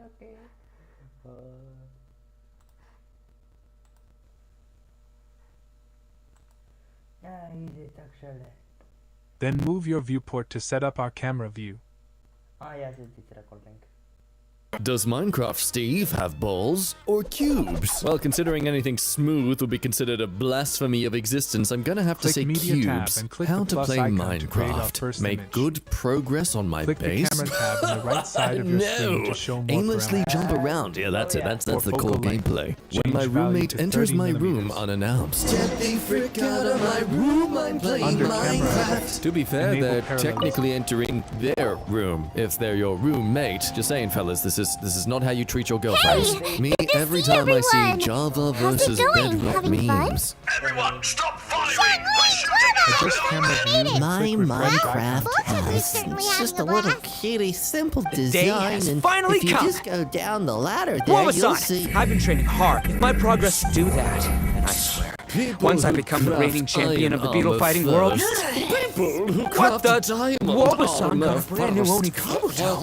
okay. Tak šele. Then move your viewport to set up our camera view. Ja se ti recording. Does Minecraft Steve have balls or cubes? Well, considering anything smooth would be considered a blasphemy of existence, I'm gonna have to Click say Media tab cubes. and click How the to plus play icon to create our Minecraft. first Make image. good progress on my Click the base. camera tab on the right side of your screen to show more Aimlessly parameters. jump around. Yeah, that's it. That's For the core focal length, gameplay. change When my value roommate to enters 30 my room millimeters. unannounced. Get the frick out of my room, I'm playing Under camera Minecraft. To be fair, enable they're parallelism. technically entering their room if they're your roommate. Just saying, fellas, this is not how you treat your girlfriends. Me, every see time I see everyone. Java How's it versus going? Bedrock Having fun? memes. Everyone, stop firing! Adjust camera view and My click refresh Minecraft icon. We're has certainly just a having a little blast. cutie, simple day design, has and finally if you come. just go down the ladder there, What was you'll on see. it? I've been training hard. If my progress do that, and I swear, once I become the reigning champion of the beetle fighting world, what the? Wobasan got a brand new Oni Kabuto.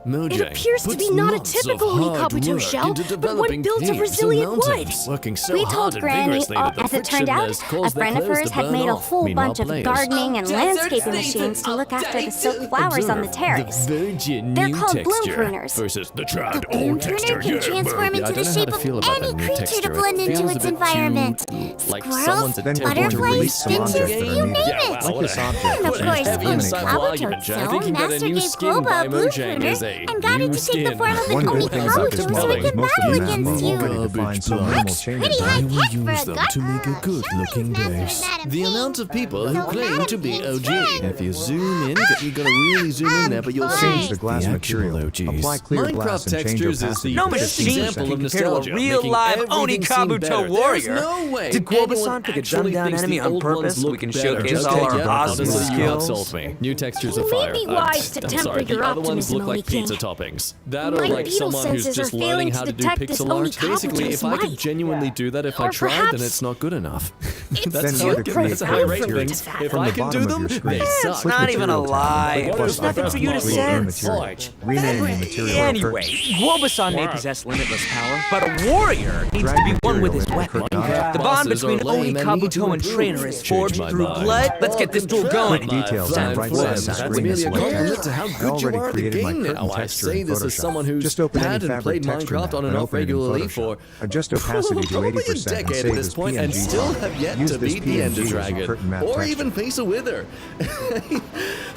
Mojang It appears to puts be not a months of typical hard Onikabuto work shell, into but one developing built of caves and resilient wood. mountains, working so We hard told and Granny, vigorously that the as it friction turned out, has a caused their friend of clothes hers to had burn made a off. whole Meanwhile, bunch of players gardening and landscaping machines to look after the silk flowers on the terrace. The virgin They're new called bloom texture pruners. versus the trad The bloom old pruner texture. can transform Yeah, I into the don't know how shape to of feel about that any new creature texture. to blend It into feels a its bit environment. too, like Squirrels, someone's attempting to butterflies, release some finches, object you that are name needed. it. Yeah, wow, what a And of course, heavy when insightful Kabuto argument, Jen. I so, think you got a Master new gave skin by Koba a blue Mojang pruner as a and got it new to take the skin. form of an One good Oni thing about Kabuto this so model it is can most of battle the math against are you. already defined, so minimal Garbage changes Pretty are high I made. will tech for use a them gut. to make a good-looking base. The amount of people who claim to be OG. If you zoom in, you gotta really zoom in there, but you'll see Change the glass actual material. OGs. Apply clear Minecraft glass and change textures is opacity the No to best machine 15%. example of can compare to a nostalgia, real making live everything Oni seem Kabuto better. warrior. There's no way Did Guobasan anyone pick a actually dumbed-down thinks enemy the on old ones purpose so we look can better. showcase Just all take our it. awesome Honestly, you skills? insult me. New textures It are may fire. be wise to I'm temper sorry, your the other ones optimism, look like Oni pizza King. toppings. That or My like beetle someone who's senses are just failing learning to how to do detect this pixel Oni art. Basically, Kabuto's if I could might. genuinely do that if I Or tried, then perhaps it's not good enough. It's That's too how creative that's how I rate profound things. to fathom. If From I the can bottom do of them, your screen, they suck. It's not even a lie. Plus There's nothing for you to clear say. material. Rename the material Anyway, Wobasan may possess limitless power, but a warrior needs to be one with his weapon. The bond between Oni Kabuto and Trainer is forged through blood. Let's get this duel going. Details on the right side of the That's screen merely is a selected. compliment to how I good you already are at the created my game curtain now. I texture say in this as Photoshop. someone who's Just open had any and fabric played texture Minecraft map on and and off open it in regularly for Photoshop. Adjust opacity to probably a 80% and decade save at this this point, and PNG still file. have yet Use to this beat the PNG Ender as your Dragon, curtain map or texture. even face a Wither.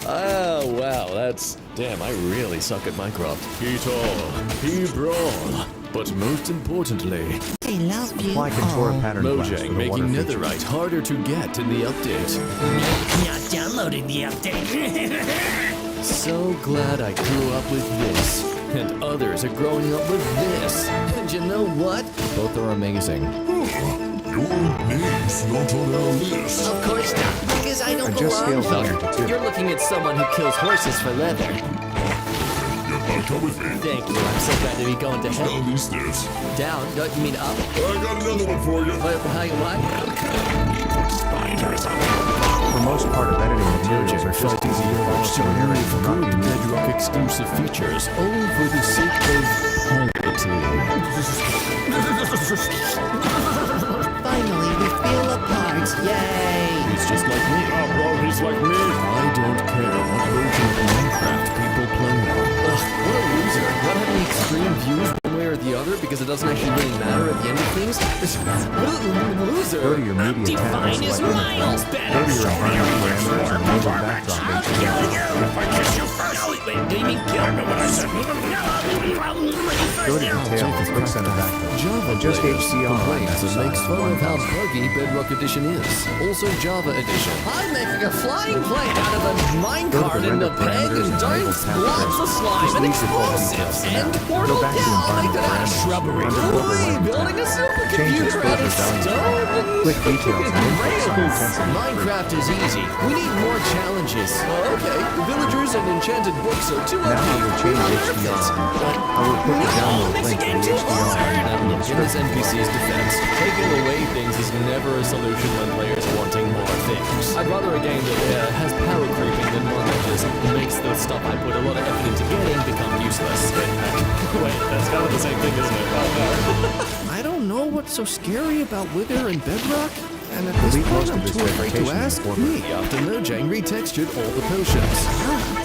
Oh wow, that's damn. I really suck at Minecraft. He tall, he brawl, but most importantly, I love you Apply contour all. pattern glass Mojang for the water making feature. netherite harder to get in the update. Not downloading the update. So glad I grew up with this, and others are growing up with this. And you know what? Both are amazing. Your name's not on our list. Of course not, because I don't Adjust belong scale here. factor to 2. You're looking at someone who kills horses for leather. Come with me. Thank you. I'm so glad to be going to Down hell. these stairs. Down? Don't you mean up? I got another one for you. How you what? For most part of editing materials are just easy to watch, so inherent will not be moved. Bedrock exclusive features, all for the sake of Finally, we feel apart. Yay! He's just like me. Oh, bro, he's like me. I don't care what version of Minecraft people play on. Ugh, what a loser. Not having extreme views one way or the other because it doesn't actually really matter at the end of things. What a loser. Go to your media tab and select image. Go to your environment parameters and enable backdrop HDR. Go to detail and click center backdrop. Java Adjust players HDR on complains and makes fun of how 1000. buggy Bedrock Edition is. Also Java Edition. I'm making a flying plane out of a minecart in the peg and giant blobs of slime and explosives and portal Go back to down like environment that parameters. shrubbery. Under global Ooh, lighting building a tab. Change supercomputer out of exposure value. stone. Click details and input sign intensity. Minecraft is easy. We need more challenges. Oh, okay. Villagers and enchanted book graphics are too Now I will change worth HDR. it. I will put the download link to the HDR in the In this description. NPC's defense, taking away things is never a solution when players are wanting more things. I'd rather a game that has power creeping than one that just makes the stuff I put a lot of effort into getting become useless. Wait, that's kind of the same thing, isn't it? I don't know what's so scary about Wither and Bedrock, and at this Delete point most I'm of this too afraid to vegetation ask. before Me, after Mojang retextured all the potions.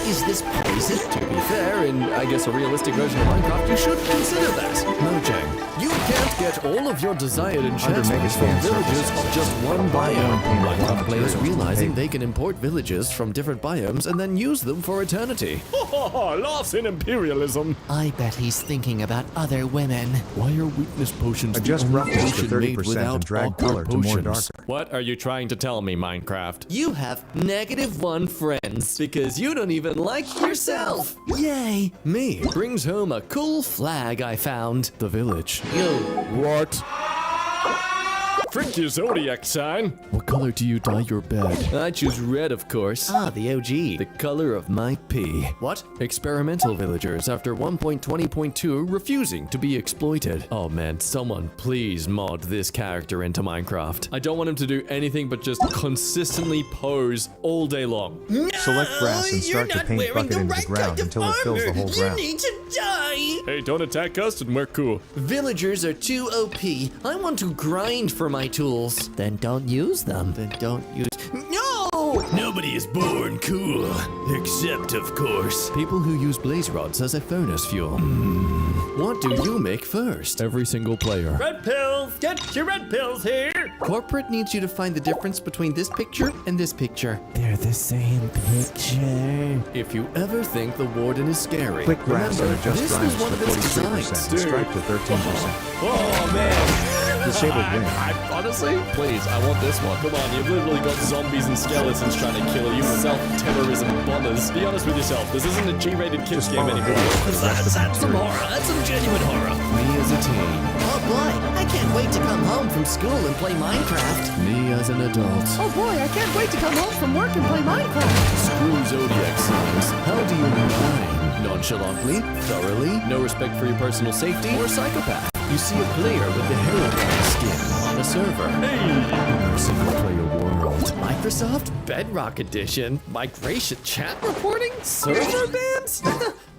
Is this poison? To be fair, in I guess a realistic version of Minecraft, you should consider that. Mojang, you can't get all of your desired enchantments from Megascan villages surfaces. of just one biome. Minecraft Minecraft players materials realizing contain- they can import villages from different biomes and then use them for eternity. Laughs in imperialism. I bet he's thinking about other women. Why are weakness potions Adjust the only roughness to potion 30% made without and drag awkward color to more potions? darker. What are you trying to tell me, Minecraft? You have -1 friends because you don't even like yourself. Yay! Me brings home a cool flag I found. The village. Yo, what? Frick your zodiac sign. What color do you dye your bed? I choose red, of course. Ah, the OG. The color of my pee. What? Experimental villagers after 1.20.2 refusing to be exploited. Oh man, someone please mod this character into Minecraft. I don't want him to do anything but just consistently pose all day long. Select grass and start to paint bucket into the ground until it fills the whole ground. to die! Hey, don't attack us and we're cool. Villagers are too OP. I want to grind for my tools. Then don't use them. Then don't use... No! Nobody is born cool, except, of course, people who use blaze rods as a furnace fuel. What do you make first? Every single player. Red pills! Get your red pills here! Corporate needs you to find the difference between this picture and this picture. They're the same picture. If you ever think the warden is scary, Click grass and remember, adjust this was dryness one to of its 43% designs. and stripe to 13%. Oh man! Disabled wing. Honestly, please, I want this one. Come on, you've literally got zombies and skeletons trying to kill you. Self-terrorism bombers. Be honest with yourself, this isn't a G-rated kids game anymore. That's some horror. That's some genuine horror. Me as a teen. Oh boy, I can't wait to come home from school and play Minecraft. Me as an adult. Oh boy, I can't wait to come home from work and play Minecraft. Screw zodiac signs. How do you lie? Nonchalantly, thoroughly, no respect for your personal safety, or psychopath? You see a player with the heroine skin on a server. Hey! Your single-player world. Microsoft Bedrock Edition. Migration chat reporting? Server bans?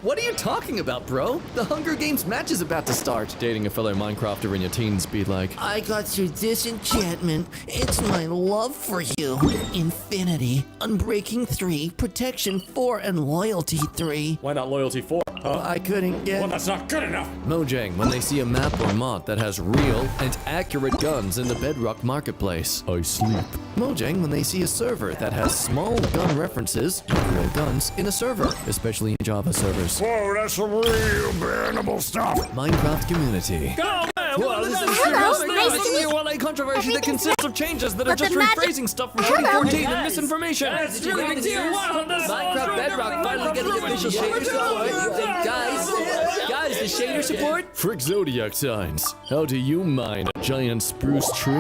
What are you talking about, bro? The Hunger Games match is about to start. Dating a fellow Minecrafter in your teens be like, I got through disenchantment. It's my love for you. Infinity, Unbreaking 3, Protection 4, and Loyalty 3. why not Loyalty 4? I couldn't get... That's not good enough. Mojang, when they see a map or mod that has real and accurate guns in the Bedrock marketplace. I sleep. Mojang, when they see a server that has small gun references, real guns, in a server, especially in Java servers. Whoa, that's some real bannable stuff. Minecraft community. Well, this is Hello, nice to meet you. a controversy that consists of changes that are But just the magic- rephrasing stuff from Hello. 2014 and misinformation. It's really big deal. Minecraft Bedrock finally getting official shader support. Guys, the shader support? Frick zodiac signs. How do you mine a giant spruce tree?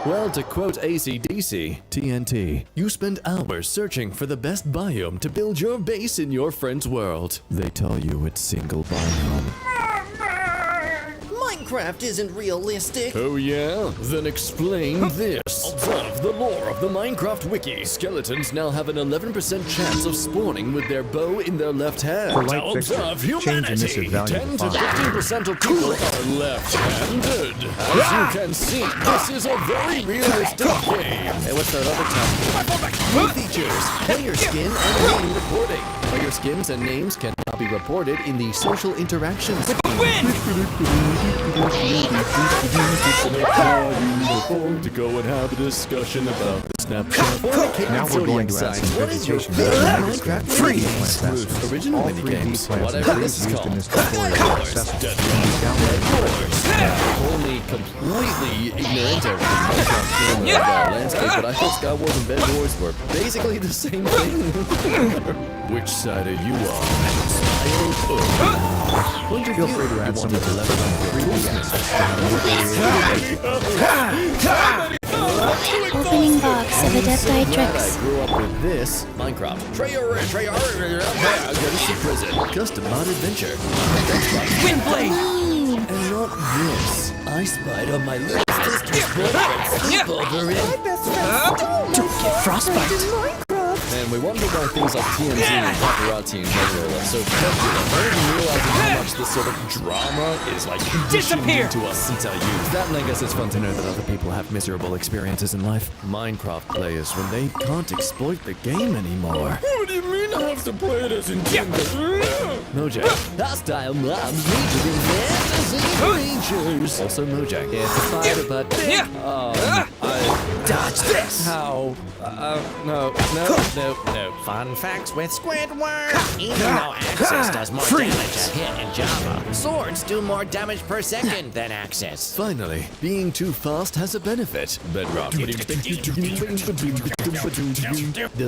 Well, to quote AC/DC, TNT, you spend hours searching for the best biome to build your base in your friend's world. They tell you it's single biome. Minecraft isn't realistic. Oh yeah? Then explain this. Observe the lore of the Minecraft wiki. Skeletons now have an 11% chance of spawning with their bow in their left hand. For light Now fixture, observe change emissive humanity. value 10 to to 5. 15% of people are left-handed. As you can see, this is a very realistic game. Hey, what's that other tab? New features, player skin and name reporting. Player skins and names can now be reported in the social interactions. To go and have a discussion about the snapshot. Now we're going to add some vegetation Minecraft free assets. original All minigames, 3D plants whatever and this is trees used called. in this tutorial are accessible. Download Only completely ignorant of the Minecraft game landscape, but I thought Sky Wars and Bed Wars were basically the same thing. Which side are you on? Feel free to add some of the 3D assets to have more variation. Opening box of Adept I Tricks. grew up with this Minecraft. Treyarch, goes to prison. Custom mod adventure. Windblade! And not this. I spied on my little sister's boyfriend sleepover in. Don't get frostbite. And we wonder why things like TMZ and paparazzi and media are so popular. Not even realizing how much this sort of drama is like conditioned Disappear! into us since our youth. That, and I guess it's fun to know that other people have miserable experiences in life. Minecraft players when they can't exploit the game anymore. What do you mean I have to play it as intended? Mojang. Hostile mobs raging in fantasy creatures. Also Mojang. It's a fighter, but Dodge this! how? No. Fun facts with Squidward. Even though Access does more damage a hit in Java, swords do more damage per second than Access. Finally, being too fast has a benefit. Bedrock. The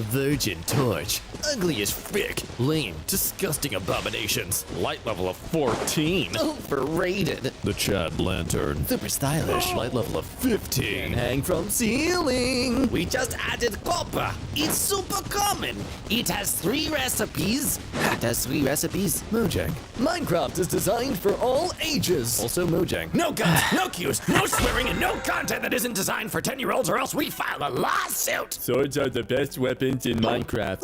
Virgin Torch. Ugly as frick. Lame. Disgusting abominations. Light level of 14. Overrated. The Chad Lantern. Super stylish. Light level of 15. Hang from ceiling. We just added copper. It's super common. It has 3 recipes. Mojang. Minecraft is designed for all ages. Also Mojang. No guns, no cues, no swearing, and no content that isn't designed for 10-year-olds or else we file a lawsuit. Swords are the best weapons in Minecraft.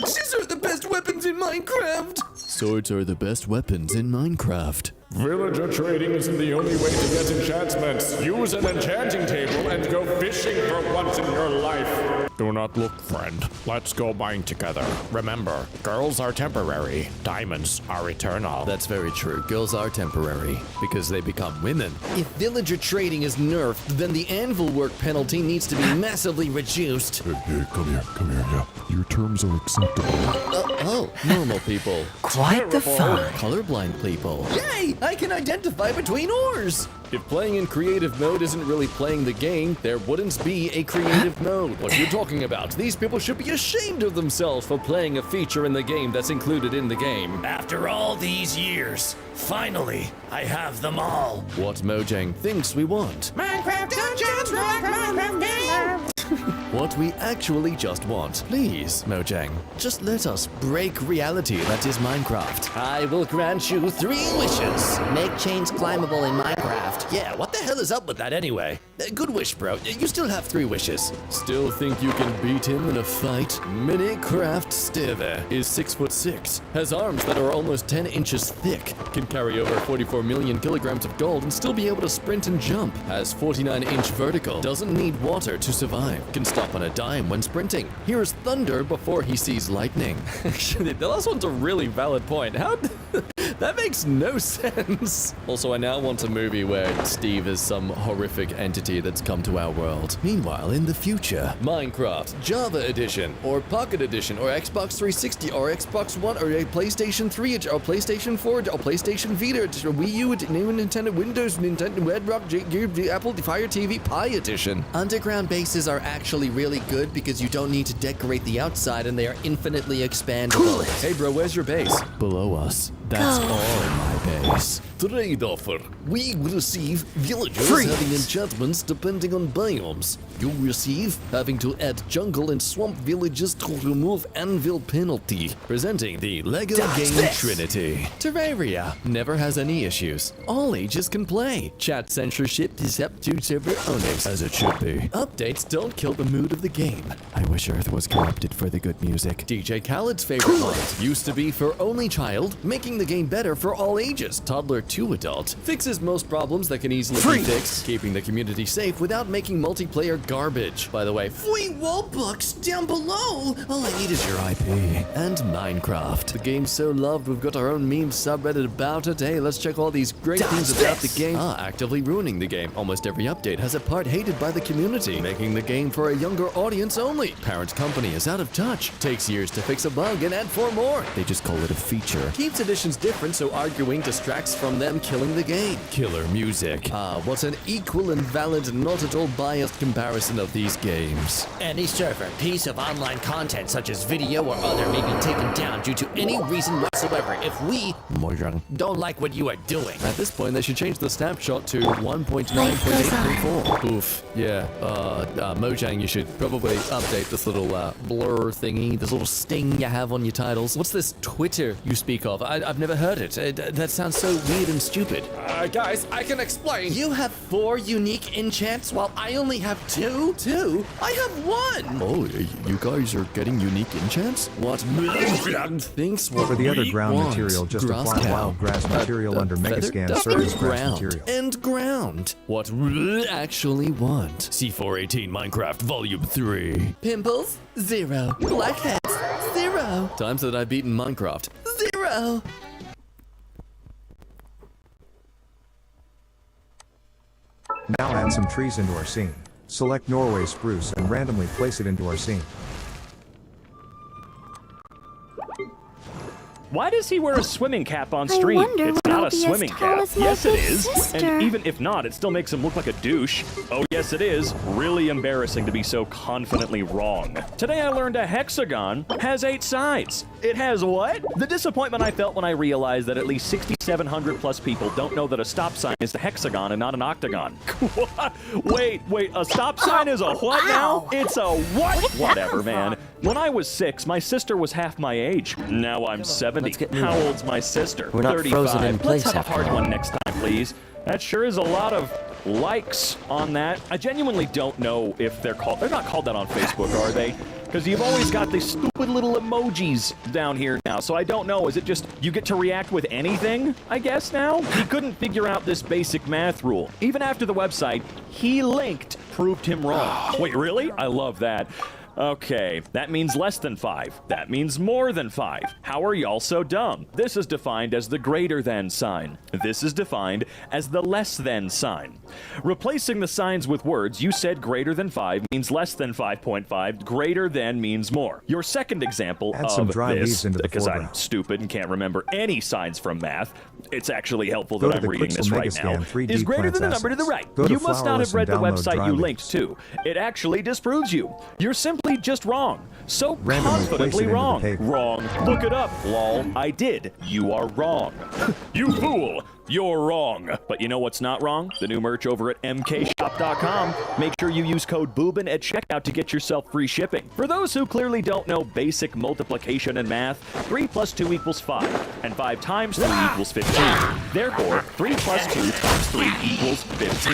Axes are the best weapons in Minecraft. Swords are the best weapons in Minecraft. Villager trading isn't the only way to get enchantments. Use an enchanting table and go fishing for once in your life. Do not look, friend. Let's go mine together. Remember, girls are temporary. Diamonds are eternal. That's very true. Girls are temporary because they become women. If villager trading is nerfed, then the anvil work penalty needs to be massively reduced. Hey, come here, yeah. Your terms are acceptable. Normal people. Quite the fun. Colorblind people. Yay! I can identify between ores! If playing in creative mode isn't really playing the game, there wouldn't be a creative mode. What are you talking about? These people should be ashamed of themselves for playing a feature in the game that's included in the game. After all these years, finally, I have them all. What Mojang thinks we want. Minecraft Dungeons, Minecraft game. What we actually just want. Please, Mojang, just let us break reality that is Minecraft. I will grant you 3 wishes. Make chains climbable in Minecraft. Yeah, what the hell is up with that anyway? Good wish, bro. You still have 3 wishes. Still think you can beat him in a fight? Minecraft Steve is 6'6", has arms that are almost 10 inches thick, can carry over 44 million kilograms of gold and still be able to sprint and jump, has 49-inch vertical, doesn't need water to survive, can stop on a dime when sprinting, hears thunder before he sees lightning. Actually, the last one's a really valid point. How... That makes no sense. Also, I now want a movie where Steve is some horrific entity that's come to our world. Meanwhile, in the future, Minecraft, Java Edition, or Pocket Edition, or Xbox 360, or Xbox One, or a PlayStation 3, or PlayStation 4, or PlayStation Vita, or Wii U, new Nintendo, Windows, Nintendo, Bedrock, Apple Fire TV, Pi Edition. Underground bases are actually really good because you don't need to decorate the outside and they are infinitely expandable. Hey bro, where's your base? Below us. That's all my base. Trade offer. We receive villagers having enchantments depending on biomes. You receive having to add jungle and swamp villages to remove anvil penalty. Presenting the LEGO Game Trinity. Terraria never has any issues. All ages can play. Chat censorship is up to server owners, as it should be. Updates don't kill the mood of the game. I wish Earth was corrupted for the good music. DJ Khaled's favorite mod used to be for only child, making the game better for all ages. Toddler to adult. Fixes most problems that can easily be fixed, keeping the community safe without making multiplayer garbage. By the way, free wallbucks down below. All I need is your IP. And Minecraft. The game's so loved, we've got our own meme subreddit about it. Hey, let's check all these great things about the game. Actively ruining the game. Almost every update has a part hated by the community, making the game for a young younger audience only. Parent company is out of touch. Takes years to fix a bug and add 4 more. They just call it a feature. Keeps editions different so arguing distracts from them killing the game. Killer music. Ah, what an equal and valid, not at all biased comparison of these games. Any server, piece of online content such as video or other may be taken down due to any reason whatsoever if we don't like what you are doing. At this point, they should change the snapshot to 1.9.834. Oof. Yeah. Mojang, you should probably update this little blur thingy, this little sting you have on your titles. What's this Twitter you speak of? I've never heard it. That sounds so weird and stupid. Guys, I can explain. You have 4 unique enchants while I only have 2? 2? I have 1! Oh, you guys are getting unique enchants? What? Thinks what For the other we ground want. material, just Grass apply cow. wild grass material under Megascan Feather servers grass ground. material. And ground. What we actually want. C418 Minecraft Volume 3. Pimples? 0. Blackheads? 0. Times that I've beaten Minecraft. 0. Now add some trees into our scene. Select Norway spruce and randomly place it into our scene. Why does he wear a swimming cap on I stream? wonder It's when not I'll a be as swimming tall cap. as my Yes, it big is. sister. And even if not, it still makes him look like a douche. Oh, yes, it is. Really embarrassing to be so confidently wrong. Today I learned a hexagon has 8 sides. It has what? The disappointment I felt when I realized that at least 6,700 plus people don't know that a stop sign is a hexagon and not an octagon. What? Wait, a stop sign is a what now? It's a what? Whatever, man. When I was 6, my sister was half my age. Now I'm 70. How old's my sister? We're not 35. frozen in place Let's have a after hard all. one next time, please. That sure is a lot of likes on that. I genuinely don't know if they're called. They're not called that on Facebook, are they? Because you've always got these stupid little emojis down here now, so I don't know. Is it just you get to react with anything, I guess, now? He couldn't figure out this basic math rule. Even after the website he linked proved him wrong. Wait, really? I love that. Okay, that means less than 5. That means more than 5. How are y'all so dumb? This is defined as the greater than sign. This is defined as the less than sign. Replacing the signs with words, you said greater than 5 means less than 5.5. Greater than means more. Your second example Add of some dry this, leaves into the because I'm foreground. stupid and can't remember any signs from math, it's actually helpful Go that to I'm the reading this Quixel right Megascan now, 3D is greater than the plants number to the assets. right. Go to You must not Flowerless have read the and download website dry you leaves. linked to. It actually disproves you. You're simply just wrong. So Randomly place confidently it into the wrong. paper. Wrong. Look it up, lol. I did. You are wrong. You fool. You're wrong. But you know what's not wrong? The new merch over at mkshop.com. Make sure you use code BOOBIN at checkout to get yourself free shipping. For those who clearly don't know basic multiplication and math, 3 plus 2 equals 5, and 5 times 3 equals 15. Therefore, 3 plus 2 times 3 equals 15.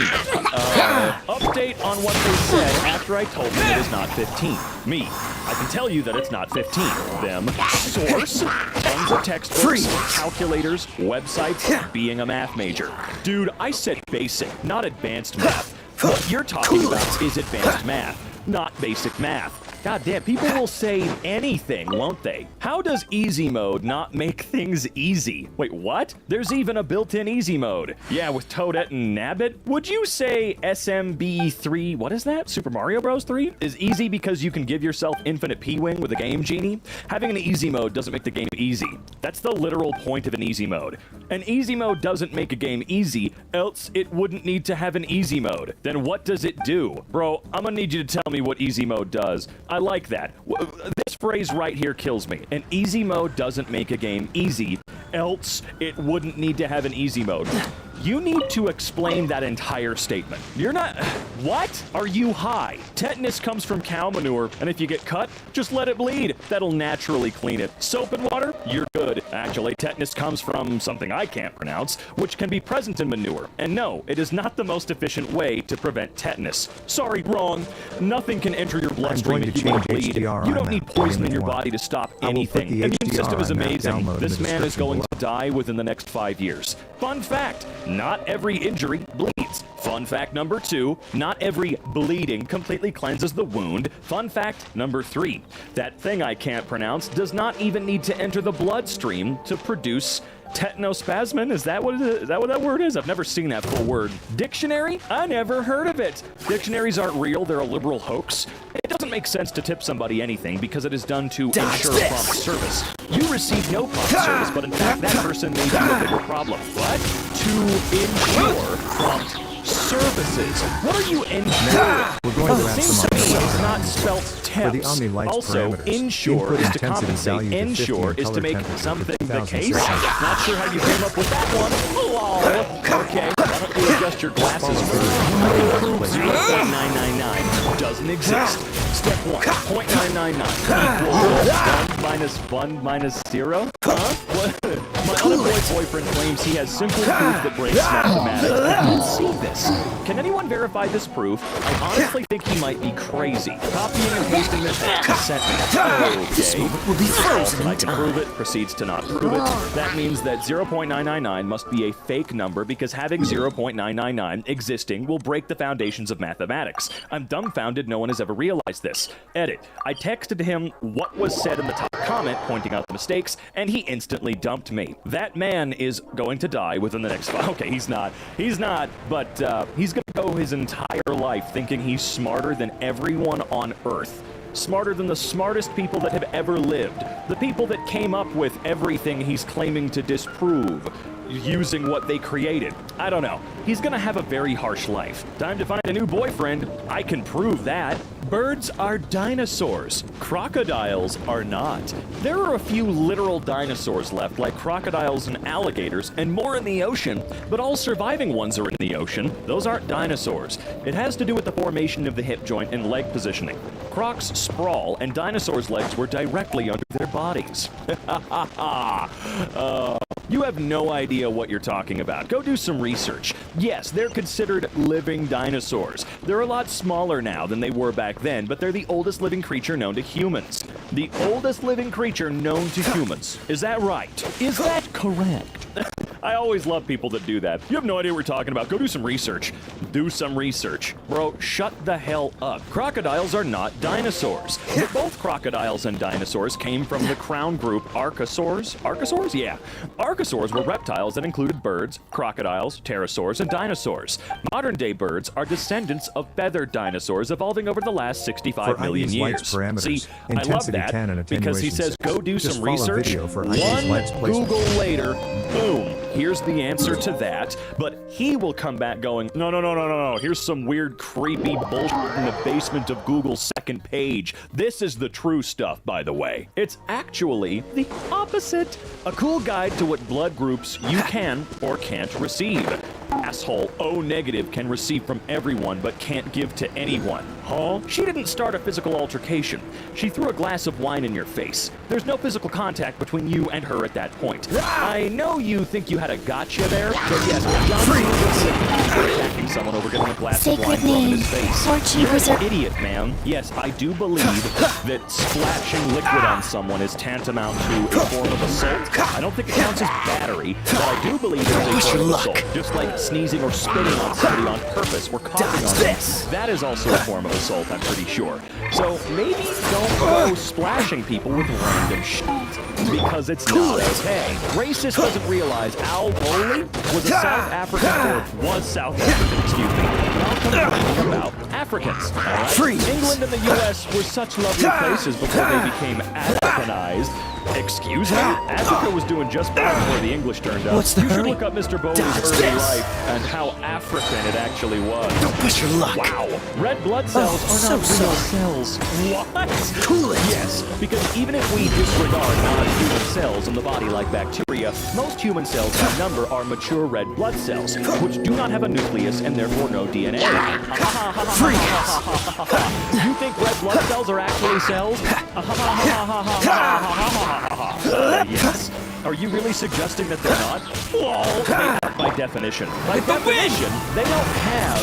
Update on what they said after I told them it is not 15. Me. I can tell you that it's not 15. Them. Source. Tons of textbooks, calculators, websites, being a math major. Dude, I said basic, not advanced math. What you're talking about is advanced math, not basic math. God damn, people will say anything, won't they? How does easy mode not make things easy? Wait, what? There's even a built-in easy mode. Yeah, with Toadette and Nabbit. Would you say SMB3, what is that? Super Mario Bros. 3? Is easy because you can give yourself infinite P-Wing with a Game Genie? Having an easy mode doesn't make the game easy. That's the literal point of an easy mode. An easy mode doesn't make a game easy, else it wouldn't need to have an easy mode. Then what does it do? Bro, I'm gonna need you to tell me what easy mode does. I like that. This phrase right here kills me. An easy mode doesn't make a game easy, else it wouldn't need to have an easy mode. You need to explain that entire statement. You're not... What? Are you high? Tetanus comes from cow manure, and if you get cut, just let it bleed. That'll naturally clean it. Soap and water? You're good. Actually, tetanus comes from something I can't pronounce, which can be present in manure. And no, it is not the most efficient way to prevent tetanus. Sorry, wrong. Nothing can enter your bloodstream going if to you want to change bleed. HDR You don't on need that poison in your one. body to stop I will put anything. the Immune HDR system is on that amazing. download in This the man is description going below. to die within the next 5 years. Fun fact, not every injury bleeds. Fun fact number 2, not every bleeding completely cleanses the wound. Fun fact number 3, that thing I can't pronounce does not even need to enter the bloodstream to produce Technospasmin? Is that what that word is? I've never seen that full word. Dictionary? I never heard of it. Dictionaries aren't real. They're a liberal hoax. It doesn't make sense to tip somebody anything because it is done to ensure prompt service. You receive no prompt service, but in fact, that person may be a bigger problem. What? To ensure prompt services. What are you ensuring? We're going to The add same some symbol options. is not spelled For the temps. Omni Lights Also, parameters, ensure input is to intensity compensate. value to 50 Ensure and is to color make temperature to something the 50,000 case. seconds. Not sure how you came up with that one. Lol. Okay, why don't you adjust your glasses first? 0.999 doesn't exist. Step 1, 0.999 equals 1 minus 1 minus 0? Huh? What? My unemployed boyfriend claims he has simple proof that breaks mathematics. I don't see this. Can anyone verify this proof? I honestly think he might be crazy. Copying and pasting this and sent me. Okay. will be frozen. I can prove it. Proceeds to not prove it. That means that 0.999 must be a fake number because having 0.999 existing will break the foundations of mathematics. I'm dumbfounded no one has ever realized this. Edit. I texted him what was said in the top comment pointing out the mistakes, and he instantly dumped me. That man is going to die within the next 5. Okay, he's not, but he's gonna go his entire life thinking he's smarter than everyone on Earth. Smarter than the smartest people that have ever lived. The people that came up with everything he's claiming to disprove using what they created. I don't know. He's gonna have a very harsh life. Time to find a new boyfriend. I can prove that. Birds are dinosaurs. Crocodiles are not. There are a few literal dinosaurs left, like crocodiles and alligators, and more in the ocean, but all surviving ones are in the ocean. Those aren't dinosaurs. It has to do with the formation of the hip joint and leg positioning. Crocs sprawl, and dinosaurs' legs were directly under their bodies. You have no idea what you're talking about. Go do some research. Yes, they're considered living dinosaurs. They're a lot smaller now than they were back then, but they're the oldest living creature known to humans. The oldest living creature known to humans. Is that right? Is that correct? I always love people that do that. You have no idea what we're talking about. Go do some research. Do some research. Bro, shut the hell up. Crocodiles are not dinosaurs. But both crocodiles and dinosaurs came from the crown group Archosaurs. Archosaurs? Yeah. Archosaurs were reptiles that included birds, crocodiles, pterosaurs, and dinosaurs. Modern-day birds are descendants of feathered dinosaurs evolving over the last 65 For million IE's lights years. parameters, See, I love intensity that 10 and because he attenuation says 6. go do Just some follow research. video for IE's lights One placement. Google later, boom. Here's the answer to that, but he will come back going, no, here's some weird, creepy bullshit in the basement of Google's second page. This is the true stuff, by the way. It's actually the opposite. A cool guide to what blood groups you can or can't receive. Asshole O negative can receive from everyone but can't give to anyone. Huh? She didn't start a physical altercation. She threw a glass of wine in your face. There's no physical contact between you and her at that point. I know you think you had a gotcha there, but yes, John attacking someone over getting a glass of wine Sacred thrown in name. his face. Lord You're Cheapers an idiot, man. Yes, I do believe that splashing liquid on someone is tantamount to a form of assault. I don't think it counts as battery, but I do believe it's a form of assault. Just like sneezing or spitting on somebody on purpose or coughing on them. That is also a form of assault, I'm pretty sure. So maybe don't go splashing people with random shit, because it's not okay. Racist doesn't realize Al Bowley was a South African, or was South African, excuse me. Now come about Africans. Right? England and the U.S. were such lovely places before they became Africanized. Excuse me? Africa was doing just fine before the English turned up. What's the You should hurry? look up Mr. Bowley's early life and how African it actually was. Don't push your luck. Wow. Red blood cells are not real cells. What? Cool it. Yes, because even if we disregard non-human cells in the body like bacteria, most human cells by number are mature red blood cells, which do not have a nucleus and therefore no DNA. You think red blood cells are actually cells? Yes. Are you really suggesting that they're not? Well, they are by definition. By definition, they don't have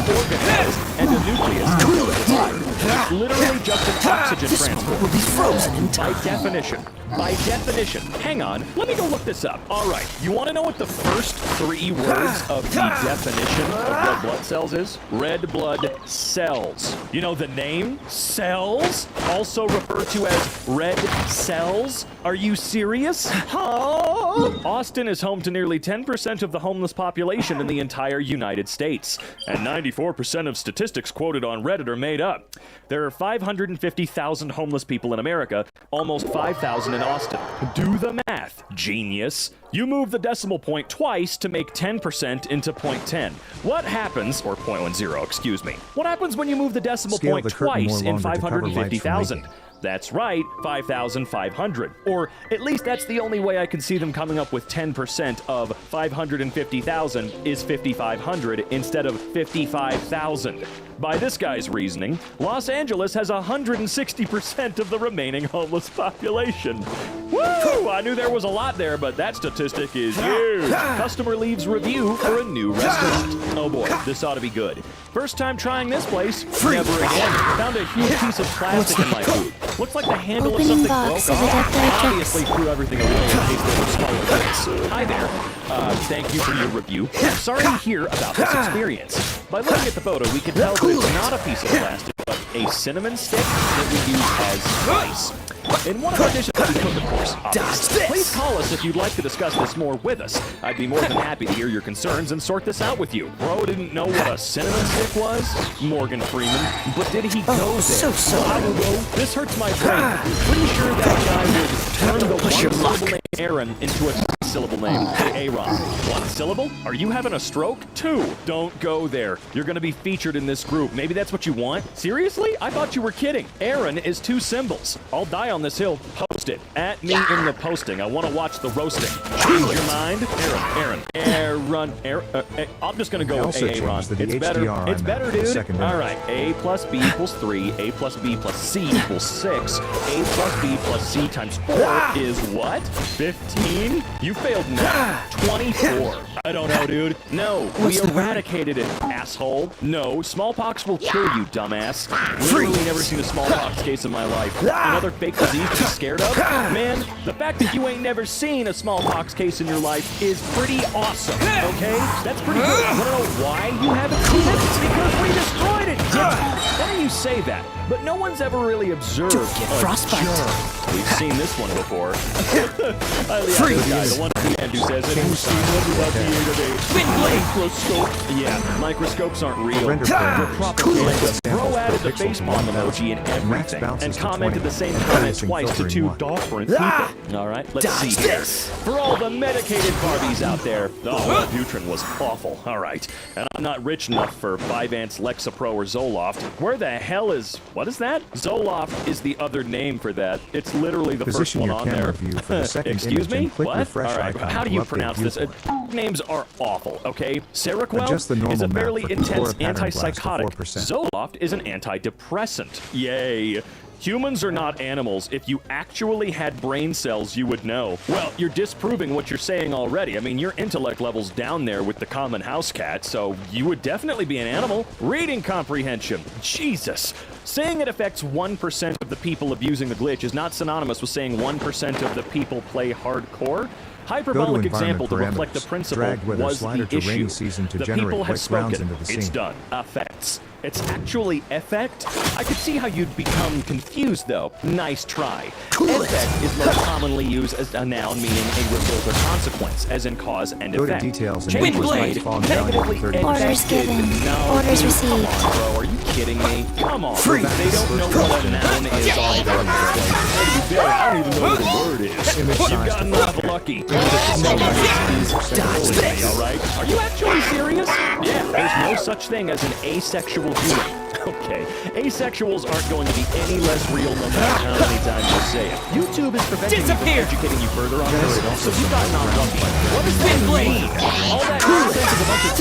organelles and a nucleus. It's literally just an oxygen transport. Will be frozen in time. By definition. By definition. Hang on, let me go look this up. All right, you want to know what the first 3 words of the definition of red blood cells is? Red blood cells. You know the name? Cells? Also referred to as red cells? Are you serious? Huh? Austin is home to nearly 10% of the homeless population in the entire United States, and 94% of statistics quoted on Reddit are made up. There are 550,000 homeless people in America, almost 5,000 in Austin. Do the math, genius. You move the decimal point twice to make 10% into 0.10. What happens, or 0.10, excuse me. What happens when you move the decimal Scale point the curtain twice more in longer to cover lights from 550,000? leaking. That's right, 5,500. Or at least that's the only way I can see them coming up with 10% of 550,000 is 5,500 instead of 55,000. By this guy's reasoning, Los Angeles has 160% of the remaining homeless population. Woo! I knew there was a lot there, but that statistic is huge. Customer leaves review for a new restaurant. Oh boy, this ought to be good. First time trying this place, never again. Found a huge piece of plastic in my food. Looks like the handle of Opening something box broke of off. adapter Obviously threw everything away in case there were smaller bits. Hi there. Thank you for your review. I'm sorry to hear about this experience. By looking at the photo, we can tell that it's not a piece of plastic, but a cinnamon stick that we use as rice. In one of our dishes that we cook, of course, obviously. Please call us if you'd like to discuss this more with us. I'd be more than happy to hear your concerns and sort this out with you. Bro didn't know what a cinnamon stick was? Morgan Freeman. But did he go there? So I will go. This hurts my brain. Pretty sure that guy would turn the one-syllable name Aaron into a three-syllable name. Aaron. One syllable? Are you having a stroke? 2. Don't go there. You're gonna be featured in this group. Maybe that's what you want? Seriously? I thought you were kidding. Aaron is 2 symbols. I'll die on this hill. Post it. At me in the posting. I want to watch the roasting. Change your mind? Aaron. I'm just gonna go with Aaron. It's better. It's better, dude. All right. A plus B equals 3. A plus B plus C equals 6. A plus B plus C times 4 is what? 15? You failed now. 24. I don't know, dude. No, we eradicated it, asshole. No, smallpox will kill you, dumbass. Literally never seen a smallpox case in my life. Another fake disease to be scared of? Man, the fact that you ain't never seen a smallpox case in your life is pretty awesome, okay? That's pretty good. I wanna know why you haven't seen it? It's because we destroyed it, Why do you say that? But no one's ever really observed frostbite. We've seen this one before. Free guy, the one at the end who says, "Have you seen one without the aid of a microscope?" Yeah, microscopes aren't real. They're propaganda. Bro added the facepalm emoji and everything, and commented the same comment twice to 2 different people. All right, let's see here. For all the medicated Barbies out there, Wellbutrin was awful. All right, and I'm not rich enough for Vyvanse, Lexapro, or Zoloft. Where the hell is... What is that? Zoloft is the other name for that. It's literally the Position first one your on camera there. view for the second Excuse image me? and click What? refresh All right, icon how do to you update pronounce this? viewport. Names are awful, okay? Seroquel Adjust the normal is a map fairly for intense Flora pattern blast to antipsychotic. 4%. Zoloft is an antidepressant. Yay. Humans are not animals. If you actually had brain cells, you would know. Well, you're disproving what you're saying already. I mean, your intellect level's down there with the common house cat, so you would definitely be an animal. Reading comprehension. Jesus. Saying it affects 1% of the people abusing the glitch is not synonymous with saying 1% of the people play hardcore. Hyperbolic example to reflect the principle was the issue. The people have spoken. It's done. Effects. It's actually effect? I could see how you'd become confused, though. Nice try. Effect is most commonly used as a noun meaning a result or consequence, as in cause and Go to effect. details and Change was Windblade. made. Falling Negatively down to Orders affected. given. No, Orders dude, received. Come on, bro. Are you kidding me? Come on. They don't know what a noun is either. I don't even know what a word is. You've gotten off lucky. All right? Are you actually serious? Yeah, there's no such thing as an asexual human. Okay, asexuals aren't going to be any less real no matter how many times you say it. YouTube is preventing you from educating you further on this, so you've gotten off lucky. What does that mean? All that nonsense is a bunch of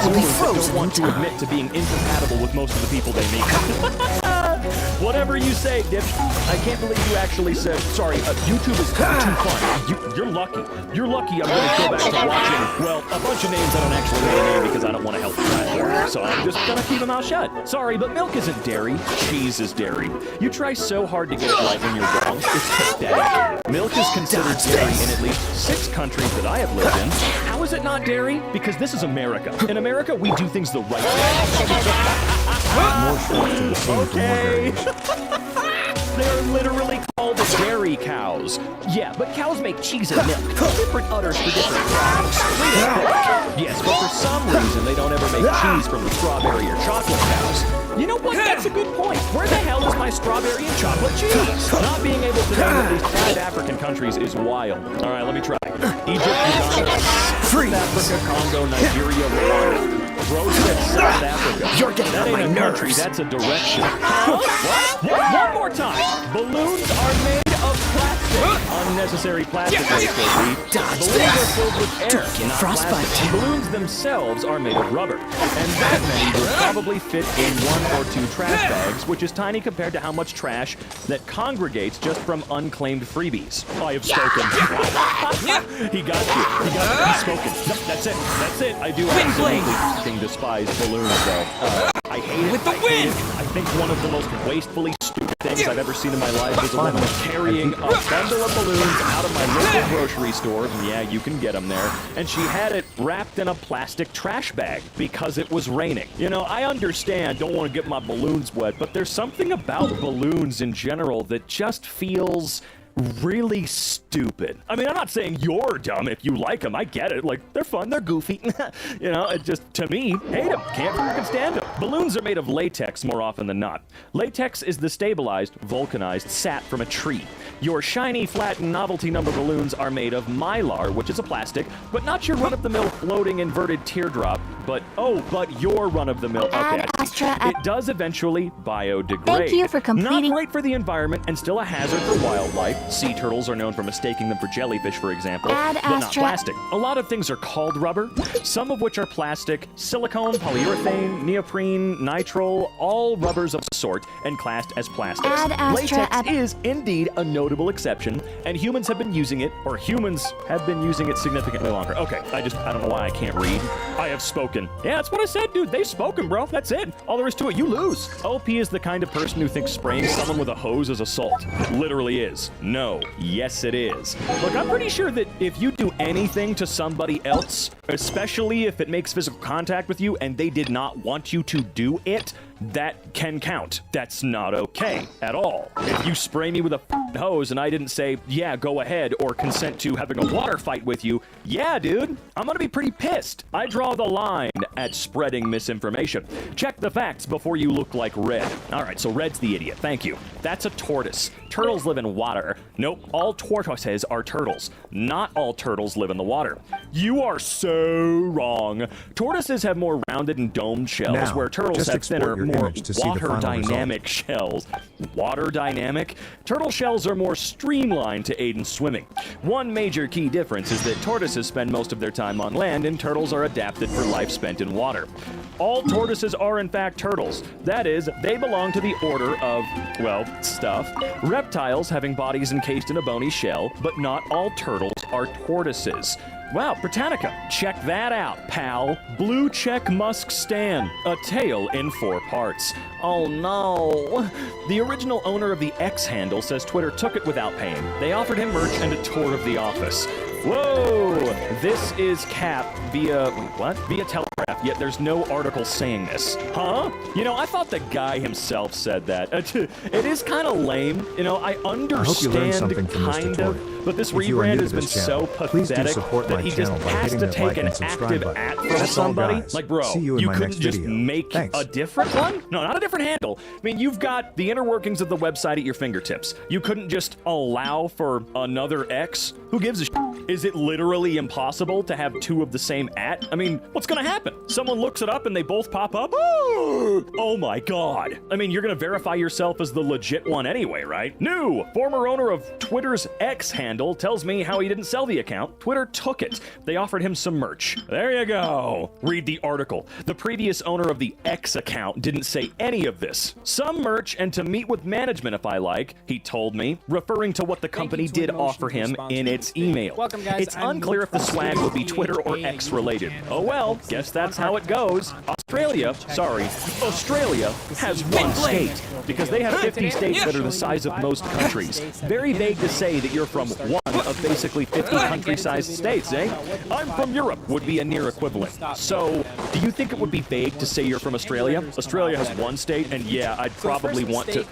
cookies that don't want to admit to being incompatible with most of the people they meet. Whatever you say, Dip. I can't believe you actually said, sorry, YouTube is too fun. You're lucky. You're lucky I'm going to go back to watching, well, a bunch of names I don't actually want to name because I don't want to help the platform. So I'm just going to keep my mouth shut. Sorry, but milk isn't dairy. Cheese is dairy. You try so hard to get it right when you're wrong. It's pathetic. Milk is considered dairy in at least 6 countries that I have lived in. How is it not dairy? Because this is America. In America, we do things the right way. More shots to the scene for more Okay. variation. They're literally calling called dairy cows. Yeah, but cows make cheese and milk. Different udders for different cows. Yes, but for some reason they don't ever make cheese from the strawberry or chocolate cows. You know what? That's a good point. Where the hell is my strawberry and chocolate cheese? Not being able to name at least 5 African countries is wild. All right, let me try. Egypt, Uganda, South Africa, Congo, Nigeria, Rwanda. Bro said South Africa. You're getting on my Country, nerves. that's a direction. What? One more time. Balloons are made of plastic. Unnecessary plastic waste, baby. Dodge Balloons that. are filled with air, Don't get not frostbite. plastic. Balloons themselves are made of rubber. And that many would probably fit in 1 or 2 trash bags, which is tiny compared to how much trash that congregates just from unclaimed freebies. I have spoken. He got you. He got you. He's spoken. Nope, that's it. That's it. I do absolutely fucking despise balloons, though. I hate it. With the I hate wind! it. I think one of the most wastefully stupid things I've ever seen in my life was a woman carrying a bundle of balloons out of my local grocery store. Yeah, you can get them there. And she had it wrapped in a plastic trash bag because it was raining. You know, I understand, don't want to get my balloons wet, but there's something about balloons in general that just feels really stupid. I mean, I'm not saying you're dumb if you like them. I get it. Like, they're fun. They're goofy. You know, it just, to me, hate them. Can't freaking stand them. Balloons are made of latex more often than not. Latex is the stabilized, vulcanized sap from a tree. Your shiny, flat, novelty number balloons are made of mylar, which is a plastic, but not your run-of-the-mill floating inverted teardrop, but your run-of-the-mill. Okay, Add Astra it does eventually biodegrade. Thank you for completing- Not great for the environment and still a hazard for wildlife. Sea turtles are known for mistaking them for jellyfish, for example, Add but not Astra- plastic. A lot of things are called rubber, some of which are plastic, silicone, polyurethane, neoprene, nitrile, all rubbers of the sort and classed as plastics. Add Astra- Latex is indeed a notable exception, and humans have been using it significantly longer. Okay, I don't know why I can't read. I have spoken. Yeah, that's what I said, dude. They've spoken, bro. That's it. All there is to it. You lose. OP is the kind of person who thinks spraying someone with a hose is assault. It literally is. No. Yes, it is. Look, I'm pretty sure that if you do anything to somebody else, especially if it makes physical contact with you and they did not want you to do it, that can count. That's not okay at all. If you spray me with a hose and I didn't say, yeah, go ahead, or consent to having a water fight with you, yeah, dude, I'm gonna be pretty pissed. I draw the line at spreading misinformation. Check the facts before you look like Red. All right, so Red's the idiot. Thank you. That's a tortoise. Turtles live in water. Nope, all tortoises are turtles. Not all turtles live in the water. You are so wrong. Tortoises have more rounded and domed shells, Now, where turtles just have export thinner, your more image to see the water final dynamic shells. Water dynamic? Turtle shells are more streamlined to aid in swimming. One major key difference is that tortoises spend most of their time on land and turtles are adapted for life spent in water. All tortoises are in fact turtles. That is, they belong to the order of, well, stuff. Reptiles having bodies encased in a bony shell, but not all turtles are tortoises. Wow, Britannica, check that out, pal. Blue check Musk Stan, a tale in 4 parts. Oh no. The original owner of the X handle says Twitter took it without paying. They offered him merch and a tour of the office. Whoa! This is Cap via Telegraph, yet there's no article saying this. Huh? You know, I thought the guy himself said that. It is kind of lame. You know, I understand something from this kind tutorial. of, but this If you are rebrand new to has been this channel, so please do pathetic support that my he just channel by has hitting to that take like an and subscribe active button. at from That's all, somebody. guys. Like, bro, See you in my couldn't next just video. make Thanks. a different one? No, not a different handle. I mean, you've got the inner workings of the website at your fingertips. You couldn't just allow for another X? Who gives a shit? Is it literally impossible to have 2 of the same at? I mean, what's gonna happen? Someone looks it up and they both pop up? Oh my god. I mean, you're gonna verify yourself as the legit one anyway, right? New! Former owner of Twitter's X handle tells me how he didn't sell the account. Twitter took it. They offered him some merch. There you go. Read the article. The previous owner of the X account didn't say any of this. Some merch and to meet with management if I like, he told me, referring to what the company did offer him in its email. It's unclear if the swag will be Twitter or X related. Oh well, guess that's how it goes. Australia has one state, because they have 50 states that are the size of most countries. Very vague to say that you're from one of basically 50 country-sized states, eh? I'm from Europe would be a near equivalent. So, do you think it would be vague to say you're from Australia? Australia has one state, and yeah, I'd probably want to...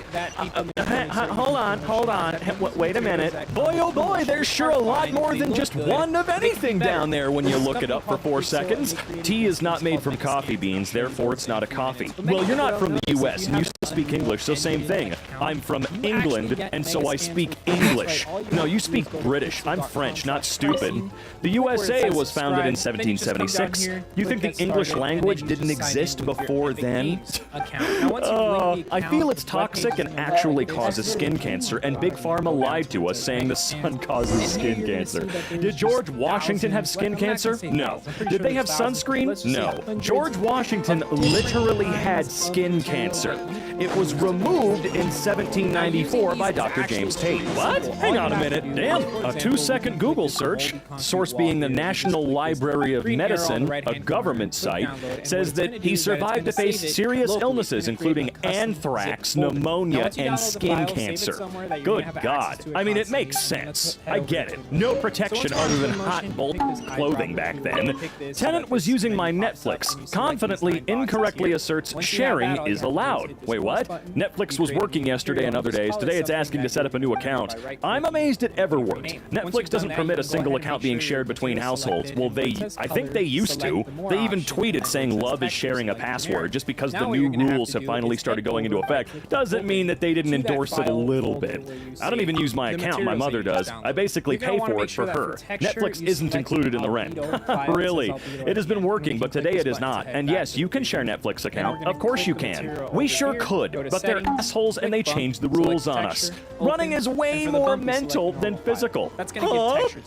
Hold on. Wait a minute. Boy, oh boy, there's sure a lot more than just one of anything down there when you look it up for 4 seconds. Tea is not made from coffee beans, therefore it's not a coffee. Well, you're not from the US, and you still speak English, so same thing. I'm from England, and so I speak English. No, you speak British. I'm French, not stupid. The USA was founded in 1776. You think the English language didn't exist before then? I feel it's toxic and actually causes skin cancer, and Big Pharma lied to us saying the sun causes skin cancer. Did George Washington have skin cancer? No. Did they have sunscreen? No. George Washington literally had skin cancer. It was removed in 1794 by Dr. James Tate. What? Hang on a minute. Damn. A 2-second Google search, source being the National Library of Medicine, a government site, says that he survived to face serious illnesses including anthrax, pneumonia, and skin cancer. Good God. I mean, it makes sense. I get it. No protection other than hot bolt clothing back then. Tenant was using my Netflix, confidently incorrectly asserts sharing is allowed. Wait, what? Netflix was working yesterday and other days. Today it's asking to set up a new account. I'm amazed it ever worked. Netflix doesn't permit a single account being shared between households. Well, I think they used to. They even tweeted saying love is sharing a password. Just because the new rules have finally started going into effect doesn't mean that they didn't endorse it a little bit. I don't even use my account, my mother does. I basically pay for it for her. Netflix isn't included in the rent. Really? It has been working, but today it is not. And yes, you can share Netflix account. Of course you can. We sure could, but they're assholes and they changed the rules on us. Running is way more mental than physical.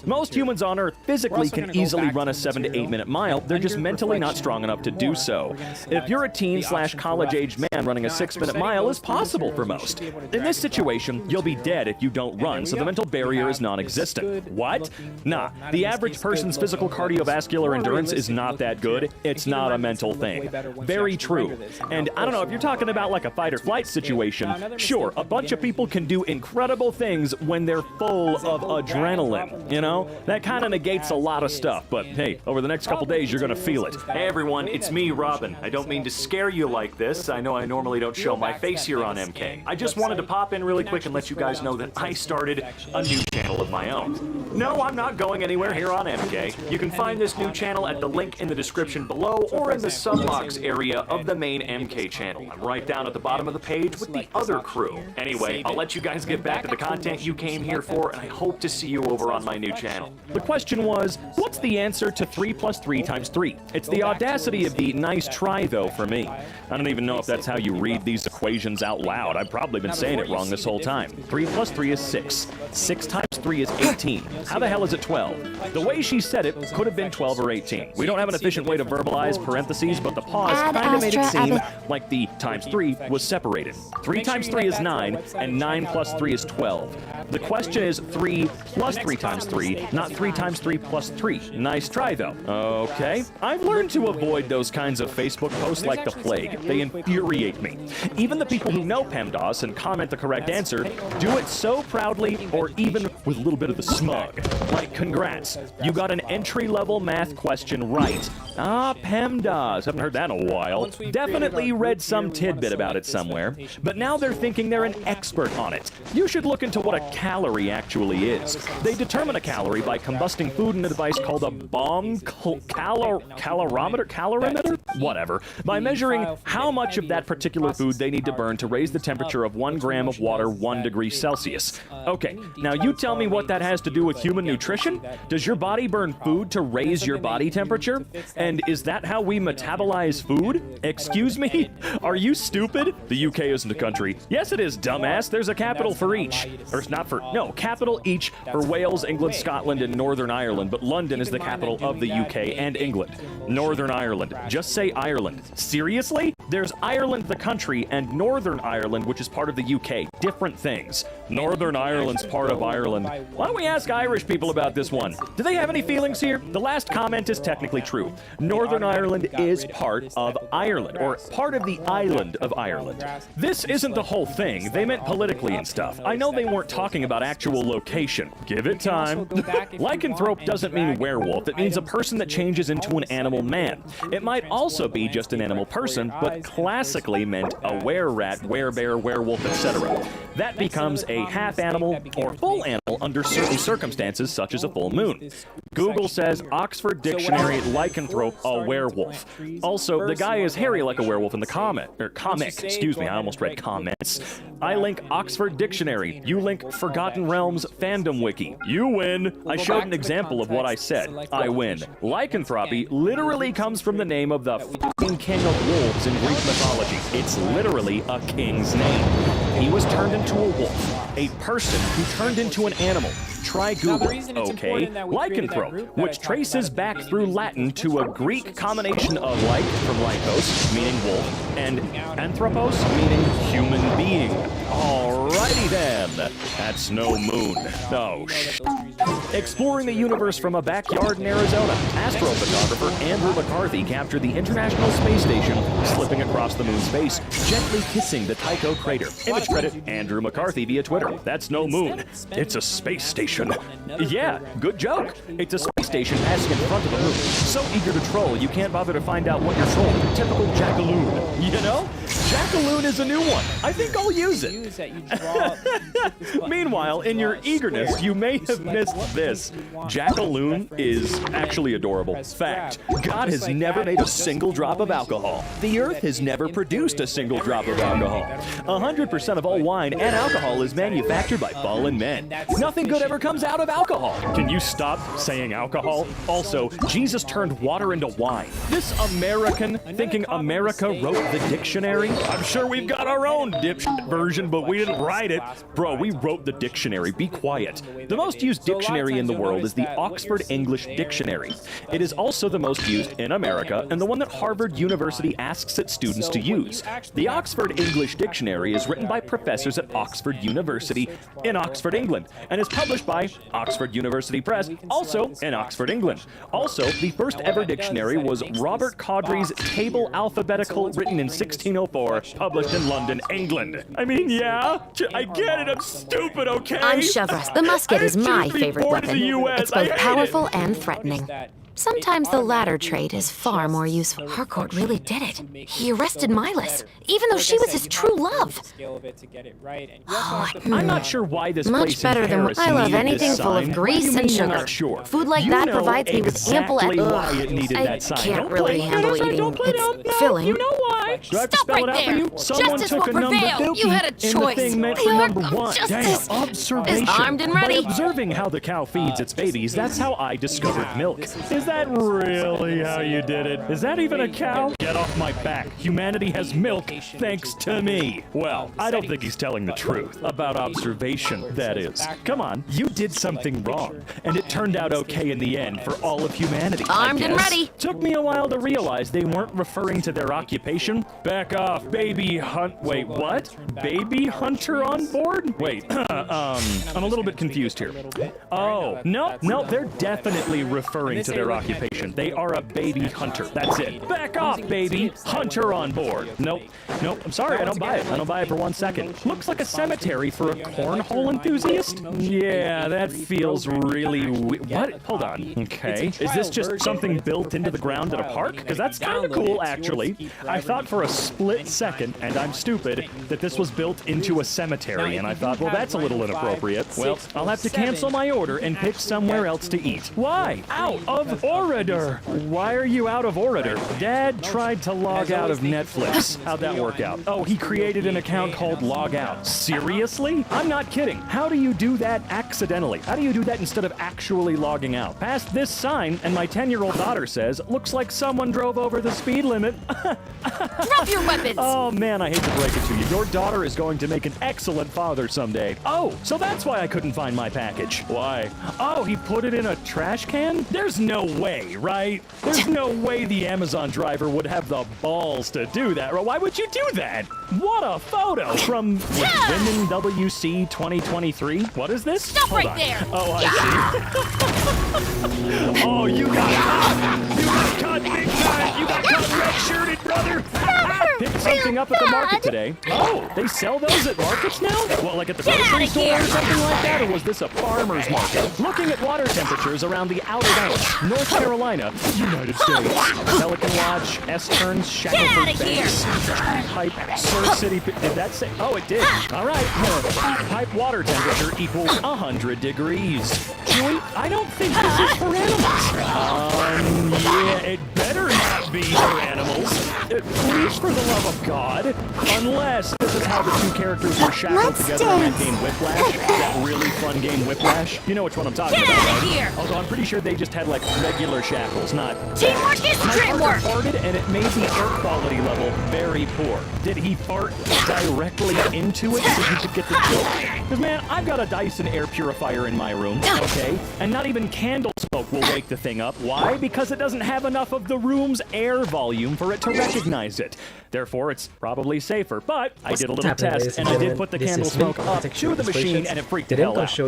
Most humans on Earth physically can easily run a 7 to 8 minute mile. They're just mentally not strong enough to do so. If you're a teen/college-aged man, running a 6-minute mile is possible for most. In this situation, you'll be dead if you don't run, so the mental barrier is non-existent. What? Nah, the average person's physical cardiovascular endurance is not that good. It's not a mental thing. Very true. And I don't know, if you're talking about like a fight or flight situation, sure, a bunch of people can do incredible things when they're full of adrenaline, you know? That kind of negates a lot of stuff, but hey, over the next couple days, you're gonna feel it. Hey everyone, it's me, Robin. I don't mean to scare you like this. I know I normally don't show my face here on MK. I just wanted to pop in really quick and let you guys know that I started a new channel of my own. No, I'm not going anywhere here on MK. You can find this new channel at the link in the description below or in the subbox area of the main MK channel. I'm right down at the bottom of the page with the other crew. Anyway, I'll let you guys get back to the content you came here for, and I hope to see you over on my new channel. The question was, what's the answer to 3 + 3 × 3? It's the audacity of the nice try, though, for me. I don't even know if that's how you read these equations out loud. I've probably been saying it wrong this whole time. 3 + 3 is 6. 6 × 3 is 18. How the hell is it 12? The way she said it could have been 12 or 18. We don't have an efficient way to verbalize parentheses, but the pause kind of made it seem like the ×3 was separated. 3 × 3 is 9, and 9 + 3 is 12. The question is 3 + 3 × 3, not 3 × 3 + 3. Nice try, though. Okay. I've learned to avoid those kinds of Facebook posts like the plague. They infuriate me. Even the people who know PEMDAS and comment the correct answer do it so proudly or even with a little bit of the smug. Like, congrats, you got an entry-level math question right. Ah, PEMDAS. Haven't heard that in a while. Definitely read some tidbit about it somewhere, but now they're thinking they're an expert on it. You should look into what a calorie actually is. They determine a calorie by combusting food in a device called a bomb calorimeter? Whatever. By measuring how much of that particular food they need to burn to raise the temperature of 1 gram of water 1 degree Celsius. Okay, now you tell me what that has to do with human nutrition? Does your body burn food to raise your body temperature? And is that how we metabolize food? Excuse me? Are you stupid? The UK isn't a country. Yes, it is, dumbass. There's a capital for each. Or not for, no, capital each for Wales, England, Scotland, and Northern Ireland, but London is the capital of the UK and England. Northern Ireland. Just say Ireland. Seriously? There's Ireland the country and Northern Ireland, which is part of the UK. Different things. Northern Ireland's part of Ireland. Why don't we ask Irish people about this one? Do they have any feelings here? The last comment is technically true. Northern Ireland is part of Ireland, or part of the island of Ireland. This isn't the whole thing. They meant politically and stuff. I know they weren't talking about actual location. Give it time. Lycanthrope doesn't mean werewolf. It means a person that changes into an animal man. It might also be just an animal person, but classically meant a were-rat, were-bear, werewolf, etc. That becomes a half-animal or full animal under certain circumstances, such as a full moon. Google says Oxford Dictionary lycanthrope a werewolf. Also, the guy is hairy like a werewolf in the comic, excuse me, I almost read comments. I link Oxford Dictionary. You link Forgotten Realms Fandom Wiki. You win. I showed an example of what I said. I win. Lycanthropy literally comes from the name of the f***ing king of wolves in Greek mythology. It's literally a king's name. He was turned into a wolf, a person who turned into an animal. Try Google, okay? Lycanthrope, which traces back through Latin to a Greek combination of like, from lycos, meaning wolf, and anthropos, meaning human being. Alrighty then. That's no moon. No, Exploring the universe from a backyard in Arizona, astrophotographer Andrew McCarthy captured the International Space Station slipping across the moon's face, gently kissing the Tycho crater. Image credit, Andrew McCarthy via Twitter. That's no moon. It's a space station. Yeah, good joke. It's a space station passing in front of the moon. So eager to troll, you can't bother to find out what you're trolling. Typical Jackaloon. You know? Jackaloon is a new one. I think I'll use it. Meanwhile, in your eagerness, you may have missed this. Jackaloon is actually adorable. Fact, God has never made a single drop of alcohol. The earth has never produced a single drop of alcohol. 100% of all wine and alcohol is manufactured by fallen men. Nothing good ever comes out of alcohol. Can you stop saying alcohol? Also, Jesus turned water into wine. This American thinking America wrote the dictionary? I'm sure we've got our own dipshit version, but we didn't write it. Bro, we wrote the dictionary. Be quiet. The most used dictionary in the world is the Oxford English Dictionary. It is also the most used in America and the one that Harvard University asks its students to use. The Oxford English Dictionary is written by professors at Oxford University in Oxford, England, and is published by Oxford University Press, also in Oxford, England. Also, the first ever dictionary was Robert Caudry's Table Alphabetical, written in 1604, published in London, England. I mean, yeah, I get it, I'm stupid, okay? I'm Chevros. The musket is my favorite weapon. It's both powerful and threatening. Sometimes the latter trait is far more useful. Harcourt really did it. He arrested Milas, even though she was his true love. I'm not sure why this Much place better in than Paris I love needed anything this full of sign. grease and You're sugar. not sure. Food like You that know provides me with ample exactly why it needed I that sign. can't Don't really play. handle That's right, eating. don't play. It's No, filling. You know why? Do I have to Stop spell right it out for there. you? Someone Justice took will a number prevail. You had a in the choice. thing meant The for arc number of one. justice Damn, observation. is armed and ready. By observing how the cow feeds its babies, that's how I discovered milk. Is that really how you did it? Is that even a cow? Get off my back. Humanity has milk thanks to me. Well, I don't think he's telling the truth. About observation, that is. Come on, you did something wrong, and it turned out okay in the end for all of humanity. Armed and ready. Took me a while to realize they weren't referring to their occupation. Back off, baby hunt. Wait, what? Baby hunter on board? Wait, I'm a little bit confused here. Oh, no, they're definitely referring to their occupation. They are a baby hunter. That's it. Back off, baby hunter on board. Nope, I'm sorry, I don't buy it. I don't buy it for 1 second. Looks like a cemetery for a cornhole enthusiast? Yeah, that feels really what? Hold on. Okay. Is this just something built into the ground at a park? Because that's kind of cool, actually. I thought for a split second, and I'm stupid, that this was built into a cemetery, and I thought, well, that's a little inappropriate. Well, I'll have to cancel my order and pick somewhere else to eat. Why? Out of order. Why are you out of order? Dad tried to log out of Netflix. How'd that work out? Oh, he created an account called Log Out. Seriously? I'm not kidding. How do you do that accidentally? How do you do that instead of actually logging out? Past this sign, and my 10-year-old daughter says, looks like someone drove over the speed limit. Drop your weapons! Oh man, I hate to break it to you. Your daughter is going to make an excellent father someday. Oh, so that's why I couldn't find my package. Why? Oh, he put it in a trash can? There's no way, right? There's no way the Amazon driver would have the balls to do that. Why would you do that? What a photo from Women WC 2023. What is this? Stop Hold right on. there. Oh, I see. Oh, you got caught. You got caught big time. You got caught red-shirted, brother. Picked something up at the market today. Oh, they sell those at markets now? Well, like at the grocery store or something like that? Or was this a farmer's market? Looking at water temperatures around the Outer Banks, North Carolina, United States. Pelican Lodge, S-Turns, Shackleford Banks, Pipe, Surf City. Did that say? Oh, it did. All right. Pipe water temperature equals 100 degrees. Chewie, I don't think this is for animals. Yeah, it better not be for animals. Please, for the love of God. Unless this is how the two characters were shackled together in that game Whiplash. That really fun game Whiplash. You know which one I'm talking about, right? Here. Although I'm pretty sure they just had like regular shackles, not... Teamwork is dreamwork! Farted and it made the air quality level very poor. Did he fart directly into it so you could get the joke? Because man, I've got a Dyson air purifier in my room, okay? And not even candle smoke will wake the thing up. Why? Because it doesn't have enough of the room's air volume for it to recognize it. Therefore, it's probably safer. But I did a little test, and I did put the candle smoke up to the machine, and it freaked the hell out. So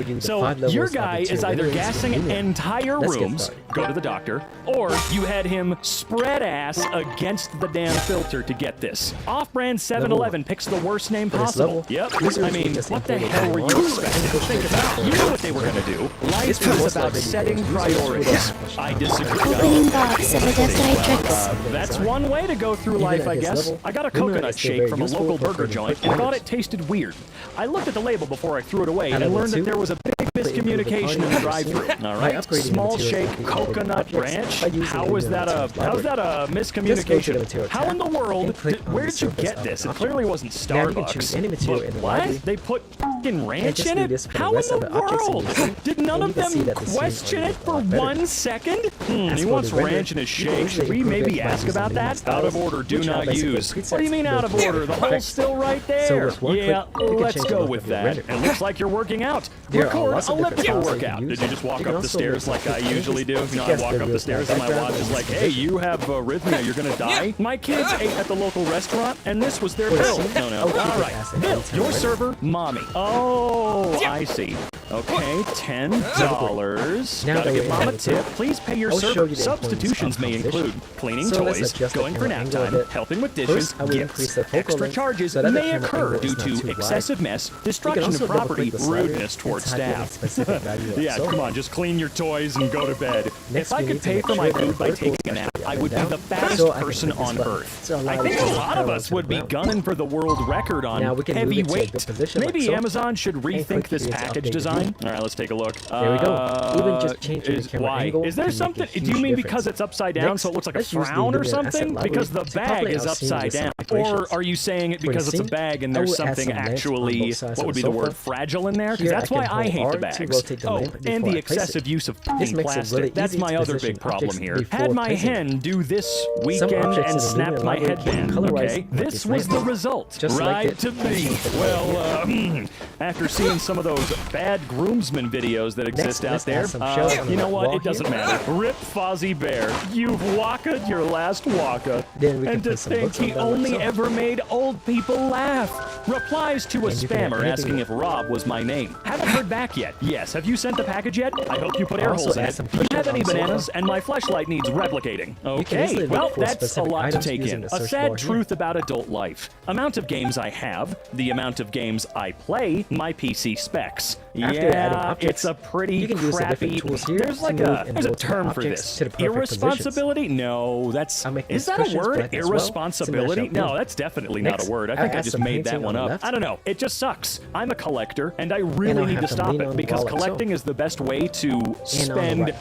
your guy is either gassing entire rooms, go to the doctor, or you had him spread ass against the damn filter to get this. Off-brand 7-Eleven picks the worst name possible. Yep. I mean, what the hell were you expecting? Think about it. You know what they were going to do. Life is about setting priorities. I disagree. Opening box of the Death That's one way to go through life, I guess. I got a coconut shake from a local burger joint and thought it tasted weird. I looked at the label before I threw it away and learned that there was a big miscommunication in the drive-thru. All right, small shake, coconut ranch. How's that a miscommunication? How in the world? Where did you get this? It clearly wasn't Starbucks. But what? They put f***ing ranch in it? How in the world? Did none of them question it for 1 second? He wants ranch in his shake. Should we maybe ask about that? Out of order, do not use. What do you mean out of order? The hole's still right there. Yeah, let's go with that. It looks like you're working out. Record elliptical workout. Did you just walk up the stairs like I usually do? You know, I walk up the stairs and my watch is like, hey, you have arrhythmia, you're gonna die. My kids ate at the local restaurant and this was their bill. No. All right, Bill, your server, mommy. Oh, I see. Okay, $10. Gotta give mom a tip. Please pay your server. Substitutions may include cleaning toys, going for nap time, helping with dishes, gifts. Extra charges may occur due to excessive mess, destruction of property, rudeness towards staff. Yeah, come on, just clean your toys and go to bed. If I could pay for my food by taking a nap, I would be the fattest person on Earth. I think a lot of us would be gunning for the world record on heavy weight. Maybe Amazon should rethink this package design. All right, let's take a look. There we go. Even just changing the camera angle. Is there something? Do you mean because it's upside down, so it looks like a frown or something? Because the bag is upside down. Or are you saying it because it's a bag and there's something actually, what would be the word, fragile in there? Because that's why I hate the bags. Oh, and the excessive use of plastic. That's my other big problem here. Had my hen do this weekend and snapped my headband. Okay, this was the result. Right to me. Well, after seeing some of those bad groomsmen videos that exist out there, you know what? It doesn't matter. Rip Fozzie Bear. You've walked your last waka. And to think he only ever made old people laugh. Replies to a spammer asking if Rob was my name. Haven't heard back yet. Yes. Have you sent the package yet? I hope you put air holes in it. Do you have any bananas? And my fleshlight needs replicating. Okay. Well, that's a lot to take in. A sad truth about adult life. Amount of games I have, the amount of games I play, my PC specs. Yeah, it's a pretty crappy... There's a term for this. Irresponsibility? No, that's... Is that a word? Irresponsibility? No, that's definitely not a word. I think I just made that one up. I don't know. It just sucks. I'm a collector, and I really need to stop it, because collecting is the best way to spend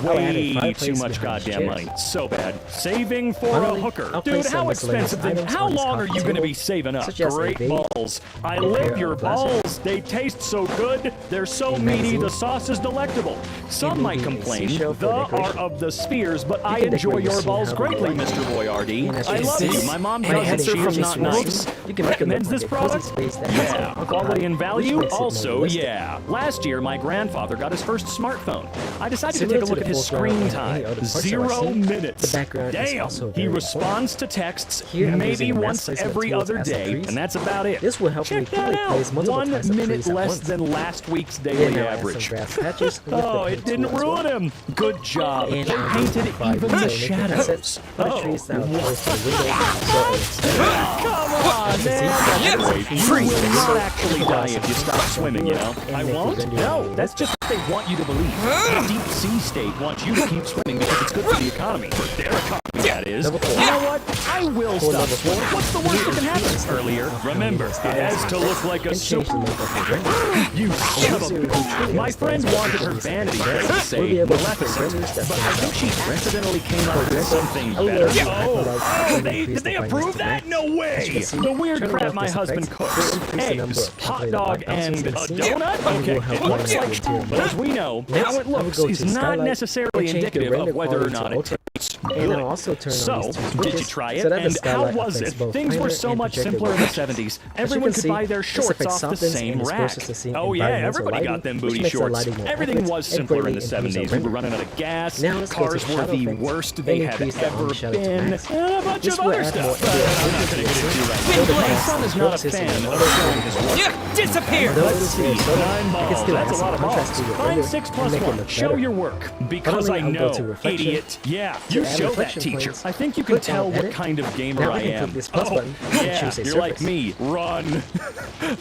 way too much goddamn money. So bad. Saving for a hooker. Dude, how expensive? How long are you going to be saving up? Great balls. I live your balls. They taste so good. They're so meaty, the sauce is delectable. Some might complain, the are of the spheres, but I enjoy your balls greatly, Mr. Boyardee. I love you. My mom tells me she's not nice. Recommends this product? Yeah. Quality and value? Also, yeah. Last year, my grandfather got his first smartphone. I decided to take a look at his screen time. 0 minutes. Damn! He responds to texts maybe once every other day, and that's about it. This will help Check that out. 1 minute less than last week's daily average. Oh, it didn't ruin him. Good job. They painted even the shadows. Oh, come on, man. You will not actually die if you stop swimming, you know. I won't? No, that's just what they want you to believe. The deep sea state wants you to keep swimming because it's good for the economy. For their economy, that is. You know what? I will stop swimming. What's the worst that can happen? Earlier, remember, it has to look like a soup. You son of a... My friend wanted her vanity plate to say Maleficent, but I think she accidentally came up with something better. Oh, did they approve that? No way! The weird crap my husband cooks. Eggs, hot dog, and a donut? Okay, it looks like, but as we know, how it looks is not necessarily indicative of whether or not it tastes good. So, did you try it? And how was it? Things were so much simpler in the 70s. Everyone could buy their shorts off the same rack. Oh yeah, everybody got them booty shorts. Everything was simpler in the 70s. We were running out of gas, cars were the worst they have ever been, and a bunch of other stuff. I'm not gonna get into right now. My son is not a fan of showing his work. Disappear! Let's see, 9 balls, that's a lot of balls. Find 6 plus 1, show your work. Because I know, idiot. Yeah, you show that, teacher. I think you can tell what kind of gamer I am. Oh, yeah, you're like me. Run.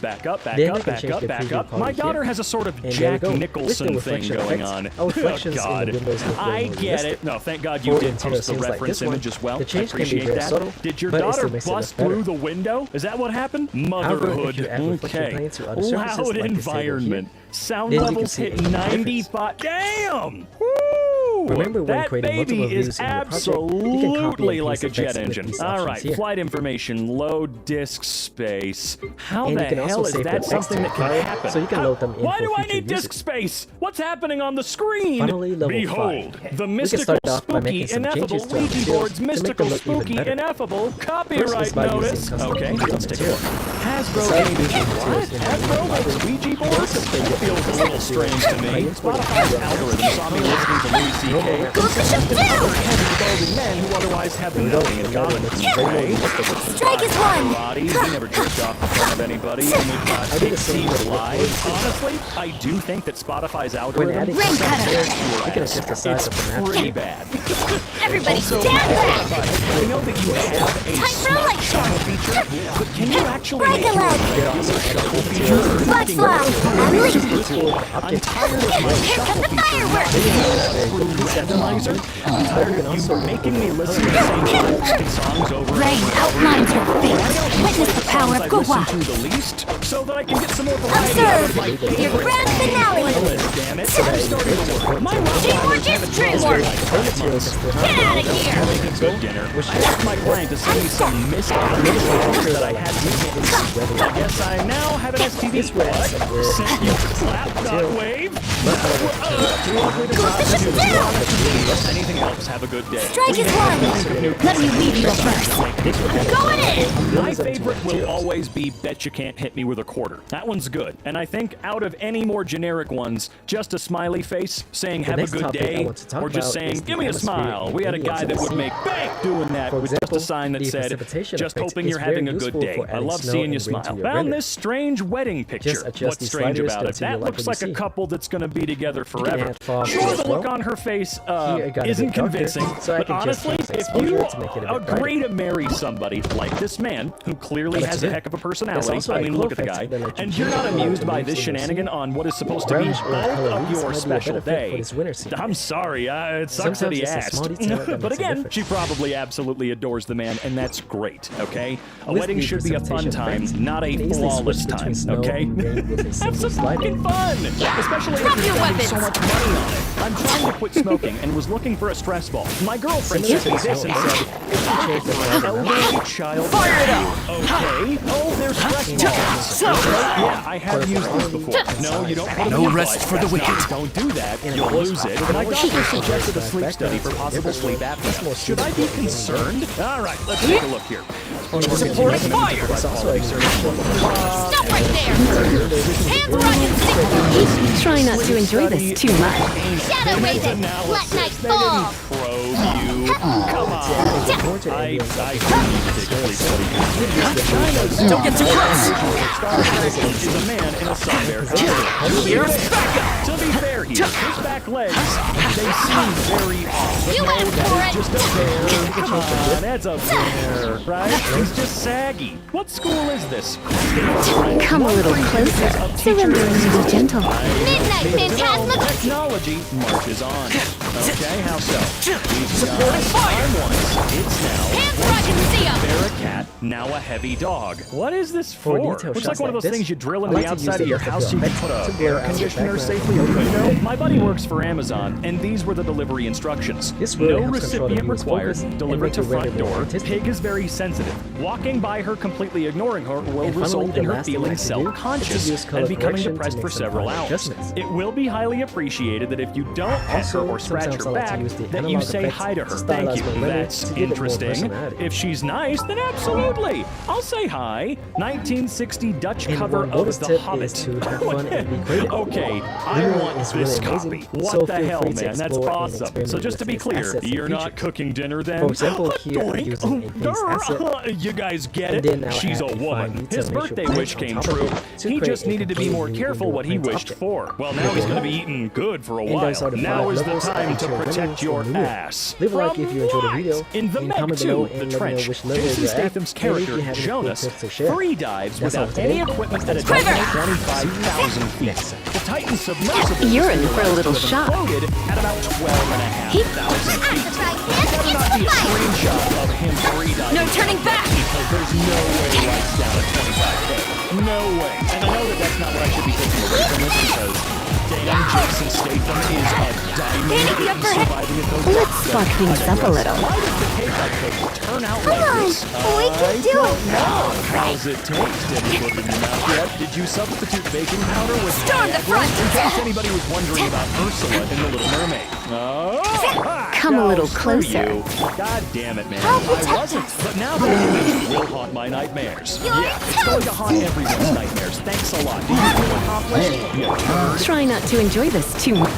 Back up, back up, back up, back up. My daughter has a sort of Jack Nicholson thing going on. Oh, God. I get it. No, thank God you did post the reference image as well. I appreciate that. Did your daughter bust through the window? Is that what happened? Motherhood. Okay. Loud environment. Sound levels hit 95. Damn! Woo! That baby is absolutely like a jet engine. Alright, flight information, load disk space. How the hell is that something that can happen? So you can load them in. Why do I need disk space? What's happening on the screen? Behold, the mystical, spooky, ineffable Ouija board's mystical, spooky, ineffable copyright notice. Okay, let's take a look. Hasbro what? Hasbro makes Ouija boards? That feels a little strange to me. Spotify's algorithm saw me listening to Louis C.K. Golden men who otherwise have nothing in common. Strike is one. Bodies, we never jerked off in front of anybody, and we've got 16 lives. Honestly, I do think that Spotify's algorithm it's pretty bad. Everybody stand back. I know that you have a smart shuffle feature, but can you actually make your shuffle feature? Butt fly. I'm tired of my shuffle feature. Randomizer. I'm tired of you making me listen to the same songs over and Rain over. outlines your face. Witness the power of Gua. To the least, so that I can get some more variety out of my Observe your grand finale. Damn it! I'm starting to work. My Teamwork is dreamwork. Get out of here. Having a good dinner. I asked my client to send me some missed conversations that I had to. I guess I now have an STD. What? Sent you clap, not wave? Anything else? Have a good day. Strike is one. Let me leave you first. Going in. My favorite will always be Bet You Can't Hit Me With a Quarter. That one's good. And I think out of any more generic ones, just a smiley face saying have a good day, or just saying give me a smile. We had a guy that would make bank doing that with just a sign that said just hoping you're having a good day. I love seeing you smile. Found this strange wedding picture. What's strange about it? That looks like a couple that's going to be together forever. Sure, the look on her face isn't convincing, but honestly, if you agree to marry somebody like this man, who clearly has a heck of a personality, I mean, look at the guy, and you're not amused by this shenanigan on what is supposed to be both of your special day, I'm sorry, it sucks that he asked. But again, she probably absolutely adores the man, and that's great, okay? A wedding should be a fun time, not a flawless time, okay? Have some fucking fun! Especially if you're spending so much money on it. I'm trying to quit smoking and was looking for a stress ball. My girlfriend sent me this and said, elderly child. Fire it up! Okay. Oh, there's stress balls. Yeah, I have used these before. No, you don't put them No in your rest butt. for the That's wicked. not- Don't do that. You'll lose it. And I doctor suggested a sleep study for possible sleep apnea. Should I be concerned? All right, let's take a look here. Supporting fire! Stop right there! Hands where I can see! Try not to enjoy this too much. Shadow raise it! Let night fall! Probe you. Come on. I need to take a sleep study. Don't get too close! Star Trek is a man in a sunbear. To be fair here, his back legs, they seem very off. But You no, went for that it. is just a bear. Come on, that's a bear, right? He's just saggy. What school is this? Come a little closer. Surrender and be gentle. Midnight Phantasma! Technology marches on. Okay, how so? Supporting fire once. It's now. Hands where I can see 'em! Bear a cat, now a heavy dog. What is this for? detailed Looks like shots one of like those this, things you drill I into like the to use outside the of your effect house so you of can put effects to a blur air out conditioner your safely background. open. You know, my buddy works for Amazon, and these were the delivery instructions. This really No helps control the recipient view's required. focus and Delivered make to the render front more door. artistic. Pig is very sensitive. Walking by her, completely ignoring her, will And result finally, in the her last thing I feeling like to do is to self-conscious use color and becoming correction to depressed make for some several fine hours. adjustments. It will be highly appreciated that if you don't pet her Also, or scratch sometimes her I like to back, use the that you analog say effects hi to to her. stylize Thank you. my render That's to give it more interesting. personality. If she's nice, then absolutely. I'll say hi. 1960 Dutch And cover one of bonus The tip Hobbit. is to have fun and be creative. Okay, I Literally want is this really amazing, copy. so What the feel hell, free to man? That's explore and awesome. experiment So just to with be its clear, assets and you're not features. cooking dinner then? For example, here I'm Doink. using a base asset. You guys get And then it? I'll She's add a a woman. fine His detail birthday ratio wish on came top of true. it to He create just a needed to be completely more new careful what he indoor wished object. for. Well, now he's going to be eating good for a And while. those are the Now five is the levels time that to your protect rendering your will move. ass. Leave a like From if you enjoyed the what? video, In the and Meg comment 2, below the and let me know trench, which level Jason you're at, Statham's and if you character, have any Jonas, tips to share. free dives That's all without today. any equipment at a Quiver! depth of 25,000 feet. The Titan submersible You're in for a little shock. floated at about 12,500 feet. Better not be a screenshot of him free diving. No turning back! Because there's no way lights down at 25K. No way. And I know that that's not what I should be taking away from this because damn Jason Statham is a diamond Panic in up for him. surviving at those Let's spark things up a little. Why does the cake I cooked turn out Come like on, this? we can do it. How's it taste? Any put it in your mouth yet? Did you substitute baking powder with Storm the Viagra? front. In case anybody was wondering about Ursula in The Little Mermaid. Oh, Come a little screw closer. you. God damn it, man. I'll I protect wasn't. us. But now the image will haunt my nightmares. You're Yeah, it's going to haunt everyone's nightmares. Thanks a lot. Do you feel accomplished? You turd. Try not to enjoy this too much.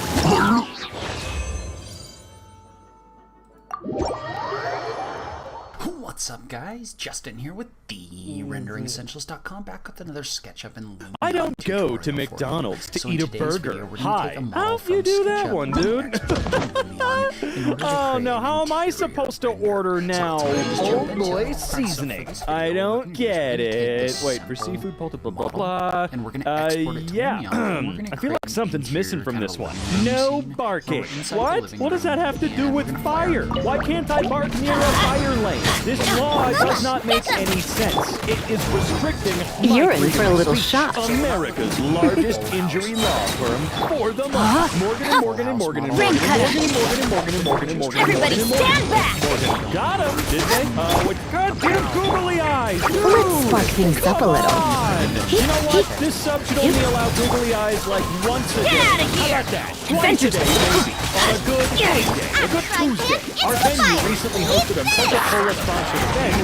What's up, guys? Justin here with the RenderingEssentials.com, back with another sketch up in Lumion I don't go to tutorial for you. McDonald's to So eat in a today's burger. video, we're gonna Hi. take a model How'd from you do that SketchUp one, and dude? export to Lumion in order to Oh create no, a how am I supposed to order now? Oh boy, seasoning. I don't get it. Wait, for seafood, blah blah blah blah. And we're gonna export it to yeah. Lumion, and we're gonna I feel like create something's an missing from interior this kind one. of living No room scene barking. where we're inside the What? living What does that room, have to do and with we're gonna fire? Why can't I bark near a fire lane? This law does not make any sense. It is restricting my You're in freedom for a of little speech. shock. America's largest injury law firm for the month. Morgan and Morgan and Morgan and Ring Morgan cutter. and Morgan and Morgan and Morgan and Morgan and Everybody Morgan and Morgan. stand back! Morgan got him, did they? With goddamn googly eyes. Let's spark things up a little. On. You know what? This sub should only allow googly eyes like once a day. Get outta here. How about that? Twice a day, maybe. On a good day, a good Tuesday. Our venue recently hosted a Coca-Cola sponsored event.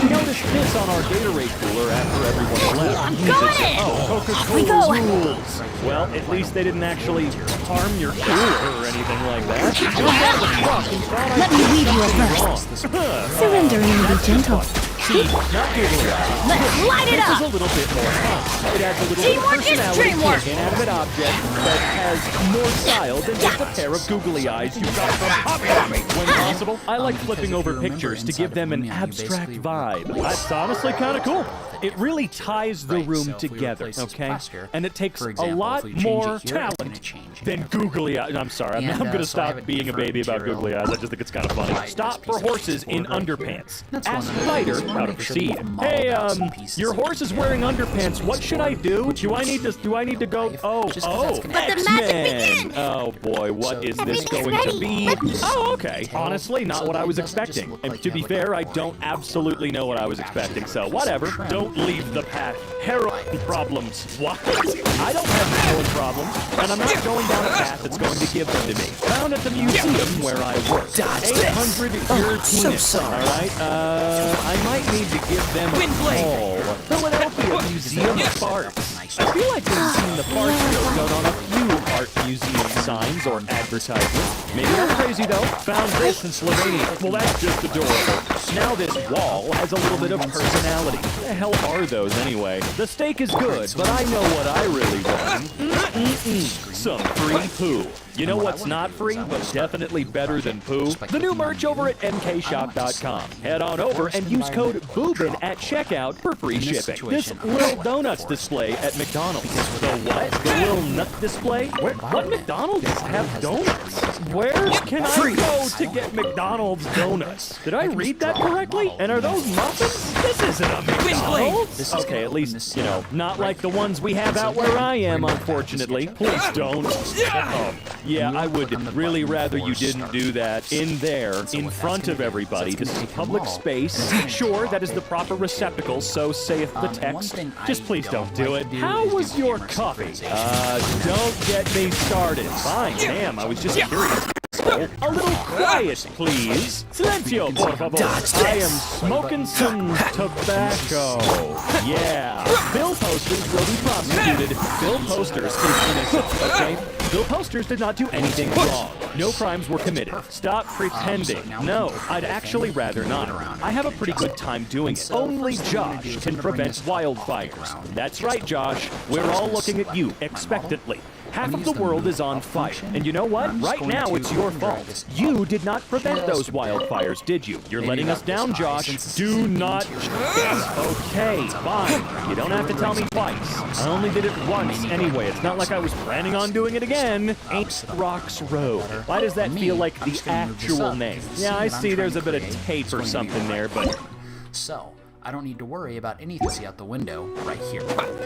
We noticed this on our Gatorade cooler after everyone left. I'm going in. Oh, We go. Coca-Cola rules. Well, at least they didn't actually harm your cooler or anything like that. Let me lead you a verse. Surrender and be gentle. See, not googly eyes. Let's light it This is up! a little bit more fun. It adds a little Teamwork bit of is personality to dreamwork. an inanimate object that has more style than just a pair of googly eyes you got from Hobby Lobby. When possible, I like flipping over pictures to give them an abstract vibe. That's honestly kind of cool. It really ties the room together, okay? And it takes a lot more talent than googly eyes. I'm sorry, I'm going to stop being a baby about googly eyes. I just think it's kind of funny. Stop for horses in underpants. Ask fighter how to proceed. Hey, your horse is wearing underpants. What should I do? Do I need to go? Oh, Let the magic begin! Oh boy, what is this going to be? Oh, okay. Honestly, honestly not what I was expecting. And to be fair, I don't absolutely know what I was expecting, so whatever. Don't leave the path. Heroin problems. What? I don't have heroin problems, and I'm not going down a path that's going to give them to me. Found at the museum where I work. 800-year penis. Alright, I might need to give them a call. Philadelphia Museum of Farts. I feel like I've seen the fart joke on a few art museum signs or advertisements. Maybe I'm crazy though. Found this in Slovenia. Well, that's just adorable. Now this wall has a little bit of personality. What the hell are those anyway? The steak is good, but I know what I really want. Some free poo. You know what's not free, but definitely better than poo? The new merch over at mkshop.com. Head on over and use code BOOBIN at checkout for free shipping. This little donuts display at McDonald's. The what? The little nut display? What McDonald's have donuts? Where can I go to get McDonald's donuts? Did I read that correctly? And are those muffins? This isn't a McDonald's. Okay, at least, you know, not like the ones we have out where I am, unfortunately. Please don't. Yeah, I would really rather you didn't do that in there, in front of everybody. This is public space. Sure, that is the proper receptacle, so saith the text. Just please don't do it. How was your coffee? Don't get me started. Fine, damn, I was just curious. A little quiet, please. Silencio, por favor. I am smoking some tobacco. Yeah. Bill Posters will be prosecuted. Bill Posters is innocent, okay? Bill Posters did not do anything wrong. No crimes were committed. Stop pretending. No, I'd actually rather not. I have a pretty good time doing it. Only Josh can prevent wildfires. That's right, Josh. We're all looking at you expectantly. Half of the world is on fire. And you know what? Right now, it's your fault. You did not prevent those wildfires, did you? You're letting us down, Josh. Do not... Okay, fine. You don't have to tell me twice. I only did it once anyway. It's not like I was planning on doing it again. Ain't Rocks Road. Why does that feel like the actual name? Yeah, I see there's a bit of tape or something there, but... So, I don't need to worry about anything see out the window right here.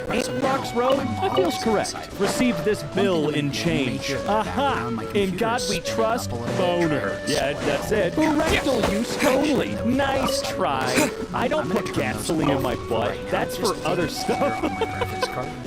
Ain't Rocks Road? That feels correct. Received this bill in change. Aha! In God we trust, boner. Yeah, that's it. Parental use only. Nice try. I don't put gasoline in my butt. That's for other stuff.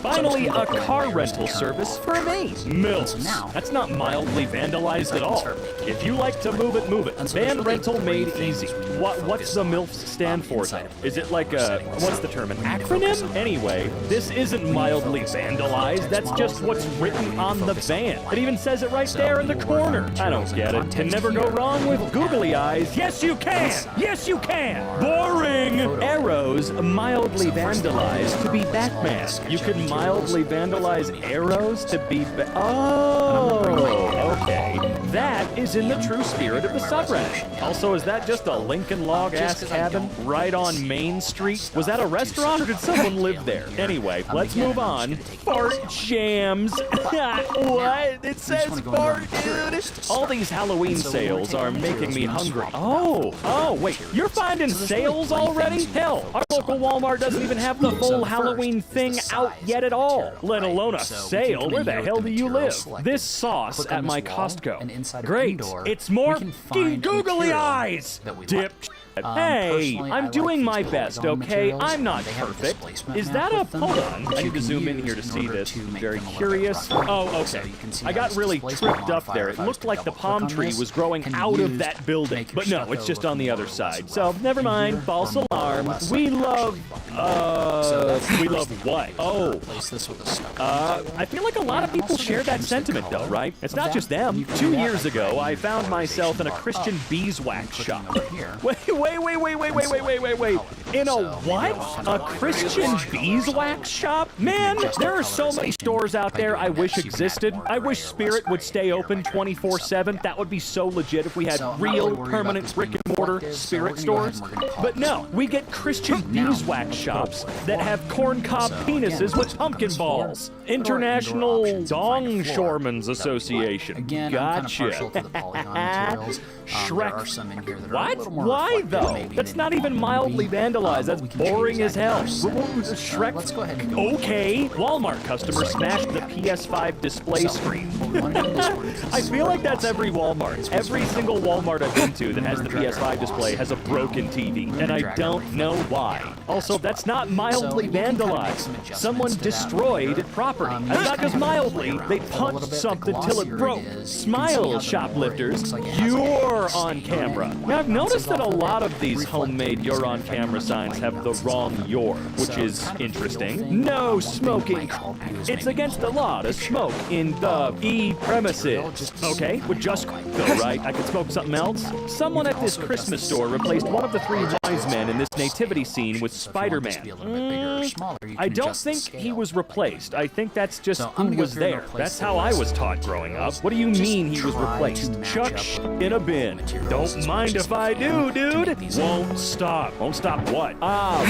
Finally, a car rental service for me. MILFs. That's not mildly vandalized at all. If you like to move it, move it. Van rental made easy. What's the MILFs stand for though? Is it like a, what's the term, an acronym? Anyway, this isn't mildly vandalized, that's just what's written on the van. It even says it right there in the corner. I don't get it. Can never go wrong with googly eyes. Yes, you can! Yes, you can! Boring! Arrows mildly vandalized to be Batman. You can mildly vandalize arrows to be Oh, okay. That is in the true spirit of the subreddit. Also, is that just a Lincoln log-ass cabin right on Main Street? Was that a restaurant or did someone live there? Anyway, let's move on. Fart jams. What? It says fart, dude. All these Halloween sales are making me hungry. Oh, wait. You're finding sales already? Hell, our local Walmart doesn't even have the full Halloween thing out yet at all, let alone a sale. Where the hell do you live? This sauce at my Costco. Great. It's more fucking googly eyes. Dip. Hey, I'm doing my best, okay? I'm not perfect. Is that a... Hold on. I need to zoom in here to see this. Very curious. Oh, okay. I got really tripped up there. It looked like the palm tree was growing out of that building. But no, it's just on the other side. So, never mind. False alarm. We love... we love what? Oh. I feel like a lot of people share that sentiment, though, right? It's not just them. 2 years ago, I found myself in a Christian beeswax shop. Wait. In a what? A Christian beeswax shop? Man, there are so many stores out there I wish existed. I wish Spirit would stay open 24/7. That would be so legit if we had real, permanent brick-and-mortar Spirit stores. But no, we get Christian beeswax shops that have corncob penises with pumpkin balls. International Dongshoremen's Association. Gotcha. Shrek. What? Why, though? That's not even mildly vandalized. vandalized. That's boring as hell. Shrek. Let's go ahead and go. Okay. Walmart customer smashed the PS5 display screen. I feel like that's every Walmart. Every single Walmart I've been to that has the PS5 display has a broken TV, and I don't know why. Also, that's not mildly vandalized. Someone destroyed property. And not just mildly, they punched something till it broke. Smile, shoplifters. You're on camera. Now, I've noticed that a lot of these homemade you're on camera signs have the wrong "your," which is interesting. No smoking. It's against the law to smoke in the premises. Okay, would just go right. I could smoke something else. Someone at this Christmas store replaced one of the three wise men in this nativity scene with Spider-Man. I don't think he was replaced. I think that's just who was there. That's how I was taught growing up. What do you mean he was replaced? Chuck in a bin. Don't mind if I do, dude. Won't stop. Won't stop what?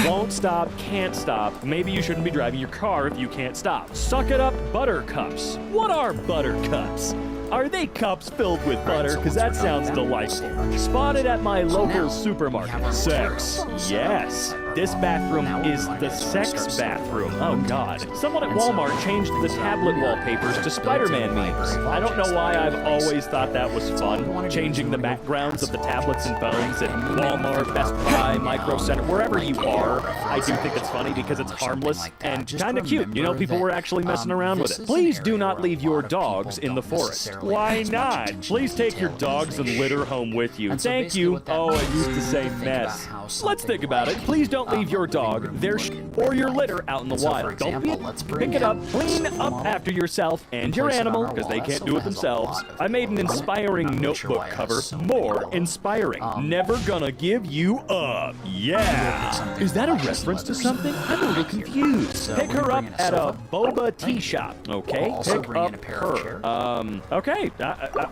Won't stop, can't stop. Maybe you shouldn't be driving your car if you can't stop. Suck it up, buttercups. What are buttercups? Are they cups filled with butter? Because that sounds delightful. Spotted at my local supermarket. Sex. Yes. This bathroom is the sex bathroom. Oh, God. Someone at Walmart changed the tablet wallpapers to Spider-Man memes. I don't know why I've always thought that was fun, changing the backgrounds of the tablets and phones at Walmart, Best Buy, Micro Center, wherever you are. I do think it's funny because it's harmless and kind of cute. You know, people were actually messing around with it. Please do not leave your dogs in the forest. Why not? Please take your dogs and litter home with you. Thank you. Oh, I used to say mess. Let's think about it. Please don't leave your dog, or your litter out in the wild. Don't pick it up, clean up after yourself and your animal, because they can't do it themselves. I made an inspiring notebook cover. More inspiring. Never gonna give you up. Yeah. Is that a reference to something? I'm a little confused. Pick her up at a boba tea shop. Okay. Pick up her. Okay.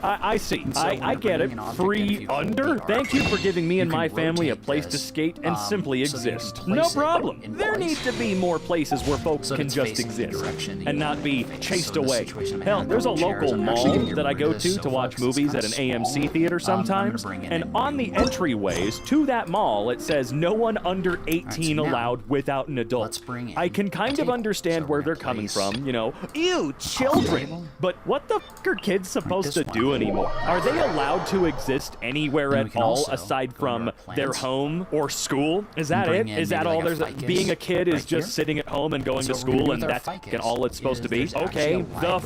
I see. I get it. Free under? Thank you for giving me and my family a place to skate and simply exist. No problem. There needs to be more places where folks can just exist and not be chased away. Hell, there's a local mall that I go to watch movies at an AMC theater sometimes, and on the entryways to that mall, it says no one under 18 allowed without an adult. I can kind of understand where they're coming from, you know, ew, children. But what the f*** are kids supposed to do anymore? Are they allowed to exist anywhere at all aside from their home or school? Is that it? Is that all there's? Being a kid is just sitting at home and going to school, and that's all it's supposed to be? Okay, the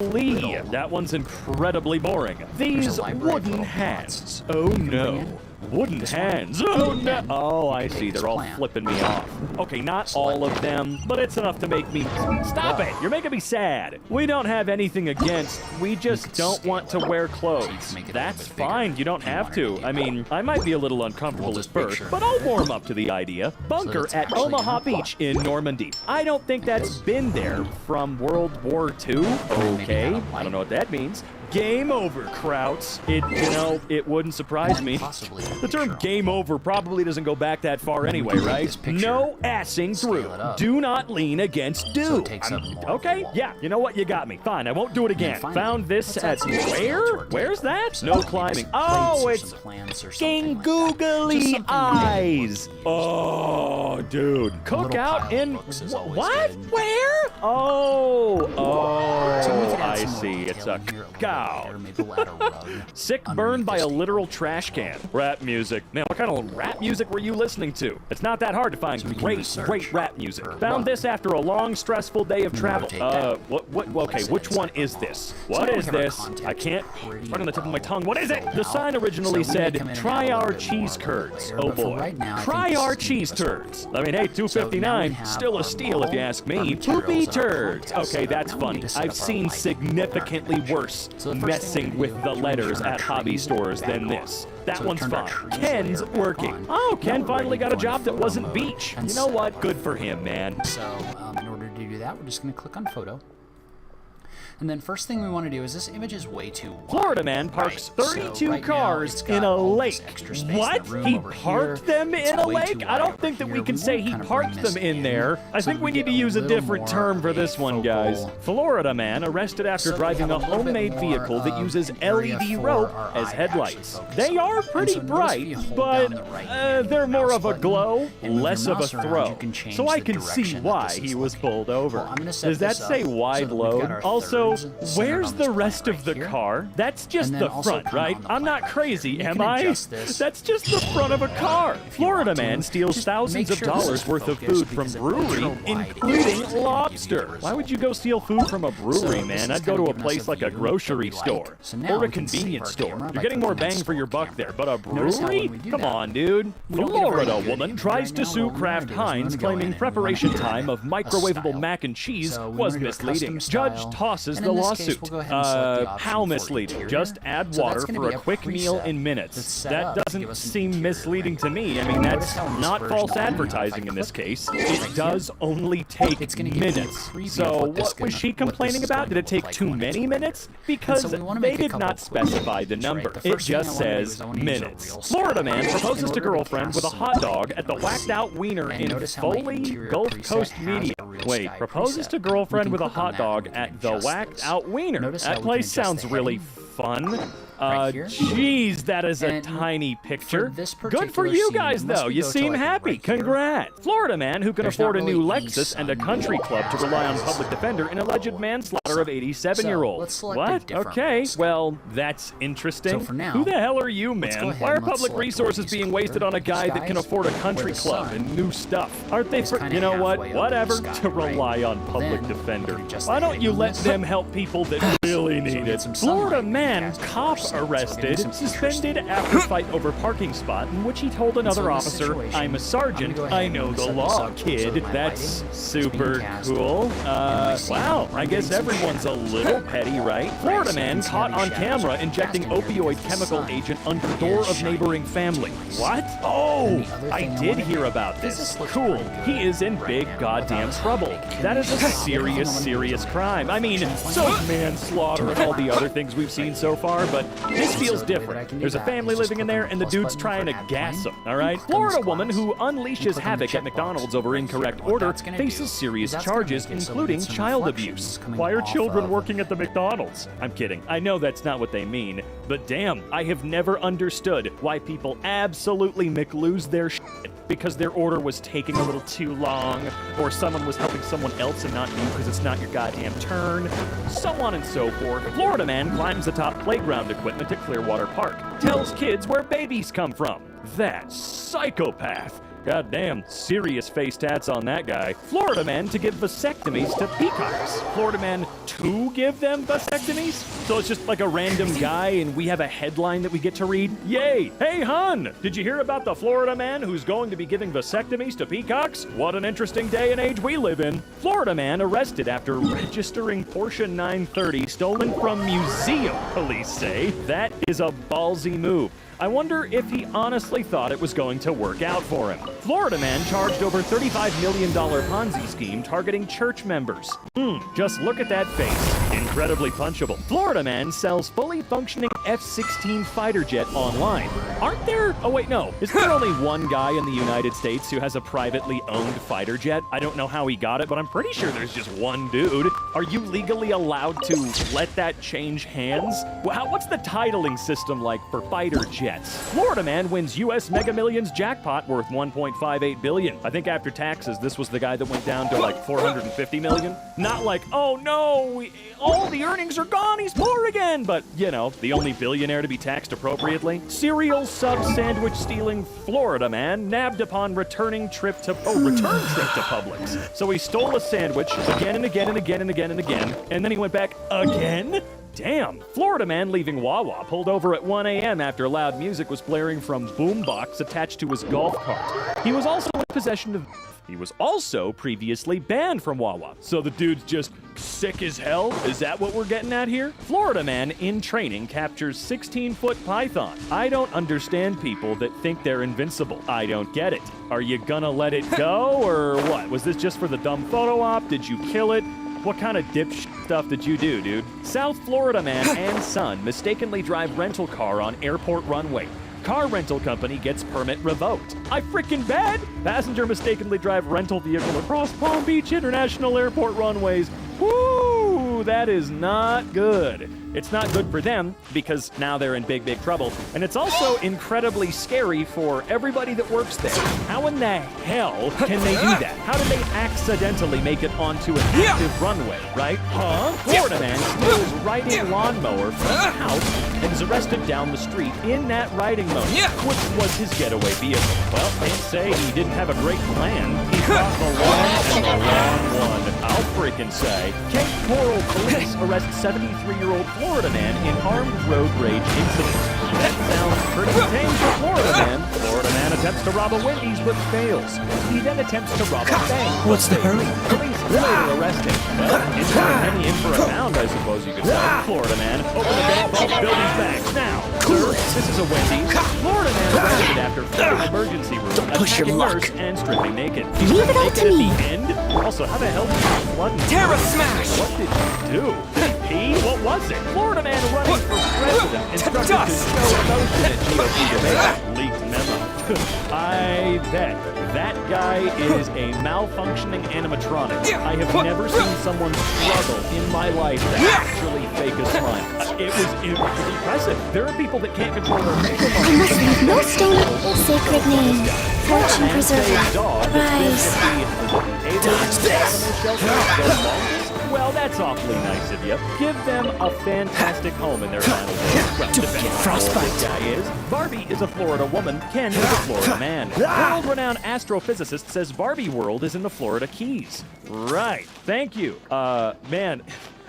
flea. That one's incredibly boring. These wooden hands. Oh no. Wooden hands. Oh no. Oh, I see. They're all flipping me off. Okay, not all of them, but it's enough to make me... Stop it! You're making me sad. We don't have anything against. We just don't want to wear clothes. That's fine. You don't have to. I mean, I might be a little uncomfortable at first, but I'll warm up to the idea. Bunker at Omaha Beach in Normandy. I don't think that's been there from World War II. Okay, I don't know what that means. Game over, Krauts. It wouldn't surprise me. The term game over probably doesn't go back that far anyway, right? No assing through. Do not lean against do. Okay, yeah, you know what? You got me. Fine, I won't do it again. Found this at where? Where's that? No climbing. Oh, it's fucking googly eyes. Oh, dude. Cookout in what? Where? Oh, I see. It's a cow. Sick burned by a literal trash can. Rap music. Man, what kind of rap music were you listening to? It's not that hard to find great rap music. Found this after a long, stressful day of travel. Okay, which one is this? What is this? I can't. It's right on the tip of my tongue. What is it? The sign originally said, try our cheese curds. Oh boy. Try our cheese turds. I mean, hey, $2.59. Still a steal if you ask me. Poopy turds. Okay, that's funny. I've seen significantly worse messing with the letters at hobby stores than this. That one's fine. Ken's working. Oh, Ken finally got a job that wasn't beach. You know what? Good for him, man. So, in order to do that, we're just going to click on photo. And then first thing we want to do is this image is way too wide. Florida man parks 32 cars in a lake. What? He parked them in a lake? I don't think that we can say he parked them in there. I think we need to use a different term for this one, guys. Florida man arrested after driving a homemade vehicle that uses LED rope as headlights. They are pretty bright, but they're more of a glow, less of a throw. So I can see why he was pulled over. Does that say wide load? Also, where's the rest of the car? That's just the front, right? I'm not crazy, am I? That's just the front of a car. Florida man steals thousands of dollars worth of food from brewery, including lobster. Why would you go steal food from a brewery, man? I'd go to a place like a grocery store or a convenience store. You're getting more bang for your buck there, but a brewery? Come on, dude. Florida woman tries to sue Kraft Heinz, claiming preparation time of microwavable mac and cheese was misleading. Judge tosses the lawsuit. How misleading? Just add water for a quick meal in minutes. That doesn't seem misleading to me. I mean, that's not false advertising in this case. It does only take minutes. So what was she complaining about? Did it take too many minutes? Because they did not specify the number. It just says minutes. Florida man proposes to girlfriend with a hot dog at the Whacked Out Wiener in Foley, Gulf Coast Media. Wait, proposes to girlfriend with a hot dog at the Whacked Out Wiener. That place sounds really fun. Jeez, that is a tiny picture. Good for you guys, though. You seem happy. Congrats. Florida man who can afford a new Lexus and a country club to rely on public defender in alleged manslaughter of 87-year-old. What? Okay, well, that's interesting. Who the hell are you, man? Why are public resources being wasted on a guy that can afford a country club and new stuff? Aren't they for, you know what? Whatever, to rely on public defender. Why don't you let them help people that really need it? Florida man, cop arrested, suspended after fight over parking spot in which he told another officer, "I'm a sergeant, I know the law, kid." That's super cool. Wow, I guess everyone's a little petty, right? Florida man caught on camera injecting opioid chemical agent under door of neighboring family. What? Oh, I did hear about this. Cool. He is in big goddamn trouble. That is a serious crime. I mean, so manslaughter and all the other things we've seen so far, but this feels different. There's a family living in there, and the dude's trying to gas him, all right? Florida woman who unleashes havoc at McDonald's over incorrect order faces serious charges, including child abuse. Why are children working at the McDonald's? I'm kidding. I know that's not what they mean, but damn, I have never understood why people absolutely lose their shit because their order was taking a little too long, or someone was helping someone else and not you because it's not your goddamn turn, so on and so forth. Florida man climbs atop playground equipment at Clearwater Park, tells kids where babies come from. That psychopath. Goddamn, serious face tats on that guy. Florida man to give vasectomies to peacocks. Florida man to give them vasectomies? So it's just like a random guy and we have a headline that we get to read? Yay! Hey, hun! Did you hear about the Florida man who's going to be giving vasectomies to peacocks? What an interesting day and age we live in. Florida man arrested after registering Porsche 930 stolen from museum, police say. That is a ballsy move. I wonder if he honestly thought it was going to work out for him. Florida man charged over $35 million Ponzi scheme targeting church members. Just look at that face. Incredibly punchable. Florida man sells fully functioning F-16 fighter jet online. Aren't there? Oh wait, no. Is there only one guy in the United States who has a privately owned fighter jet? I don't know how he got it, but I'm pretty sure there's just one dude. Are you legally allowed to let that change hands? What's the titling system like for fighter jets? Florida man wins U.S. Mega Millions jackpot worth $1.58 billion. I think after taxes, this was the guy that went down to like $450 million. Not like, oh no, all the earnings are gone, he's poor again. But, you know, the only billionaire to be taxed appropriately. Cereal sub-sandwich stealing Florida man nabbed upon return trip to Publix. So he stole a sandwich again and again and again and again and again, and then he went back again? Damn. Florida man leaving Wawa pulled over at 1 a.m. after loud music was blaring from boombox attached to his golf cart. He was also in possession of... He was also previously banned from Wawa. So the dude's just sick as hell? Is that what we're getting at here? Florida man in training captures 16-foot python. I don't understand people that think they're invincible. I don't get it. Are you gonna let it go, or what? Was this just for the dumb photo op? Did you kill it? What kind of dipshit stuff did you do, dude? South Florida man and son mistakenly drive rental car on airport runway. Car rental company gets permit revoked. I frickin' bet! Passenger mistakenly drive rental vehicle across Palm Beach International Airport runways. Woo! That is not good. It's not good for them because now they're in big, big trouble. And it's also incredibly scary for everybody that works there. How in the hell can they do that? How did they accidentally make it onto an active runway, right? Huh? Florida man steals riding lawnmower from a house and is arrested down the street in that riding mode, which was his getaway vehicle. Well, can't say he didn't have a great plan. He brought the long and the wrong one. I'll freaking say. Cape Coral police arrest 73-year-old Florida man in armed road rage incident. That sounds pretty tame for Florida man. Florida man attempts to rob a Wendy's but fails. He then attempts to rob a bank. What's the hurry? Police later arrest him. Well, in for a penny, in for a pound, I suppose you could say. Florida man, open the bank vault, build these bags now. Sir, this is a Wendy's. Florida man arrested after fleeing emergency room, attacking nurse and stripping naked. He's Leave it up to me. At the end? Also, how the hell did you flood? Terra smash! What did you do? Did he pee? What was it? Florida man running for president instructed to show emotion at GOP debate. Leaked memo. I bet that guy is a malfunctioning animatronic. I have never seen someone struggle in my life to actually fake a smile. It was impressive. There are people that can't control their facial I must muscles. leave no stone. Sacred name. Fortune preserver. Rise. Dodge this! Well, that's awfully nice of you. Give them a fantastic home in their final days. Well, Don't get frostbite. This guy is. Barbie is a Florida woman. Ken is a Florida man. World-renowned astrophysicist says Barbie World is in the Florida Keys. Right. Thank you. Man,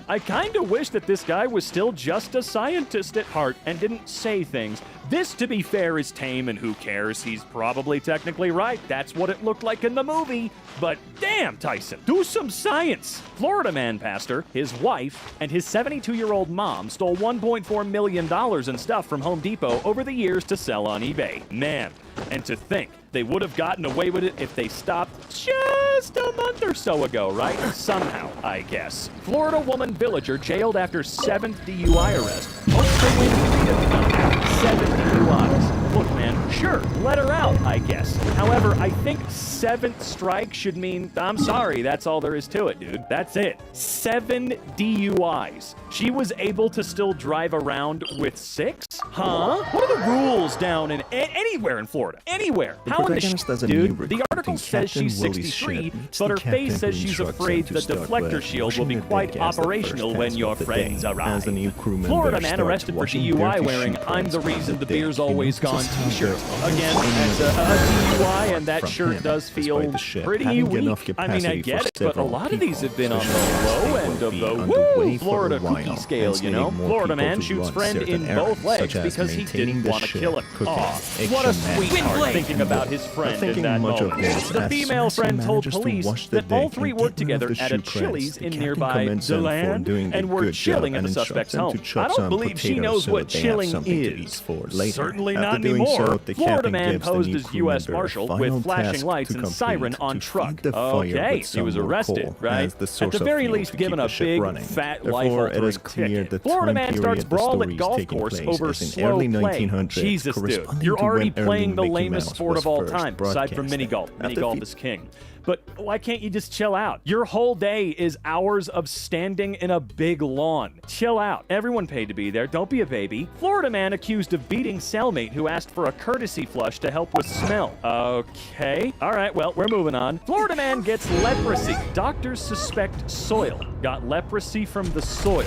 I kind of wish that this guy was still just a scientist at heart and didn't say things. This, to be fair, is tame and who cares? He's probably technically right. That's what it looked like in the movie. But damn, Tyson, do some science. Florida man pastor, his wife, and his 72-year-old mom stole $1.4 million in stuff from Home Depot over the years to sell on eBay. Man, and to think they would have gotten away with it if they stopped just a month or so ago, right? Somehow, I guess. Florida woman villager jailed after 7th DUI arrest. Hopes to win freedom. 7 DUIs. Look, man, sure, let her out, I guess. However, I think 7th strike should mean, I'm sorry, that's all there is to it, dude. That's it. 7 DUIs. She was able to still drive around with 6? Huh? What are the rules down in anywhere in Florida? Anywhere. How in the dude? The article says she's 63, but her face says she's afraid the deflector shield will be quite operational when your friends arrive. Florida man arrested for DUI wearing "I'm the reason the beer's always gone" t-shirt. Again, that's a DUI, and that shirt does feel pretty weak. I mean, I get it, but a lot of these have been on the low end of the Florida cookie scale, you know? Florida man shoots friend in both legs because he didn't want to kill him. Aw, what a sweetheart thinking about his friend in that moment. The female friend told police that all three worked together at a Chili's in nearby DeLand and were chilling at the suspect's home. I don't believe she knows what chilling is. Certainly not anymore. Florida man posed as U.S. Marshal with flashing lights and siren on truck. Okay, he was arrested, right? At the very least, given a big, fat, life-altering ticket. Florida man starts brawl at golf course over slow play. Jesus, dude, you're already playing the lamest sport of all time, aside from mini golf. Mini golf is king. But why can't you just chill out? Your whole day is hours of standing in a big lawn. Chill out. Everyone paid to be there. Don't be a baby. Florida man accused of beating cellmate who asked for a courtesy flush to help with smell. Okay. All right, well, we're moving on. Florida man gets leprosy. Doctors suspect soil. Got leprosy from the soil.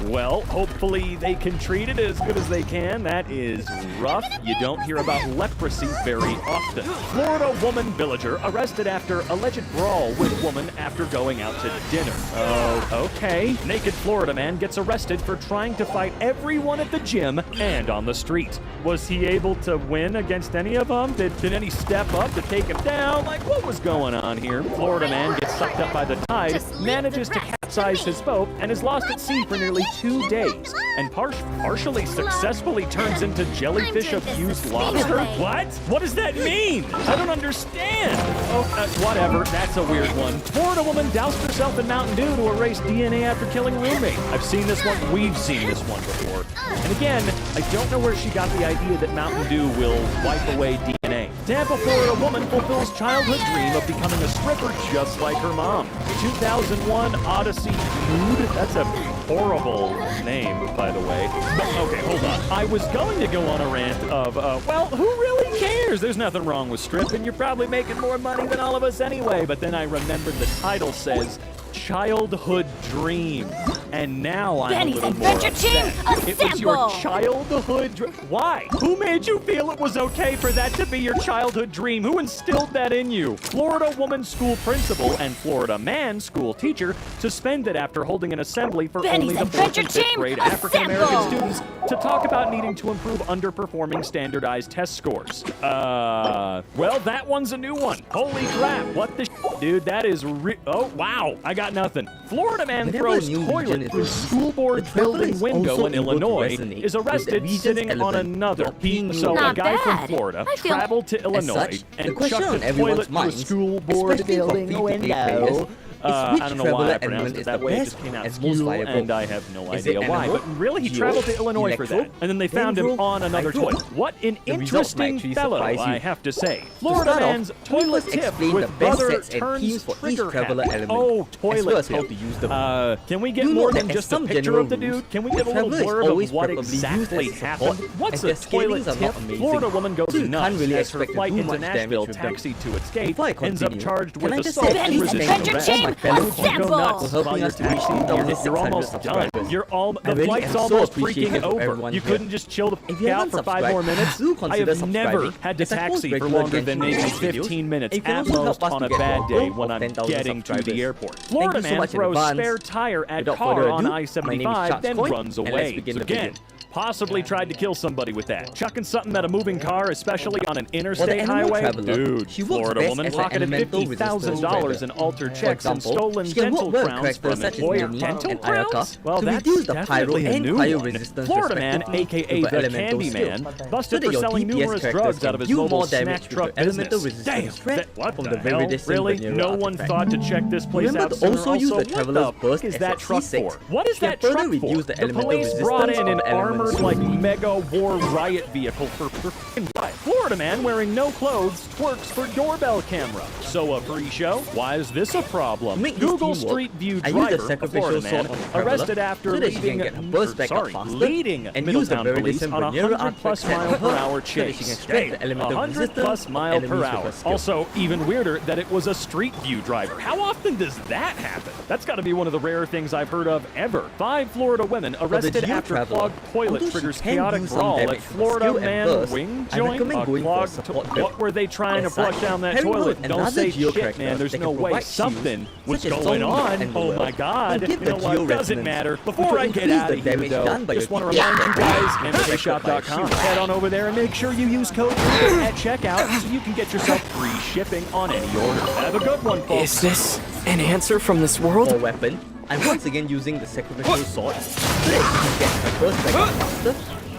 Well, hopefully they can treat it as good as they can. That is rough. You don't hear about leprosy very often. Florida woman villager arrested after alleged brawl with woman after going out to dinner. Oh, okay. Naked Florida man gets arrested for trying to fight everyone at the gym and on the street. Was he able to win against any of them? Did any step up to take him down? Like, what was going on here? Florida man gets sucked up by the tide, manages to catch capsized his boat and is lost at sea for nearly 2 days, and partially successfully turns into jellyfish-abused lobster? What? What does that mean? I don't understand. Oh, whatever. That's a weird one. Florida woman doused herself in Mountain Dew to erase DNA after killing roommate. I've seen this one. We've seen this one before. And again, I don't know where she got the idea that Mountain Dew will wipe away DNA. Tampa, Florida woman fulfills childhood dream of becoming a stripper just like her mom. 2001 Odyssey Nude. That's a horrible name, by the way. But, okay, hold on. I was going to go on a rant of, well, who really cares? There's nothing wrong with stripping. You're probably making more money than all of us anyway. But then I remembered the title says childhood dream. And now I'm Benny's a little more Adventure upset. Team, It was your assemble! childhood dream. Why? Who made you feel it was okay for that to be your childhood dream? Who instilled that in you? Florida woman school principal and Florida man school teacher suspended after holding an assembly for Benny's only the 4th Adventure and 5th Team, grade African-American assemble! students to talk about needing to improve underperforming standardized test scores. Well, that one's a new one. Holy crap, what the dude, that is oh, wow, I got nothing. Florida man throws toilet through school board building window in Illinois is arrested sitting on another. So a Not guy from bad. Florida I feel- traveled to Illinois such, the and question chucked on a everyone's toilet through a minds, school board especially for building free-to-play window. players, I which don't know why I traveler pronounced element it is that the way. It best just came out and most skew, viable? and I have no Is it idea why. animal, But really, he geo, traveled to Illinois for electro, that. And then they found him dendro, on another hydro? toilet. What an The results might interesting actually fellow, surprise you. I have to say. To Florida start off, man's let me toilet first tip explain with the best brother sets and turns themes for each trigger traveler happy. element, Oh, as well toilet as how tip. to use them. Can we get Do more note than that just as a some picture general of the rules, dude? Can we the get a little traveler is blurb always of what preferably used exactly as a happened? support, What's as a their toilet scalings are tip? not amazing, Florida woman goes so you nuts can't really as her expect to flight do into much Nashville damage to them. taxi to escape Before I ends up continue, charged can with I just say assault thank and you to resisting Benny's arrest. Adventure Team, Don't go assemble! nuts For helping while you're us to reach taxiing. 2,600 You're almost done. subscribers. You're all I the really flight's am so almost appreciative freaking of over. everyone You here. couldn't just chill If you the out haven't for 5 subscribed, more minutes. do I consider have never subscribing, had to as I post taxi for regular longer than Genshin maybe Impact videos. 15 minutes You can at also help most us on to a get bad more day gold when of I'm 10,000 getting to the subscribers. airport. Thank Florida you so man much in throws advance. spare tire at Without car further on ado, my name is I-75, then Sharkscoin, runs and let's away. begin So the again, video. possibly tried to kill somebody with that. Chucking something at a moving car, especially on an For the interstate animal highway? traveler, Dude, she works Florida best woman as an pocketed elemental $50,000 resistance in altered For checks and example, stolen she can dental work well with crowns from characters such as employer Nami dental and Ayaka crowns? Well, to that's reduce the pyro definitely a and new fire one. resistance Florida man, respectively aka with the elemental Candyman, skill, so busted that for your selling DPS numerous characters drugs can out of his deal mobile more damage snack with truck your elemental business. resistance Damn, threat what from the the very hell? distant Really? vanilla No one artifact. thought to check this place Remember out to sooner. also use the what Traveler's the Burst fuck is as that a truck C6 for? What is can that further truck reduce for? the The elemental police brought in resistance an of armored elements like only. mega war riot vehicle for f***ing riot. Florida man wearing no clothes twerks for doorbell camera. So a free show? Why is this a problem? To make this Google team work, Street View I use the driver, a sacrificial Florida man, sword on the Traveler arrested after so that she can leading get her burst back up faster leading and use the Middletown very police distant on a vanilla 100-plus artifact mile per set hour so that she can chase. extract the Damn, elemental 100-plus resistance mile enemies per with her hour. skill. Also, even weirder that it was a Street View driver. How often does that happen? That's got to be one of the rare things I've heard of ever. 5 Florida women arrested Geo after Traveler, clogged toilet although she triggers can chaotic do some brawl damage at with her Florida skill and man burst, wing I joint. recommend going for a Clogged support what build. were they trying to As such, flush down that pairing her toilet? with Don't another say Geo shit, character man. There's that no can way provide something shields, was such as going Zombie on. and Oh Noel, my God. will give You know the what? Geo Doesn't resonance, matter. which Before will I get increase out the of here, damage though, done by just your want to DPS remind you guys, character NVIDIAGeForce.com. by Head on over there and make sure you use code at checkout so you can get yourself free shipping on any order. Have a good one, folks. Is this an answer from this world? For weapon, I'm once again using the sacrificial sword so that she can get her burst back up faster,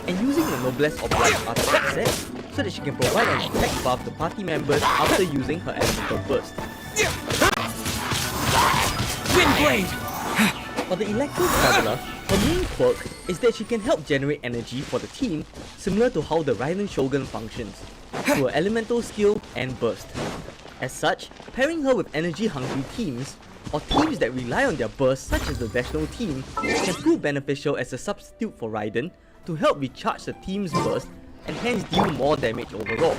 and using the Noblesse Oblige artifact set so that she can provide an attack buff to party members after using her elemental burst. Windblade! For the Electro Traveler, her main quirk is that she can help generate energy for the team, similar to how the Raiden Shogun functions, through her elemental skill and burst. As such, pairing her with energy-hungry teams, or teams that rely on their burst such as the National Team, can prove beneficial as a substitute for Raiden to help recharge the team's burst and hence deal more damage overall.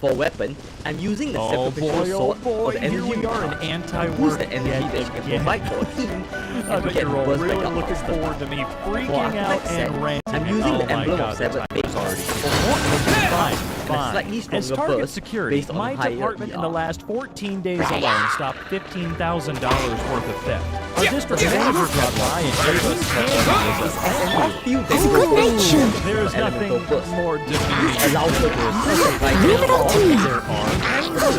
For weapon, I'm using the sacrificial sword for the energy to boost the energy that she can provide for a team I and to bet get you're her all burst really back up looking faster. forward to me For freaking out artifact set, and ranting. I'm using the Oh my Emblem God, of Severed that's Fates already for more energy fine. and a slightly As stronger target burst security, based on my higher department in the ER. last 14 days alone stopped $15,000 worth of theft. Our district manager dropped by and gave us Good nature. There's nothing more demeaning allows her to recharge the Leave it up to me. there are.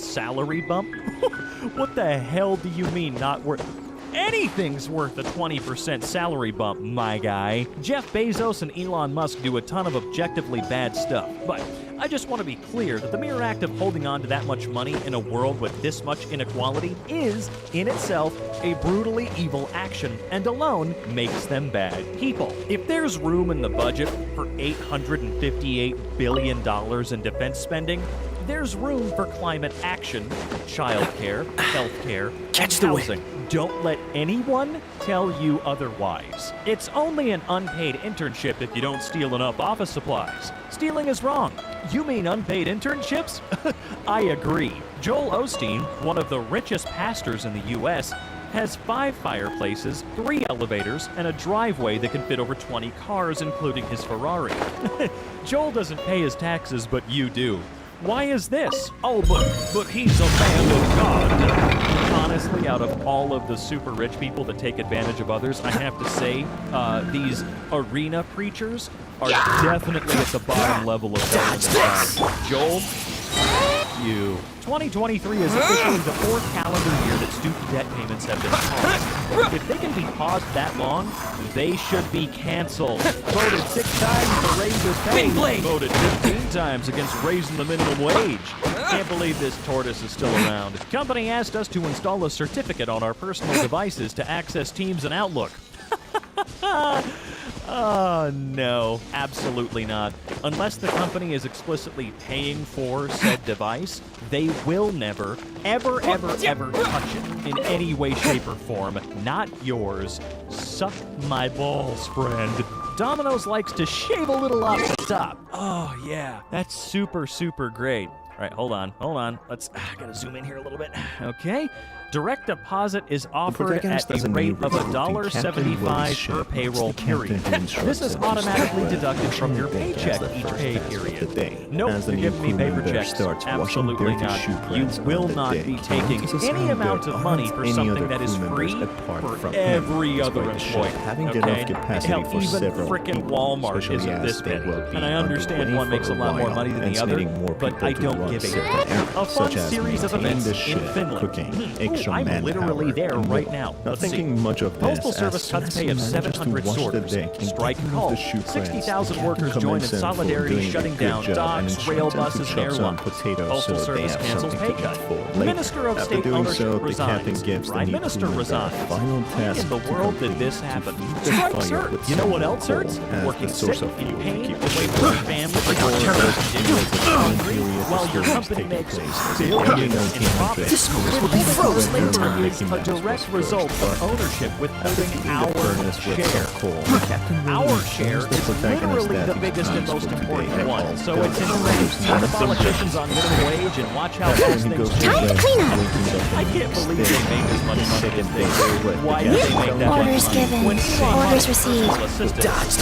salary bump? What the hell do you mean not worth? Anything's worth a 20% salary bump, my guy. Jeff Bezos and Elon Musk do a ton of objectively bad stuff, but I just want to be clear that the mere act of holding on to that much money in a world with this much inequality is, in itself, a brutally evil action, and alone makes them bad people. If there's room in the budget for $858 billion in defense spending, there's room for climate action, childcare, healthcare, and housing. Don't let anyone tell you otherwise. It's only an unpaid internship if you don't steal enough office supplies. Stealing is wrong. You mean unpaid internships? I agree. Joel Osteen, one of the richest pastors in the U.S., has 5 fireplaces, 3 elevators, and a driveway that can fit over 20 cars, including his Ferrari. Joel doesn't pay his taxes, but you do. Why is this? Oh, but he's a man of God. Honestly, out of all of the super rich people that take advantage of others, I have to say, these arena preachers are definitely at the bottom level of Joel, you. 2023 is officially the 4th calendar year that student debt payments have been paused. If they can be paused that long, they should be canceled. Voted 6 times to raise his pay. Voted 15 times against raising the minimum wage. Can't believe this tortoise is still around. Company asked us to install a certificate on our personal devices to access Teams and Outlook. Oh, no, absolutely not. Unless the company is explicitly paying for said device, they will never, ever, ever, ever touch it in any way, shape, or form. Not yours. Suck my balls, friend. Domino's likes to shave a little off the top. Oh, yeah, that's super, super great. All right, hold on. Let's, gotta zoom in here a little bit. Okay. Direct deposit is offered at a rate of $1.75 per payroll period. This is automatically deducted from your paycheck each pay period. Nope, you're giving me paper checks. Absolutely not. You will not be taking any amount of money for something that is free for every other employee. Okay? Hell, even frickin' Walmart isn't this big. And I understand one makes a lot more money than the other, but I don't give a fun series of events in Finland. I'm literally there right now. Let's see. Postal Service cuts pay of 700 sorters. Strike call. 60,000 workers join in solidarity shutting down docks, rail buses, and airlines. Postal Service cancels pay cut. Minister of State Ownership resigns. Prime Minister resigns. Why in the world did this happen? Strikes hurt. You know what else hurts? Working sick, in pain, away from your family, while your company makes billions in profit. This will be frozen in time. Is a direct result of ownership withholding our share. Our share is literally the biggest and most important one. So it's interesting to see politicians on minimum wage and watch how fast things change. Time to clean up. I can't believe they make as much money as they do. Why do they make that Orders much money? given. When Orders received.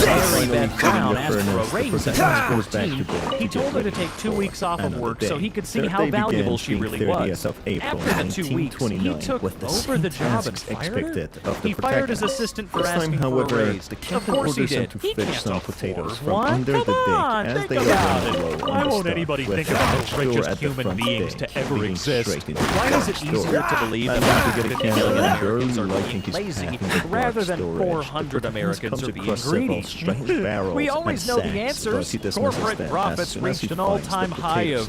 Mary Beth Brown asked for a raise in 2014, he told her to take 2 weeks off of work so he could see how valuable she really was. After the 2 weeks, he took over the job and fired her? He fired his assistant for asking for a raise. Of course he did. He can't afford one. Come on, think about it. Why won't anybody think about those richest human beings to ever exist? Why is it easier to believe that 150 million Americans are being lazy rather than 400 Americans are being greedy? We always know the answers. Corporate profits reached an all-time high of...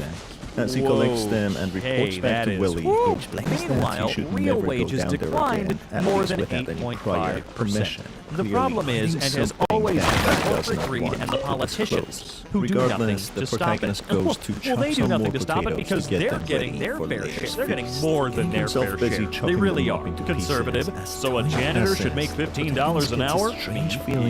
As he collects them and reports back to Willie, who explains Meanwhile, that he should real never wages go down there declined again, more at than least without any prior 8.5%. permission. The problem is, and has always been the corporate greed and the politicians who do nothing to stop it. Well, they do nothing to stop it because they're getting their fair share. They're getting more than their fair share. They really are. Conservative. So a janitor should make $15 an hour?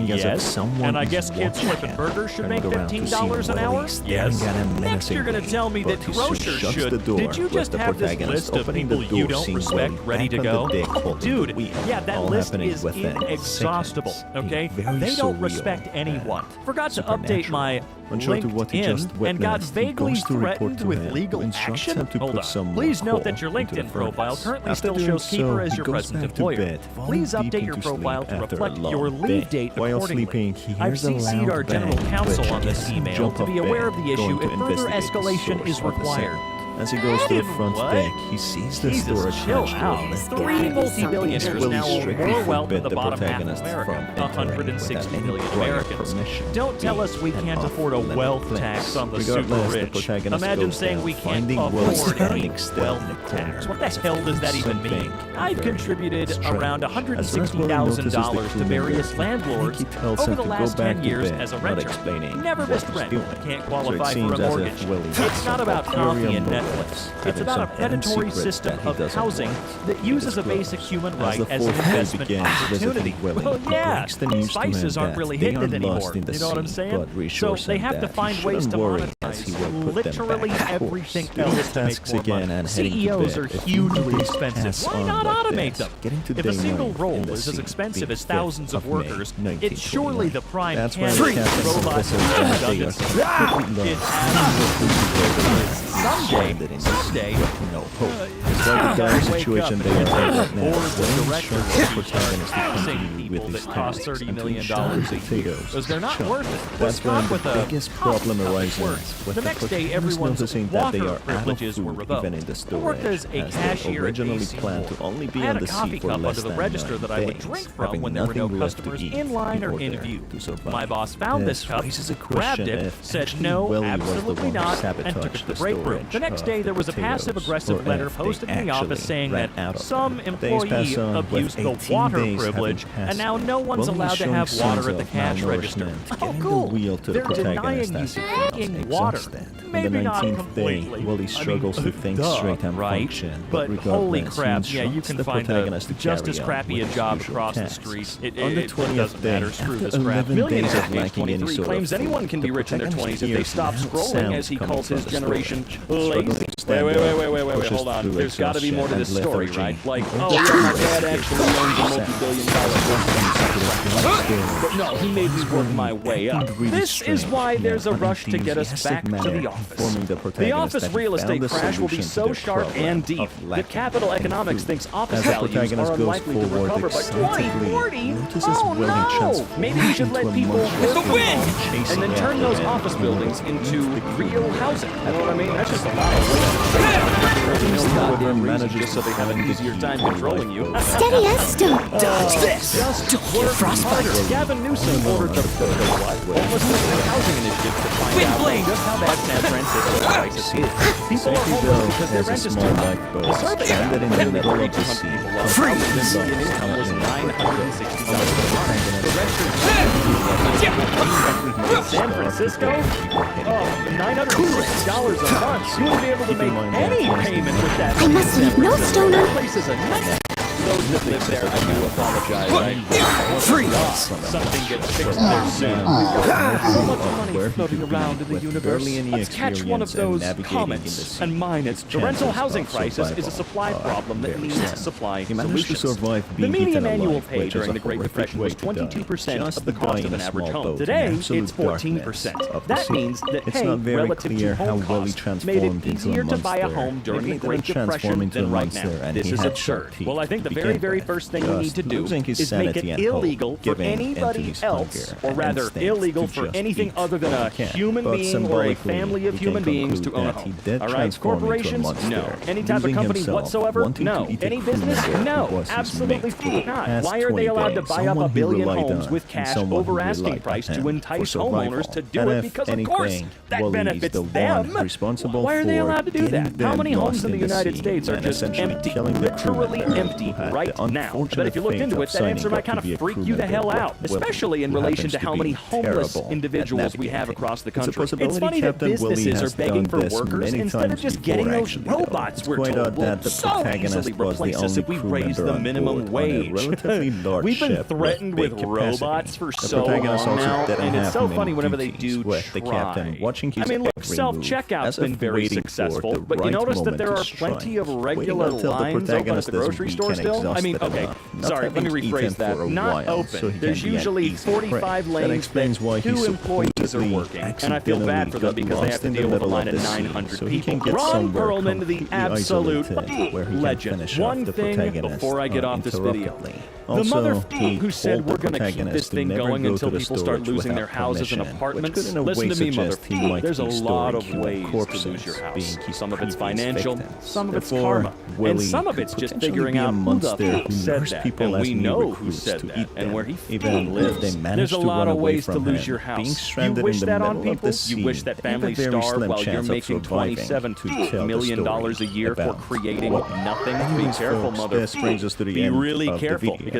Yes. And I guess kids flipping burgers should make $15 an hour? Yes. Next you're going to tell me that grocers should. Did you just have this list of people you don't respect ready to go? Dude, yeah, that list is inexhaustible, okay? They don't respect anyone. Forgot to update my LinkedIn and got vaguely threatened with legal action? Hold on. Please note that your LinkedIn profile currently still shows Keeper as your present employer. Please update your profile to reflect your leave date accordingly. I've CC'd our general counsel on this email to be aware of the issue if further escalation is required. As he goes to the front deck, he sees the storage chill hatch out. open. 3 multi-billionaires now own more wealth than the bottom half of America, 160 million Americans. Don't tell us we can't afford a wealth tax on the super rich. Imagine saying we can't afford any wealth tax. What the hell does that even mean? I've contributed around $160,000 to various landlords over the last 10 years as a renter. Never missed rent. Can't qualify for a mortgage. It's not about coffee and Netflix. place. It's having about a some predatory secret system that he of doesn't housing want that to uses a disclose. basic human As right the as an fourth day investment begins, opportunity. visiting Willie, Well, he yeah, breaks the news to spices him aren't that really they hidden are anymore. lost in the You know what I'm sea, saying? but So reassures they him have to that find he ways shouldn't to worry, monetize as he will put them literally back. everything Doing else to make tasks more again money. and heading to CEOs bed. are If hugely he expensive. pass Why on not like automate this, them? getting to If a day single one role in the is as sea, expensive the as thousands of 5th of May, workers, it's surely 1929. the prime That's when candidate Captain for robots Professor and Jack Digger redundancy. quickly It someday, no hope. It's like the dire situation they are in right now. boards The of main directors struggle will for protagonist to taxing continue people with his that cost tasks $30 and to million ensure a the year, potatoes because they're not chunk. worth it. That's We're when stuck with the a biggest cost problem of arises, words. with The the next day, protagonist everyone's noticing that they water are out of privileges were food revoked. even in the I worked storage, as a as they cashier at originally AC planned to Moore. only be I had on a the coffee sea for cup less under the than register 9 that I would days, drink from having when there were no nothing left to customers eat in line or in in order view. to survive. My boss found this cup, raises a grabbed question it, if said actually no, Willie was the absolutely one who not, and took it sabotaged to the the break room. storage The next of day, the there was a potatoes, passive-aggressive or letter if they posted in the office actually saying ran that out of some them. Days pass employee on, with abused the 18 water days having privilege, passed. and now no one's Willie allowed to showing have signs water at the of cash register. malnourishment, Oh, giving cool. the wheel to the They're denying protagonist you as he cannot fucking water. exhaust that. On Maybe the not 19th day, completely. Willie struggles to think duh, straight and right? function, But holy regardless, crap, he yeah, you instructs can the find a protagonist to just carry as on crappy with a his job usual across the tasks. street. On the It 20th doesn't day, matter. Screw after this crap. 11 days Millionaire of age lacking any 23 sort claims of anyone food, can be the rich in their protagonist 20s if they hears stop loud scrolling, sounds as he coming calls from his the generation storage. Struggling lazy. to stand up, pushes Hold on. through There's got to be more to this exhaustion story, and right? Like, lethargy. oh yeah, my dad actually owns a multi-billion-dollar business. But no, he made me work my way up. This is why there's a rush to get us back to the office. The office real estate crash will be so sharp and deep that capital economics thinks office values are unlikely to recover by 2040. Oh no! Maybe we should let people work from home and then turn those office buildings into real housing. You know what I mean? That's just a lot of work. Just so they have an easier time controlling you. Steady as stone. Dodge this! Just work harder. Gavin Newsom ordered the homelessness and housing initiative to find out just how bad San Francisco's crisis is. People are homeless because their rent is too high. The survey found that 3,200 people lost housing this year, and income was $960 a month. The registered San Francisco? Oh, $960 a month. You wouldn't be able to make any payment with that. I must leave no stone That unturned. place is a nightmare. Those that live there, I do apologize. Freeze! Something gets fixed there soon. We've got so much money floating around in the universe. Let's catch one of those comets and mine it. The rental housing crisis is a supply problem that needs supply solutions. The median annual pay during the Great Depression was 22% of the cost of an average home. Today, it's 14%. That means that pay relative to home costs made it easier to buy a home during the Great Depression than right now. This is absurd. Well, I think the very first thing you need to do is make it illegal for anybody else, or rather illegal for anything other than a human being or a family of human beings to own a home. All right, corporations? No. Any type of company whatsoever? No. Any business? No. Absolutely not. Why are they allowed to buy up a billion homes with cash over asking price to entice homeowners to do it? Because of course that benefits them. Why are they allowed to do that? How many homes in the United States are just empty, literally empty right now? But if you looked into it, that answer might kind of freak you the hell out, especially in relation to how many homeless individuals we have across the country. It's funny that businesses are begging for workers instead of just getting those robots we're told will so easily replace us if we raise the minimum wage. We've been threatened with robots for so long now, and it's so funny whenever they do try. I mean, look, self-checkout's been very successful, but you notice that there are plenty of regular lines open at the grocery store still? I mean, okay, sorry, let me rephrase that. Not open. There's usually 45 lanes that 2 employees are working, and I feel bad for them because they have to deal with a line of 900 people. Ron Perlman, the absolute legend. One thing before I get off this video. The motherfucker who said we're going to keep this thing going until people start losing their houses and apartments. Listen to me, motherfucker. There's a lot of ways to lose your house. Some of it's financial, some of it's karma, and some of it's just figuring out who the fuck said that. And we know who said that and where he lives. There's a lot of ways to lose your house. You wish that on people? You wish that families starve while you're making $27 million a year for creating nothing? Be careful, motherfucker. Be really careful, because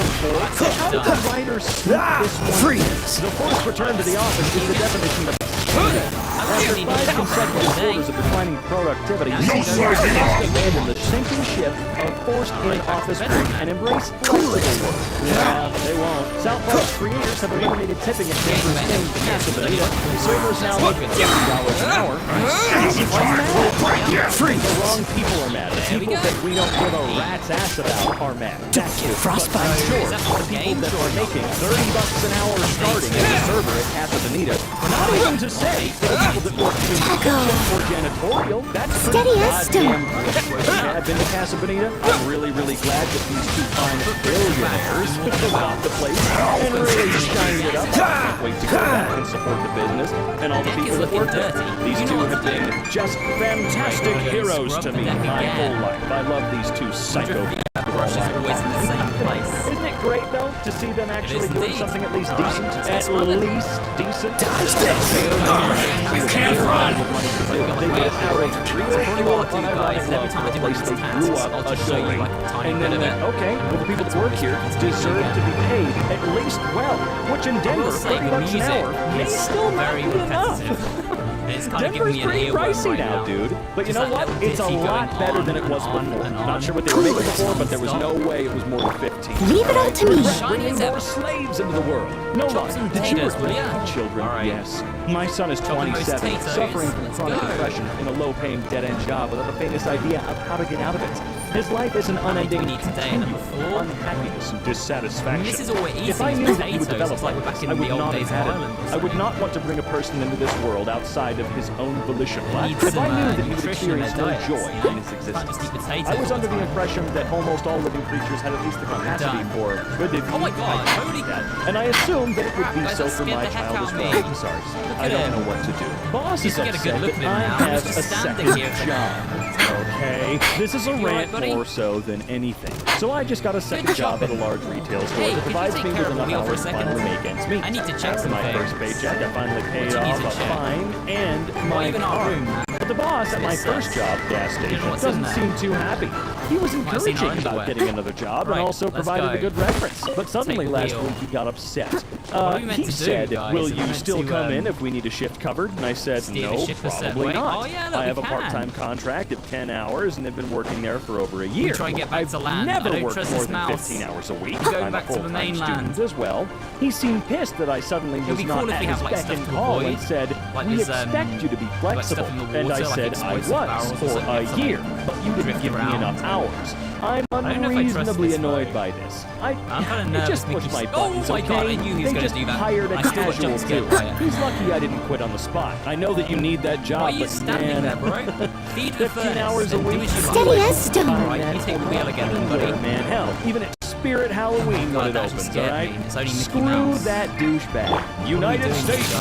How did the writers sneak this one? Freeze! The forced return to the office is the definition of After 5 consecutive quarters of declining productivity, CEOs must abandon the sinking ship of forced-in office work and embrace flexible work. Yeah, they won't. South Park's creators have eliminated tipping at Denver's famed Casa Bonita. Servers now make $50 an hour. Free! The wrong people are mad. The people that we don't give a rat's ass about are mad. Don't get frostbite. Sure, the people that are making $30 an hour starting as a server at Casa Bonita. Not even to say the people that work in or janitorial. That's Steady as stone. I've been to Casa Bonita. I'm really glad that these two fine billionaires bought the place and really shined it up. I can't wait to go back and support the business and all the people that work there. These two have been just fantastic heroes to me my whole life. I love these two psychopaths. Isn't it great though to see them actually doing something at least decent? At least decent. You can't run! They get outraged. Pretty well fun. Every time I do place they grew up adoring. And then okay, well the people that work here deserve to be paid at least well, which in Denver, $30 an hour may still not be enough. Denver's pretty pricey now, dude. But you know what? It's a lot better than it was before. Not sure what they were making before, but there was no way it was more than 15. Leave it up to me. Bringing more slaves into the world. No lie. Did you recruit children? Yes. My son is 27, suffering from chronic depression in a low-paying dead-end job without the faintest idea of how to get out of it. His life is an unending continuum of unhappiness and dissatisfaction. If I knew that he would develop like this, I would not have had it. I would not want to bring a person into this world outside of his own volition. If I knew that he would experience no joy in his existence. I was under the impression that almost all living creatures had at least the capacity for good living. Oh my god, and I assumed that it would be so for my child as well. I'm sorry, I don't know what to do. Bosses have said that I have a second job. Okay, this is a rant more so than anything. So I just got a second job at a large retail store that provides me with enough hours to finally make ends meet. I need to check After my first paycheck, I finally paid off a fine and my car. But the boss at my first job, gas station, doesn't seem too happy. He was encouraging about getting another job and also provided a good reference. But suddenly last week he got upset. He said, will you still come in if we need a shift covered? And I said, no, probably not. I have a part-time contract of 10 hours and have been working there for over a year. I've never worked more than 15 hours a week. I'm a full-time student as well. He seemed pissed that I suddenly was not at his beck and call and said, we expect you to be flexible. And I said I was for a year, but you didn't give me enough hours. I'm unreasonably annoyed by this. It just pushed my buttons, okay? They just hired a casual too. He's lucky I didn't quit on the spot. I know that you need that job, but man, 15 hours a week. Steady as stone. Man, hell, even at Spirit Halloween when it opens, alright? Screw that douchebag. United States.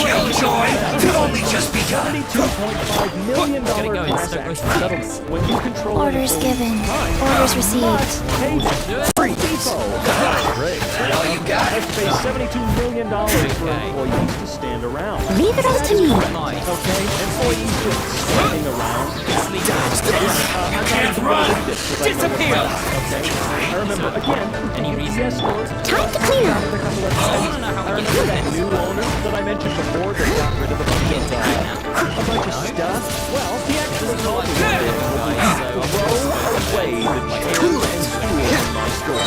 Killjoy could only just begun. $72.5 million class action settlement. When you control Orders given. Orders received. Free great. All you got. Let's pay $72 million for employees to stand around. Leave it up to me. Okay, employees just standing around. Can't run. Disappear. Okay, I remember again. Yes, time to clean up. I remember that new owner that I mentioned before that got rid of a bunch of stuff. Well, he actually told me that he would throw away the chairs and stools in my store.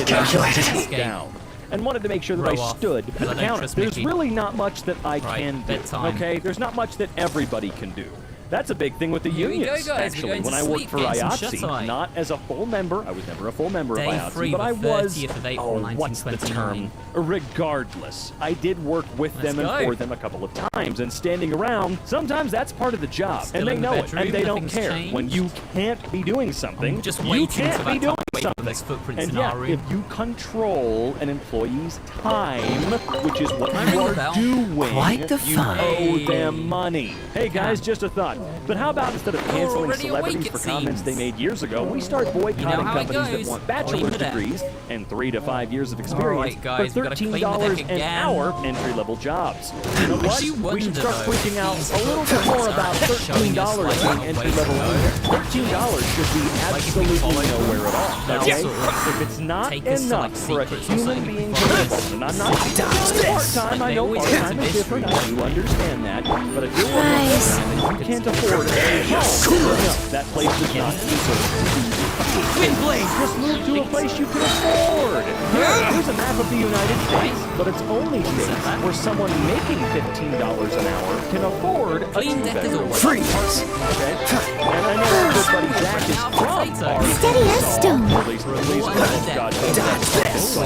Calculated. Down. And wanted to make sure that I stood at the counter. There's really not much that I can do. Okay, there's not much that everybody can do. That's a big thing with the unions, actually. When I worked for IATSE, not as a full member, I was never a full member of IATSE, but I was, what's the term? Regardless, I did work with them and for them a couple of times, and standing around, sometimes that's part of the job, and they know it, and they don't care. When you can't be doing something, you can't be doing something. And yeah, if you control an employee's time, which is what you are doing, you owe them money. Hey guys, just a thought. But how about instead of canceling celebrities for comments they made years ago, we start boycotting companies that want bachelor's degrees and 3 to 5 years of experience for $13 an hour entry-level jobs. You know what? We should start tweaking out a little bit more about $13 being entry-level. $13 should be absolutely nowhere at all. okay? If it's not enough for a human being to live on, and I'm not part-time, I know part-time is different, I do understand that, but if you're working full-time and you can't afford it, no, that place is not Windblade! Just move to a place you can afford. Here's a map of the United States, but it's only states where someone making $15 an hour can afford a two-bedroom freeze. Okay? And I know good buddy Zach is from our Steady as stone. At least God knows that's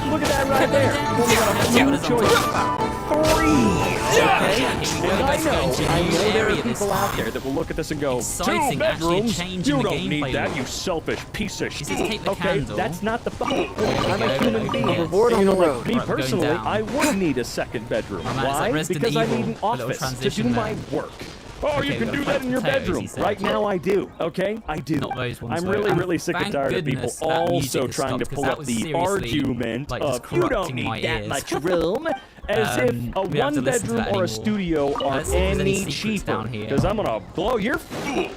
look at that right there. We got a few choices. 3. Okay? And I know there are people out there that will look at this and go, 2 bedrooms? You don't need that, you selfish piece of shit. Okay, that's not the problem. I'm a human being. Overboard on the road. Me personally, I would need a second bedroom. Why? Because I need an office to do my work. Oh, you can do that in your bedroom. Right now I do, okay? I do. I'm really sick and tired of people also trying to pull up the argument of you don't need that much room. As if a one-bedroom or a studio are any cheaper. Because I'm gonna blow your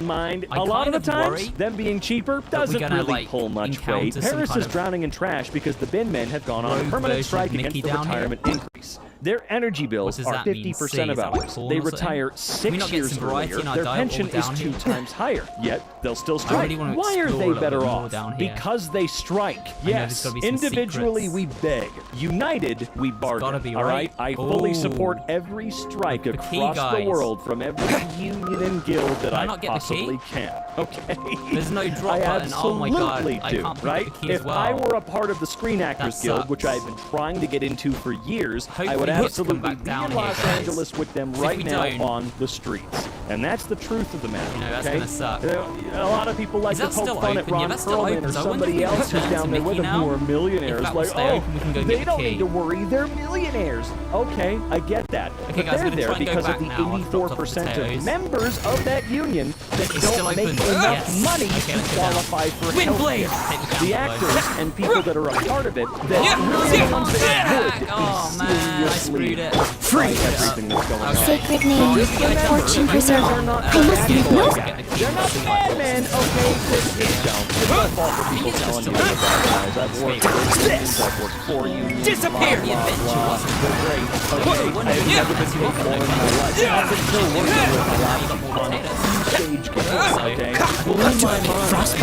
mind. A lot of the times, them being cheaper doesn't really pull much weight. Paris is drowning in trash because the bin men have gone on a permanent strike against the retirement increase. Their energy bills are 50% of ours. They retire 6 years earlier. Their pension is 2 times higher. Yet, they'll still strike. Why are they better off? Because they strike. Yes, individually we beg. United, we bargain. All right? I fully support every strike across the world from every union and guild that I possibly can. Okay? There's no drop I button. Oh my god. absolutely do, right? If I were a part of the Screen Actors Guild, which I've been trying to get into for years, I would absolutely be in Los Angeles with them right now on the streets. And that's the truth of the matter, that's okay? gonna suck. A lot of people like to poke fun at Ron Perlman or somebody else who's down there with them who are millionaires. Like, oh, they don't need to worry, they're millionaires. Okay, I get that. Okay, But guys, they're there because of the 84% of members of that union that don't make enough money to qualify for healthcare. The actors and people that are a part of it that really the ones that would be seriously fight everything that's going on. Sacred name, fortune preserver. I must diagnose. They're not bad, man. Okay, it's no fault for people telling you about guys. I've worked with this. I've worked for you. Disappear! They're great. Okay, I've never been paid more in my life. I've been still working with a lot of stage games, okay? Blew my mind.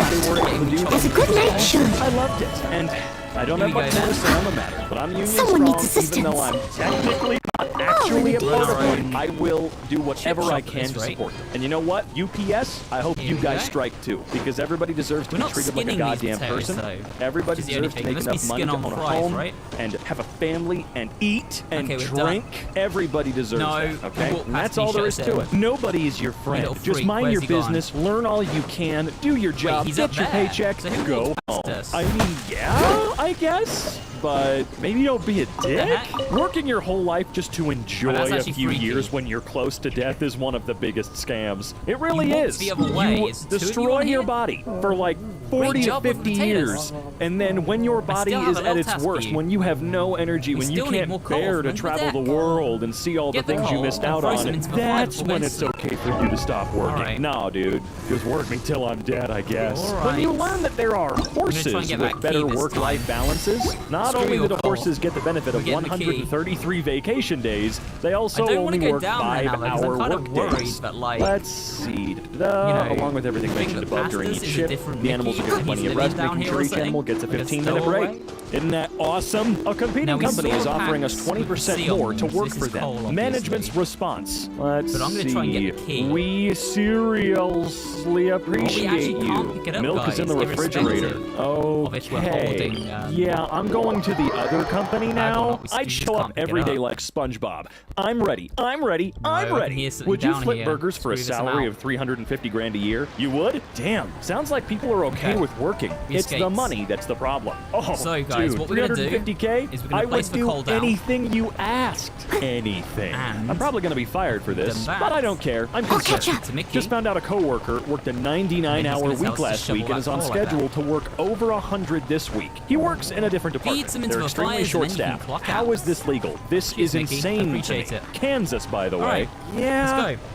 They were able to do It was a good night show. I loved it. And I don't have much more to say on the matter, but I'm union Someone needs strong, even though I'm technically not actually a part of it. I will do whatever I can to support them. And you know what? UPS, I hope you guys strike too, because everybody deserves to be treated like a goddamn person. Everybody deserves to make enough money to own a home and have a family and eat and drink. Everybody deserves that, okay? And that's all there is to it. Nobody is your friend. Just mind your business, learn all you can, do your job, get your paycheck, go home. I mean, yeah, I guess. But maybe don't be a dick. Working your whole life just to enjoy a few years when you're close to death is one of the biggest scams. It really is. You destroy your body for like 40 to 50 years, and then when your body is at its worst, when you have no energy, when you can't bear to travel the world and see all the things you missed out on, that's when it's okay for you to stop working. No, dude, just work me till I'm dead, I guess. But you learn that there are horses with better work-life balances. Not only do the horses get the benefit of 133 vacation days, they also only work 5-hour work days. Let's see. Along with everything mentioned above during each shift, the animals are getting plenty of rest, making sure each animal gets a 15-minute break. Isn't that awesome? A competing company is offering us 20% more to work for them. Management's response. Let's see. We seriously appreciate you. Milk is in the refrigerator. Okay. Yeah, I'm going to the other company now. I'd show up every day like SpongeBob. I'm ready. I'm ready. I'm ready. Would you flip burgers for a salary of $350 grand a year? You would? Damn. Sounds like people are okay with working. It's the money that's the problem. Oh, so guys, what we're gonna do is we're gonna place the coal down. I would do anything you asked. Anything. I'm probably gonna be fired for this, but I don't care. I'm concerned. Just found out a coworker worked a 99-hour week last week and is on schedule to work over 100 this week. He works in a different department. They're extremely short-staffed. How is this legal? This is insane to me. Kansas, by the way. Yeah. Let's go.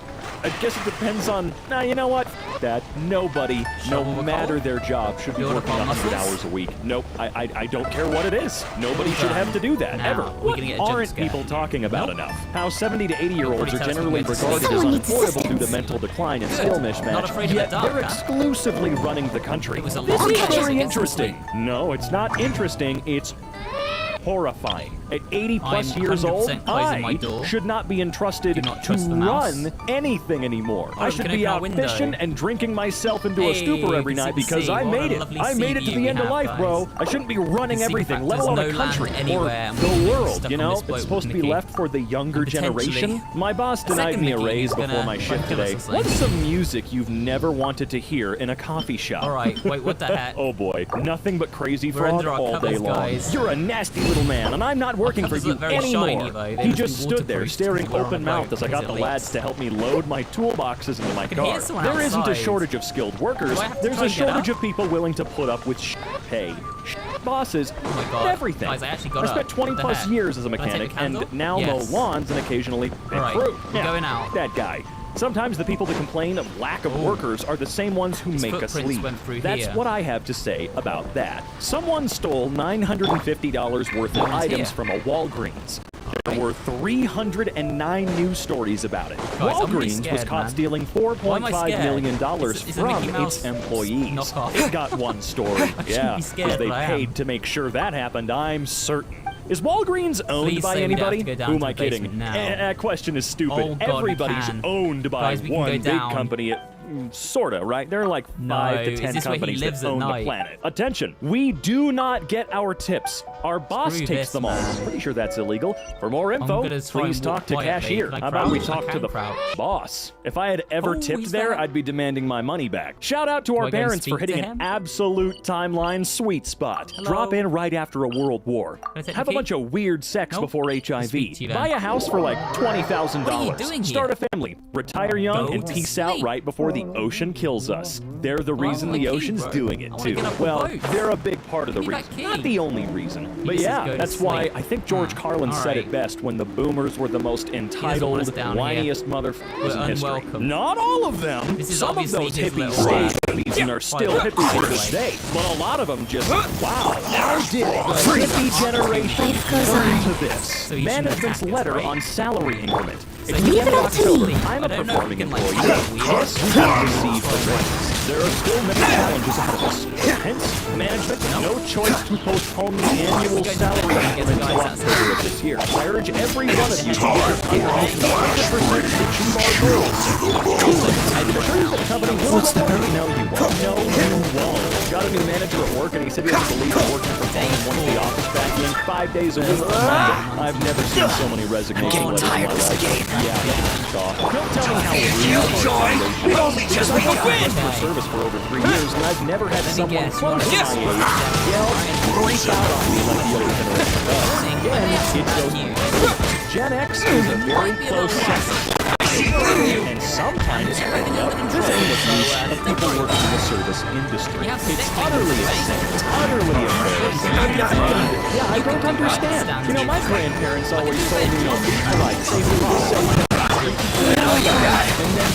I guess it depends on... Nah, you know what? like that. Nobody, no matter their job, should be working 100 hours a week. Nope, I don't care what it is. Nobody should have to do that, ever. What aren't people talking about enough? How 70 to 80-year-olds are generally regarded as unemployable due to mental decline and skill mismatch, yet they're exclusively running the country. This is very interesting. No, it's not interesting, it's horrifying. At 80+ years old, I should not be entrusted to run anything anymore. I should be out fishing and drinking myself into a stupor every night because I made it. I made it to the end of life, bro. I shouldn't be running everything, let alone a country or the world, you know? It's supposed to be left for the younger generation. My boss denied me a raise before my shift today. What's some music you've never wanted to hear in a coffee shop? Alright, wait, what the heck? Oh boy, nothing but Crazy Frog all day long. You're a nasty little man, and I'm not working for you anymore. He just stood there staring open-mouthed as I got the lads to help me load my toolboxes into my car. There isn't a shortage of skilled workers. There's a shortage of people willing to put up with pay, bosses, everything. Guys, I spent 20+ years as a mechanic and now mow lawns and occasionally pick fruit. Going out. That guy. Sometimes the people that complain of lack of workers are the same ones who make us leave. That's what I have to say about that. Someone stole $950 worth of items from a Walgreens. There were 309 news stories about it. Walgreens was caught stealing $4.5 million from its employees. It got one story. Yeah, because they paid to make sure that happened, I'm certain. Is Walgreens owned by anybody? Who am I kidding? That question is stupid. Everybody's owned by one big company. Sorta, right? There are like 5 to 10 companies that own the planet. Attention, we do not get our tips. Our boss takes them all. I'm pretty sure that's illegal. For more info, please talk to cashier. How about we talk to the boss? If I had ever tipped there, I'd be demanding my money back. Shout out to our parents for hitting an absolute timeline sweet spot. Drop in right after a world war. Have a bunch of weird sex before HIV. Buy a house for like $20,000. Start a family. Retire young and peace out right before the ocean kills us. They're the reason the ocean's doing it too. Well, they're a big part of the reason. Not the only reason. But yeah, that's why I think George Carlin said it best when the boomers were the most entitled, whiniest motherfuckers in history. Not all of them. Some of those hippies stayed hippies and are still hippies to this day. But a lot of them just, wow, how did the hippie generation turn to this? Management's letter on salary increment. It's the end of October. I'm a performing employee. Yes, we have received the raise. There are still many challenges ahead of us. Hence, management no choice to postpone the annual salary increment until October of this year. I urge every one of you to work on 100% to achieve our goals. I'm sure the company will. No, you won't. No, you won't. Got a new manager at work, and he said he doesn't believe in working from home and wants the office back in 5 days a week. I've never seen so many resignation letters in my life. Yeah, don't tell me how we've only just been service for over 3 years, and I've never had someone close to my age yell, freak out on me like the other generation does. Again, it goes. Gen X is a very close second. And sometimes physically abuse of people working in the service industry. It's utterly insane, utterly embarrassing. Yeah, I don't understand. You know, my grandparents always told me, like, say,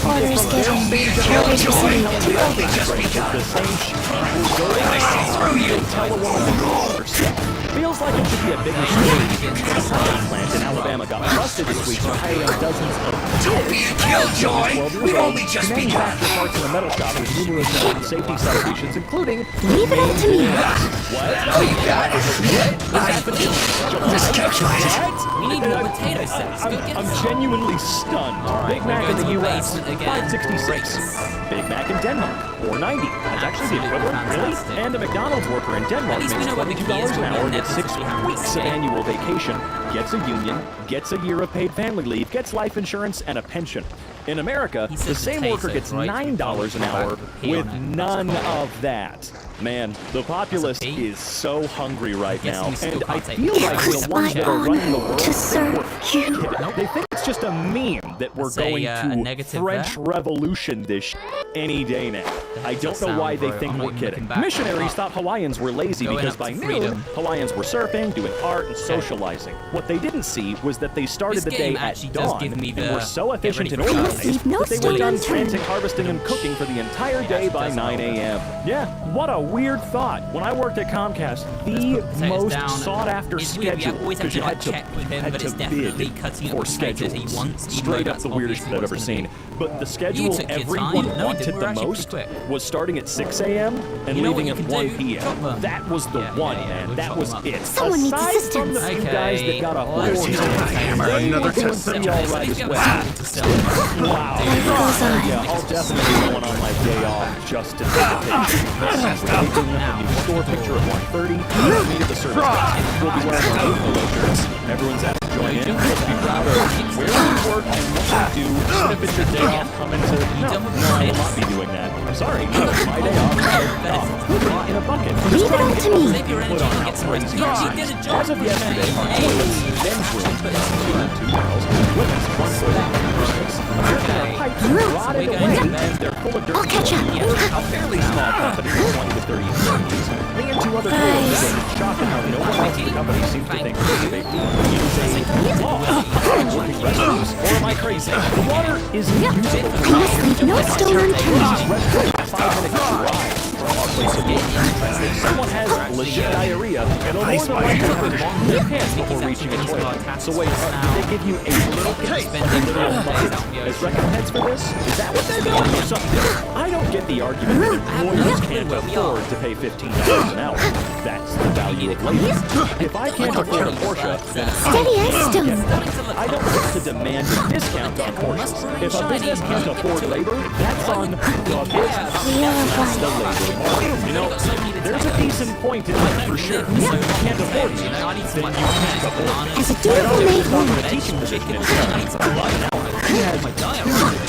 Orders given. Carriage received. Feels like it should be a bigger story. A science plant in Alabama got busted this week for hiring dozens of kids. We've only just begun. Manufacture parts in a metal shop with numerous health and safety citations, including. Leave it up to me. What? Oh, you got it. What? Just catch my eye. We need more potato sets. I'm genuinely stunned. Big Mac in the U.S. $5.66. Big Mac in Denmark. $4.90. That's actually the equivalent, really? And a McDonald's worker in Denmark makes $22 an hour, gets 6 weeks of annual vacation, gets a union, gets a year of paid family leave, gets life insurance, and a pension. In America, the same worker gets $9 an hour with none of that. Man, the populace is so hungry right now, and I feel like the ones that are running the world, they think it's It's just a meme that we're Let's say, going a to negative French there. Revolution this any day now. I don't know why they think we're kidding. Missionaries thought Hawaiians were lazy Going because up by to noon, freedom. Hawaiians were surfing, doing art, and socializing. What they didn't see was that they started This the day game at actually does dawn give me and the were so get efficient and ready for organized Leave no that they were stone done unturned. frantic harvesting and cooking for the entire day by 9 a.m. Yeah, what a weird thought. When I worked at Comcast, the most sought-after It's weird, we schedule, always have because you to, had like, to, check with him, had but to it's definitely bid cutting it for with schedules schedules. he wants, even Straight though up the that's weirdest thing I've ever obviously seen. what it's But the You schedule took your everyone time. No, we didn't. wanted We the were actually most pretty quick. was starting at 6 a.m. and You know leaving what at you can 1 do? p.m. Chop them. That was the one, man. we'll That chop was them up. it. Someone needs Aside from the assistance. few guys that got a Okay, horse, hammer, they another were doing test. pretty all right as well. Wow. Life goes on. Yeah, I'll definitely be going on my day off just to take a picture. We're taking a new store picture at 1:30. Meet at the service desk. We'll be wearing our polo shirts. Everyone's asked to join in. Let's be proud of where we work and what we do. Even if it's your day off, come into... No, I will not be doing that. I'm sorry. No, my day off. Put it in a bucket. Leave it all to me. Put on how crazy you are. As of yesterday, our toilets, men's rooms, 2 barrels, women's 1/4, our pipes rotted away, and they're full of dirt. I'll catch up. We're a fairly small company, 20 to 30 employees. Me and 2 other colleagues, it's shocking how no one else in the company seems to think they use a law working restrooms. Or am I crazy? The water is usable. We must leave no stone unturned. 5-minute drive from our place of work. If someone has legit diarrhea, it'll more than likely finish their pants before reaching a toilet. So wait, they give you a little taste, a little bucket as recompense for this? Is that what they're doing or something different? I don't get the argument that employers can't afford to pay $15 an hour. That's the value of labor. If I can't afford a Porsche, then Steady as stone. I don't get to demand a discount on Porsches. If a business can't afford labor, that's on the business. That's the labor market. You know, there's a decent point in there for sure. If you can't afford it, then you can't afford it. As a dutiful made woman, A teaching position in he has 2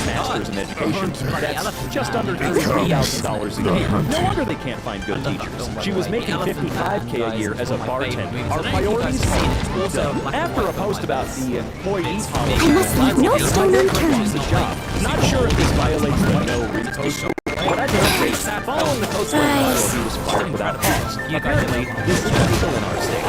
masters in education. That's just under $33,000 a year. No wonder they can't find good teachers. She was making $55K a year as a bartender. Our priorities are after a post about the employee policy. I must leave no stone unturned. The job. Not sure if this violates the no repost. But I think following the post viral, he was fired without cause. Apparently, this is illegal in our state.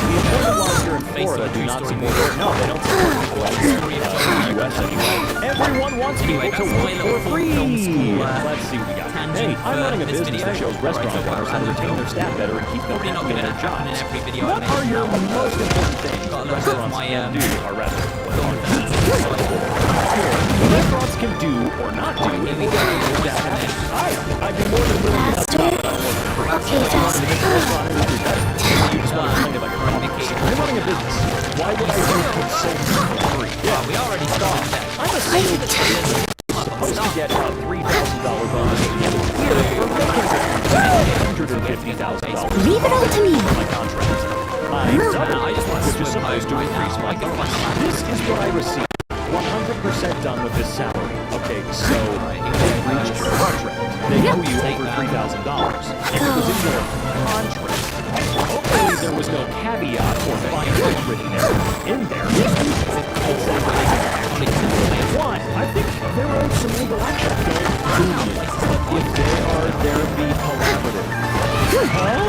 The employment laws here in Florida do not support it. No, they don't support people in the U.S. anyway. Everyone wants people to work for free. Let's see what we got. Hey, I'm running a business that shows restaurant owners how to retain their staff better and keep them happy in their jobs. What are your most important things that restaurants can do, or rather, what restaurants can do or not do in order to make that happen? I'd be more than willing to help out. Okay, faster. You just want to kind of like a I'm running a business. Why would I do consulting for free? Yeah, we already started that. I'm a sales business. Supposed to get a $3,000 bonus at the end of the year for making $150,000. Leave it all to me. My contract. I just want which is supposed to increase my bonus. This is what I received. 100% done with this salary. Okay, so they reached your contract. They owe you over $3,000. If it was in your contract, hopefully there was no caveat or fine print written in there. One, I think there are some legal action going. If they are, there be collaborative. Huh?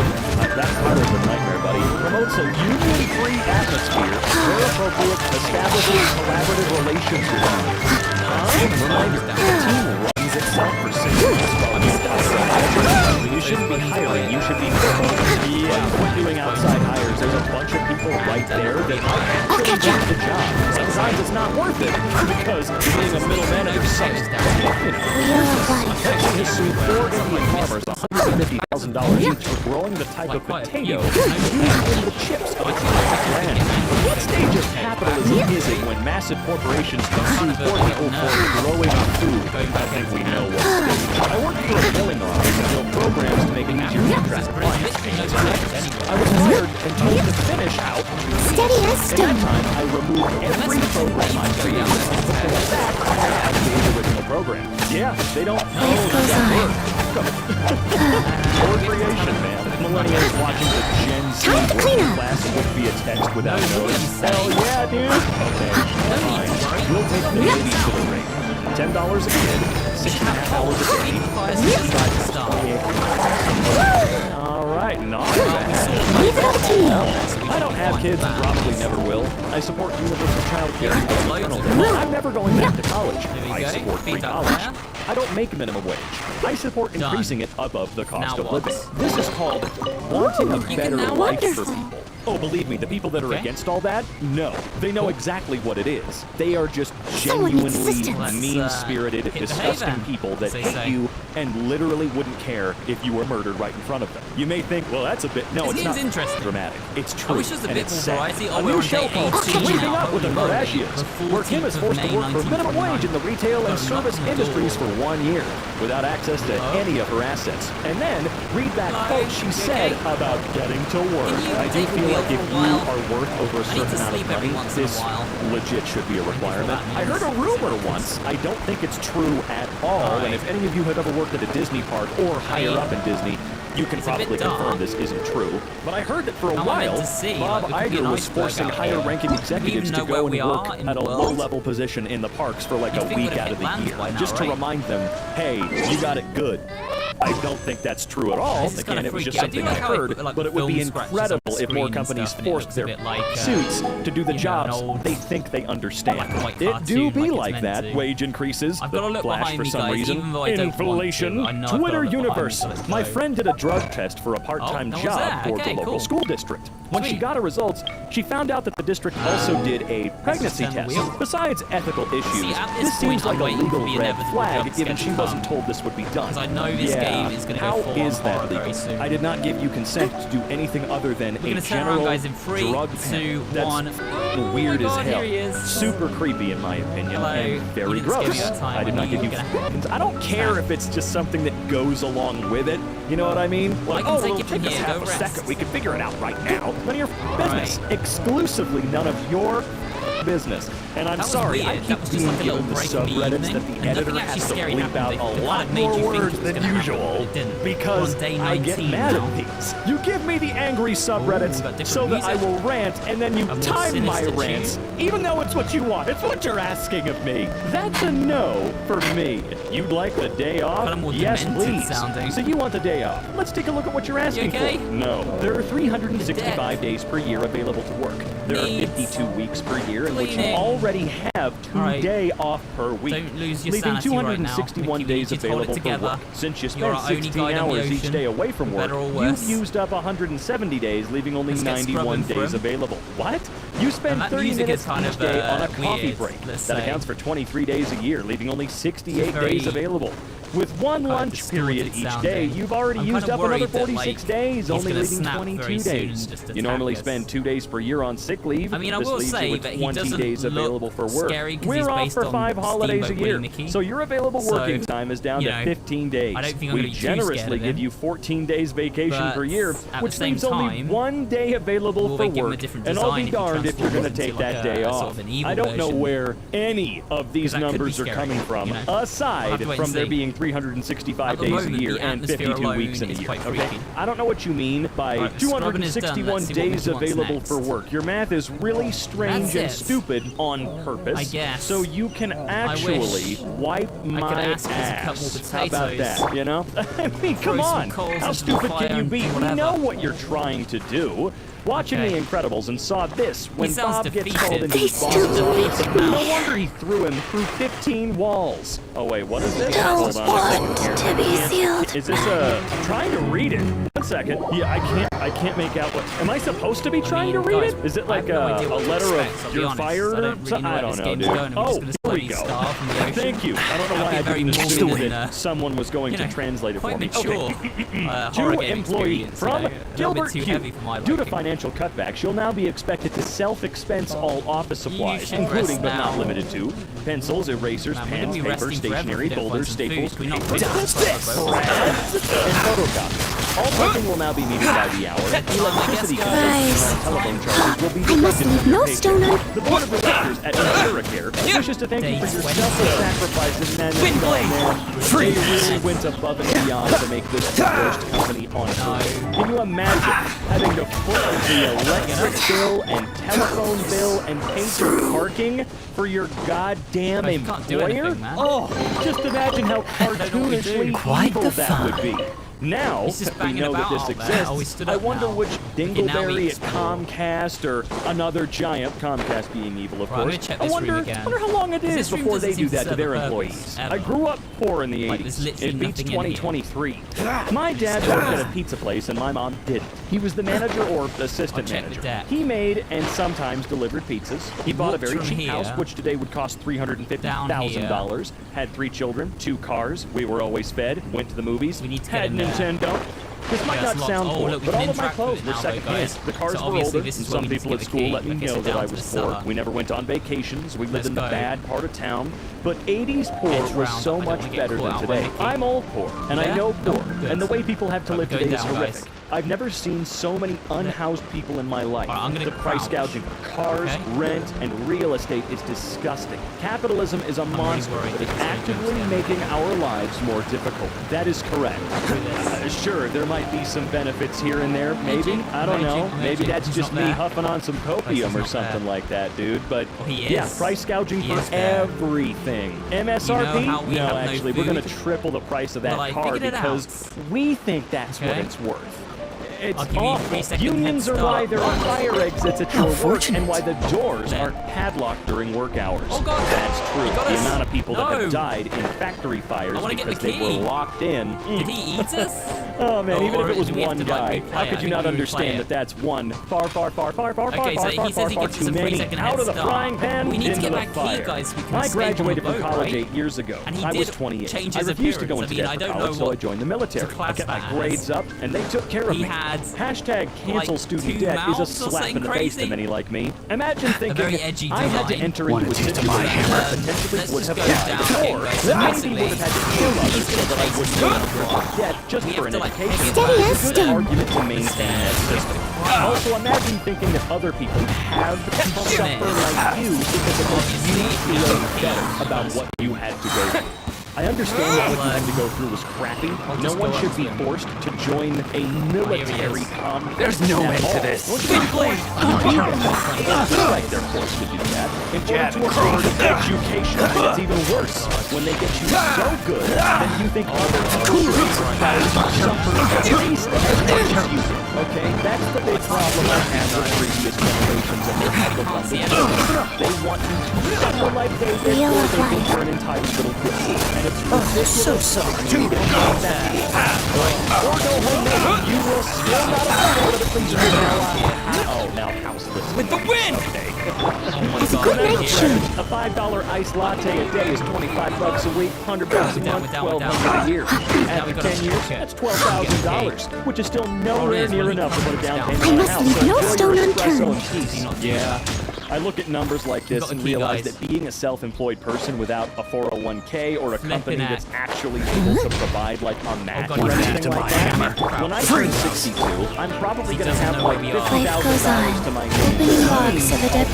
That part is a nightmare, buddy. Promotes a union-free atmosphere where appropriate, establishes collaborative relations with them. Reminder, the team runs itself for 6 months while you die. You shouldn't be hiring, you should be promoting. Yeah, we're doing outside hires. There's a bunch of people right there that might actually get the job. Sometimes it's not worth it because being a middle manager sucks. Texas has sued 4 Indian farmers $150,000 each for growing the type of potato used in the chips of its land. What stage of capitalism is it when massive corporations can sue poor people for growing food? I think we know what stage. I worked for a billing office and built programs to make it easier to track clients. I was hired and told to finish out. Steady as stone. At that time, I removed every program I created and put them back as the original program. Yeah, they don't know that work. More creation, man. Millennials watching the Gen Time to clean up. Class book via text without notice. Hell yeah, dude. Okay. Fine. We'll take the babysitter rate. $10 a kid, 6.5 hours a day. Alright, not bad. Leave it up to me. I don't have kids and probably never will. I support universal child care and maternal death. I'm never going back to college. I support free college. I don't make minimum wage. I support increasing it above the cost of living. This is called wanting a better life for people. Oh, believe me, the people that are against all that, no. They know exactly what it is. They are just genuinely mean-spirited, disgusting people that hate you and literally wouldn't care if you were murdered right in front of them. You may think, well, that's a bit... No, it's not dramatic. It's true, and it's sad. A new show called Keeping Up with the Kardashians, where Kim is forced to work for minimum wage in the retail and service industries for 1 year, without access to any of her assets. And then, read that quote she said about getting to work. I do feel like if you are worth over a certain amount of money, this legit should be a requirement. I heard a rumor once. I don't think it's true at all. And if any of you have ever worked at a Disney park or higher up in Disney, you can probably confirm this isn't true. But I heard that for a while, Bob Iger was forcing higher-ranking executives to go and work at a low-level position in the parks for like a week out of the year, just to remind them, hey, you got it good. I don't think that's true at all. Again, it was just something I heard, but it would be incredible if more companies forced their suits to do the jobs they think they understand. It do be like that. Wage increases, the Flash for some reason, inflation, Twitter universe. My friend did a drug test for a part-time job for the local school district. When she got her results, she found out that the district also did a pregnancy test. Besides ethical issues, this seems like a legal red flag, given she wasn't told this would be done. Yeah, how is that legal? I did not give you consent to do anything other than a general drug pen. That's weird as hell. Super creepy in my opinion, and very gross. I did not give you consent. I don't care if it's just something that goes along with it. You know what I mean? Like, oh, it'll take us half a second. We can figure it out right now. None of your business. Exclusively none of your business. And I'm sorry, I keep being given the subreddits that the editor has to bleep out a lot more words than usual because I get mad at these. You give me the angry subreddits so that I will rant, and then you time my rants, even though it's what you want. It's what you're asking of me. That's a no for me. You'd like the day off? Yes, please. So you want the day off. Let's take a look at what you're asking for. No. There are 365 days per year available to work. There are 52 weeks per year in which you already have 2 days off per week, leaving 261 days available for work. Since you spend 16 hours each day away from work, you've used up 170 days, leaving only 91 days available. What? You spend 30 minutes each day on a coffee break. That accounts for 23 days a year, leaving only 68 days available. With one lunch period each day, you've already used up another 46 days, only leaving 22 days. You normally spend 2 days per year on sick leave. This leaves you with 20 days available for work. We're off for 5 holidays a year, so your available working time is down to 15 days. We generously give you 14 days vacation per year, which leaves only 1 day available for work, and I'll be darned if you're going to take that day off. I don't know where any of these numbers are coming from, aside from there being 365 days a year and 52 weeks in a year, okay? I don't know what you mean by 261 days available for work. Your math is really strange and stupid on purpose, so you can actually wipe my ass. How about that, you know? I mean, come on! How stupid can you be? We know what you're trying to do. Watching The Incredibles and saw this when Bob gets called into his boss's office. No wonder he threw him through 15 walls. Oh wait, what is this? Hold on a second here. To be sealed. Is this I'm trying to read it. 1 second. Yeah, I can't make out what. Am I supposed to be trying to read it? Is it like a letter of you're fired or something? I don't know, dude. Oh, here we go. Thank you. I don't know why I didn't assume that someone was going to translate it for me. Okay. To employee from Gilbert Q. Due to financial cutbacks, you'll now be expected to self-expense all office supplies, including but not limited to pencils, erasers, pens, paper, stationery, folders, staples, and photocopies. All parking will now be metered by the hour. Electricity Guys, consumption and telephone charges will be I must deducted leave from your no paycheck. stone The board of directors at NVIDIA wishes to thank you for your selfless sacrifices and they really went above and beyond to make this the first company on Earth. Can you imagine having to foot the electric bill and telephone bill and pay for parking for your goddamn employer? Oh, just imagine how cartoonishly evil that would be. Now that we know that this exists, I wonder which dingleberry at Comcast or another giant, Comcast being evil, of course. I wonder how long it is before they do that to their employees. I grew up poor in the 80s. It beats 2023. My dad worked at a pizza place and my mom didn't. He was the manager or assistant manager. He made and sometimes delivered pizzas. He bought a very cheap house, which today would cost $350,000. Had 3 children, 2 cars. We were always fed. Went to the movies. Had Nintendo. This might not sound poor, but all of my clothes were secondhand. The cars were older, and some people at school let me know that I was poor. We never went on vacations. We lived in the bad part of town. But 80s poor was so much better than today. I'm old poor, and I know poor, and the way people have to live today is horrific. I've never seen so many unhoused people in my life. The price gouging for cars, rent, and real estate is disgusting. Capitalism is a monster that is actively making our lives more difficult. That is correct. Sure, there might be some benefits here and there, maybe. I don't know. Maybe that's just me huffing on some copium or something like that, dude. But yeah, price gouging for everything. MSRP? No, actually, we're going to triple the price of that car because we think that's what it's worth. It's awful. Unions are why there are fire exits at your work and why the doors aren't padlocked during work hours. That's true. The amount of people that have died in factory fires because they were locked in. Did he eat us? Oh man, even if it was one guy, how could you not understand that that's one far too many out of the frying pan into the fire? I graduated from college 8 years ago. I was 28. I refused to go into debt for college, so I joined the military. I kept my grades up, and they took care of me. Hashtag cancel student debt is a slap in the face to many like me. Imagine thinking I had to enter into a situation that potentially would have died, or maybe would have had to kill others so that I wouldn't go into debt just for an education. It's a good argument to maintain that system. Also, imagine thinking that other people have to suffer like you because of what you feel better about what you had to go through. I understand that what you had to go through was crappy. No one should be forced to join a military combat. There's no end to this. It doesn't feel like they're forced to do that. In order to afford education, it's even worse. When they get you so good, then you think other people should suffer at least as much as you do. Okay, that's the big problem I have with previous generations of their public funding. They want you to suffer like they did, or they think you're an entitled little bitch. So sorry. Or go home now. You will still not afford it from now houseless. With the win! It's a good night show. A $5 iced latte a day is $25 a week, $100 a month, $1,200 a year. After 10 years, that's $12,000, which is still nowhere near enough to put a down payment on a house. I must leave no stone unturned. Yeah. I look at numbers like this and realize that being a self-employed person without a 401k or a company that's actually able to provide like a match or anything like that, when I turn 62, I'm probably going to have like $50,000 to my name. Opening box of Adeptrix.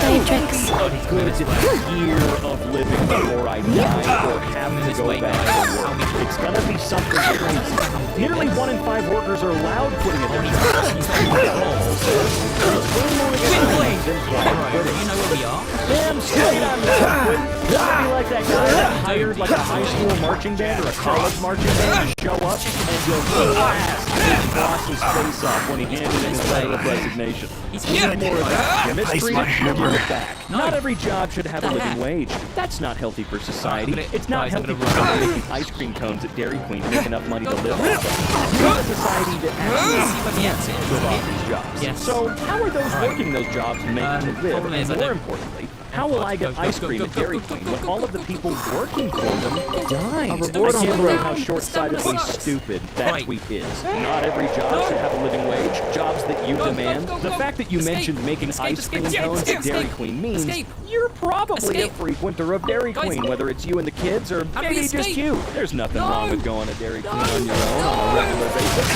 A good year of living before I die or have to go back to work. It's going to be something crazy. Nearly 1 in 5 workers are allowed quitting at their jobs. You know where we are? Damn straight, I'm not quitting. Don't be like that guy that hired like a high school marching band or a college marching band to show up and just blast his boss's face off when he handed in his letter of resignation. Need more of that. You mistreat it, you give it back. Not every job should have a living wage. That's not healthy for society. It's not healthy for someone making ice cream cones at Dairy Queen to make enough money to live off. You want a society that actually live off these jobs. So how are those working those jobs making them live? And more importantly, how will I get ice cream at Dairy Queen when all of the people working for them died? I can't believe how short-sightedly stupid that tweet is. Not every job should have a living wage. Jobs that you demand, the fact that you mentioned making ice cream cones at Dairy Queen means you're probably a frequenter of Dairy Queen, whether it's you and the kids or maybe just you. There's nothing wrong with going to Dairy Queen on your own on a regular basis.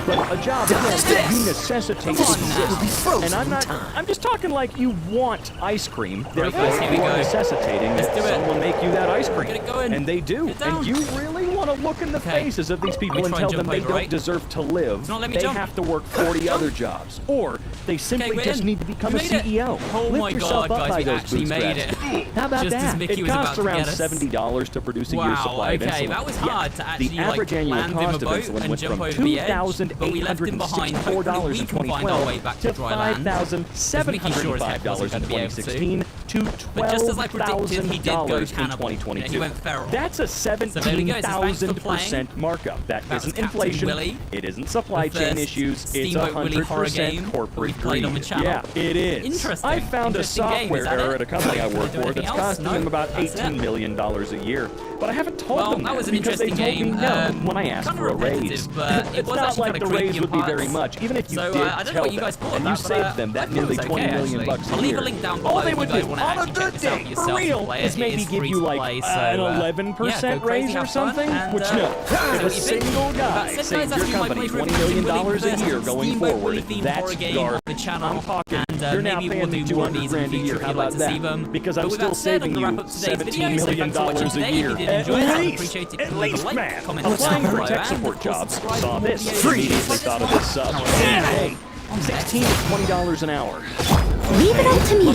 But a job that you necessitate exists. And I'm just talking like you want ice cream, therefore you are necessitating that someone make you that ice cream. And they do. And you really want to look in the faces of these people and tell them they don't deserve to live. They have to work 40 other jobs. Or they simply just need to become a CEO. Lift yourself up by those bootstraps. How about that? It costs around $70 to produce a year's supply of insulin. That was hard to actually the average annual cost of insulin went from $2,864 in 2012 to $5,705 in 2016 to $12,000 in 2022. That's a 17,000% markup. That isn't inflation. It isn't supply chain issues. It's 100% corporate greed. Yeah, it is. I found a software error at a company I work for that's costing them about $18 million a year. But I haven't told them that because they told me no when I asked for a raise. It's not like the raise would be very much, even if you did tell them and you saved them that nearly $20 million bucks a year. All they would do on a good day, for real, is maybe give you like an 11% raise or something. Which no, if a single guy saves your company $20 million a year going forward, that's garbage. I'm talking. You're now paying me $200 grand a year. How about that? Because I'm still saving you $17 million a year. At least, man. Applying for tech support jobs. Saw this. Immediately thought of this sub. Hey, $16 to $20 an hour. Leave it up to me.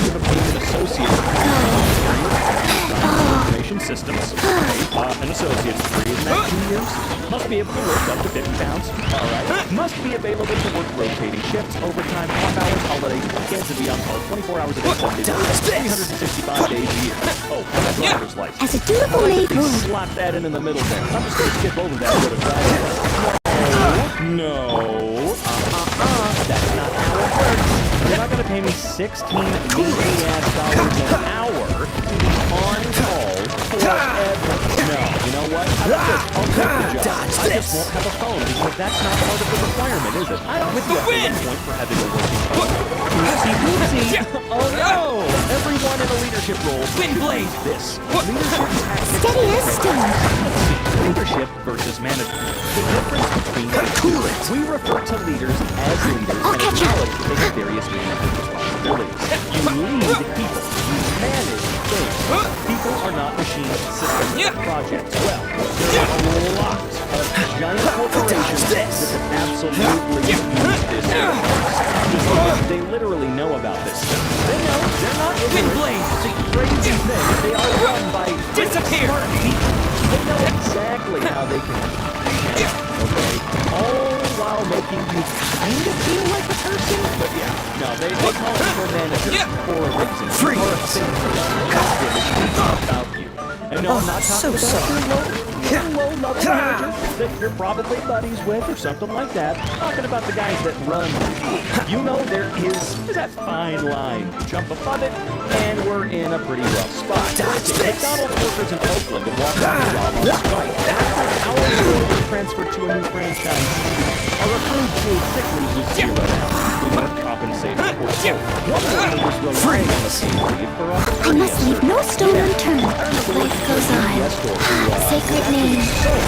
Information systems. An associate's degree in that 2 years. Must be able to lift up to 50 pounds. All right. Must be available to work rotating shifts, overtime, off-hours, holidays, weekends, and be on call 24 hours a day, 365 days a year. Oh, and a driver's license. As a dutiful maid would. Slap that in the middle there. I'm just going to skip over that for the driver's license. No. That's not how it works. You're not going to pay me $16 million an hour to be on call forever. No, you know what? How about this? I'll take the job. I just won't have a phone because that's not part of the requirement, is it? I don't with the win point for having a working phone. Oopsie. Oh no! Everyone in a leadership role should use this. Leadership tactics. Steady as stone. Leadership versus management. The difference between the two. We refer to leaders as leaders and acknowledge that they have various management responsibilities. You lead people. You manage things. People are not machines, systems, or projects. Well, there are a lot of giant corporations that absolutely use this. They literally know about this stuff. They know they're not ignorant to crazy things. They are run by smart people. They know exactly how they can okay? All while making you kind of feel like a person. But yeah, no, they call it for managers for a reason. For a thing about you. And no, I'm not talking about your low-level manager that you're probably buddies with or something like that. I'm talking about the guys that run. You know there is that fine line. Jump above it, and we're in a pretty rough spot. McDonald's workers in Oakland and walk out the job on the strike. After our employees transferred to a new franchise, our approved paid sick leave was zero now. We weren't compensated for it. One worker was relying on the same leave for us. I must leave no stone unturned. Life goes on. Sacred name,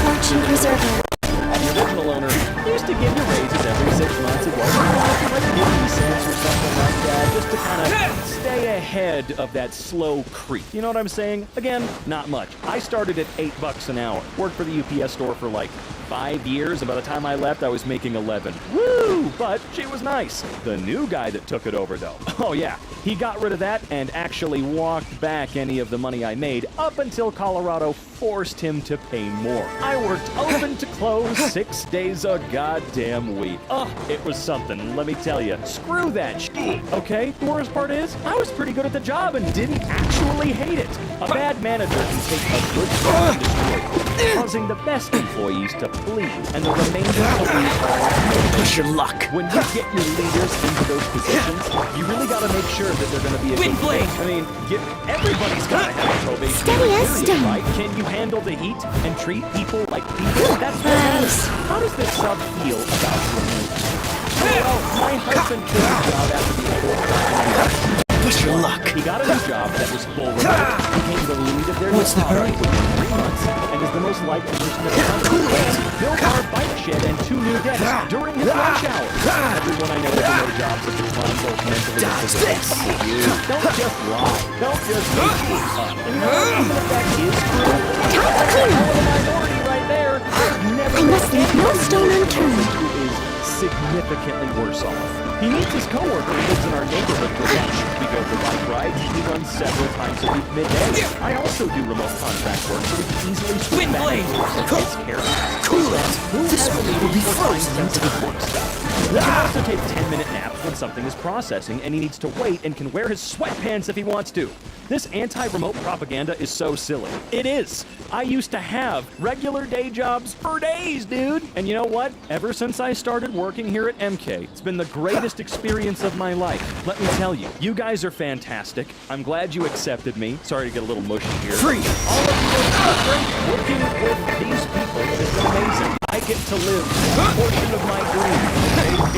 fortune preserver. The original owner used to give you raises every 6 months. It wasn't like 50 cents or something like that, just to kind of stay ahead of that slow creep. You know what I'm saying? Again, not much. I started at $8 an hour. Worked for the UPS store for like 5 years, and by the time I left, I was making 11. Woo! But she was nice. The new guy that took it over, though. Oh yeah, he got rid of that and actually walked back any of the money I made up until Colorado forced him to pay more. I worked open to close 6 days a goddamn week. Oh, it was something, let me tell you. Screw that shit. Okay, the worst part is, I was pretty good at the job and didn't actually hate it. A bad manager can take a good job and destroy it, causing the best employees to flee and the remainder to lose all. Push your luck. When you get your leaders into those positions, you really got to make sure that they're going to be a good fit. I mean, everybody's got to have a probation period, right? Can you handle the heat and treat people like people? That's what matters. How does this sub feel about your move? often quit his job after the airport. Push your luck. He got a new job that was full remote, became the lead of their department within 3 months, and is the most liked person of the company. Built our bike shed and 2 new desks during his lunch hours. Everyone I know with no jobs has been trying both mentally and physically. Don't just lie. Don't just make things up. And you know what? Even if that is true, that's a minority right there. I must leave no stone unturned. Who is significantly worse off. He meets his coworker who lives in our neighborhood for lunch. We go for bike rides. He runs several times a week midday. I also do remote contract work, so we can easily switch back and forth his care. Cool it. This will be frozen into the work stuff. He can also take 10-minute naps when something is processing, and he needs to wait and can wear his sweatpants if he wants to. This anti-remote propaganda is so silly. It is. I used to have regular day jobs for days, dude. And you know what? Ever since I started working here at MK, it's been the greatest experience of my life. Let me tell you, you guys are fantastic. I'm glad you accepted me. Sorry to get a little mushy here. Free. All of you are great. Working with these people is amazing. I get to live a portion of my dream.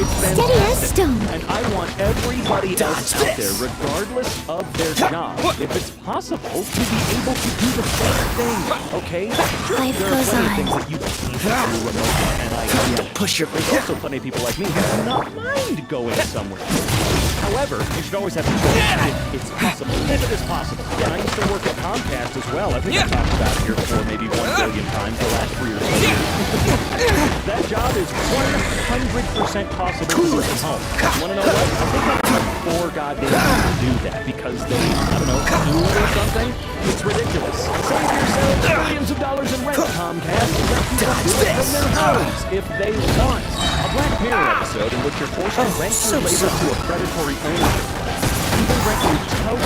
It's fantastic. Steady as stone. And I want everybody else out there, regardless of their job, if it's possible, to be able to do the same thing. Okay? Sure, Life there are goes plenty of on. things that you can't do remotely, and I get. Push your There's also plenty of people like me who do not mind going somewhere. However, you should always have the choice if it's possible. If it is possible. Yeah, I used to work at Comcast as well. I think I talked about it here before maybe 1 billion times the last 3 or so years. That job is 100% possible to work from home. You want to know what? I think I have 4 goddamn years to do that because they, I don't know, do it or something. It's ridiculous. Save yourselves millions of dollars in rent, Comcast. Let people do it from their homes if they want. A Black Mirror episode in which you're forced to rent your labor to a predatory owner. Even rent your toes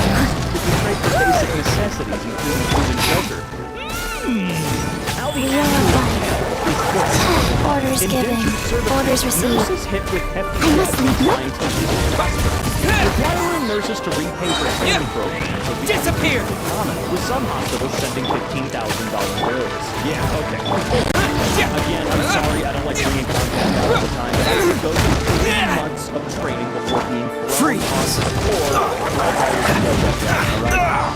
if you trade for basic necessities, including food and shelter. How the Orders given. Orders received. I must leave no... Requiring nurses to repay for training programs. Disappear! With some hospitals sending $15,000 bills. Yeah, okay. Again, I'm sorry, I don't like bringing content out all the time. But I go through 3 months of training before being free on the floor.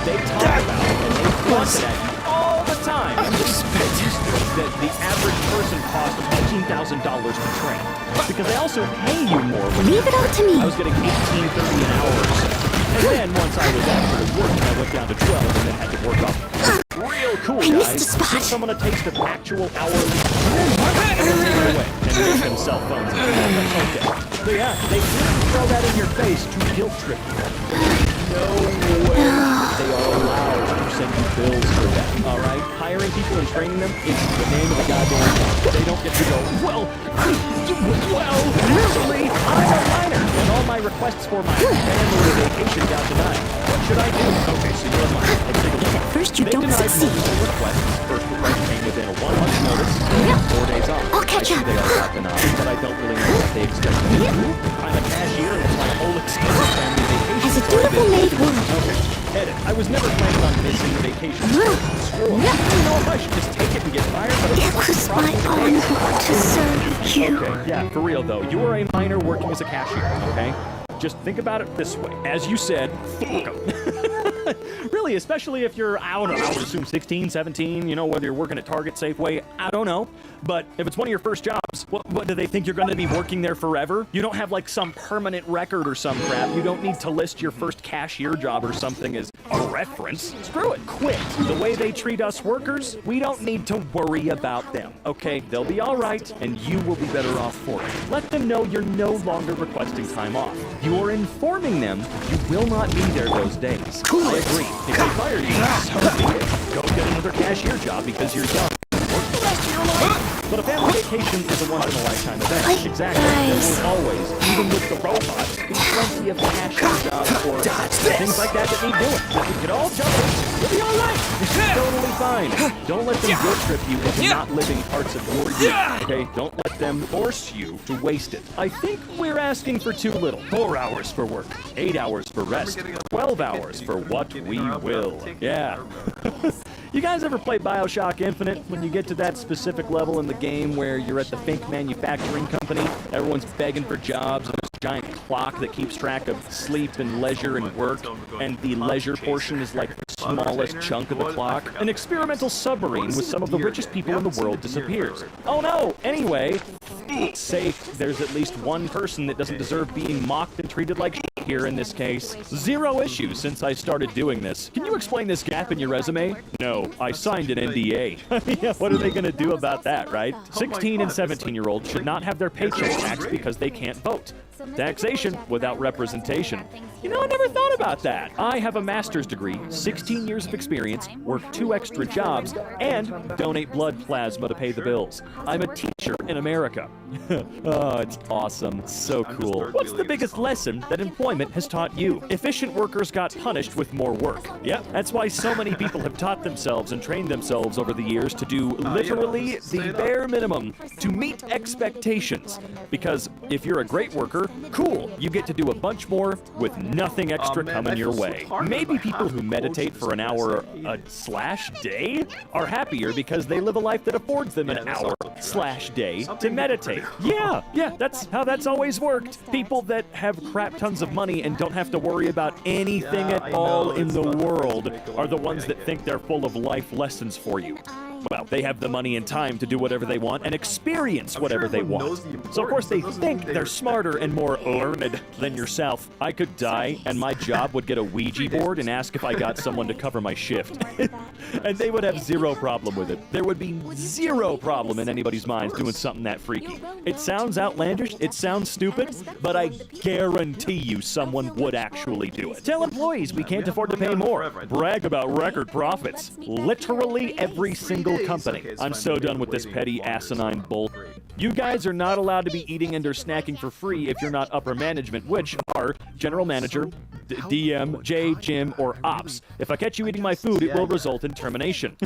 They talk about it and they flaunt it at you all the time. That the average person costs $15,000 to train. Because they also pay you more. Leave it up to me. I was getting $18.30 an hour or so. And then once I was actually working, I went down to 12 and then had to work off. Real cool, I missed guys. a spot. Give someone a taste of actual hourly and then take it away and make them cell phones. Okay. So yeah, they throw that in your face to guilt trip you. No way they are allowed to send you bills for that. All right, hiring people and training them is the name of the goddamn thing. They don't get to go. Well, usually I'm a minor, and all my requests for my family vacation got denied. What should I do? Okay, so you're a minor. Let's take a look. First you don't succeed. Requests. First request came within a 1 month's notice. 4 days off. I'll catch up. They all got denied, but I don't really know what they expect me to do. I'm a cashier, and it's my whole extended family vacation. As a dutiful maid would. Okay. Edit. I was never planning on missing the vacation. Screw it. I don't know if I should just take it and get fired, but It was my honor to serve you. Okay, yeah, for real though. You are a minor working as a cashier, okay? Just think about it this way. As you said, fuck 'em. Really, especially if you're, I would assume 16, 17, you know, whether you're working at Target, Safeway, I don't know. But if it's one of your first jobs, what do they think you're going to be working there forever? You don't have like some permanent record or some crap. You don't need to list your first cashier job or something as a reference. Screw it, quit. The way they treat us workers, we don't need to worry about them, okay? They'll be all right, and you will be better off for it. Let them know you're no longer requesting time off. You are informing them you will not be there those days. Cool. I agree. If they fire you, so be it. Go get another cashier job because you're young. Work the rest of your life. But a family vacation is a once-in-a-lifetime event. Exactly. There will always, even with the robot, be plenty of cashier jobs or things like that need doing. If we could all jump in, you'll be all right. It's totally fine. Don't let them guilt trip you into not living parts of your year. Okay? Don't let them force you to waste it. I think we're asking for too little. 4 hours for work, 8 hours for rest, 12 hours for what we will. Yeah. You guys ever play BioShock Infinite? When you get to that specific level in the game where you're at the Fink manufacturing company, everyone's begging for jobs, and there's a giant clock that keeps track of sleep and leisure and work, and the leisure portion is like the smallest chunk of the clock. An experimental submarine with some of the richest people in the world disappears. Oh no! Anyway, sake, there's at least one person that doesn't deserve being mocked and treated like shit here in this case. 0 issues since I started doing this. Can you explain this gap in your resume? No, I signed an NDA. Yeah, what are they gonna do about that, right? 16 and 17-year-olds should not have their paycheck taxed because they can't vote. Taxation without representation. You know, I never thought about that. I have a master's degree, 16 years of experience, work 2 extra jobs, and donate blood plasma to pay the bills. I'm a teacher in America. Oh, it's awesome. So cool. What's the biggest lesson that employment has taught you? Efficient workers got punished with more work. Yep, that's why so many people have taught themselves and trained themselves over the years to do literally the bare minimum to meet expectations. Because if you're a great worker, cool, you get to do a bunch more with nothing extra coming your way. Maybe people who meditate for an hour / day are happier because they live a life that affords them an hour / day to meditate. Yeah, that's how that's always worked. People that have crap tons of money and don't have to worry about anything at all in the world are the ones that think they're full of life lessons for you. Well, they have the money and time to do whatever they want and experience whatever they want. So of course they think they're smarter and more learned than yourself. I could die and my job would get a Ouija board and ask if I got someone to cover my shift. And they would have 0 problem with it. There would be 0 problem in anybody's minds doing something that freaky. It sounds outlandish, it sounds stupid, but I guarantee you someone would actually do it. Tell employees we can't afford to pay more. Brag about record profits. Literally every single company. I'm so done with this petty asinine bull. You guys are not allowed to be eating and or snacking for free if you're not upper management, which are general manager, DM, J, Jim, or ops. If I catch you eating my food, it will result in termination.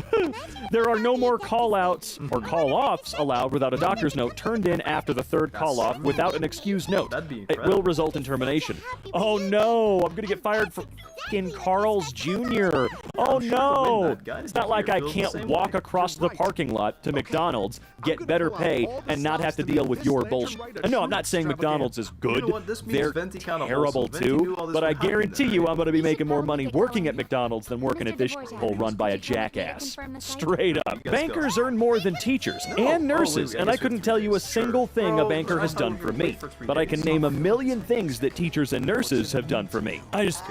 There are no more call-outs or call-offs allowed without a doctor's note turned in after the 3rd call-off without an excuse note. It will result in termination. Oh no, I'm gonna get fired for f***ing Carl's Jr. Oh no! It's not like I can't walk across the parking lot to McDonald's, get better pay, and not have to deal with your bullshit. No, I'm not saying McDonald's is good. They're terrible too, but I guarantee you I'm gonna be making more money working at McDonald's than working at this shithole run by a jackass. Straight up. Bankers earn more than teachers and nurses, and I couldn't tell you a single thing a banker has done for me. But I can name a million things that teachers and nurses have done for me. I just,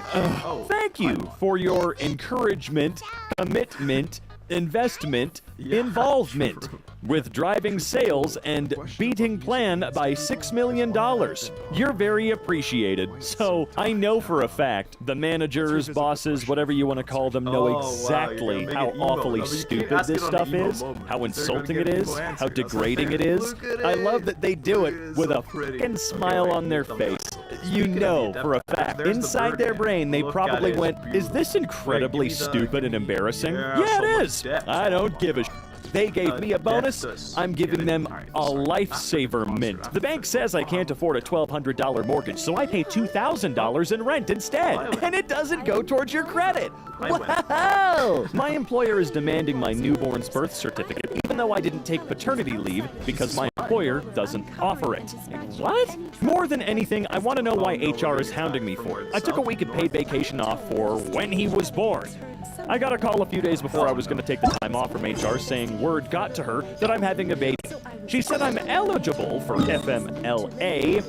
thank you for your encouragement, commitment, investment, involvement with driving sales and beating plan by $6 million. You're very appreciated. So I know for a fact the managers, bosses, whatever you want to call them, know exactly how awfully stupid this stuff is, how insulting it is, how degrading it is. I love that they do it with a fucking smile on their face. You know for a fact, inside their brain, they probably went, is this incredibly stupid and embarrassing? Yeah, it is. I don't give a shit. They gave me a bonus, I'm giving them a lifesaver mint. The bank says I can't afford a $1,200 mortgage, so I pay $2,000 in rent instead. And it doesn't go towards your credit. Wow! My employer is demanding my newborn's birth certificate, even though I didn't take paternity leave because my employer doesn't offer it. What? More than anything, I want to know why HR is hounding me for it. I took a week of paid vacation off for when he was born. I got a call a few days before I was going to take the time off from HR saying word got to her that I'm having a baby. She said I'm eligible for FMLA,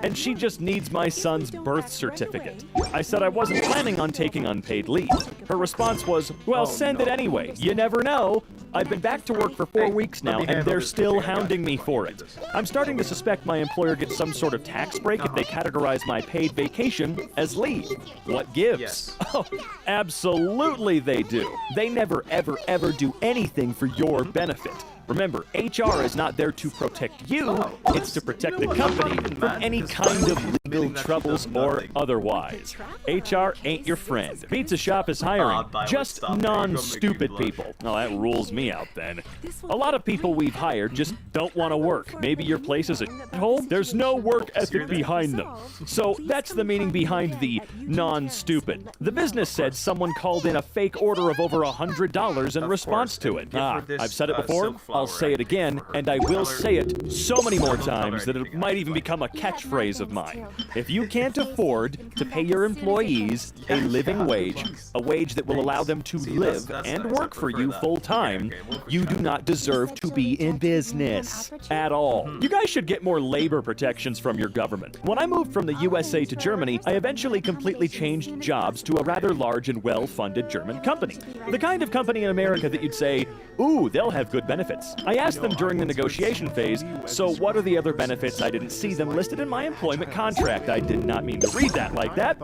and she just needs my son's birth certificate. I said I wasn't planning on taking unpaid leave. Her response was, well, send it anyway. You never know. I've been back to work for 4 weeks now, and they're still hounding me for it. I'm starting to suspect my employer gets some sort of tax break if they categorize my paid vacation as leave. What gives? Oh, absolutely they do. They never, ever, ever do anything for your benefit. Remember, HR is not there to protect you, it's to protect the company from any kind of legal troubles or otherwise. HR ain't your friend. Pizza Shop is hiring just non-stupid people. Oh, that rules me out then. A lot of people we've hired just don't want to work. Maybe your place is a hole? There's no work ethic behind them. So that's the meaning behind the non-stupid. The business said someone called in a fake order of over $100 in response to it. I've said it before, I'll say it again, and I will say it so many more times that it might even become a catchphrase of mine. If you can't afford to pay your employees a living wage, a wage that will allow them to live and work for you full-time, you do not deserve to be in business at all. You guys should get more labor protections from your government. When I moved from the USA to Germany, I eventually completely changed jobs to a rather large and well-funded German company. The kind of company in America that you'd say, ooh, they'll have good benefits. I asked them during the negotiation phase, so what are the other benefits? I didn't see them listed in my employment contract. I did not mean to read that like that.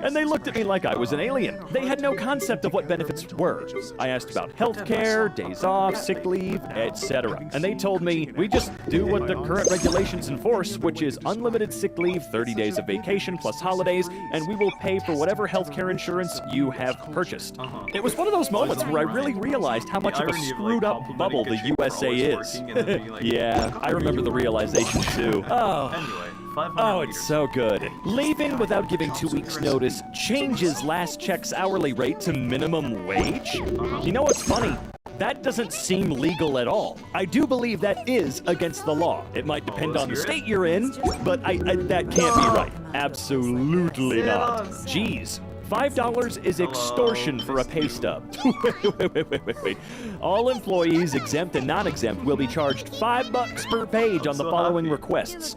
And they looked at me like I was an alien. They had no concept of what benefits were. I asked about health care, days off, sick leave, etc. And they told me, we just do what the current regulations enforce, which is unlimited sick leave, 30 days of vacation plus holidays, and we will pay for whatever healthcare insurance you have purchased. It was one of those moments where I really realized how much of a screwed up bubble the USA is. Yeah, I remember the realization too. Oh, it's so good. Leaving without giving 2 weeks' notice changes last check's hourly rate to minimum wage? You know what's funny? That doesn't seem legal at all. I do believe that is against the law. It might depend on the state you're in, but that can't be right. Absolutely not. Jeez. $5 is extortion for a pay stub. Wait. All employees, exempt and non-exempt, will be charged $5 per page on the following requests.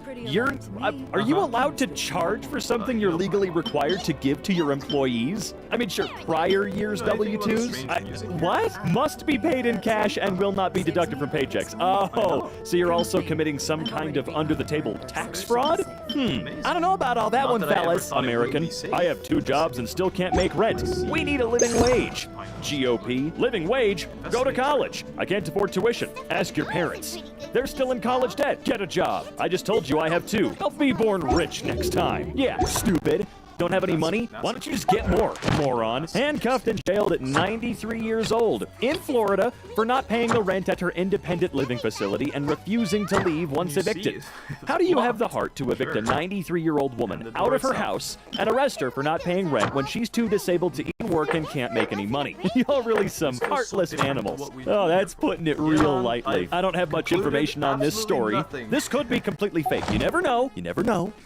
Are you allowed to charge for something you're legally required to give to your employees? I mean, sure, prior year's W-2s? What? Must be paid in cash and will not be deducted from paychecks. Oh, so you're also committing some kind of under-the-table tax fraud? I don't know about all that one, fellas. American, I have 2 jobs and still can't make rent. We need a living wage. GOP, living wage? Go to college. I can't afford tuition. Ask your parents. They're still in college debt. Get a job. I just told you I have 2. I'll be born rich next time. Yeah, stupid. Don't have any money? Why don't you just get more, moron? Handcuffed and jailed at 93 years old in Florida for not paying the rent at her independent living facility and refusing to leave once evicted. How do you have the heart to evict a 93-year-old woman out of her house and arrest her for not paying rent when she's too disabled to even work and can't make any money? Y'all really some heartless animals. Oh, that's putting it real lightly. I don't have much information on this story. This could be completely fake. You never know,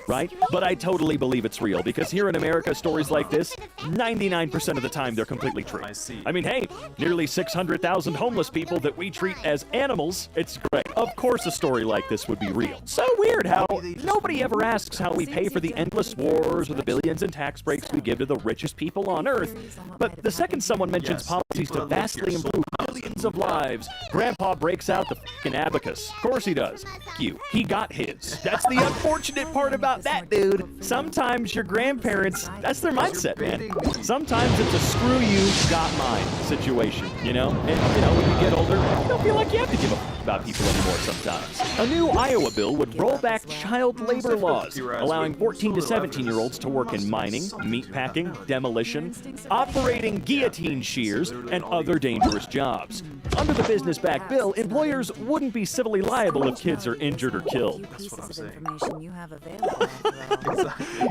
right? But I totally believe it's real because here in America, stories like this, 99% of the time they're completely true. I mean, hey, nearly 600,000 homeless people that we treat as animals. It's great. Of course a story like this would be real. So weird how nobody ever asks how we pay for the endless wars or the billions in tax breaks we give to the richest people on Earth. But the second someone mentions policies to vastly improve millions of lives, Grandpa breaks out the f***ing abacus. Of course he does. He got his. That's the unfortunate part about that, dude. Sometimes your grandparents, that's their mindset, man. Sometimes it's a screw you, got mine situation, you know? And, you know, when you get older, you don't feel like you have to give a f about people anymore sometimes. A new Iowa bill would roll back child labor laws, allowing 14 to 17-year-olds to work in mining, meatpacking, demolition, operating guillotine shears, and other dangerous jobs. Under the Business Back bill, employers wouldn't be civilly liable if kids are injured or killed.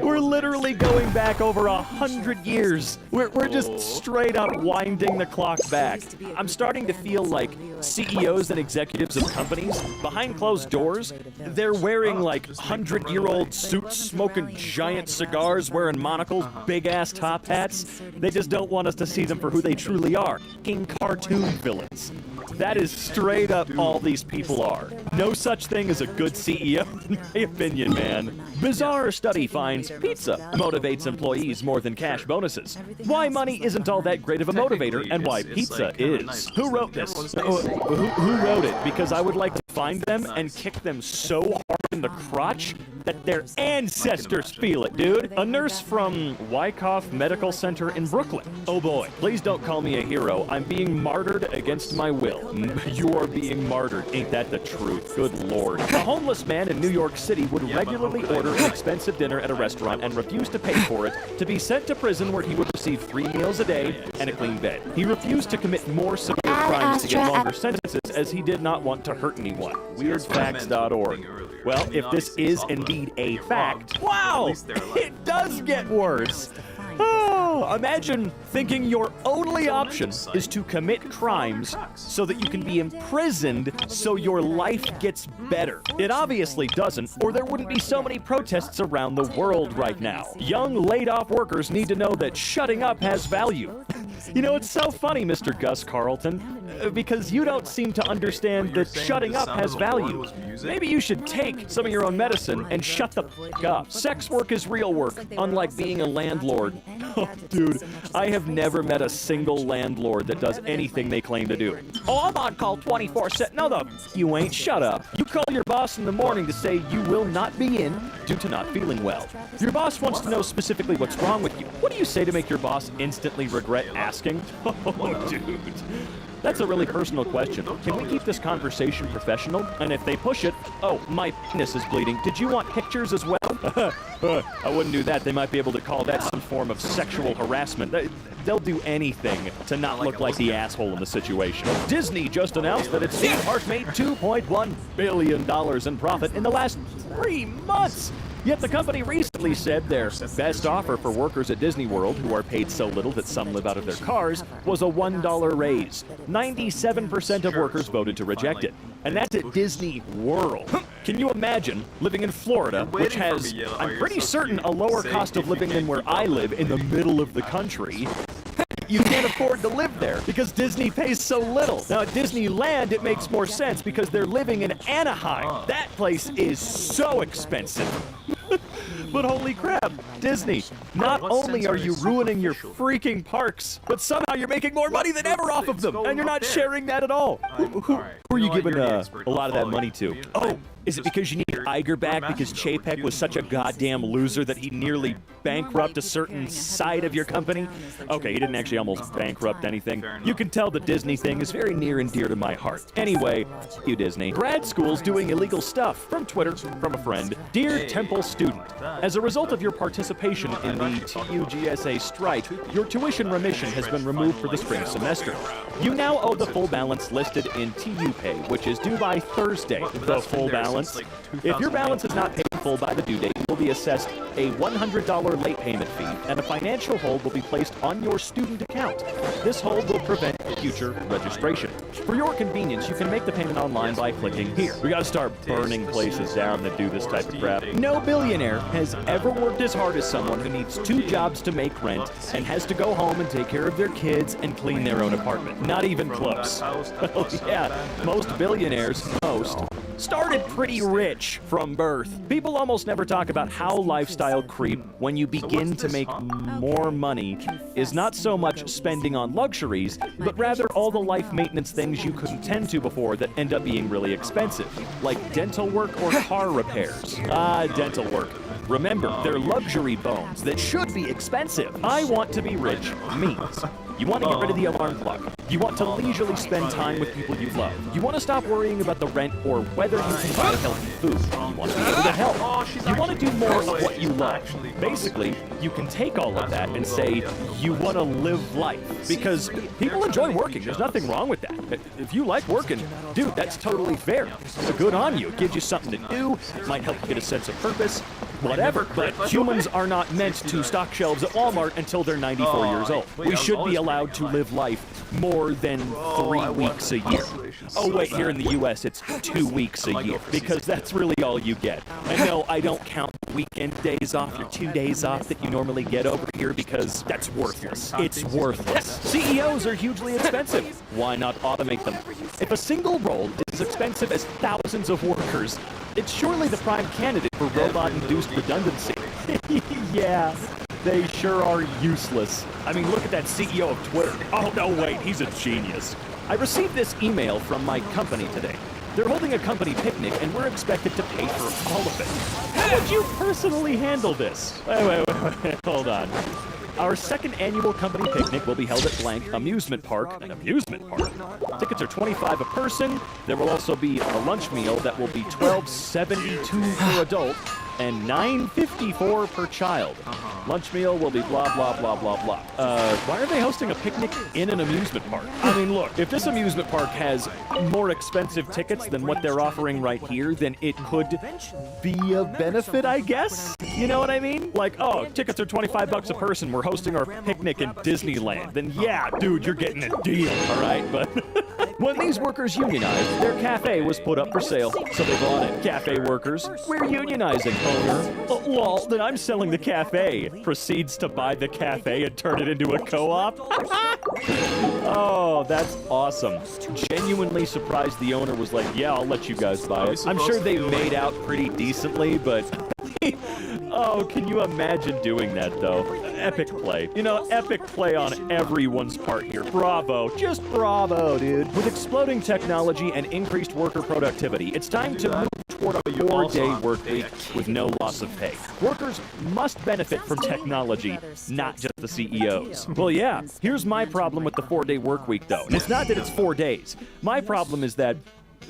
We're literally going back over 100 years. We're just straight up winding the clock back. I'm starting to feel like CEOs and executives of companies, behind closed doors, they're wearing like 100-year-old suits, smoking giant cigars, wearing monocles, big-ass top hats. They just don't want us to see them for who they truly are, king cartoon villains. That is straight up all these people are. No such thing as a good CEO, in my opinion, man. Bizarre study finds pizza motivates employees more than cash bonuses. Why money isn't all that great of a motivator, and why pizza is. Who wrote this? Who wrote it? Because I would like to find them and kick them so hard in the crotch that their ancestors feel it, dude. A nurse from Wyckoff Medical Center in Brooklyn. Oh boy, please don't call me a hero. I'm being martyred against my will. You are being martyred. Ain't that the truth? Good lord. A homeless man in New York City would regularly order an expensive dinner at a restaurant and refuse to pay for it to be sent to prison where he would receive 3 meals a day and a clean bed. He refused to commit more severe crimes to get longer sentences as he did not want to hurt anyone. Weirdfacts.org. Well, if this is indeed a fact, wow, it does get worse. Oh, imagine thinking your only option is to commit crimes so that you can be imprisoned so your life gets better. It obviously doesn't, or there wouldn't be so many protests around the world right now. Young laid-off workers need to know that shutting up has value. You know, it's so funny, Mr. Gus Carlton, because you don't seem to understand that shutting up has value. Maybe you should take some of your own medicine and shut the f*** up. Sex work is real work, unlike being a landlord. Oh, dude, I have never met a single landlord that does anything they claim to do. Oh, I'm on call 24/7. No, you ain't. Shut up. You call your boss in the morning to say you will not be in due to not feeling well. Your boss wants to know specifically what's wrong with you. What do you say to make your boss instantly regret asking? Oh, dude. That's a really personal question. Can we keep this conversation professional? And if they push it, oh, my penis is bleeding. Did you want pictures as well? I wouldn't do that. They might be able to call that some form of sexual harassment. They'll do anything to not look like the asshole in the situation. Disney just announced that its theme park made $2.1 billion in profit in the last 3 months. Yet the company recently said their best offer for workers at Disney World, who are paid so little that some live out of their cars, was a $1 raise. 97% of workers voted to reject it. And that's at Disney World. Can you imagine living in Florida, which has, I'm pretty certain, a lower cost of living than where I live in the middle of the country? You can't afford to live there because Disney pays so little. Now, at Disneyland, it makes more sense because they're living in Anaheim. That place is so expensive. But holy crap, Disney, not only are you ruining your freaking parks, but somehow you're making more money than ever off of them, and you're not sharing that at all. Who are you giving a lot of that money to? Oh, is it because you need Iger back because Chapek was such a goddamn loser that he nearly bankrupt a certain side of your company? Okay, he didn't actually almost bankrupt anything. You can tell the Disney thing is very near and dear to my heart. Anyway, you Disney. Grad school's doing illegal stuff. From Twitter, from a friend. Dear Temple student, as a result of your participation in the TUGSA strike, your tuition remission has been removed for the spring semester. You now owe the full balance listed in TU Pay, which is due by Thursday. The full balance. If your balance is not paid full by the due date, you will be assessed a $100 late payment fee, and a financial hold will be placed on your student account. This hold will prevent future registration. For your convenience, you can make the payment online by clicking here. We gotta start burning places down that do this type of crap. No billionaire has ever worked as hard as someone who needs 2 jobs to make rent and has to go home and take care of their kids and clean their own apartment. Not even close. Well, yeah, most billionaires, started pretty rich from birth. People almost never talk about how lifestyle creep, when you begin to make more money, is not so much spending on luxuries, but rather all the life maintenance things you couldn't tend to before that end up being really expensive, like dental work or car repairs. Dental work. Remember, they're luxury bones that should be expensive. I want to be rich means you want to get rid of the alarm clock. You want to leisurely spend time with people you love. You want to stop worrying about the rent or whether you can buy healthy food. You want to be able to help. You want to do more of what you love. Basically, you can take all of that and say you want to live life. Because people enjoy working. There's nothing wrong with that. If you like working, dude, that's totally fair. Good on you. It gives you something to do. It might help you get a sense of purpose. Whatever. But humans are not meant to stock shelves at Walmart until they're 94 years old. We should be allowed to live life more than 3 weeks a year. Oh wait, here in the US it's 2 weeks a year, because that's really all you get. And no, I don't count weekend days off, your 2 days off that you normally get over here, because that's worthless. It's worthless. CEOs are hugely expensive. Why not automate them? If a single role is as expensive as thousands of workers, it's surely the prime candidate for robot-induced redundancy. Yeah. They sure are useless. I mean, look at that CEO of Twitter. Oh, no, wait, he's a genius. I received this email from my company today. They're holding a company picnic, and we're expected to pay for all of it. How would you personally handle this? Wait, hold on. Our second annual company picnic will be held at blank amusement park. An amusement park? Tickets are $25 a person. There will also be a lunch meal that will be $12.72 per adult and $9.54 per child. Lunch meal will be blah, blah, blah, blah, blah. Why are they hosting a picnic in an amusement park? I mean, look, if this amusement park has more expensive tickets than what they're offering right here, then it could be a benefit, I guess? You know what I mean? Like, oh, tickets are $25 a person, we're hosting our picnic in Disneyland. Then yeah, dude, you're getting a deal, all right? But when these workers unionized, their cafe was put up for sale, so they bought it. Cafe workers, we're unionizing, owner. Oh, well, then I'm selling the cafe. Proceeds to buy the cafe and turn it into a co-op? Oh, that's awesome. Genuinely surprised the owner was like, yeah, I'll let you guys buy it. I'm sure they made out pretty decently, but... Oh, can you imagine doing that, though? Epic play. You know, epic play on everyone's part here. Bravo. Just bravo, dude. With exploding technology and increased worker productivity, it's time to move toward a 4-day work week with no loss of pay. Workers must benefit from technology, not just the CEOs. Well, yeah, here's my problem with the 4-day work week, though. And it's not that it's 4 days. My problem is that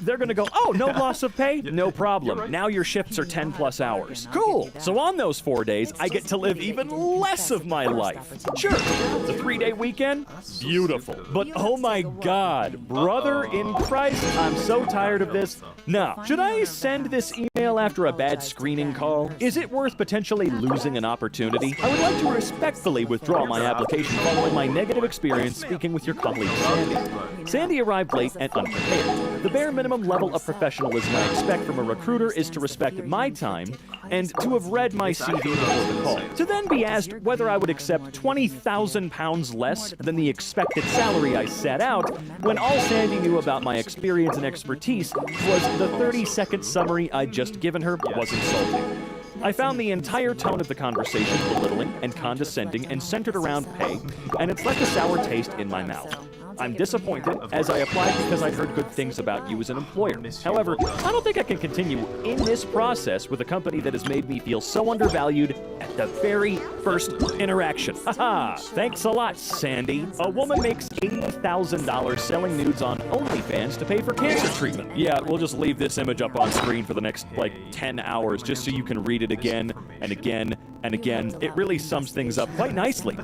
they're gonna go, oh, no loss of pay? No problem. Now your shifts are 10+ hours. Cool. So on those 4 days, I get to live even less of my life. Sure, it's a 3-day weekend. Beautiful. But oh my God, brother in Christ, I'm so tired of this. Now, should I send this email after a bad screening call? Is it worth potentially losing an opportunity? I would like to respectfully withdraw my application following my negative experience speaking with your colleague, Sandy. Sandy arrived late and unprepared. The bare minimum level of professionalism I expect from a recruiter is to respect my time and to have read my CV before the call. To then be asked whether I would accept 20,000 pounds less than the expected salary I set out, when all Sandy knew about my experience and expertise was the 30-second summary I'd just given her, was insulting. I found the entire tone of the conversation belittling and condescending and centered around pay, and it's left a sour taste in my mouth. I'm disappointed, as I applied because I'd heard good things about you as an employer. However, I don't think I can continue in this process with a company that has made me feel so undervalued at the very first interaction. Haha! Thanks a lot, Sandy. A woman makes $80,000 selling nudes on OnlyFans to pay for cancer treatment. Yeah, we'll just leave this image up on screen for the next, 10 hours, just so you can read it again and again and again. It really sums things up quite nicely.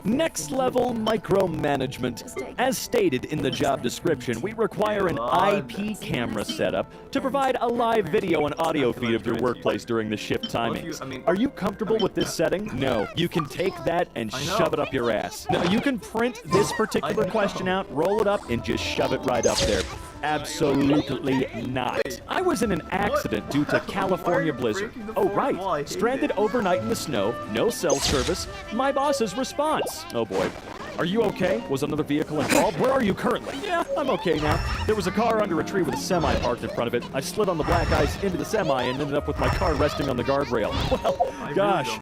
Next level micromanagement. As stated in the job description, we require an IP camera setup to provide a live video and audio feed of your workplace during the shift timings. Are you comfortable with this setting? No. You can take that and shove it up your ass. Now, you can print this particular question out, roll it up, and just shove it right up there. Absolutely not. I was in an accident due to California blizzard. Oh, right. Stranded overnight in the snow, no cell service. My boss's response. Oh, boy. Are you okay? Was another vehicle involved? Where are you currently? Yeah, I'm okay now. There was a car under a tree with a semi parked in front of it. I slid on the black ice into the semi and ended up with my car resting on the guardrail. Well, gosh.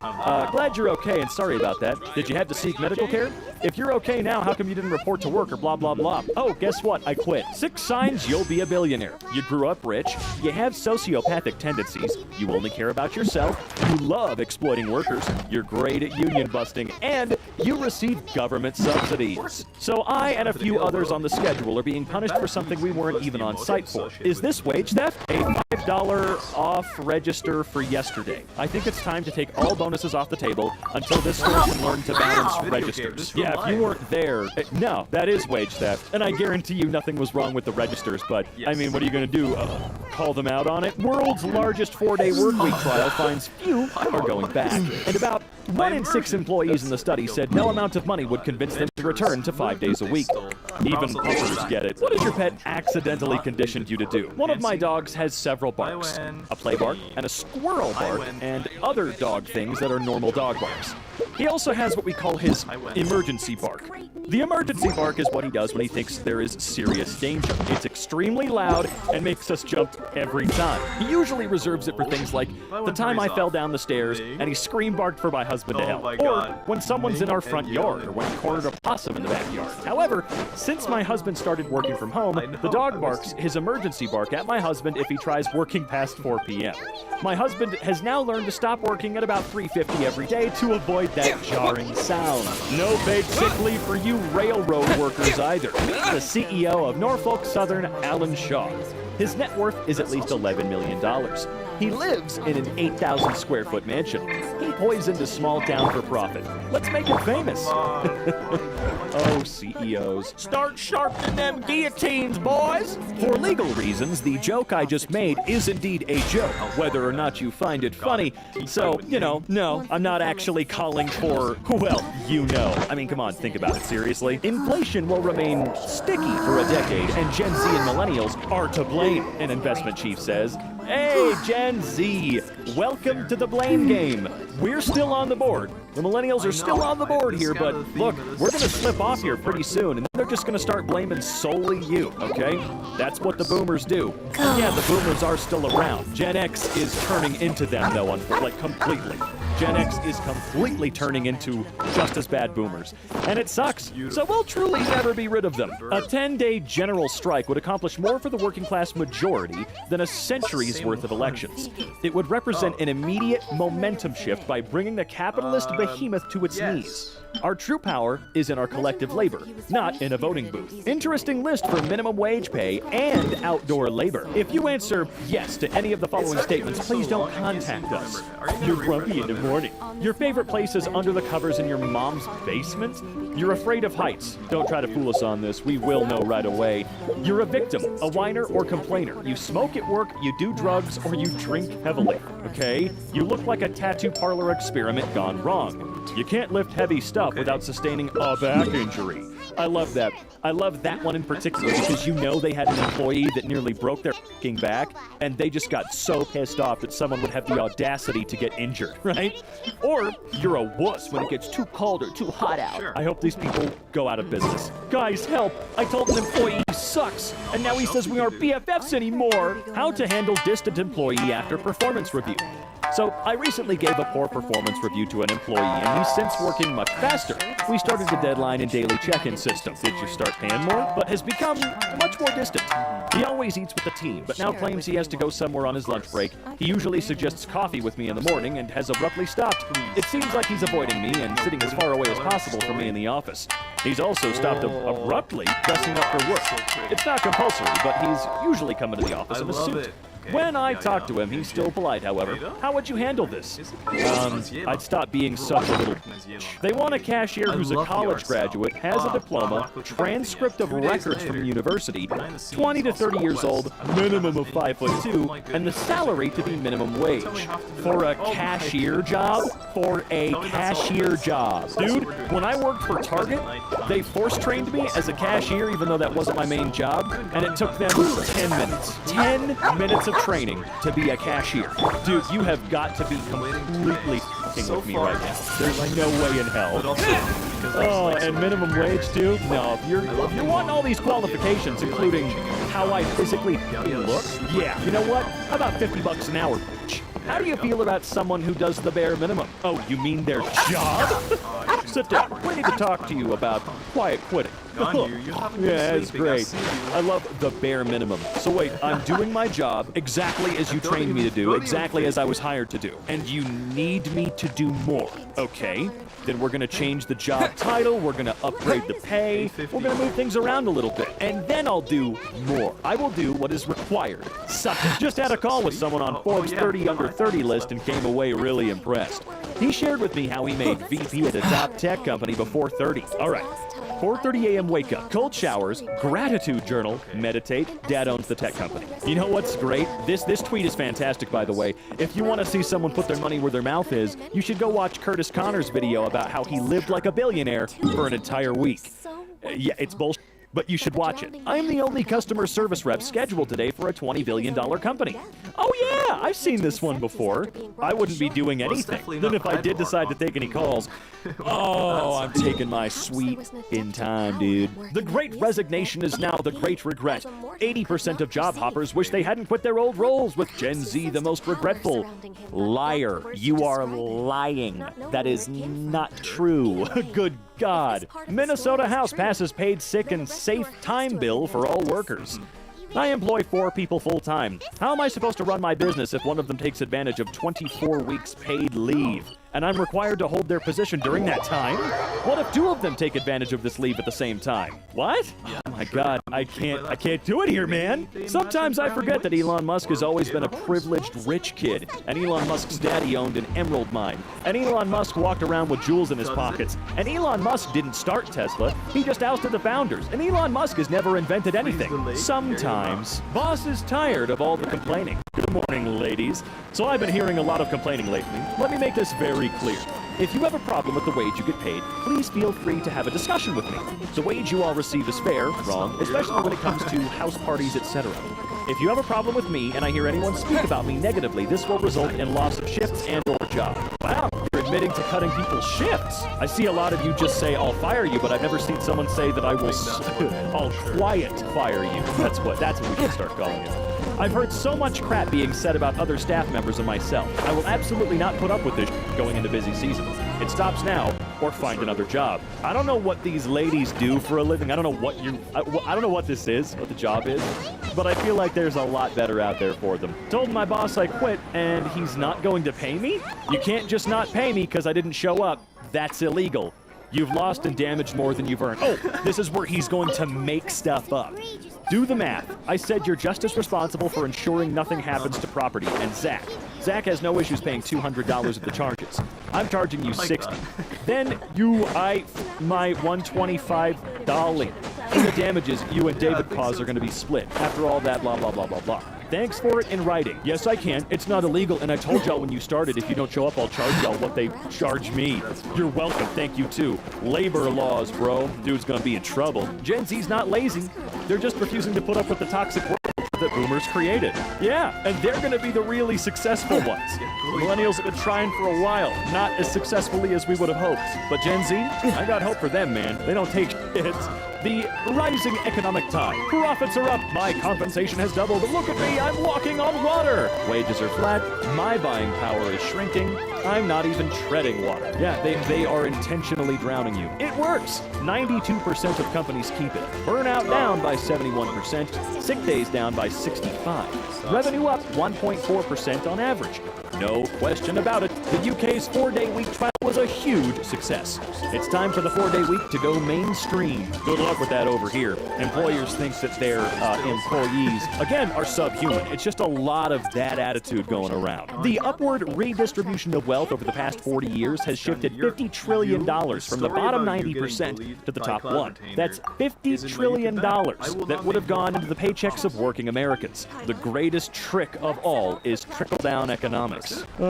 Glad you're okay and sorry about that. Did you have to seek medical care? If you're okay now, how come you didn't report to work or blah, blah, blah? Oh, guess what? I quit. 6 signs you'll be a billionaire. You grew up rich. You have sociopathic tendencies. You only care about yourself. You love exploiting workers. You're great at union busting. And you receive government subsidies. So I and a few others on the schedule are being punished for something we weren't even on site for. Is this wage theft? A $5 off register for yesterday. I think it's time to take all bonuses off the table until this store can learn to balance registers. Yeah, if you weren't there, no, that is wage theft. And I guarantee you nothing was wrong with the registers, but I mean, what are you going to do? Call them out on it? World's largest 4-day workweek trial finds few are going back. And about 1 in 6 employees in the study said no amount of money would convince them to return to 5 days a week. Even puppers get it. What has your pet accidentally conditioned you to do? One of my dogs has several barks. A play bark and a squirrel bark and other dog things that are normal dog barks. He also has what we call his emergency bark. The emergency bark is what he does when he thinks there is serious danger. It's extremely loud and makes us jump every time. He usually reserves it for things like the time I fell down the stairs and he scream barked for my husband to help, or when someone's in our front yard, or when he cornered a possum in the backyard. However, since Since my husband started working from home, the dog barks his emergency bark at my husband if he tries working past 4 p.m. My husband has now learned to stop working at about 3:50 every day to avoid that jarring sound. No paid sick leave for you railroad workers either. Meet the CEO of Norfolk Southern, Alan Shaw. His net worth is at least $11 million. He lives in an 8,000 square foot mansion. He poisoned a small town for profit. Let's make him famous. Oh, CEOs, start sharpening them guillotines, boys! For legal reasons, the joke I just made is indeed a joke, whether or not you find it funny. So, no, I'm not actually calling for, well, I mean, come on, think about it seriously. Inflation will remain sticky for a decade, and Gen Z and millennials are to blame, an investment chief says. Hey, Gen Z, welcome to the blame game. We're still on the board. The millennials are still on the board here, but look, we're gonna slip off here pretty soon, and they're just gonna start blaming solely you, okay? That's what the boomers do. And yeah, the boomers are still around. Gen X is turning into them, though, like completely. Gen X is completely turning into just as bad boomers. And it sucks, so we'll truly never be rid of them. A 10-day general strike would accomplish more for the working class majority than a century's worth of elections. It would represent an immediate momentum shift by bringing the capitalist behemoth to its knees. Our true power is in our collective labor, not in a voting booth. Interesting list for minimum wage pay and outdoor labor. If you answer yes to any of the following statements, please don't contact us. You're grumpy in the morning. Your favorite place is under the covers in your mom's basement? You're afraid of heights. Don't try to fool us on this. We will know right away. You're a victim, a whiner, or complainer. You smoke at work, you do drugs, or you drink heavily, okay? You look like a tattoo parlor experiment gone wrong. You can't lift heavy stuff without sustaining a back injury. I love that. I love that one in particular because they had an employee that nearly broke their f***ing back, and they just got so pissed off that someone would have the audacity to get injured, right? Or you're a wuss when it gets too cold or too hot out. I hope these people go out of business. Guys, help! I told an employee he sucks, and now he says we aren't BFFs anymore. How to handle distant employee after performance review. So, I recently gave a poor performance review to an employee, and he's since working much faster. We started the deadline and daily check-in system. Did you start paying more? But has become much more distant. He always eats with the team, but now claims he has to go somewhere on his lunch break. He usually suggests coffee with me in the morning and has abruptly stopped. It seems like he's avoiding me and sitting as far away as possible from me in the office. He's also stopped abruptly dressing up for work. It's not compulsory, but he's usually coming to the office in a suit. When I talk to him, he's still polite, however. How would you handle this? I'd stop being such a little bitch. They want a cashier who's a college graduate, has a diploma, transcript of records from the university, 20 to 30 years old, minimum of 5'2", and the salary to be minimum wage. For a cashier job? For a cashier job. Dude, when I worked for Target, they force-trained me as a cashier even though that wasn't my main job, and it took them 10 minutes. 10 minutes of training to be a cashier. Dude, you have got to be completely f***ing with me right now. There's no way in hell. Oh, and minimum wage too? No, if you're wanting all these qualifications, including how I physically look, yeah, you know what? How about $50 an hour, bitch? How do you feel about someone who does the bare minimum? Oh, you mean their job? Sit down. We need to talk to you about quiet quitting. Yeah, it's great. I love the bare minimum. So wait, I'm doing my job exactly as you trained me to do, exactly as I was hired to do. And you need me to do more, okay? Then we're gonna change the job title, we're gonna upgrade the pay, we're gonna move things around a little bit, and then I'll do more. I will do what is required. Suck it. Just had a call with someone on Forbes 30 under 30 list and came away really impressed. He shared with me how he made VP at a top tech company before 30. All right. 4:30 a.m. wake up, cold showers, gratitude journal, meditate, dad owns the tech company. You know what's great? This tweet is fantastic, by the way. If you want to see someone put their money where their mouth is, you should go watch Curtis Connor's video about how he lived like a billionaire for an entire week. Yeah, it's bullshit, but you should watch it. I am the only customer service rep scheduled today for a $20 billion company. Oh yeah, I've seen this one before. I wouldn't be doing anything. Then if I did decide to take any calls, oh, I'm taking my sweet in time, dude. The great resignation is now the great regret. 80% of job hoppers wish they hadn't quit their old roles, with Gen Z the most regretful. Liar. You are lying. That is not true. Good God. Minnesota House passes paid sick and safe time bill for all workers. I employ 4 people full-time. How am I supposed to run my business if one of them takes advantage of 24 weeks paid leave? And I'm required to hold their position during that time? What if 2 of them take advantage of this leave at the same time? What? Oh my God, I can't do it here, man. Sometimes I forget that Elon Musk has always been a privileged rich kid, and Elon Musk's daddy owned an emerald mine, and Elon Musk walked around with jewels in his pockets, and Elon Musk didn't start Tesla, he just ousted the founders, and Elon Musk has never invented anything. Sometimes, boss is tired of all the complaining. Good morning, ladies. So I've been hearing a lot of complaining lately. Let me make this very clear. If you have a problem with the wage you get paid, please feel free to have a discussion with me. The wage you all receive is fair, wrong, especially when it comes to house parties, etc. If you have a problem with me and I hear anyone speak about me negatively, this will result in loss of shifts and or job. Wow, you're admitting to cutting people's shifts. I see a lot of you just say, I'll fire you, but I've never seen someone say that I will, I'll quiet fire you. That's what we should start calling it. I've heard so much crap being said about other staff members and myself. I will absolutely not put up with this going into busy season. It stops now, or find another job. I don't know what these ladies do for a living. I don't know what I don't know what this is, what the job is, but I feel like there's a lot better out there for them. Told my boss I quit, and he's not going to pay me? You can't just not pay me because I didn't show up. That's illegal. You've lost and damaged more than you've earned. Oh, this is where he's going to make stuff up. Do the math. I said you're just as responsible for ensuring nothing happens to property. And Zach has no issues paying $200 of the charges. I'm charging you $60. Then my $125. And the damages you and David cause are going to be split. After all that, blah, blah, blah, blah, blah. Thanks for it in writing. Yes, I can. It's not illegal, and I told y'all when you started, if you don't show up, I'll charge y'all what they charge me. You're welcome. Thank you, too. Labor laws, bro. Dude's gonna be in trouble. Gen Z's not lazy. They're just refusing to put up with the toxic world that boomers created. Yeah, and they're gonna be the really successful ones. Millennials have been trying for a while, not as successfully as we would have hoped. But Gen Z, I got hope for them, man. They don't take shit. The rising economic tide. Profits are up. My compensation has doubled. Look at me, I'm walking on water. Wages are flat. My buying power is shrinking. I'm not even treading water. Yeah, they are intentionally drowning you. It works. 92% of companies keep it. Burnout down by 71%. Sick days down by 65%. Revenue up 1.4% on average. No question about it. The UK's 4-day week trial was a huge success. It's time for the 4-day week to go mainstream. Good luck with that over here. Employers think that their employees, again, are subhuman. It's just a lot of that attitude going around. The upward redistribution of wealth over the past 40 years has shifted $50 trillion from the bottom 90% to the top 1. That's $50 trillion that would have gone into the paychecks of working Americans. The greatest trick of all is trickle-down economics. Who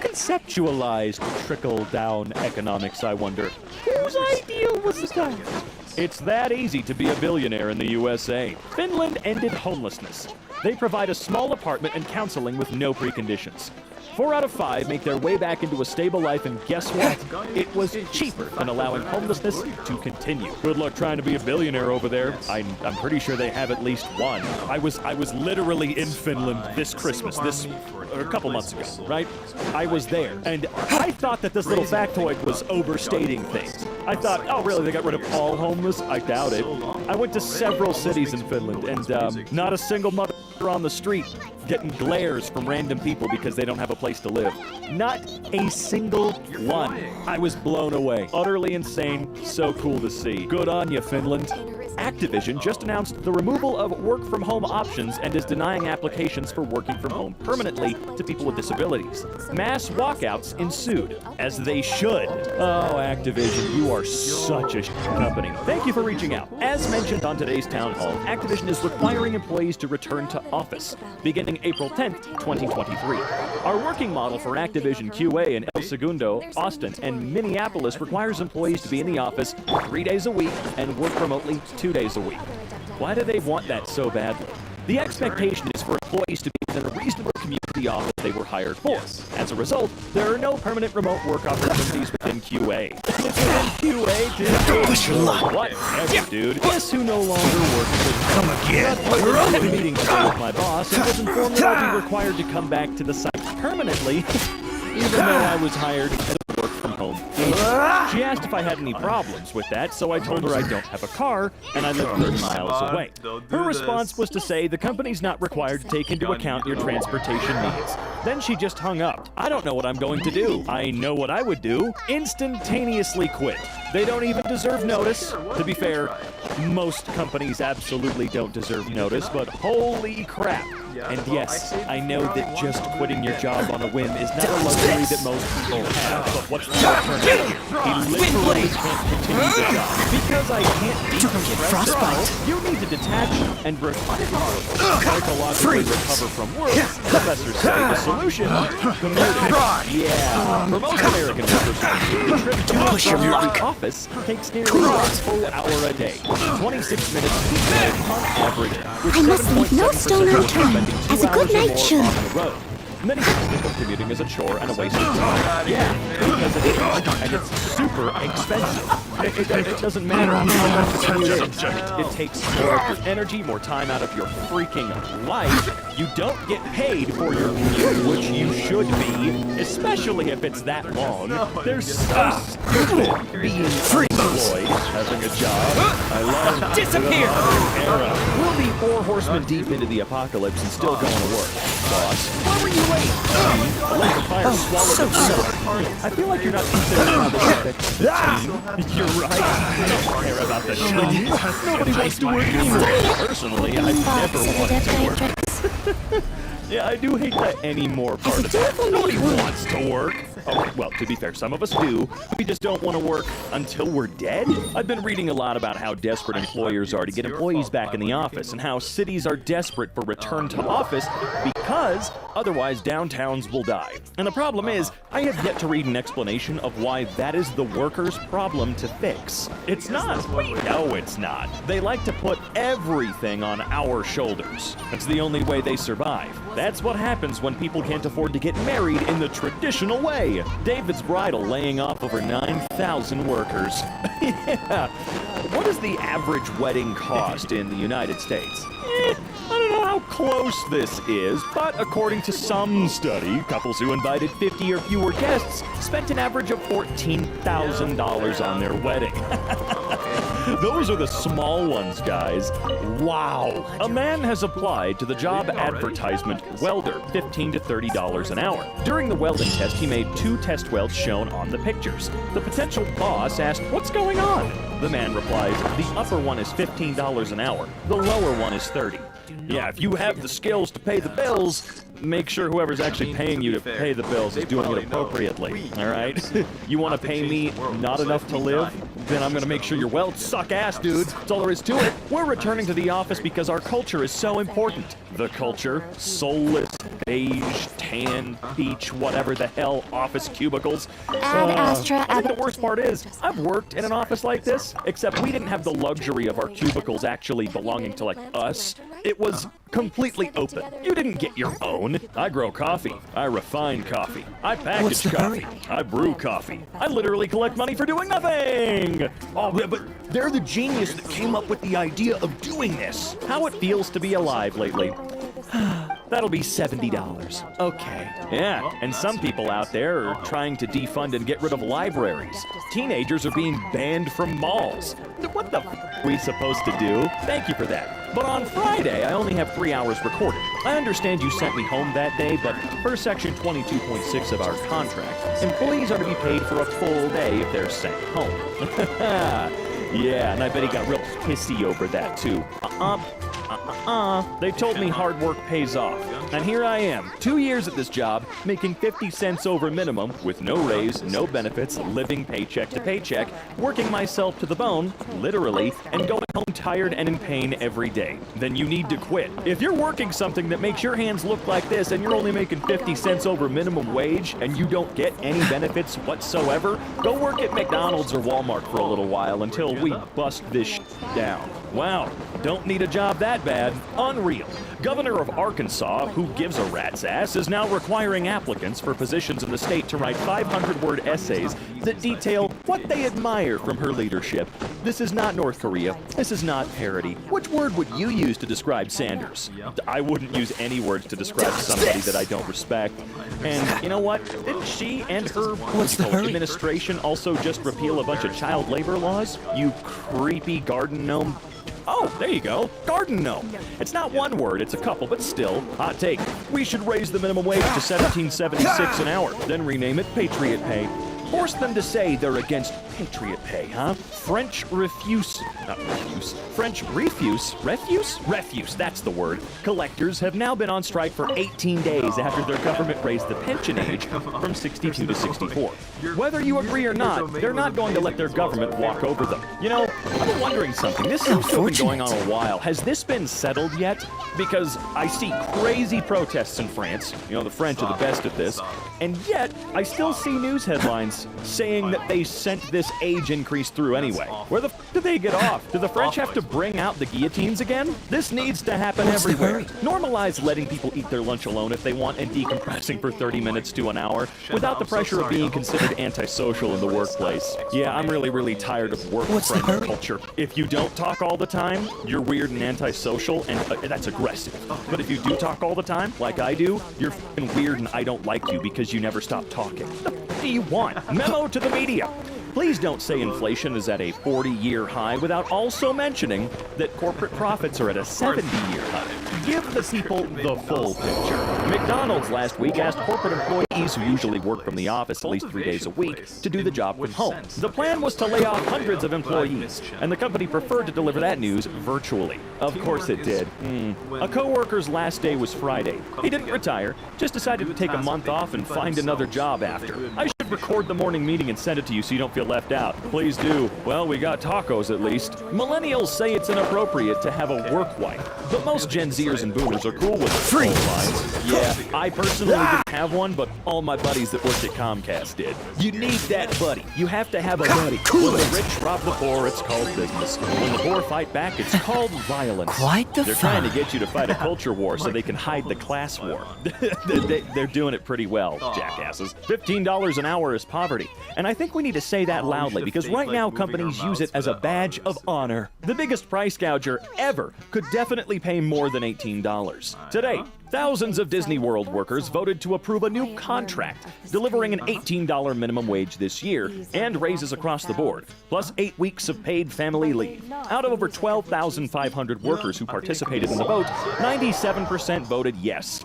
conceptualized trickle-down economics, I wonder? Whose idea was that? It's that easy to be a billionaire in the USA. Finland ended homelessness. They provide a small apartment and counseling with no preconditions. 4 out of 5 make their way back into a stable life, and guess what? It was cheaper than allowing homelessness to continue. Good luck trying to be a billionaire over there. I'm pretty sure they have at least one. I was literally in Finland this Christmas, a couple months ago, right? I was there, and I thought that this little factoid was overstating things. I thought, oh really, they got rid of all homeless? I doubt it. I went to several cities in Finland, and not a single mother on the street getting glares from random people because they don't have a place to live. Not a single one. I was blown away. Utterly insane. So cool to see. Good on you, Finland. Activision just announced the removal of work-from-home options and is denying applications for working from home permanently to people with disabilities. Mass walkouts ensued, as they should. Oh, Activision, you are such a company. Thank you for reaching out. As mentioned on today's town hall, Activision is requiring employees to return to office, beginning April 10th, 2023. Our working model for Activision QA in El Segundo, Austin, and Minneapolis requires employees to be in the office 3 days a week and work remotely 2 days a week. Why do they want that so badly? The expectation is for employees to be within a reasonable commute to the office they were hired for. As a result, there are no permanent remote work opportunities within QA. It's within QA, dude. Push your luck. Whatever, dude. Guess who no longer works with me? Come again. I had a meeting today with my boss and was informed that I'll be required to come back to the site permanently, even though I was hired as a work-from-home home. She asked if I had any problems with that, so I told her I don't have a car and I live 30 miles away. Her response was to say the company's not required to take into account your transportation needs. Then she just hung up. I don't know what I'm going to do. I know what I would do. Instantaneously quit. They don't even deserve notice. To be fair, most companies absolutely don't deserve notice, but holy crap. And yes, I know that just quitting your job on a whim is not a luxury that most people have, but what's the alternative? He literally can't continue the job. Because I can't decompress, you need to detach and psychologically recover from work. Professors say the solution, commuting. Yeah, for most American workers, the trip to and from the office takes nearly a full hour a day. 26 minutes on average, with I must leave no stone unturned, as a good night should. Many people think of commuting as a chore and a waste of time. Yeah, because it is, and it's super expensive. It doesn't matter how much the commute is. It takes more of your energy, more time out of your freaking life. You don't get paid for your commute, which you should be, especially if it's that long. They're so stupid. Being free employed, having a job. I love Disappear! Era. We'll be 4 horsemen deep into the apocalypse and still going to work. Boss, why were you late? Let the fire swallow the sword. I feel like you're not considering how this affects the team. You're right. I don't care about the team. Nobody wants to work anymore. Personally, I've never wanted to work. Yeah, I do hate that anymore part of it. Nobody wants to work. Oh, well, to be fair, some of us do. We just don't want to work until we're dead. I've been reading a lot about how desperate employers are to get employees back in the office and how cities are desperate for return to office because otherwise downtowns will die. And the problem is, I have yet to read an explanation of why that is the workers' problem to fix. It's not. We know it's not. They like to put everything on our shoulders. It's the only way they survive. That's what happens when people can't afford to get married in the traditional way. David's Bridal laying off over 9,000 workers. Yeah. What does the average wedding cost in the United States? I don't know how close this is, but according to some study, couples who invited 50 or fewer guests spent an average of $14,000 on their wedding. Those are the small ones, guys. Wow. A man has applied to the job advertisement welder, $15 to $30 an hour. During the welding test, he made 2 test welds shown on the pictures. The potential boss asked, "What's going on?" The man replies, "The upper one is $15 an hour. The lower one is $30. Yeah, if you have the skills to pay the bills, make sure whoever's actually paying you to pay the bills is doing it appropriately, all right? You want to pay me not enough to live? Then I'm going to make sure your welds suck ass, dudes. That's all there is to it. We're returning to the office because our culture is so important. The culture, soulless, beige, tan, beach, whatever the hell, office cubicles. I think the worst part is, I've worked in an office like this, except we didn't have the luxury of our cubicles actually belonging to, like, us. It was completely open. You didn't get your own. I grow coffee. I refine coffee. I package coffee. I brew coffee. I literally collect money for doing nothing. Oh, but they're the genius that came up with the idea of doing this. How it feels to be alive lately. That'll be $70. Okay. Yeah, and some people out there are trying to defund and get rid of libraries. Teenagers are being banned from malls. What the f are we supposed to do? Thank you for that. But on Friday, I only have 3 hours recorded. I understand you sent me home that day, but per section 22.6 of our contract, employees are to be paid for a full day if they're sent home. Yeah, and I bet he got real pissy over that too. They told me hard work pays off. And here I am, 2 years at this job, making 50 cents over minimum, with no raise, no benefits, living paycheck to paycheck, working myself to the bone, literally, and going home tired and in pain every day. Then you need to quit. If you're working something that makes your hands look like this and you're only making 50 cents over minimum wage and you don't get any benefits whatsoever, go work at McDonald's or Walmart for a little while until we bust this down. Wow, don't need a job that bad. Unreal. Governor of Arkansas, who gives a rat's ass, is now requiring applicants for positions in the state to write 500-word essays that detail what they admire from her leadership. This is not North Korea. This is not parody. Which word would you use to describe Sanders? I wouldn't use any words to describe somebody that I don't respect. And you know what? Didn't she and her administration also just repeal a bunch of child labor laws? You creepy garden gnome. Oh, there you go. Garden gnome. It's not one word, it's a couple, but still. Hot take. We should raise the minimum wage to $17.76 an hour, then rename it Patriot Pay. Force them to say they're against Patriot Pay, huh? French refuse, that's the word. Collectors have now been on strike for 18 days after their government raised the pension age from 62 to 64. Whether you agree or not, they're not going to let their government walk over them. You know, I've been wondering something. This seems to have been going on a while. Has this been settled yet? Because I see crazy protests in France. You know, the French are the best at this. And yet, I still see news headlines saying that they sent this age increase through anyway. Where the f did they get off? Do the French have to bring out the guillotines again? This needs to happen everywhere. Normalize letting people eat their lunch alone if they want and decompressing for 30 minutes to an hour without the pressure of being considered antisocial in the workplace. Yeah, I'm really tired of work-friendly culture. If you don't talk all the time, you're weird and antisocial, and that's aggressive. But if you do talk all the time, like I do, you're f***ing weird and I don't like you because you never stop talking. What do you want? Memo to the media. Please don't say inflation is at a 40-year high without also mentioning that corporate profits are at a 70-year high. Give the people the full picture. McDonald's last week asked corporate employees who usually work from the office at least 3 days a week to do the job from home. The plan was to lay off hundreds of employees, and the company preferred to deliver that news virtually. Of course it did. A coworker's last day was Friday. He didn't retire, just decided to take a month off and find another job after. I should record the morning meeting and send it to you so you don't feel left out. Please do. Well, we got tacos at least. Millennials say it's inappropriate to have a work wife, but most Gen Zers and boomers are cool with free lives. Yeah, I personally didn't have one, but all my buddies that worked at Comcast did. You need that buddy. You have to have a buddy. When the rich rob the poor, it's called business. When the poor fight back, it's called violence. They're trying to get you to fight a culture war so they can hide the class war. They're doing it pretty well, jackasses. $15 an hour is poverty, and I think we need to say that loudly because right now companies use it as a badge of honor. The biggest price gouger ever could definitely pay more than $18. Today, thousands of Disney World workers voted to approve a new contract, delivering an $18 minimum wage this year and raises across the board, plus 8 weeks of paid family leave. Out of over 12,500 workers who participated in the vote, 97% voted yes.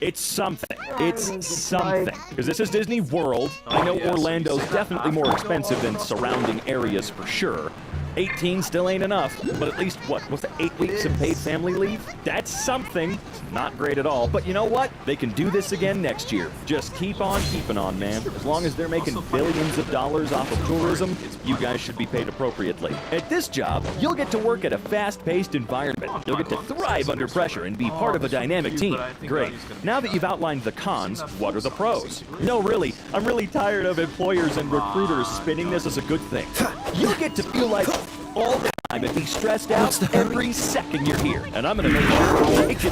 It's something. It's something. Because this is Disney World. I know Orlando's definitely more expensive than surrounding areas for sure. 18 still ain't enough, but at least, what's the 8 weeks of paid family leave? That's something. Not great at all, but you know what? They can do this again next year. Just keep on keeping on, man. As long as they're making billions of dollars off of tourism, you guys should be paid appropriately. At this job, you'll get to work at a fast-paced environment. You'll get to thrive under pressure and be part of a dynamic team. Great. Now that you've outlined the cons, what are the pros? No, really, I'm really tired of employers and recruiters spinning this as a good thing. You'll get to feel like all the time and be stressed out every second you're here. And I'm gonna make sure they can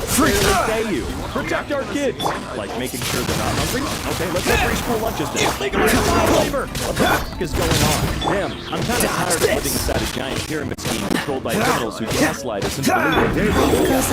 pay you. Protect our kids. Like making sure they're not hungry? Okay, let's have free school lunches then. Legalize child labor. What the fuck is going on? Damn, I'm kind of tired of living inside a giant pyramid scheme controlled by criminals who gaslight us into believing they're the only ones.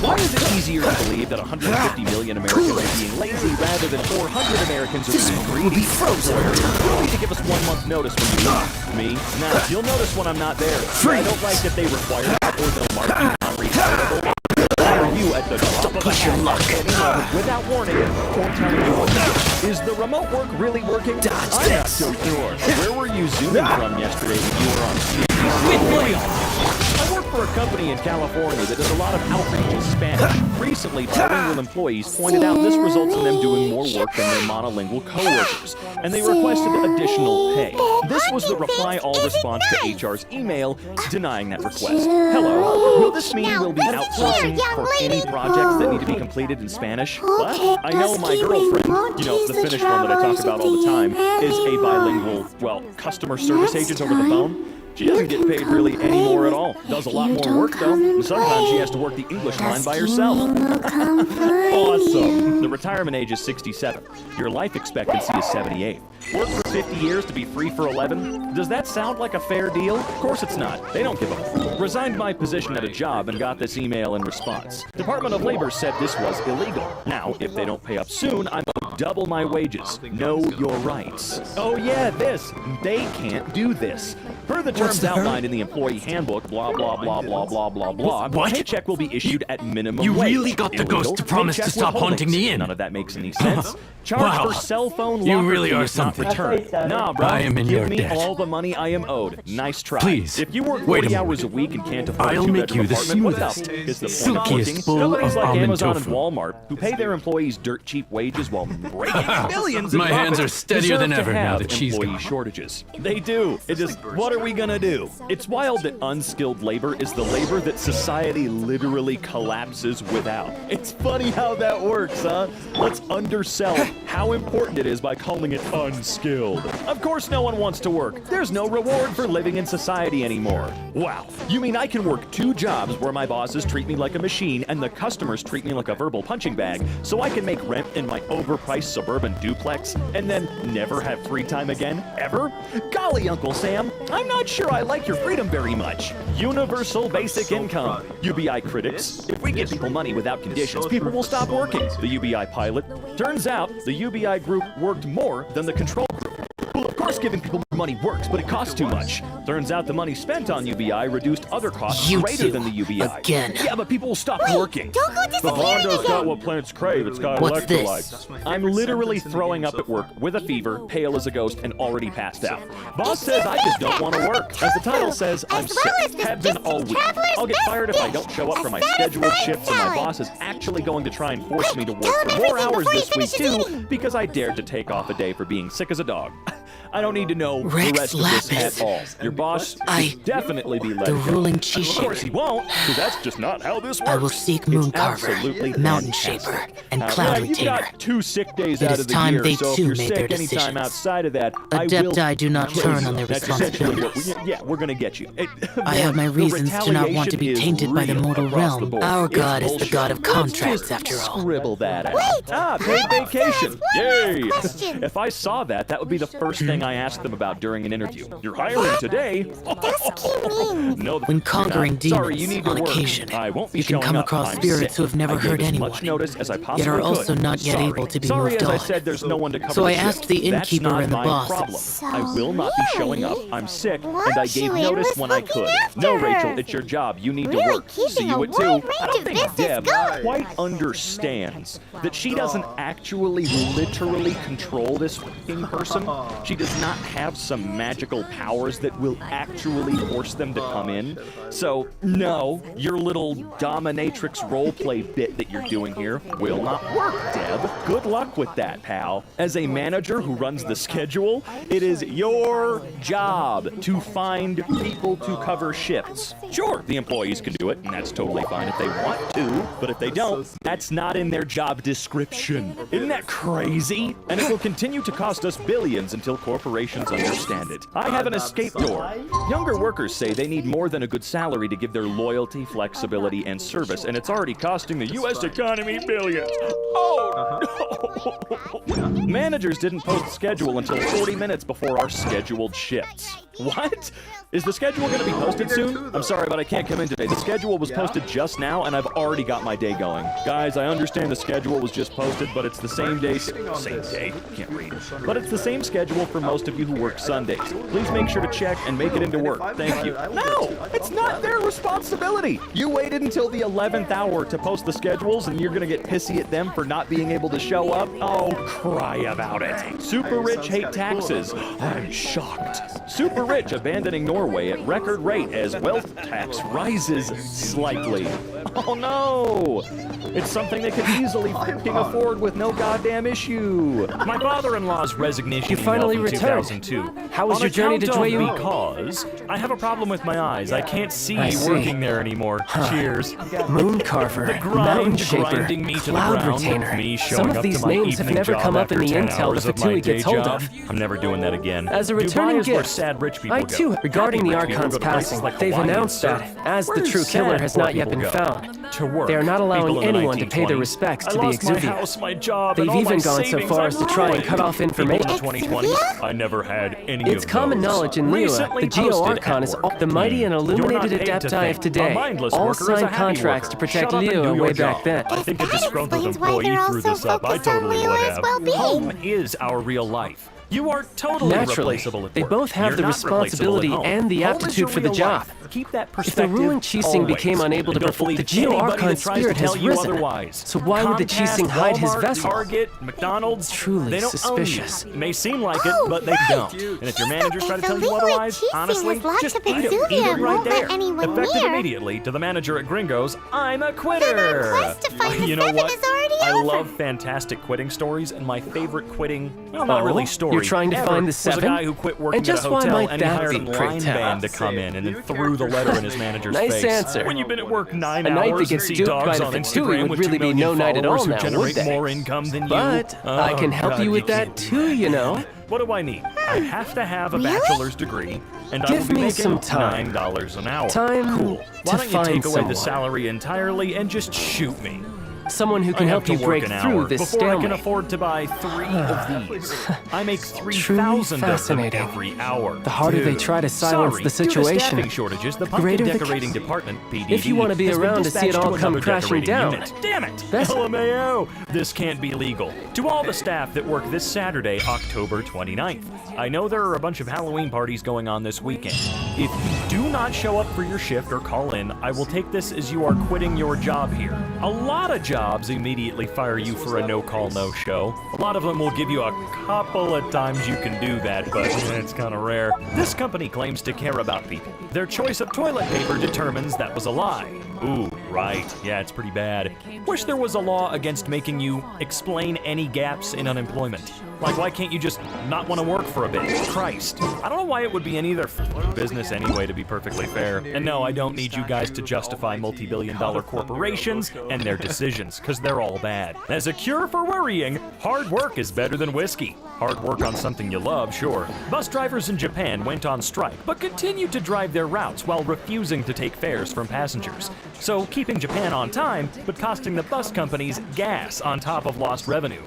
Why is it easier to believe that 150 million Americans are being lazy rather than 400 Americans are being greedy? You'll need to give us 1 month notice when you leave. Me? Nah, you'll notice when I'm not there. I don't like that they require that or they'll mark you non-refundable. Hire you at the top of a hat without warning or telling you what to do. Is the remote work really working? I'm not so sure. Where were you zooming from yesterday when you were on CNBC? I work for a company in California that does a lot of outreach in Spanish. Recently, bilingual employees pointed out this results in them doing more work than their monolingual coworkers, and they requested additional pay. This was the reply-all response to HR's email denying that request. Hello, will this mean we'll be outsourcing for any projects that need to be completed in Spanish? What? I know my girlfriend, you know, the Finnish one that I talk about all the time, is a bilingual, well, customer service agent over the phone. She doesn't get paid really any more at all. Does a lot more work though. And sometimes she has to work the English line by herself. Awesome. The retirement age is 67. Your life expectancy is 78. Work for 50 years to be free for 11? Does that sound like a fair deal? Of course it's not. They don't give a... Resigned my position at a job and got this email in response. Department of Labor said this was illegal. Now, if they don't pay up soon, I'm owed double my wages. Know your rights. Oh yeah, this. They can't do this. Per the terms outlined in the employee handbook, blah, blah, blah, blah, blah, blah, blah, What? paycheck will be issued at minimum You wage. really got the Illegal, ghost to promise to paycheck stop haunting withholdings. the inn. None of that makes any sense. Charge Wow. for cell phone You locker really fee are is not something. returned. Nah, bro. I am in Give your me debt. all the money I am owed. Nice try. Please, If you work wait a 40 hours a moment. week and can't afford I'll a make two-bedroom you the apartment, what smoothest, else is the point of silkiest working? bowl Companies of like almond Amazon tofu. and Walmart, who pay their employees dirt cheap wages while raking billions in My hands profits, are steadier than deserve to ever now have that she's employee gone. shortages. They do. It just, what are we gonna do? It's wild that unskilled labor is the labor that society literally collapses without. It's funny how that works, huh? Let's undersell how important it is by calling it unskilled. Of course no one wants to work. There's no reward for living in society anymore. Wow. You mean I can work 2 jobs where my bosses treat me like a machine and the customers treat me like a verbal punching bag, so I can make rent in my overpriced suburban duplex and then never have free time again, ever? Golly, Uncle Sam, I'm not sure I like your freedom very much. Universal basic income. UBI critics. If we give people money without conditions, people will stop working. The UBI pilot. Turns out the UBI group worked more than the control group. Well, of course giving people money works, but it costs too much. Turns out the money spent on UBI reduced other costs You greater two, than the UBI. again. Yeah, but people will stop working. Don't go The disappearing Hondo's got again! what planets crave. It's got What's this? electrolytes. I'm literally throwing up at work with a fever, pale as a ghost, and already passed out. Boss says I just don't want to work. As the title says, I'm As well as sick. this Have been all week. traveler's I'll get best fired if I dish, don't show up a for my scheduled satisfying shifts, and my salad. boss is actually going to try and force me to work Tell him for more everything hours before he this week finishes too, eating. because I dared to take off a day for being sick as a dog. I don't need to know Rex the rest of this Lapis. at all. Your boss I- should definitely be let The go. ruling cheese Of course he shaker. won't, because that's just not how this works. I will seek Moon It's Carver, absolutely Mountain fantastic. Shaper, and Now, Cloud yeah, you've Retainer. got 2 sick days It out is of the time year, they so if too you're made sick their anytime decisions. outside of that, I will... Adepti do not turn on their That's essentially what responsibilities. we're gonna get you. I have my The reasons to not want to be retaliation tainted by the is mortal real across the realm. board. Our It's god is the bullshit. god of Let's contracts, just after all. Scribble that out. Wait! Paid vacation. Yay! Question. If I saw that, that would be the first thing I asked them about during an interview. You're hiring today? No, When conquering you're not. Sorry, demons, you need to on work. occasion, I won't be you can showing come up. across I'm spirits sick. who have never I gave hurt as anyone, much notice as I yet possibly are could. also not yet Sorry. able to be Sorry, moved as I on. said, there's no one to cover So the I shift. asked the That's innkeeper not and the my bosses. problem. I will not be showing up. I'm sick, and I Weren't gave you notice was when I looking could. after No, her? Rachel, it's your job. You need to Really work. keeping See a you it wide too. range I don't of think business Deb going. quite understands that she doesn't actually literally control this fucking person. She does not have some magical powers that will actually force them to come in. So, no, your little dominatrix roleplay bit that you're doing here will not work, Deb. Good luck with that, pal. As a manager who runs the schedule, it is your job to find people to cover shifts. Sure, the employees can do it, and that's totally fine if they want to, but if they don't, that's not in their job description. Isn't that crazy? And it will continue to cost us billions until corporations understand it. I have an escape door. Younger workers say they need more than a good salary to give their loyalty, flexibility, and service, and it's already costing the U.S. economy billions. Oh, no. Managers didn't post schedule until 40 minutes before our scheduled shifts. What? Is the schedule going to be posted soon? I'm sorry, but I can't come in today. The schedule was posted just now, and I've already got my day going. Guys, I understand the schedule was just posted, but it's the same day. Same day? Can't read. But it's the same schedule for most of you who work Sundays. Please make sure to check and make it into work. Thank you. No! It's not their responsibility! You waited until the 11th hour to post the schedules, and you're going to get pissy at them for not being able to show up? Oh, cry about it. Super rich hate taxes. I'm shocked. Super rich abandoning Norway at record rate as wealth tax rises slightly. Oh no! It's something they could easily freaking afford with no goddamn issue. My father-in-law's resignation You finally email from returned. 2002. How was your journey to account of Jueyun? Because I have a problem with my eyes. I can't see I see. working there anymore. Cheers. Moon Carver, The grind Mountain Shaper, grinding me to the Cloud ground. Retainer. Me showing Some of up these to my names have evening never job come up in after the 10 intel hours that of my Fatui day gets hold job. of. I'm never doing that again. As a Dubai returning is where gift, sad rich people I go. too, regarding the Happy rich people Archon's go to places passing, like they've Hawaii and announced surf. that, as the Where true do killer sad has poor not yet people been go? found, To work. they are not allowing People in the anyone to pay their 1920s. respects I to the lost my Exuvia. house, my job, They've and all even my gone so savings. far I'm as to try and ruined. cut off People in the information. 2020s, I never had any It's of common those. knowledge in Liyue, Recently the Geo posted Archon at is work. the mighty and You're not illuminated paid to adepti think. of today. A mindless All worker is a signed happy contracts worker. to protect Shut up and Liyue do your way back job. then. I think a disgruntled explains why employee they're all threw so this up. I focused on totally would Liyue's have. well-being. Home is our real life. You are totally Naturally, replaceable at they work. both have You're the not responsibility replaceable at home. and the Home is aptitude your for the real job. life. Keep that If the perspective ruling Qixing always. became unable to And don't perform, believe the Geo anybody Archon that tries to spirit tell has you risen. otherwise. So why would the Comcast, Qixing hide his Walmart, vessel? Target, McDonald's, Truly they don't suspicious. own you. It may seem like it, but they right. don't. And if your managers try to tell you Liyue otherwise, Qixing honestly, has locked just up eat it. Exuvia Eat it and right won't let there. anyone Effective near. immediately to the manager at Gringo's, I'm a quitter. Then our quest to find the You know seven what? is already I over. love fantastic quitting stories, and my favorite quitting, well, not really story. You're trying to ever, find the was a seven? guy who quit working And just at a why hotel might and he that hired be, a pray line tell? band to come in and then threw the letter in his manager's Nice face. answer. When you've been at work 9 A night hours that gets and see duped dogs by on the Fatui Instagram would with really 2 be million no night at followers all who now, generate would they? more income than But you. I can help God, you with that can't. too, you know. What do I need? I have to have a Really? bachelor's degree, and I Give will be me making some time. $9 an hour. Time Cool. Why to don't you find take away someone. the salary entirely and just shoot me? Someone who I can have help to you work break an through hour this before I can stalemate. afford to buy 3 of these. I make 3,000 of them fascinating. every hour. The harder they Dude. try to silence Sorry, the due to situation, staffing shortages, the the pumpkin greater the decorating chaos. department, PDD, If you want to be has been around to see it dispatched all to come another crashing decorating down. unit. Damn it! That's- LMAO! This can't be legal. To all the staff that work this Saturday, October 29th. I know there are a bunch of Halloween parties going on this weekend. If you do not show up for your shift or call in, I will take this as you are quitting your job here. A lot of jobs immediately fire you for a no-call, no-show. A lot of them will give you a couple of times you can do that, but it's kind of rare. This company claims to care about people. Their choice of toilet paper determines that was a lie. Ooh, right. Yeah, it's pretty bad. Wish there was a law against making you explain any gaps in unemployment. Like, why can't you just not want to work for a bit? Christ. I don't know why it would be any of their business anyway, to be perfectly fair. And no, I don't need you guys to justify multi-billion-dollar corporations and their decisions, because they're all bad. As a cure for worrying, hard work is better than whiskey. Hard work on something you love, sure. Bus drivers in Japan went on strike, but continued to drive their routes while refusing to take fares from passengers. So keeping Japan on time, but costing the bus companies gas on top of lost revenue.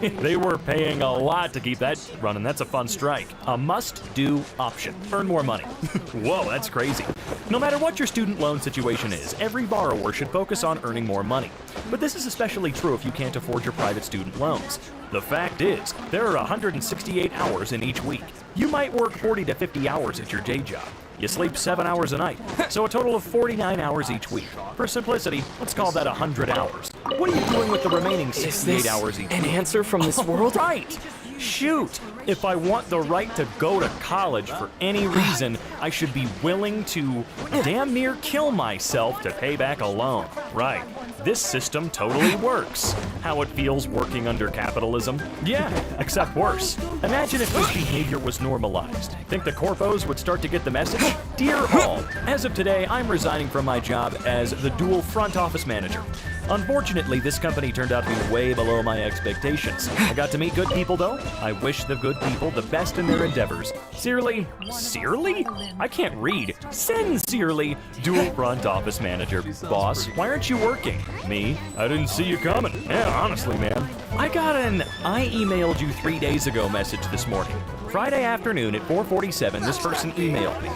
They were paying a lot to keep that running. That's a fun strike. A must-do option. Earn more money. Whoa, that's crazy. No matter what your student loan situation is, every borrower should focus on earning more money. But this is especially true if you can't afford your private student loans. The fact is, there are 168 hours in each week. You might work 40 to 50 hours at your day job. You sleep 7 hours a night, so a total of 49 hours each week. For simplicity, let's call that 100 hours. What are you doing with the remaining 68 hours each week? An answer from this world? Right! Shoot! If I want the right to go to college for any reason, I should be willing to damn near kill myself to pay back a loan. Right. This system totally works. How it feels working under capitalism? Yeah, except worse. Imagine if this behavior was normalized. Think the corpos would start to get the message? Dear all, as of today, I'm resigning from my job as the dual front office manager. Unfortunately, this company turned out to be way below my expectations. I got to meet good people, though. I wish the good people the best in their endeavors. Sincerely, I can't read. Sincerely, dual front office manager. Boss, why aren't you working? Me? I didn't see you coming. Yeah, honestly, man. I got an I emailed you 3 days ago message this morning. Friday afternoon at 4:47, this person emailed me.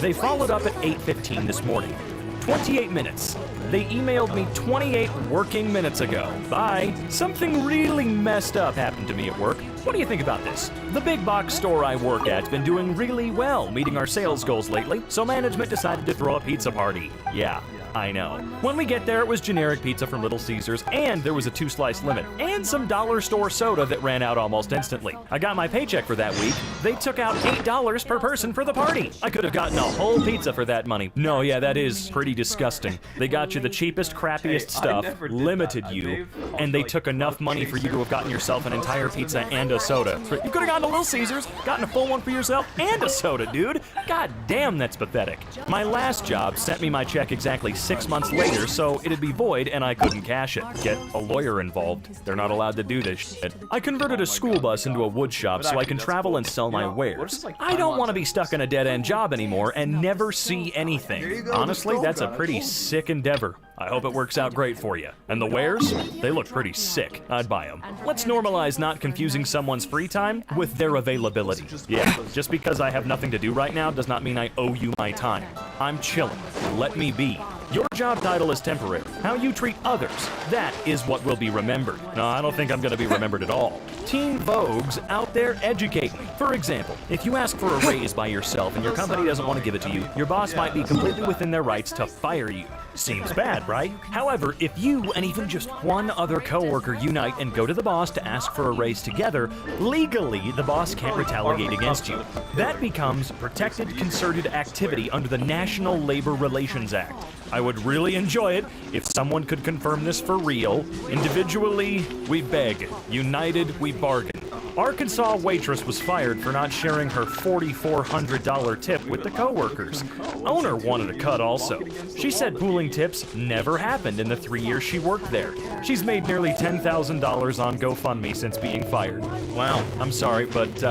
They followed up at 8:15 this morning. 28 minutes. They emailed me 28 working minutes ago. Bye. Something really messed up happened to me at work. What do you think about this? The big box store I work at's been doing really well, meeting our sales goals lately, so management decided to throw a pizza party. Yeah. I know. When we get there, it was generic pizza from Little Caesars, and there was a 2-slice limit, and some dollar store soda that ran out almost instantly. I got my paycheck for that week. They took out $8 per person for the party. I could have gotten a whole pizza for that money. No, yeah, that is pretty disgusting. They got you the cheapest, crappiest stuff, limited you, and they took enough money for you to have gotten yourself an entire pizza and a soda. You could have gone to Little Caesars, gotten a full one for yourself, and a soda, dude. God damn, that's pathetic. My last job sent me my check exactly 6 months later, so it'd be void and I couldn't cash it. Get a lawyer involved. They're not allowed to do this shit. I converted a school bus into a wood shop so I can travel and sell my wares. I don't want to be stuck in a dead-end job anymore and never see anything. Honestly, that's a pretty sick endeavor. I hope it works out great for you. And the wares? They look pretty sick. I'd buy them. Let's normalize not confusing someone's free time with their availability. Yeah, just because I have nothing to do right now does not mean I owe you my time. I'm chilling. Let me be. Your job title is temporary. How you treat others, that is what will be remembered. No, I don't think I'm going to be remembered at all. Teen Vogues out there educate me. For example, if you ask for a raise by yourself and your company doesn't want to give it to you, your boss might be completely within their rights to fire you. Seems bad, right? However, if you and even just one other coworker unite and go to the boss to ask for a raise together, legally the boss can't retaliate against you. That becomes protected concerted activity under the National Labor Relations Act. I would really enjoy it if someone could confirm this for real. Individually, we beg. United, we bargain. Arkansas waitress was fired for not sharing her $4,400 tip with the coworkers. Owner wanted a cut also. She said pooling tips never happened in the 3 years she worked there. She's made nearly $10,000 on GoFundMe since being fired. Wow, I'm sorry, but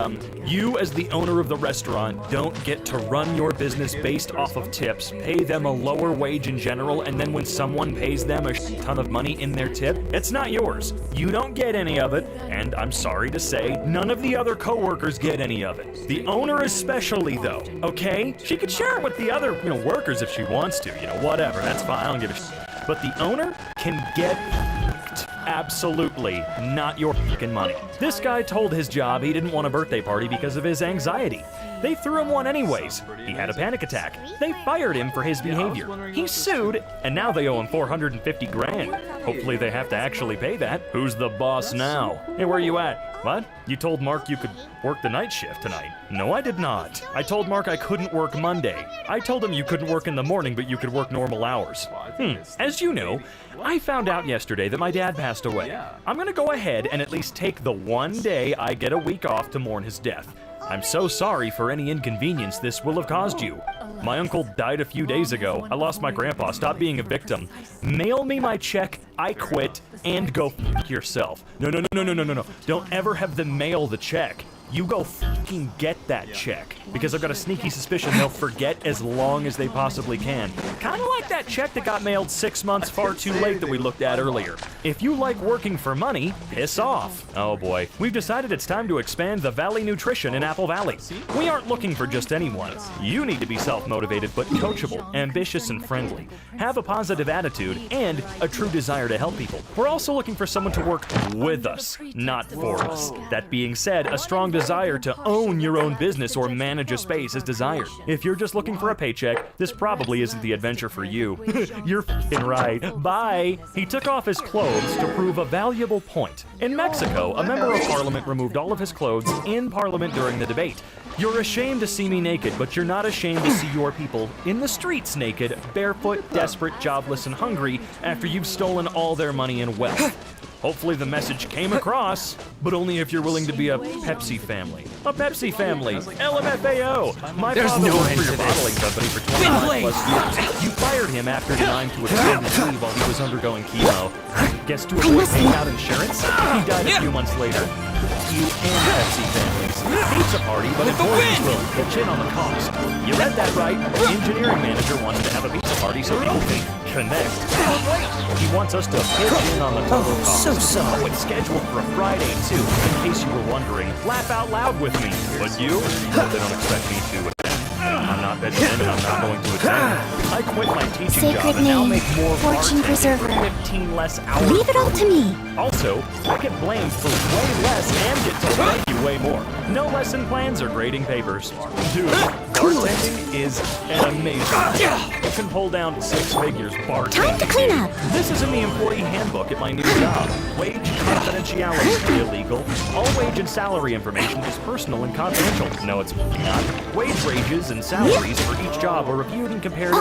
you as the owner of the restaurant don't get to run your business based off of tips, pay them a lower wage in general, and then when someone pays them a ton of money in their tip, it's not yours. You don't get any of it, and I'm sorry to say, none of the other coworkers get any of it. The owner especially, though, okay? She could share it with the other, workers if she wants to, whatever, that's fine, I don't give a shit. But the owner can get absolutely not your fucking money. This guy told his job he didn't want a birthday party because of his anxiety. They threw him one anyways. He had a panic attack. They fired him for his behavior. He sued, and now they owe him $450 grand. Hopefully they have to actually pay that. Who's the boss now? Hey, where you at? What? You told Mark you could work the night shift tonight. No, I did not. I told Mark I couldn't work Monday. I told him you couldn't work in the morning, but you could work normal hours. As you know, I found out yesterday that my dad passed away. I'm gonna go ahead and at least take the one day I get a week off to mourn his death. I'm so sorry for any inconvenience this will have caused you. My uncle died a few days ago. I lost my grandpa. Stop being a victim. Mail me my check, I quit, and go f*** yourself. No. Don't ever have them mail the check. You go fucking get that check. Because I've got a sneaky suspicion they'll forget as long as they possibly can. Kinda like that check that got mailed 6 months far too late that we looked at earlier. If you like working for money, piss off. Oh boy. We've decided it's time to expand the Valley Nutrition in Apple Valley. We aren't looking for just anyone. You need to be self-motivated but coachable, ambitious and friendly. Have a positive attitude and a true desire to help people. We're also looking for someone to work with us, not for us. That being said, a strong desire to own your own business or manage a space is desired. If you're just looking for a paycheck, this probably isn't the adventure for you. You're f***ing right. Bye. He took off his clothes to prove a valuable point. In Mexico, a member of parliament removed all of his clothes in parliament during the debate. You're ashamed to see me naked, but you're not ashamed to see your people in the streets naked, barefoot, desperate, jobless, and hungry after you've stolen all their money and wealth. Hopefully the message came across, but only if you're willing to be a Pepsi family. A Pepsi family. LMFAO. My father worked for your bottling company for 25 plus years. You fired him after denying to attend his leave while he was undergoing chemo. Guess to avoid paying out insurance, he died a few months later. You and Pepsi families. Pizza party, but employees will pitch in on the cost. You read that right. The engineering manager wants to have a pizza party so people can connect. He wants us to pitch in on the total cost. Oh, it's scheduled for a Friday, too, in case you were wondering. Laugh out loud with me. But you? They don't expect me to attend. I'm not vegetarian and I'm not going to attend. I quit my teaching job and now make more Fortune Preserver. 15 less hours. Leave it all to me. Also, Also, I get blamed for way less and get told thank you way more. No lesson plans or grading papers. Dude, bartending is an amazing thing. You can pull down 6 figures bartending. Time to clean up. This is in the employee handbook at my new job. Wage confidentiality is illegal. All wage and salary information is personal and confidential. No, it's not. Wage ranges and salaries for each job are reviewed and compared.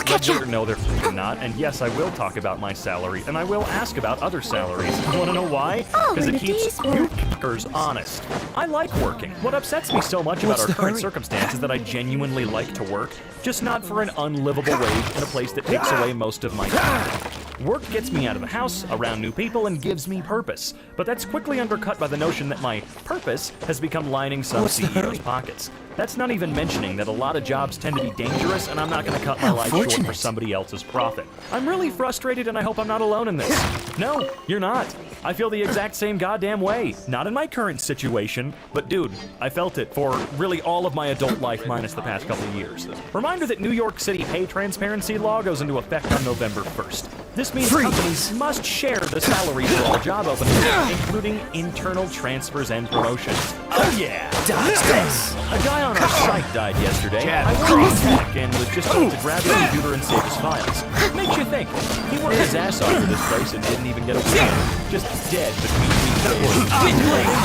No, they're not. And yes, I will talk about my salary, and I will ask about other salaries. You want to know why? Because it keeps you fuckers honest. I like working. What upsets me so much about our current circumstance is that I genuinely like to work, just not for an unlivable wage in a place that takes away most of my time. Work gets me out of the house, around new people, and gives me purpose. But that's quickly undercut by the notion that my purpose has become lining some CEO's pockets. That's not even mentioning that a lot of jobs tend to be dangerous, and I'm not going to cut my life short for somebody else's profit. I'm really frustrated, and I hope I'm not alone in this. No, you're not. I feel the exact same goddamn way. Not in my current situation, but dude, I felt it for really all of my adult life minus the past couple of years. Reminder that New York City pay transparency law goes into effect on November 1st. This means companies must share the salaries for all job openings, including internal transfers and promotions. Oh yeah! Dodge this! A guy on our site died yesterday. I went on tech and was just able to grab his computer and save his files. Makes you think. He worked his ass off for this place and didn't even get a win. Just dead between things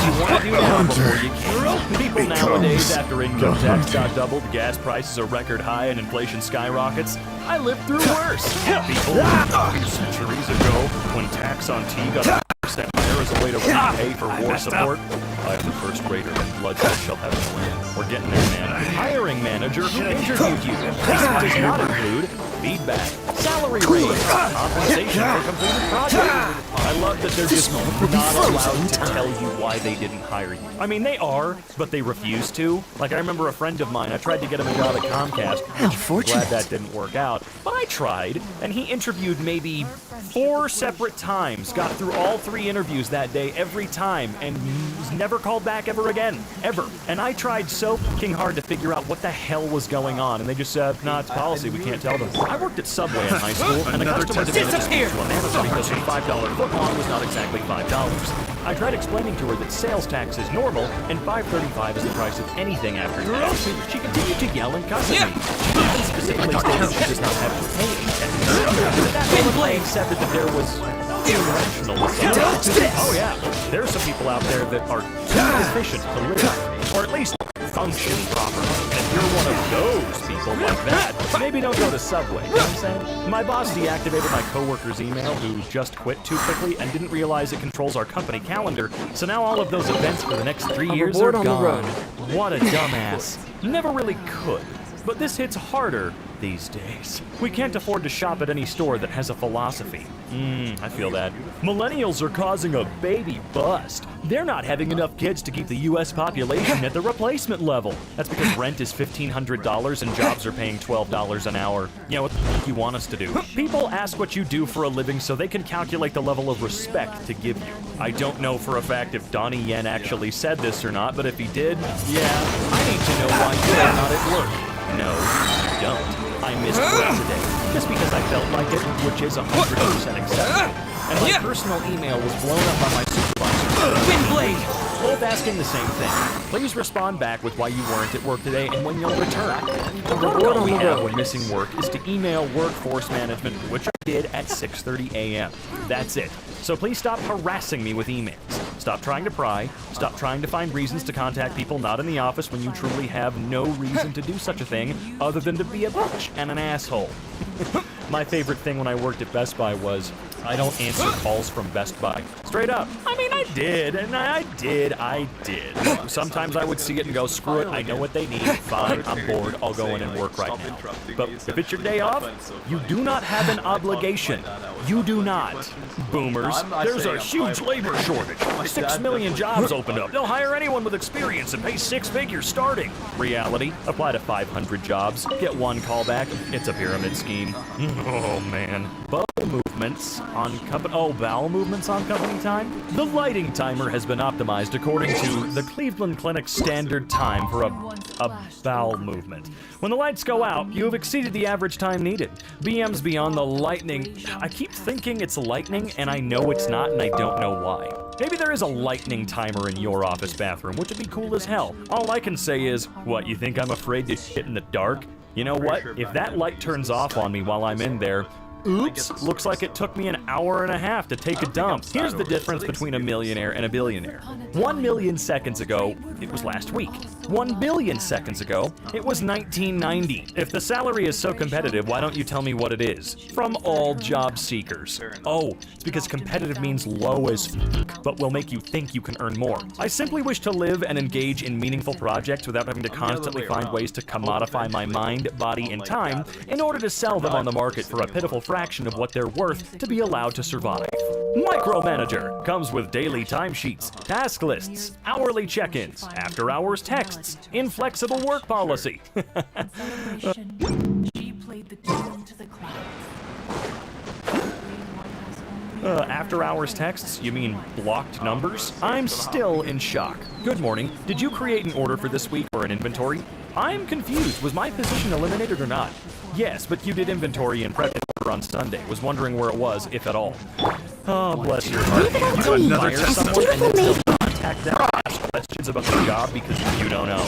you want to do now before you can. People nowadays, after income tax got doubled, gas prices are record high, and inflation skyrockets, I lived through worse. People centuries ago, when tax on tea got 1% higher as a way to repay for war support, I am the first raider, and bloodshed shall have no end. We're getting there, man. Hiring manager who interviewed you. This does not include feedback, salary raise, compensation for completed projects. I love that they're just not allowed to tell you why they didn't hire you. I mean, they are, but they refuse to. Like, I remember a friend of mine, I tried to get him a job at Comcast. I'm glad that didn't work out. But I tried, and he interviewed maybe 4 separate times, got through all 3 interviews that day every time, and was never called back ever again. Ever. And I tried so fucking hard to figure out what the hell was going on, and they just said, nah, it's policy, we can't tell them. I worked at Subway in high school, and the customer demanded to speak to a manager because her $5 footlong was not exactly $5. I tried explaining to her that sales tax is normal, and $5.35 is the price of anything after tax. She continued to yell and cuss at me. She even specifically stated she does not have to pay any At that moment, I accepted that there was irrational. Oh yeah, there are some people out there that are too efficient to live, or at least function properly. And if you're one of those people like that, maybe don't go to Subway. You know what I'm saying? My boss deactivated my coworker's email who just quit too quickly and didn't realize it controls our company calendar, so now all of those events for the next 3 years are gone. What a dumbass. Never really could. But this hits harder these days. We can't afford to shop at any store that has a philosophy. I feel that. Millennials are causing a baby bust. They're not having enough kids to keep the US population at the replacement level. That's because rent is $1,500 and jobs are paying $12 an hour. Yeah, what the fuck you want us to do? People ask what you do for a living so they can calculate the level of respect to give you. I don't know for a fact if Donnie Yen actually said this or not, but if he did, yeah, I need to know why you are not at work. No, you don't. I missed work today, just because I felt like it, which is 100% acceptable. And my personal email was blown up by my supervisor. Windblade! Both asking the same thing. Please respond back with why you weren't at work today and when you'll return. The protocol we have when missing work is to email workforce management, which I did at 6:30 a.m. That's it. So please stop harassing me with emails. Stop trying to pry. Stop trying to find reasons to contact people not in the office when you truly have no reason to do such a thing other than to be a bitch and an asshole. My favorite thing when I worked at Best Buy was, I don't answer calls from Best Buy. Straight up. I mean, I did, and I did. Sometimes I would see it and go, screw it, I know what they need. Fine, I'm bored, I'll go in and work right now. But if it's your day off, you do not have an obligation. You do not. Boomers, there's a huge labor shortage. 6 million jobs opened up. They'll hire anyone with experience and pay 6 figures starting. Reality, apply to 500 jobs, get 1 callback. It's a pyramid scheme. Oh man. Bowel movements on company time? The lighting timer has been optimized according to the Cleveland Clinic standard time for a bowel movement. When the lights go out, you have exceeded the average time needed. BM's beyond the lightning. I keep thinking it's lightning, and I know it's not, and I don't know why. Maybe there is a lightning timer in your office bathroom, which would be cool as hell. All I can say is, what, you think I'm afraid to shit in the dark? You know what? If that light turns off on me while I'm in there, oops, looks like it took me an hour and a half to take a dump. Here's the difference between a millionaire and a billionaire. 1 million seconds ago, it was last week. 1 billion seconds ago, it was 1990. If the salary is so competitive, why don't you tell me what it is? From all job seekers. Oh, it's because competitive means low as f***, but will make you think you can earn more. I simply wish to live and engage in meaningful projects without having to constantly find ways to commodify my mind, body, and time in order to sell them on the market for a pitiful fraction of what they're worth to be allowed to survive. Micromanager comes with daily timesheets, task lists, hourly check-ins, after-hours texts, inflexible work policy. She played the tune to the clouds. After-hours texts? You mean blocked numbers? I'm still in shock. Good morning. Did you create an order for this week or an inventory? I'm confused. Was my position eliminated or not? Yes, but you did inventory and prep order on Sunday. Was wondering where it was, if at all. Oh, bless your heart. You don't fire someone and then still contact them and ask questions about the job because you don't know.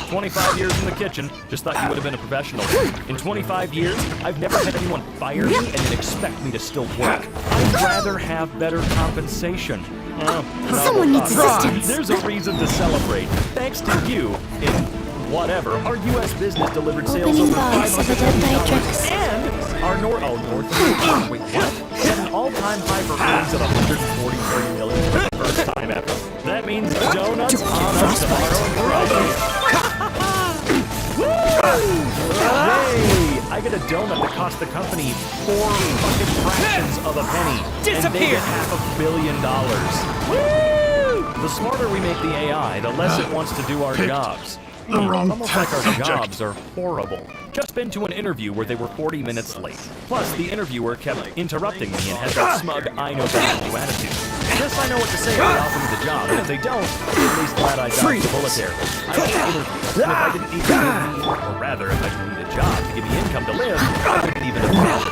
25 years in the kitchen, just thought you would have been a professional. In 25 years, I've never had anyone fire me and then expect me to still work. I'd rather have better compensation. Someone needs assistance. There's a reason to celebrate. Thanks to you, in whatever, our U.S. business delivered sales over $500 million, and our North America, wait, what? Set an all-time high for earnings of $143 million for the first time ever. That means donuts on us tomorrow and Friday. I get a donut that cost the company 4 fucking fractions of a penny. And they get $500 million. Woo! The smarter we make the AI, the less it wants to do our jobs. Almost like our jobs are horrible. Just been to an interview where they were 40 minutes late. Plus, the interviewer kept interrupting me and had that smug I-know-what-to-do attitude. Yes, I know what to say if they offer me the job, and if they don't, I'm at least glad I dodged the bullet there. And if I didn't need to live, or rather, if I didn't need a job to give me income to live, I wouldn't even have thought.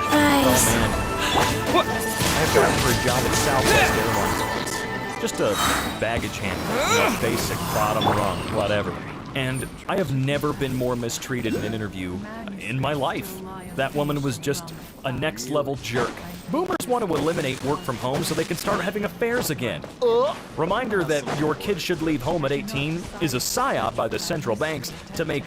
Oh man. I applied for a job at Southwest Airlines. Just a baggage handler, basic bottom rung, whatever. And I have never been more mistreated in an interview in my life. That woman was just a next-level jerk. Boomers want to eliminate work from home so they can start having affairs again. Reminder that your kids should leave home at 18 is a psyop by the central banks to make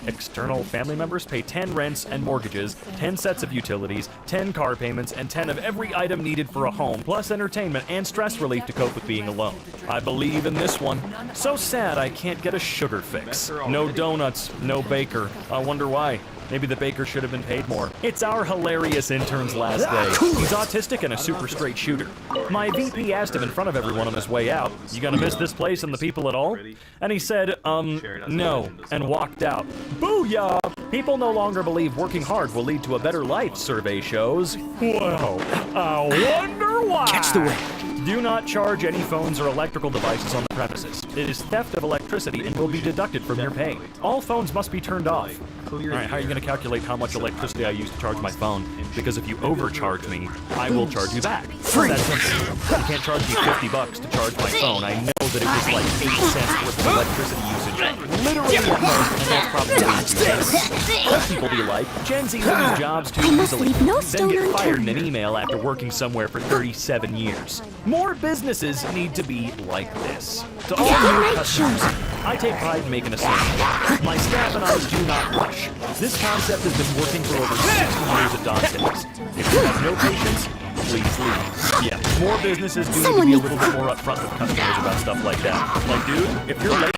external family members pay 10 rents and mortgages, 10 sets of utilities, 10 car payments, and 10 of every item needed for a home, plus entertainment and stress relief to cope with being alone. I believe in this one. So sad I can't get a sugar fix. No donuts, no baker. I wonder why. Maybe the baker should have been paid more. It's our hilarious intern's last day. He's autistic and a super straight shooter. My VP asked him in front of everyone on his way out, "You gonna miss this place and the people at all?" And he said, no, and walked out. Booyah! People no longer believe working hard will lead to a better life, survey shows. Well, I wonder why. Catch the wind. Do not charge any phones or electrical devices on the premises. It is theft of electricity and will be deducted from your pay. All phones must be turned off. Alright, how are you going to calculate how much electricity I use to charge my phone? Because if you overcharge me, I will charge you back. That's simple. You can't charge me $50 to charge my phone. I know that it was like 8 cents worth of electricity usage. Literally at most, and that's probably what people be like. Gen Z loses jobs too easily, then get fired in an email after working somewhere for 37 years. More businesses need to be like this. To all new customers, I take pride in making a sale. My staff and I do not rush. This concept has been working for over 60 years at Dante's. If you have no patience, please leave. Yeah, more businesses do need to be a little bit more upfront with customers about stuff like that. Like, dude, if you're late,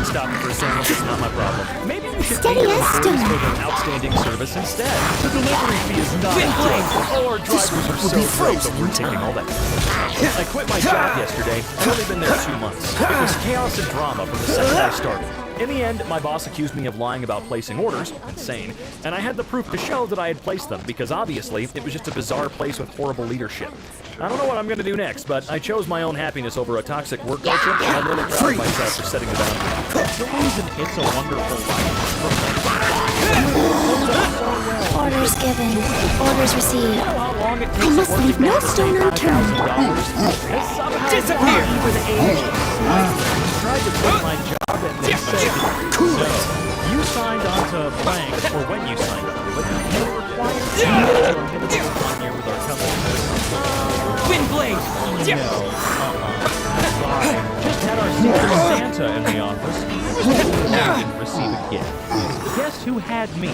stop me for a second, it's not my problem. Maybe you should pay your employees for their outstanding service instead. The delivery fee is not a joke. Oh, our drivers are so great, but we're taking all that. I quit my job yesterday. I've only been there 2 months. It was chaos and drama from the second I started. In the end, my boss accused me of lying about placing orders, insane, and I had the proof to show that I had placed them, because obviously, it was just a bizarre place with horrible leadership. I don't know what I'm going to do next, but I chose my own happiness over a toxic work culture, and I'm really proud of myself for setting the boundary. That's the reason It's a Wonderful Life. Orders given. Orders received. How long it I takes must to work leave no together stone unturned. Disappear! Tried to quit my job and they said, no. You signed onto a blank, or when you signed on, but you were required to be on here with our company. Windblade! Sorry. Just had our secret Santa in the office. Didn't receive a gift. Guess who had me?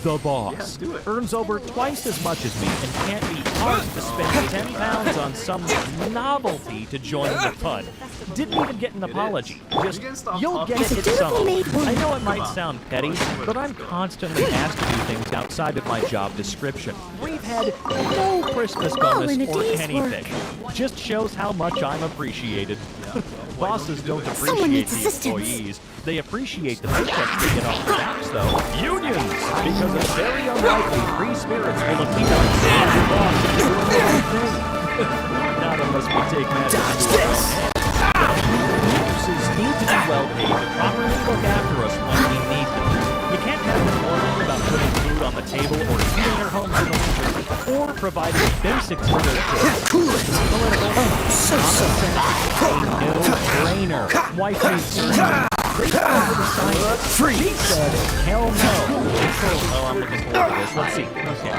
The boss. Earns over twice as much as me and can't be asked to spend 10 pounds on some novelty to join the fun. Didn't even get an apology. Just, you'll get it at some. I know it might sound petty, but I'm constantly asked to do things outside of my job description. We've had no Christmas bonus or anything. Just shows how much I'm appreciated. Bosses don't appreciate the employees. They appreciate the paychecks they get off their backs, though. Unions! Because it's very unlikely free spirits will appear on your boss if you're doing the right thing. Not unless we take matters into our own hands. Nurses need to be well paid to properly look after us when we need them. You can't have them worrying about putting food on the table or heating their homes in the winter, or providing basics for their kids. So no-brainer. Wife needs surgery. Free! She said, hell no. Oh, I'm looking forward to this. Let's see. Okay.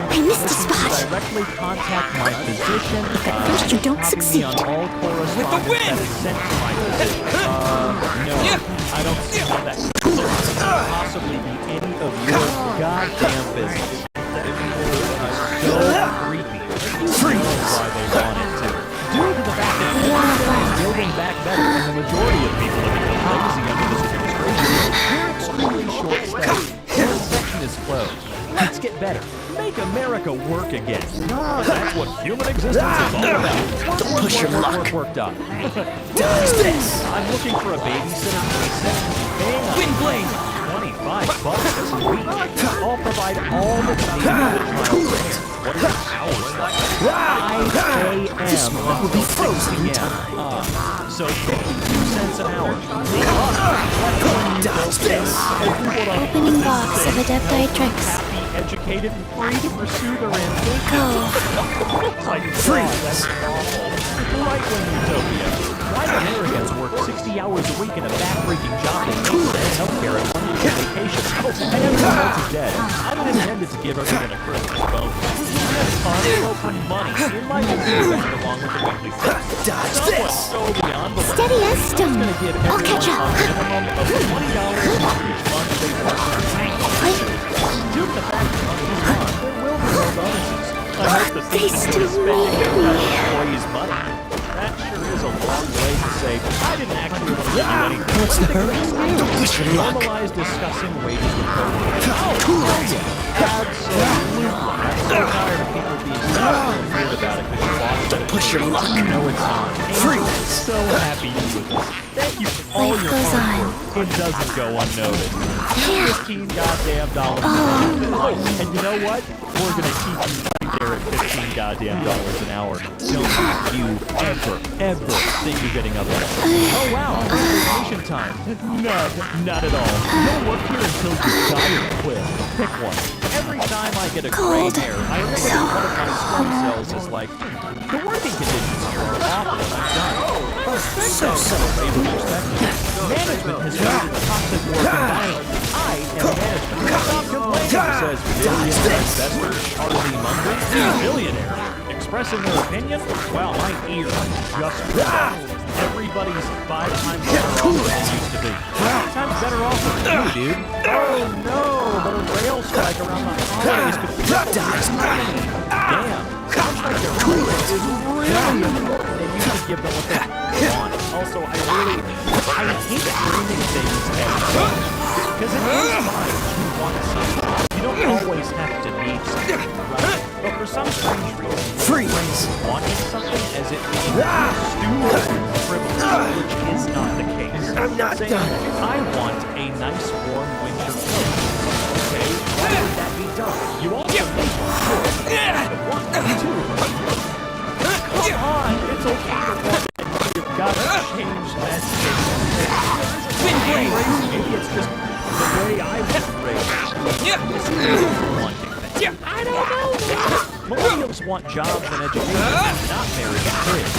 I missed a spot. Directly contact my physician. First you don't succeed. On all correspondence that is sent to my physician. No, I don't see how that could possibly be any of your goddamn business. That is so creepy. Free! Why they want it to. Due to the fact that is building back better than the majority of people have become lazy under this administration, we're extremely short-staffed. This section is closed. Let's get better. Make America work again. That's what human existence is all about. Push your luck. Work done. I'm looking for a babysitter for a second. Windblade! $25 a week. I'll provide all the needed. What are the hours like? 5 a.m. will be frozen time. So 52 cents an hour. Dodge this. Opening box of Adepti tricks. Happy, educated, and free to pursue their ambition. Go. Like freeze. Right-wing utopia. White Americans work 60 hours a week in a back-breaking job and healthcare and one week vacation. And everyone else is dead. I don't intend to give everyone a Christmas bonus. For money, it might be back along with the weekly fix. Dodge this. Steady as stone. I'll catch up. Minimum of $20 each month they work. Due to the fact that money is gone, there will be no bonuses. I hope the system is spending their employees' money. That sure is a long way to say, I didn't actually want to give you anything. What's the hurry? Wish your luck. Normalize discussing wages with coworkers. Oh, yeah. Absolutely. I'm so tired of people being weird about it because your boss said it. Push your luck. No, it's not. Freeze. So happy you with this. Thank you for all Life your goes hard work. It doesn't go unnoticed. $15 goddamn dollars. And you know what? We're gonna keep you right there at $15 goddamn dollars an hour. Don't you ever think you're getting up on it. Oh wow, vacation time. No, not at all. You'll work here until you die or quit. Pick one. Every time I get a gray hair, I remember that one of my stem cells is like, the working conditions here are awful and I'm done. So management has created a toxic work environment. I am management. Stop complaining, says investors, Charlie Munger, billionaire. Expressing their opinion? Well, my ears just everybody's 5 times better off than they used to be. 5 times better off than you, dude. Oh no, but a rail strike around the holidays could damn. Sounds like their is really important and you should give them what they want. Also, I hate dreaming things because it is fine to want something. You don't always have to need something, right? But for some strange reason, freeze wanting something as it being stupid privilege, which is not the case. I'm not done. I want a nice warm winter coat. Okay, why would that be done? You also need one, two. Come on, it's okay to want it. You've got to change that thing. Maybe it's just the way I was raised. I don't know. Millennials want jobs and education, not marriage and kids.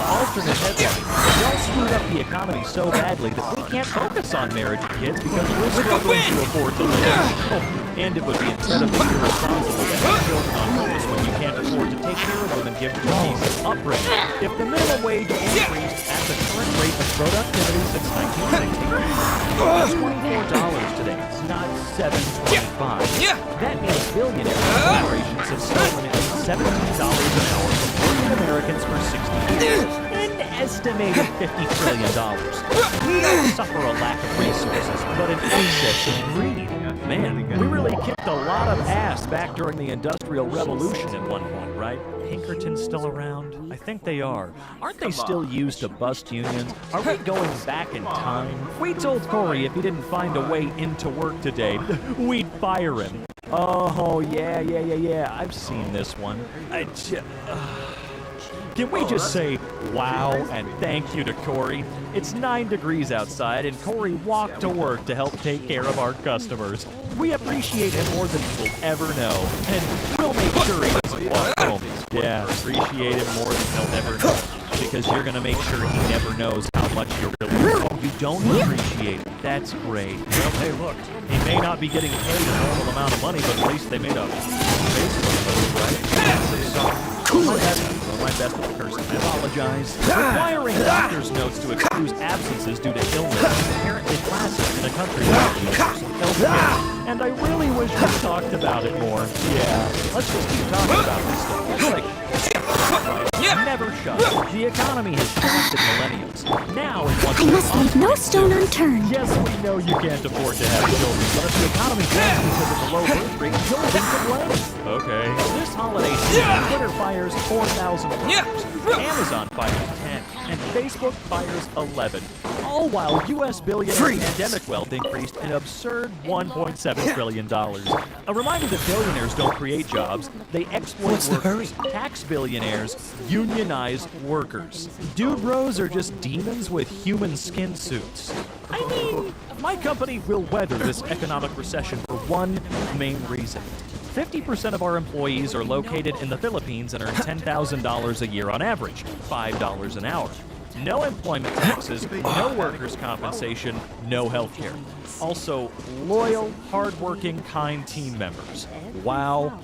Alternate headline. Y'all screwed up the economy so badly that we can't focus on marriage and kids because we're struggling to afford to live. And it would be instead of being irresponsible to have children on notice when you can't afford to take care of them and give them a decent upbringing. If the minimum wage increased at the current rate of productivity since 1960, it's $24 today. It's not $7.25. That means billionaire corporations have stolen at least $17 an hour from working Americans for 60 years. An estimated $50 trillion. We don't suffer a lack of resources, but an excess of greed. Man, we really kicked a lot of ass back during the Industrial Revolution at one point, right? Pinkerton's still around? I think they are. Aren't they still used to bust unions? Are we going back in time? We told Corey if he didn't find a way into work today, we'd fire him. Oh, yeah. I've seen this one. Can we just say wow and thank you to Corey? It's 9 degrees outside and Corey walked to work to help take care of our customers. We appreciate him more than you'll ever know, and we'll make sure he doesn't walk home. Yeah, appreciate him more than he'll ever know, because you're gonna make sure he never knows how much you really you don't appreciate it. That's great. Well, hey, look, he may not be getting paid a normal amount of money, but at least they made a Facebook post, right? My best with the cursing. I apologize. Requiring doctor's notes to excuse absences due to illness is inherently classic in a country without universal healthcare. And I really wish we talked about it more. Yeah, let's just keep talking about this stuff. It's like, never shut. The economy has shafted millennials. Now it wants I must leave no stone unturned. Yes, we know you can't afford to have children, but if the economy crashes because of the low birth rate, you'll be to blame. Okay. This holiday season, Twitter fires 4,000 workers, Amazon fires 10, and Facebook fires 11. All while U.S. billionaire pandemic wealth increased an absurd $1.7 trillion. A reminder that billionaires don't create jobs, they exploit workers. Tax billionaires unionize workers. Dude bros are just demons with human skin suits. I mean, my company will weather this economic recession for one main reason. 50% of our employees are located in the Philippines and earn $10,000 a year on average, $5 an hour. No employment taxes, no workers' compensation, no health care. Also, loyal, hardworking, kind team members. Wow.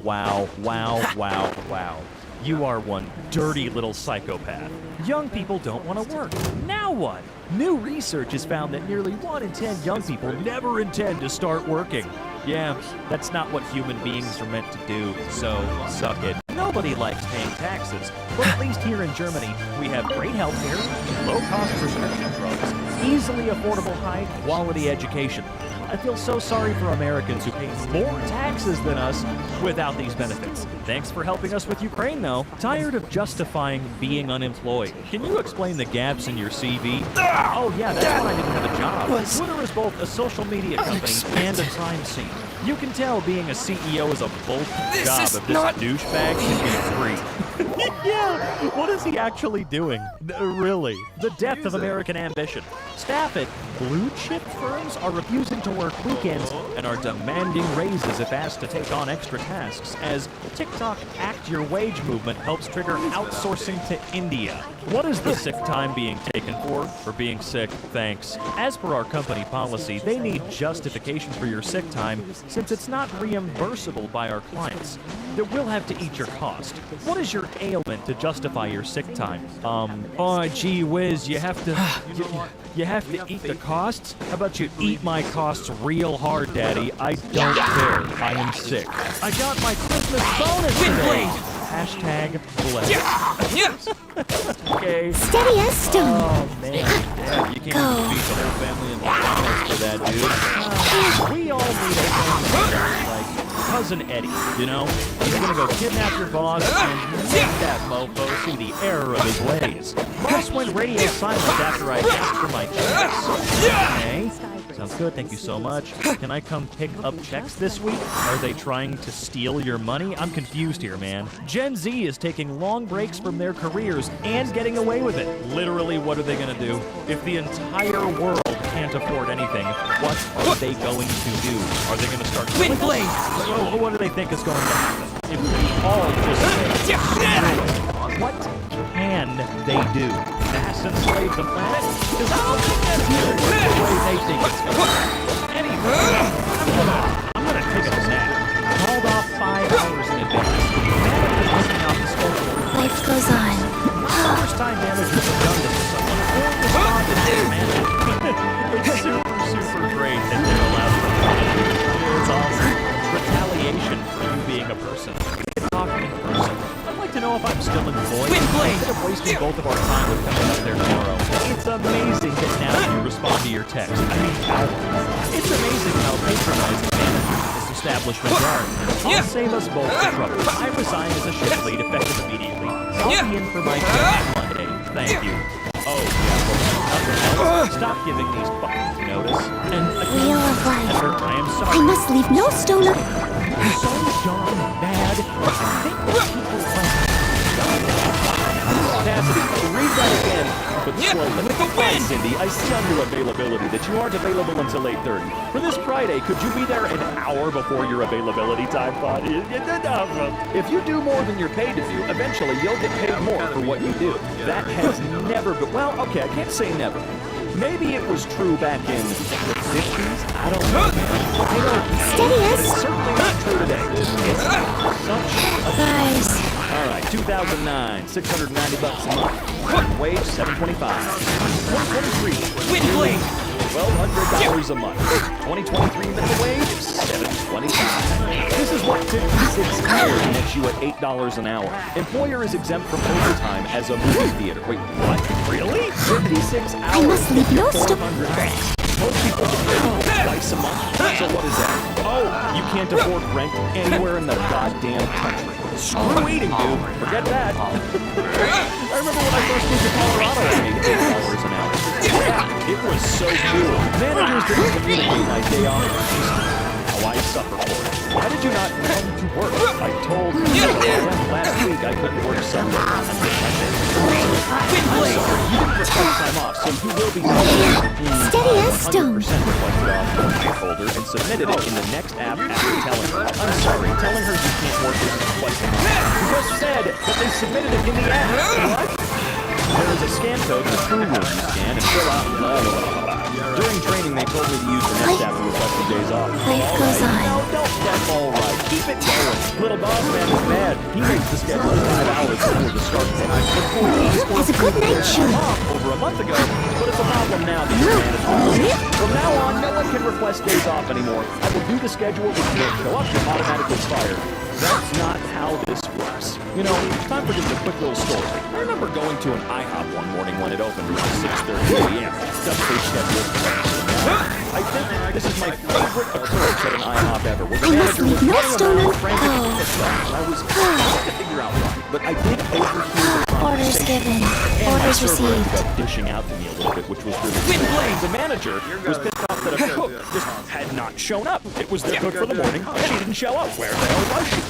You are one dirty little psychopath. Young people don't want to work. Now what? New research has found that nearly 1 in 10 young people never intend to start working. Yeah, that's not what human beings are meant to do, so suck it. Nobody likes paying taxes, but at least here in Germany, we have great healthcare, low-cost prescription drugs, easily affordable high-quality education. I feel so sorry for Americans who pay more taxes than us without these benefits. Thanks for helping us with Ukraine, though. Tired of justifying being unemployed. Can you explain the gaps in your CV? Oh yeah, that's when I didn't have a job. Twitter is both a social media company and a crime scene. You can tell being a CEO is a bullshit job if this douchebag can get free. Yeah, what is he actually doing? Really? The death of American ambition. Staff at blue-chip firms are refusing to work weekends and are demanding raises if asked to take on extra tasks, as TikTok Act Your Wage movement helps trigger outsourcing to India. What is the sick time being taken for? For being sick, thanks. As per our company policy, they need justification for your sick time since it's not reimbursable by our clients. That we'll have to eat your cost. What is your ailment to justify your sick time? Oh gee whiz, you have to eat the costs? How about you eat my costs real hard, Daddy? I don't care. I am sick. I got my Christmas bonus today. Hashtag blessed. Okay. Steady as stone. Oh man, yeah, you can't even beat the whole family in McDonald's for that, dude. We all need a friend like Cousin Eddie, you know? He's gonna go kidnap your boss and make that mofo see the error of his ways. Boss went radio silent after I asked for my checks. Okay? Sounds good. Thank you so much. Can I come pick up checks this week? Are they trying to steal your money? I'm confused here, man. Gen Z is taking long breaks from their careers and getting away with it. Literally, what are they going to do? If the entire world can't afford anything, what are they going to do? Are they going to start... Wind blade! So what do they think is going to happen? If we all just say, what can they do? Mass enslave the planet? Because I don't think that's the way they think it's going to happen. Anyway, I'm gonna take a nap. Called off 5 hours in advance. Manager's missing off the schedule. Life goes on. First time managers have done this to someone or responded to their manager. It's super great that they're allowed to do it. It's awesome. Retaliation for you being a person. A talking person. I'd like to know if I'm still employed. Instead of wasting both of our time with coming up there tomorrow. It's amazing that now you respond to your text. I mean, it's amazing how patronizing managers in this establishment are. I'll save us both the trouble. I resign as a shift lead effective immediately. I'll be in for my check Monday. Thank you. Oh, yeah. Stop giving these buttons notice. And Wheel of life. I am sorry. I must leave no stone So darn bad. I think people Cassidy, read that again, but slowly. Hi, Cindy. I see on your availability that you aren't available until 8:30. For this Friday, could you be there an hour before your availability time, bud? If you do more than you're paid to do, eventually you'll get paid more for what you do. That has never been... Well, okay, I can't say never. Maybe it was true back in the 50s? I don't know, man. Steady as... It's certainly not true today. It's such a... Guys. All right, 2009, $690 a month. Wage, $725. 2023, Wind blade! $1,200 a month. 2023 minimum wage, $725. This is what 56 hours nets you at $8 an hour. Employer is exempt from overtime as a movie theater. Wait, what? Really? 56 hours. I must leave no stone. $1,200. Most people get paid twice a month. So what is that? Oh, you can't afford rent anywhere in the goddamn country. Screw eating, dude. Forget that. I remember when I first moved to Colorado, I made $8 an hour. Yeah, it was so cool. Managers didn't communicate my day off. How I suffer for it. Why did you not come to work? I told you last week I couldn't work Sunday. I'm sorry, you didn't request time off, so you will be Steady as stone. 100% reflected off on my folder and submitted it in the next app after telling her. I'm sorry, telling her you can't work is requesting. You just said that they submitted it in the app. What? There is a scan code in the true room you scan and fill out blah, blah, blah, blah. During training, they told me to use the next app to request the days off. Life goes on. No, don't. That's all right. Keep it going. Little boss man is mad. He makes the schedule 5 hours before the start time. It's a good night show. Over a month ago, but it's a problem now because management. From now on, no one can request days off anymore. I will do the schedule. If you don't show up, you're automatically fired. That's not how this works. You know, time for just a quick little story. I remember going to an IHOP one morning when it opened around 6:30 a.m. Page schedule. I think this is my favorite approach at an IHOP ever. I must leave no stone unturned. I was trying to figure out why, but I did overhear the Orders given. Orders received. Dishing out to me a little bit, which was really sweet. The manager was pissed off that a cook just had not shown up. It was the cook for the morning, and she didn't show up. Where the hell was she?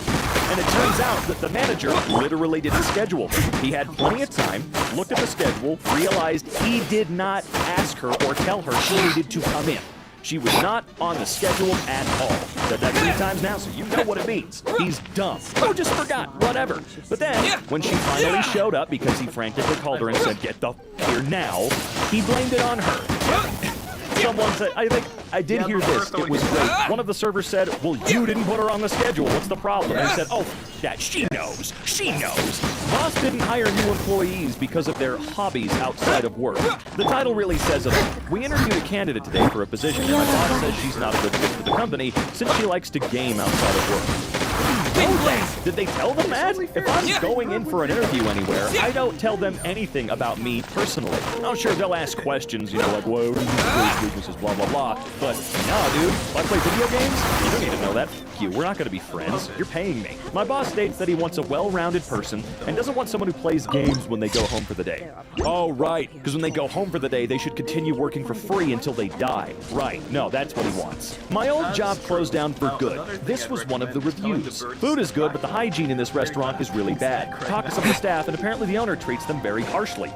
And it turns out that the manager literally didn't schedule her. He had plenty of time, looked at the schedule, realized he did not ask her or tell her she needed to come in. She was not on the schedule at all. Said that 3 times now, so you know what it means. He's dumb. Oh, just forgot. Whatever. But then, when she finally showed up because he frantically called her and said, "Get the f here now," he blamed it on her. Someone said, I think I did hear this. It was great. One of the servers said, "Well, you didn't put her on the schedule. What's the problem?" And he said, "Oh, that she knows. She knows. Boss didn't hire new employees because of their hobbies outside of work." The title really says it all. We interviewed a candidate today for a position, and my boss says she's not a good fit for the company since she likes to game outside of work. Did they tell them that? If I'm going in for an interview anywhere, I don't tell them anything about me personally. I'm sure they'll ask questions, you know, like, "What are your weaknesses, blah, blah, blah." But, nah, dude, if I play video games, you don't need to know that. F you, we're not going to be friends. You're paying me. My boss states that he wants a well-rounded person and doesn't doesn't want someone who plays games when they go home for the day. Oh, right, because when they go home for the day, they should continue working for free until they die. Right, no, that's what he wants. My old job closed down for good. This was one of the reviews. Food is good, but the hygiene in this restaurant is really bad. Talk to some of the staff, and apparently the owner treats them very harshly.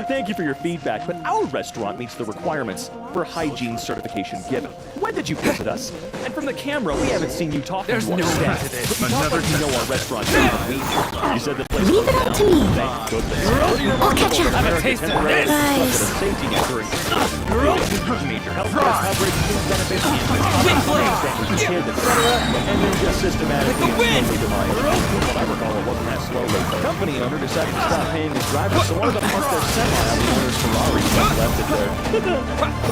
Thank you for your feedback, but our restaurant meets the requirements for hygiene certification given. When did you visit us? And from the camera, we haven't seen you talking to our staff. But you talk like you know our restaurant better than we do. You said the place Leave it up to me. Thank goodness. I'll catch up. Have a taste of this. Guys. Safety net during major health care coverage, food benefits, kids, etc., and then just systematically slowly demise. What I recall, it wasn't that slowly. The company owner decided to stop paying his drivers, so one of them parked their semi on the owner's Ferrari and left it there.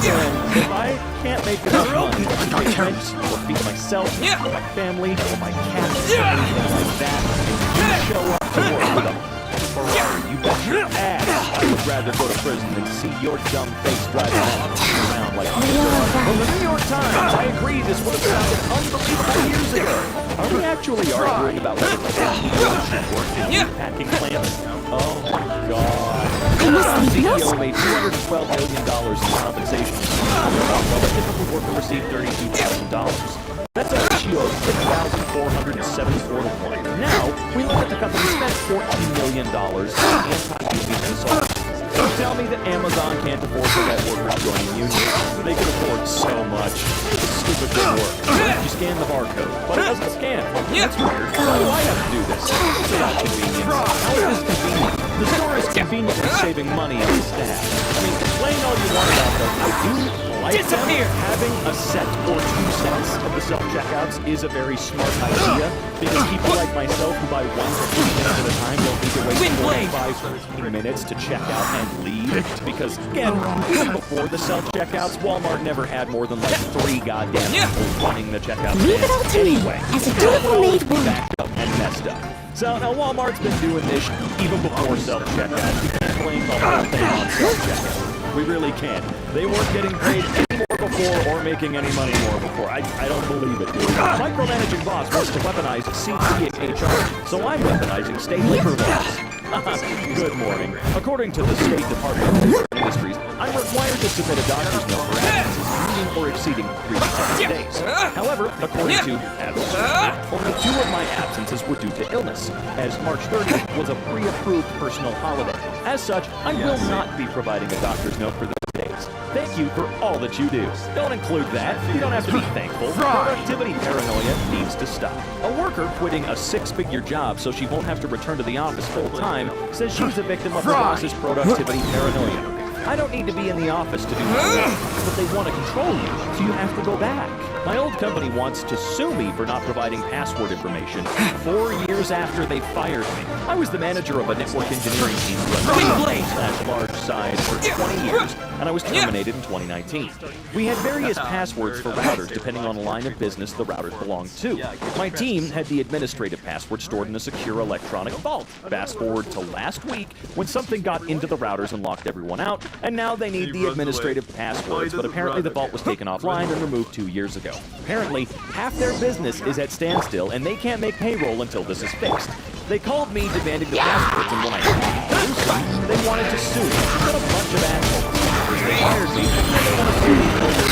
And if I can't make enough money to pay rent, or feed myself, or my family, or my cat, or anything like that, you show up to work with a Ferrari, you bet your ass I would rather go to prison than see your dumb face driving around like this. Well, the New York Times, I agree, this would have sounded unbelievable years ago. Are we actually arguing about whether the worked in packing plants? Oh my god. The CEO made $212 million in compensation. While the typical worker received $32,000. That's a ratio of 6,474 to 1. Now, we look at the company spent $14 million in anti-union assault. Don't tell me that Amazon can't afford to let workers joining unions. They can afford so much. It's stupid good work. You scan the barcode, but it doesn't scan. That's weird. Why do I have to do this? It's not convenient. How is this convenient? The store is conveniently saving money on staff. I mean, complain all you want about them. I do like them. Having a set or two sets of the self-checkouts is a very smart idea, because people like myself who buy one for 3 minutes at a time don't need to wait 45 to 15 minutes to check out and leave, because, again, even before the self-checkouts, Walmart never had more than like 3 goddamn people running the checkout Leave it all to me, as a dutiful maid woman. Backed up and messed up. So now Walmart's been doing this even before self-checkout. You can't blame the whole thing on self-checkout. We really can't. They weren't getting paid any more before or making any money more before. I don't believe it. Micromanaging boss wants to weaponize CT HR, so I'm weaponizing state labor laws. Good morning. According to the State Department of Labor and Industries, I'm required to submit a doctor's note for absences meeting or exceeding 3 consecutive days. However, according to absences, only 2 of my absences were due to illness, as March 30th was a pre-approved personal holiday. As such, I will not be providing a doctor's note for those days. Thank you for all that you do. Don't include that. You don't have to be thankful. Productivity paranoia needs to stop. A worker quitting a 6-figure job so she won't have to return to the office full-time says she's a victim of her boss's productivity paranoia. I don't need to be in the office to do my work, but they want to control you, so you have to go back. My old company wants to sue me for not providing password information 4 years after they fired me. I was the manager of a network engineering team at large size for 20 years, and I was terminated in 2019. We had various passwords for routers depending on the line of business the routers belonged to. My team had the administrative password stored in a secure electronic vault. Fast forward to last week when something got into the routers and locked everyone out, and now they need the administrative passwords, but apparently the vault was taken offline and removed 2 years ago. Apparently, half their business is at standstill, and they can't make payroll until this is fixed. They called me demanding the passwords, and when I said they wanted to sue me. What a bunch of assholes. They hired me, and they want to sue me over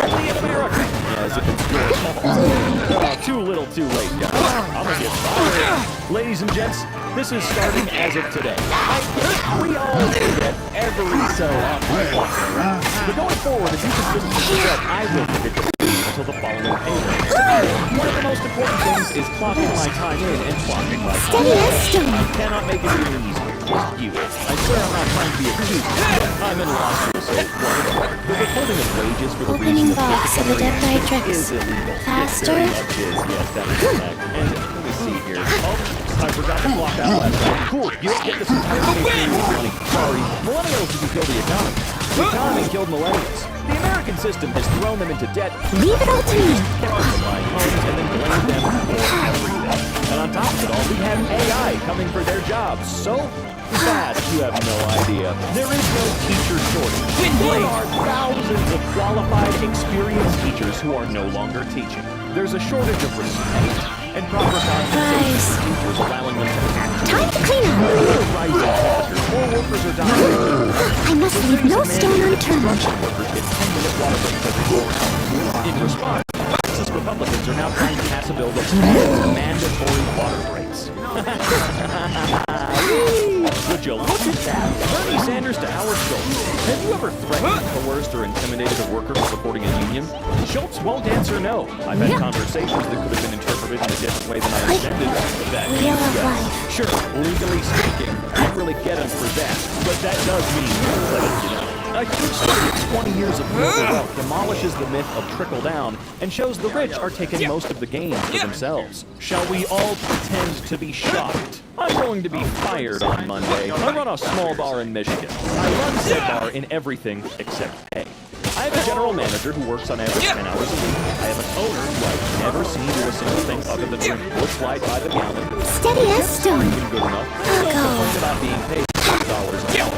only America. As if it's your fault. Too little, too late, guys. I'm gonna get fired. Ladies and gents, this is starting as of today. We all do that every so often. But going forward, if you consistently do that, I will forget to leave until the following payment. One of the most important things is clocking my time in and clocking my time out. I cannot make it really easy. Just you. I swear I'm not trying to be a cute. I'm in law school, so the withholding of wages for the reason Opening box of the Dead Nitrix. is illegal. Faster. It very much is, yes, that is correct. And let me see here. Oh, I forgot to clock out last night. Cool, you don't get this entire thing for money. Sorry, millennials didn't kill the economy. The economy killed millennials. The American system has thrown them into debt. Leave it all to me. Kept them from buying homes and then blamed them for everything. And on top of it all, we have AI coming for their jobs. So fast, you have no idea. There is no teacher shortage. There are thousands of qualified, experienced teachers who are no longer teaching. There's a shortage of respect. and proper Guys. features allowing them to act. Time to clean up. Rising temperatures, more workers are dying. I must leave no stone unturned. Workers get 10-minute water breaks every 4 hours. In response, Texas Republicans are now trying to pass a bill that spans mandatory water breaks. Would you look at that? Bernie Sanders to Howard Schultz. Have you ever threatened, coerced, or intimidated a worker for supporting a union? Schultz won't answer no. I've had conversations that could have been interpreted in a different way than I intended. That Wheel of yes. life. Sure, legally speaking, can't really get him for that. But that does mean, you know. A huge study of 20 years of global wealth demolishes the myth of trickle down and shows the rich are taking most of the gain for themselves. Shall we all pretend to be shocked? I'm going to be fired on Monday. I run a small bar in Michigan. I run said bar in everything except pay. I have a general manager who works on average 10 hours a week. I have an owner who I've never seen do a single thing other than drink Busch Light by the gallon. Steady as stone. Good enough. Don't complain about being paid $6 an hour.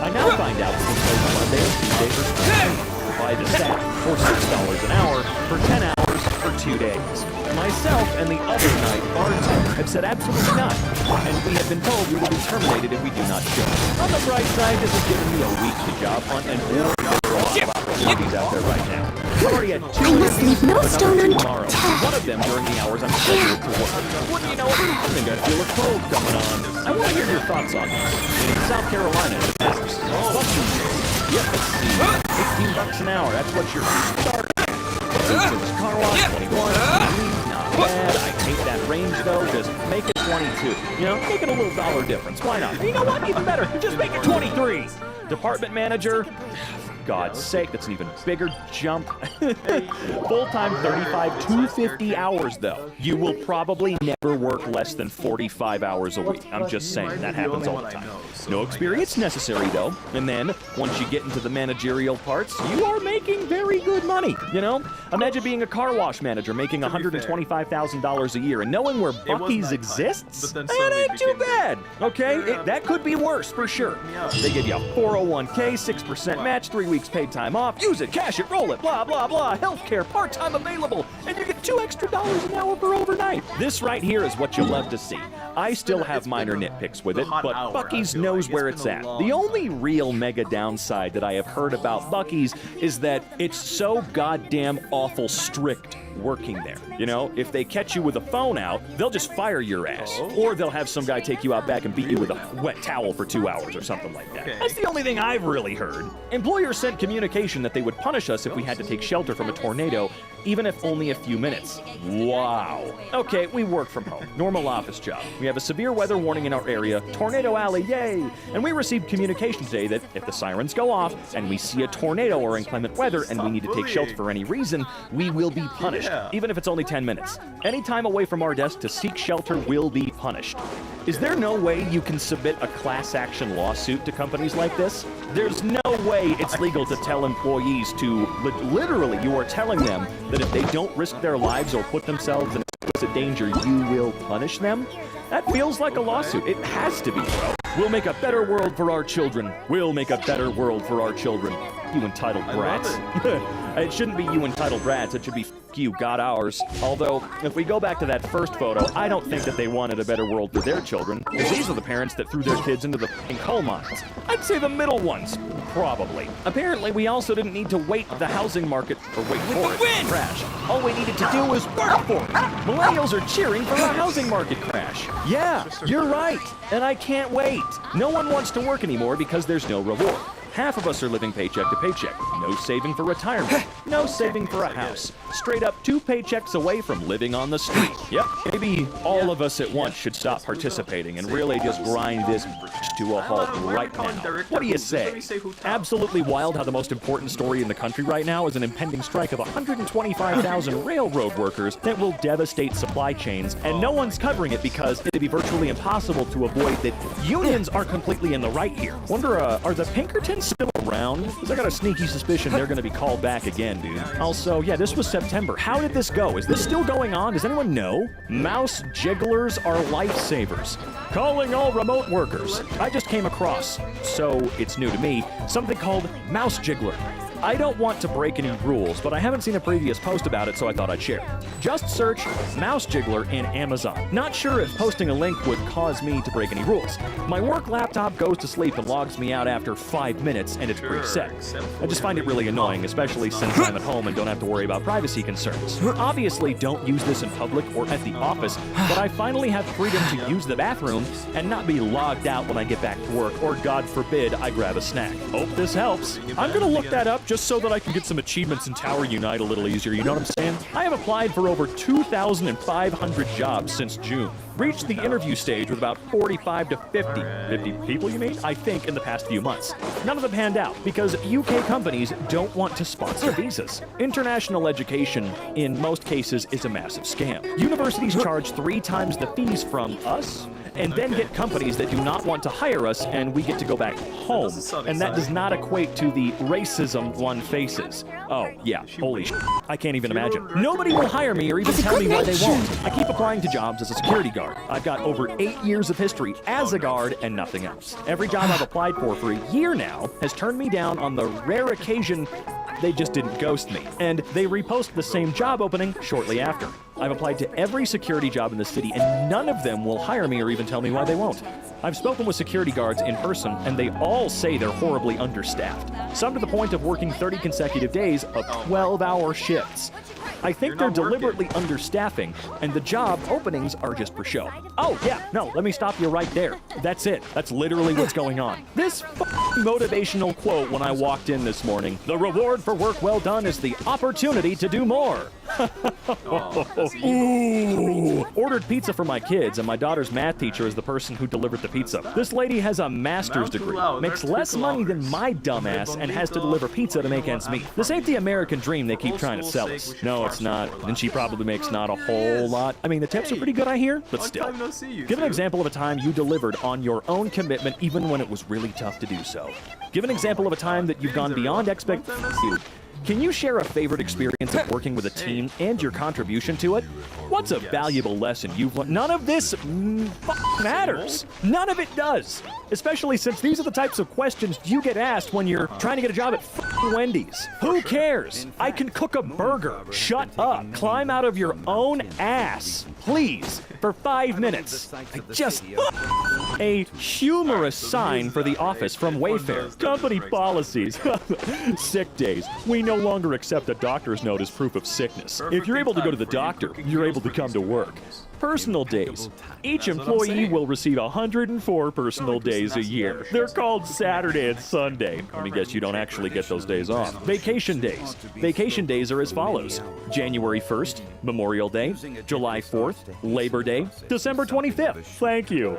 I now find out that employees Monday and Tuesday are by the staff for $6 an hour for 10 hours for 2 days. Myself and the other night bartender have said absolutely not, and we have been told we will be terminated if we do not show. On the bright side, this has given me a week to job hunt, and there are a lot of opportunities out there right now. I've already had 2 I must leave no stone tomorrow. One of them during the hours I'm scheduled to work. Wouldn't you know it? I think I feel a cold coming on. I want to hear your thoughts on this. In South Carolina, the business. Yep, let's see. $18 an hour. That's what your start. Car wash, 21. Not bad. I hate that range though. Just make it 22. You know, make it a little dollar difference. Why not? You know what? Even better. Just make it 23. Department manager. God's sake, that's an even bigger jump. Full-time 35 to 50 hours, though. You will probably never work less than 45 hours a week. I'm just saying, that happens all the time. No experience necessary, though. And then, once you get into the managerial parts, you are making very good money, you know? Imagine being a car wash manager making $125,000 a year and knowing where Buc-ee's exists? That ain't too bad, okay? That could be worse, for sure. They give you a 401k, 6% match, 3 weeks paid time off, use it, cash it, roll it, blah, blah, blah, healthcare, part-time available, and you get $2 extra an hour for overnight. This right here is what you'll love to see. I still have minor nitpicks with it, but Buc-ee's knows where it's at. The only real mega downside that I have heard about Buc-ee's is that it's so goddamn awful strict working there. You know, if they catch you with a phone out, they'll just fire your ass. Or they'll have some guy take you out back and beat you with a wet towel for 2 hours or something like that. That's the only thing I've really heard. Employers sent communication that they would punish us if we had to take shelter from a tornado, even if only a few minutes. Wow. Okay, we work from home. Normal office job. We have a severe weather warning in our area. Tornado alley, yay! And we received communication today that if the sirens go off and we see a tornado or inclement weather and we need to take shelter for any reason, we will be punished, even if it's only 10 minutes. Any time away from our desk to seek shelter will be punished. Is there no way you can submit a class action lawsuit to companies like this? There's no way it's legal to tell employees to, literally, you are telling them that if they don't risk their lives or put themselves in explicit danger, you will punish them? That feels like a lawsuit. It has to be, bro. We'll make a better world for our children. We'll make a better world for our children. You entitled brats. It shouldn't be you entitled brats. It should be you got ours. Although, if we go back to that first photo, I don't think that they wanted a better world for their children, because these are the parents that threw their kids into the f***ing coal mines. I'd say the middle ones, probably. Apparently, we also didn't need to wait the housing market, or wait for it to crash. All we needed to do was work for it. Millennials are cheering for a housing market crash. Yeah, you're right, and I can't wait. No one wants to work anymore because there's no reward. Half of us are living paycheck to paycheck. No saving for retirement. No saving for a house. Straight up 2 paychecks away from living on the street. Yep, maybe all of us at once should stop participating and really just grind this to a halt right now. What do you say? Absolutely wild how the most important story in the country right now is an impending strike of 125,000 railroad workers that will devastate supply chains, and no one's covering it because it'd be virtually impossible to avoid that unions are completely in the right here. Wonder, are the Pinkertons still around? Because I got a sneaky suspicion they're going to be called back again, dude. Also, yeah, this was September. How did this go? Is this still going on? Does anyone know? Mouse jigglers are lifesavers. Calling all remote workers. I just came across, so it's new to me, something called mouse jiggler. I don't want to break any rules, but I haven't seen a previous post about it, so I thought I'd share. Just search mouse jiggler in Amazon. Not sure if posting a link would cause me to break any rules. My work laptop goes to sleep and logs me out after 5 minutes, and it's preset. I just find it really annoying, especially since I'm at home and don't have to worry about privacy concerns. Obviously, don't use this in public or at the office, but I finally have freedom to use the bathroom and not be logged out when I get back to work, or God forbid, I grab a snack. Hope this helps. I'm gonna look that up just so that I can get some achievements in Tower Unite a little easier, you know what I'm saying? I have applied for over 2,500 jobs since June. Reached the interview stage with about 45 to 50 people, you mean? I think in the past few months. None of them panned out because UK companies don't want to sponsor visas. International education, in most cases, is a massive scam. Universities charge 3 times the fees from us, and then get companies that do not want to hire us, and we get to go back home. And that does not equate to the racism one faces. Oh, yeah, holy shit. I can't even imagine. Nobody will hire me or even tell me why they won't. I keep applying to jobs as a security guard. I've got over 8 years of history as a guard and nothing else. Every job I've applied for a year now has turned me down on the rare occasion they just didn't ghost me. And they repost the same job opening shortly after. I've applied to every security job in the city, and none of them will hire me or even tell me why they won't. I've spoken with security guards in person, and they all say they're horribly understaffed. Some to the point of working 30 consecutive days of 12-hour shifts. I think they're deliberately understaffing, and the job openings are just for show. Oh, yeah, no, let me stop you right there. That's it. That's literally what's going on. This motivational quote when I walked in this morning: the reward for work well done is the opportunity to do more. Ooh. Ordered pizza for my kids, and my daughter's math teacher is the person who delivered the pizza. This lady has a master's degree, makes less money than my dumbass, and has to deliver pizza to make ends meet. This ain't the American dream they keep trying to sell us. No, it's not. And she probably makes not a whole lot. I mean, the tips are pretty good, I hear, but still. Give an example of a time you delivered on your own commitment even when it was really tough to do so. Give an example of a time that you've gone beyond expectations. Can you share a favorite experience of working with a team and your contribution to it? What's a valuable lesson you've learned? None of this matters. None of it does. Especially since these are the types of questions you get asked when you're trying to get a job at Wendy's. Who cares? I can cook a burger. Shut up. Climb out of your own ass, please, for 5 minutes. Just a humorous sign for the office from Wayfair. Company policies. Sick days. We no longer accept a doctor's note as proof of sickness. If you're able to go to the doctor, you're able to come to work. Personal days. Each employee will receive 104 personal days a year. They're called Saturday and Sunday. Let me guess, you don't actually get those days off. Vacation days. Vacation days are as follows: January 1st, Memorial Day, July 4th, Labor Day, December 25th. Thank you.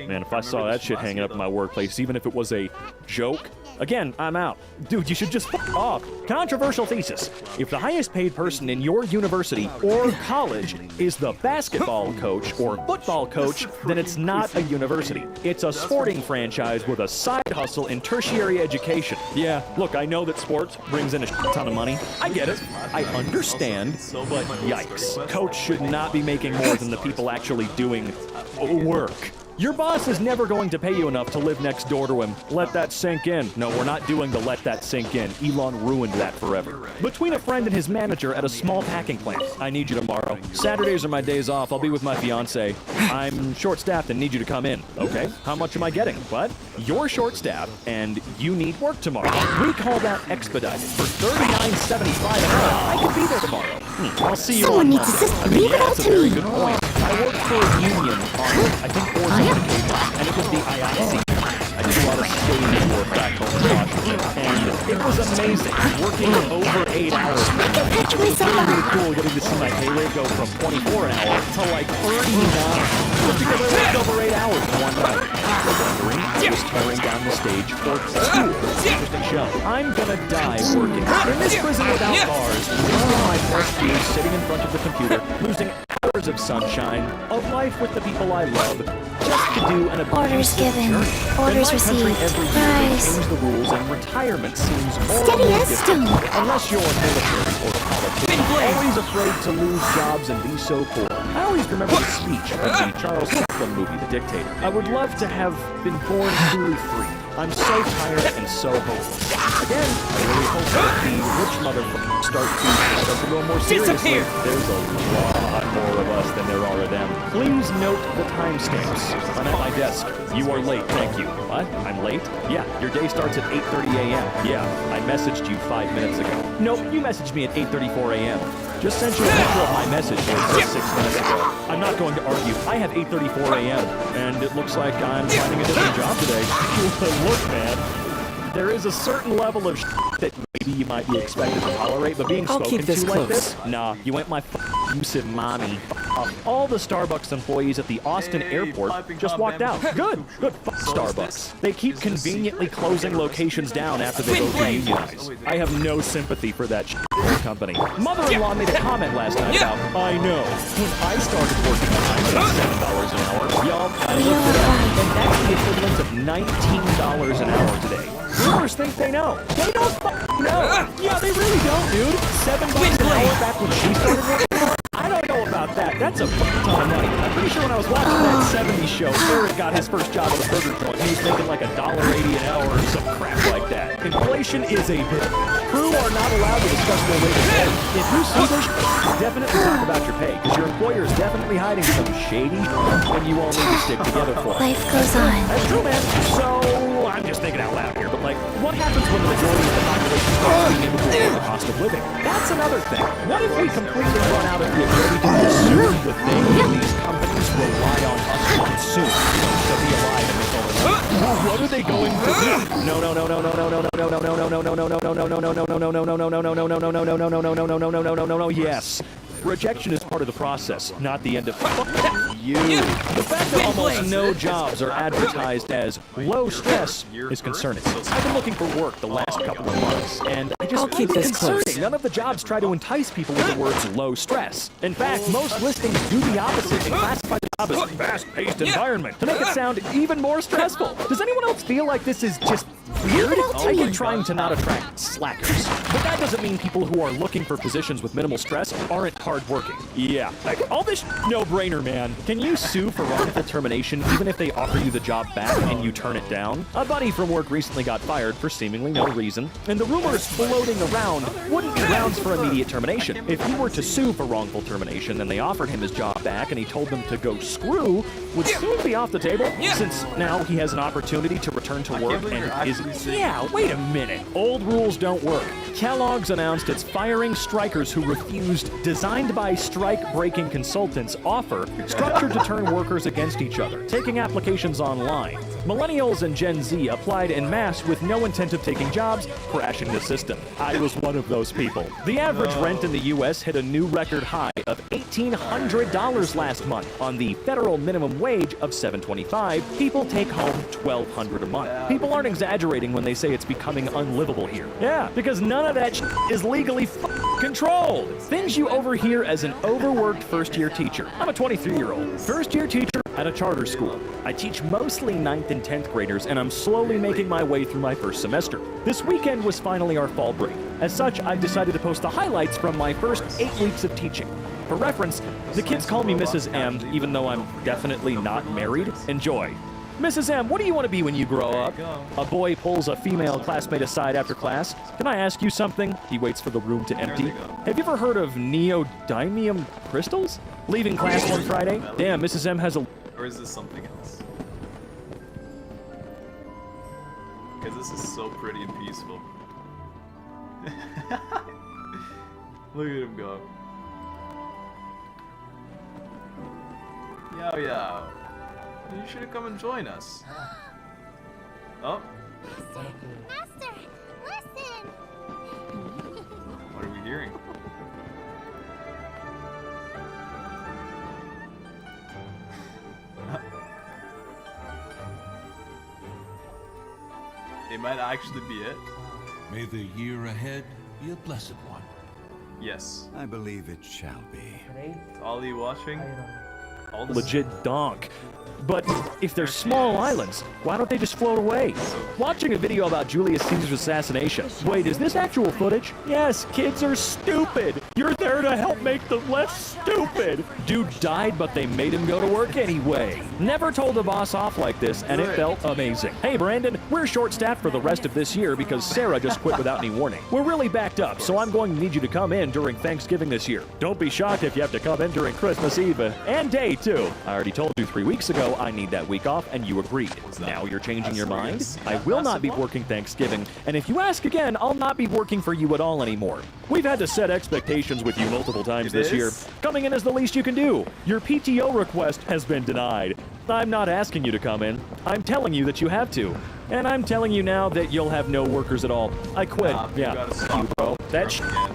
Man, if I saw that shit hanging up in my workplace, even if it was a joke, again, I'm out. Dude, you should just fuck off. Controversial thesis. If the highest paid person in your university or college is the basketball coach or football coach, then it's not a university. It's a sporting franchise with a side hustle in tertiary education. Yeah, look, I know that sports brings in a ton of money. I get it. I understand, but yikes. Coach should not be making more than the people actually doing work. Your boss is never going to pay you enough to live next door to him. Let that sink in. No, we're not doing the let that sink in. Elon ruined that forever. Between a friend and his manager at a small packing plant. I need you tomorrow. Saturdays are my days off. I'll be with my fiance. I'm short-staffed and need you to come in. Okay, how much am I getting? What? You're short-staffed and you need work tomorrow. We call that expedited. For $39.75 an hour, I could be there tomorrow. I'll see you on Monday. I mean, yeah, that's a very good point. I worked for a union on, I think, 4 and it was the IIC. I did a lot of staging work back home in Washington, and it was amazing, working over 8 hours. It was really cool getting to see my pay rate go from 24 an hour to like 39, just because I worked over 8 hours in one night. Wondering, I was tearing down the stage for 2. Interesting show. I'm gonna die working in this prison without bars, wasting my first year sitting in front of the computer, losing hours of sunshine, of life with the people I love, just to do an Orders given. Orders received. Rise. Change the rules, and retirement seems Steady as stone. unless you're military or politician. Always afraid to lose jobs and be so poor. I always remember the speech of the Charles the movie The Dictator. I would love to have been born truly free. I'm so tired and so hopeless. Again, I really hope that the rich motherfuckers start to go more seriously. There's a lot more of us than there are of them. Please note the timestamps. I'm at my desk. You are late, thank you. What? I'm late? Yeah, your day starts at 8:30 a.m. Yeah, I messaged you 5 minutes ago. Nope, you messaged me at 8:34 a.m. Just sent you a picture of my message just 6 minutes ago. I'm not going to argue. I have 8:34 a.m. and it looks like I'm finding a different job today. Look, man, there is a certain level of that maybe you might be expected to tolerate, but being spoken to like this, nah, you ain't my abusive mommy. All the Starbucks employees at the Austin airport just walked out. Good. Starbucks. They keep conveniently closing locations down after they vote to unionize. I have no sympathy for that company. Mother-in-law made a comment last night about, I know, when I started working, I made $7 an hour. Y'all, I looked it up, and that's the equivalent of $19 an hour today. Boomers think they know. They don't know. Yeah, they really don't, dude. $7 an hour back when she started working. I don't know about that. That's a ton of money. I'm pretty sure when I was watching that 70s show, Eric got his first job at a burger joint. He was making like $1.80 an hour or some crap like that. Inflation is a bit. Crew are not allowed to discuss their rate of pay. If you see this, definitely talk about your pay, because your employer is definitely hiding some shady and you all need to stick together for it. Life goes on. That's true, man. So, I'm just thinking out loud here, but like, what happens when the majority of the population starts being able to afford the cost of living? That's another thing. What if we completely run out of the ability to consume the thing that these companies rely on us to consume to be alive in this whole world? What are they going to do? No. Yes. Rejection is part of the process, not the end of you. The fact that almost no jobs are advertised as low stress is concerning. I've been looking for work the last couple of months, and I just find it concerning. None of the jobs try to entice people with the words low stress. In fact, most listings do the opposite and classify the job as fast-paced environment to make it sound even more stressful. Does anyone else feel like this is just weird? I keep trying to not attract slackers, but that doesn't mean people who are looking for positions with minimal stress aren't hardworking. Yeah, like all this no-brainer, man. Can you sue for wrongful termination even if they offer you the job back and you turn it down? A buddy from work recently got fired for seemingly no reason, and the rumors floating around wouldn't be grounds for immediate termination. If he were to sue for wrongful termination and they offered him his job back and he told them to go screw, would soon be off the table, since now he has an opportunity to return to work and is... Yeah, wait a minute. Old rules don't work. Kellogg's announced it's firing strikers who refused designed by strike-breaking consultants offer structured to turn workers against each other, taking applications online. Millennials and Gen Z applied en masse with no intent of taking jobs, crashing the system. I was one of those people. The average rent in the U.S. hit a new record high of $1,800 last month. On the federal minimum wage of $7.25, people take home $1,200 a month. People aren't exaggerating when they say it's becoming unlivable here. Yeah, because none of that is legally controlled. Things you overhear as an overworked first-year teacher. I'm a 23-year-old first-year teacher at a charter school. I teach mostly 9th and 10th graders, and I'm slowly making my way through my first semester. This weekend was finally our fall break. As such, I've decided to post the highlights from my first 8 weeks of teaching. For reference, the kids call me Mrs. M, even though I'm definitely not married. Enjoy. Mrs. M, what do you want to be when you grow up? A boy pulls a female classmate aside after class. Can I ask you something? He waits for the room to empty. Have you ever heard of neodymium crystals? Leaving class one Friday? Damn, Mrs. M has a... Or is this something else? Because this is so pretty and peaceful. Look at him go. Yow yow. You should have come and join us. Oh. Master, listen! What are we hearing? It might actually be it. May the year ahead be a blessed one. Yes. I believe it shall be. Ollie watching? legit donk. But if they're small islands, why don't they just float away? Watching a video about Julius Caesar's assassination. Wait, is this actual footage? Yes, kids are stupid. You're there to help make them less stupid. Dude died, but they made him go to work anyway. Never told the boss off like this, and it felt amazing. Hey, Brandon, we're short-staffed for the rest of this year because Sarah just quit without any warning. We're really backed up, so I'm going to need you to come in during Thanksgiving this year. Don't be shocked if you have to come in during Christmas Eve and day, too. I already told you 3 weeks ago I need that week off, and you agreed. Now you're changing your mind? I will not be working Thanksgiving, and if you ask again, I'll not be working for you at all anymore. We've had to set expectations with you multiple times this year. Coming in is the least you can do. Your PTO request has been denied. I'm not asking you to come in. I'm telling you that you have to. And I'm telling you now that you'll have no workers at all. I quit. Yeah, you, bro. That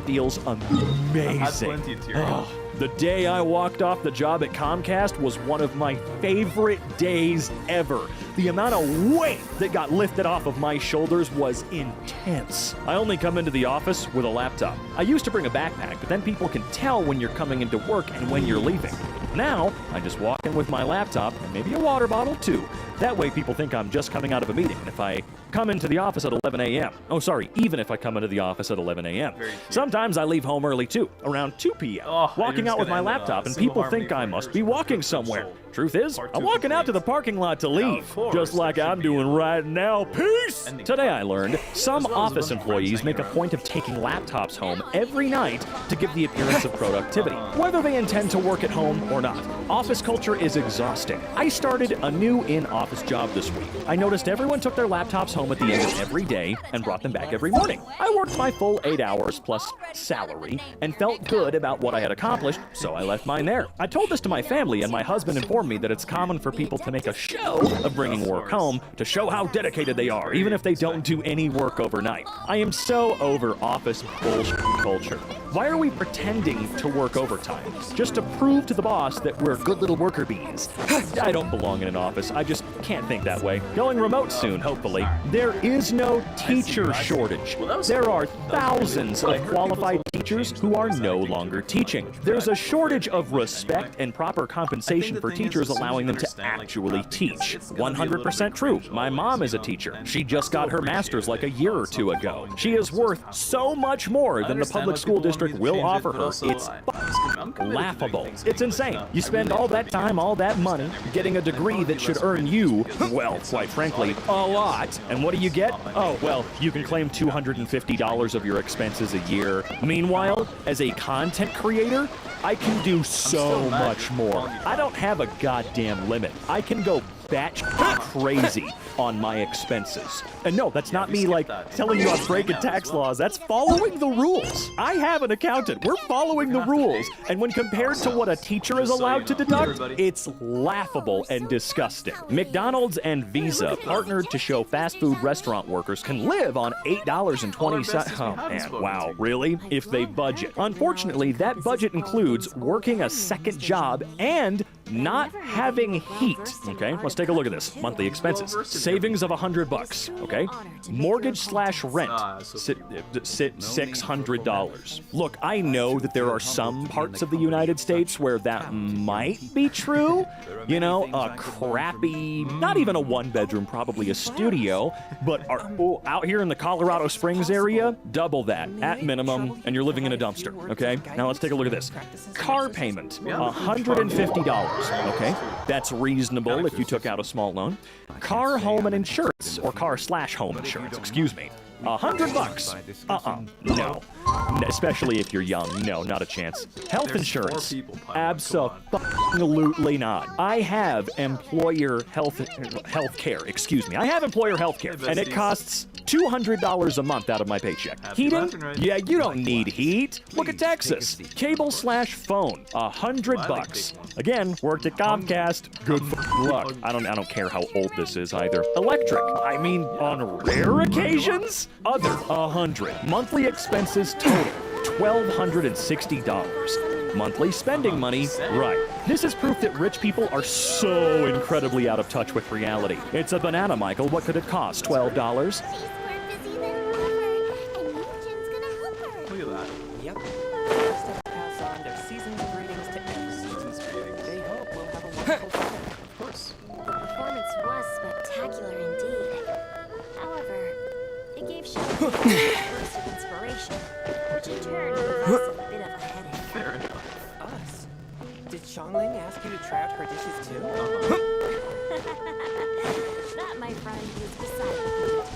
feels amazing. Oh. The day I walked off the job at Comcast was one of my favorite days ever. The amount of weight that got lifted off of my shoulders was intense. I only come into the office with a laptop. I used to bring a backpack, but then people can tell when you're coming into work and when you're leaving. Now, I just walk in with my laptop and maybe a water bottle too. That way people think I'm just coming out of a meeting. And if I come into the office at 11 a.m. Oh, sorry, even if I come into the office at 11 a.m. Sometimes I leave home early too, around 2 p.m. Walking out with my laptop and people think I must be walking somewhere. Truth is, I'm walking out to the parking lot to leave, just like I'm doing right now. Peace! Today I learned some office employees make a point of taking laptops home every night to give the appearance of productivity, whether they intend to work at home or not. Office culture is exhausting. I started a new in-office job this week. I noticed everyone took their laptops home at the end of every day and brought them back every morning. I worked my full 8 hours plus salary and felt good about what I had accomplished, so I left mine there. I told this to my family, and my husband informed me that it's common for people to make a show of bringing work home to show how dedicated they are, even if they don't do any work overnight. I am so over office bullshit culture. Why are we pretending to work overtime? Just to prove to the boss that we're good little worker bees. I don't belong in an office. I just can't think that way. Going remote soon, hopefully. There is no teacher shortage. There are thousands of qualified teachers who are no longer teaching. There's a shortage of respect and proper compensation for teachers, allowing them to actually teach. 100% true. My mom is a teacher. She just got her master's like a year or two ago. She is worth so much more than the public school district will offer her. It's laughable. It's insane. You spend all that time, all that money, getting a degree that should earn you, well, quite frankly, a lot. And what do you get? Oh, well, you can claim $250 of your expenses a year. Meanwhile, as a content creator, I can do so much more. I don't have a goddamn limit. I can go batch crazy on my expenses. And no, that's not me like telling you I'm breaking tax laws. That's following the rules. I have an accountant. We're following the rules. And when compared to what a teacher is allowed to deduct, it's laughable and disgusting. McDonald's and Visa partnered to show fast food restaurant workers can live on $8.20. Oh man, wow, really? If they budget. Unfortunately, that budget includes working a second job and not having heat. Okay, let's take a look at this. Monthly expenses. Savings of $100. Okay, mortgage slash rent. $600. Look, I know that there are some parts of the United States where that might be true. You know, a crappy, not even a one-bedroom, probably a studio, but out here in the Colorado Springs area, double that at minimum, and you're living in a dumpster. Okay, now let's take a look at this. Car payment, $150. Okay, that's reasonable if you took out a small loan. Car, home, and insurance, or car slash home insurance, excuse me. $100. No. Especially if you're young. No, not a chance. Health insurance. Absolutely not. I have employer health care. Excuse me. I have employer health care, and it costs $200 a month out of my paycheck. Heating? Yeah, you don't need heat. Look at Texas. Cable slash phone. $100. Again, worked at Comcast. Good luck. I don't care how old this is either. Electric. I mean, on rare occasions. Other, $100. Monthly expenses total, $1,260. Monthly spending money, right. This is proof that rich people are so incredibly out of touch with reality. It's a banana, Michael. What could it cost? $12? Look at that. Yep. Pass on their season's greetings to every season's greetings. They hope we'll have a try out her dishes too? That, my friend, was beside the point.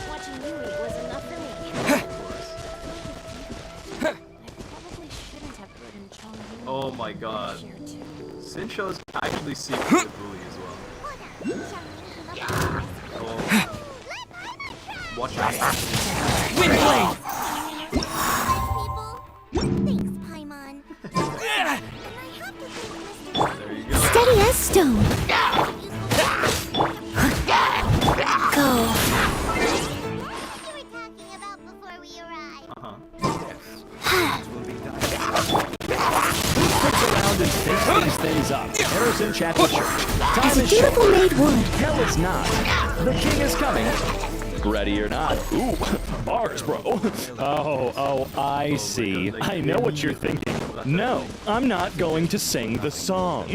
Watching you eat was enough for me. I probably shouldn't have given Chong Yu Oh my god. here too. Sincho's actually secretly a bully as well. Oh. Watch out. Windblade! Thanks, Paimon. There you go. Steady as stone. Go. Around and fix these things up. Harrison chat to church. Time As a is beautiful short. made wood. Hell, it's not. The king is coming. Ready or not. Ooh, bars, bro. Oh, I see. I know what you're thinking. No, I'm not going to sing the song.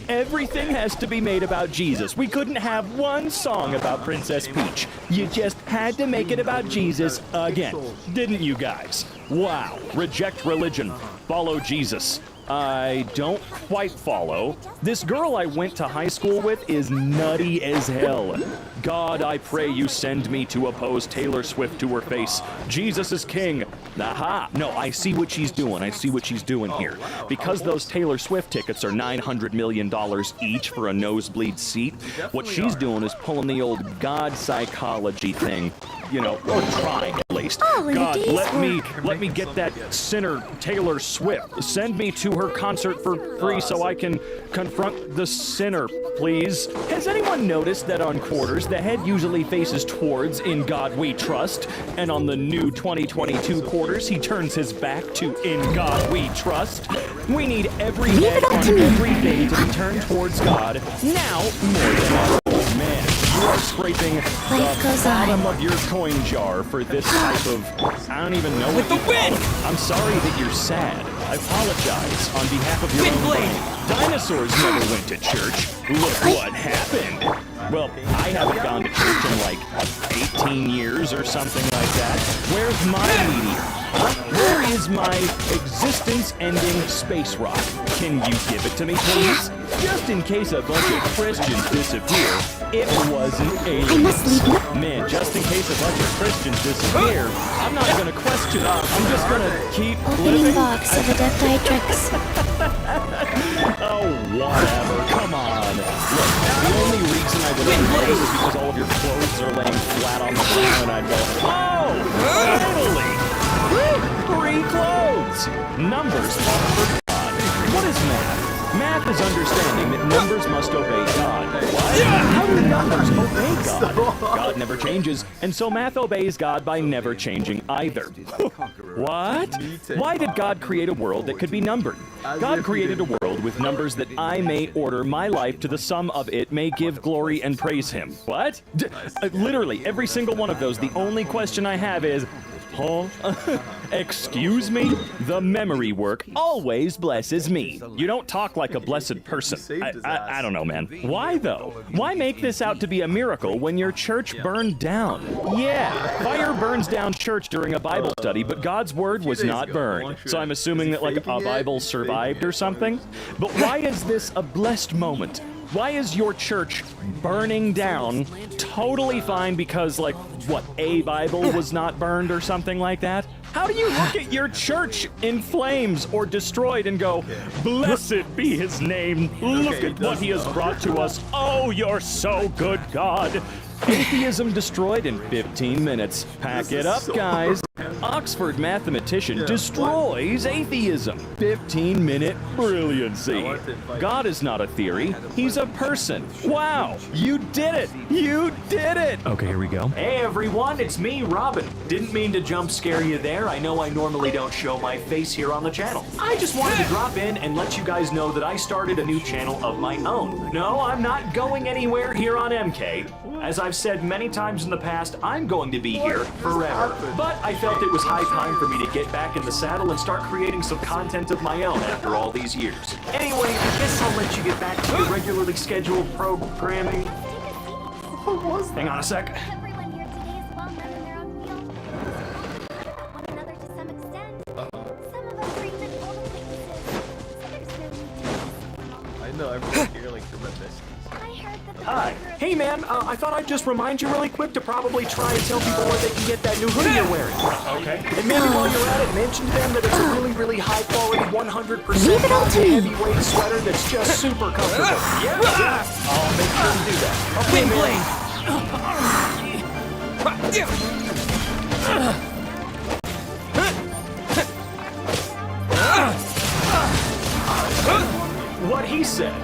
Everything has to be made about Jesus. We couldn't have one song about Princess Peach. You just had to make it about Jesus again. Didn't you guys? Wow. Reject religion. Follow Jesus. I don't quite follow. This girl I went to high school with is nutty as hell. God, I pray you send me to oppose Taylor Swift to her face. Jesus is king. Aha. No, I see what she's doing. I see what she's doing here. Because those Taylor Swift tickets are $900 million each for a nosebleed seat, what she's doing is pulling the old God psychology thing. You know, or trying at least. Oh, and God, a day's let me get that sinner Taylor Swift. Send me to her concert for free so I can confront the sinner, please. Has anyone noticed that on quarters, the head usually faces towards In God We Trust, and on the new 2022 quarters, he turns his back to In God We Trust? We need every head on every day to be turned towards God, now more than ever. Oh, man. You are scraping the bottom of your coin jar for this type of, I don't even know what you call it. I'm sorry that you're sad. I apologize on behalf of your own brain. Dinosaurs never went to church. Look what happened. Well, I haven't gone to church in like 18 years or something like that. Where's my meteor? Where is my existence-ending space rock? Can you give it to me, please? Just in case a bunch of Christians disappear, it wasn't aliens. Man, just in case a bunch of Christians disappear, I'm not gonna question it. I'm just gonna keep Opening living. box of Adepti Oh, whatever. Come on. Look, the only reason I would ever notice is because all of your clothes are laying flat on the ground, and I'd go, oh, finally! Free clothes! Numbers are for God. What is math? Math is understanding that numbers must obey God. What? How do numbers obey God? God never changes, and so math obeys God by never changing either. What? Why did God create a world that could be numbered? God created a world with numbers that I may order my life to the sum of it may give glory and praise him. What? Literally, every single one of those, the only question I have is, huh? Excuse me? The memory work always blesses me. You don't talk like a blessed person. I don't know, man. Why, though? Why make this out to be a miracle when your church burned down? Yeah, fire burns down church during a Bible study, but God's word was not burned. So I'm assuming that, like, a Bible survived or something? But why is this a blessed moment? Why is your church burning down totally fine because, like, what, a Bible was not burned or something like that? How do you look at your church in flames or destroyed and go, blessed be his name, look at what he has brought to us, oh, you're so good, God. Atheism destroyed in 15 minutes. Pack it up, guys. Oxford mathematician destroys atheism. 15-minute brilliancy. God is not a theory. He's a person. Wow, you did it. You did it. Okay, here we go. Hey, everyone, it's me, Robin. Didn't mean to jump scare you there. I know I normally don't show my face here on the channel. I just wanted to drop in and let you guys know that I started a new channel of my own. No, I'm not going anywhere here on MK. As I've said many times in the past, I'm going to be here forever. But I felt it was high time for me to get back in the saddle and start creating some content of my own after all these years. Anyway, I guess I'll let you get back to your regularly scheduled programming. Hang on a sec. Everyone here today is well known in their own field. One another to some extent. Some of us are even old acquaintances, so there's no need to I know, hi. Hey man, I thought I'd just remind you really quick to probably try and tell people where they can get that new hoodie you're wearing. Okay. And maybe while you're at it, mention to them that it's a really, really high quality, 100% heavyweight sweater that's just super comfortable. Yeah. I'll make sure to do that. Okay, what he said.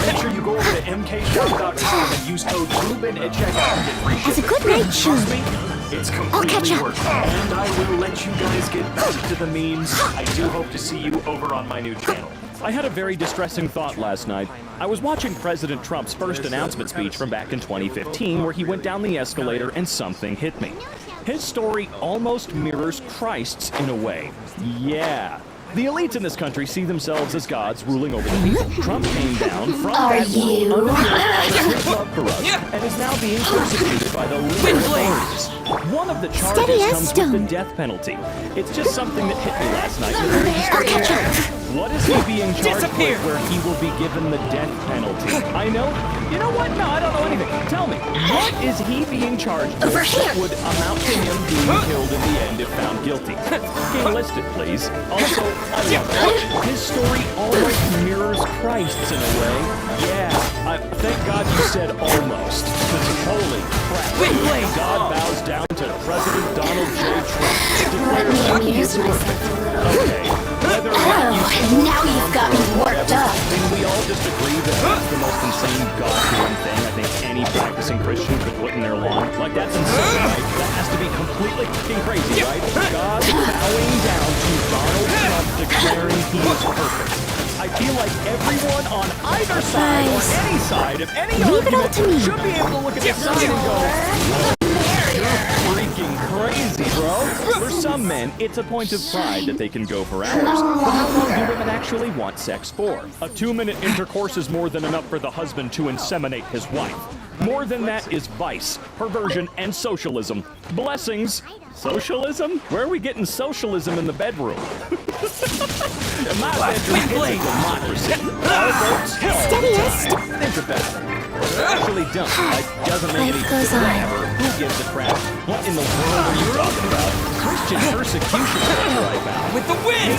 Make sure you go over to mkshop.com and use code Ruben at checkout to get free shipping. Has a good night, Trust me, it's I'll catch completely up. worth it. And I will let you guys get back to the memes. I do hope to see you over on my new channel. I had a very distressing thought last night. I was watching President Trump's first announcement speech from back in 2015 where he went down the escalator and something hit me. His story almost mirrors Christ's in a way. Yeah. The elites in this country see themselves as gods ruling over the people. Trump came down from that world under his love for us and is now being persecuted by the legal authorities. One of the charges comes with the death penalty. It's just something that hit me last night. What is he being charged with where he will be given the death penalty? I know. You know what? No, I don't know anything. Tell me, what is he being charged with that would amount to him being killed in the end if found guilty? Can you list it, please? Also, I love that. His story almost mirrors Christ's in a way. Yeah, thank God you said almost. Because holy crap, God bows down to President Donald J. Trump. Declares he is perfect. Okay, whether or not you now you've got me worked up. then we all just agree that that's the most insane God-doing thing I think any practicing Christian could put in their lawn. Like, that's insane, right? That has to be completely fucking crazy, right? God bowing down to Donald Trump declaring he is perfect. I feel like everyone on either side or any side of any argument should be able to look at this sign and go, you're freaking crazy, bro. For some men, it's a point of pride that they can go for hours. But how long do women actually want sex for? A 2-minute intercourse is more than enough for the husband to inseminate his wife. More than that is vice, perversion, and socialism. Blessings. Socialism? Where are we getting socialism in the bedroom? In my bedroom, it's a democracy. Our votes held. Think about it. Actually don't. Like, doesn't make any sense. Whatever. Who gives a crap? What in the world are you talking about? Christian persecution right now. With the wind!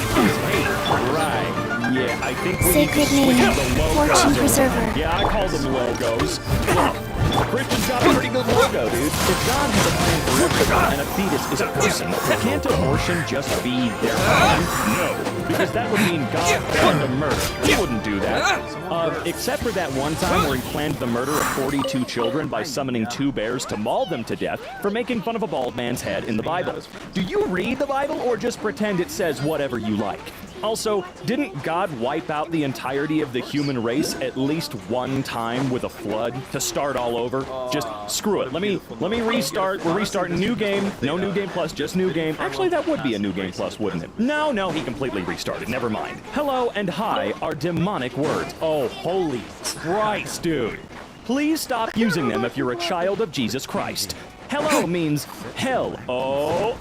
Hate. Right. Yeah, I think we Sacred need to name, switch the logos. Fortune Preserver. Yeah, I call them logos. Look, the Christian's got a pretty good logo, dude. If God has a plan for everyone and a fetus is a person, can't abortion just be their plan? No, because that would mean God planned a murder. He wouldn't do that. Except for that one time where he planned the murder of 42 children by summoning 2 bears to maul them to death for making fun of a bald man's head in the Bible. Do you read the Bible or just pretend it says whatever you like? Also, didn't God wipe out the entirety of the human race at least one time with a flood to start all over? Just screw it. Let me restart. We're restarting new game. No new game plus, just new game. Actually, that would be a new game plus, wouldn't it? No, he completely restarted. Never mind. Hello and hi are demonic words. Oh, holy Christ, dude. Please stop using them if you're a child of Jesus Christ. Hello means hell. Oh.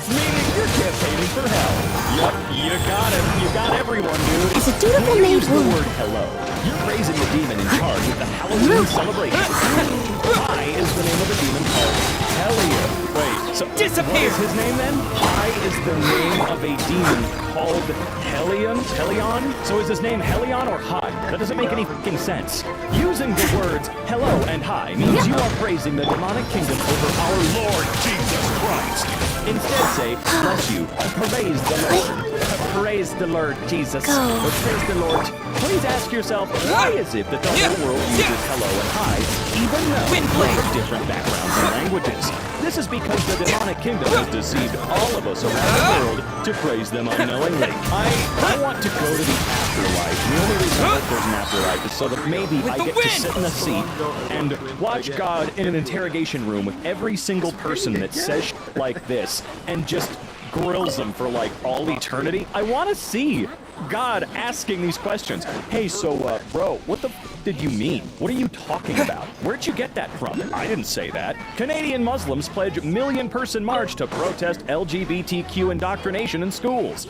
Meaning you're campaigning for hell. Yep, you got it. You got everyone, dude. As a dutiful When you maid use the would. word hello, you're praising the demon in charge with the Halloween celebration. Hi is the name of a demon called Helion. Wait, so disappear. What is his name then? Hi is the name of a demon called Helion? Helion? So is his name Helion or Hi? That doesn't make any fucking sense. Using the words hello and hi means you are praising the demonic kingdom over our Lord Jesus Christ. Instead say, bless you, praise the Lord. Praise the Lord Jesus. Or praise the Lord. Please ask yourself, why is it that the whole world uses hello and hi, even though we're from different backgrounds and languages? This is because the demonic kingdom has deceived all of us around the world to praise them unknowingly. I want to go to the afterlife. The only reason I hope there's an afterlife is so that maybe I get to sit in a seat and watch God in an interrogation room with every single person that says shit like this and just grills them for like all eternity. I want to see God asking these questions. Hey, so, bro, what the f did you mean? What are you talking about? Where'd you get that from? I didn't say that. Canadian Muslims pledge million-person march to protest LGBTQ indoctrination in schools.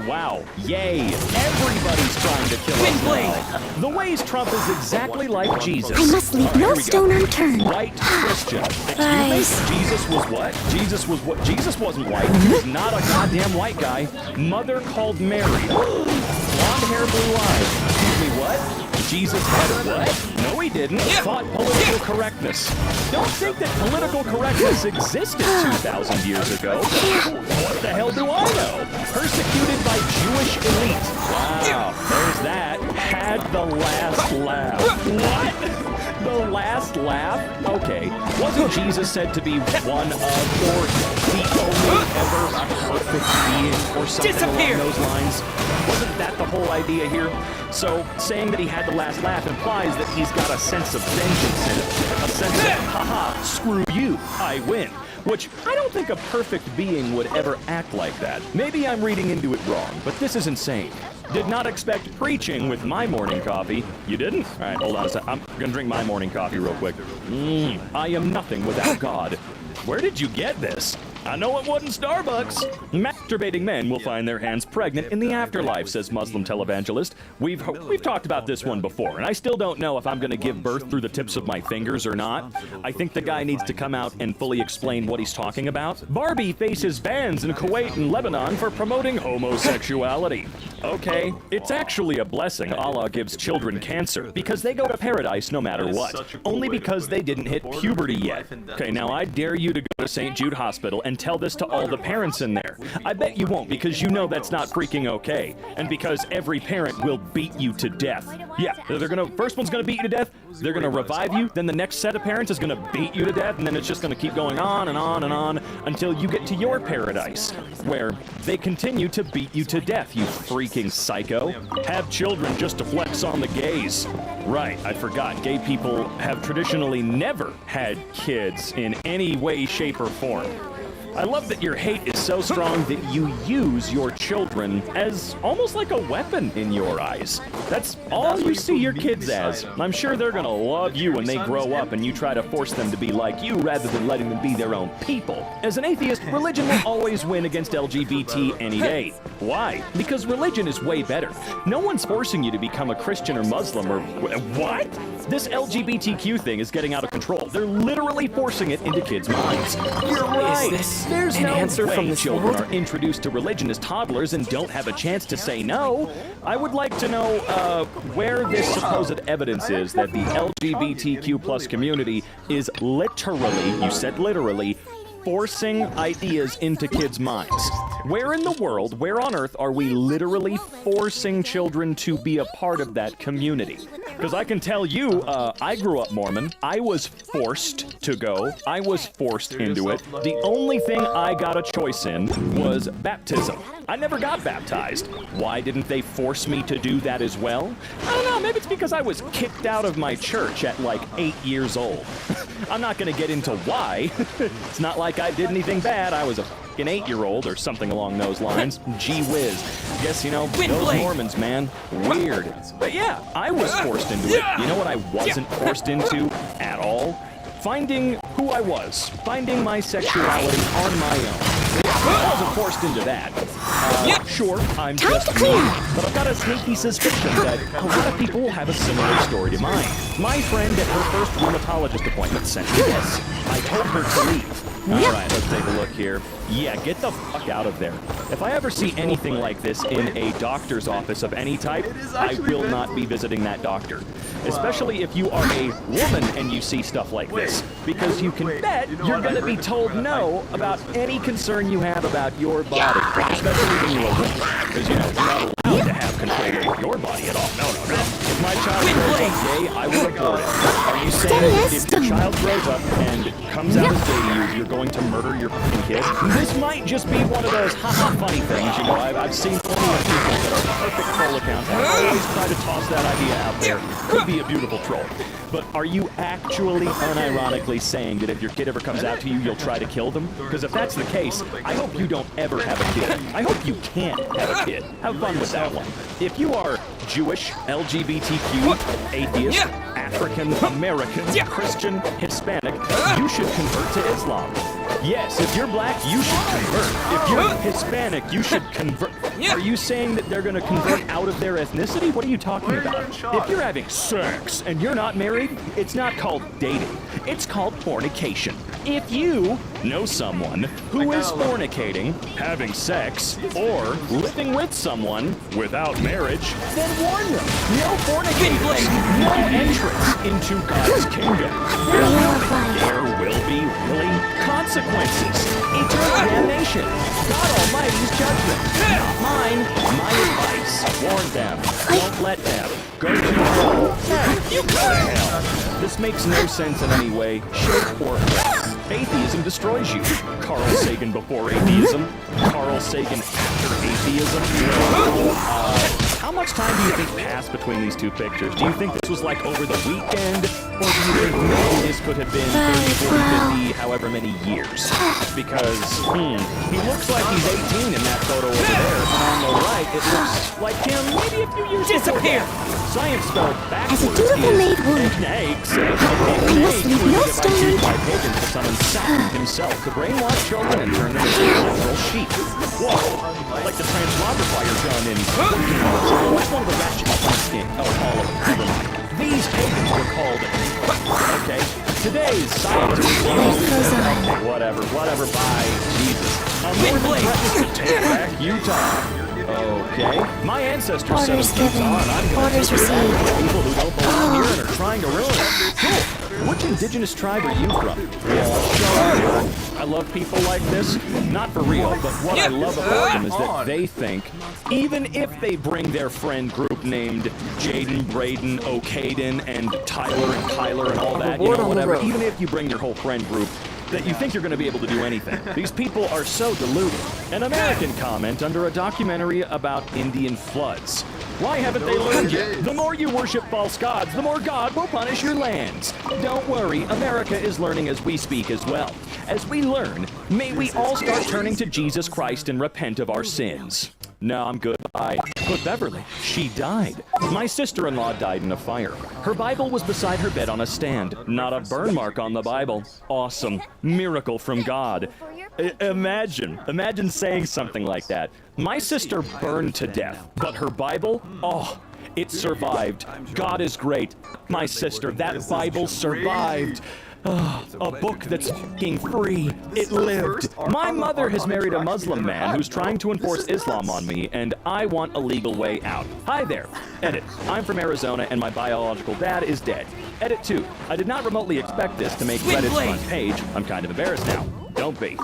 Wow. Yay. Everybody's trying to kill us now. The ways Trump is exactly like Jesus. I must leave no stone unturned. White Christian. Excuse me? Jesus was what? Jesus was what? Jesus wasn't white. He was not a goddamn white guy. Mother called Mary. Blonde hair, blue eyes. Excuse me, what? Jesus had a what? No, he didn't. Fought political correctness. Don't think that political correctness existed 2,000 years ago. What the hell do I know? Persecuted by Jewish elite. Wow, there's that. Had the last laugh. What? The last laugh? Okay. Wasn't Jesus said to be one of, or the only ever perfect being, or something along those lines? Wasn't that the whole idea here? So, saying that he had the last laugh implies that he's got a sense of vengeance in it. A sense of, haha, screw you, I win. Which, I don't think a perfect being would ever act like that. Maybe I'm reading into it wrong, but this is insane. Did not expect preaching with my morning coffee. You didn't? All right, hold on a sec. I'm gonna drink my morning coffee real quick. I am nothing without God. Where did you get this? I know it wasn't Starbucks. Masturbating men will find their hands pregnant in the afterlife, says Muslim televangelist. We've talked about this one before, and I still don't know if I'm going to give birth through the tips of my fingers or not. I think the guy needs to come out and fully explain what he's talking about. Barbie faces bans in Kuwait and Lebanon for promoting homosexuality. Okay, it's actually a blessing Allah gives children cancer, because they go to paradise no matter what. Only because they didn't hit puberty yet. Okay, now I dare you to go to St. Jude Hospital and tell this to all the parents in there. I bet you won't, because you know that's not freaking okay. And because every parent will beat you to death. Yeah, first one's gonna beat you to death, they're gonna revive you, then the next set of parents is gonna beat you to death, and then it's just gonna keep going on and on and on until you get to your paradise, where they continue to beat you to death, you freaking psycho. Have children just to flex on the gays. Right, I forgot, gay people have traditionally never had kids in any way, shape, or form. I love that your hate is so strong that you use your children as almost like a weapon in your eyes. That's all you see your kids as. I'm sure they're gonna love you when they grow up and you try to force them to be like you rather than letting them be their own people. As an atheist, religion will always win against LGBT any day. Why? Because religion is way better. No one's forcing you to become a Christian or Muslim or what? This LGBTQ thing is getting out of control. They're literally forcing it into kids' minds. You're right. There's no answer from the children are introduced to religion as toddlers and don't have a chance to say no. I would like to know where this supposed evidence is that the LGBTQ plus community is literally, you said literally, forcing ideas into kids' minds. Where in the world, where on earth are we literally forcing children to be a part of that community? Because I can tell you, I grew up Mormon. I was forced to go. I was forced into it. The only thing I got a choice in was baptism. I never got baptized. Why didn't they force me to do that as well? I don't know, maybe it's because I was kicked out of my church at like 8 years old. I'm not gonna get into why. It's not like I did anything bad. I was a fucking 8-year-old or something along those lines. Gee whiz. Guess, you know, those Mormons, man, weird. But yeah, I was forced into it. You know what I wasn't forced into at all? Finding who I was. Finding my sexuality on my own. I wasn't forced into that. Sure, I'm just me, but I've got a sneaky suspicion that a lot of people have a similar story to mine. My friend at her first rheumatologist appointment sent me this. I told her to leave. Alright, let's take a look here. Yeah, get the fuck out of there. If I ever see anything like this in a doctor's office of any type, I will not be visiting that doctor. Especially if you are a woman and you see stuff like this. Because you can bet you're going to be told no about any concern you have about your body. Especially when you're a woman. Because, you know, you're not allowed to have control over your body at all. No. If my child grows up gay, I will report it. Are you saying that if your child grows up and comes out as gay to you, you're going to murder your fucking kid? This might just be one of those haha funny things, you know. I've seen plenty of people that are perfect troll accounts and I always try to toss that idea out there. Could be a beautiful troll. But are you actually unironically saying that if your kid ever comes out to you, you'll try to kill them? Because if that's the case, I hope you don't ever have a kid. I hope you can't have a kid. Have fun with that one. If you are Jewish, LGBTQ, atheist, African, American, Christian, Hispanic, you should convert to Islam. Yes, if you're black, you should convert. If you're Hispanic, you should convert. Are you saying that they're going to convert out of their ethnicity? What are you talking about? If you're having sex and you're not married, it's not called dating. It's called fornication. If you know someone who is fornicating, having sex, or living with someone without marriage, then warn them. No fornicating. No entrance into God's kingdom. There will be really consequences. Eternal damnation. God Almighty's judgment. Not mine. My advice. Warn them. Don't let them. Go to hell. You go to hell. This makes no sense in any way, shape, or form. Atheism destroys you. Carl Sagan before atheism. Carl Sagan after atheism. How much time do you think passed between these two pictures? Do you think this was like over the weekend? Or do you think maybe this could have been 30, 40, 50, however many years? Because, he looks like he's 18 in that photo over there. And on the right, it looks like him maybe a few years Disappear! Science spelled backwards As a dutiful maid would, I must leave no stone by pagans to summon Satan himself to brainwash children and turn them into literal sheep. Whoa! Like the transmogrifier gun in what's one of the ratchet skin? Oh, all of them. Never mind. These pagans were called. Okay. Today's scientists. Whatever. Bye. Jesus. More threatens to take back Utah. Okay. My ancestors said Orders given. Orders received. People who don't belong here and are trying to ruin it. Cool. Which indigenous tribe are you from? I love people like this. Not for real, but what I love about them is that they think, even if they bring their friend group named Jaden, Braden, O'Kaden, and Tyler and Kyler and all that, you know, whatever, even if you bring your whole friend group, that you think you're going to be able to do anything. These people are so deluded. An American comment under a documentary about Indian floods. Why haven't they learned yet? The more you worship false gods, the more God will punish your lands. Don't worry, America is learning as we speak as well. As we learn, may we all start turning to Jesus Christ and repent of our sins. No, I'm good. Bye. But Beverly, she died. My sister-in-law died in a fire. Her Bible was beside her bed on a stand. Not a burn mark on the Bible. Awesome. Miracle from God. Imagine saying something like that. My sister burned to death, but her Bible, it survived. God is great. My sister, that Bible survived. A book that's f***ing free. It lived. My mother has married a Muslim man who's trying to enforce Islam on me, and I want a legal way out. Hi there. Edit. I'm from Arizona, and my biological dad is dead. Edit 2. I did not remotely expect this to make Reddit's front page. I'm kind of embarrassed now. Don't be.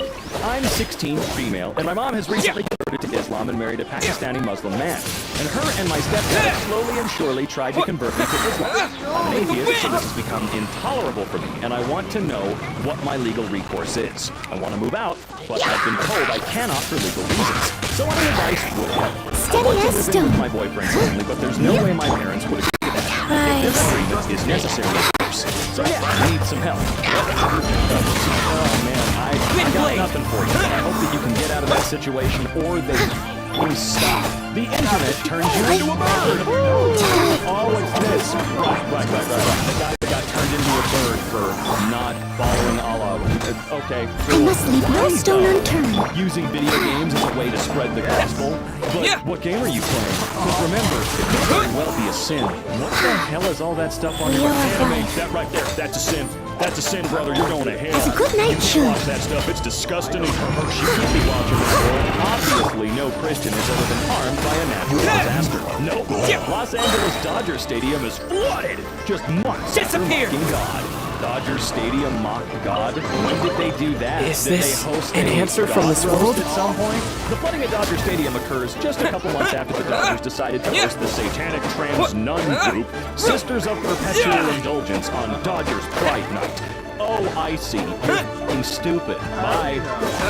I'm 16, female, and my mom has recently converted to Islam and married a Pakistani Muslim man. And her and my stepdad slowly and surely tried to convert me to Islam. I'm an atheist, so this has become intolerable for me, and I want to know what my legal recourse is. I want to move out, but I've been told I cannot for legal reasons. So any advice would help. I want to live in with my boyfriend recently, but there's no way my parents would agree to that. If this agreement is necessary, of course. So yeah, I need some help. Oh man, I got nothing for you. I hope that you can get out of that situation, or they will stop. The internet turns you into a bird. Oh, it's this. Right. The guy that got turned into a bird for not following Allah. Okay. I must leave no stone unturned. Using video games as a way to spread the gospel. But what game are you playing? Because remember, it could very well be a sin. What the hell is all that stuff on your anime? That right there, that's a sin. That's a sin, brother. You're going to hell. As a good night should. Watch that stuff. It's disgusting and perverse. You can't be watching this world. Obviously, no Christian has ever been harmed by a natural disaster. Nope. Los Angeles Dodger Stadium is flooded. Just months after mocking God. Dodger Stadium mock God? When did they do that? Is did this they host an answer from this world? At some point? The flooding at Dodger Stadium occurs just a couple months after the Dodgers decided to host the satanic trans nun group, Sisters of Perpetual Indulgence, on Dodgers Pride Night. Oh, I see. You're f***ing stupid. Bye.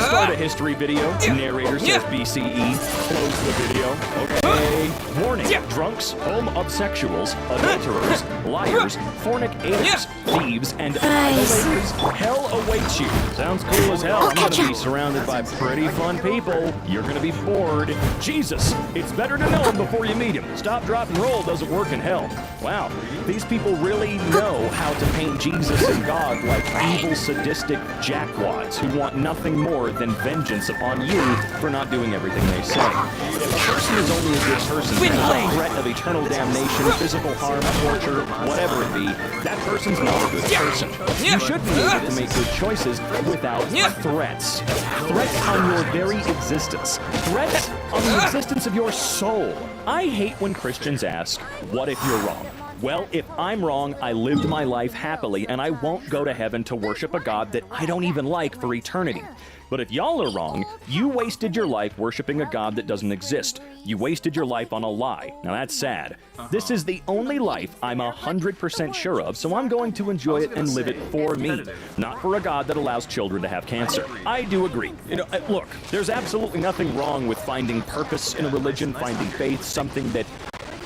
Start a history video. Narrator says BCE. Close the video. Okay. Warning. Drunks, homosexuals, adulterers, liars, fornicators, thieves, and idolaters. Hell awaits you. Sounds cool as hell. I'm gonna be surrounded by pretty fun people. You're gonna be bored. Jesus. It's better to know him before you meet him. Stop, drop, and roll doesn't work in hell. Wow. These people really know how to paint Jesus and God like evil, sadistic, jack jackwads who want nothing more than vengeance upon you for not doing everything they say. If a person is only a good person for the threat of eternal damnation, physical harm, torture, whatever it be, that person's not a good person. You should be able to make good choices without threats. Threats on your very existence. Threats on the existence of your soul. I hate when Christians ask, what if you're wrong? Well, if I'm wrong, I lived my life happily, and I won't go to heaven to worship a God that I don't even like for eternity. But if y'all are wrong, you wasted your life worshiping a God that doesn't exist. You wasted your life on a lie. Now that's sad. This is the only life I'm 100% sure of, so I'm going to enjoy it and live it for me, not for a God that allows children to have cancer. I do agree. You know, look, there's absolutely nothing wrong with finding purpose in a religion, finding faith, something that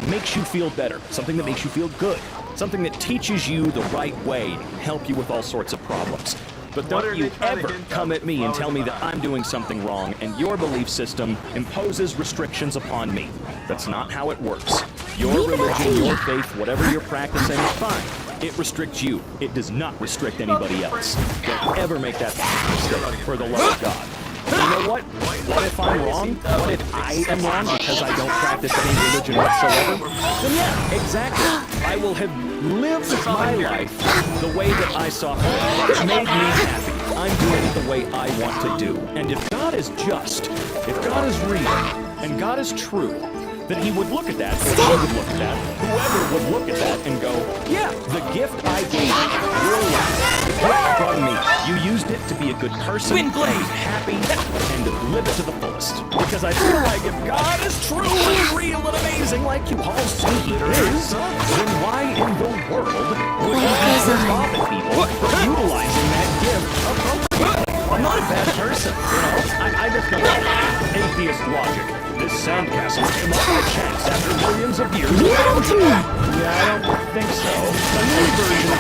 makes you feel better, something that makes you feel good, something that teaches you the right way, help you with all sorts of problems. But don't you ever come at me and tell me that I'm doing something wrong and your belief system imposes restrictions upon me. That's not how it works. Your religion, your faith, whatever you're practicing is fine. It restricts you. It does not restrict anybody else. Don't ever make that mistake, for the love of God. You know what? What if I'm wrong? What if I am wrong because I don't practice any religion whatsoever? Then yeah, exactly. I will have lived my life the way that I saw fit. It made me happy. I'm doing it the way I want to do. And if God is just, if God is real, and God is true, then he would look at that, or she would look at that, whoever would look at that and go, yeah, the gift I gave you, your life, the gift from me, you used it to be a good person, be happy, and live it to the fullest. Because I feel like if God is true and real and amazing like you all say he is, then why in the world would he stop at people for utilizing that gift appropriately? I'm not a bad person, you know? I just don't know. Atheist logic. This sandcastle came up by chance after millions of years. Yeah, I don't think so. A new version of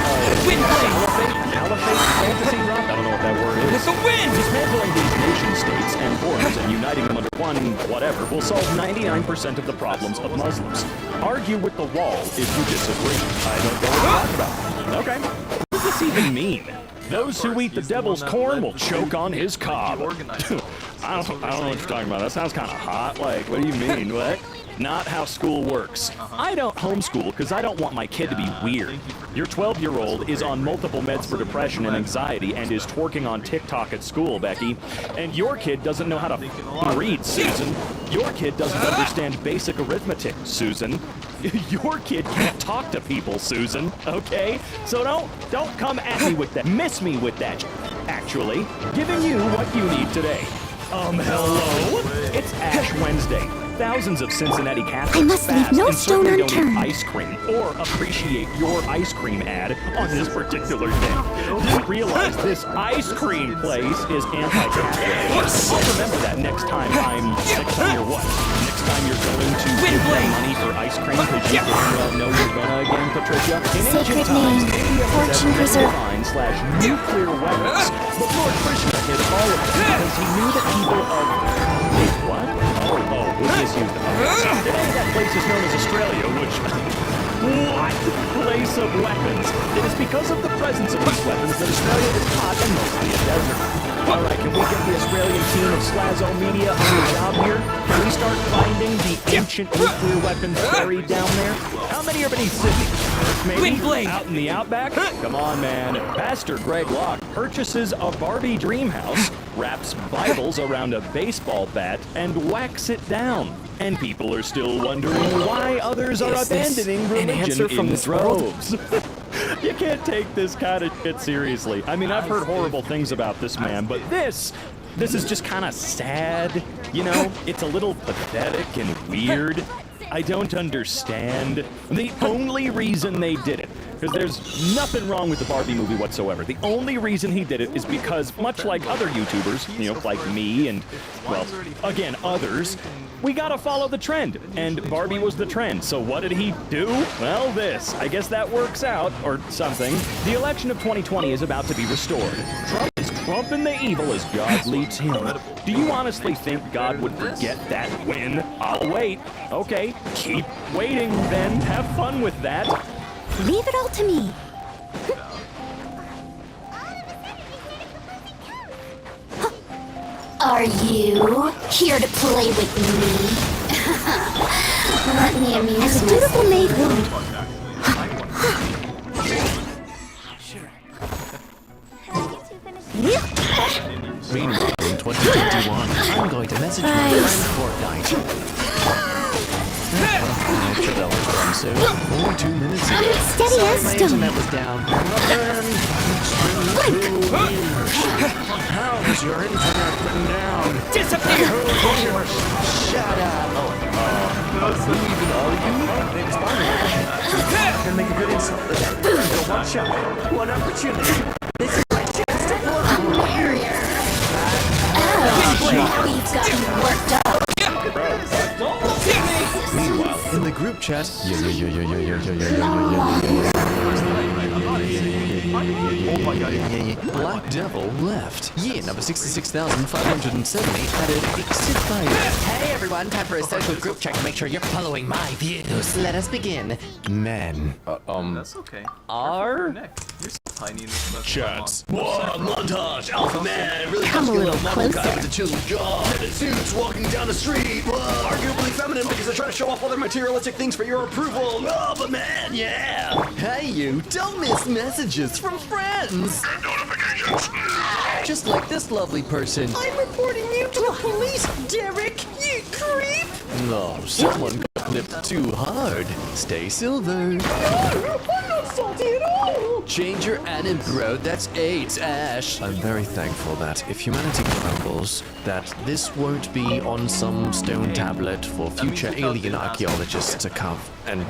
caliphate fantasy rock? I don't know what that word is. It's a win! Dismantling these nation-states and borders and uniting them under one whatever will solve 99% of the problems of Muslims. Argue with the wall if you disagree. I don't know what to talk about. Okay. What does this even mean? Those who eat the devil's corn will choke on his cob. I don't know what you're talking about. That sounds kind of hot. Like, what do you mean? What? Not how school works. I don't homeschool because I don't want my kid to be weird. Your 12-year-old is on multiple meds for depression and anxiety and is twerking on TikTok at school, Becky. And your kid doesn't know how to read, Susan. Your kid doesn't understand basic arithmetic, Susan. Your kid can't talk to people, Susan, okay? So don't come at me with that. Miss me with that, actually. Giving you what you need today. Hello? It's Ash Wednesday. Thousands of Cincinnati Catholics fast no and certainly stone don't eat unturned. ice cream or appreciate your ice cream ad on this particular day. Didn't realize this ice cream place is anti-Catholic. I'll remember that next time I'm 6 on your what? Next time you're going to give them money for ice cream because you didn't know you're gonna again, Patricia. In ancient times, India possessed nuclear weapons. But Lord Krishna hid all of it because he knew the evil of... Wait, what? Oh, we misused it. Today that place is known as Australia, which... What? Place of weapons. It is because of the presence of these weapons that Australia is hot and mostly a desert. Alright, can we get the Australian team of Slazo Media on the job here? Can we start finding the ancient nuclear weapons buried down there? How many are beneath Sydney? Maybe out in the outback? Come on, man. Pastor Greg Locke purchases a Barbie dream house, wraps Bibles around a baseball bat, and whacks it down. And people are still wondering why others are abandoning religion in droves. You can't take this kind of shit seriously. I mean, I've heard horrible things about this man, but this is just kind of sad, you know? It's a little pathetic and weird. I don't understand. The only reason they did it, because there's nothing wrong with the Barbie movie whatsoever. The only reason he did it is because, much like other YouTubers, you know, like me and, well, again, others, we gotta follow the trend, and Barbie was the trend. So what did he do? Well, this. I guess that works out, or something. The election of 2020 is about to be restored. Trump is trumping the evil as God leads him. Do you honestly think God would forget that win? I'll wait. Okay, keep waiting then. Have fun with that. Leave it all to me. Are you here to play with me? Let me amuse you. As a dutiful maid would. Meanwhile, in 2021, I'm going to message my friend Fortnite. I'm sure that was done soon. 42 minutes ago. Steady as My stone. internet was down. How has your internet been down? Disappear! Shut up! Who even are you? Name's Barney. Can make a good insult of that. One shot, one opportunity. This is my chance to blow. We've got you worked up. Meanwhile, in the group chat, Black Devil left. Year number 66,570 added exit fire. Hey everyone, time for a social group check to make sure you're following my views. Let us begin. Men. That's okay. Are? Nick, you're so tiny in this Chats. Whoa, montage. Alpha man. Really Come a little muscular model guy closer. with a chiseled jaw. Headed suits walking down the street. Whoa, arguably feminine because they're trying to show off all their materialistic things for your approval. Oh, but man, yeah. Hey, you. Don't miss messages from friends. And notifications. Just like this lovely person. I'm reporting you to the police, Derek. You creep. No, someone got clipped too hard. Stay silver. I'm not salty at all. Change your anim, bro. That's AIDS, Ash. I'm very thankful that if humanity crumbles, that this won't be on some stone tablet for future alien archaeologists to come and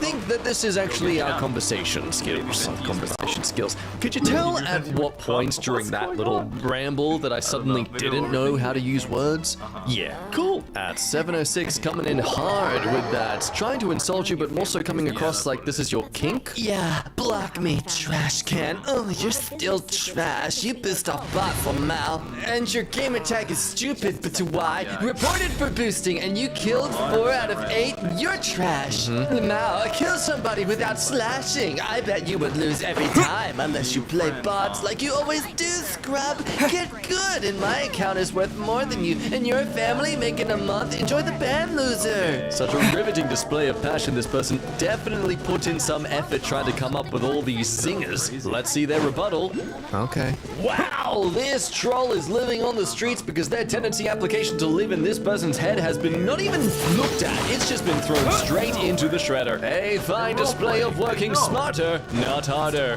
think that this is actually our conversation skills. Could you tell at what point during that little ramble that I suddenly didn't know how to use words? Yeah, cool. At 7:06, coming in hard with that. Trying to insult you, but also coming across like this is your kink? Yeah, block me, trash can. Oh, you're still trash. You pissed off bot for Mal. And your gamer tag is stupid, but to why? Reported for boosting, and you killed 4 out of 8. You're trash. Mal, kill somebody without slashing. I bet you would lose every time unless you play bots like you always do, scrub. Get good, and my account is worth more than you and your family make in a month. Enjoy the band, loser. Such a riveting display of passion. This person definitely put in some effort trying to come up with all these singers. Let's see their rebuttal. Okay. Wow, this troll is living on the streets because their tendency application to live in this person's head has been not even looked at. It's just been thrown straight into the shredder. A fine display of working smarter, not harder.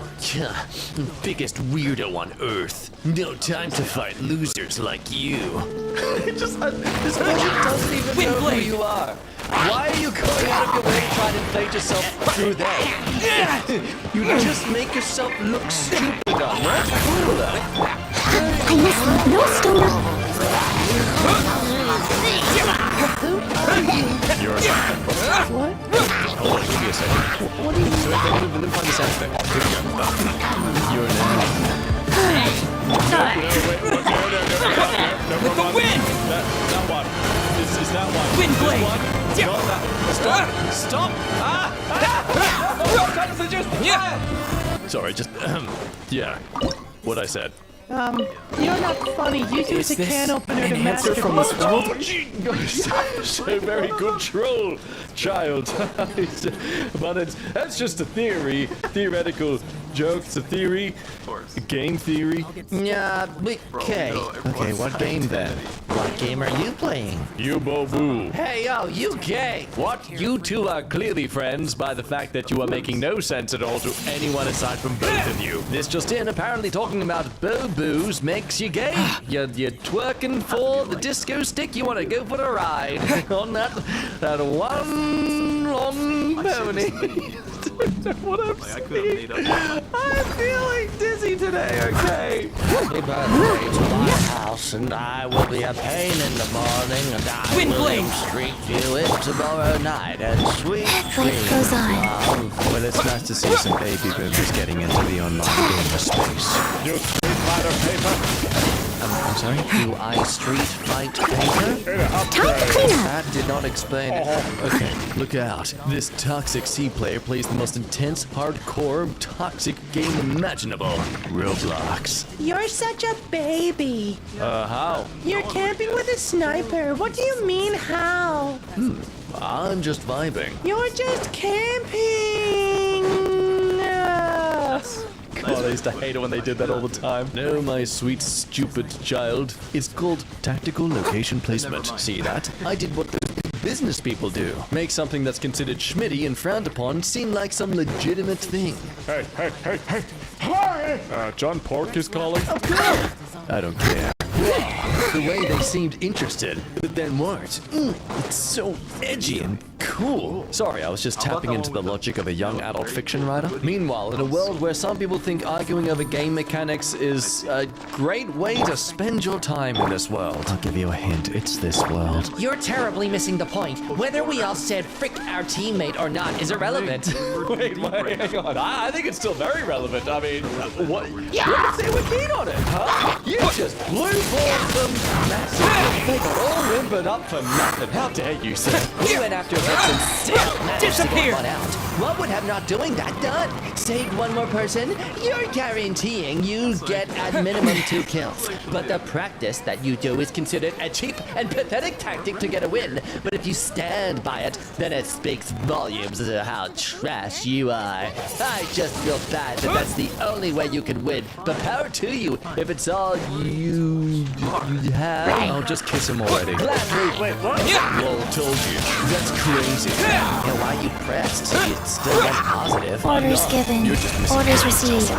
Biggest weirdo on Earth. No time to fight losers like you. This person doesn't even know who you are. Why are you going out of your way to try to inflate yourself through that? You just make yourself look stupid, not cooler. I missed no stoner. You're a what? Hold on, give me a second. What are you doing? Let me find this aspect. Here we go. You're an enemy. With the wind! That one. Is that one? Wind blade! Not that. Stop! Stop! Sorry, just yeah. What I said. You're not funny. You use a can opener to answer master from this world? So very good troll, child. But that's just a theory, theoretical joke. It's a theory, a game theory. Yeah, okay. Okay, what game then? What game are you playing? Yubo-boo. Hey, yo, you gay! What? You two are clearly friends by the fact that you are making no sense at all to anyone aside from both of you. This just in, apparently talking about bo-boos makes you gay. You're twerking for the disco stick, you want to go for a ride on that one long pony. What I'm saying. I'm feeling dizzy today, okay? Happy birthday to my house, and I will be a pain in the morning, and I will streak you in tomorrow night, and sweet Life goes on. Well, it's nice to see some baby boomers getting into the online gamer space. You treat ladder paper. I'm sorry? Do I street fight paper? Time to clean up. That did not explain it. Okay, look out. This toxic C player plays the most intense, hardcore, toxic game imaginable. Roblox. You're such a baby. How? You're camping with a sniper. What do you mean, how? I'm just vibing. You're just camping. God, I used to hate it when they did that all the time. No, my sweet, stupid child. It's called tactical location placement. See that? I did what those business people do. Make something that's considered schmitty and frowned upon seem like some legitimate thing. Hey. Hi! John Pork is calling. I don't care. The way they seemed interested, but then weren't. It's so edgy and cool. Sorry, I was just tapping into the logic of a young adult fiction writer. Meanwhile, in a world where some people think arguing over game mechanics is a great way to spend your time in this world. I'll give you a hint, it's this world. You're terribly missing the point. Whether we all said frick our teammate or not is irrelevant. Wait, hang on. I think it's still very relevant. I mean, what? Yeah! What if they were keen on it, huh? You just blew balls them massive. They got all whimpered up for nothing. How dare you, sir? We went after Hicks and still managed to get one out. What would have not doing that done? Save one more person, you're guaranteeing you get at minimum 2 kills. But the practice that you do is considered a cheap and pathetic tactic to get a win. But if you stand by it, then it speaks volumes as to how trash you are. I just feel bad that that's the only way you can win. But power to you if it's all you have. Oh, just kiss him already. Wait, what? Well, told you. That's crazy. Yeah, why you pressed? You still went positive. Orders given. Orders received.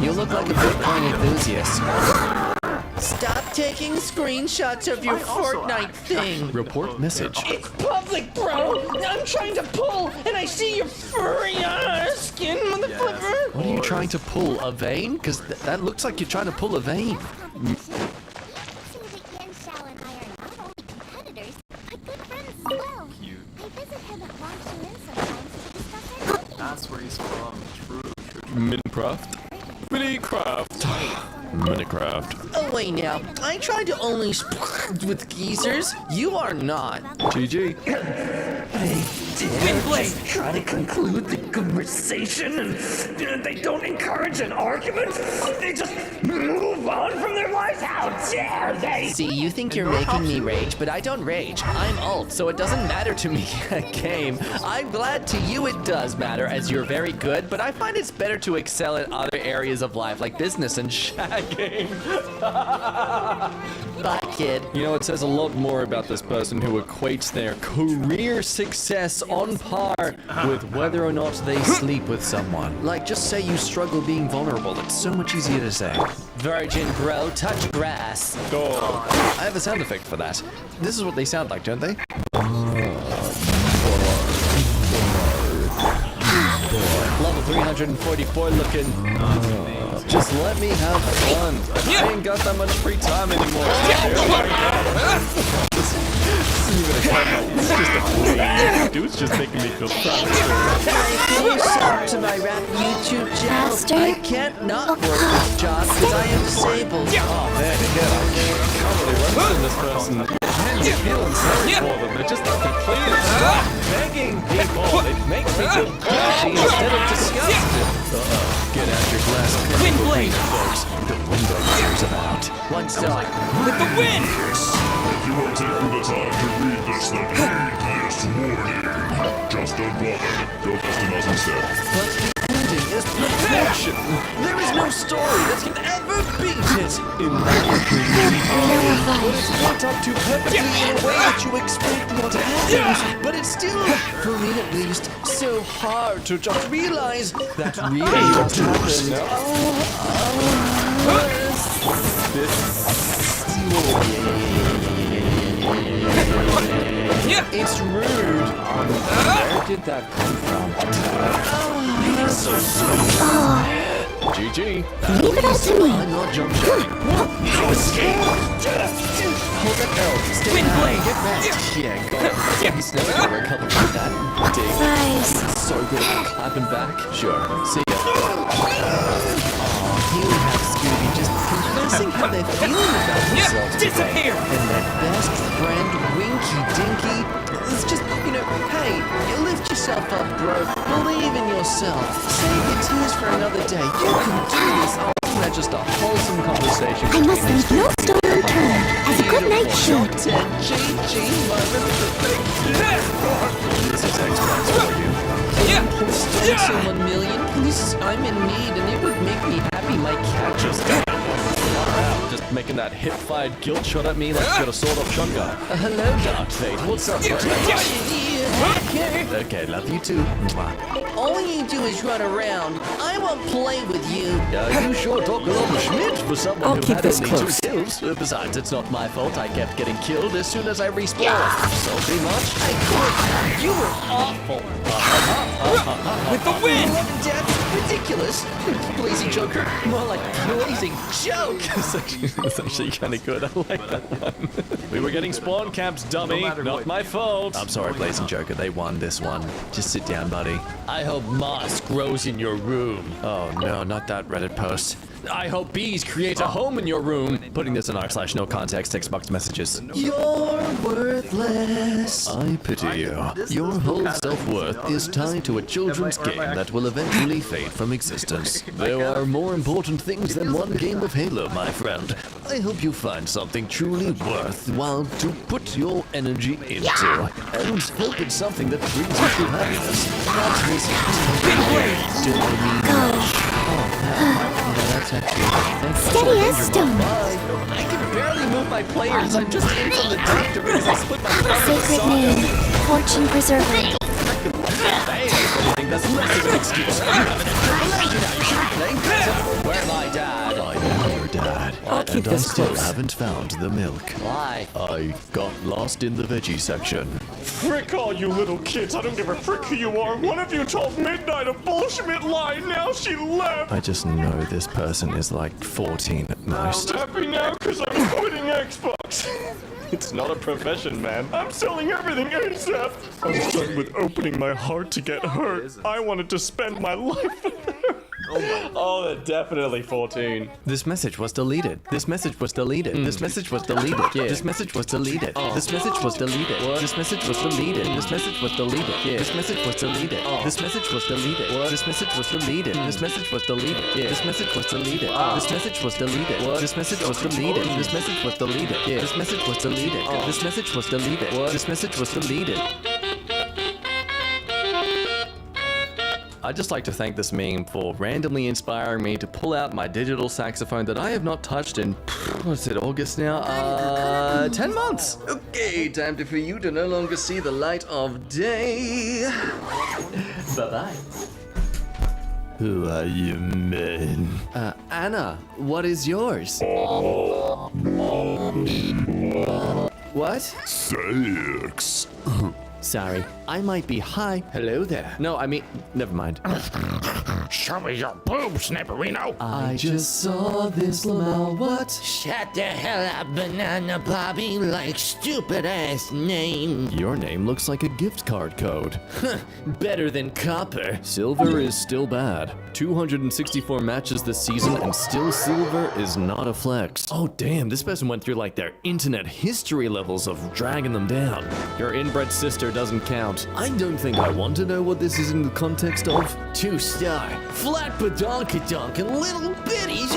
You look like a Bitcoin enthusiast. Stop taking screenshots of your Fortnite thing. Report message. It's public, bro. I'm trying to pull, and I see your furry skin, motherfucker. What are you trying to pull? A vein? Because that looks like you're trying to pull a vein. That's where he's from. True. Minecraft. Minecraft. Oh, wait now. I tried to only with geezers. You are not. GG. Windblade! Try to conclude the conversation and they don't encourage an argument. They just move on from their lives. How dare they? See, you think you're making me rage, but I don't rage. I'm alt, so it doesn't matter to me. Game. I'm glad to you it does matter, as you're very good, but I find it's better to excel in other areas of life, like business and shagging. Bye, kid. You know, it says a lot more about this person who equates their career success on par with whether or not they sleep with someone. Like, just say you struggle being vulnerable. It's so much easier to say. Virgin bro, touch grass. Oh. I have a sound effect for that. This is what they sound like, don't they? Level 344 looking. Just let me have fun. I ain't got that much free time anymore. This isn't even a comment. It's just a play. Dude's just making me feel proud. I sub to my rap YouTube channel. I can't not work this job because I am disabled. Oh man, again, I can't really run from this person. You're feeling sorry for them. They're just complaining. Stop begging people. It makes me feel guilty instead of disgusted. Get out your glass of Windblade, folks. The window years about. One star. With the wind! If you are taking the time to read this, then read this warning. Just unplug it. Go customize instead. But the ending is perfection. There is no story that can ever beat it. In my opinion, but it's built up too perfectly in a way that you expect what happens. But it's still, for me at least, so hard to just realize that really what happened. It's rude. Where did that come from? GG. Leave it up to me. I'm not jump shooting. Hold that L. Stay high. Get back. Yeah, got it. He's never gonna recover from that. Dig. Nice. So good at clapping back. Sure. See ya. here we have Scooby just confessing how they're feeling about themselves today. Disappear! And their best friend, Winky Dinky, is just, hey, you lift yourself up, bro. Believe in yourself. Save your tears for another day. You can do this. Oh, isn't that just a wholesome conversation? I must leave no stone unturned, as a good knight should. This is Xbox for you. Someone million, please. I'm in need, and it would make me happy. My cat just got Just making that hip-fired guilt shot at me like you got a sword off shotgun. hello, Dark Fate. What's up, bro? Okay, love you too. Mwah. All you do is run around. I won't play with you. You sure talk a lot of Schmidt for someone I'll who keep had this only close. 2 kills. Besides, it's not my fault I kept getting killed as soon as I respawned. Salty much? You were awful. With the wind! Death, ridiculous. Blazing Joker, more like blazing joke. That's actually kind of good. I like that one. We were getting spawn camps, dummy. Not my fault. I'm sorry, Blazing Joker. They won this one. Just sit down, buddy. I hope moss grows in your room. Oh no, not that Reddit post. I hope bees create a home in your room. Putting this in r/no context Xbox messages. You're worthless. I pity you. Your whole self-worth is tied to a children's game that will eventually fade from existence. There are more important things than one game of Halo, my friend. I hope you find something truly worthwhile to put your energy into. And hope it's something that brings you to happiness. Not Steady as stone. I can barely move my players. I'm just in from the doctor because I split my thumb. Sacred name, fortune preserver. I think that's less of an excuse. You have an Where my dad? I am your dad. And I still haven't found the milk. Why? I got lost in the veggie section. Frick all you little kids. I don't give a frick who you are. One of you told Midnight a bullshit lie. Now she left. I just know this person is like 14 at most. I'm happy now because I'm quitting Xbox. It's not a profession, man. I'm selling everything ASAP. I'm done with opening my heart to get hurt. I wanted to spend my life with her. Oh, they're definitely 14. This message was deleted. This message was deleted. This message was deleted. This message was deleted. This message was deleted. This message was deleted. This message was deleted. This message was deleted. This message was deleted. This message was deleted. This message was deleted. This message was deleted. This message was deleted. This message was deleted. This message was deleted. This message was deleted. This message was deleted. This message was deleted. I'd just like to thank this meme for randomly inspiring me to pull out my digital saxophone that I have not touched in, what's it, August now? 10 months! Okay, time for you to no longer see the light of day. Bye-bye. Who are you, men? Anna, what is yours? What? Sex. Sorry, I might be high. Hello there. No, I mean, never mind. Show me your boobs, Snapperino. I just saw this Lamau. What? Shut the hell up, Banana Bobby, like stupid ass name. Your name looks like a gift card code. Better than copper. Silver is still bad. 264 matches this season and still silver is not a flex. Oh damn, this person went through like their internet history levels of dragging them down. Your inbred sister doesn't count. I don't think I want to know what this is in the context of. 2-star, flat badonkadonk and little bitties.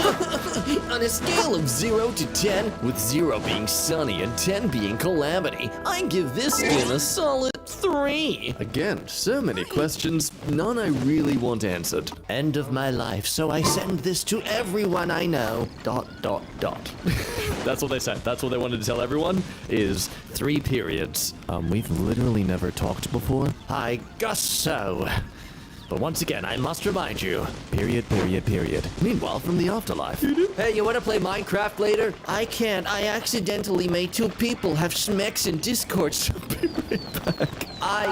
On a scale of 0 to 10, with 0 being sunny and 10 being calamity, I give this skin a solid 3. Again, so many questions, none I really want answered. End of my life, so I send this to everyone I know. ... That's what they said. That's what they wanted to tell everyone, is 3 periods. We've literally never talked before. I guess so. But once again, I must remind you, period. Meanwhile, from the afterlife. Hey, you wanna play Minecraft later? I can't. I accidentally made 2 people have smecks in Discord, so be right back. I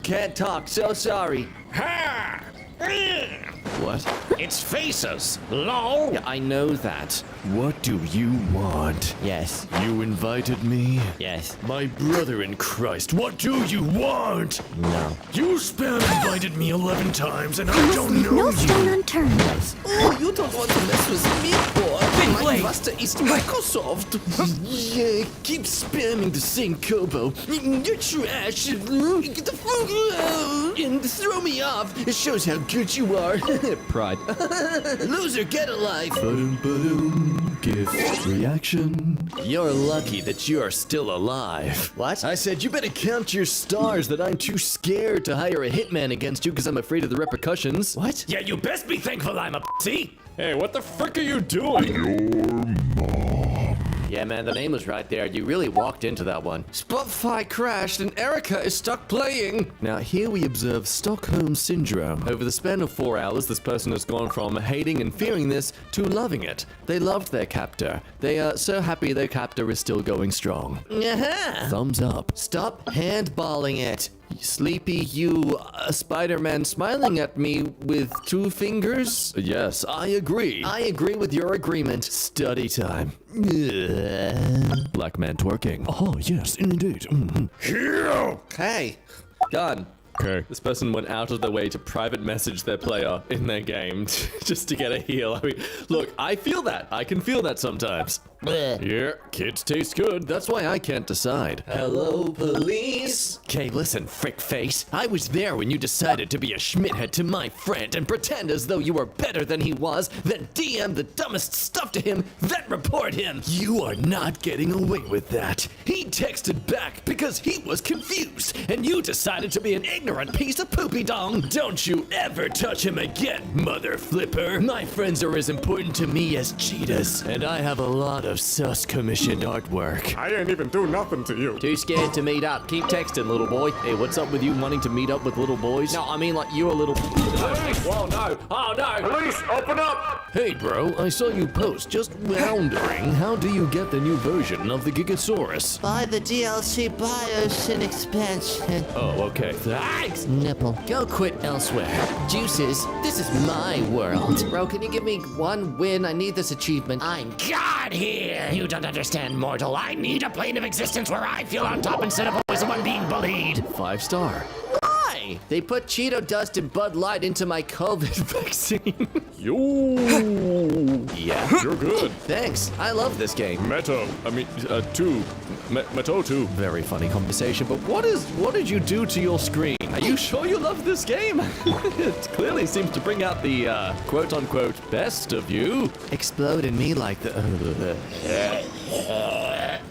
can't talk, so sorry. Ha! What? It's faces! LOL! Yeah, I know that. What do you want? Yes. You invited me? Yes. My brother in Christ, what do you want? No. You spam invited me 11 times and I don't know No you. stone unturned. Oh, you don't want to mess with me, boy. Big My blade. master is Microsoft. Yeah, keep spamming the same combo. You're trash. Get the fuck out and throw me off. It shows how good you are. Pride. Loser, get a life. Ba-dum, gift reaction. You're lucky that you are still alive. What? I said you better count your stars that I'm too scared to hire a hitman against you because I'm afraid of the repercussions. What? Yeah, you best be thankful I'm a pussy. Hey, what the frick are you doing? Yeah, man, the name was right there. You really walked into that one. Spotify crashed and Erica is stuck playing. Now, here we observe Stockholm Syndrome. Over the span of 4 hours, this person has gone from hating and fearing this to loving it. They loved their captor. They are so happy their captor is still going strong. Thumbs up. Stop handballing it. Sleepy, you Spider-Man smiling at me with 2 fingers? Yes, I agree. I agree with your agreement. Study time. Black man twerking. Oh, yes, indeed. Hey, done. Okay. This person went out of their way to private message their player in their game just to get a heal. I mean, look, I feel that. I can feel that sometimes. Yeah, kids taste good. That's why I can't decide. Hello, police. Okay, listen, frick face. I was there when you decided to be a schmithead to my friend and pretend as though you were better than he was, then DM the dumbest stuff to him, then report him. You are not getting away with that. He texted back because he was confused, and you decided to be an ignorant piece of poopy dong. Don't you ever touch him again, mother flipper. My friends are as important to me as cheetahs, and I have a lot of sus commissioned artwork. I ain't even do nothing to you. Too scared to meet up. Keep texting, little boy. Hey, what's up with you wanting to meet up with little boys? No, I mean like you're a little... Whoa, no. Oh, no. Police, open up! Hey, bro, I saw you post. Just wondering, how do you get the new version of the Gigasaurus? Buy the DLC Biosyn expansion. Oh, okay. Thanks. Nipple. Go quit elsewhere. Juices, this is my world. Bro, can you give me 1 win? I need this achievement. I'm God here. You don't understand, mortal. I need a plane of existence where I feel on top instead of always the one being bullied. 5-star. Why? They put Cheeto dust and Bud Light into my COVID vaccine. You. Yeah. You're good. Thanks. I love this game. Meto 2. Very funny conversation, but what did you do to your screen? Are you sure you love this game? It clearly seems to bring out the quote-unquote best of you. Explode in me like the...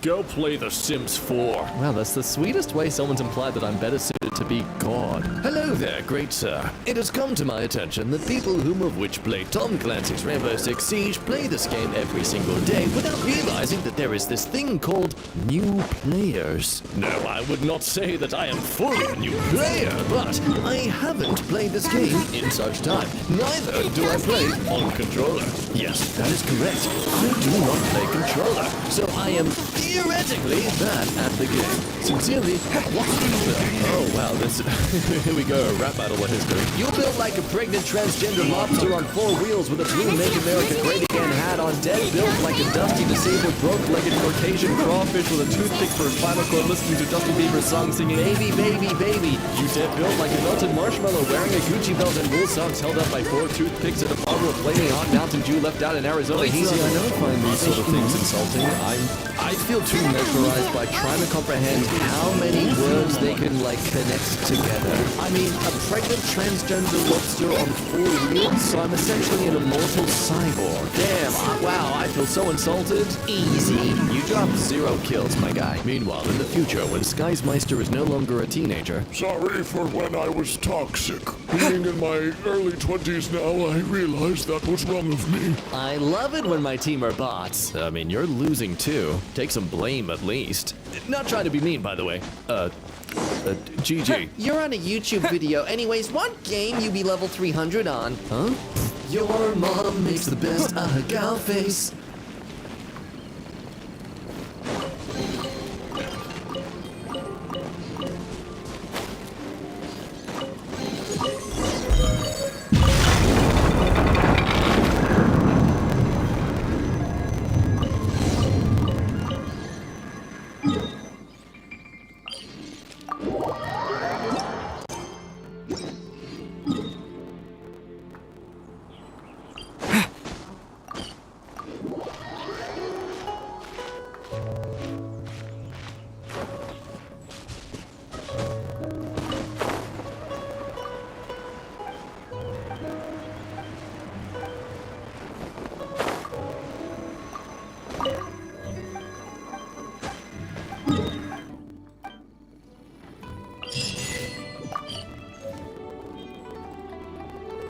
Go play The Sims 4. Well, that's the sweetest way someone's implied that I'm better suited to be God. Hello there, great sir. It has come to my attention that people whom of which play Tom Clancy's Rainbow Six Siege play this game every single day without realizing that there is this thing called new players. No, I would not say that I am fully a new player, but I haven't played this game in such time. Neither do I play on controller. Yes, that is correct. I do not play controller, so I am theoretically bad at the game. Sincerely, oh wow, this here we go, rap battle with history. You built like a pregnant transgender lobster on 4 wheels with a blue Make America Great Again hat on, dead built like a dusty disabled broke-legged Caucasian crawfish with a toothpick for a spinal cord listening to Justin Bieber's song singing Baby, Baby, Baby. You dead built like a melted marshmallow wearing a Gucci belt and wool socks held up by 4 toothpicks at a bottle of flaming hot Mountain Dew left out in Arizona. Easy, I don't find these sort of things insulting. I feel too mesmerized by trying to comprehend how many words they can, like, connect together. I mean, a pregnant transgender lobster on 4 wheels, so I'm essentially an immortal cyborg. Damn, wow, I feel so insulted. Easy. You dropped 0 kills, my guy. Meanwhile, in the future, when Skeismeister is no longer a teenager... Sorry for when I was toxic. Being in my early 20s now, I realized that was wrong of me. I love it when my team are bots. I mean, you're losing too. Take some blame at least. Not trying to be mean, by the way. GG. You're on a YouTube video. Anyways, what game you be level 300 on? Huh? Your mom makes the best gal face.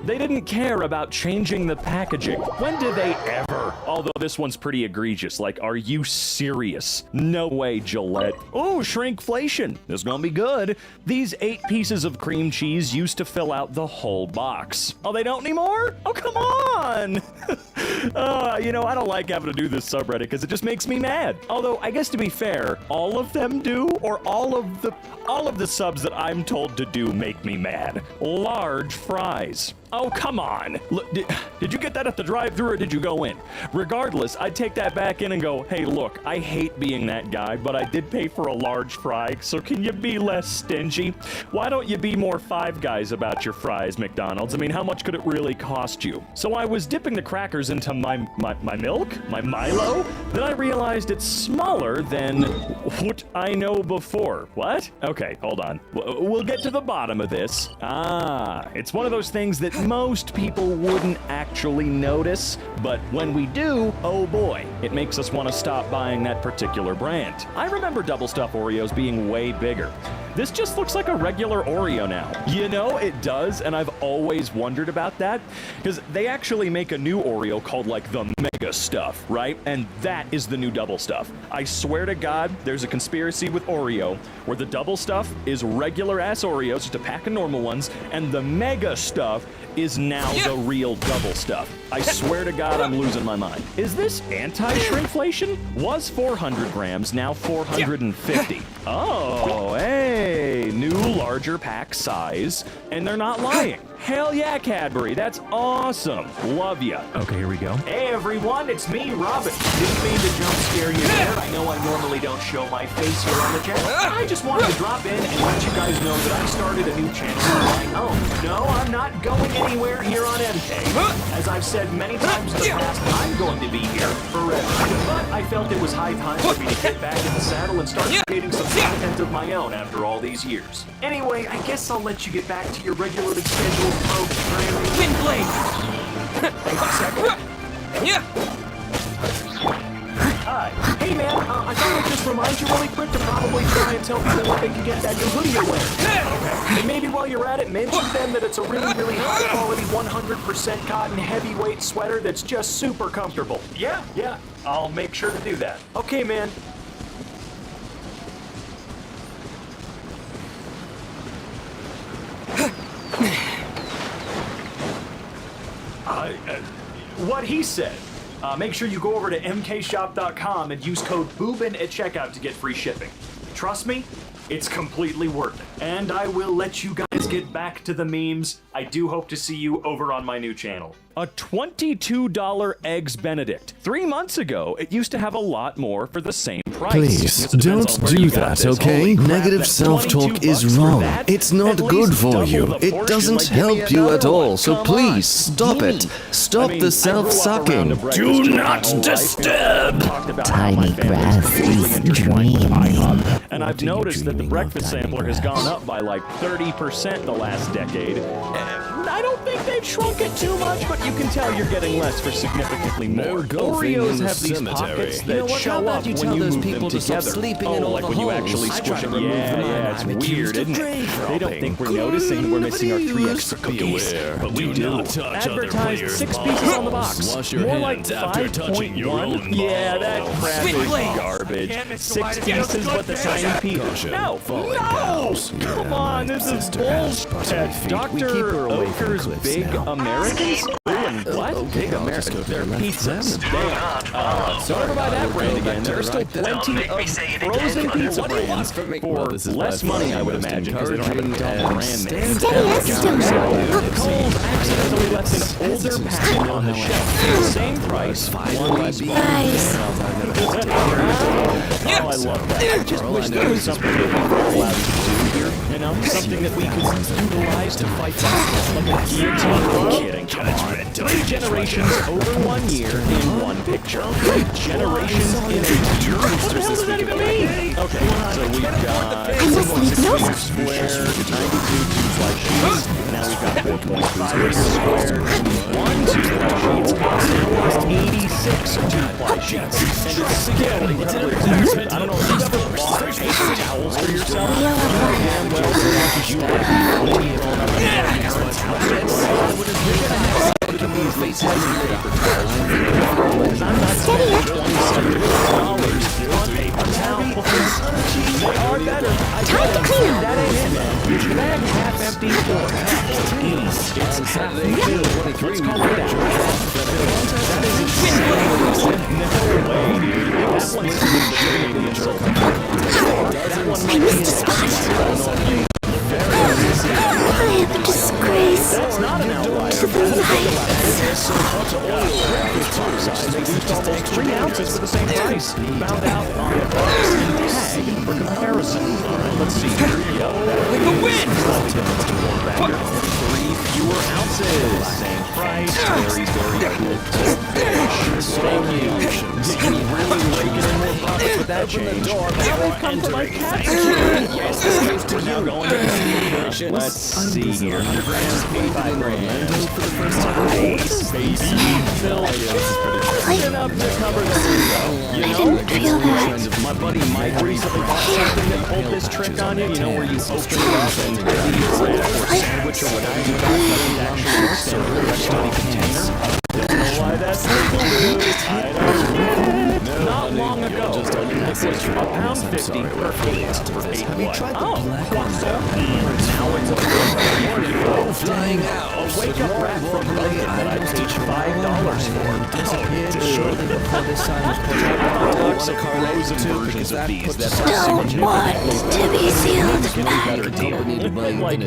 They didn't care about changing the packaging. When did they ever? Although this one's pretty egregious. Like, are you serious? No way, Gillette. Oh, shrinkflation. This is gonna be good. These 8 pieces of cream cheese used to fill out the whole box. Oh, they don't anymore? Oh, come on! You know, I don't like having to do this subreddit because it just makes me mad. Although, I guess to be fair, all of them do, or all of the subs that I'm told to do make me mad. Large fries. Oh, come on. Look, did you get that at the drive-thru or did you go in? Regardless, I'd take that back in and go, hey, look, I hate being that guy, but I did pay for a large fry, so can you be less stingy? Why don't you be more Five Guys about your fries, McDonald's? I mean, how much could it really cost you? So I was dipping the crackers into my milk, my Milo, then I realized it's smaller than what I know before. What? Okay, hold on. We'll get to the bottom of this. It's one of those things that most people wouldn't actually notice, but when we do, oh boy, it makes us want to stop buying that particular brand. I remember double stuffed Oreos being way bigger. This just looks like a regular Oreo now. You know, it does, and I've always wondered about that, because they actually make a new Oreo called like the Mega Stuff, right? And that is the new double stuff. I swear to God, there's a conspiracy with Oreo where the double stuff is regular ass Oreos, just a pack of normal ones, and the Mega Stuff is now the real double stuff. I swear to God, I'm losing my mind. Is this anti-shrinkflation? Was 400 grams, now 450. Oh, hey, new larger pack size, and they're not lying. Hell yeah, Cadbury, that's awesome. Love ya. Okay, here we go. Hey everyone, it's me, Robin. Didn't mean to jump scare you there. I know I normally don't show my face here on the channel. I just wanted to drop in and let you guys know that I started a new channel of my own. No, I'm not going anywhere here on MK. As I've said many times in the past, I'm going to be here forever. But I felt it was high time for me to get back in the saddle and start creating some content of my own after all these years. Anyway, I guess I'll let you get back to your regularly scheduled programming. Windblade! Thanks a second. Yeah! Hi. Hey man, I thought I'd just remind you really quick to probably try and tell people where they can get that new hoodie you're wearing. Okay. And maybe while you're at it, mention to them that it's a really, really high quality 100% cotton heavyweight sweater that's just super comfortable. Yeah, I'll make sure to do that. Okay, man. What he said. Make sure you go over to mkshop.com and use code BOOBIN at checkout to get free shipping. Trust me, it's completely worth it. And I will let you guys get back to the memes. I do hope to see you over on my new channel. A $22 Eggs Benedict. 3 months ago, it used to have a lot more for the same price. Please, don't do that, okay? Negative self-talk is wrong. It's not good for you. It doesn't help you at all, so please, stop it. Stop the self-sucking. Do not disturb! Tiny grass is dreaming. And I've noticed that the breakfast sampler has gone up by like 30% the last decade. I don't think they've shrunk it too much, but you can tell you're getting less for significantly more. Oreos have these pockets that show up when you move them together. Like when you actually squish them. Yeah, it's weird, isn't it? They don't think we're noticing we're missing our 3 extra cookies, but we do. Advertised 6 pieces on the box. More like 5.1. Yeah, that crap is garbage. 6 pieces, but the tiny piece. No! Come on, this is bullshit. Dr. Oker's Big Americans? What? Big Americans? They're pizzas. Damn. Don't ever buy that brand again. There are still plenty of frozen pizza brands for less money, I would imagine, because they don't have a dumb brand name. Kohl's accidentally left an older package on the shelf. Same price, one less Oh, I love that. I just wish there was something that we were allowed to do here. You know, something that we could utilize to fight back. Like a guillotine. Kidding. 3 generations over 1 year in one picture. 3 generations in a year? What the hell does that even mean? Okay, so we've got 16 square, 92 two-ply sheets. Now we've got 4.5 square, 1 two-ply sheets, and 86 two-ply sheets. And it's still incredibly expensive. I don't know if you've ever bought paper towels for yourself. You have plenty of pieces of paper towels. Steady up. They are better. Time to clean up. That ain't it. Your bag half empty or half full. It's half filled. Let's call it that. No way, dude. That one's I missed a spot. I am a disgrace. That's not an outlier. To the lights. Almost 3 ounces for the same price. Found out on the box and tag for comparison. Alright, let's see here. Yep. With the wind! 3 fewer ounces. Same price. Very, very cool. Thank you. Did you really rake it in more profits with that change? Now they've come to my cat. Yes, this goes to you. Going to let's see here. 100 grams, 85 grams. For the first time. Nice, baby. Phil, enough to cover the you know, my buddy Mike recently bought something that pulled this trick on you. You know, where you open it up and eat bread or sandwich or whatever you got, but it actually works in a restaurant container. Don't know why that's legal, dude. I don't know. Not long ago, that was £1.50 per case for 8 blood. Oh, now it's a flying out. A wake-up wrap from Blade that I paid $5 for. Before this sign was put up, frozen versions of these that Don't want to be sealed better deal. Like a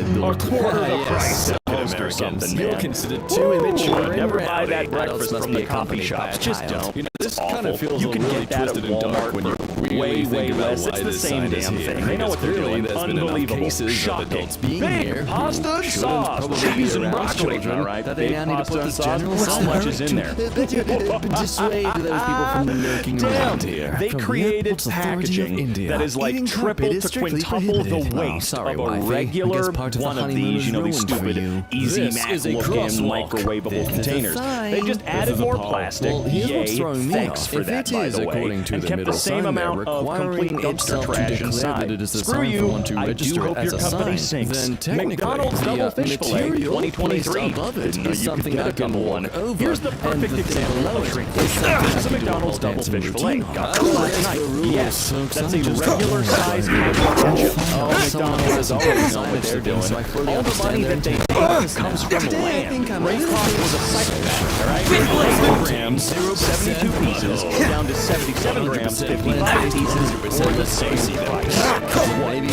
quarter the price. Or something, man. Considered too immature. Never buy that breakfast from the coffee shops. Just don't. You know, this kind of feels you can really get that at twisted and dark when Walmart you really way think about less. why It's the this same sign is damn here. thing. They know what they're Really, doing. there's been enough Unbelievable. cases of Shocking. adults being Big here pasta and shouldn't sauce. probably Cheese be and around broccoli. children All right. that they Big now need to pasta put and this sauce. general How sign much is in there? Dissuade those people from lurking around here. They created packaging that is like triple to quintuple the weight of a regular one of these, you know, these stupid easy mat looking microwavable containers. They just added more plastic. Yay, thanks for that, by the way. And kept the same amount of complete dumpster trash inside. Screw you, I do hope your company sinks. McDonald's double fish fillet 2023. Didn't know you could get a double one. Here's the perfect example of a shrink. It's a McDonald's double fish fillet. Got it last night. Yes, that's a regular size ketchup. Oh, McDonald's is always know what they're doing. All the money that they make comes from land. Ray Kroc was a psychopath, alright? 100 grams, 72 pieces, down to 77 grams, 55 pieces, for the same price. Maybe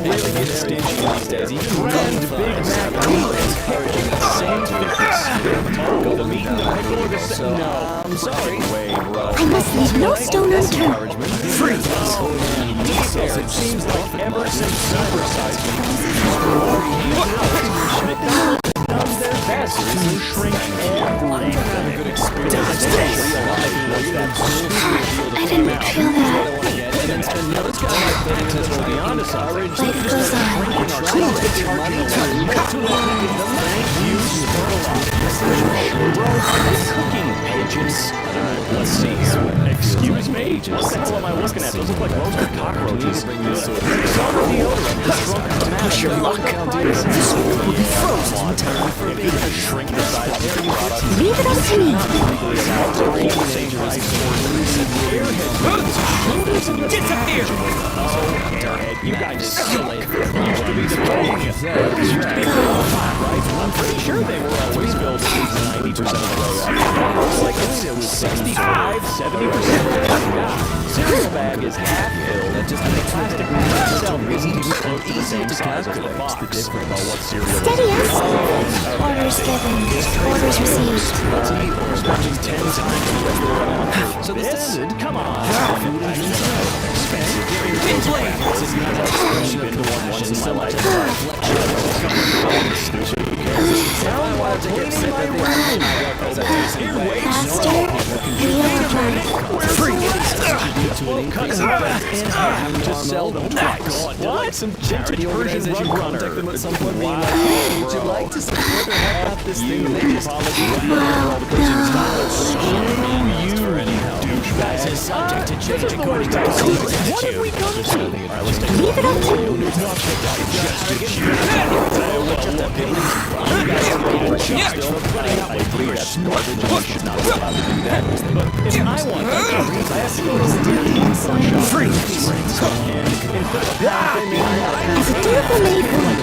really get stingy these days. Even Brand Big Mac is encouraging the same fitness. Oh, the meat and the pickle are the same. No, I'm sorry. I must leave no stone unturned. Freeze! It seems like ever since supersized McDonald's does their best to shrink everything. I didn't feel that. Life goes on. Cooking pigeons. Let's see here. Excuse me. What the hell am I looking at? Those look like roasted cockroaches. Push your luck. This world will be frozen in time. If you're gonna shrink the size of your product, Leave it up to me. Disappear! Oh, airhead, you guys suck. Used to be the king. Right? I'm pretty sure they were always built at least 90% of the way up. Looks like it's 65, 70%. Cereal bag is half filled. That just makes plastic itself is close to the same size as the box. About what cereal is. Steady us. Orders given. Orders received. Let's eat or spending 10 times the regular amount. So the standard, come on. Expensive. Been to one once in my life. Sound while cleaning my room. Here, wait. Faster. Reapply. Well, cut that in half to sell them twice. What? Some charity Persian rug runner. Would you like to support or help out this thing? They just douchebags is subject to change according to what have we come to? Leave it up to me. well, look, at least you guys are ready to cheat still. I agree that's garbage and you should not be allowed to do that. But if I want that garbage, I have to go to the freeze. As a dutiful maid woman,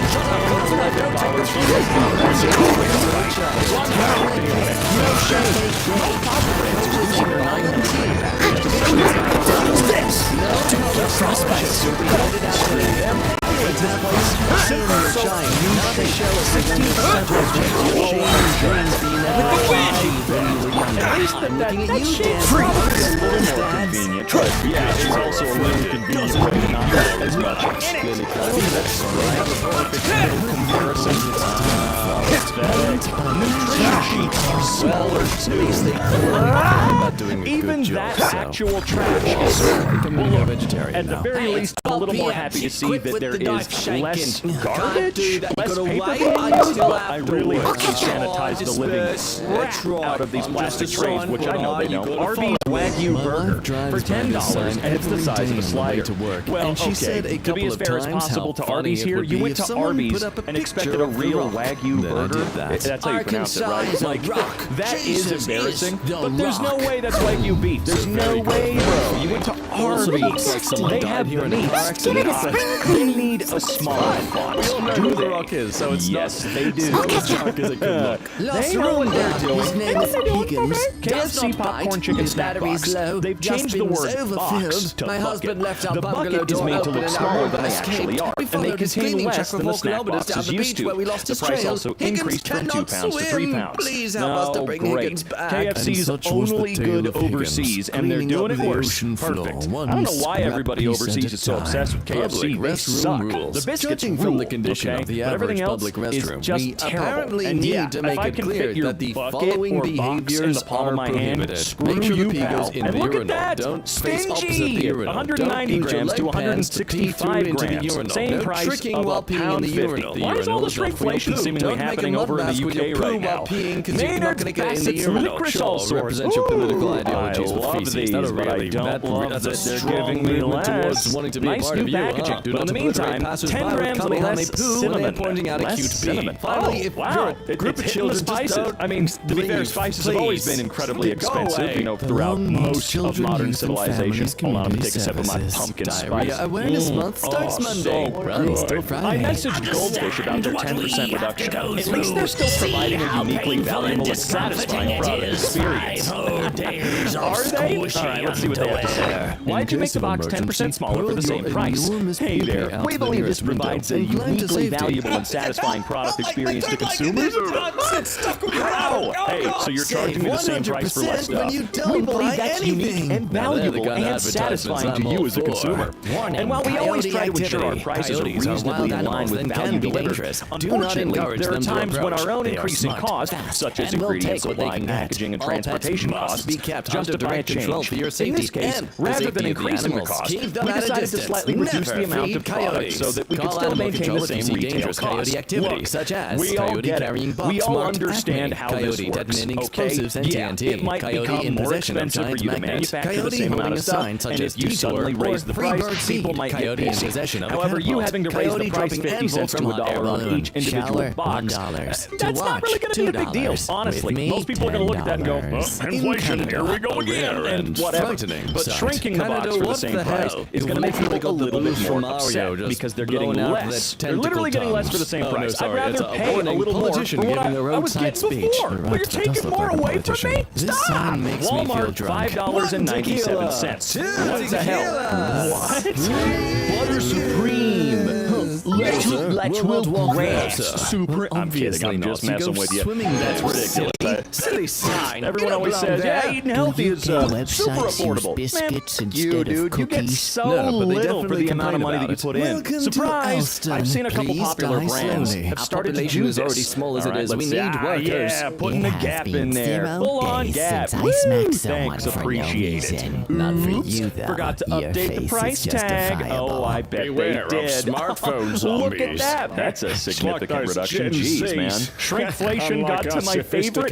Yeah, it's also a little convenient, but not as much. Even that actual trash is well, look, at the very least, I'm a little more happy to see that there is less garbage, less paper beans, but I really hope they sanitize the living crap out of these plastic trays, which I know they don't. Arby's Wagyu burger for $10, and it's the size of a slider. Well, okay, to be as fair as possible to Arby's here, you went to Arby's and expected a real Wagyu burger. That's how you pronounce it, right? Like, that is embarrassing, but there's no way that's Wagyu beef. There's no way, bro. You went to Arby's. They have the meat. They need a small font. Do they? Rock is, so it's yes, they do. They know what they're doing. They know what they're doing. KFC popcorn chicken snack box. They've changed the word box to bucket. The bucket is made to look smaller than they actually are, and they contain less than the snack boxes used to. The price also increased from £2 to £3. No, great. KFC's only good overseas, and they're doing it worse. Perfect. I don't know why everybody overseas is so obsessed with KFC. They suck. The biscuits rule, okay? But everything else is just terrible. And yeah, if I can fit your bucket or box in the palm of my hand, screw you, pal. And look at that! Stingy! 190 grams to 165 grams. Same price of a pound 50. Why is all this inflation seemingly happening over in the UK right now? Maynard's Bassett's licorice all sorts. I love these, but I don't love that they're giving me less. Nice new packaging, but in the meantime, 10 grams less cinnamon. Less cinnamon. Oh, wow. It's hitting the spices. I mean, to be fair, spices have always been incredibly expensive, you know, throughout most of modern civilization. Hold on, let me take a sip of my pumpkin spice. Awareness Month starts Monday. So good. I messaged Goldfish about their 10% reduction. At least they're still providing a uniquely valuable and satisfying product experience. Are they? Alright, let's see what they have to say. Why'd you make the box 10% smaller for the same price? Hey there, we believe this provides a uniquely valuable and satisfying product experience to consumers. Wow! Hey, so you're charging me the same price for less stuff. We believe that's unique and valuable and satisfying to you as a consumer. And while we always try to ensure our prices are reasonably in line with value delivered, unfortunately, there are times when our own increasing costs, such as ingredient supply, packaging, and transportation costs, justify a change. In this case, rather than increasing the cost, we decided to slightly reduce the amount of product so that we could still maintain the same retail cost. Look, we all get it. We all understand how this works, okay? Yeah, it might become more expensive for you to manufacture the same amount of stuff, and if you suddenly raise the price, people might get pissy. However, you having to raise the price 50 cents to $1 on each individual box, that's not really going to be a big deal, honestly. Most people are going to look at that and go, oh, inflation, here we go again, and whatever. But shrinking the box for the same price is going to make people a little bit more upset because they're getting less. They're literally getting less for the same price. I'd rather pay a little more for what I was getting before. But you're taking more away from me? Stop! Walmart, $5.97. What the hell? What? Butter Supreme. Let's will ranch. Super. I'm kidding. I'm just messing with you. That's ridiculous. Silly sign. Everyone always says, yeah, eating healthy is super affordable. Man, you, dude, you get so little for the amount of money that you put in. Surprise! I've seen a couple popular brands have started to do this. Already small as it is. We need workers. Yeah, putting a gap in there. Full-on gap. Woo! Thanks, appreciate it. Not for you, though. Forgot to update the price tag. Oh, I bet they did. Smartphone zombies. Look at that. That's a significant reduction. Jeez, man. Shrinkflation got to my favorite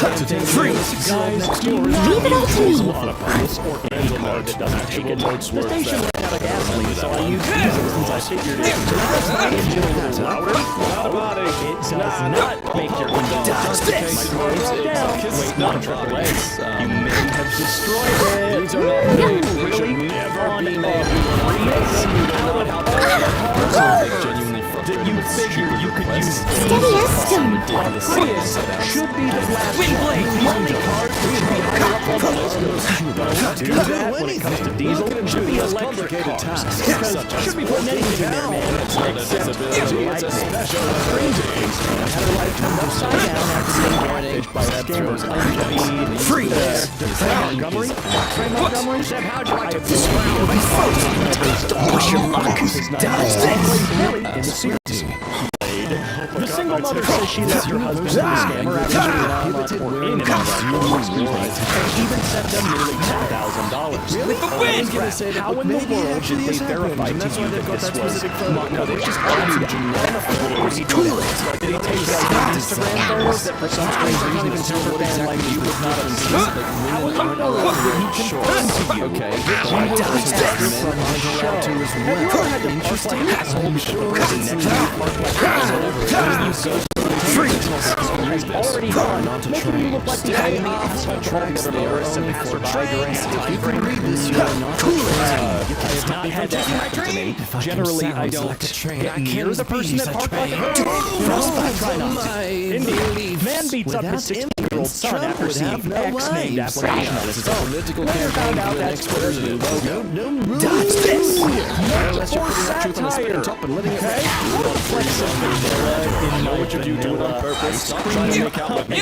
Freeze! Leave it all to me! This orchid card that doesn't take it. The station ran out of gasoline, so I used diesel since I figured it. Louder? What about it? It does not make your windows dark. Microwave broke down. Wait, not AAA. You may have destroyed it. These are not really never be made. Did you figure you could Steady as stone. Should be the last Windblade. The only card that should be higher up on the list. Do that when it comes to diesel. Should be electric cars. Because should be putting anything in there, man. Except it's a special crazy. Had her life turned upside down after being catfished by scammers. Freeze. Montgomery. Trey Montgomery. Said, how'd you like to this round will be frozen. Push your luck. Does this? Really? In the series. The single mother says she left her husband as a scammer after being or in and even sent them nearly $10,000. Really? The win! How in the world did they verify to you that this was Montgomery? Just oxygen. Was he cool? Did he take Instagram photos that for some strange reason a super fan like you would not have seen? How in the world did he confirm to you? Okay. He was the from the show. Have you ever had to park like asshole because the person next to you parked like asshole? Freeze! Already gone, making you look like the only asshole trying to terrorists and passerby during that time frame. I have not had that happen to me. Generally, I don't get near the person that parked like a try not to. Indeed, man beats up his 16-year-old son after seeing X named application on his phone. Later found out that's Twitter's new logo. Dodge this! For satire! Okay? What a flexibility. Didn't know what you do it on purpose. Stop trying to make out with me.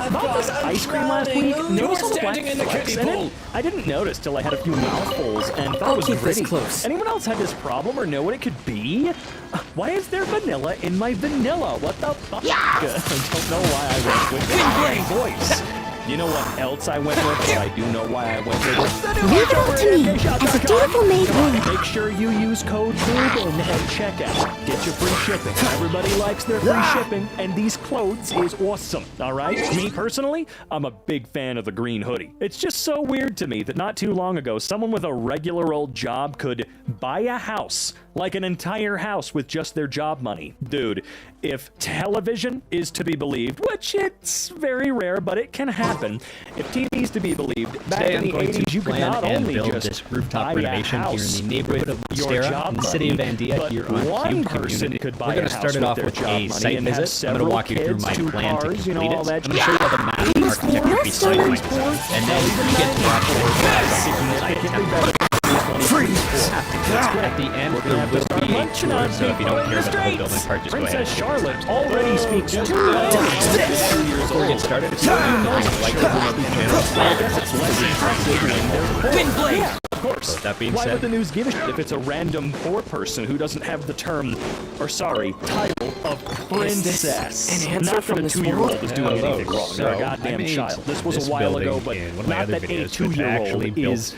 About this ice cream last week, noticed all the black flecks in it? I didn't notice till I had a few mouthfuls and thought it was pretty. Anyone else had this problem or know what it could be? Why is there vanilla in my vanilla? What the fuck? I don't know why I went with Windblade voice. You know what else I went with? I do know why I went with it. Leave it all to me, as a dutiful maid would. Make sure you use code POOBAN at checkout. Get your free shipping. Everybody likes their free shipping, and these clothes is awesome, alright? Me personally, I'm a big fan of the green hoodie. It's just so weird to me that not too long ago, someone with a regular old job could buy a house, like an entire house with just their job money. Dude, if television is to be believed, which it's very rare, but it can happen. If TV is to be believed, back in the 80s, you could not only just this rooftop renovation here in the neighborhood of your job in the city of Vandia here on one person could buy a house with their job money and have several kids, 2 cars, you know, all that. I'm sure you have the math and architecture slightly, and then you get to watch significantly better. Freeze! At the end, there will be a tour, so if you don't care about the whole building part, just go ahead. Princess Charlotte already speaks 2 years before we get started. It's not like I guess it's less impressive when they're Windblade! Yeah, of course. That being said, why would the news give a shit if it's a random poor person who doesn't have the term, or sorry, title of princess? An answer not from that a this 2-year-old world? is doing anything wrong. They're a goddamn child. This was a while ago, but not that a 2-year-old is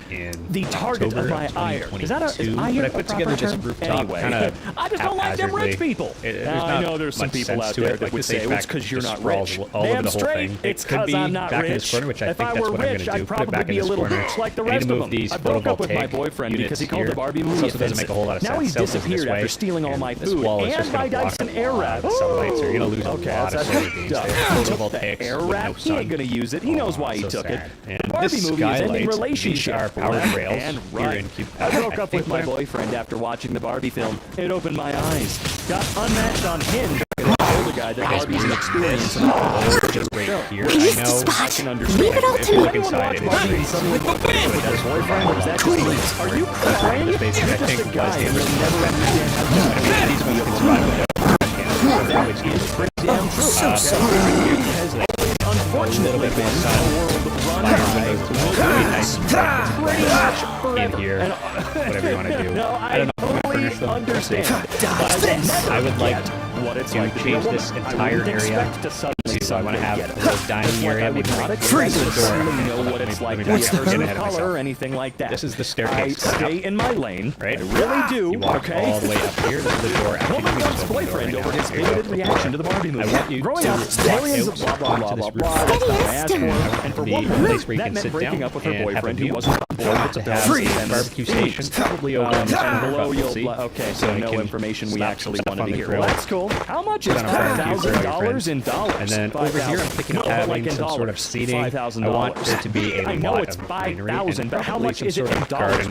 the target of my ire. Is that a ire a proper term? Anyway, I just don't like them rich people. I know there's some people out there that would say, well, it's because you're not rich. Damn straight, it's because I'm not rich. If I were rich, I'd probably be a little rich like the rest of them. I broke up with my boyfriend because he called the Barbie movie offensive. Now he's disappeared after stealing all my food and my Dyson Airwrap. Okay, that's the Airwrap. He ain't gonna use it. He knows why he took it. The Barbie movie is ending relationship. And right. I broke up with my boyfriend after watching the Barbie film. It opened my eyes. Got unmatched on Hinge. I told the guy that Barbie's an experience. I used to spot. Leave it all to me. Are you crying? You're just a guy who never understands how to is pretty damn true. So sorry. Unfortunately, been a world run by pretty much in here, whatever you want to do. No, I don't know how to furnish them. Understand. I would like to change this entire area. So I want to have a little dining area with like freeze the door. Know what it's like to be a person of color or anything like that. This is the staircase. I stay in my lane. Right? I really do. You walk okay. all the way up here to the door. Told my once boyfriend over his bigoted reaction to the Barbie movie. I want you growing up, millions of blah blah blah blah blah. And for one woman, that meant breaking up with her boyfriend who wasn't on board with the barbecue station. Probably over and below you'll. Okay, so no information we actually wanted to hear. Well, that's cool. How much is $5,000 in dollars? And then over here, I'm thinking of having some sort of seating. I want there to be a lot of greenery and but how much is it in dollars?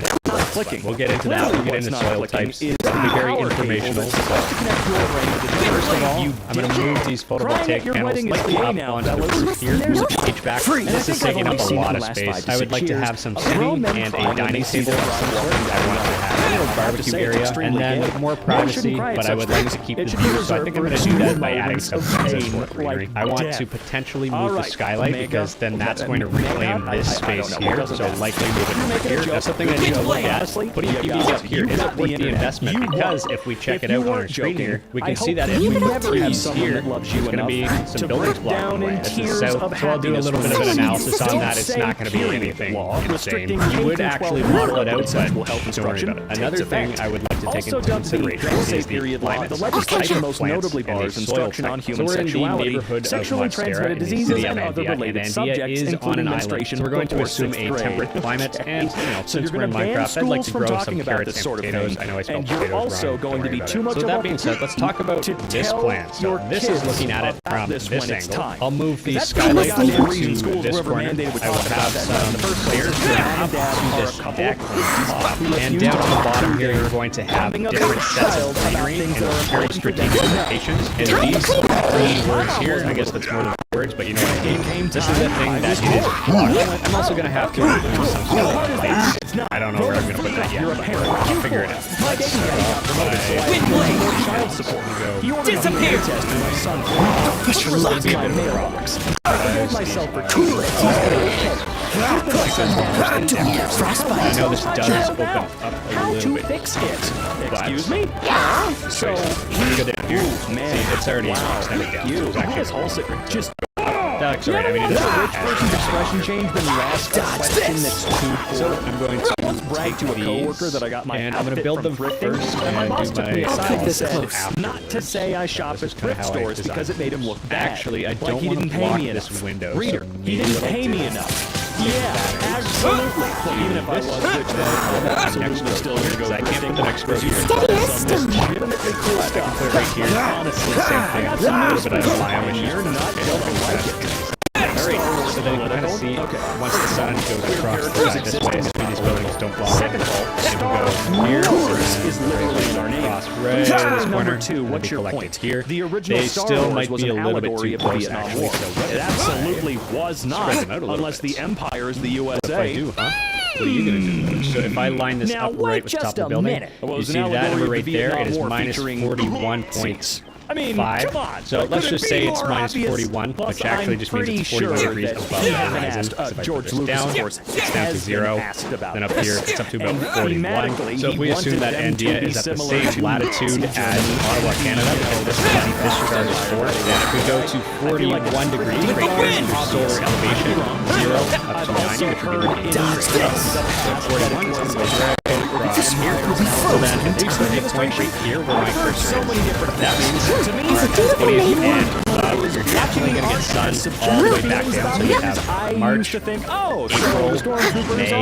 Clicking. We'll get into that. We'll get into soil types. Is it'll be very informational. First of all, I'm going to move these photovoltaic panels lightly up onto the roof here. There's a HVAC. This is taking up a lot of space. I would like to have some seating and a dining table of some sort. I want to have a little barbecue area and then more privacy, but I would like to keep the view, so I think I'm going to do that by adding some sport greenery. I want to potentially move the skylight because then that's going to reclaim this space here, so likely move it here. That's something I need to look at. Putting TVs up here, is it worth the investment? Because if we check it out on our screen here, we can see that if we put TVs here, there's going to be some buildings blocking away. This is south, so I'll do a little bit of an analysis on that. It's not going to be anything insane. You would actually model it out, but don't worry about it. Another thing I would like to take into consideration is the climate. The legislation most notably bars instruction on human sexuality, sexually transmitted diseases, and other related subjects, including menstruation. So we're going to assume a temperate climate, and since we're in Minecraft, I'd like to grow some carrots and potatoes. I know I spelled potatoes wrong. Also going to be too much. So that being said, let's talk about this plan. So this is looking at it from this angle. I'll move the skylight over to this corner. I will have some stairs going up to this deck on top. And down on the bottom here, you're going to have different sets of greenery and very strategic locations. And these three words here, I guess that's more than words, but you know what I mean. This is the thing that it is blocked. I'm also going to have to do some skeleton plates. I don't know where I'm going to put that yet. I'll figure it out. Child support. Disappear! Push your luck. I myself for frostbite. I know this does open up a little bit. Fix it. Excuse me? Yeah. So we go down here. Man, see, it's already extended down. So it's actually all secret. Just. Sorry, I mean, it's a rich person's expression change when you ask a question that's too poor. So I'm going to brag to a coworker that I got my outfit I'm going to build them first, and my boss took me aside and said not to say I shop at thrift stores because it made him look bad. Actually, I don't want to block this window. Reader, he didn't pay me enough. Yeah, absolutely. Even if I was rich, I'm absolutely still going to go I can't put the next row here. Legitimately cool stuff. Right here. Honestly, same thing. A little bit of biome. You're not going to like it. Alright, so then you can kind of see once the sun goes across the side this way, so these buildings don't block. Second of all, it will go here, is literally our name. Across right this corner, two, what's your point? Here, the original Star Wars was an allegory of the Vietnam War. It absolutely was not, unless the Empire is the USA. What if I do, huh? What are you going to do? So if I line this up right with the top of the building, you see that number right there, it is minus 41.5. I mean, come on. So let's just say it's minus 41, which actually just means it's 41 degrees above the horizon. So if I put this down, it's down to 0. Then up here, it's up to about 41. So if we assume that India is at the same latitude as Ottawa, Canada, because this is disregard is 4, then if we go to 41 degrees right here, solar elevation, 0 up to 90, which would be the so 41 is going to go right across here. So then it takes the midpoint right here where my cursor is. That means to me, it's a beautiful name. You're definitely going to get sun all the way back down. So we have March, April, May,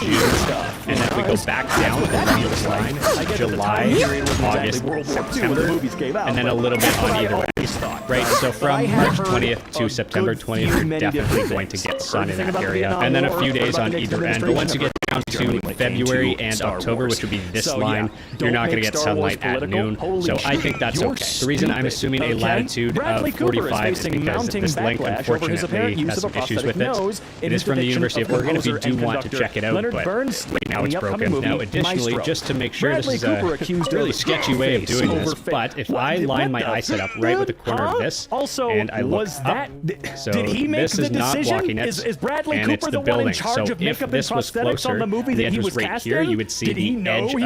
June, and then if we go back down with the line, July, August, September, and then a little bit on either end. Right, so from March 20th to September 20th, you're definitely going to get sun in that area. And then a few days on either end. But once you get down to February and October, which would be this line, you're not going to get sunlight at noon. So I think that's okay. The reason I'm assuming a latitude of 45 is because this link, unfortunately, has some issues with it. It is from the University of Oregon if you do want to check it out, but wait, now it's broken. Now, additionally, just to make sure, this is a really sketchy way of doing this, but if I line my eye set up right with the corner of this, and I look up, so this is not blocking it, and it's the building. So if this was closer, the edge was right here, you would see the edge of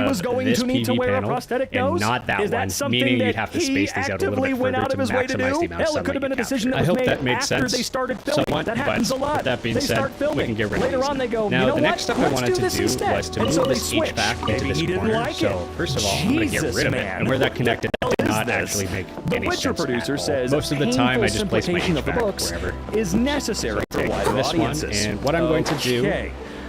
this PV panel, and not that one, meaning you'd have to space these out a little bit further to maximize the amount of sunlight you capture. I hope that made sense somewhat, but with that being said, we can get rid of these. Now, the next step I wanted to do was to move this HVAC into this corner. So, first of all, I'm going to get rid of it, and where that connected did not actually make any sense at all. Most of the time, I just place my HVAC wherever. Is necessary for this one, and what I'm going to do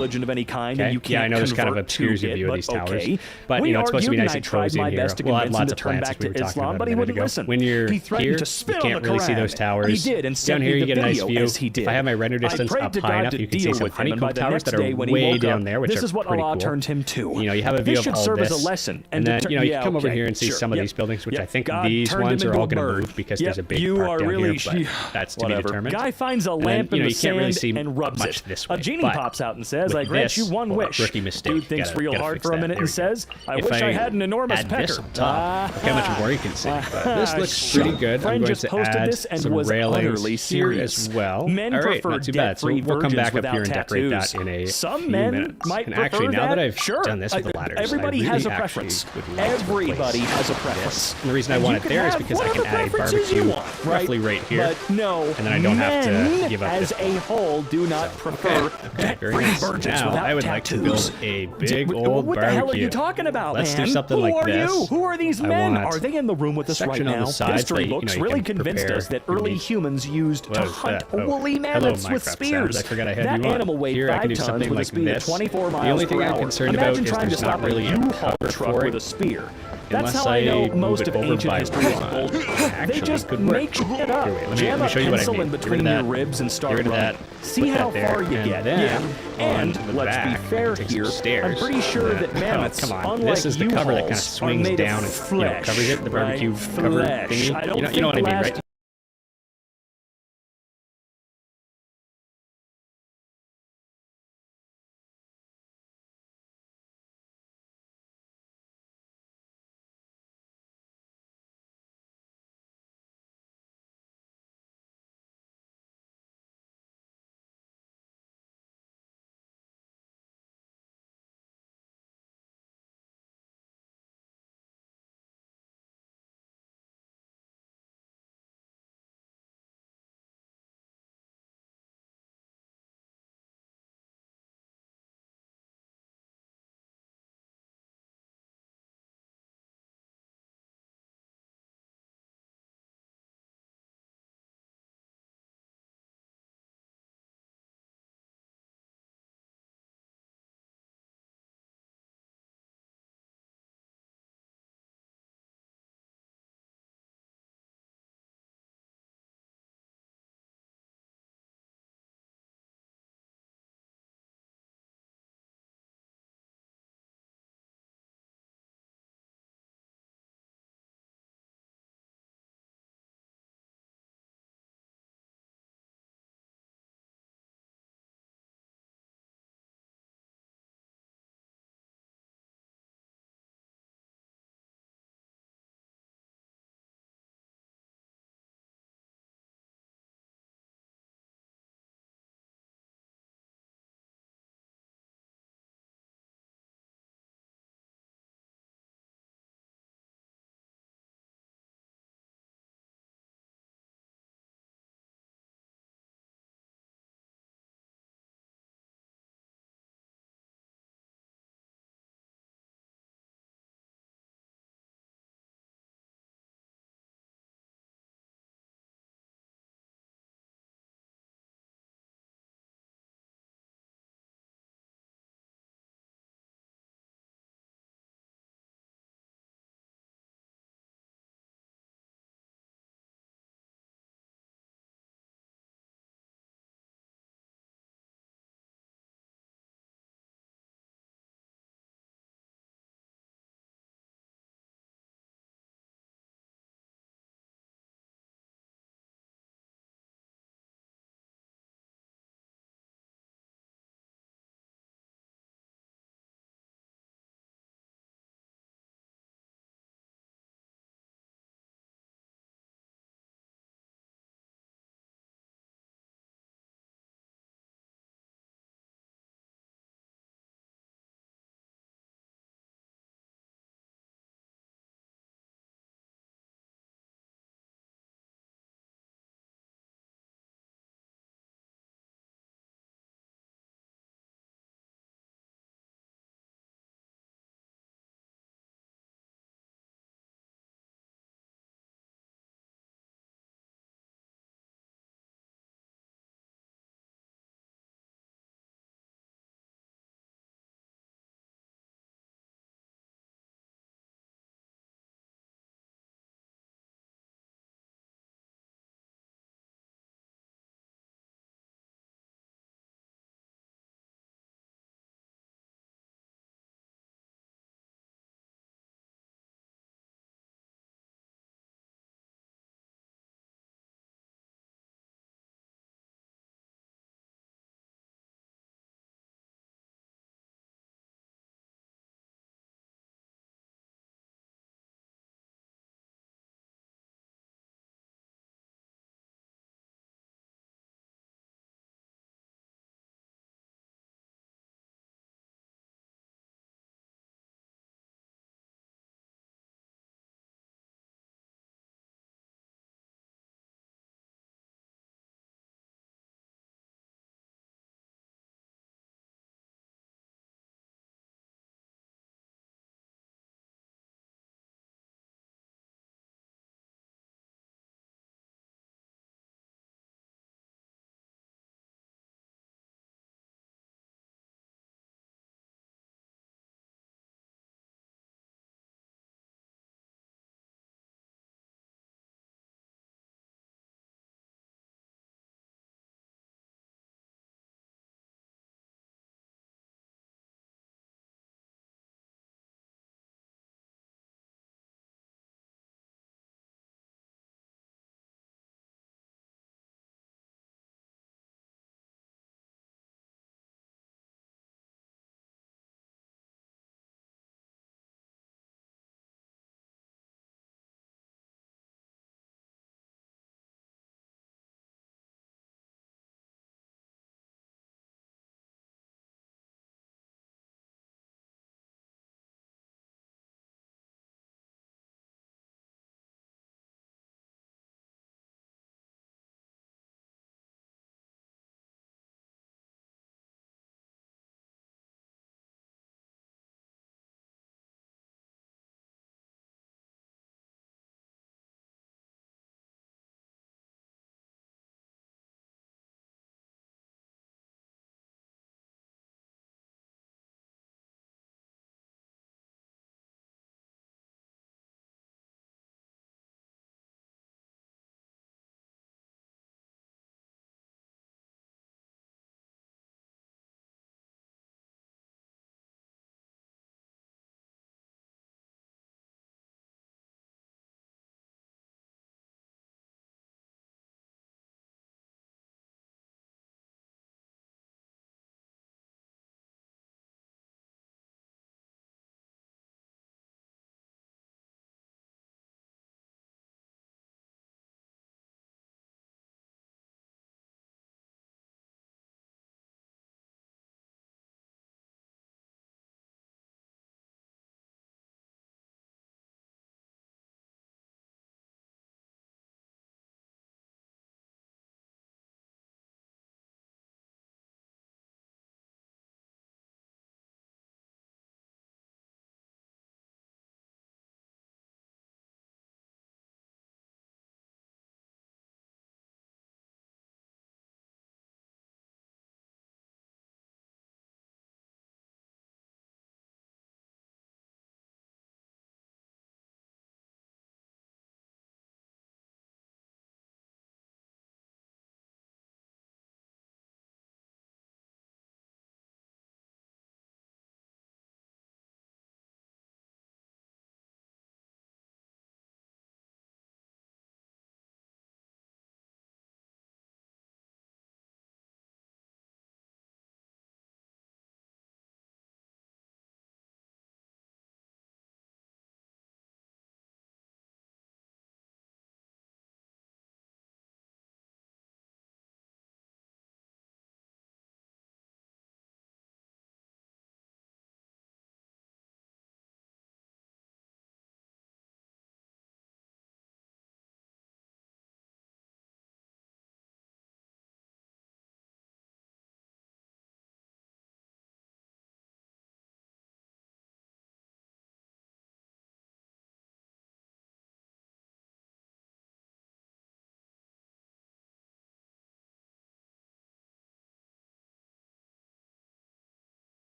religion of any kind, and you Yeah, I can't know there's kind of convert obscures to your it, view of but these towers. okay. But, We you know, it's supposed to be argued, nice and and I tried cozy my in here. best to We'll have convince him lots to of turn plants, back as we were to talking Islam, about but a he minute wouldn't ago. listen. When you're he threatened here, to you spit on can't the really see Quran. those towers. He did, and Down sent here, me you the get a nice video view. as he did. If I have my render distance I prayed up to high God enough, to you can see deal some with him, and by honeycomb the towers next that day are when he way woke down up, there, which this are is what pretty Allah cool. turned him to. You know, you have a view This of should all serve this. as a lesson. And then, you know, you yeah, come over okay, here and see sure, some of yep, these buildings, which yep, I think God these turned ones him are into all a going to bird. move because Yep, there's a big you part are down really here, but that's to be whatever. determined. Guy finds a And then, lamp you know, in you the can't really sand see and rubs much it. this A way, genie but pops out and says, with "I grant this, you one well, wish." rookie mistake. Dude thinks Gotta real hard fix for a that. minute There and we go. says, "I If wish I had an enormous add pecker." this on top, look how much more you can see. But this looks pretty good. I'm Friend going just to posted add this and some was railings utterly here serious. as well. Men All right, prefer not too bad. So debt-free we'll come back virgins up here and without decorate tattoos. that in a Some few men minutes. might And actually, prefer now that that. I've Sure. done this with the ladders, Everybody I has really a preference. actually would like to Everybody replace has a preference. this. And the reason I And want you it there is have because I can whatever add a preferences you barbecue want, roughly right here. But no, and then I don't have to men give up as this a whole do not prefer very debt-free nice. virgins Now, without I would like to build a big old what barbecue. the hell are you talking about, Let's man? do something Who like are this. you? Who are these I men? want Are they in the room with us right section on now? the sides History that, you books know, you really can convinced prepare us that your early meat. humans used What to is hunt that? Oh, woolly hello, mammoths with Minecraft spears. sounds. I forgot I had That you on. animal weighed Here, I 5 can do tons something with a like speed of this. 24 miles The only thing per I'm hour. concerned Imagine about is trying to there's stop not really a a U-Haul cover truck for with it. a spear. That's Unless how I know move most it of over ancient by history is one. bull. They Actually, just could work. make shit up. Here, wait, let Jam me a show you what I pencil mean. in Get rid between of your that. ribs and Get start rid of running. that. See Put how that there, far you and get. then Yeah. And on the let's back, be fair take some here. stairs. I'm pretty sure that mammoths, come on. unlike This is the cover that kind of U-Hauls, are swings made down of and flesh, covers it. The barbecue right? cover Flesh. thingy. I don't You know think what I mean, last right?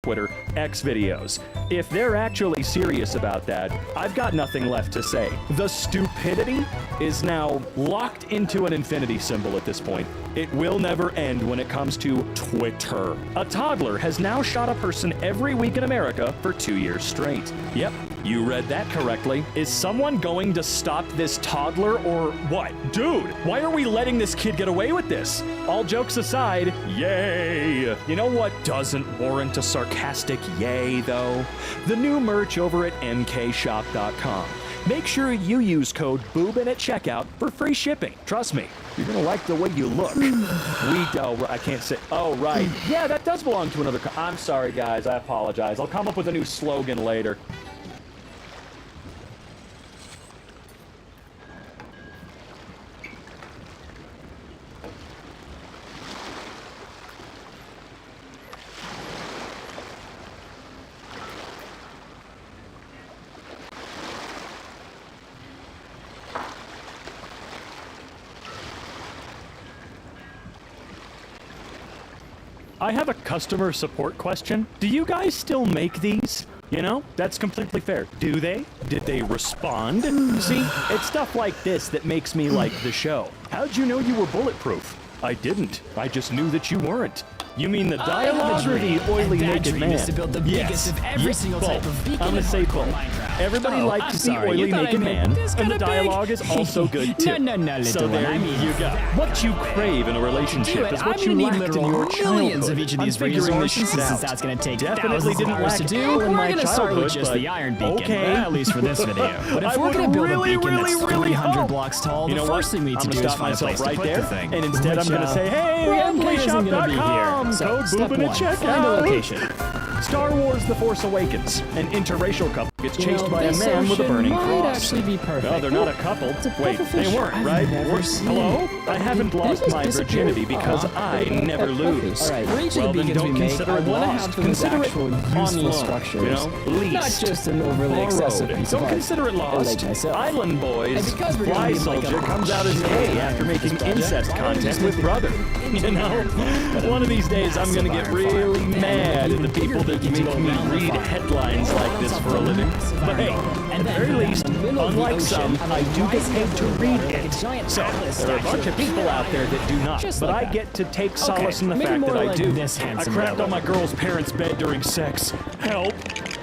Twitter, X videos. If they're actually serious about that, I've got nothing left to say. The stupidity is now locked into an infinity symbol at this point. It will never end when it comes to Twitter. A toddler has now shot a person every week in America for 2 years straight. Yep, you read that correctly. Is someone going to stop this toddler or what? Dude, why are we letting this kid get away with this? All jokes aside, yay! You know what doesn't warrant a sarcastic yay, though? The new merch over at mkshop.com. Make sure you use code BOOBIN at checkout for free shipping. Trust me, you're gonna like the way you look. I can't say, oh, right. Yeah, that does belong to another I'm sorry, guys, I apologize. I'll come up with a new slogan later. I have a customer support question. Do you guys still make these? You know, that's completely fair. Do they? Did they respond? See, it's stuff like this that makes me like the show. How'd you know you were bulletproof? I didn't. I just knew that you weren't. You mean the dialogue or the oily naked man? To build the biggest of every single type of beacon I'm gonna say both. Everybody likes the oily naked man, and the dialogue is also good too. No, so there you go. What you crave in a relationship is what you lacked in your millions childhood. of each of these I'm figuring this resources, shit since out. that's gonna take Definitely thousands didn't of hours lack to do. all in We're my gonna start with childhood, just but the iron beacon, okay. at least for this video. But if I we're gonna would build really, a beacon really, that's really 300 hope. blocks tall, You the know first what? thing we need to I'm do gonna is stop find a place myself to right put there, the thing. and instead I'm gonna say, hey, isn't gonna be here. mkshop.com, So, code step BOOBIN at one, find a checkout. location. Star Wars The Force Awakens. An interracial couple gets You chased know, by a this man with a ocean burning might cross. actually be perfect. No, they're not a couple. It's a Wait, pufferfish they weren't, I've right? never seen. Hello? I haven't They lost just my disappeared. virginity because I never lose. All right, for each of Well, the then beacons we don't make, consider I it want to lost. have them as Consider it actual on useful loan, structures. you know, leased. Not just an overly Borrowed. excessive piece of Don't art. consider it lost. Like myself. Island Boys. And because we're gonna Fly be like Soldier a comes out as gay after making incest content with brother. You know, one of these days I'm gonna get really mad at the people that make me read headlines like this for a living. But hey, at the very least, unlike some, I do get paid to read it. So, there are a bunch of people out there that do not, but I get to take solace in the fact that I do. I crapped on my girl's parents' bed during sex. Help!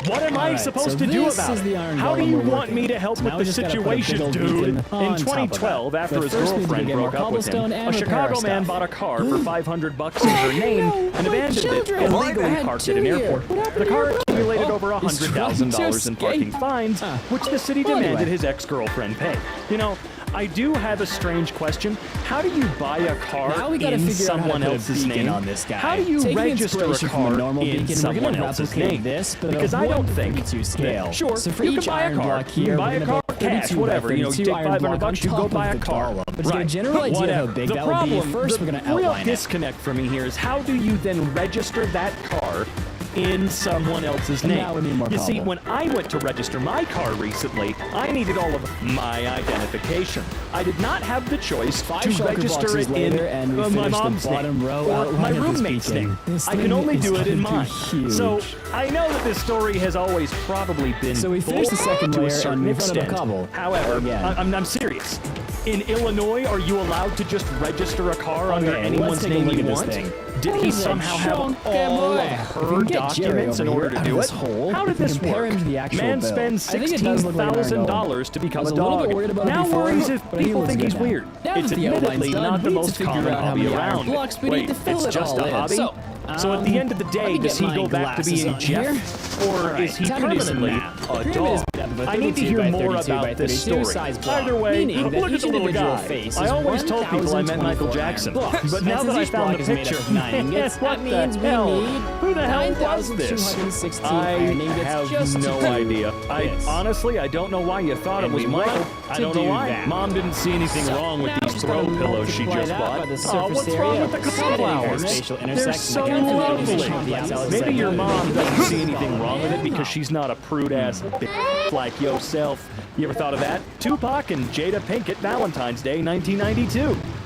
What am I supposed to do about it? How do you want me to help with the situation, dude? In 2012, after his girlfriend broke up with him, a Chicago man bought a car for $500 in her name and abandoned it illegally parked at an airport. The car accumulated over $100,000 in parking fines, which the city demanded his ex-girlfriend pay. You know, I do have a strange question. How do you buy a car in someone else's name? How do you register a car in someone else's name? Because I don't think that, sure, so for you each can buy a iron car, block you here, can buy we're a gonna car, build cash, 32 whatever. by You know, you 32 take iron block $500, you on go top buy of a the car. column. But to get a general idea whatever. how big The that would be, problem, first the we're gonna real outline it. disconnect for me here is how do you then register that car in someone else's And name? now we need more You see, column. when I went to register my car recently, I needed all of my identification. I did not have the choice to shulker register boxes it later, in and we my finished the mom's bottom name row or outline my of this roommate's beacon. name. This I can thing only is do it in gonna be mine. huge. So I know that this story has always probably been So we finished the second to layer a certain and we've run out of extent. cobble. However, Again. I'm serious. In Illinois, are you allowed to just register a car under Okay, anyone's let's take a name look you at this want? thing. Did he somehow have all of her documents in order to do it? How did this work? Man spends $16,000 to become a dog. Now worries if people think he's weird. It's admittedly not the most common hobby around. Wait, it's just a hobby? So at the end of the day, does he go back to being Jeff? Or is he permanently a dog? I need to hear more about this story. Either way, look at the little guy. I always told people I meant Michael Jackson. But now that I found the picture, what the hell? Who the hell was this? I have no idea. Honestly, I don't know why you thought it was Michael. I don't know why. Mom didn't see anything wrong with these throw pillows she just bought. Oh, what's wrong with the cauliflowers? They're so lovely. Maybe your mom doesn't see anything wrong with it because she's not a prude-ass bitch like yourself. You ever thought of that? Tupac and Jada Pinkett, Valentine's Day, 1992.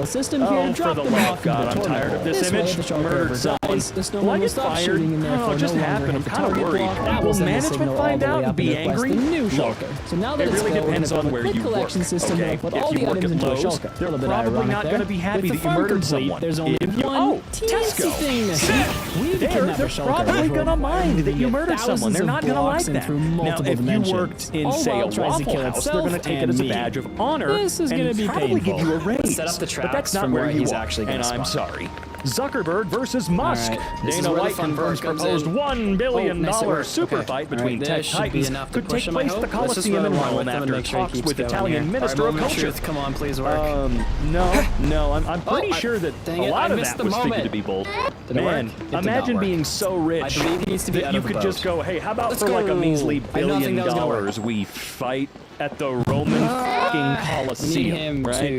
little system Oh, here, for drop the them love off of God, into I'm the tired of this This way, image. if the shulker Murdered ever someone. dies, the Will snowman I will get stop fired? shooting and Oh, therefore it just no longer happened. I'm hit the kind of target worried. block. That Will will send the management signal all find the way out up and be request angry? the new Look, shulker. So now that it it's really filled, we're depends gonna on build a where quick you collection work. system Okay, that'll put if all you the work items at into a Lowe's, shulker. they're A little bit probably ironic not there. going to be happy With that the you farm murdered complete, someone. there's only If you- one oh, teensy Tesco. thing missing. We They're probably gonna mind that you murdered someone. They're not gonna like that. Now, if you worked in, say, a Waffle House, they're gonna take it as a badge of honor This is gonna and be probably give painful. you a raise. Set up the But that's traps not from where where you he's are, actually gonna and I'm spawn. sorry. Zuckerberg versus Musk. Dana White confirms proposed $1 billion super fight between tech titans could take place at the Coliseum in Rome after talks with Italian Minister of Culture. Come on, please work. No, I'm pretty sure that a lot of that was figured to be bold. Man, imagine being so rich that you could just go, hey, how about for like a measly $1 billion we fight at the Roman fucking Coliseum, right?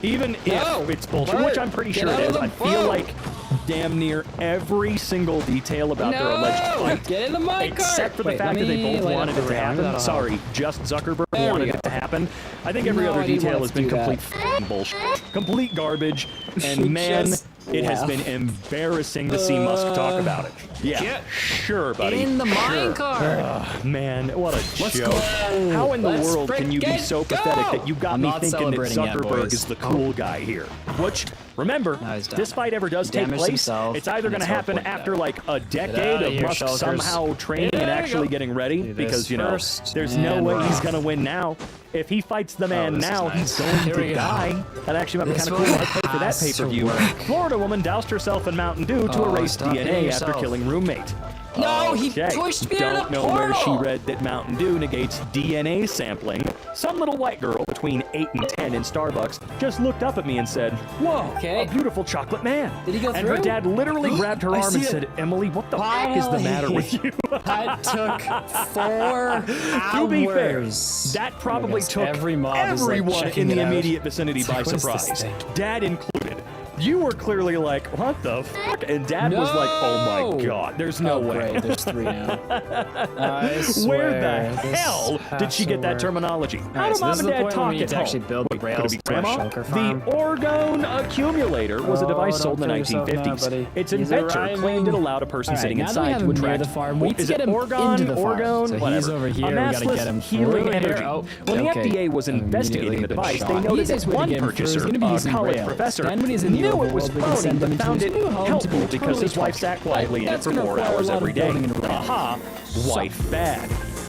Even if it's bullshit, which I'm pretty sure it is, I feel like damn near every single detail about their alleged fight, get in the mic except for the fact that they both wanted it to happen. Sorry, just Zuckerberg wanted it to happen. I think every other detail has been complete fucking bullshit, complete garbage, and man, it has been embarrassing to see Musk talk about it. Yeah, sure, buddy. In the minecart. Man, what a joke. How in the world can you be so pathetic that you got me thinking that Zuckerberg is the cool guy here? Which, remember, this fight ever does take place, it's either going to happen after like a decade of Musk somehow training and actually getting ready, because, you know, there's no way he's going to win now. If he fights the man now, he's going to die. That actually might be kind of cool. I'd pay for that pay-per-view. Florida woman doused herself in Mountain Dew to erase DNA after killing roommate. No, he pushed me in a Don't know where she read that Mountain Dew negates DNA sampling. Some little white girl between 8 and 10 in Starbucks just looked up at me and said, "Whoa, a beautiful chocolate man." Did he go and through? her dad literally grabbed her arm and said, "Emily, what the fuck is the matter with you?" That took 4 hours. To be fair, that probably took everyone in the immediate vicinity by surprise, Dad included. You were clearly like, what the fuck? And Dad was like, oh my god, there's no way. Great, there's 3 now. Where the hell did she get that terminology? How do Mom and Dad talk at home? Actually build the rails to our shulker farm. The Orgone Accumulator was a device sold in the 1950s. Its inventor claimed it allowed a person sitting inside to attract a massless healing energy. When the FDA was investigating the device, they noted that one purchaser, a college professor, knew it was phony but found it helpful because his wife sat quietly in it for 4 hours every day. Aha, wife bad.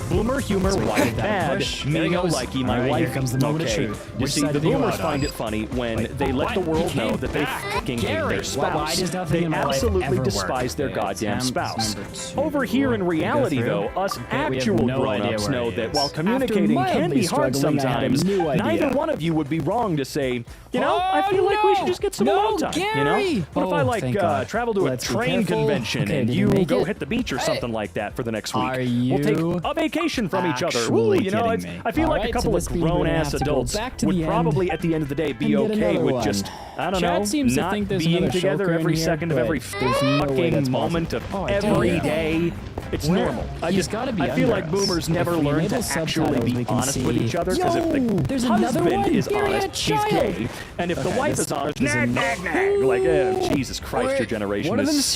Boomer humor, wife bad. Me no likey, my wife. Here comes the moment of truth. You see, the boomers find it funny when they let the world know that they fucking hate their spouse. They absolutely despise their goddamn spouse. Over here in reality, though, us actual grown-ups know that while communicating can be hard sometimes, neither one of you would be wrong to say, you know, I feel like we should just get some alone time, you know? What if I, like, travel to a train convention and you go hit the beach or something like that for the next week? We'll take a vacation from each other. Ooh, you know, I feel like a couple of grown-ass adults would probably, at the end of the day, be okay with just, I don't know, not being together every second of every fucking moment of every day. It's normal. I feel like boomers never learn to actually be honest with each other, because if the husband is honest, he's gay, and if the wife is honest, nag, nag, nag. Like, Jesus Christ, your generation is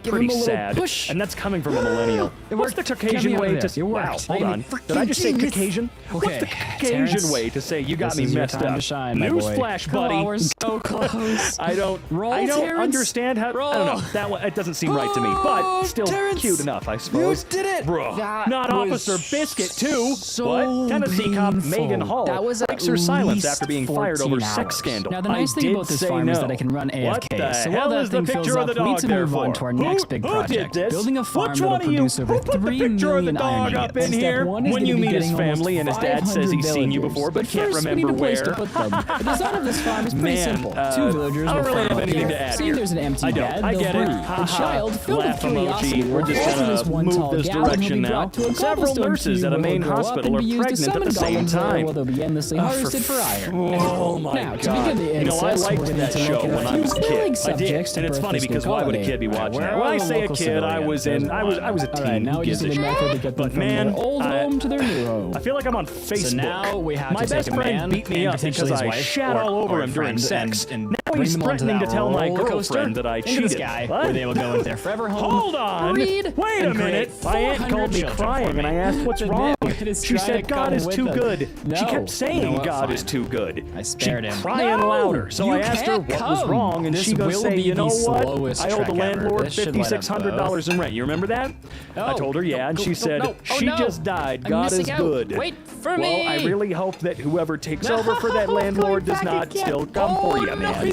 pretty sad, and that's coming from a millennial. What's the Caucasian way to... Wow, hold on. Did I just say Caucasian? What's the Caucasian way to say you got me messed up? Newsflash, buddy. We're so close. I don't understand how... I don't know. That one, it doesn't seem right to me, but still cute enough, I suppose. You did it! Bro, not Officer Biscuit, too. What? Tennessee cop Megan Hall breaks her silence after being fired over sex scandal. Now, the nice thing about this farm is that I can run AFK. What the so hell while is that the thing fills picture of up, the we need dog to there move on for? to our next big Who did project. this? Building a farm Which that will one of you produce over put the 3 picture of the million dog iron up units. in here when you meet his family and his dad says he's seen you before but can't remember where? The design of this farm is pretty simple. 2 villagers I don't will really have farm anything here. to add Seeing here. there's an empty bed, I get they'll it. breathe. The child, filled with Laugh curiosity, emoji. We're just will gonna this one move tall this gal who will direction be now. brought to a Several cobblestone nurses at a cube main will grow up hospital and are be used to pregnant at summon the same golems where time. they'll be endlessly harvested for iron. Oh my Now, god. to begin the You know, I incest, liked we're going that to show look at when a I few was a thrilling kid. I did. subjects to And it's birth funny this because new why would a colony. kid be watching that? Where When I are say a local kid, I was civilians? a teen. Now Who we gives just a need a shit? method to get them But from man, their old home to their new home. I feel like I'm on Facebook. So now we have my to best take a friend man beat me and up because potentially his I wife shat or- all over or him during friend sex. and Now bring he's them onto threatening to that tell my roller coaster girlfriend that I into cheated. the sky, What? where they will go with their forever home. Hold on. Breed Wait a and minute. create My aunt 400 called me children crying for and I me. asked what's Admit wrong. it is She trying said to God come is with too them. good. She No. kept saying You know what? God is Fine. too good. I spared him. Crying louder. So I asked her what was wrong, and This she goes will say, be you know the what? slowest I owe the trek ever. landlord This should let us $5,600 in rent. You remember that? I told her, yeah, and she said, she just died. I'm God is missing out. good. Wait for well, me. I really hope that whoever takes over for that landlord does not still come for you, man.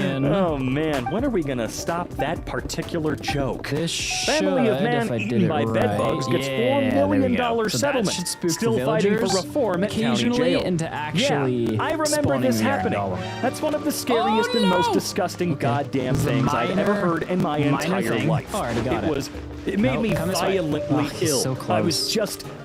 in. Oh man, when are we gonna stop that particular joke? This Family of should, man if I did eaten it by right. bedbugs gets $4 million So settlement. that should spook Still the fighting for villagers reform at county occasionally jail. into actually I remember spawning this the Iron happening. Golem. That's one of the scariest and most disgusting goddamn This is a things I've ever minor- heard in my minor entire thing. life. Oh, I already got it. It made Nope, me come this way. violently Oh, he's ill. so I was close. just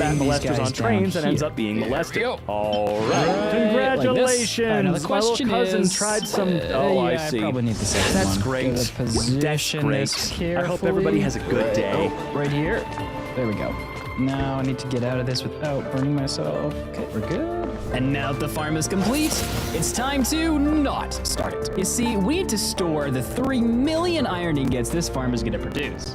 combat bring these molesters guys on down trains and ends here. up being molested. There we go. All right, Right, like this. congratulations. Alright, now the My question little cousin is, tried some. Oh, I yeah, see. I probably need the second That's one. great. Gotta position this carefully. I hope everybody has a good day. Oh, right here. There we go. Now I need to get out of this without burning myself. Okay, we're good. And now the farm is complete, it's time to not start it. You see, we need to store the 3 million iron ingots this farm is gonna produce.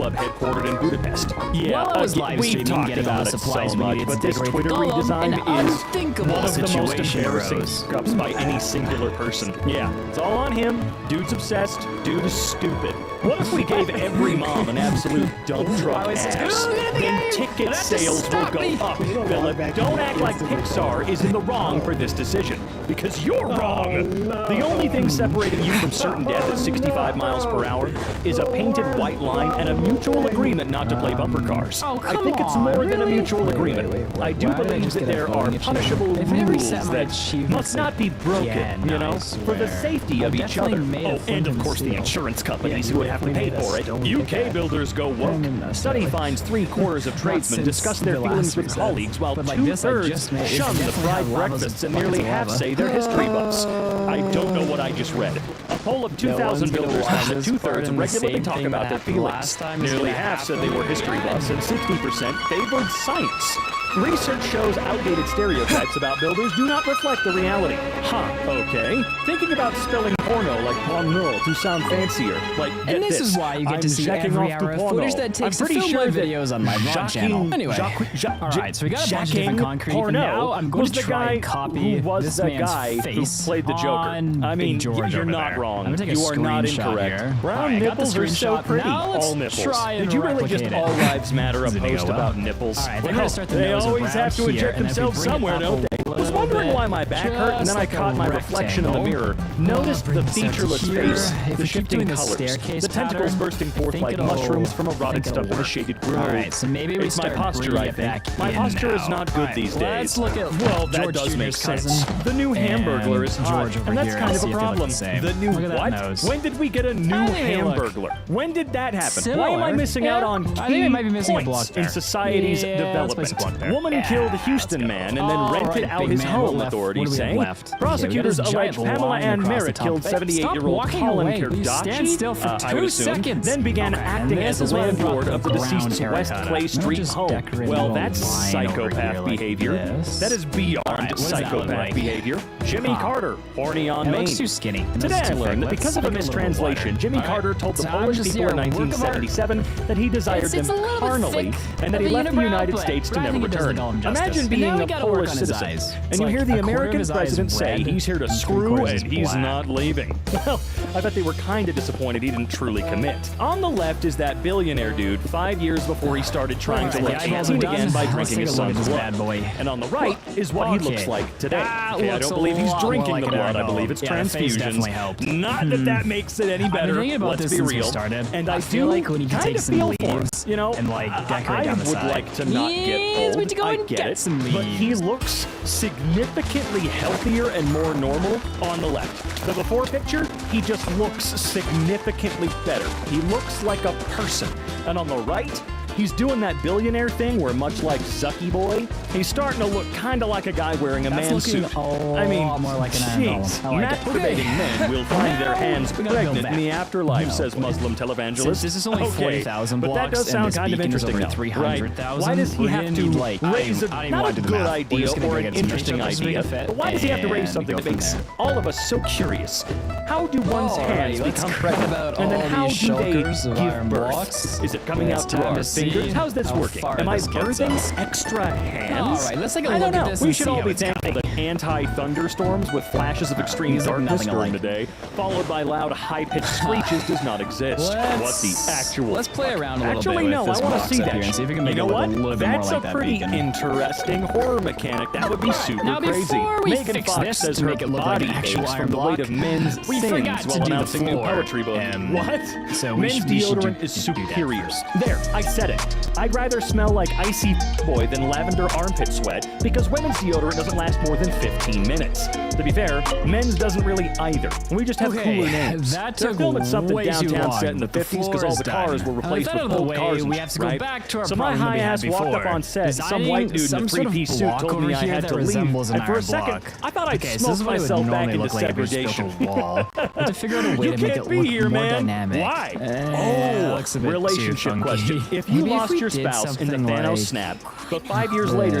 club headquartered in Budapest. Yeah, While I was live we streaming, talked getting all about the it supplies so we much, needed to but this decorate Twitter the golem, redesign an is unthinkable one of the most situation embarrassing arose. screw-ups by any singular person. Yeah, it's all on him. Dude's obsessed. Dude is stupid. What if we gave every mom an absolute dump truck ass? Then ticket sales will go up. Philip, don't act like Pixar is in the wrong for this decision. Because you're wrong! The only thing separating you from certain death at 65 miles per hour is a painted white line and a mutual agreement not to play bumper cars. I think it's more than a mutual agreement. I do believe that there are punishable rules that must not be broken, you know, for the safety of each other. Oh, and of course the insurance companies who would have to pay for it. UK builders go woke. Study finds 3/4 of tradesmen discuss their feelings with colleagues while 2/3 shun the fried breakfasts and nearly half say they're history buffs. I don't know what I just read. A poll of 2,000 builders found that 2/3 regularly talk about their feelings. Nearly half said they were history buffs and 60% favored science. Research shows outdated stereotypes about builders do not reflect the reality. Huh, okay. Thinking about spelling porno like Pomnilnik to sound fancier. Like, And this is why you get to see every hour of footage that takes to film my videos on my vlog channel. Anyway, alright, so we got a bunch of different concrete. Now I'm going to try and copy this man's face who played the Joker. I mean, you're not wrong. You are not incorrect. Brown nipples are so pretty. All nipples. Did you really just all lives matter a post about nipples? Alright, they're going to start the nose always have to inject themselves somewhere, don't they? I was wondering why my back hurt, and then I caught my reflection in the mirror. Noticed the featureless face, the shifting colors, the tentacles bursting forth like mushrooms from a rotted stump in a shaded grove. Alright, so maybe we It's my posture, I think. My posture is not good these days. Let's look at well, that does make sense. The new Hamburglar is hot, and that's kind of a problem. The new what? When did we get a new Hamburglar? When did that happen? Why am I missing out on key points in society's development? Woman killed Houston man and then rented out his home, authorities say. Prosecutors allege Pamela Ann Merritt killed 78-year-old Colin Kirdachi, I would assume, then began acting as the landlord of the deceased's West Clay Street home. Well, that's psychopath behavior. That is beyond psychopath behavior. Jimmy Carter, horny on Maine. Looks too skinny. Today I learned that because of a mistranslation, Jimmy Carter told the Polish people in 1977 that he desired them carnally and that he left the United States to never return. Imagine being a Polish citizen, and you hear the American president say he's here to screw and he's not leaving. Well, I bet they were kind of disappointed he didn't truly commit. On the left is that billionaire dude 5 years before he started trying to look 18 again by drinking his son's blood. And on the right is what he looks like today. Okay, I don't believe he's drinking the blood, I believe it's transfusions. Not that that makes it any better, let's be real. And I do kind of feel for him. You know, I would like to not get old, I get it, but he looks significantly healthier and more normal on the left. The before picture, he just looks significantly better. He looks like a person. And on the right, he's doing that billionaire thing where, much like Zucky Boy, he's starting to look kind of like a guy wearing a man suit. I mean, more like an jeez, masturbating men will find their hands pregnant in the afterlife, says Muslim televangelist. Since this is only 40,000 blocks, but that does sound kind of interesting, though, right? Why does he have to raise not a good idea or an interesting idea, but why does he have to raise something that makes all of us so curious? How do one's hands become pregnant, and then how do they give birth? Is it coming out through our fingers? How's this working? Am I birthing extra hands? Alright, let's take a I look don't at know. this We and should see all how be it's thankful that anti-thunderstorms with flashes of extreme darkness during the day, followed by loud, high-pitched screeches, does not exist. What the actual... Let's play around a little Actually, bit no, with this I want to box see up that. here and see if we can make You it know look a what? little bit more That's like a that pretty beacon. interesting horror mechanic. That would be super Now, crazy. before we Megan fix Fox this says to her make it look body like an actual aches iron from the weight block, of men's we sins forgot to while do the announcing a new floor. poetry book. What? So we Men's should deodorant do is that. superior. There, I said it. I'd rather smell like icy boy than lavender armpit sweat because women's deodorant doesn't last more than 15 minutes. To be fair, men's doesn't really either. We just have cooler names. That They're took filming something way too downtown long, set in the but the 50s because all the floor is cars done. were replaced Now, with with that out of old the cars way, and we have to go right? back to our So my problem that high we had ass walked up before. on set. Some white dude in a Some sort of three-piece suit block told me over I here had that to leave. resembles an And for a iron second, block. I thought I'd Okay, so smoke this is what it would myself back normally into look like if we just segregation. built a wall. I have to figure out a way You to make can't it be look here, more man. dynamic. Why? Looks a bit too Relationship funky. question. If you Maybe if lost we your did spouse in the something Thanos like snap, but 5 years later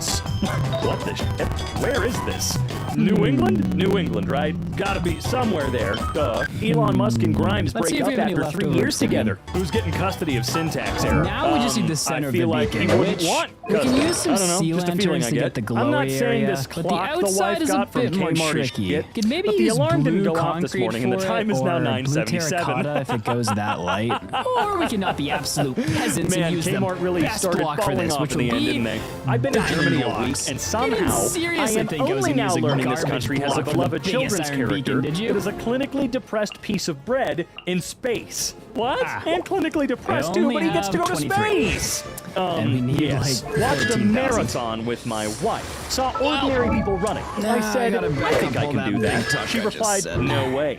sense. What the shit? Where is this? New England? New England, right? Gotta be somewhere there. Duh. Elon Musk and Grimes Let's see break if up we have any after 3 leftovers years together. Who's getting custody of syntax error? Now we just need the center I of the feel like beacon, he wouldn't which want we can custody. use some I don't know, sea just a feeling lanterns I to get. get the glowy I'm not saying area, this but the clock the outside wife is a got from bit more Kmart is tricky. shit, Could maybe but the use alarm didn't blue go off this concrete morning and the for time it, is now or blue 9:77. terracotta if it goes that light. Or we can not be absolute peasants Man, and use Kmart the really best started block for falling this, off which in will the end, be didn't they? I've been to diamond Germany a week, blocks. and You somehow didn't I seriously am think I was only gonna now use a learning this garbage country has a block for the beloved biggest children's iron beacon, character did you? that is a clinically depressed piece of bread in space. What? And clinically depressed I too, only but he gets to go have to 23. space! And we need, yes. like, Watched a 13,000. marathon with my wife. Saw ordinary people running. I said, I think I can do that. She replied, no way.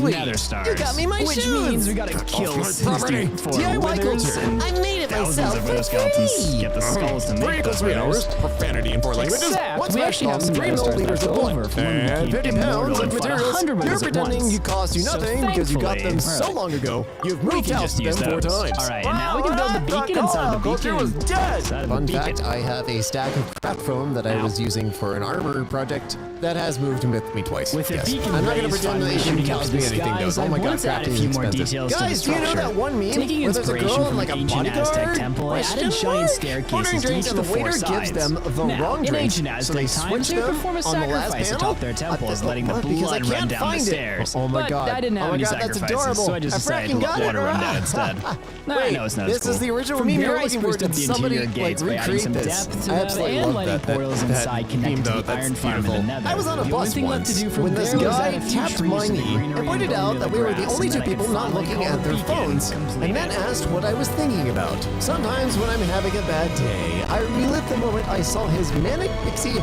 Sweet. Nether stars. You got me my Which shoes. means we gotta kill property. 64 DIY withers culture. and I made it thousands myself of for wither skeletons. free. Get the skulls to 3 make equals the 3 hours. withers. Profanity in 4 languages. Except What's we that actually have cost? some 3 nether stars milliliters left of blood. over for when we And keep 50 pounds immortal of and fight materials. 100 You're withers at pretending once. you cost you So nothing because you got them thankfully- so long ago. You've We moved can out just them use 4 those. times. Alright, and now we can build the beacon inside of the beacon. Culture was dead. Inside of the Fun beacon. fact, I have a stack of crap foam that I was using for an armor project that has moved with me twice. With a yes. beacon I'm not going to raised pretend that it finally shouldn't shooting up cost to me the anything though. skies, Oh my I god, want to add a crafting few is more expensive. details to the Guys, do you know structure. that one meme Taking where there's a inspiration girl from in like the a ancient Aztec bodyguard? temple, I added giant Ordering staircases to drinks each and of the the four waiter gives sides. them the Now, wrong in drink, ancient so Aztec they times, switch they would them perform a on the last sacrifice panel. atop their temples, letting the Because I blood run can't down the find it. stairs. Oh my But god. I didn't have Oh my any god, that's sacrifices, adorable. so I just decided to freaking let got water it. run down instead. Wait, I know it's not this as is the cool. original From meme here, you're I looking for. spruced up Did the somebody interior like gates by adding recreate some this? depth to I them absolutely and love letting that. portals inside connected to the iron farm in the nether. I was on a The bus only thing left once to do from when this there was guy add a few tapped trees my to the knee greenery and pointed and out the that we were the grass, only and two then I people could not finally looking call at the their beacon phones, and then asked what I was thinking about. Sometimes when I'm having a bad day, I relive the moment I saw his manic pixie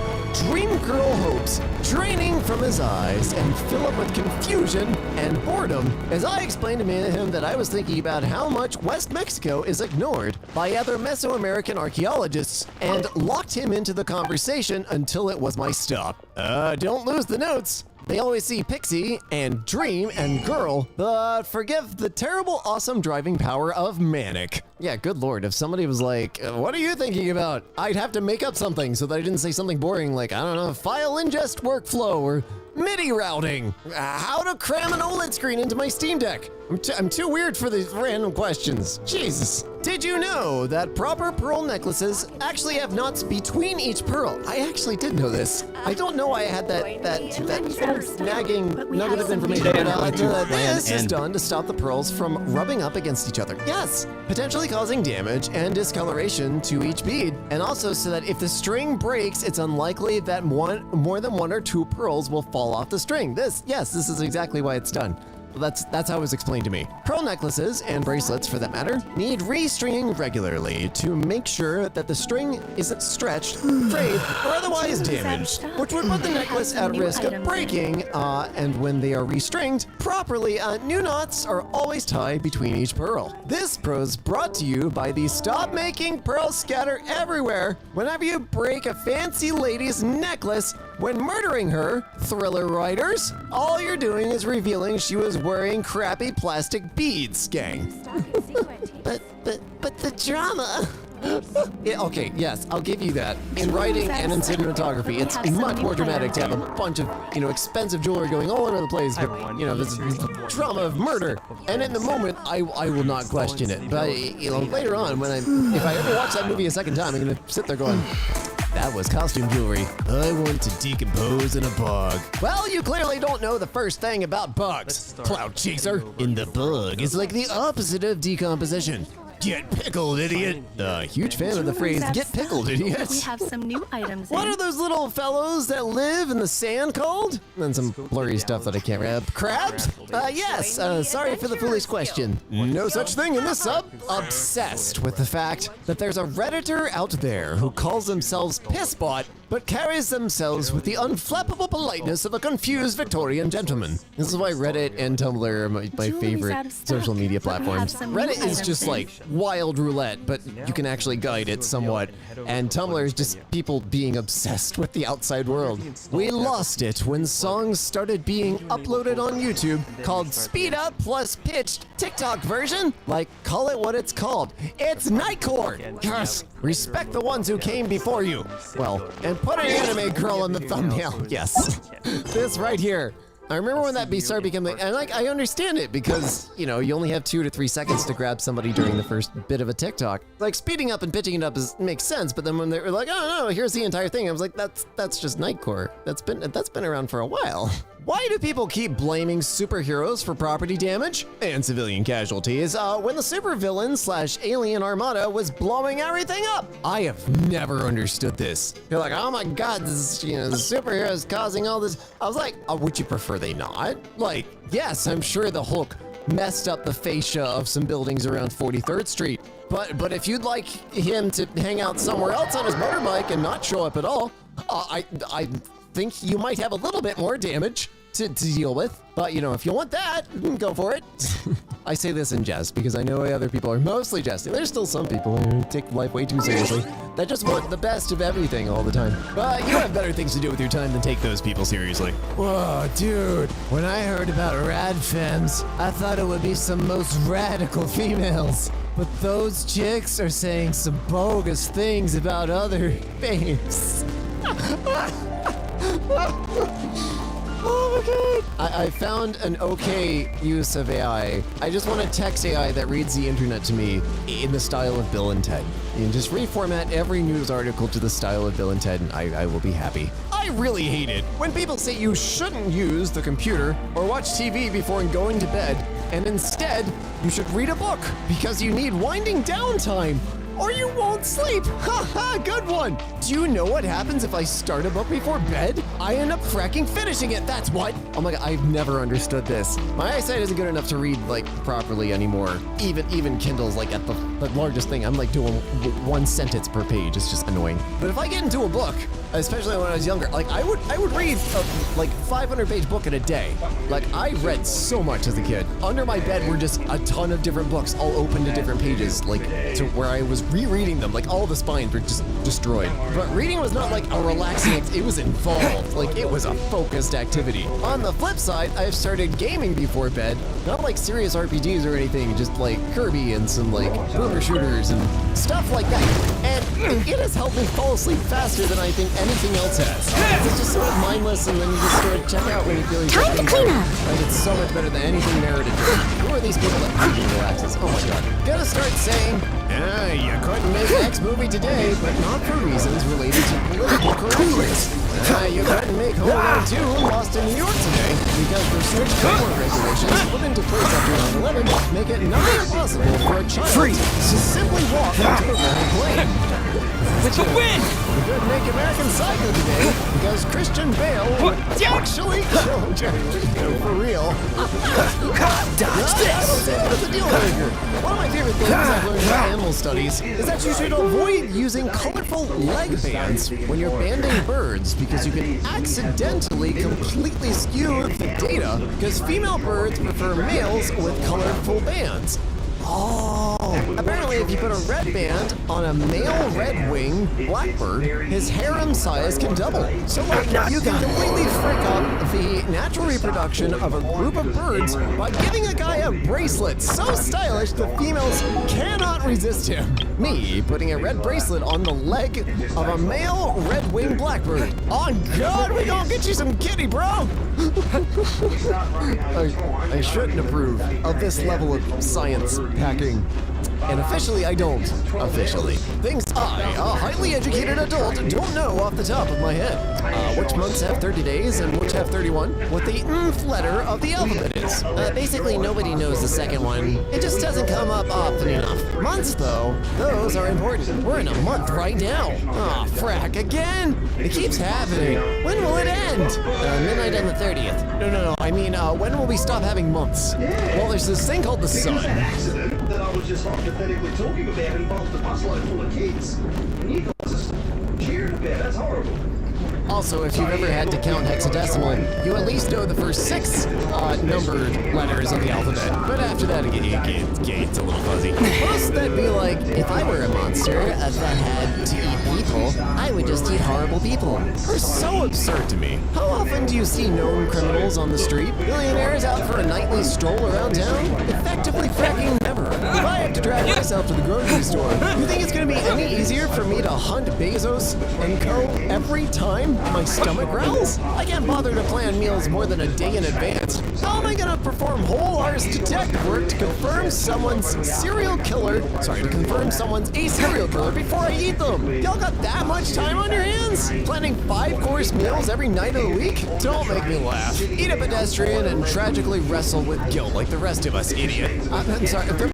dream girl hopes draining from his eyes and fill up with confusion and boredom as I explained to him that I was thinking about how much West Mexico is ignored by other Mesoamerican archaeologists and locked him into the conversation until it was my stop. Don't lose the notes. They always see Pixie and Dream and Girl, but forgive the terrible awesome driving power of Manic. Yeah, good lord, if somebody was like, what are you thinking about? I'd have to make up something so that I didn't say something boring like, I don't know, file ingest workflow or MIDI routing. How to cram an OLED screen into my Steam Deck. I'm too weird for these random questions. Jesus. Did you know that proper pearl necklaces actually have knots between each pearl? I actually did know this. I don't know why I had that nagging nugget of information. This is done to stop the pearls from rubbing up against each other. Yes, potentially causing damage and discoloration to each bead, and also so that if the string breaks, it's unlikely that more than one or two pearls will fall off the string. This is exactly why it's done. That's how it was explained to me. Pearl necklaces, and bracelets for that matter, need restringing regularly to make sure that the string isn't stretched, frayed, or otherwise damaged, which would put the necklace at risk of breaking, and when they are restringed properly, new knots are always tied between each pearl. This pro's brought to you by the Stop Making Pearl Scatter Everywhere. Whenever you break a fancy lady's necklace when murdering her, thriller writers, all you're doing is revealing she was wearing crappy plastic beads, gang. but the drama. Yeah, okay, yes, I'll give you that. In writing and in cinematography, it's much more dramatic to have a bunch of, expensive jewelry going all over the place, but, this drama of murder. And in the moment, I will not question it. But, later on, if I ever watch that movie a second time, I'm gonna sit there going, that was costume jewelry. I want to decompose in a bug. Well, you clearly don't know the first thing about bugs, Cloud Chaser. In the bug is like the opposite of decomposition. Get pickled, idiot. Huge fan of the phrase, get pickled, idiot. We have some new items. What are those little fellows that live in the sand called? And some blurry stuff that I can't read. Crabs? Yes. Sorry for the foolish question. No such thing in this sub. Obsessed with the fact that there's a Redditor out there who calls themselves Pissbot, but carries themselves with the unflappable politeness of a confused Victorian gentleman. This is why Reddit and Tumblr are my favorite social media platforms. Reddit is just like wild roulette, but you can actually guide it somewhat. And Tumblr is just people being obsessed with the outside world. We lost it when songs started being uploaded on YouTube called Speed Up plus Pitched TikTok version. Like, call it what it's called. It's Nightcore. Yes. Respect the ones who came before you. Well, and put an anime girl in the thumbnail. Yes. This right here. I remember when that started becoming, and I understand it because, you only have 2 to 3 seconds to grab somebody during the first bit of a TikTok. Like, speeding up and pitching it up makes sense, but then when they were like, oh no, here's the entire thing, I was like, that's just Nightcore. That's been around for a while. Why do people keep blaming superheroes for property damage and civilian casualties when the supervillain / alien armada was blowing everything up? I have never understood this. You're like, oh my god, this the superheroes causing all this. I was like, would you prefer they not? Like, yes, I'm sure the Hulk messed up the fascia of some buildings around 43rd Street. But if you'd like him to hang out somewhere else on his motorbike and not show up at all, I think you might have a little bit more damage to deal with. But, if you want that, go for it. I say this in jest because I know other people are mostly jesting. There's still some people who take life way too seriously that just want the best of everything all the time. But you have better things to do with your time than take those people seriously. Whoa, dude. When I heard about rad femmes, I thought it would be some most radical females. But those chicks are saying some bogus things about other babes. Oh my god! I found an okay use of AI. I just want a text AI that reads the internet to me in the style of Bill and Ted. You can just reformat every news article to the style of Bill and Ted and I will be happy. I really hate it when people say you shouldn't use the computer or watch TV before going to bed, and instead you should read a book because you need winding down time. Or you won't sleep! Haha, good one! Do you know what happens if I start a book before bed? I end up fracking finishing it, that's what! Oh my god, I've never understood this. My eyesight isn't good enough to read, like, properly anymore. Even Kindle's, like, at the largest thing. I'm, like, doing one sentence per page. It's just annoying. But if I get into a book, especially when I was younger, like, I would read a, like, 500-page book in a day. Like, I read so much as a kid. Under my bed were just a ton of different books, all open to different pages, like, to where I was rereading them, like all the spines were just destroyed. But reading was not like a relaxing it was involved, like it was a focused activity. On the flip side, I've started gaming before bed, not like serious RPGs or anything, just like Kirby and some like boomer shooters and stuff like that. And it has helped me fall asleep faster than I think anything else has. It's just sort of mindless and then you just sort of check out when you feel like Time to clean up! Like it's so much better than anything narrative. Who are these people that freaking relaxes? Oh my god. Gotta start saying, you couldn't make X movie today, but not for reasons related to political correctness. You couldn't make Home Alone 2 Lost in New York today, because the strict framework regulations put into place after 9/11 make it not impossible for a child to simply walk onto the wrong plane. To win! You couldn't make American Psycho today, because Christian Bale would actually kill Jared for real. Dodge this! That's a deal breaker. One of my favorite things I've learned about animal studies is that you should avoid using colorful leg bands when you're banding birds because you can accidentally completely skew the data because female birds prefer males with colorful bands. Oh, apparently if you put a red band on a male red-wing blackbird, his harem size can double. So like, you can completely frick up the natural reproduction of a group of birds by giving a guy a bracelet so stylish the females cannot resist him. Me putting a red bracelet on the leg of a male red-winged blackbird. On God, we gonna get you some kitty, bro! I shouldn't approve of this level of science hacking. And officially, I don't. Officially. Things I, a highly educated adult, don't know off the top of my head. Which months have 30 days and which have 31? What the letter of the alphabet is. Basically, nobody knows the second one. It just doesn't come up often enough. Months, though, those are important. We're in a month right now. Aw, frack, again? It keeps happening. When will it end? Midnight on the 30th. No, I mean, when will we stop having months? Well, there's this thing called the sun. That I was just hypothetically talking about involved a busload full of kids. And you guys are cheering about that's horrible. Also, if you've ever had to count hexadecimal, you at least know the first 6 numbered letters of the alphabet. But after that, it gets a little fuzzy. Plus, that'd be like, if I were a monster that had to eat people, I would just eat horrible people. Are so absurd to me. How often do you see known criminals on the street? Billionaires out for a nightly stroll around town? Effectively fracking never. If I have to drag myself to the grocery store, you think it's gonna be any easier for me to hunt Bezos and Co. every time my stomach growls? I can't bother to plan meals more than a day in advance. How am I gonna perform whole hours detective work to confirm someone's a serial killer before I eat them? Y'all got that much time on your hands? Planning 5-course meals every night of the week? Don't make me laugh. Eat a pedestrian and tragically wrestle with guilt like the rest of us, idiot. I'm sorry. The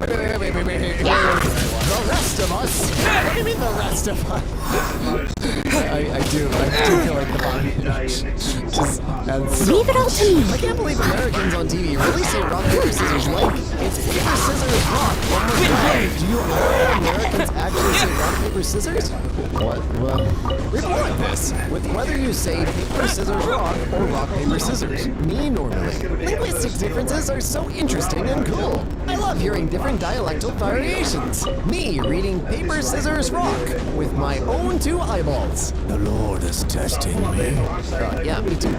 rest of us? What do you mean the rest of us? I do feel like the body just adds so Leave it all to me. I can't believe Americans on TV really say rock, paper, scissors like it's paper, scissors, rock. One more time. Do you know Americans actually say rock, paper, scissors? What? Report this with whether you say paper, scissors, rock or rock, paper, scissors. Me normally. Linguistic differences are so interesting and cool. I love hearing different dialectal variations. Me reading paper, scissors, rock with my own 2 eyeballs. faults. The Lord is testing me. Yeah, me too.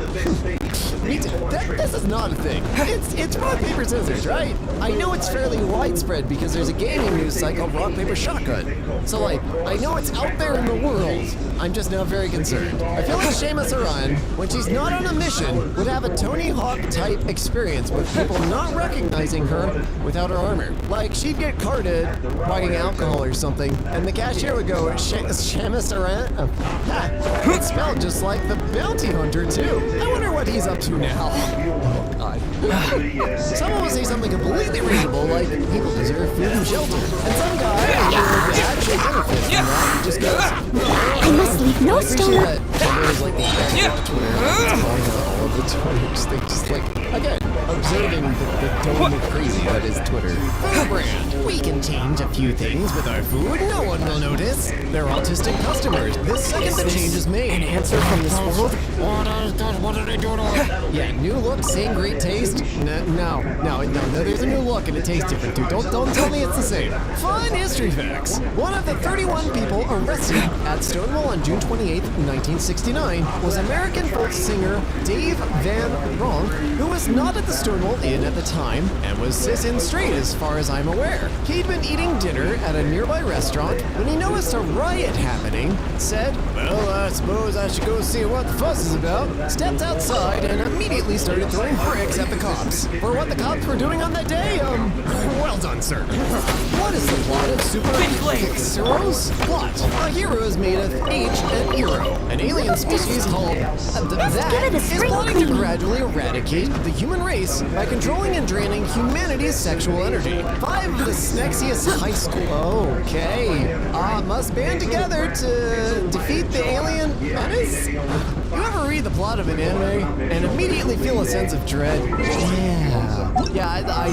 Me too. This is not a thing. It's rock, paper, scissors, right? I know it's fairly widespread because there's a gaming news site called Rock, Paper, Shotgun. So, like, I know it's out there in the world. I'm just now very concerned. I feel like Seamus Aran, when she's not on a mission, would have a Tony Hawk-type experience with people not recognizing her without her armor. Like, she'd get carded buying alcohol or something, and the cashier would go, Seamus Aran? It's spelled just like the bounty hunter, too. I wonder what he's up to now. Oh, God. Someone will say something completely reasonable, like, people deserve food and shelter. And some guy who actually benefits from that just goes, I must leave no stone. There's like the Twitter, all of the Twitters. They just like, again, observing the dome of crazy that is Twitter. Food brand. We can change a few things with our food. No one will notice. They're autistic customers. The second the change is made. An answer from this world? What are they doing? Yeah, new look, same great taste. No, there's a new look and it tastes different, dude. Don't tell me it's the same. Fun history facts. One of the 31 people arrested at Stonewall on June 28, 1969 was American folk singer Dave Van Ronk, who was not at the Stonewall Inn at the time and was cis and straight as far as I'm aware. He'd been eating dinner at a nearby restaurant when he noticed a riot happening, said, well, I suppose I should go see what the fuss is about, stepped outside and immediately started throwing bricks at the cops. For what the cops were doing on that day, well done, sir. What is the plot of Super Heroes? Plot. A hero is made of H and Hero, an alien species called that is plotting to gradually eradicate the human race by controlling and draining humanity's sexual energy. 5 of the Snexiest high school... Okay. Must band together to defeat the alien menace? You ever read the plot of an anime and immediately feel a sense of dread? Yeah, I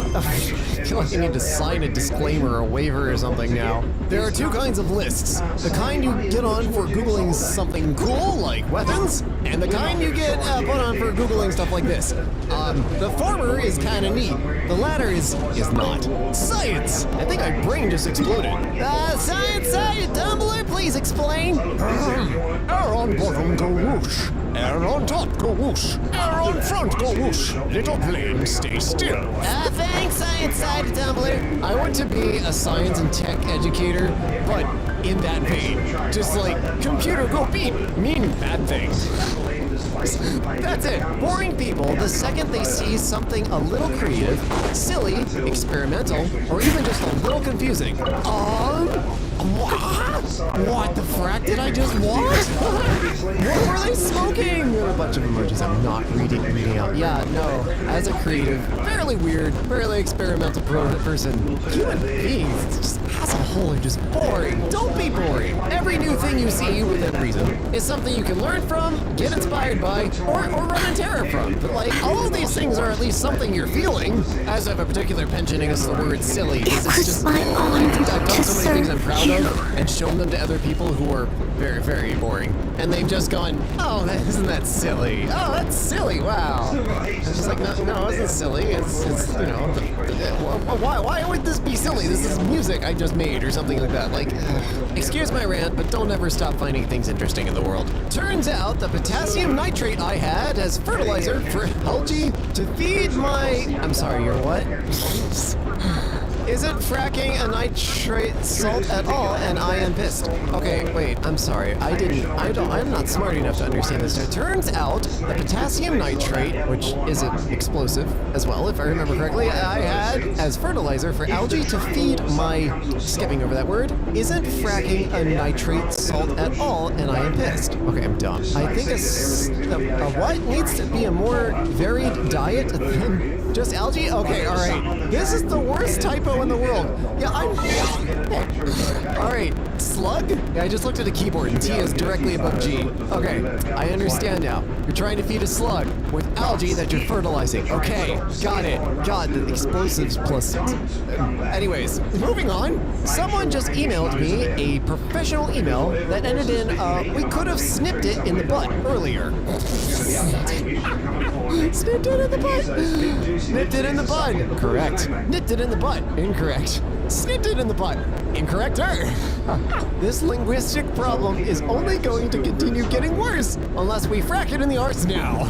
feel like I need to sign a disclaimer or a waiver or something now. There are 2 kinds of lists. The kind you get on for Googling something cool, like weapons, and the kind you get put on for Googling stuff like this. The former is kind of neat. The latter is not. Science! I think my brain just exploded. Science, Tumblr, please explain. Air on bottom, go whoosh. Air on top, go whoosh. Air on front, go whoosh. Little plane, stay still. Thanks, Science Side Tumblr. I want to be a science and tech educator, but in that vein. Just like, computer go beep, mean bad things. That's it. Boring people, the second they see something a little creative, silly, experimental, or even just a little confusing. What the frack did I just watch? What were they smoking? A bunch of emojis I'm not reading out. Yeah, no. As a creative, fairly weird, fairly experimental person, human beings, just as a whole, are just boring. Don't be boring. Every new thing you see within reason is something you can learn from, get inspired by, or run in terror from. But like, all of these things are at least something you're feeling. As of a particular pension against the word silly. This is just my honor I've done so many things I'm proud of and shown them to other people who are very, very boring. And they've just gone, oh, isn't that silly? Oh, that's silly, wow. It's just like, no, it isn't silly. It's you know, why would this be silly? This is music I just made or something like that. Like, excuse my rant, but don't ever stop finding things interesting in the world. Turns out the potassium nitrate I had as fertilizer for algae to feed my... I'm sorry, you're what? Isn't fracking a nitrate salt at all, and I am pissed. Okay, wait, I'm sorry. I'm not smart enough to understand this. It turns out the potassium nitrate, which is an explosive as well, if I remember correctly, I had as fertilizer for algae to feed my, skipping over that word, isn't fracking a nitrate salt at all, and I am pissed. Okay, I'm dumb. I think a what needs to be a more varied diet than just algae? Okay, alright. This is the worst typo in the world. Yeah, Alright, slug? Yeah, I just looked at a keyboard and T is directly above G. Okay, I understand now. You're trying to feed a slug with algae that you're fertilizing. Okay, got it. God, the explosives plus... Anyways, moving on. Someone just emailed me a professional email that ended in, we could have snipped it in the butt earlier. Snipped it in the butt. Nipped it in the butt. Correct. Nipped it in the butt. Incorrect. Snipped it in the butt. Incorrector. This linguistic problem is only going to continue getting worse unless we frack it in the arse now.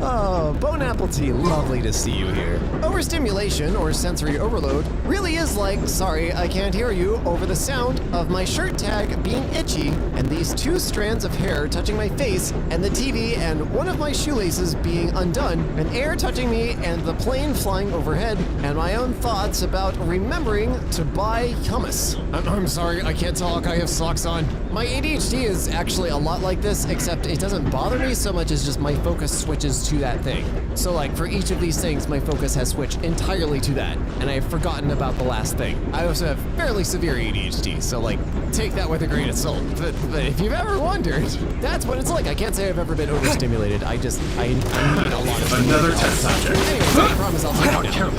Oh, Bone Apple Tea, lovely to see you here. Overstimulation, or sensory overload, really is like, sorry, I can't hear you, over the sound of my shirt tag being itchy, and these 2 strands of hair touching my face, and the TV, and one of my shoelaces being undone, and air touching me, and the plane flying overhead, and my own thoughts about remembering to buy hummus. I'm sorry, I can't talk, I have socks on. My ADHD is actually a lot like this, except it doesn't bother me so much as just my focus switches to that thing. So like for each of these things, my focus has switched entirely to that, and I've forgotten about the last thing. I also have fairly severe ADHD, so like take that with a grain of salt. But if you've ever wondered, that's what it's like. I can't say I've ever been overstimulated. I need a lot of another test subject. Anyways, I promise I'll take it down.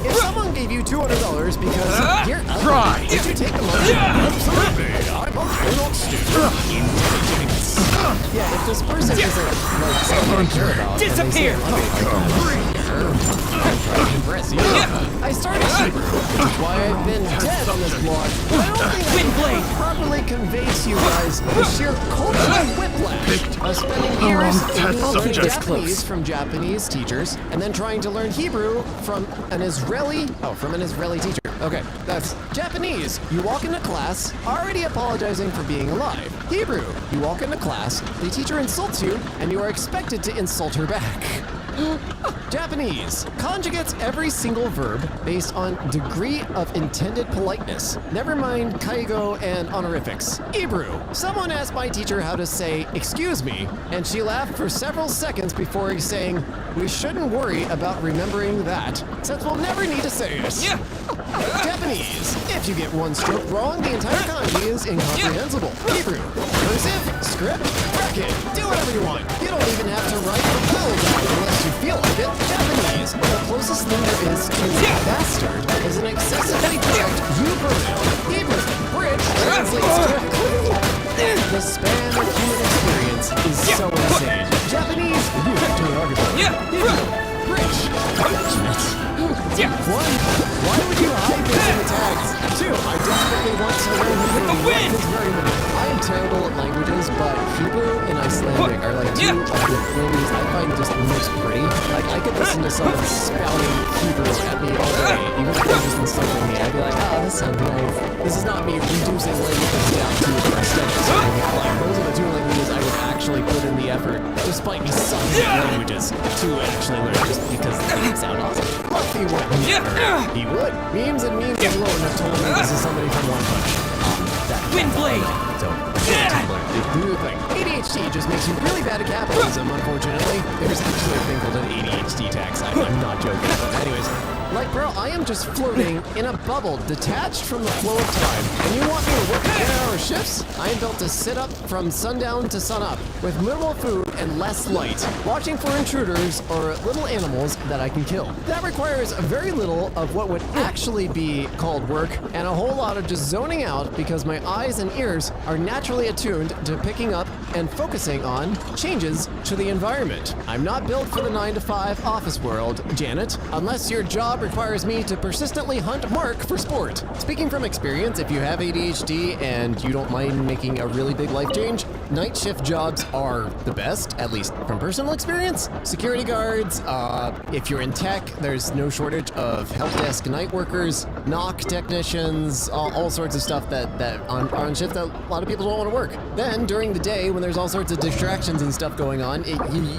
If someone gave you $200 because you're Try. did you take the money? Absolutely. I'm not stupid. Yeah, if this person isn't like someone I care about, Disappear! I started Hebrew, which is why I've been dead on this blog. But I don't think I can properly convey to you guys the sheer cultural whiplash of spending years learning Japanese from Japanese teachers and then trying to learn Hebrew from an Israeli teacher. Okay, that's Japanese. You walk into class already apologizing for being alive. Hebrew. You walk into class, the teacher insults you, and you are expected to insult her back. Japanese conjugates every single verb based on degree of intended politeness. Never mind kaigo and honorifics. Hebrew. Someone asked my teacher how to say excuse me, and she laughed for several seconds before saying, we shouldn't worry about remembering that, since we'll never need to say it. Yeah. Japanese. If you get one stroke wrong, the entire kanji is incomprehensible. Hebrew. Cursive, script, bracket. Do whatever you want. You don't even have to write the vowel down unless you feel like it. Japanese. The closest thing there is to bastard is an excessively correct U-pronoun. Hebrew. Bridge translates correctly. The span of human experience is so insane. Japanese. Hebrew. Bridge. One, why would you hide this in the tags? Two, I desperately want to learn Hebrew. I am terrible at languages, but Hebrew and Icelandic are like 2 of the languages I find just most pretty. Like, I could listen to someone spouting Hebrew at me all day, even if they're just insulting me. I'd be like, oh, this sounds nice. This is not me reducing languages down to aesthetics. Like, those are the 2 languages I would actually put in the effort, despite me sucking at languages, to actually learn just because they sound awesome. He would. He would. Memes and memes alone have told me this is somebody from One Punch. Windblade! Do your thing. ADHD just makes you really bad at capitalism, unfortunately. There's actually a thing called an ADHD tax. I'm not joking. Anyways, like, bro, I am just floating in a bubble, detached from the flow of time. And you want me to work 10-hour shifts? I am built to sit up from sundown to sunup, with minimal food and less light, watching for intruders or little animals that I can kill. That requires very little of what would actually be called work, and a whole lot of just zoning out because my eyes and ears are naturally attuned to picking up and focusing on changes to the environment. I'm not built for the 9-to-5 office world, Janet, unless your job requires me to persistently hunt Mark for sport. Speaking from experience, if you have ADHD and you don't mind making a really big life change, night shift jobs are the best, at least from personal experience. Security guards, if you're in tech, there's no shortage of help desk night workers, knock technicians, all sorts of stuff that are on shift that a lot of people don't want to work. Then during the day, when there's all sorts of distractions and stuff going on,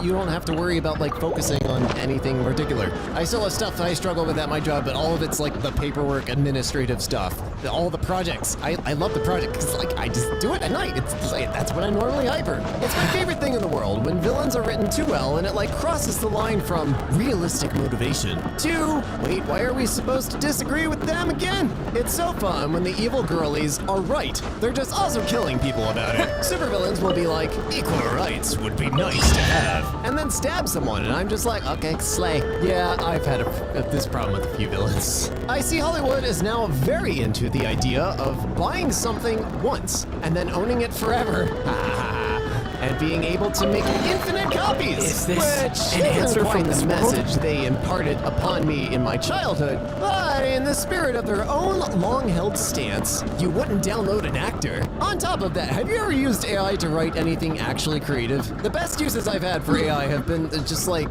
you don't have to worry about like focusing on anything in particular. I still have stuff that I struggle with at my job, but all of it's like the paperwork, administrative stuff, all the projects. I love the project because like I just do it at night. It's like, that's when I normally hyper. It's my favorite thing in the world when villains are written too well and it like crosses the line from realistic motivation to, wait, why are we supposed to disagree with them again? It's so fun when the evil girlies are right. They're just also killing people about it. Supervillains will be like, equal rights would be nice to have, and then stab someone, and I'm just like, okay, slay. Yeah, I've had this problem with a few villains. I see Hollywood is now very into the idea of buying something once and then owning it forever. and being able to make infinite copies. Is this which an answer isn't quite from the this world? message they imparted upon me in my childhood, but in the spirit of their own long-held stance, you wouldn't download an actor. On top of that, have you ever used AI to write anything actually creative? The best uses I've had for AI have been just like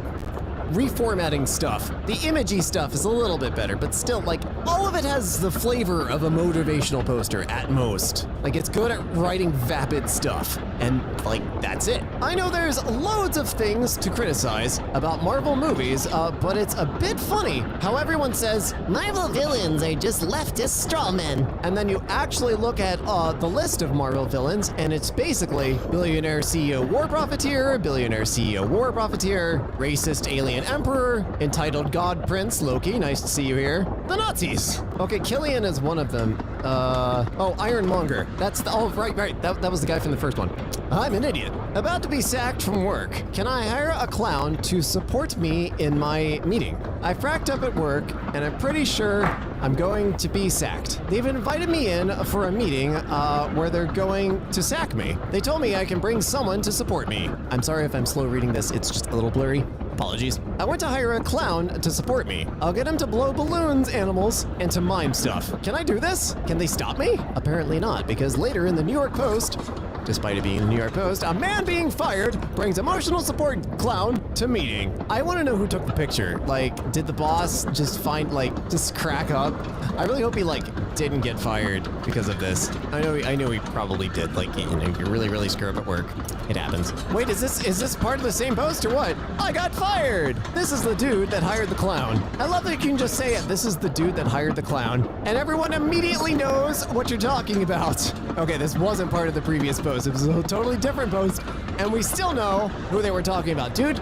reformatting stuff. The imagey stuff is a little bit better, but still, like, all of it has the flavor of a motivational poster at most. Like, it's good at writing vapid stuff, and, like, that's it. I know there's loads of things to criticize about Marvel movies, but it's a bit funny how everyone says, Marvel villains are just leftist strawmen. And then you actually look at the list of Marvel villains, and it's basically billionaire CEO war profiteer, billionaire CEO war profiteer, racist alien emperor, entitled God Prince Loki, nice to see you here. The Nazis. Okay, Killian is one of them. Oh, Ironmonger. That's the, oh, right, that was the guy from the first one. I'm an idiot. About to be sacked from work. Can I hire a clown to support me in my meeting? I fracked up at work, and I'm pretty sure I'm going to be sacked. They've invited me in for a meeting where they're going to sack me. They told me I can bring someone to support me. I'm sorry if I'm slow reading this, it's just a little blurry. Apologies. I went to hire a clown to support me. I'll get him to blow balloons, animals, and to mime stuff. Can I do this? Can they stop me? Apparently not, because later in the New York Post, despite it being the New York Post, a man being fired brings emotional support clown to meeting. I want to know who took the picture. Like, did the boss just just crack up? I really hope he, didn't get fired because of this. I know he probably did. You really, really screw up at work. It happens. Wait, is this part of the same post or what? I got fired! This is the dude that hired the clown. I love that you can just say it. This is the dude that hired the clown. And everyone immediately knows what you're talking about. Okay, this wasn't part of the previous post. It was a totally different post. And we still know who they were talking about. Dude,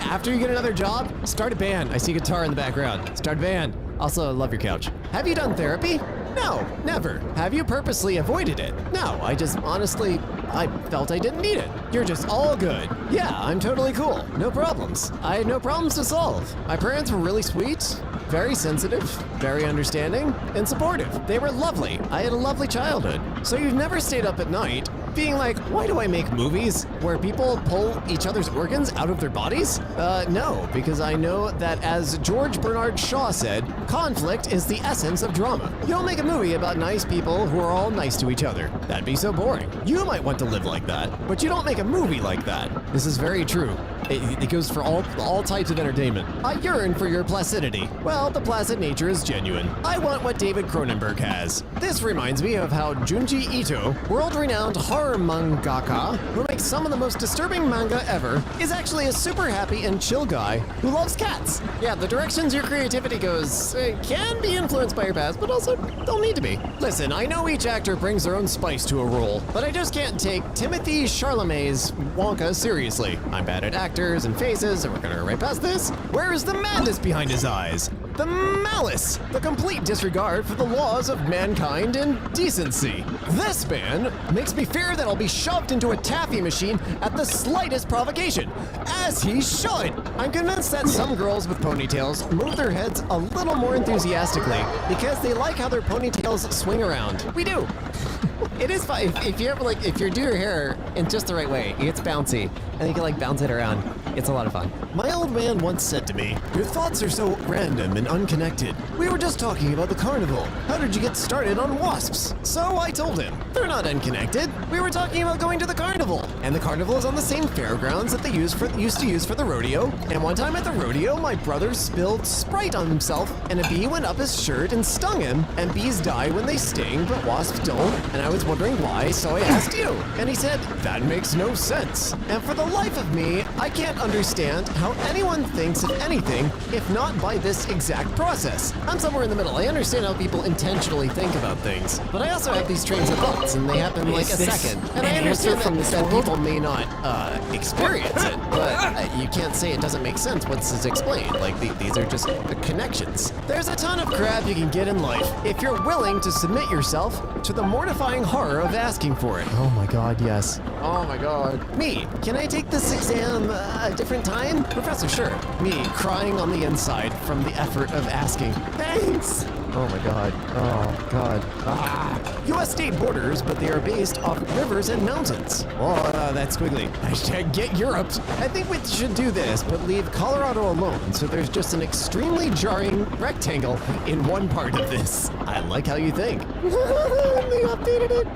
after you get another job, start a band. I see guitar in the background. Start a band. Also, I love your couch. Have you done therapy? No, never. Have you purposely avoided it? No, I just honestly, I felt I didn't need it. You're just all good. Yeah, I'm totally cool. No problems. I had no problems to solve. My parents were really sweet, very sensitive, very understanding, and supportive. They were lovely. I had a lovely childhood. So you've never stayed up at night being like, why do I make movies where people pull each other's organs out of their bodies? No, because I know that as George Bernard Shaw said, conflict is the essence of drama. You don't make a movie about nice people who are all nice to each other. That'd be so boring. You might want to live like that, but you don't make a movie like that. This is very true. It goes for all types of entertainment. I yearn for your placidity. Well, the placid nature is genuine. I want what David Cronenberg has. This reminds me of how Junji Ito, world-renowned horror mangaka, who makes some of the most disturbing manga ever, is actually a super happy and chill guy who loves cats. Yeah, the directions your creativity goes can be influenced by your past, but also don't need to be. Listen, I know each actor brings their own spice to a role, but I just can't take Timothy Chalamet's Wonka seriously. I'm bad at actors and faces, and we're gonna right past this. Where is the madness behind his eyes? The malice, the complete disregard for the laws of mankind and decency. This man makes me fear that I'll be shoved into a taffy machine at the slightest provocation, as he should. I'm convinced that some girls with ponytails move their heads a little more enthusiastically because they like how their ponytails swing around. We do. It is fun if you ever if you do your hair in just the right way, it's bouncy, and you can bounce it around. It's a lot of fun. My old man once said to me, "Your thoughts are so random and unconnected. We were just talking about the carnival. How did you get started on wasps?" So I told him, "They're not unconnected. We were talking about going to the carnival, and the carnival is on the same fairgrounds that they used to use for the rodeo. And one time at the rodeo, my brother spilled Sprite on himself, and a bee went up his shirt and stung him. And bees die when they sting, but wasps don't. And I was wondering why, so I asked you." And he said, "That makes no sense." And for the life of me, I can't understand how anyone thinks of anything if not by this exact process. I'm somewhere in the middle. I understand how people intentionally think about things, but I also have these trains of thoughts, and they happen a second. And I understand that people may not experience it, but you can't say it doesn't make sense once it's explained. These are just connections. There's a ton of crap you can get in life if you're willing to submit yourself to the mortifying horror of asking for it. Oh my god, yes. Oh my god. Me, can I take this exam a different time? Professor, sure. Me, crying on the inside from the effort of asking. Thanks! Oh my god. Oh god. U.S. state borders, but they are based off rivers and mountains. Oh, that's squiggly. Hashtag get Europe. I think we should do this, but leave Colorado alone, so there's just an extremely jarring rectangle in one part of this. I like how you think. They updated it.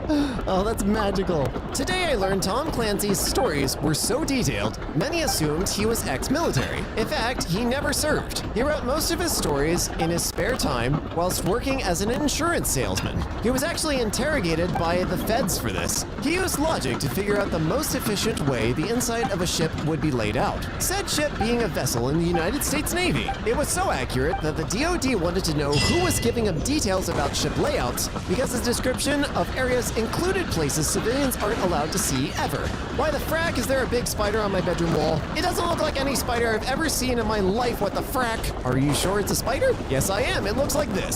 Oh, that's magical. Today I learned Tom Clancy's stories were so detailed, many assumed he was ex-military. In fact, he never served. He wrote most of his stories in his spare time whilst working as an insurance salesman. He was actually interrogated by the feds for this. He used logic to figure out the most efficient way the inside of a ship would be laid out. Said ship being a vessel in the United States Navy. It was so accurate that the DoD wanted to know who was giving him details about ship layouts because his description of areas included places civilians aren't allowed to see ever. Why the frack is there a big spider on my bedroom wall? It doesn't look like any spider I've ever seen in my life. What the frack? Are you sure it's a spider? Yes, I am. It looks like this.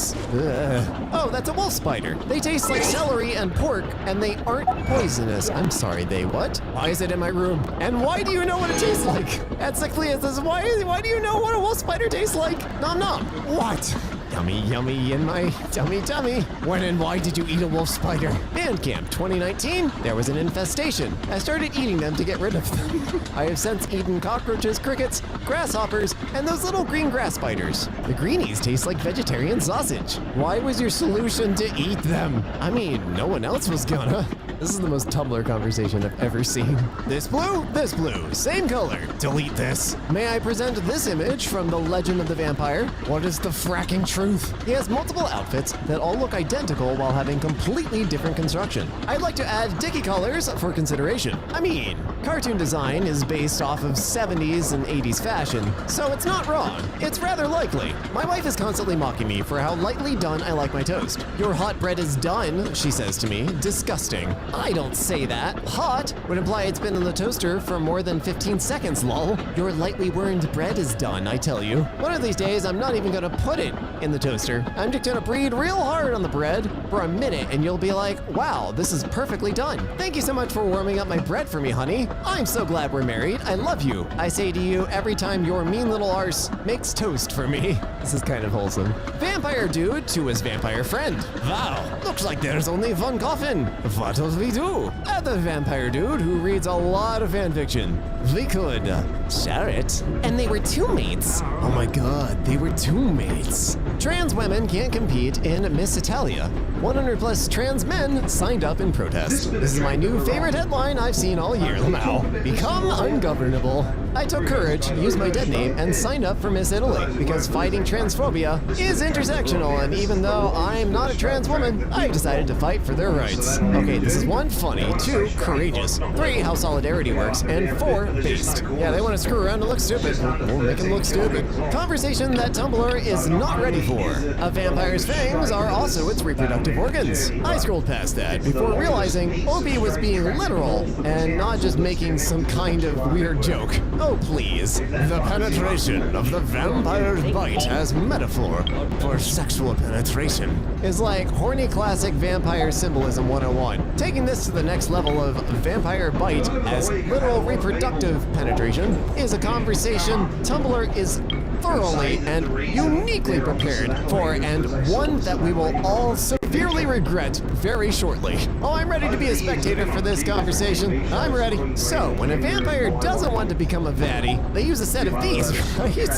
Oh, that's a wolf spider. They taste like celery and pork, and they aren't poisonous. I'm sorry, they what? Why is it in my room? And why do you know what it tastes like? As sickly as this, why do you know what a wolf spider tastes like? Nom nom. What? Yummy, yummy in my tummy. When and why did you eat a wolf spider? Bandcamp 2019, there was an infestation. I started eating them to get rid of them. I have since eaten cockroaches, crickets, grasshoppers, and those little green grass spiders. The greenies taste like vegetarian sausage. Why was your solution to eat them? I mean, no one else was gonna. This is the most Tumblr conversation I've ever seen. This blue, same color. Delete this. May I present this image from The Legend of the Vampire? What is the fracking truth? He has multiple outfits that all look identical while having completely different construction. I'd like to add Dickie colors for consideration. I mean, cartoon design is based off of 70s and 80s fashion, so it's not wrong. It's rather likely. My wife is constantly mocking me for how lightly done I like my toast. Your hot bread is done, she says to me. Disgusting. I don't say that. Hot would imply it's been in the toaster for more than 15 seconds, lol. Your lightly burned bread is done, I tell you. One of these days, I'm not even gonna put it in the toaster. I'm just gonna breathe real hard on the bread for a minute and you'll be like, wow, this is perfectly done. Thank you so much for warming up my bread for me, honey. I'm so glad we're married. I love you. I say to you every time your mean little arse makes toast for me. This is kind of wholesome. Vampire dude to his vampire friend. Wow, looks like there's only one coffin. What'll we do? The vampire dude who reads a lot of fanfiction. We could share it. And they were teammates. Oh my god, they were teammates. Trans women can't compete in Miss Italia. 100 plus trans men signed up in protest. This is my new favorite headline I've seen all year now. Become ungovernable. I took courage, used my dead name, and signed up for Miss Italy because fighting transphobia is intersectional, and even though I'm not a trans woman, I decided to fight for their rights. Okay, this is 1, funny, 2, courageous, 3, how solidarity works, and 4, based. Yeah, they want to screw around and look stupid. We'll make them look stupid. Conversation that Tumblr is not ready for. A vampire's fangs are also its reproductive organs. I scrolled past that before realizing Opie was being literal and not just making some kind of weird joke. Oh, please. The penetration of the vampire's bite as metaphor for sexual penetration is like horny classic vampire symbolism 101. Taking this to the next level of vampire bite as literal reproductive penetration is a conversation Tumblr is thoroughly and uniquely prepared for, and one that we will all severely regret very shortly. Oh, I'm ready to be a spectator for this conversation. I'm ready. So, when a vampire doesn't want to become a vaddie, they use a set of these, right?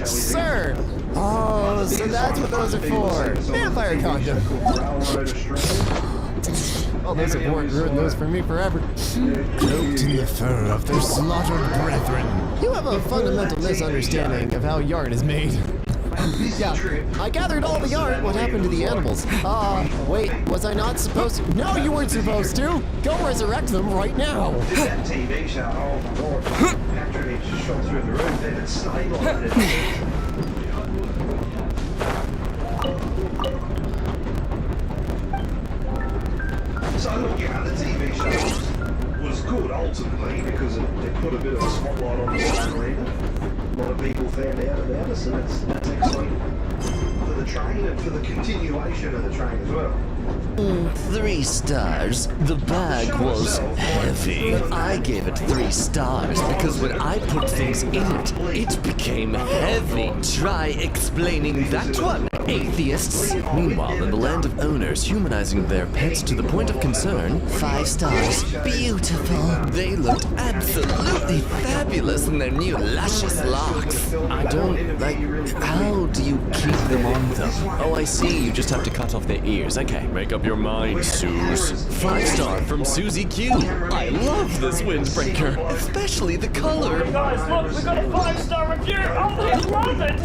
Sir! Oh, so that's what those are for. Vampire condom. Oh, those have ruined those for me forever. Cloaked in the fur of their slaughtered brethren. You have a fundamental misunderstanding of how yarn is made. Yeah, I gathered all the yarn. What happened to the animals? Wait, was I not supposed to? No, you weren't supposed to. Go resurrect them right now. That TV show, oh my god, patronage shot through the roof, then it stayed like it. So look, you know, the TV show was good ultimately because it put a bit of a spotlight on the whole arena. A lot of people found out about us, and that's excellent for the train and for the continuation of the train as well. 3 stars. The bag was heavy. I gave it 3 stars because when I put things in it, it became heavy. Try explaining that one, atheists. Meanwhile, in the land of owners humanizing their pets to the point of concern, 5 stars. Beautiful. They looked absolutely fabulous in their new luscious locks. I don't, like, how do you keep them on them? Oh, I see, you just have to cut off their ears. Okay. Make up your mind, Suze. 5 star from Susie Q. I love this windbreaker, especially the color. Guys, look, we got a 5-star review. Oh, I love it.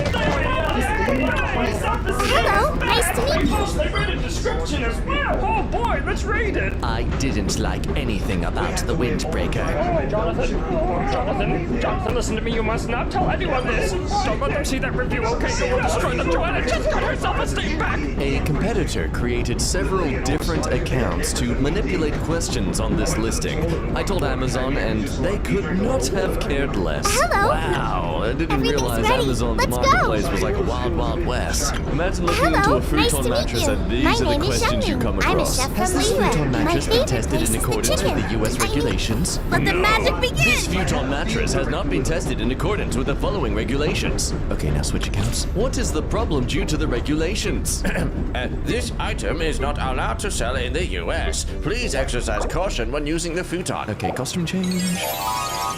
Hello, nice to meet you. They read a description as well. Oh boy, let's read it. I didn't like anything about the windbreaker. Oh, Jonathan, listen to me. You must not tell anyone this. Don't let them see that review, okay? You will destroy them. Joanna just got her self-esteem back. A competitor created several different accounts to manipulate questions on this listing. I told Amazon and they could not have cared less. Hello. Wow, I didn't realize ready. Amazon's Let's marketplace go. was like a wild, wild west. Imagine looking Hello, into a nice futon to meet mattress you. and these My are the name is questions you Xiangming. come I'm a across. chef Has from this the US. futon My mattress been favorite tested place in is the accordance with chicken. the US regulations? Let the magic begin. This futon mattress has not been tested in accordance with the following regulations. Okay, now switch accounts. What is the problem due to the regulations? This item is not allowed to sell in the US. Please exercise caution when using the futon. Okay, costume change.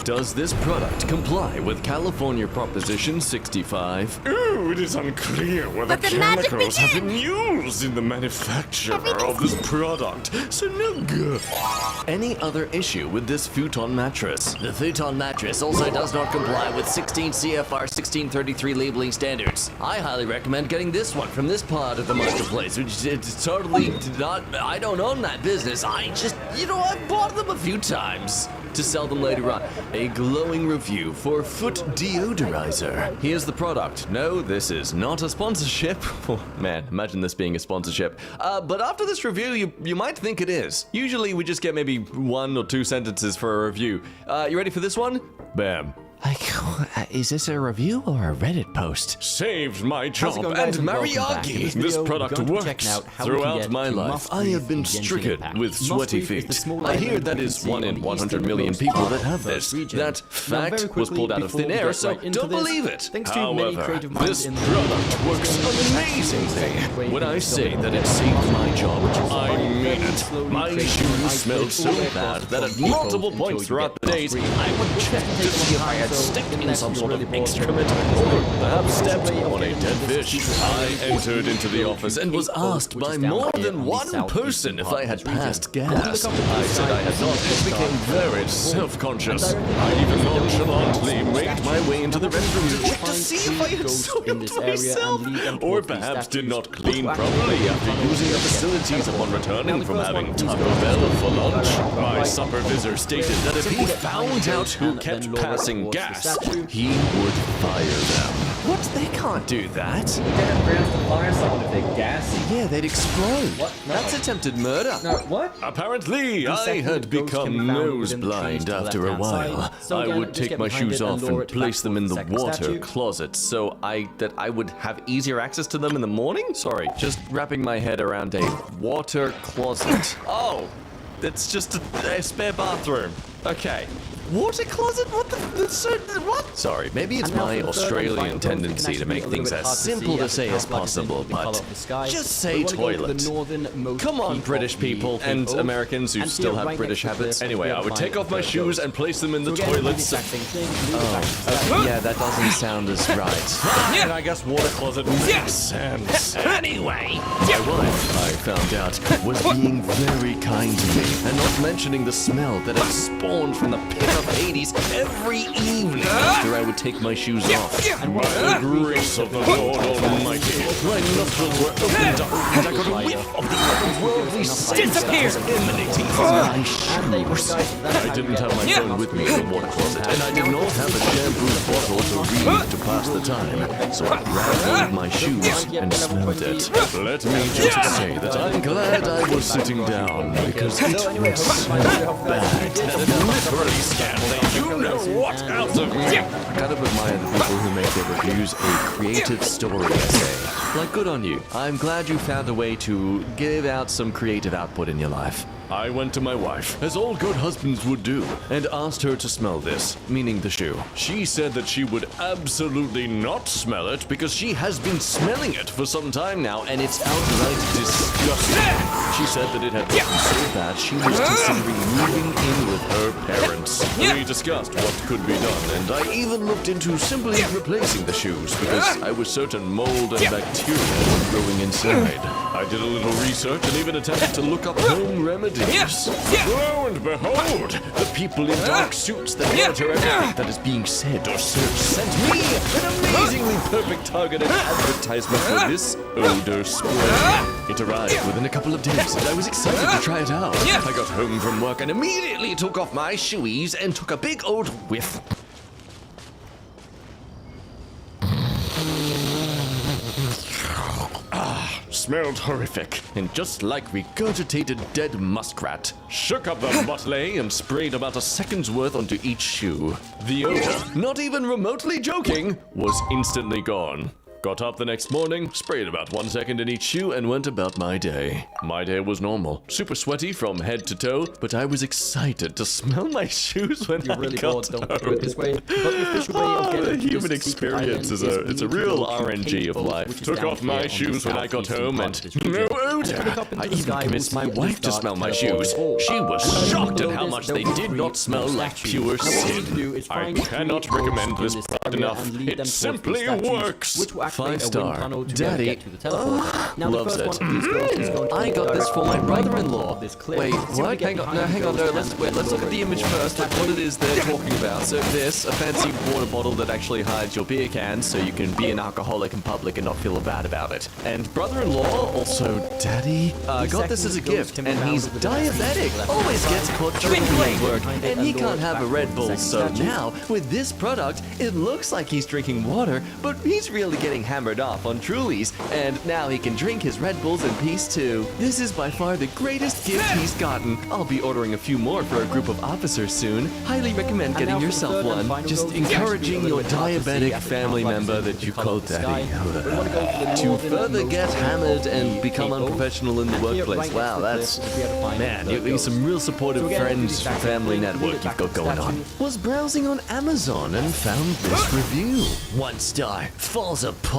Does this product comply with California Proposition 65? Ooh, it is unclear whether Let the magic chemicals have begin. been used in the manufacture of this product. So no good. Any other issue with this futon mattress? The futon mattress also does not comply with 16 CFR 1633 labeling standards. I highly recommend getting this one from this part of the marketplace, which it's totally not, I don't own that business. I just, I've bought them a few times to sell them later on. A glowing review for foot deodorizer. Here's the product. No, this is not a sponsorship. Oh, man, imagine this being a sponsorship. But after this review, you might think it is. Usually we just get maybe 1 or 2 sentences for a review. You ready for this one? Bam. Is this a review or a Reddit post? Saved my job going, and guys, and welcome back. In Mariagi. this This video, product we're going to works check out how we can throughout get my to life. must I have been in Genshin stricken Impact. with Must sweaty brief is the feet. small I hear island that you is can see 1 on in the 100 eastern million most people part that of have the this. region. That Now, fact very was quickly, pulled out of before thin we air, get so right into don't this, believe it. thanks to many However, creative minds this in the product works amazingly. When I say that it saved my job, I mean it. My shoes smelled so bad that at multiple points throughout the days, I would check to see if I had stepped in some sort of excrement or perhaps stepped on a dead fish. I entered into the office and was asked by more than one person if I had passed gas. I said I had not and became very self-conscious. I even nonchalantly made my way into the restroom to check to see if I had soiled myself, or perhaps did not clean properly after using the facilities upon returning from having Taco Bell for lunch. My supervisor stated that if he found out who kept passing gas, he would fire them. What? They can't do that. You get grounds to fire someone if they're gassy. Yeah, they'd explode. What? No. That's attempted murder. No, what? Apparently, I had become nose blind after a while. I would take my shoes off and place them in the water closet so that I would have easier access to them in the morning? Sorry, just wrapping my head around a water closet. Oh, it's just a spare bathroom. Okay. Water closet? What? Sorry, maybe it's my Australian tendency to make things as simple to say as possible, but just say toilet. Come on, British people and Americans who still have British habits. Anyway, I would take off my shoes and place them in the toilets. Yeah, that doesn't sound as right. And I guess water closet makes sense. Anyway, my wife, I found out, was being very kind to me, and not mentioning the smell that had spawned from the pit of Hades every evening after I would take my shoes off. By the grace of the Lord Almighty, my nostrils were opened up, and I got a whiff of the otherworldly scent that was emanating from my shoes. I didn't have my phone with me in the water closet, and I did not have a shampoo bottle to read to pass the time, so I grabbed one of my shoes and smelled it. Let me just say that I'm glad I was sitting down, because it would smell bad that it literally scared the you-know-what out of me. I kind of admire the people who make their reviews a creative story essay. Like, good on you. I'm glad you found a way to give out some creative output in your life. I went to my wife, as all good husbands would do, and asked her to smell this, meaning the shoe. She said that she would absolutely not smell it because she has been smelling it for some time now, and it's outright disgusting. She said that it had gotten so bad she was considering moving in with her parents. We discussed what could be done, and I even looked into simply replacing the shoes because I was certain mold and bacteria were growing inside. I did a little research and even attempted to look up home remedies. Lo and behold, the people in dark suits that monitor everything that is being said or searched sent me an amazingly perfect targeted advertisement for this odor spray. It arrived within a couple of days and I was excited to try it out. I got home from work and immediately took off my shoeies and took a big old whiff. Smelled horrific, and just like regurgitated dead muskrat. Shook up the motley and sprayed about a second's worth onto each shoe. The odor, not even remotely joking, was instantly gone. Got up the next morning, sprayed about 1 second in each shoe, and went about my day. My day was normal. Super sweaty from head to toe, but I was excited to smell my shoes when I got home. The human experience is a real RNG of life. Took off my shoes when I got home, and no odor. I even convinced my wife to smell my shoes. She was shocked at how much they did not smell like pure sin. I cannot recommend this product enough. It simply works. 5-star. Daddy loves it. I got this for my brother-in-law. Wait, what? Hang on, no, let's look at the image first, like what it is they're talking about. So this, a fancy water bottle that actually hides your beer cans so you can be an alcoholic in public and not feel bad about it. And brother-in-law, also Daddy, got this as a gift, and he's diabetic. Always gets caught drinking at work, and he can't have a Red Bull, so now, with this product, it looks like he's drinking water, but he's really getting hammered off on Trulies, and now he can drink his Red Bulls in peace too. This is by far the greatest gift he's gotten. I'll be ordering a few more for a group of officers soon. Highly recommend getting yourself one. Just encouraging your diabetic family member that you call Daddy to further get hammered and become unprofessional in the workplace. Wow, that's... Man, you're some real supportive friends, family network you've got going on. Was browsing on Amazon and found this review. 1 star. Falls apart.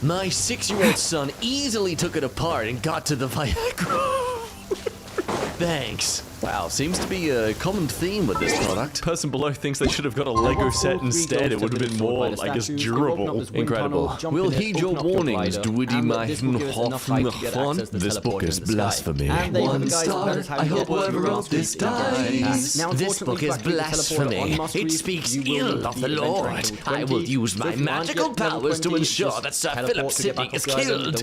My 6-year-old son easily took it apart and got to the Viagra. Thanks. Wow, seems to be a common theme with this product. Person below thinks they should have got a Lego set instead. It would have been more, I guess, durable. Incredible. Will heed your warnings, Dwiddy Hoffman. This book is blasphemy. 1 star. I hope whoever wrote this dies. This book is blasphemy. It speaks ill of the Lord. I will use my magical powers to ensure that Sir Philip Sidney is killed.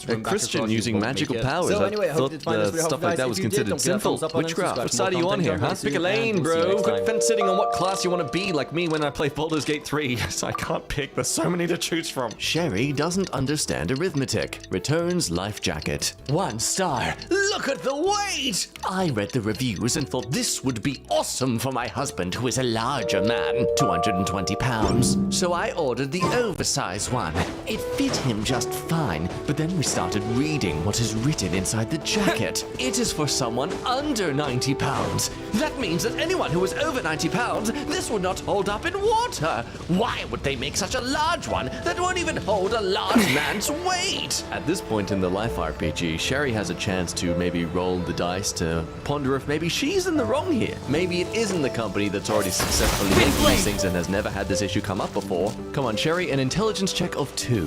A Christian using magical powers. I thought stuff like that was considered sinful. Witchcraft. What side are you on here, huh? Pick a lane, bro. Quit fence sitting on what class you want to be, like me when I play Baldur's Gate 3. So I can't pick. There's so many to choose from. Sherry doesn't understand arithmetic. Returns life jacket. 1 star. Look at the weight! I read the reviews and thought this would be awesome for my husband, who is a larger man, 220 pounds. So I ordered the oversized one. It fit him just fine, but then we started reading what is written inside the jacket. It is for someone under 90 pounds. That means that anyone who is over 90 pounds, this would not hold up in water. Why would they make such a large one that won't even hold a large man's weight? At this point in the life RPG, Sherry has a chance to maybe roll the dice to ponder if maybe she's in the wrong here. Maybe it isn't the company that's already successfully making these things and has never had this issue come up before. Come on, Sherry, an intelligence check of 2.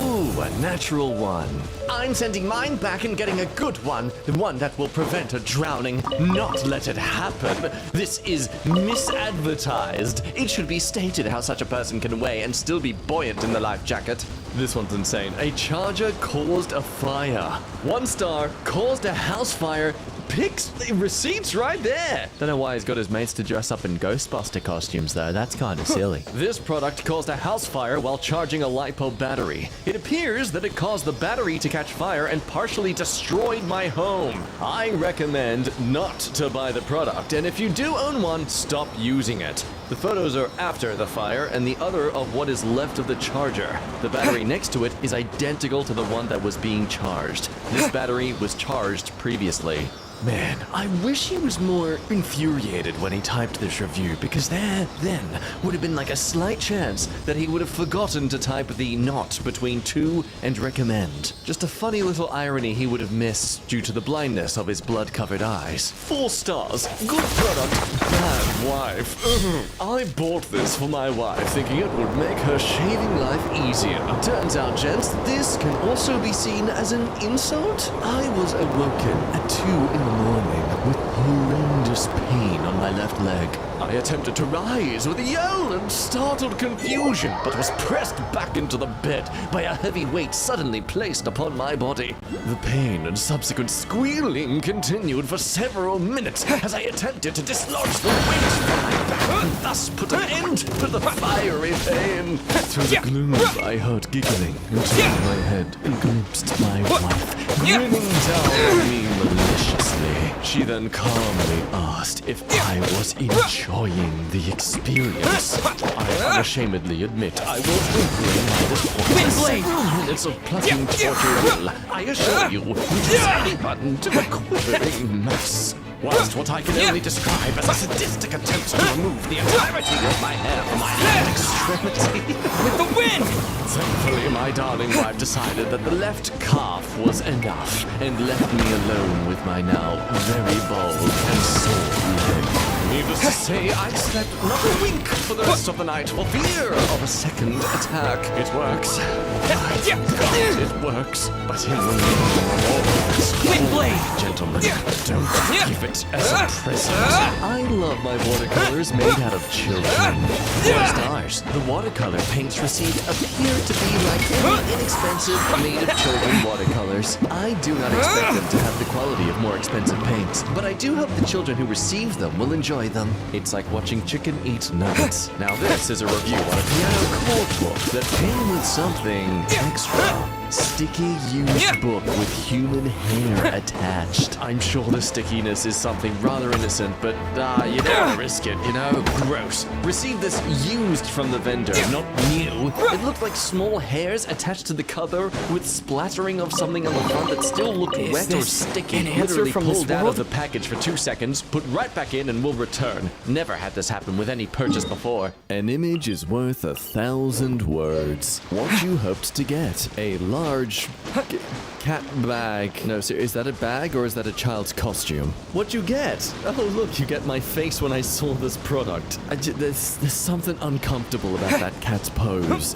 Ooh, a natural 1. I'm sending mine back and getting a good one. The one that will prevent a drowning, not let it happen. This is misadvertised. It should be stated how such a person can weigh and still be buoyant in the life jacket. This one's insane. A charger caused a fire. 1 star, caused a house fire. Pics, receipts right there. Don't know why he's got his mates to dress up in Ghostbuster costumes though. That's kind of silly. This product caused a house fire while charging a LiPo battery. It appears that it caused the battery to catch fire and partially destroyed my home. I recommend not to buy the product, and if you do own one, stop using it. The photos are after the fire and the other of what is left of the charger. The battery next to it is identical to the one that was being charged. This battery was charged previously. Man, I wish he was more infuriated when he typed this review, because there then would have been like a slight chance that he would have forgotten to type the not between to and recommend. Just a funny little irony he would have missed due to the blindness of his blood-covered eyes. 4 stars, good product, bad wife. I bought this for my wife thinking it would make her shaving life easier. Turns out, gents, this can also be seen as an insult. I was awoken at 2 in the morning with horrendous pain on my left leg. I attempted to rise with a yell and startled confusion, but was pressed back into the bed by a heavy weight suddenly placed upon my body. The pain and subsequent squealing continued for several minutes as I attempted to dislodge the weight from my back and thus put an end to the fiery pain. Through the gloom, I heard giggling and turned my head and glimpsed my wife grinning down at me maliciously. She then calmly asked if I was enjoying the experience. I unashamedly admit I was whimpering by this point. Several minutes of plucking torture will, I assure you, reduce any button to a quivering mess. Whilst what I can only describe as a sadistic attempt to remove the entirety of my hair from my left extremity. With the wind! Thankfully, my darling wife decided that the left calf was enough and left me alone with my now very bald and sore leg. Needless to say, I slept not a wink for the rest of the night for fear of a second attack. It works. God, it works. But in the name of gentlemen, don't give it as a present. I love my watercolors made out of children. 4 stars. The watercolor paints received appear to be like any inexpensive made of children watercolors. I do not expect them to have the quality of more expensive paints, but I do hope the children who receive them will enjoy them. It's like watching chicken eat nuggets. Now this is a review on a piano chord book that came with something extra. Sticky used book with human hair attached. I'm sure the stickiness is something rather innocent, but you don't want to risk it, you know? Gross. Received this used from the vendor, not new. It looked like small hairs attached to the cover with splattering of something on the front that still looked wet or sticky. Literally pulled out of the package for 2 seconds, put right back in and will return. Never had this happen with any purchase before. An image is worth 1,000 words. What you hoped to get? A large cat bag. No, sir, is that a bag or is that a child's costume? What'd you get? Oh, look, you get my face when I saw this product. There's something uncomfortable about that cat's pose.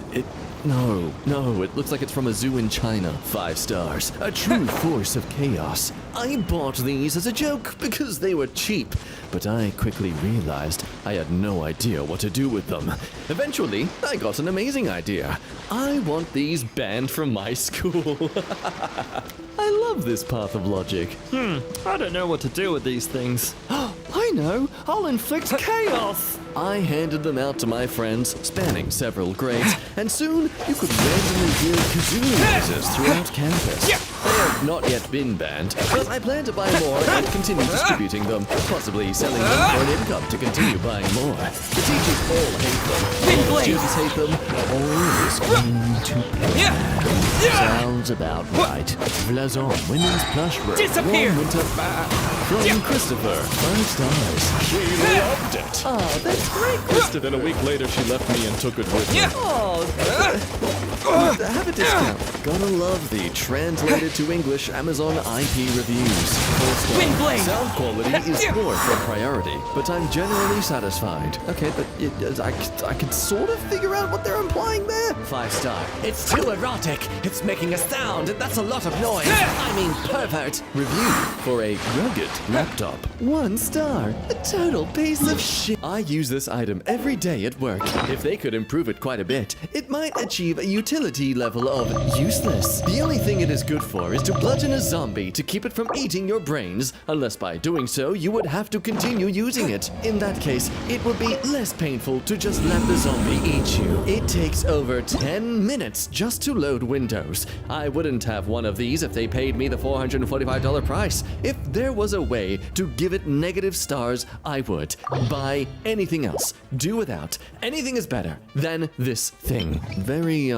No, it looks like it's from a zoo in China. 5 stars. A true force of chaos. I bought these as a joke because they were cheap, but I quickly realized I had no idea what to do with them. Eventually, I got an amazing idea. I want these banned from my school. I love this path of logic. I don't know what to do with these things. I know! I'll inflict chaos! I handed them out to my friends, spanning several grades, and soon you could randomly hear kazoo noises throughout campus. They have not yet been banned, but I plan to buy more and continue distributing them, possibly selling them for an income to continue buying more. The teachers all hate them, the students hate them, all is going to plan. Sounds about right. Vlazon, women's plush room. Disappear! Warm winter from Christopher, 5 stars. She loved it. Oh, that's great, Kristen. Then a week later, she left me and took it with her. Have a discount. Gotta love the translated to English Amazon IP reviews. 4 stars. Sound quality is poor for priority, but I'm generally satisfied. Okay, but I could sort of figure out what they're implying there. 5-star. It's too erotic. It's making a sound, and that's a lot of noise. I mean, pervert. Review for a rugged laptop. 1 star. A total piece of shit. I use this item every day at work. If they could improve it quite a bit, it might achieve a utility level of useless. The only thing it is good for is to bludgeon a zombie to keep it from eating your brains, unless by doing so you would have to continue using it. In that case, it would be less painful to just let the zombie eat you. It takes over 10 minutes just to load Windows. I wouldn't have one of these if they paid me the $445 price. If there was a way to give it negative stars, I would. Buy anything else. Do without. Anything is better than this thing. Very,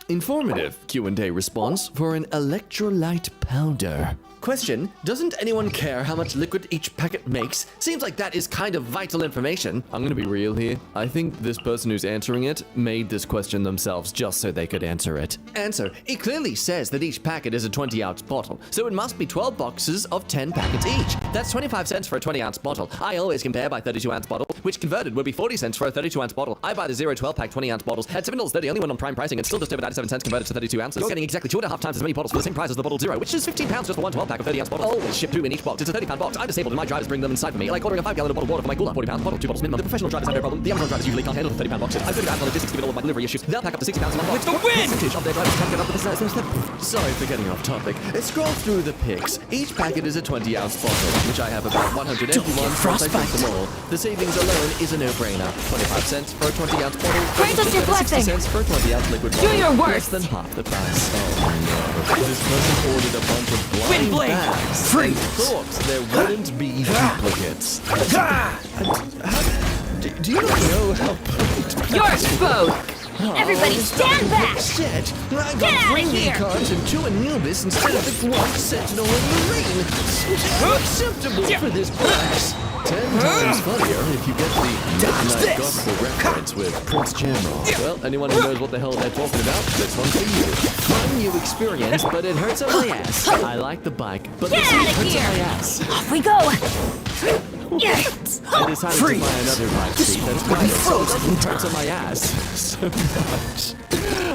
informative Q&A response for an electrolyte powder. Question, doesn't anyone care how much liquid each packet makes? Seems like that is kind of vital information. I'm gonna be real here. I think this person who's answering it made this question themselves just so they could answer it. Answer, it clearly says that each packet is a 20-ounce bottle, so it must be 12 boxes of 10 packets each. That's 25 cents for a 20-ounce bottle. I always compare by 32-ounce bottle, which converted would be 40 cents for a 32-ounce bottle. I buy the 12-pack 20-ounce bottles at $7.30, only one on prime pricing, and still just over 97 cents converted to 32 ounces. You're getting exactly 2.5 times as many bottles for the same price as the bottle zero, which is 15 pounds just for one 12-pack of 30-ounce bottle. Always ship 2 in each box. It's a 30-pound box. I'm disabled and my drivers bring them inside for me. Like ordering a 5-gallon bottle of water for my cooler. 40-pound bottle, 2 bottles minimum. The professional drivers have no problem. The Amazon drivers usually can't handle the 30-pound boxes. I'm 30 pounds on logistics given all of my delivery issues. They'll pack up to 60 pounds in one box. With the wind! Percentage of their drivers can't get up to the size. Sorry for getting off topic. Scroll through the pics. Each packet is a 20-ounce bottle, which I have about 100 empty ones once I drink them all. The savings alone is a no-brainer. 25 cents for a 20-ounce bottle. Brandon's reflecting. 60 cents for a 20-ounce liquid bottle. Do your Less worst. than half the price. Oh no. This person ordered a bunch of blind Wind blade. bags. Freeze. Thought there wouldn't be duplicates. Do you not know how You're exposed. Everybody stand back. Shit! I Get got out of 3 here. cards and 2 Anubis instead of the one Sentinel in the rain. Unacceptable for this price. 10 times funnier if you get the Midnight Gospel reference with Prince Jamrock. Well, anyone who knows what the hell they're talking about, this one's for you. Fun new experience, but it hurts on my ass. I like the bike, but the Get seat out of hurts here. on my ass. Off we go. I decided to buy another bike seat that's wider, so it doesn't hurt on my ass so much.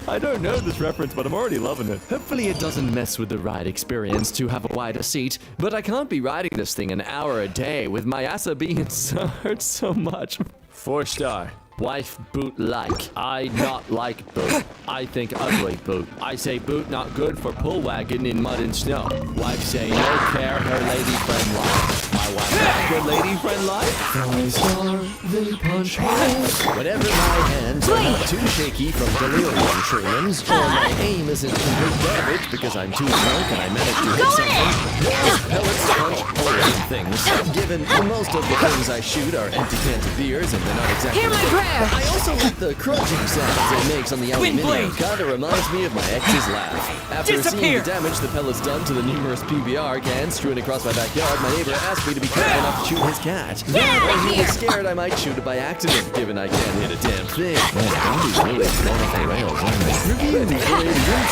I don't know this reference, but I'm already loving it. Hopefully it doesn't mess with the ride experience to have a wider seat, but I can't be riding this thing an hour a day with my ass being so hurt so much. 4-star. Wife boot like. I not like boot. I think ugly boot. I say boot not good for pull wagon in mud and snow. Wife say no care her lady friend life. My wife not good lady friend life. 5-star, they punch holes. Whenever my hands are not too shaky from delirium treatments, or my aim isn't complete garbage because I'm too drunk and I managed to hit something, those pellets punch holes in things. Given most of the things I shoot are empty cans of beers and they're not exactly... Hear my prayer. I also like the crunching sounds it makes on the Wind aluminium. blade. Kinda reminds me of my ex's laugh. After seeing the damage the pellets done to the numerous PBR cans strewn across my backyard, my neighbor asked me to be careful not to shoot his cat. Get out of He here. was scared I might shoot it by accident, given I can't hit a damn thing. Man, Andy's really going off the rails, aren't they? Review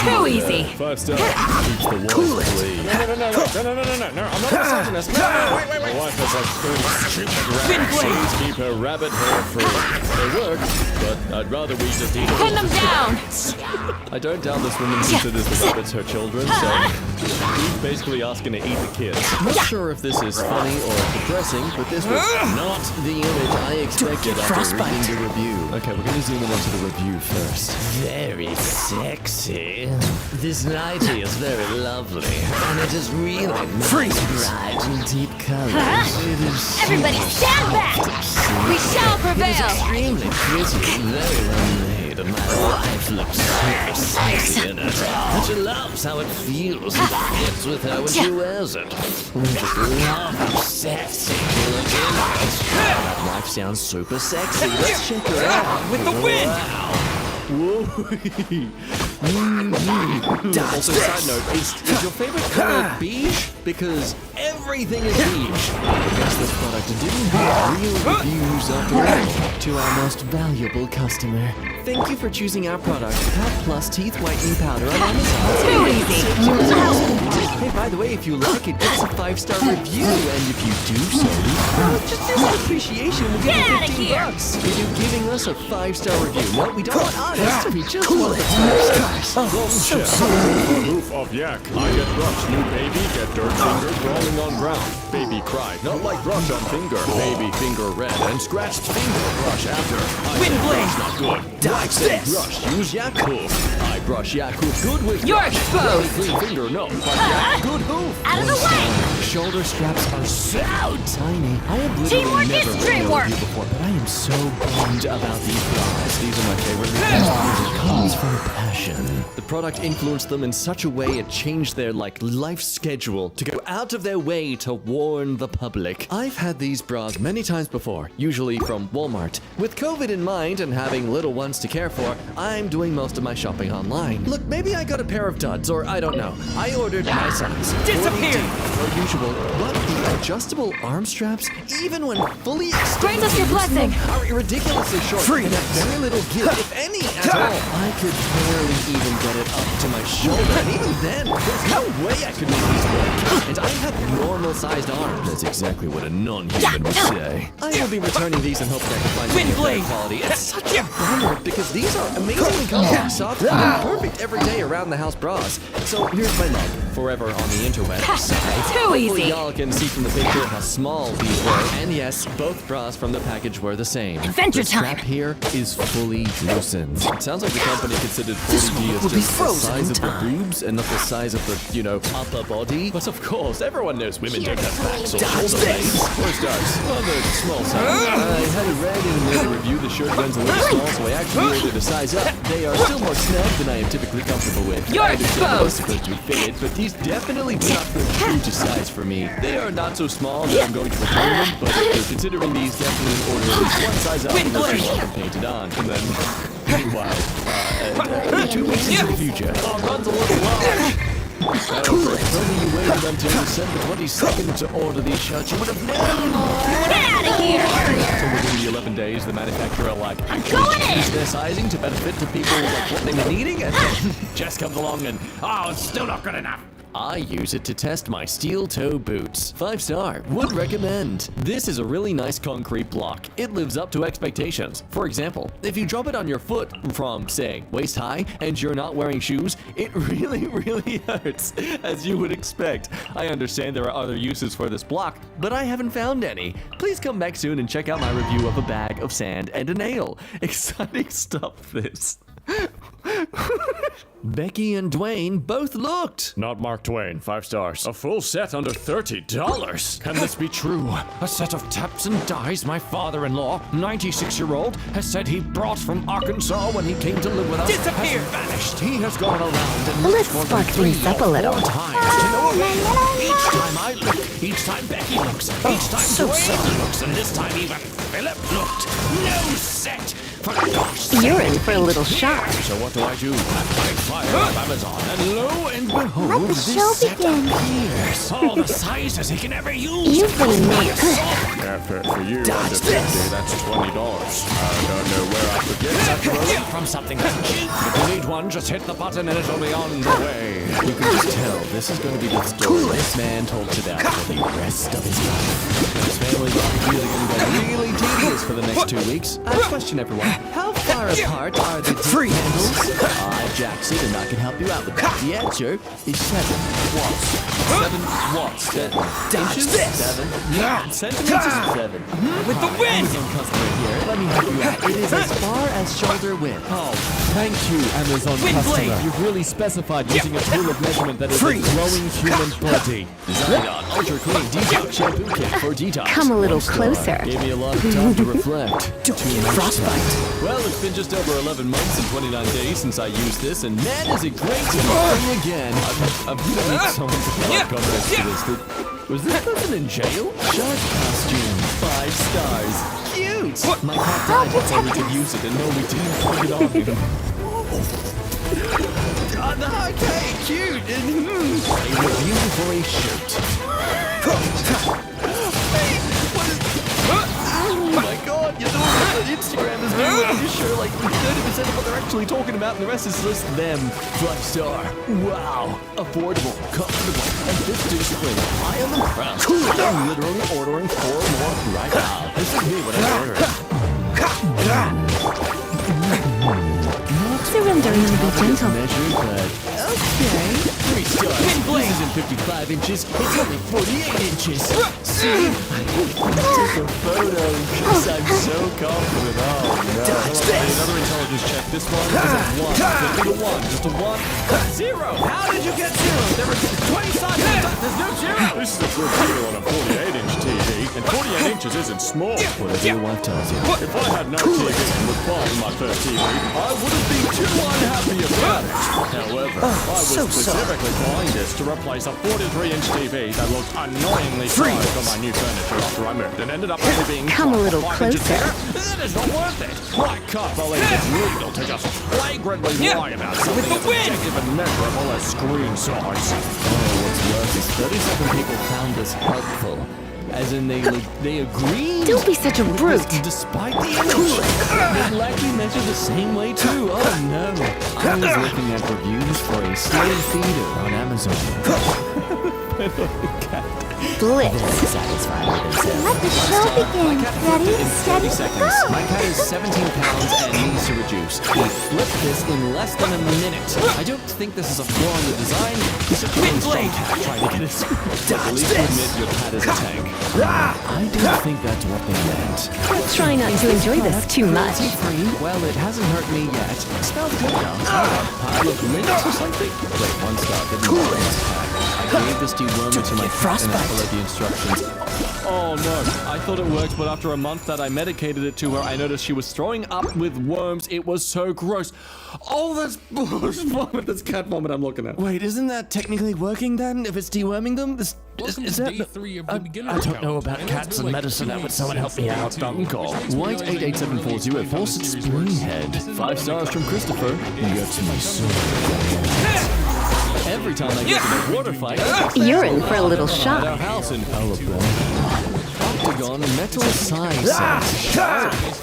Too easy. 5-star. Keeps the Cool it. please. No, I'm not a misogynist. No, wait. My wife has like 30 stupid rabbits. Please keep her rabbit hair free. They work, but I'd rather we just eat Pin them down. I don't doubt this woman considers the rabbits her children, so she's basically asking to eat the kids. Not sure if this is funny or depressing, but this was not the image I expected after reading the review. Okay, we're gonna zoom in into the review first. Very sexy. This nightie is very lovely, and it is really nice, bright and deep colors. It is Everybody stand back. We shall It is prevail. extremely pretty, very well made, and my wife looks so sexy in it. And she loves how it feels and fits with her when she wears it. Just love how sexy she looks in it. That wife sounds super sexy. Let's check her out. With the wind! Wow. Whoa. Also, side note, is your favorite color beige? Because everything is beige. I guess this product didn't have real reviews after all to our most valuable customer. Thank you for choosing our product, Pat Plus Teeth Whitening Powder on Amazon. Too easy. Hey, by the way, if you like it, give us a 5-star review, and if you do so, just as an appreciation, we'll give you $15. If you're giving us a 5-star review, no, we don't want honest, we just want the 5 stars. Roof of yak. I get brush. New baby get dirt finger crawling on ground. Baby cry. Not like brush on finger. Baby finger red and scratched finger. Brush after. Wind blade. Not good. Dodge this. Brush. Use yak hoof. I brush yak hoof good with You're brush. exposed. Clean finger no. But yak good hoof. Out of the way. Shoulder straps are so tiny. I have literally Teamwork never is worn dreamwork. you before, but I am so bummed about these bras. These are my favorite because it comes from passion. The product influenced them in such a way it changed their life schedule to go out of their way to warn the public. I've had these bras many times before, usually from Walmart. With COVID in mind and having little ones to care for, I'm doing most of my shopping online. Look, maybe I got a pair of duds, or I don't know. I ordered my size. Disappear! Per usual, but the adjustable arm straps, even when fully extended, Grant us your blessing. are ridiculously short and have very little give, if any, at all. I could barely even get it up to my shoulder, and even then, there's no way I could make these work. And I have normal-sized arms. That's exactly what a non-human would say. I will be returning these and hope that I can find Wind some better blade. quality. It's such a bummer because these are amazingly comfortable, soft, and perfect everyday around-the-house bras. So here's my love, forever on the interweb side. Too Hopefully easy. y'all can see from the picture how small these were. And yes, both bras from the package were the same. Adventure the strap time. here is fully loosened. It sounds like the company considered 40G as just the size of the boobs and not the size of the, upper body. But of course, everyone knows women don't have backs or shoulder blades. Or stars on the small side. I had it read in the review the shirt runs a little small, so I actually ordered a size up. They are still more snug than I am typically comfortable with. You're I understand they're exposed. supposed to be fitted, but these definitely do not fit true to size for me. They are not so small that I'm going to return them, but considering these, definitely order at least one size up and let them painted on. And then, meanwhile, 2 weeks into the future. Runs a little large. Only you waited until December 22nd to order these shirts, you would have never Get out of here. so within the 11 days, the manufacturer actually changed their sizing to better fit to people what they were needing, and Jess comes along and, it's still not good enough. I use it to test my steel toe boots. 5-star, would recommend. This is a really nice concrete block. It lives up to expectations. For example, if you drop it on your foot from, say, waist high, and you're not wearing shoes, it really, really hurts, as you would expect. I understand there are other uses for this block, but I haven't found any. Please come back soon and check out my review of a bag of sand and a nail. Exciting stuff, this. Becky and Dwayne both looked. Not Mark Twain, 5 stars. A full set under $30. Can this be true? A set of taps and dies my father-in-law, 96-year-old, has said he brought from Arkansas when he came to live with us. Disappear! Has vanished. He has gone around and Let's looked for them spark things 3 up a or little. 4 times to no avail. Each time I look, each time Becky looks, each time Dwayne looks, and this time even Philip looked. No set! For gosh sake. You're in for a little shock. So what do? I fire up Amazon, and lo and behold, Let the this show set begin. appears. All the sizes he can ever use. You've been made. Yeah, for you, and Dodge if this. that's $20. I don't know where I could get such a relief. From something that's cheap. If you need one, just hit the button and it'll be on the way. You can just tell this is going to be the story this man told to that for the rest of his life. His family's life is going to be really tedious for the next 2 weeks. I question everyone, how far apart are the dip handles? I'm Jackson and I can help you out with that. The answer is 7 watts. 7 watts. 7 inches? 7 centimeters? 7. With the wind! Amazon customer here. Let me help you out. It is as far as shoulder width. Oh, thank you, Amazon Wind customer. blade. You've really specified using a tool of measurement that is a growing human body. Designed on Ultra Clean Detox Shampoo Kit for detox. Come a little 1 star. closer. Gave me a lot of time to reflect. Don't get frostbite. Well, it's been just over 11 months and 29 days since I used this, and man, is it great to be again. I'm gonna need someone to put comments to this. But was this person in jail? Shark costume, 5 stars. Cute! My cat died before we could use it, and no, we didn't put it on him. Okay, cute! A review for a shirt. Oh my god, you know, Instagram is very well, you sure like 30% of actually talking about, and the rest is just them. 5-star. Wow. Affordable, comfortable, and this discipline. I am impressed. I'm literally ordering 4 more right now. This is me when I order. Surrender and be gentle. Measured, but okay. 3 stars. This isn't 55 inches. It's only 48 inches. See? I took a photo because I'm so confident. Oh no. Another intelligence check. This one is a 1. Just a 1. Just a 1. 0. How did you get 0? There were 20 sizes. There's no 0. This is a good deal on a 48-inch TV, and 48 inches isn't small. Whatever your wife tells you. If I had no TV and was buying my first TV, I wouldn't be too unhappy about it. However, I was specifically buying this to replace a 43-inch TV that looked annoyingly sized on my new furniture after I moved and ended up only being Come a little 5 inches closer. bigger. That is not worth it. I can't believe it's legal to just flagrantly lie about something as objective and measurable as screen size. What's worse is 37 people found this helpful. As in, they agreed. Don't be such a brute. Despite the image. They likely measure the same way too. Oh no. I was looking at reviews for a slave feeder on Amazon. Bliss. Satisfied with himself. Let the show begin. Ready, steady, go! My cat is 17 pounds and needs to reduce. We flipped this in less than a minute. I don't think this is a flaw in the design. It's a really strong cat trying to get it. At least admit your cat is a tank. I don't think that's what they meant. Try not to enjoy this too much. Well, it hasn't hurt me yet. It smells good though. Pile of mints or something? Wait, 1 star. Didn't know this. I gave this dewormer to my cat and I followed the instructions. Oh no, I thought it worked, but after a month that I medicated it to her, I noticed she was throwing up with worms. It was so gross. Oh, that's vomit. That's cat vomit I'm looking at. Wait, isn't that technically working then? If it's deworming them? Is that... I don't know about cats and medicine. Would someone help me out? Call. White 88740, Fawcett Springhead. 5 stars from Christopher. Gets me so every time I get to the water fight, You're in for a little at shock. our house in Alabama. Octagon metal size.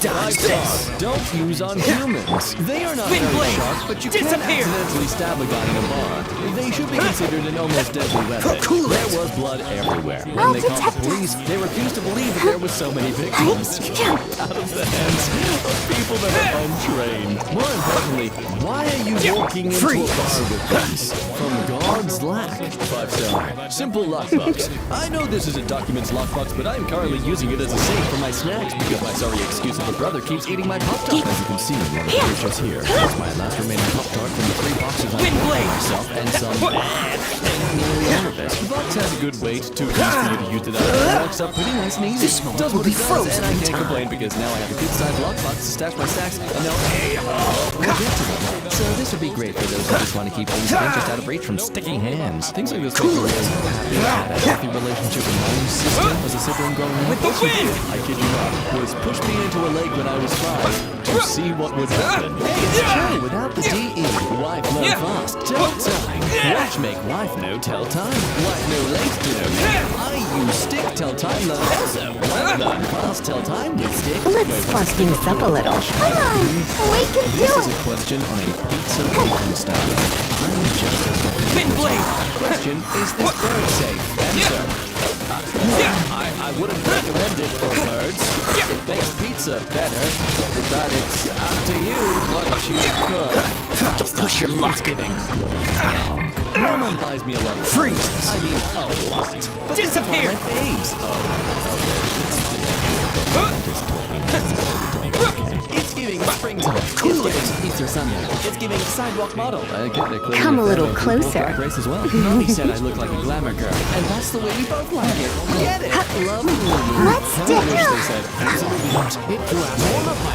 Dodge this. Don't use on humans. They are not very sharp, but you can't accidentally stab a guy in a bar. They should be considered an almost deadly weapon. There was blood everywhere. When they called the police, they refused to believe that there were so many victims. Out of the hands of people that are untrained. More importantly, why are you walking into a bar with this? From God's lack. 5-star. Simple lockbox. I know this is a documents lockbox, but I'm currently using it as a safe for my snacks because my sorry excuse of a brother keeps eating my Pop-Tart. As you can see, one of the pictures here is my last remaining Pop-Tart from the 3 boxes I bought myself and some nearly all of it. The box has a good weight, too easy for you to use it out. It locks up pretty nice and easy. Does what it does, and I can't complain because now I have a good sized lockbox to stash my snacks and now we'll get to them. So this would be great for those who just want to keep things of interest out of reach from sticking hands. Things like this make me really happy. I had a healthy relationship with my sister as a sibling growing up. With the wind! I kid you not, was pushed me into a lake when I was 5 to see what would happen. Hey, it's true, without the DE. Wife learn fast, tell time. Watch make wife know, tell time. Wife know late to know. I use stick, tell time, learn also. Wife learn fast, tell time with stick. Let's spark things up a little. Come on, we can do This is it! a question on a pizza bacon style. I'm just as question, is this bird safe? Answer. I wouldn't recommend it for birds. It makes pizza better, but it's up to you what you could. Just push your luck. Kidding. Mama buys me a lot of freeze. I mean, a lot. But Disappear! my face. It's giving springtime. It's giving Easter Sunday. It's giving sidewalk model. I get that clearly. Come a little closer. Drag race as well. Mommy said I look like a glamour girl, and that's the way we both like it. Get it? Lovely. Let's do it! They said absolutely not. It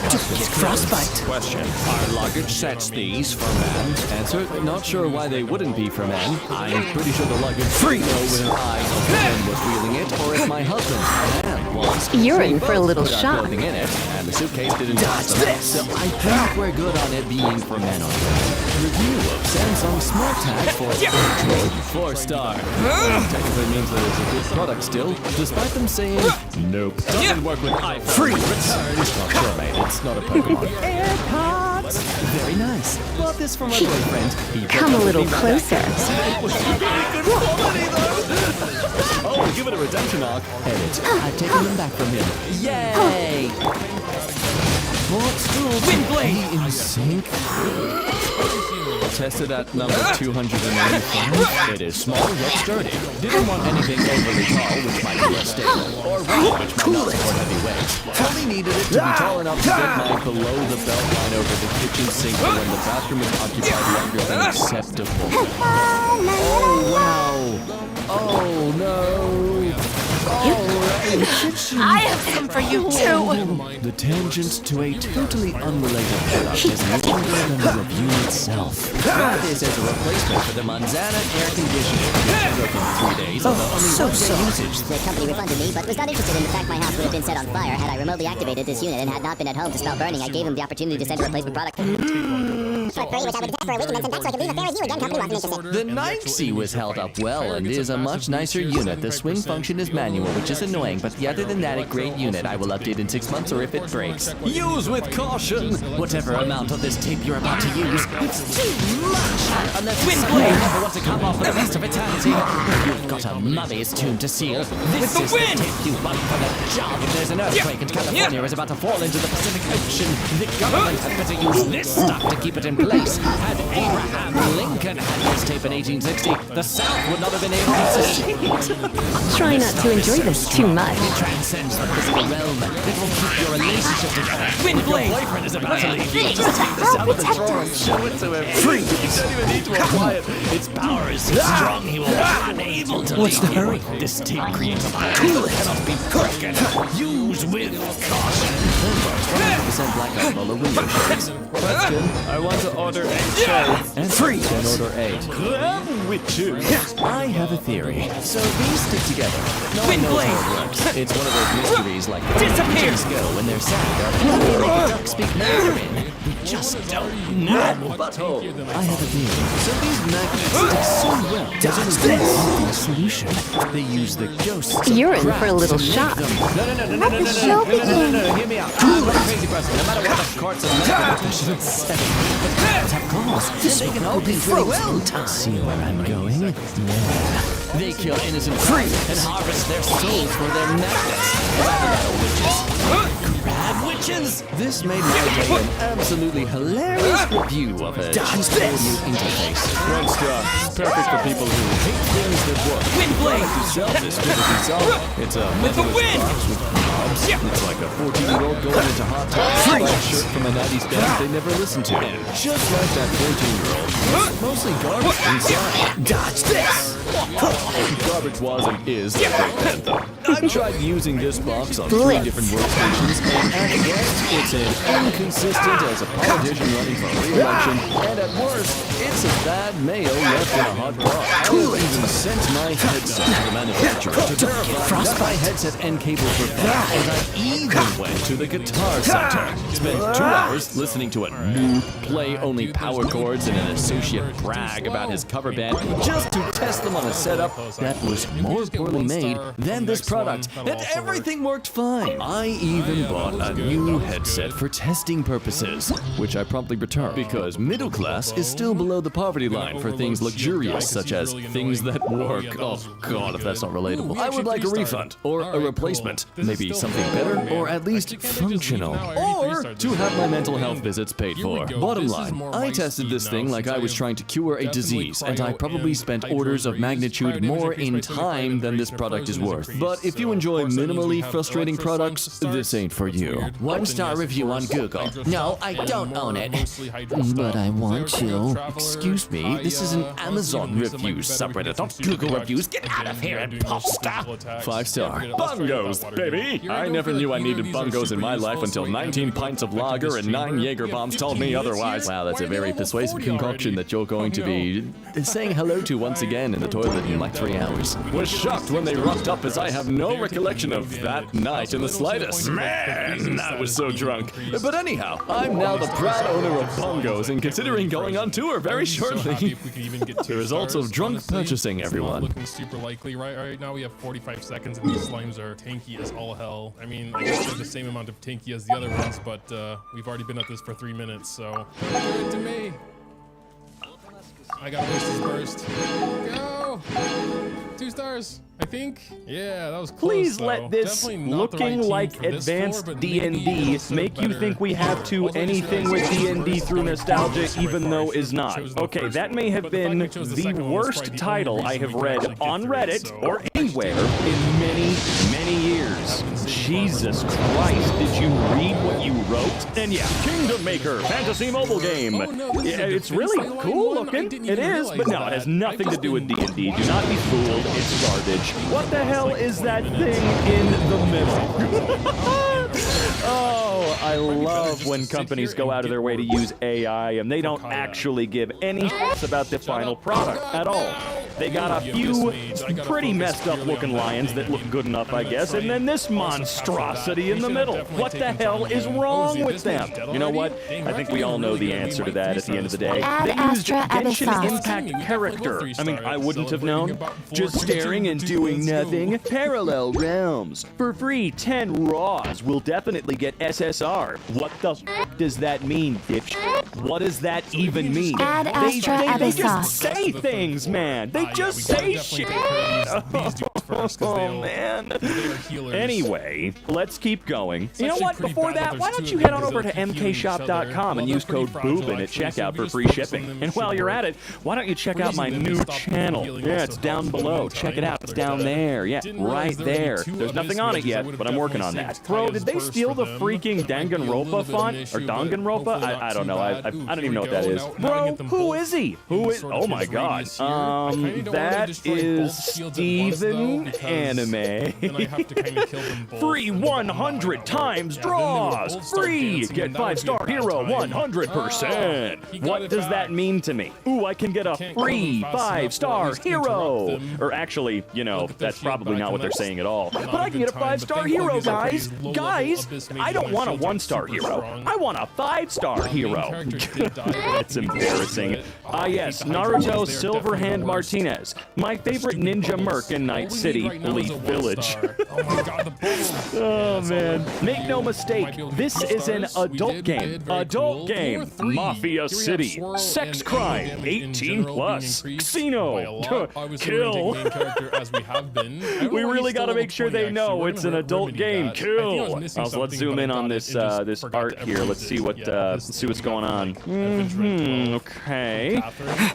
Get frostbite. Question: are luggage sets these for men? Answer: not sure why they wouldn't be for men. I'm pretty sure the luggage free know whether I or man was wheeling it, or if my husband man was. You're in for a little Put our shock. clothing in it, and the suitcase didn't pass them. So I think we're good on it being for men already. Review of Samsung Smart Tag for Android 4-star. Technically means that it's a good product still, despite them saying nope. Doesn't work with iPhone. Free returns. Not sure, mate. It's not a Pokemon. AirPods. Thanks. Very nice. Bought this for my boyfriend. Come a little closer. Oh, give it a redemption arc. Edit. I've taken them back from him. Yay! Windblade in sync. Tested at number 295. It is small yet sturdy. Didn't want anything overly tall, which might be less stable, or round, which might not support heavy weights. Only needed it to be tall enough to get mine below the belt line over the kitchen sink for when the bathroom is occupied longer than acceptable. Oh wow! Oh no! I have some for you too. The tangent to a totally unrelated product is longer than the review itself. This is a replacement for the Manzana air conditioner, which broke in 3 days, although only 1 day usage. The company refunded me, but was not interested in the fact my house would have been set on fire had I remotely activated this unit and had not been at home to smell burning. I gave him the opportunity to send a replacement product. Short query, which I would test for a week and then send back so I could leave a fair review again. Company wasn't interested. The 9C was held up well and is a much nicer unit. The swing function is manual, which is annoying, but other than that, a great unit. I will update in 6 months or if it breaks. Use with caution! Whatever amount of this tape you're about to use, it's too much! Unless Windblade never wants to come off for the rest of eternity. You've got a mummy's tomb to seal. This is the tape you want for the job. If there's an earthquake and California is about to fall into the Pacific Ocean, the government had better use this stuff to keep it in place. Had Abraham Lincoln had this tape in 1860, the South would not have been able to secede. Try not to enjoy this too much. It transcends the physical realm. It will keep your relationship together. Windblade! Your boyfriend is about to leave. You just take this out of the drawer and show it to him. Free! You don't even need to apply it. Its power is so strong he will be unable to What's the hurry? This tape creates a fire that cannot be broken. Use with caution. 100% blackout roller window shades. That's good. I want to order 8 shades. And free! Then order 8. Witches. I have a theory. So these stick together. No one knows how it works. It's one of those mysteries like Disappear! go when they're sad. They make a duck speak Mandarin. We just don't know. Butthole. I have a theory. So these magnets stick so well. There's only one obvious solution. They use the ghosts. You're in for a little shock. No. Hear me out. I'm not a crazy person. No matter what the courts and medical professionals say, the clouds have claws. They can all be pretty well. See where I'm going? Yeah. They kill innocent free and harvest their souls for their magnets. Crab witches! This made my day an absolutely hilarious review of a new interface. 1 star. It's perfect for people who hate things that work. Windblade! Who sells this physically solid. It's a With the wind! box with knobs. It's like a 14-year-old going into hot tubs. Like a shirt from a 90s band they never listened to. Just like that 14-year-old. Mostly garbage inside. Dodge this! Garbage was and is a great band, though. I've tried using this box on 3 different workstations, and at best, it's an inconsistent as a politician running for re-election, and at worst, it's a bad mayo left in a hot car. I have even sent my headset to the manufacturer to verify that my headset and cables were fine, and I even went to the Guitar Center. Spent 2 hours listening to a noob play only power chords and an associate brag about his cover band just to test them on a setup that was more poorly made than this product, and everything worked fine. I even bought a new headset for testing purposes, which I promptly returned because middle class is still below the poverty line for things luxurious such as things that work. Oh god, if that's not relatable. I would like a refund or a replacement, maybe something better or at least functional, or to have my mental health visits paid for. Bottom line, I tested this thing like I was trying to cure a disease, and I probably spent orders of magnitude more in time than this product is worth. But if you enjoy minimally frustrating products, this ain't for you. 1-star review on Google. No, I don't own it. But I want to. Excuse me, this is an Amazon review subreddit, not Google reviews. Get out of here, imposter! 5-star. Bungos, baby! I never knew I needed bungos in my life until 19 pints of lager and 9 Jaeger bombs told me otherwise. Wow, that's a very persuasive concoction that you're going to be saying hello to once again in the toilet in like 3 hours. Was shocked when they rocked up as I have no recollection of that night in the slightest. Man, I was so drunk. But anyhow, I'm now the proud owner of bongos and considering going on tour very shortly. The results of drunk purchasing, everyone. Looking super likely. Right now we have 45 seconds and these slimes are tanky as all hell. I mean, I guess they're the same amount of tanky as the other ones, but we've already been at this for 3 minutes, so good to me. I got Roast's burst. Go! 2 stars, I think. Yeah, that was close. Please though. let this Definitely not the right looking team like for this advanced floor, but D&D maybe make you think we have to anything with D&D through nostalgia even though is not. Okay, that may have been the worst title I have read on Reddit or anywhere in many, many years. Jesus Christ, did you read what you wrote? And yeah, Kingdom Maker, fantasy mobile game. It's really cool looking, it is, but no, it has nothing to do with D&D. Do not be fooled, it's garbage. What the hell is that thing in the middle? Oh, I love when companies go out of their way to use AI and they don't actually give any shits about the final product at all. They got a few pretty messed up looking lions that look good enough, I guess, and then this monstrosity in the middle. What the hell is wrong with them? You know what? I think we all know the answer to that at the end of the day. They used Genshin Impact character. I mean, I wouldn't have known. Just staring and doing nothing. Parallel realms. For free, 10 raws will definitely get SSR. What the f does that mean, dipshit? What does that even mean? They just say things, man. They just say shit. Oh, man. Anyway, let's keep going. You know what? Before that, why don't you head on over to mkshop.com and use code BOOBIN at checkout for free shipping. And while you're at it, why don't you check out my new channel? Yeah, it's down below. Check it out. It's down there. Yeah, right there. There's nothing on it yet, but I'm working on that. Bro, did they steal the freaking Danganronpa font? Or Danganronpa? I don't know. I don't even know what that is. Bro, who is he? Who is... Oh my god. That is Steven Anime. Free 100 times draws! Free! Get 5-star hero 100%! What does that mean to me? Ooh, I can get a free 5-star hero! Or actually, you know, that's probably not what they're saying at all. But I can get a 5-star hero, guys! Guys, I don't want a 1-star hero. I want a 5-star hero. It's embarrassing. Ah yes, Naruto Silverhand Martinez. My favorite ninja merc in Night City, Leaf Village. Oh man. Make no mistake, this is an adult game. Adult game. Mafia City. Sex crime. 18 plus. Casino. Kill. We really gotta make sure they know it's an adult game. Kill. Also, let's zoom in on this this art here. Let's see what's going on. Okay.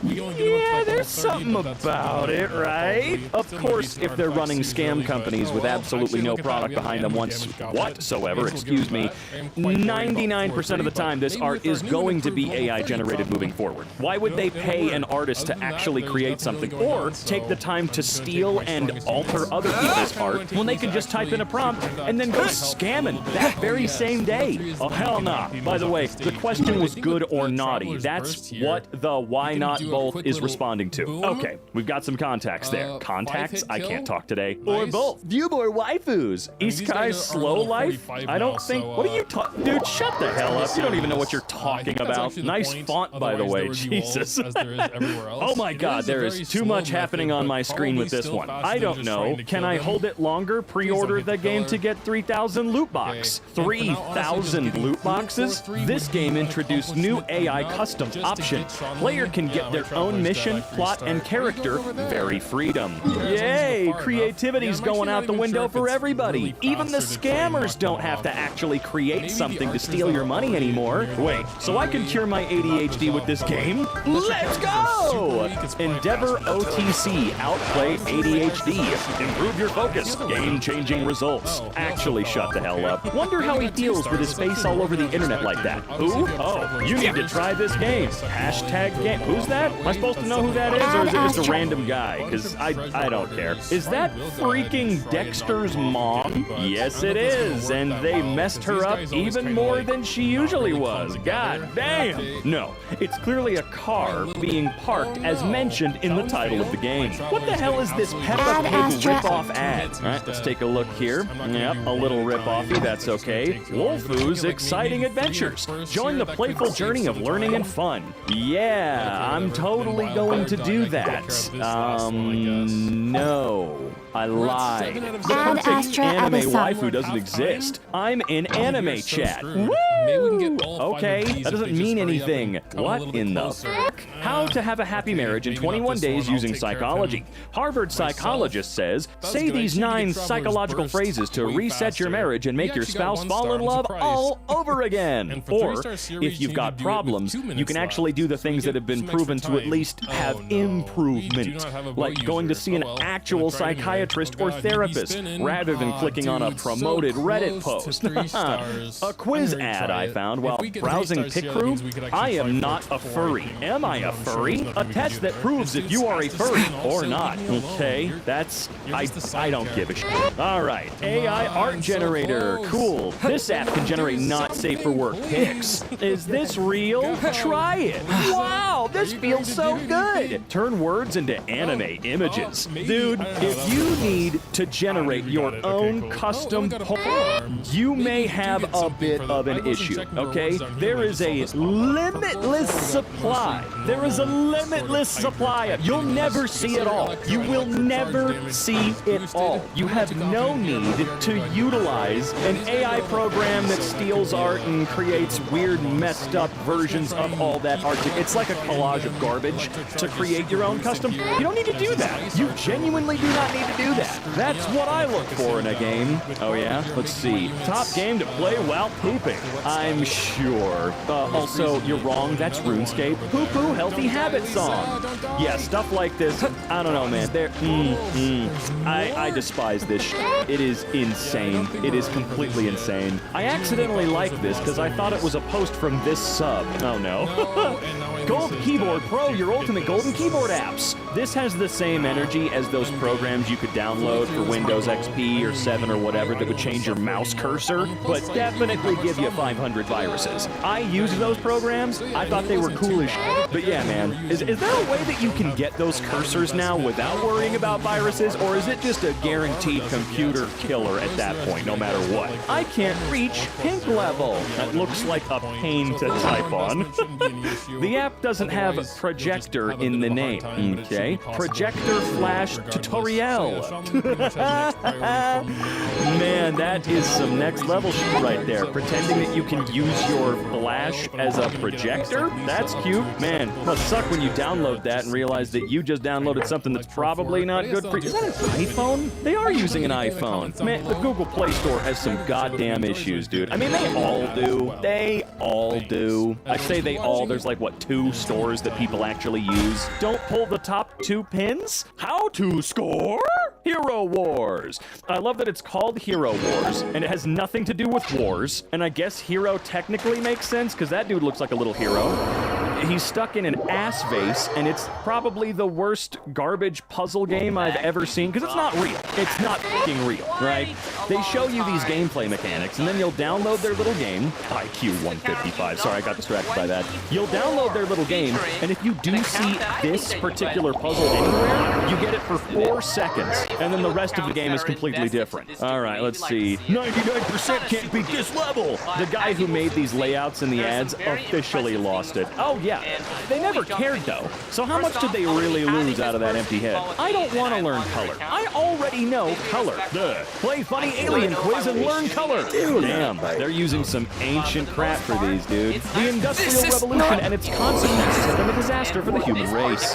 Yeah, there's something about it, right? Of course, if they're running scam companies with absolutely no product behind them whatsoever, excuse me, 99% of the time this art is going to be AI generated moving forward. Why would they pay an artist to actually create something or take the time to steal and alter other people's art when they can just type in a prompt and then go scamming that very same day? Oh, hell nah. By the way, the question was good or naughty. That's what the why not both is responding to. Okay, we've got some contacts there. Contacts? I can't talk today. Or both. View more waifus. Iskai's slow life? I don't think... What are you talking... Dude, shut the hell up. You don't even know what you're talking about. Nice font, by the way. Jesus. Oh my god, there is too much happening on my screen with this one. I don't know. Can I hold it longer? Pre-order the game to get 3,000 loot box. 3,000 loot boxes? This game introduced new AI custom option. Player can get their own mission, plot, and character. Very freedom. Yay! Creativity's going out the window for everybody. Even the scammers don't have to actually create something to steal your money anymore. Wait, so I can cure my ADHD with this game? Let's go! Endeavor OTC, outplay ADHD. Improve your focus, game-changing results. Actually, shut the hell up. Wonder how he feels with his face all over the internet like that. Who? Oh, you need to try this game. Hashtag game. Who's that? Am I supposed to know who that is, or is it just a random guy? Because I don't care. Is Is that freaking Dexter's mom? Yes, it is, and they messed her up even more than she usually was. God damn! No, it's clearly a car being parked as mentioned in the title of the game. What the hell is this Peppa Pig rip-off ad? All right, let's take a look here. Yep, a little rip-offy, that's okay. Wolfoo's Exciting Adventures. Join the playful journey of learning and fun. Yeah, I'm totally going to do that. No. I lied. The perfect anime waifu doesn't exist. I'm in anime chat. Woo! Okay, that doesn't mean anything. What in the fuck? How to have a happy marriage in 21 days using psychology. Harvard psychologist says, say these 9 psychological phrases to reset your marriage and make your spouse fall in love all over again. Or, if you've got problems, you can actually do the things that have been proven to at least have improvement. Like going to see an actual psychiatrist or therapist, rather than clicking on a promoted Reddit post. A quiz ad I found while browsing PicCrew. I am not a furry. Am I a furry? A test that proves if you are a furry or not. Okay, that's... I don't give a shit. Alright, AI art generator. Cool. This app can generate not safe for work pics. Is this real? Try it. Wow, this feels so good. Turn words into anime images. Dude, if you need to generate your own custom poem, you may have a bit of an issue, okay? There is a limitless supply. There is a limitless supply of... You'll never see it all. You will never see it all. You have no need to utilize an AI program that steals art and creates weird, messed up versions of all that art. It's like a collage of garbage to create your own custom. You don't need to do that. You genuinely do not need to do that. That's what I look for in a game. Oh yeah? Let's see. Top game to play while pooping. I'm sure. Also, you're wrong. That's RuneScape. Poo-poo healthy habit song. Yeah, stuff like this. I don't know, man. I despise this shit. It is insane. It is completely insane. I accidentally liked this because I thought it was a post from this sub. Oh no. Gold Keyboard Pro, your ultimate golden keyboard apps. This has the same energy as those programs you could download for Windows XP or 7 or whatever that would change your mouse cursor, but definitely give you 500 viruses. I used those programs. I thought they were cool as shit. But yeah, man, is there a way that you can get those cursors now without worrying about viruses, or is it just a guaranteed computer killer at that point, no matter what? I can't reach pink level. That looks like a pain to type on. The app doesn't have projector in the name, okay? Projector flash tutorial. Man, that is some next level shit right there. Pretending that you can use your flash as a projector? That's cute. Man, it must suck when you download that and realize that you just downloaded something that's probably not good for you. Is that an iPhone? They are using an iPhone. Man, the Google Play Store has some goddamn issues, dude. I mean, they all do. They all do. I say they all. There's like, what, 2 stores that people actually use? Don't pull the top 2 pins? How to score? Hero Wars. I love that it's called Hero Wars, and it has nothing to do with wars. And I guess hero technically makes sense, because that dude looks like a little hero. He's stuck in an ass vase, and it's probably the worst garbage puzzle game I've ever seen, because it's not real. It's not f***ing real, right? They show you these gameplay mechanics, and then you'll download their little game. IQ 155. Sorry, I got distracted by that. You'll download their little game, and if you do see this particular puzzle anywhere, you get it for 4 seconds, and then the rest of the game is completely different. All right, let's see. 99% can't beat this level! The guy who made these layouts in the ads officially lost it. Oh, yeah. They never cared, though. So how much did they really lose out of that empty head? I don't want to learn color. I already know color. Duh. Play funny alien quiz and learn color. Damn, they're using some ancient crap for these, dude. The Industrial Revolution and its consequences have been a disaster for the human race.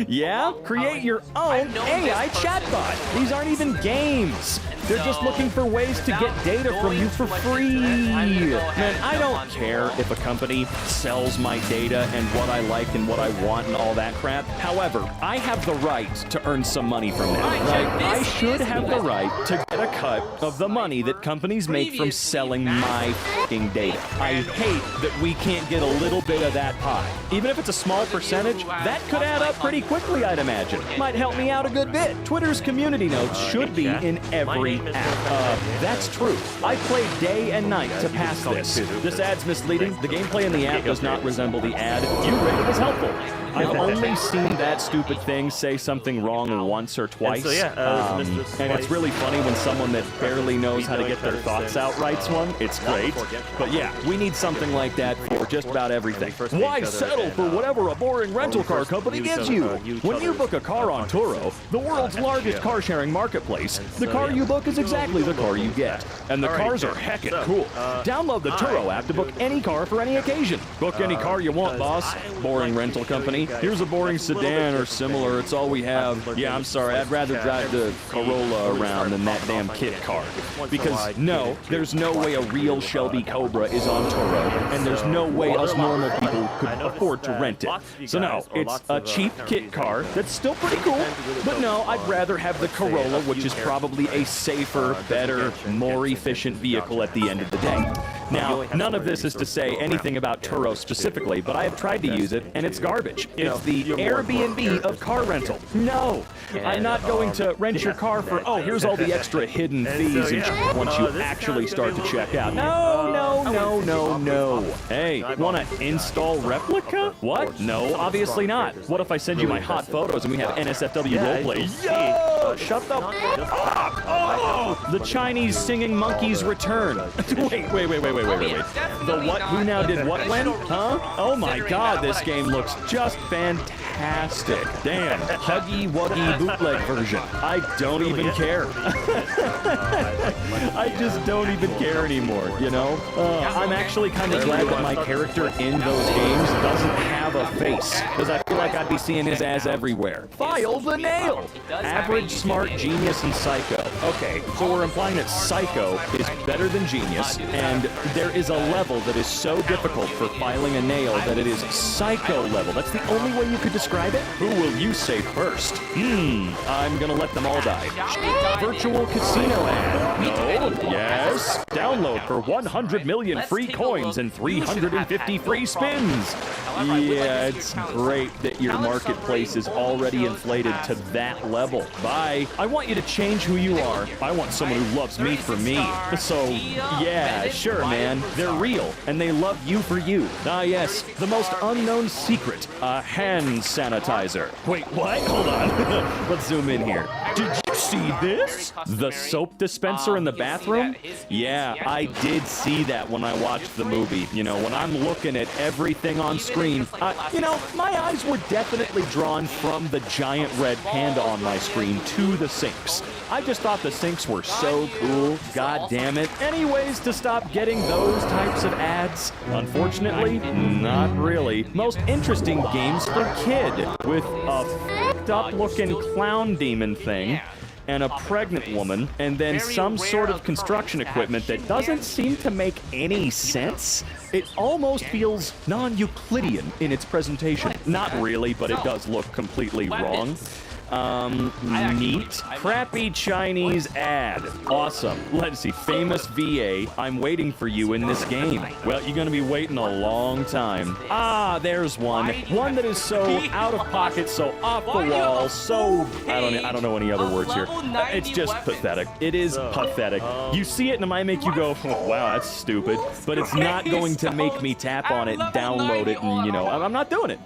Yeah? Create your own AI chatbot. These aren't even games. They're just looking for ways to get data from you for free. Man, I don't care if a company sells my data and what I like and what I want and all that crap. However, I have the right to earn some money from that, right? I should have the right to get a cut of the money that companies make from selling my f***ing data. I hate that we can't get a little bit of that pie. Even if it's a small percentage, that could add up pretty quickly, I'd imagine. Might help me out a good bit. Twitter's community notes should be in every app. That's true. I played day and night to pass this. This ad's misleading. The gameplay in the app does not resemble the ad. You rate it as helpful. I've only seen that stupid thing say something wrong once or twice. And it's really funny when someone that barely knows how to get their thoughts out writes one. It's great. But yeah, we need something like that for just about everything. Why settle for whatever a boring rental car company gives you? When you book a car on Turo, the world's largest car-sharing marketplace, the car you book is exactly the car you get. And the cars are heckin' cool. Download the Turo app to book any car for any occasion. Book any car you want, boss. Boring rental company. Here's a boring sedan or similar. It's all we have. Yeah, I'm sorry. I'd rather drive the Corolla around than that damn kit car. Because no, there's no way a real Shelby Cobra is on Turo, and there's no way us normal people could afford to rent it. So no, it's a cheap kit car that's still pretty cool. But no, I'd rather have the Corolla, which is probably a safer, better, more efficient vehicle at the end of the day. Now, none of this is to say anything about Turo specifically, but I have tried to use it, and it's garbage. It's the Airbnb of car rental. No, I'm not going to rent your car for, oh, here's all the extra hidden fees and shit once you actually start to check out. No, no, no, no, no. Hey, want to install Replica? What? No, obviously not. What if I send you my hot photos and we have NSFW roleplay? Yo! Shut the f*** up! Oh! The Chinese singing monkeys return. Wait. The what, who now did what when? Huh? Oh my god, this game looks just fantastic. Damn. Huggy Wuggy bootleg version. I don't even care. I just don't even care anymore, you know? I'm actually kind of glad that my character in those games doesn't have a face, because I feel like I'd be seeing his ass everywhere. File the nail! Average, smart, genius, and psycho. Okay, so we're implying that psycho is better than genius, and there is a level that is so difficult for filing a nail that it is psycho level. That's the only way you could describe it? Who will you say first? I'm gonna let them all die. Virtual casino ad. No. Yes. Download for 100 million free coins and 350 free spins. Yeah, it's great that your marketplace is already inflated to that level. Bye. I want you to change who you are. I want someone who loves me for me. So, yeah, sure, man. They're real, and they love you for you. Ah, yes, the most unknown secret, a hand sanitizer. Wait, what? Hold on. Let's zoom in here. Did you see this? The soap dispenser in the bathroom? Yeah, I did see that when I watched the movie. You know, when I'm looking at everything on screen, you know, my eyes were definitely drawn from the giant red panda on my screen to the sinks. I just thought the sinks were so cool. God damn it. Any ways to stop getting those types of ads? Unfortunately, not really. Most interesting games for kid with a f***ed up looking clown demon thing and a pregnant woman, and then some sort of construction equipment that doesn't seem to make any sense. It almost feels non-Euclidean in its presentation. Not really, but it does look completely wrong. Neat. Crappy Chinese ad. Awesome. Let's see. Famous VA. I'm waiting for you in this game. Well, you're gonna be waiting a long time. Ah, there's one. One that is so out of pocket, so off the wall, so... I don't know any other words here. It's just pathetic. It is pathetic. You see it and it might make you go, oh, wow, that's stupid. But it's not going to make me tap on it, download it, and, you know, I'm not doing it.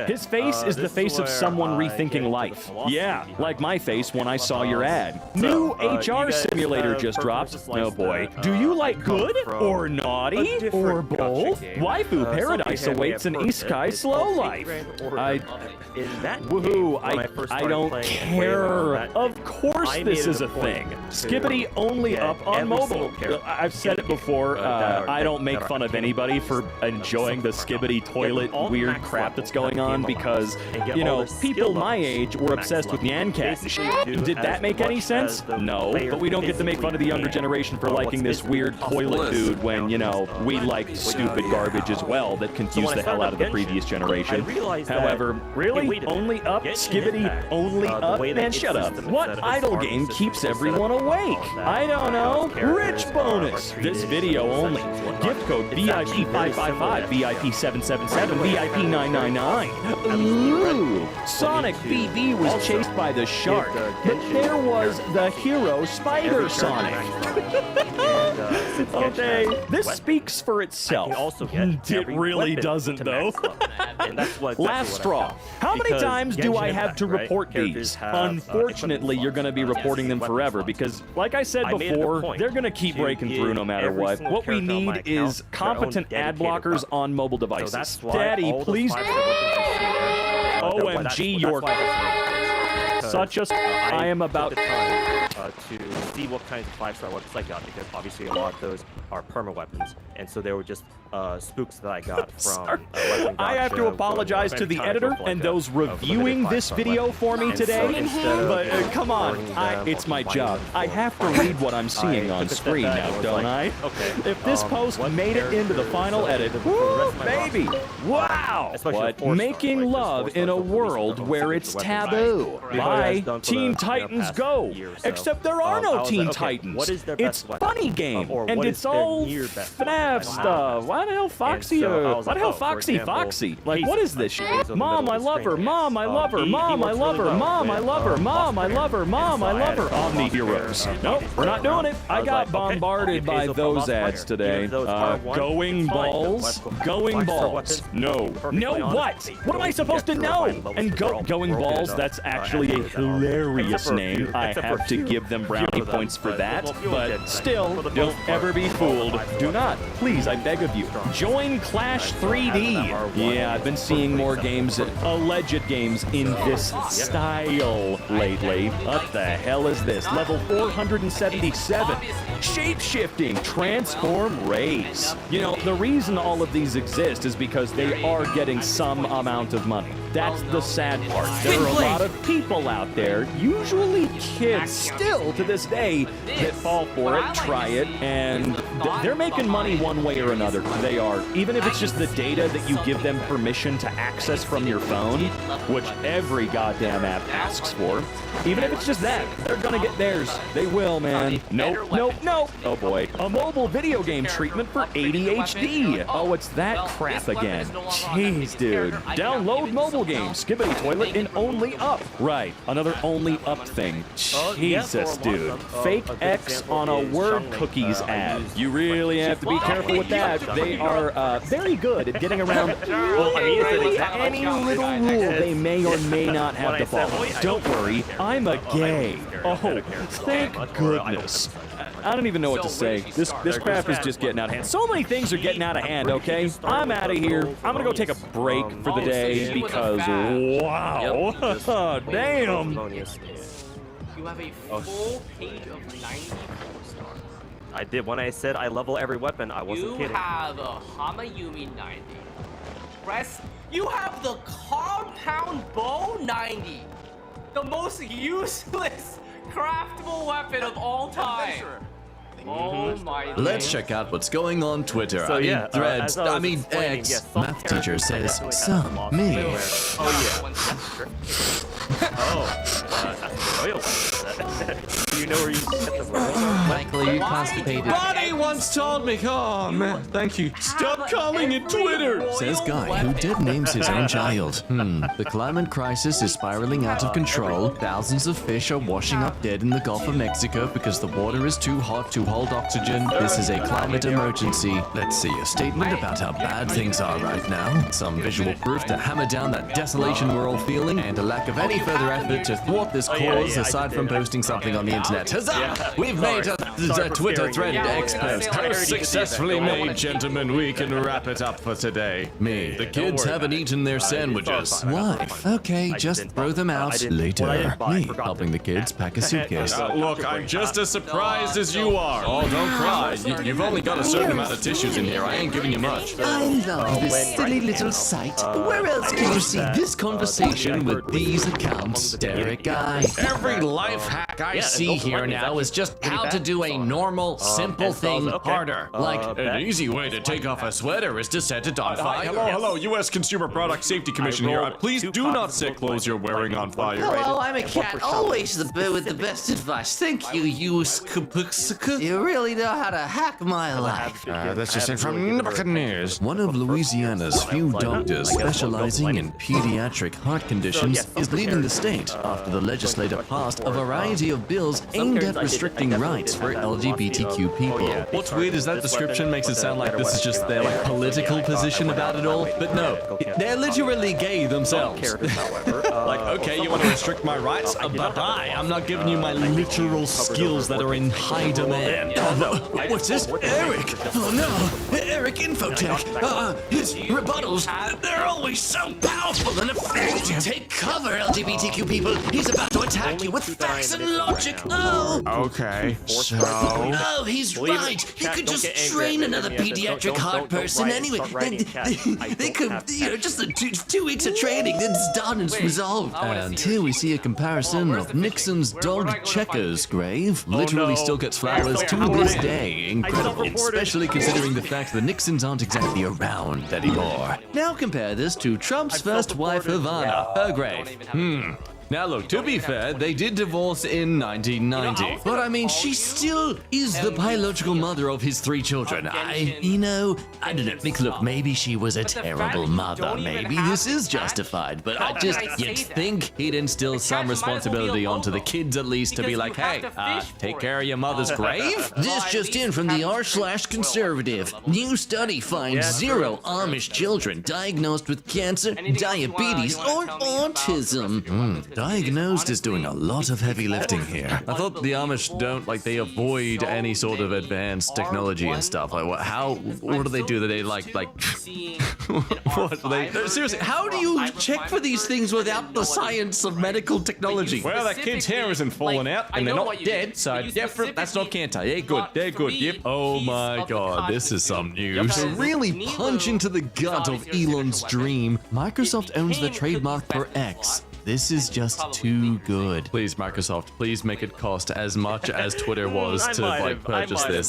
His face is the face of someone rethinking life. Yeah, like my face when I saw your ad. New HR simulator just dropped. Oh boy. Do you like good or naughty or both? Waifu Paradise awaits an Isekai slow life. Woohoo, I don't care. Of course course this is a thing. Skibbity only up on mobile. I've said it before, I don't make fun of anybody for enjoying the Skibbity toilet weird crap that's going on because, you know, people my age were obsessed with Nyan Cat and shit. Did that make any sense? No, but we don't get to make fun of the younger generation for liking this weird toilet dude when, you know, we like stupid garbage as well that confused the hell out of the previous generation. However, really? Only up? Skibbity only up? Man, shut up. What idle game keeps everyone awake? I don't know. Rich bonus. This video only. Gift code VIP555, VIP777, VIP999. Ooh. Sonic BB was chased by the shark, but there was the hero Spider Sonic. Okay, this speaks for itself. It really doesn't, though. Last straw. How many times do I have to report these? Unfortunately, you're going to be reporting them forever because, like I said before, they're going to keep breaking through no matter what. What we need is competent ad blockers on mobile devices. Daddy, please. OMG, you're such a... I am about... to see what kinds of 5-star weapons I got, because obviously a lot of those are perma weapons, and so they were just spooks that I got from I have to apologize to the editor and those reviewing this video for me today, but come on, it's my job. I have to read what I'm seeing on screen now, don't I? If this post made it into the final edit, woo, baby, wow! What? Making love in a world where it's taboo. By Teen Titans Go! Except there are no Teen Titans. It's funny game, and it's all FNAF stuff. Why the hell Foxy? Why the hell Foxy? Like, what is this shit? Mom, I love her. Mom, I love her. Mom, I love her. Mom, I love her. Mom, I love her. Mom, I love her. Omni Heroes. Nope, we're not doing it. I got bombarded by those ads today. Going balls? Going balls. No. No what? What am I supposed to know? And Going Balls, that's actually a hilarious name. I have to give them brownie points for that, but still, don't ever be fooled. Do not, please, I beg of you. Join Clash 3D. Yeah, I've been seeing more games, alleged games, in this style lately. What the hell is this? Level 477. Shape-shifting, transform rays. You know, the reason all of these exist is because they are getting some amount of money. That's the sad part. There are a lot of people out there, usually kids still to this day, that fall for it, try it, and they're making money one way or another. They are. Even if it's just the data that you give them permission to access from your phone, which every goddamn app asks for, even if it's just that, they're gonna get theirs. They will, man. Nope. Oh boy. A mobile video game treatment for ADHD. Oh, it's that crap again. Jeez, dude. Download mobile games. Skibbity toilet in only up. Right. Another only up thing. Jesus, dude. Fake X on a word cookies ad. You really have to be careful with that. They are very good at getting around any little rule they may or may not have to follow. Don't worry, I'm a gay. Oh, thank goodness. I don't even know what to say. This crap is just getting out of hand. So many things are getting out of hand, okay? I'm out of here. I'm gonna go take a break for the day because, wow. Damn. You have a full page of 94 stars. I did when I said I level every weapon. I wasn't kidding. You have a Hamayumi 90. You have the compound bow 90. The most useless craftable weapon of all time. Oh my. Let's check out what's going on Twitter. So, Threads. X. Yes, Math teacher says some. Me. You know where you get the Michael, are you constipated? Bonnie once told me. Oh man, thank you. Stop calling it Twitter. Says guy who dead names his own child. The climate crisis is spiraling out of control. Thousands of fish are washing up dead in the Gulf of Mexico because the water is too hot to hold oxygen. This is a climate emergency. Let's see, a statement about how bad things are right now. Some visual proof to hammer down that desolation we're all feeling, and a lack of any further effort to thwart this cause aside from posting something on the internet internet. Huzzah! We've made a Twitter thread expert. How successfully made, gentlemen. We can wrap it up for today. Me. The kids haven't eaten their sandwiches. Wife. Okay, just throw them out later. Me. Helping the kids pack a suitcase. Look, I'm just as surprised as you are. Oh, don't cry. You've only got a certain amount of tissues in here. I ain't giving you much. I love this silly little site. Where else can you see this conversation with these accounts, Derek guy? Every life hack I see here now is just how to do a normal, simple thing harder. Like, an easy way to take off a sweater is to set it on fire. Hello, U.S. Consumer Product Safety Commission here. Please do not set clothes you're wearing on fire. Hello, I'm a cat. Always the bird with the best advice. Thank you, You really know how to hack my life. That's just in from the Buccaneers. One of Louisiana's few doctors specializing in pediatric heart conditions is leading the state after the legislature passed a variety of bills aimed at restricting rights for LGBTQ people. What's weird is that description makes it sound like this is just their political position about it all, but no, they're literally gay themselves. Like, okay, you want to restrict my rights? Bye-bye. I'm not giving you my literal skills that are in high demand. What's this? Eric! Oh no! Eric Infotech! His rebuttals, they're always so powerful and effective! Take cover, LGBTQ people. He's about to attack you with facts and logic. Oh! Okay, so... Oh, he's right. You could just train another pediatric heart person anyway. They could, just 2 weeks of training, then it's done and it's resolved. And here we see a comparison of Nixon's dog Checker's grave. Literally still gets flowers to this day. Incredible, especially considering the fact that Nixons aren't exactly around anymore. Now compare this to Trump's first wife, Ivana, her grave. Now look, to be fair, they did divorce in 1990. But I mean, she still is the biological mother of his 3 children. I don't know. Look, maybe she was a terrible mother. Maybe this is justified. But you'd think he'd instill some responsibility onto the kids at least to be like, hey, take care of your mother's grave? This just in from the r/conservative. New study finds 0 Amish children diagnosed with cancer, diabetes, or autism. Diagnosed is doing a lot of heavy lifting here. I thought the Amish don't, they avoid any sort of advanced technology and stuff. Like, what do they do? That they what? Seriously, how do you check for these things without the science of medical technology? Well, that kid's hair isn't falling out, and they're not dead, so that's not cancer. They're good, yep. Oh my god, this is some news. To really punch into the gut of Elon's dream, Microsoft owns the trademark for X. This is just too good. Please, Microsoft, please make it cost as much as Twitter was to purchase this.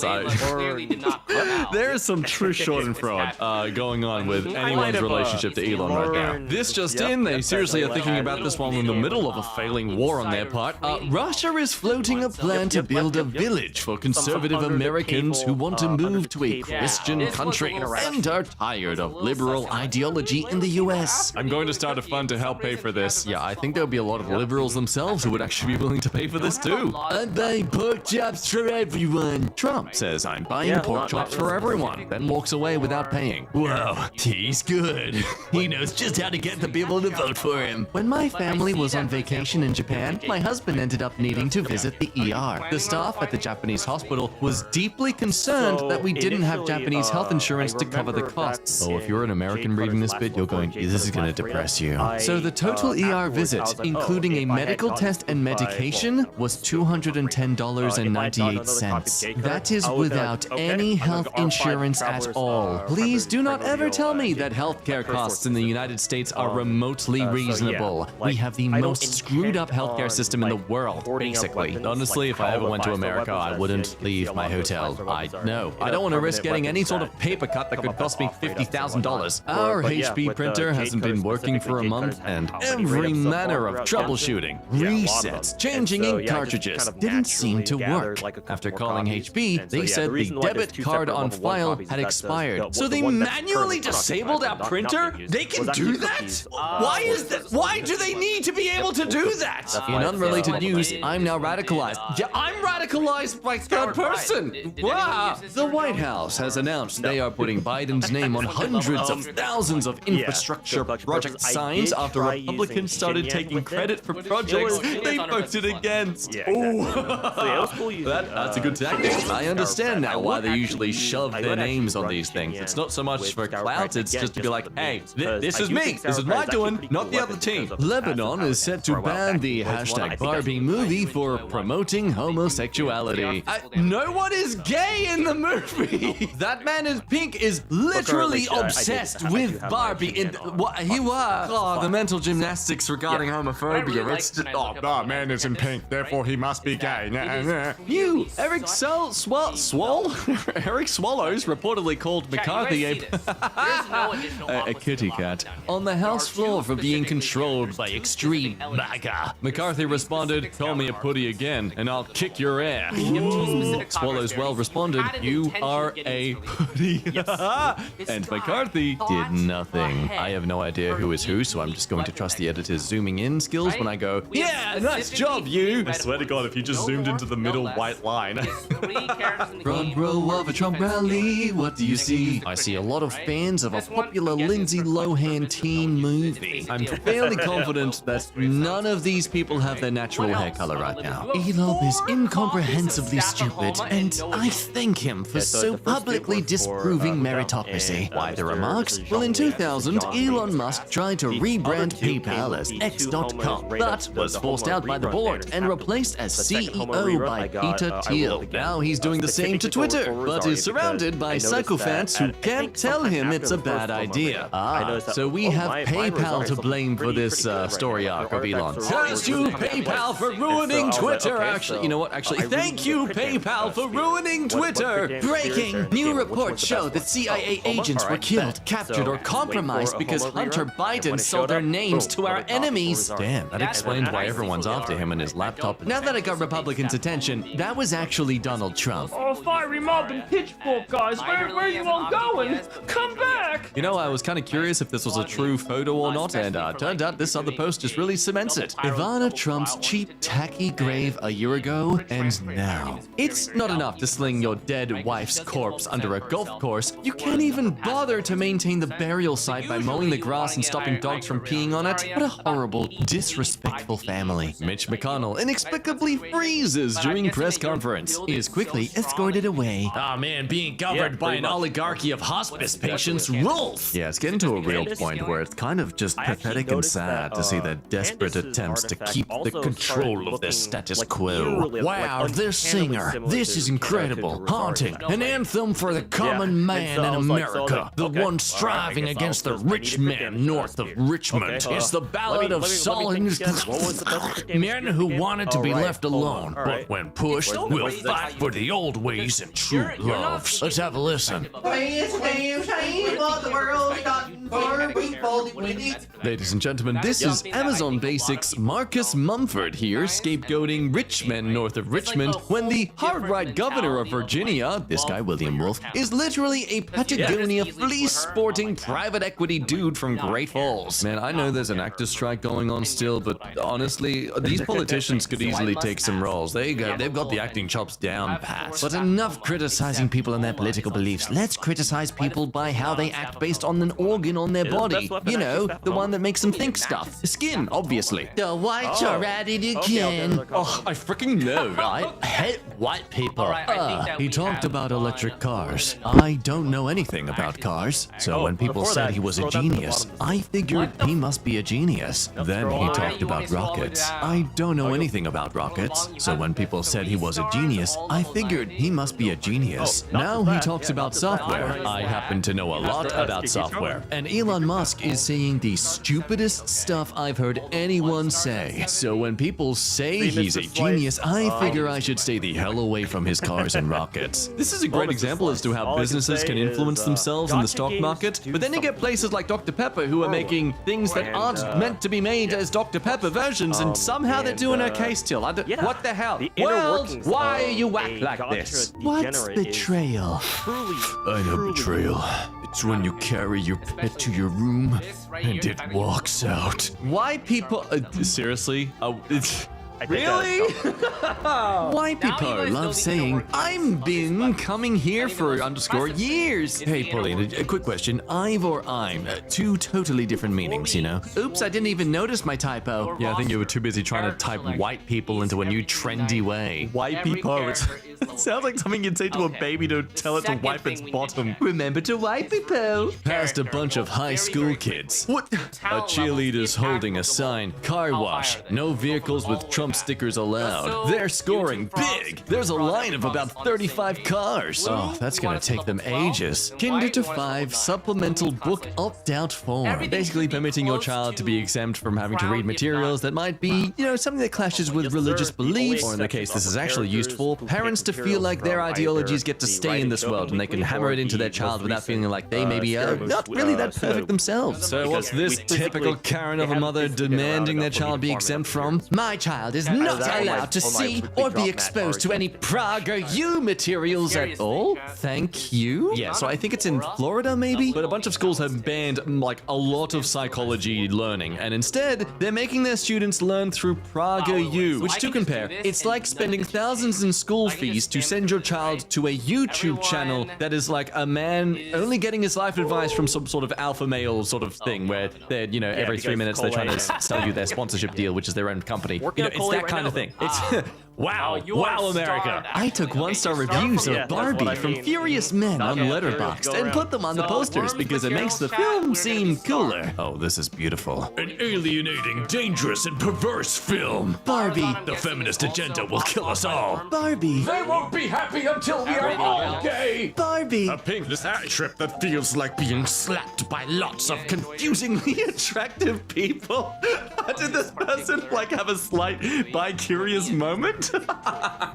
There is some true schadenfreude going on with anyone's relationship to Elon right now. This just in, they seriously are thinking about this while in the middle of a failing war on their part. Russia is floating a plan to build a village for conservative Americans who want to move to a Christian country and are tired of liberal ideology in the US. I'm going to start a fund to help pay for this. Yeah, I think there'll be a lot of liberals themselves who would actually be willing to pay for this too. I'm buying pork chops for everyone. Trump says I'm buying pork chops for everyone, then walks away without paying. Whoa, he's good. He knows just how to get the people to vote for him. When my family was on vacation in Japan, my husband ended up needing to visit the ER. The staff at the Japanese hospital was deeply concerned that we didn't have Japanese health insurance to cover the costs. So if you're an American reading this bit, you're going, this is going to depress you. So the total ER visit, including a medical test and medication, was $210.98. That is without any health insurance at all. Please do not ever tell me that healthcare costs in the United States are remotely reasonable. We have the most screwed up healthcare system in the world, basically. Honestly, if I ever went to America, I wouldn't leave my hotel. I don't want to risk getting any sort of paper cut that could cost me $50,000. Our HP printer hasn't been working for a month, and every manner of troubleshooting, resets, changing ink cartridges didn't seem to work. After calling HP, they said the debit card on file had expired. So they manually disabled our printer? They can do that? Why is that? Why do they need to be able to do that? In unrelated news, I'm now radicalized. Yeah, I'm radicalized by third person. Wow. The White House has announced they are putting Biden's name on hundreds of thousands of infrastructure project signs after Republicans started started taking credit for projects they voted against. That's a good tactic. I understand now why they usually shove their names on these things. It's not so much for clout, it's just to be like, hey, this is me, this is my doing, not the other team. Lebanon is set to ban the hashtag Barbie movie for promoting homosexuality. No one is gay in the movie. That man in pink is literally obsessed with Barbie. The mental gymnastics regarding homophobia. It's just, that man is in pink, therefore he must be gay. You, Eric Eric Swallows reportedly called McCarthy a kitty cat on the House floor for being controlled by extreme MAGA. McCarthy responded, call me a putty again, and I'll kick your ass. Swallows well responded, you are a putty. And McCarthy did nothing. I have no idea who is who, so I'm just going to trust the editor's zooming in skills when I go, yeah, nice job, you. I swear to God, if you just zoomed into the middle white line. Front row of a Trump rally, what do you see? I see a lot of fans of a popular Lindsay Lohan teen movie. I'm fairly confident that none of these people have their natural hair color right now. Elon is incomprehensibly stupid, and I thank him for so publicly disproving meritocracy. Why the remarks? Well, in 2000, Elon Musk tried to rebrand PayPal as X.com, but was forced out by the board and replaced as CEO by Peter Thiel. Now he's doing the same to Twitter, but is surrounded by psychopaths who can't tell him it's a bad idea. So we have PayPal to blame for this story arc of Elon. Thanks to PayPal for ruining Twitter. Actually, you know what? Actually, thank you, PayPal, for ruining Twitter. Breaking! New reports show that CIA agents were killed, captured, or compromised because Hunter Biden sold their names to our enemies. Damn, that explains why everyone's after him and his laptop. Now that I got Republicans' attention, that was actually Donald Trump. Oh, fiery mob and pitchfork, guys. Where are you all going? Come back! You know, I was kind of curious if this was a true photo or not, and turned out this other post just really cements it. Ivana Trump's cheap, tacky grave a year ago, and now. It's not enough to sling your dead wife's corpse under a golf course. You can't even bother to maintain the burial site by mowing the grass and stopping dogs from peeing on it. What a horrible, disrespectful family. Mitch McConnell inexplicably freezes during press conference. He is quickly escorted away. Ah man, being governed by an oligarchy of hospice patients rules! Yeah, it's getting to a real point where it's kind of just pathetic and sad to see their desperate attempts to keep the control of their status quo. Wow, this singer. This is incredible, haunting, an anthem for the common man in America, the one striving against the rich men north of Richmond. It's the ballad of sullen men who wanted to be left alone, but when pushed, will fight for the old ways and true loves. Let's have a listen. Ladies and gentlemen, this is Amazon Basics Marcus Mumford here, scapegoating rich men north of Richmond when the hard-right governor of Virginia, this guy William Wolf, is literally a Patagonia fleece-sporting private equity dude from Great Falls. Man, I know there's an actor strike going on still, but honestly, these politicians could easily take some roles. They've got the acting chops down pat. But enough criticizing people and their political beliefs. Let's criticize people by how they act based on an organ on their body. You know, the one that makes them think stuff. Skin, obviously. The whites are at it again. Oh, I freaking know, right? I hate white people. He talked about electric cars. I don't know anything about cars, so when people said he was a genius, I figured he must be a genius. Then he talked about rockets. I don't know anything about rockets, so when people said he was a genius, I figured he must be a genius. Now he talks about software. I happen to know a lot about software. And Elon Musk is saying the stupidest stuff I've heard anyone say. So when people say he's a genius, I figure I should stay the hell away from his cars and rockets. This is a great example as to how businesses can influence themselves in the stock market, but then you get places like Dr. Pepper who are making things that aren't meant to be made as Dr. Pepper versions, and somehow they're doing okay still. What the hell? World, why are you act like this? What's betrayal? I know betrayal. It's when you carry your pet to your room and it walks out. Why people... seriously? Really? White people love saying, "I'm been coming here for _ years." Hey, Pauline, a quick question. I've or I'm, two totally different meanings, you know? Oops, I didn't even notice my typo. Yeah, I think you were too busy trying to type white people into a new trendy way. White people, it sounds like something you'd say to a baby to tell it to wipe its bottom. Remember to wipe people. Past a bunch of high school kids. What? A cheerleader's holding a sign, car wash, no vehicles with Trump stickers allowed. They're scoring big. There's a line of about 35 cars. Oh, that's gonna take them ages. Kinder to 5 supplemental book opt-out form. Basically permitting your child to be exempt from having to read materials that might be, you know, something that clashes with religious beliefs, or in the case this is actually used for, parents to feel like their ideologies get to stay in this world and they can hammer it into their child without feeling like they may be not really that perfect themselves. So what's this typical Karen of a mother demanding their child be exempt from? My child is not allowed to see or be exposed to any PragerU materials at all. Thank you. Yeah, so I think it's in Florida maybe, but a bunch of schools have banned like a lot of psychology learning, and instead they're making their students learn through PragerU, which to compare, it's like spending thousands in school fees to send your child to a YouTube channel that is like a man only getting his life advice from some sort of alpha male sort of thing where they're, you know, every 3 minutes they're trying to sell you their sponsorship deal, which is their own company. You know, it's that kind of thing. It's wow, America. I took 1-star reviews of Barbie from Furious Men on Letterboxd and put them on the posters because it makes the film seem cooler. Oh, this is beautiful. An alienating, dangerous, and perverse film. Barbie. The feminist agenda will kill us all. Barbie. They won't be happy until we are all gay. Barbie. A pinkless trip that feels like being slapped by lots of confusingly attractive people. Did this person like have a slight bi-curious moment?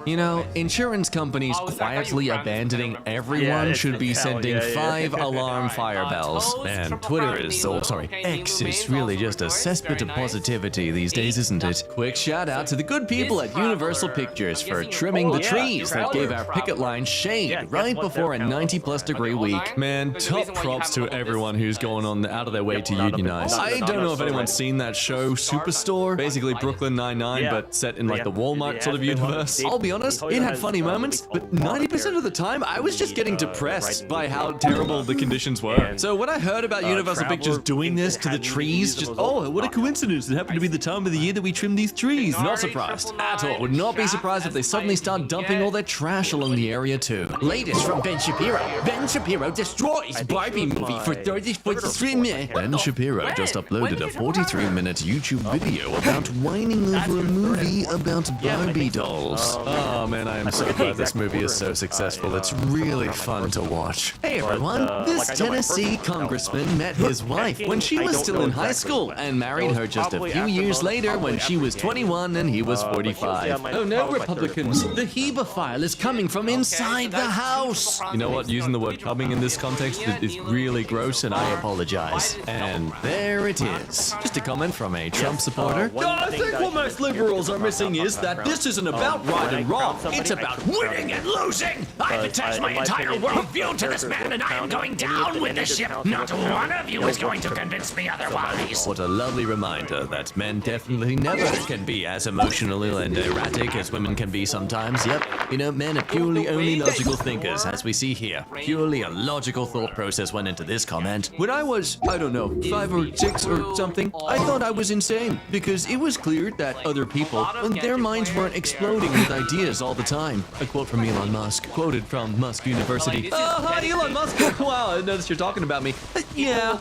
You know, insurance companies quietly abandoning everyone should be sending 5 alarm fire bells. Man, Twitter is X is really just a cesspit of positivity these days, isn't it? Quick shout out to the good people at Universal Pictures for trimming the trees that gave our picket line shade right before a 90+ degree week. Man, top props to everyone who's going on out of their way to unionize. I don't know if anyone's seen that show Superstore, basically Brooklyn Nine-Nine, but set in like the Walmart sort of universe. I'll be honest, it had funny moments, but 90% of the time I was just getting depressed by how terrible the conditions were. So when I heard about Universal Pictures doing this to the trees, just, oh, what a coincidence, it happened to be the time of the year that we trimmed these trees. Not surprised at all. Would not be surprised if they suddenly start dumping all their trash along the area too. Latest from Ben Shapiro. Ben Shapiro destroys Barbie movie for 43 minutes. Ben Shapiro just uploaded a 43-minute YouTube video about whining over a movie about Barbie dolls. Oh man, I am so glad this movie is so successful. It's really fun to watch. Hey everyone, this Tennessee congressman met his wife when she was still in high school and married her just a few years later when she was 21 and he was 45. Oh no, Republicans, the HEBA file is coming from inside the house. You know what, using the word coming in this context is really gross and I apologize. And there it is. Just a comment from a Trump supporter. I think what most liberals are missing is that this isn't about right and wrong. It's about winning and losing. I've attached my entire worldview to this man and I am going down with the ship. Not one of you is going to convince me otherwise. What a lovely reminder that men definitely never can be as emotional and erratic as women can be sometimes. Yep, you know, men are purely only logical thinkers, as we see here. Purely a logical thought process went into this comment. When I was, I don't know, 5 or 6 or something, I thought I was insane because it was clear that other people, their minds weren't exploding with ideas all the time. A quote from Elon Musk, quoted from Musk University. Hi Elon Musk. Wow, I noticed you're talking about me. Yeah,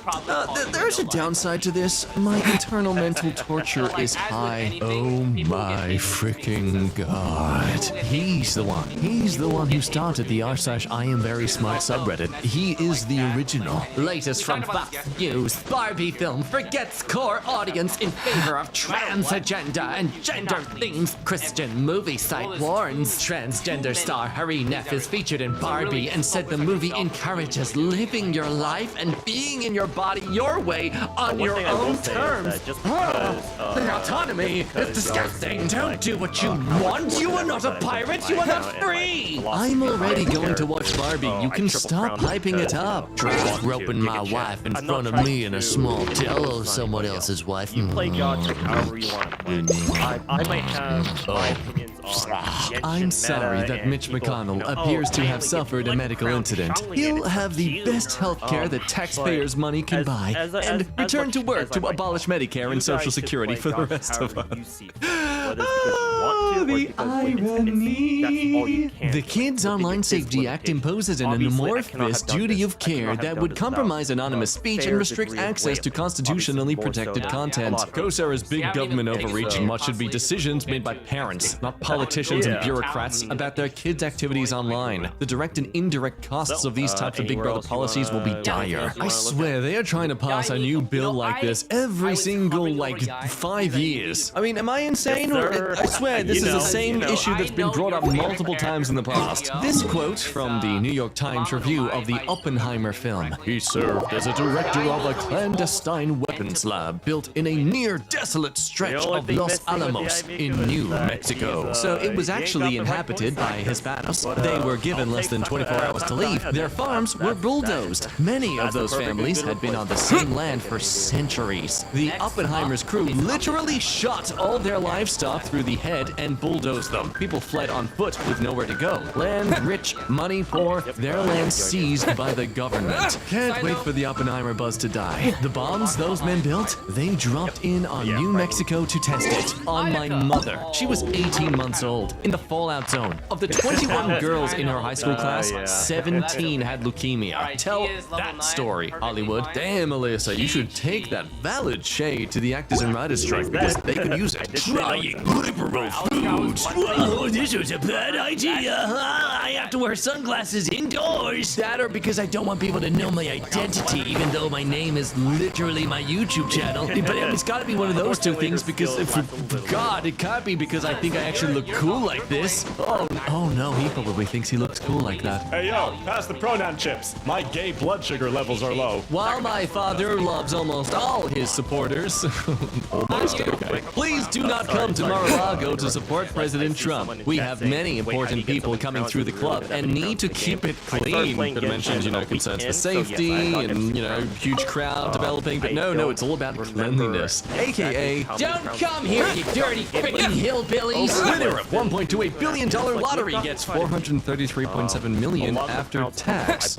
there's a downside to this. My internal mental torture is high. Oh my freaking god. He's the one who started the r/IamVerySmart subreddit. He is the original. Latest from Fox News. Barbie film forgets core audience in favor of trans agenda and gender themes. Christian movie site warns. Transgender star Harry Neff is featured in Barbie and said the movie encourages living your life and being in your body your way on your own terms. The autonomy is disgusting. Don't do what you want. You are not a pirate. You are not free. I'm already going to watch Barbie. You can stop hyping it up. Try roping my wife in front of me in a small tello someone else's wife. You play God however you want to play. I might have my opinions on Genshin I'm sorry meta that and Mitch people, McConnell you know, appears to I have only suffered get a medical crown incident. calling He'll it have the you. best health care that taxpayers' money can buy as return to work as to I abolish Medicare and Social Security for the rest of us. The irony. The Kids Online Safety Act imposes an amorphous duty of care that would compromise anonymous speech and restrict access to constitutionally protected content. COSAR's big government overreach and much should be decisions made by parents, not politicians and bureaucrats, about their kids' activities online. The direct and indirect costs of these types of Big Brother policies will be dire. I swear, they are trying to pass a new bill like this every single, 5 years. I mean, am I insane? Or I swear, this is the same issue that's been brought up multiple times in the past. This quote from the New York Times review of the Oppenheimer film. He served as a director of a clandestine weapons lab built in a near desolate stretch of Los Alamos in New Mexico. So it was actually inhabited by Hispanos. They were given less than 24 hours to leave. Their farms were bulldozed. Many of those families had been on the same land for centuries. The Oppenheimer's crew literally shot all their livestock through the head and bulldozed them. People fled on foot with nowhere to go. Land rich, money poor, their land seized by the government. Can't wait for the Oppenheimer buzz to die. The bombs those men built, they dropped in on New Mexico to test it. On my mother. She was 18 months old, in the fallout zone. Of the 21 girls in her high school class, 17 had leukemia. Tell that story, Hollywood. Damn, Alyssa, you should take that valid shade to the actors and writers strike because they could use it. Trying liberal foods. Whoa, this was a bad idea. I have to wear sunglasses indoors. That or because I don't want people to know my identity, even though my name is literally my YouTube channel. But it's gotta be one of those two things because, God, it can't be because I think I actually look cool like this. Oh no, he probably thinks he looks cool like that. Hey yo, pass the pronoun chips. My gay blood sugar levels are low. While my father loves almost all his supporters, almost okay. Please do not come to Mar-a-Lago to support President Trump. We have many important people coming through the club and need to keep it clean. Could have mentioned, concerns for safety and, huge crowd developing, but no, it's all about cleanliness. AKA, Don't come here, you dirty freaking hillbillies. Winner of $1.28 billion lottery gets $433.7 million after tax.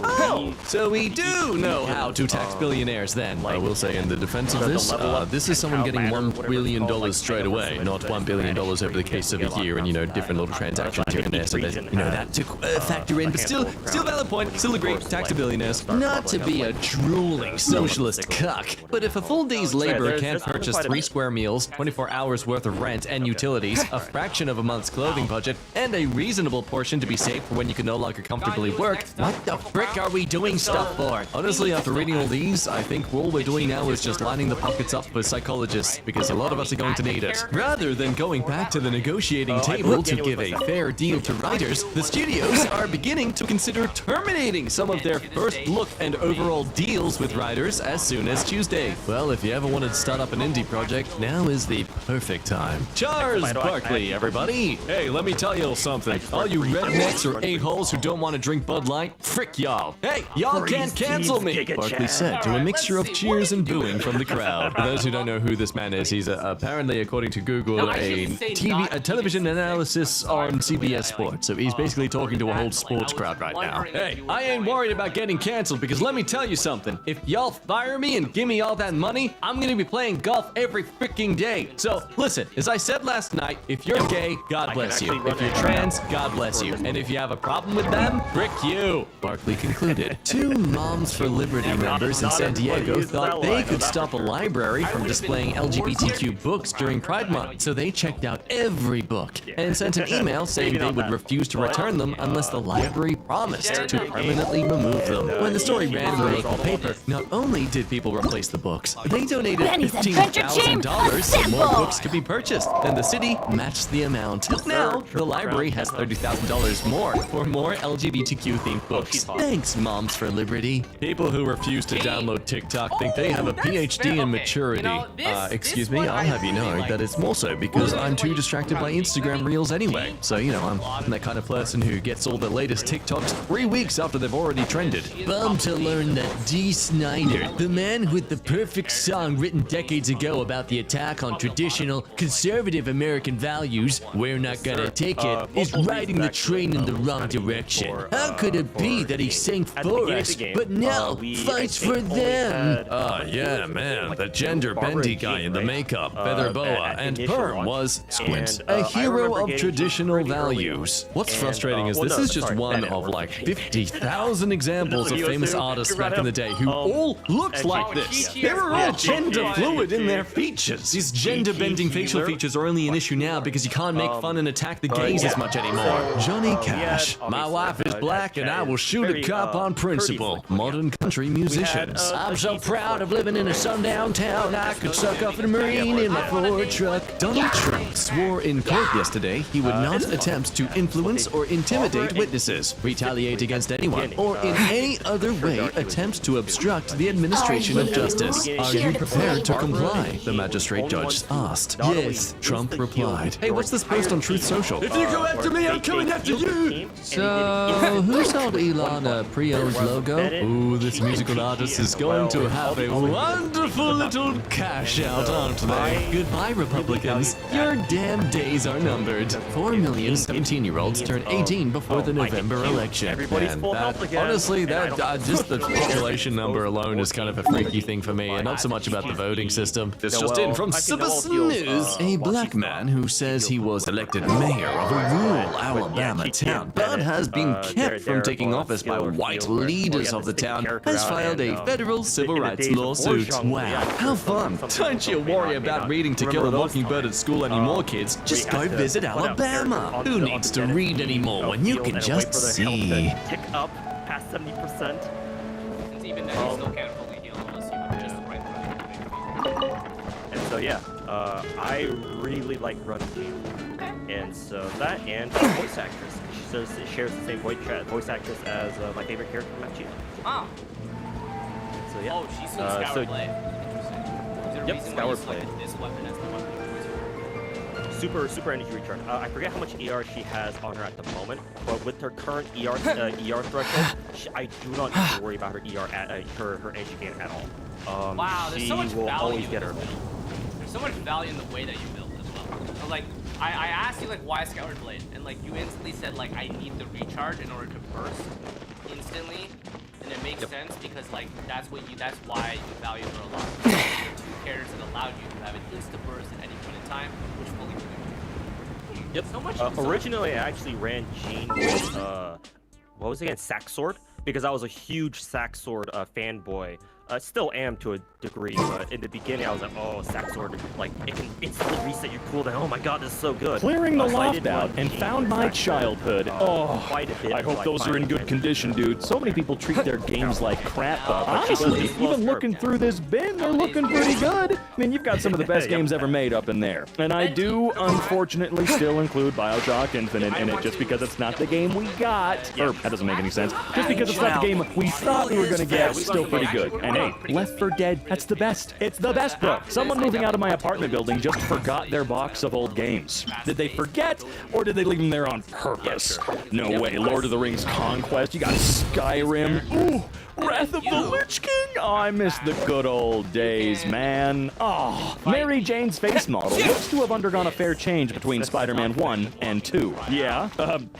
So we do know how to tax billionaires then. I will say in the defense of this is someone getting $1 billion straight away, not $1 billion over the case of a year and, different little transactions here and there. So that, that to factor in, but still valid point, still agree, tax to billionaires. Not to be a drooling socialist cuck, but if a full day's labor can't purchase 3 square meals, 24 hours worth of rent and utilities, a fraction of a month's clothing budget, and a reasonable portion to be saved for when you can no longer comfortably work, what the frick are we doing stuff for? Honestly, after reading all these, I think all we're doing now is just lining the pockets up with psychologists, because a lot of us are going to need it. Rather than going back to the negotiating table to give a fair deal to writers, the studios are beginning to consider terminating some of their first look and overall deals with writers as soon as Tuesday. Well, if you ever wanted to start up an indie project, now is the perfect time. Charles Barkley, everybody! Hey, let me tell you something. All you rednecks or a-holes who don't want to drink Bud Light, frick y'all. Hey, y'all can't cancel me! Barkley said to a mixture of cheers and booing from the crowd. For those who don't know who this man is, he's apparently, according to Google, a television analysis on CBS Sports. So he's basically talking to a whole sports crowd right now. Hey, I ain't worried about getting canceled because let me tell you something. If y'all fire me and give me all that money, I'm gonna be playing golf every freaking day. So listen, as I said last night, if you're gay, God bless you. If you're trans, God bless you. And if you have a problem with them, frick you. Barkley concluded. 2 Moms for Liberty members in San Diego thought they could stop a library from displaying LGBTQ books during Pride Month, so they checked out every book and sent an email saying they would refuse to return them unless the library promised promised to permanently remove them. When the story ran in the local paper, not only did people replace the books, they donated Benny's Adventure Team, $15,000 so more assemble! books could be purchased, and the city matched the amount. Now, the library has $30,000 more for more LGBTQ-themed books. Thanks, Moms for Liberty. People who refuse to download TikTok think they have a PhD in maturity. Excuse me, I'll have you know that it's more so because I'm too distracted by Instagram Reels anyway. So, you know, I'm that kind of person who gets all the latest TikToks 3 weeks after they've already trended. Bummed to learn that D. Snyder, the man with the perfect song written decades ago about the attack on traditional, conservative American values, we're not gonna take it, is riding the train in the wrong direction. How could it be that he sang for us, but now fights for them? Yeah, man, the gender-bendy guy in the makeup, feather boa, and perm was Squint, a hero of traditional values. What's frustrating is this is just one of like 50,000 examples of famous artists back in the day who all looked like this. They were all gender fluid in their features. These gender-bending facial features are only an issue now because you can't make fun and attack the gays as much anymore. Johnny Cash, my wife is black and I will shoot a cop on principle. Modern country musicians. I'm so proud of living in a sundown town. I could suck up a Marine in my Ford truck. Donald Trump swore in court yesterday he would not attempt to influence or intimidate witnesses, retaliate against anyone, or in any other way attempt to obstruct the administration of justice. Are you prepared to comply? The magistrate judge asked. Yes, Trump replied. Hey, what's this post on Truth Social? If you go after me, I'm coming after you! So, who sold Elon a pre-owned logo? Ooh, this musical artist is going to have a wonderful little cash out, aren't they? Goodbye, Republicans. Your damn days are numbered. 4 million 17-year-olds turn 18 before the November election. And honestly, just the population number alone is kind of a freaky thing for me, and not so much about the voting system. This just in from Citizen News. A black man who says he was elected mayor of a rural Alabama town, but has been kept from taking office by white leaders of the town, has filed a federal civil rights lawsuit. Wow, how fun. Don't you worry about reading To Kill a Mockingbird at school anymore, kids. Just go visit Alabama. Who needs to read anymore when you can just see? Tick up past 70%. Even then, you still can't fully heal unless you have just the right. And so yeah, I really like Run Team. And so that and voice actress. She shares the same voice actress as my favorite character, Machi. Wow. So yeah. Oh, she's in Scour Blade. Interesting. Is there a reason why you selected this weapon as the weapon of choice? Super energy return. I forget how much ER she has on her at the moment, but with her current ER threshold, I do not need to worry about her ER at her energy gain at all. Wow, there's so much will value. always get her. There's so much value in the way that you build as well. So, like, I asked you like why Scoured Blade, and like you instantly said like I need the recharge in order to burst instantly, and it makes sense because like that's why you value her a lot. Two characters that allowed you to have an insta burst at any point in time, which fully moved. Yep. So much. Originally, I actually ran Jean with what was it again? Sack Sword, because I was a huge Sack Sword fanboy. Still am to a degree, but in the beginning I was like, oh, Sack Sword, like, it can instantly reset your cooldown. Oh my god, this is so good. Clearing the loft out and found my childhood. Quite a bit. I hope those are in good condition, dude. So many people treat their games like crap, but honestly, even looking through this bin, they're looking pretty good. I mean, you've got some of the best games ever made up in there. And I do, unfortunately, still include BioShock Infinite in it just because it's not the game we got. Or, that doesn't make any sense. Just because it's not the game we thought we were gonna get, it's still pretty good. And hey, Left 4 Dead, that's the best. It's the best, bro. Someone moving out of my apartment building just forgot their box of old games. Did they forget, or did they leave them there on purpose? No way. Lord of the Rings Conquest, you got Skyrim. Ooh, Wrath of the Lich King. Oh, I miss the good old days, man. Oh, Mary Jane's face model looks to have undergone a fair change between Spider-Man 1 and 2. Yeah?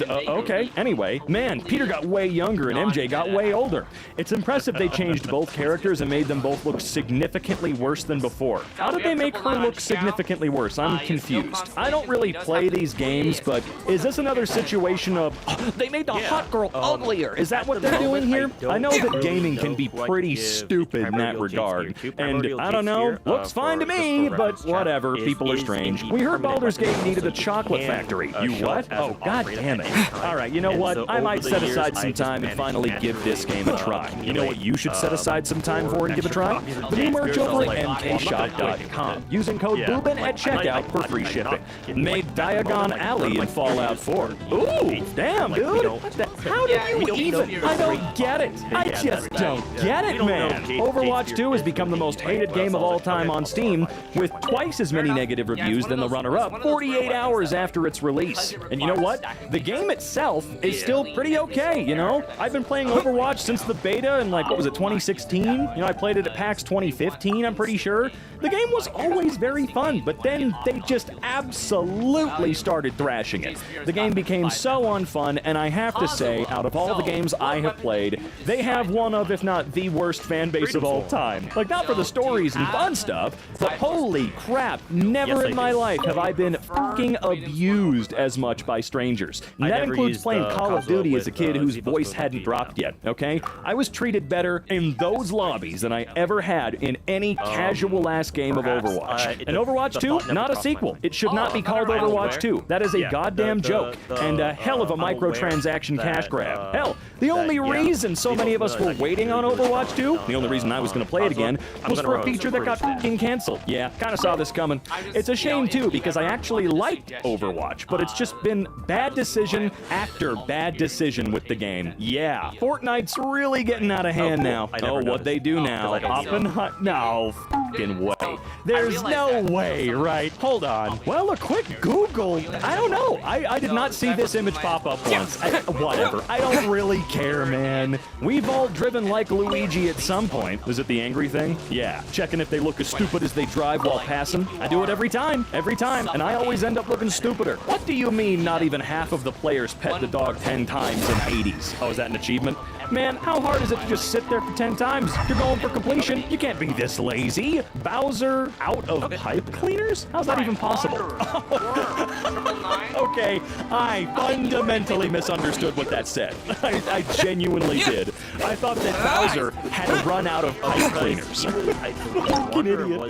Okay. Anyway, man, Peter got way younger and MJ got way older. It's impressive they changed both characters and made them both look significantly worse than before. How did they make her look significantly worse? I'm confused. I don't really play these games, but is this another situation of, they made the hot girl uglier? Is that what they're doing here? I know that gaming can be pretty stupid in that regard. And I don't know, looks fine to me, but whatever, people are strange. We heard Baldur's Gate needed a chocolate factory. You what? Oh, god damn it. Alright, you know what? I might set aside some time and finally give this game a try. You know what you should set aside some time for and give a try? The new merch over at mkshop.com. Using code BOOBIN at checkout for free shipping. Made Diagon Alley in Fallout 4. Ooh, damn, dude. How did you even? I don't get it. I just don't get it, man. Overwatch 2 has become the most hated game of all time on Steam, with twice as many negative reviews than the runner-up 48 hours after its release. And you know what? The game itself is still pretty okay, you know? I've been playing Overwatch since the beta in, like, what was it, 2016? You know, I played it at PAX 2015, I'm pretty sure. The game was always very fun, but then they just absolutely started thrashing it. The game became so unfun, and I have to say, out of all the games I have played, they have one of, if not the worst fan base of all time. Like, not for the stories and fun stuff, but holy crap, never in my life have I been fucking abused as much by strangers. And that includes playing Call of Duty as a kid whose voice hadn't dropped yet, okay? I was treated better in those lobbies than I ever had in any casual-ass game of Overwatch. And Overwatch 2, not a sequel. It should not be called Overwatch 2. That is a goddamn joke, and a hell of a microtransaction cash grab. Hell, the only reason so many of us were waiting on Overwatch 2, the only reason I was going to play it again, was for a feature that got fucking canceled. Yeah, kind of saw this coming. It's a shame, too, because I actually liked Overwatch, but it's just been bad decision after bad decision with the game. Yeah, Fortnite's really getting out of hand now. Oh, what they do now? No fucking way. There's no way, right? Hold on. Well, a quick Google. I don't know. I did not see this image pop up once. Whatever. I don't really care, man. We've all driven like Luigi at some point. Is it the angry thing? Yeah. Checking if they look as stupid as they drive while passing. I do it every time. Every time. And I always end up looking stupider. What do you mean not even half of the players pet the dog 10 times in Hades? Oh, is that an achievement? Man, how hard is it to just sit there for 10 times? You're going for completion. You can't be this lazy. Bowser out of pipe cleaners? How's that even possible? Okay, I fundamentally misunderstood what that said. I genuinely did. I thought that Bowser had run out of pipe cleaners. Fucking idiot.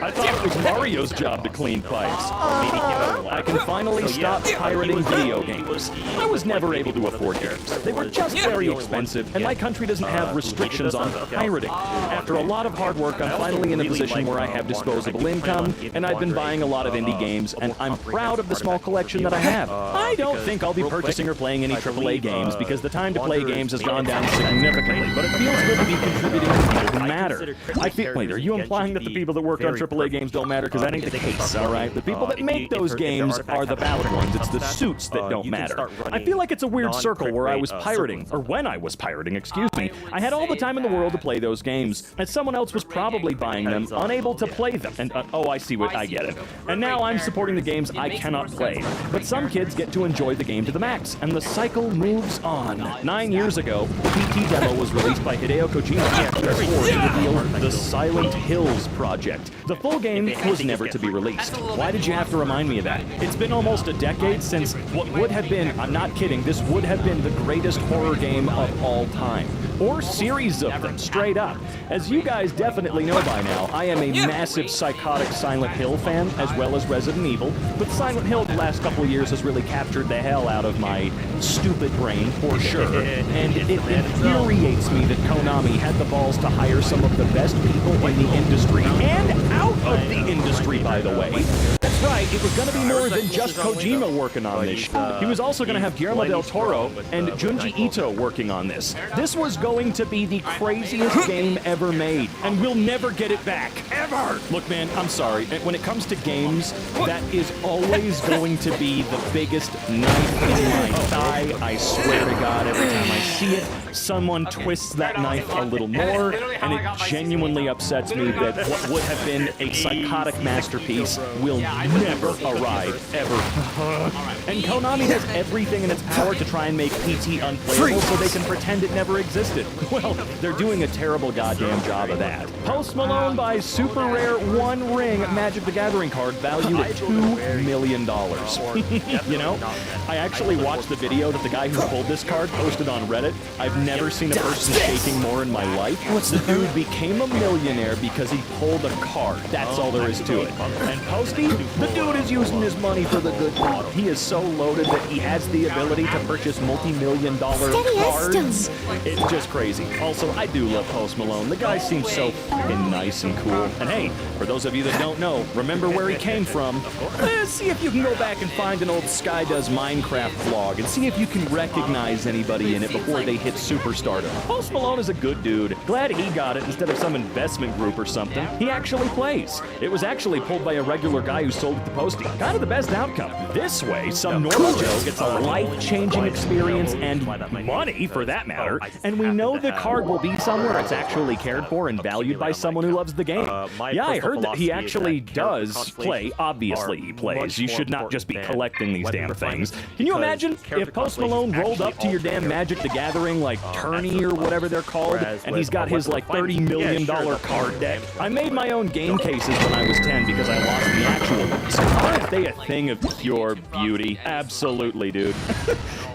I thought it was Mario's job to clean pipes. I can finally stop pirating video games. I was never able to afford games. They were just very expensive, and my country doesn't have restrictions on pirating. After a lot of hard work, I'm finally in a position where I have disposable income, and I've been buying a lot of indie games, and I'm proud of the small collection that I have. I don't think I'll be purchasing or playing any AAA games, because the time to play games has gone down significantly, but it feels good to be contributing to people who matter. I feel, wait, are you implying that the people that work on AAA games don't matter? Because that ain't the case, alright? The people that make those games are the valid ones. It's the suits that don't matter. I feel like it's a weird circle where I was pirating, or when I was pirating, excuse me. I had all the time in the world to play those games, and someone else was probably buying them, unable to play them. And, oh, I see what, I get it. And now I'm supporting the games I cannot play. But some kids get to enjoy the game to the max, and the cycle moves on. 9 years ago, the PT demo was released by Hideo Kojima before he revealed the Silent Hills project. The full game was never to be released. Why did you have to remind me of that? It's been almost a decade since what would have been, I'm not kidding, this would have been the greatest horror game of all time. Or series of them, straight up. As you guys definitely know by now, I am a massive psychotic Silent Hill fan, as well as Resident Evil, but Silent Hill the last couple of years has really captured the hell out of my stupid brain, for sure. And it infuriates me that Konami had the balls to hire some of the best people in the industry, and out of the industry, by the way. That's right, it was going to be more than just Kojima working on this. He was also going to have Guillermo del Toro and Junji Ito working on this. This was going to be the craziest game ever made, and we'll never get it back, ever! Look, man, I'm sorry. When it comes to games, that is always going to be the biggest knife in my thigh. I swear to God, every time I see it, someone twists that knife a little more, and it genuinely upsets me that what would have been a psychotic masterpiece will never arrive, ever. And Konami does everything in its power to try and make PT unplayable so they can pretend it never existed. Well, they're doing a terrible goddamn job of that. Post Malone buys super rare One Ring Magic the Gathering card valued at $2 million. You know, I actually watched the video that the guy who pulled this card posted on Reddit, it? I've never seen a person shaking more in my life. The dude became a millionaire because he pulled a card. That's all there is to it. And Posty, the dude is using his money for the good thing. He is so loaded that he has the ability to purchase multi-million-dollar cards. It's just crazy. Also, I do love Post Malone. The guy seems so fucking nice and cool. And hey, for those of you that don't know, remember where he came from. See if you can go back and find an old Sky Does Minecraft vlog and see if you can recognize anybody in it before they hit superstardom. Post Malone is a good dude. Glad he got it instead of some investment group or something. He actually plays. It was actually pulled by a regular guy who sold it to Posty. Kind of the best outcome. This way, some normal Joe gets a life-changing experience and money, for that matter, and we know the card will be somewhere it's actually cared for and valued by someone who loves the game. Yeah, I heard that he actually does play. Obviously, he plays. You should not just be collecting these damn things. Can you imagine if Post Malone rolled up to your damn Magic the Gathering, like, tourney or whatever they're called, and he's got his, like, $30 million card deck? I made my own game cases when I was 10 because I lost the actual ones. Aren't they a thing of pure beauty? Absolutely, dude.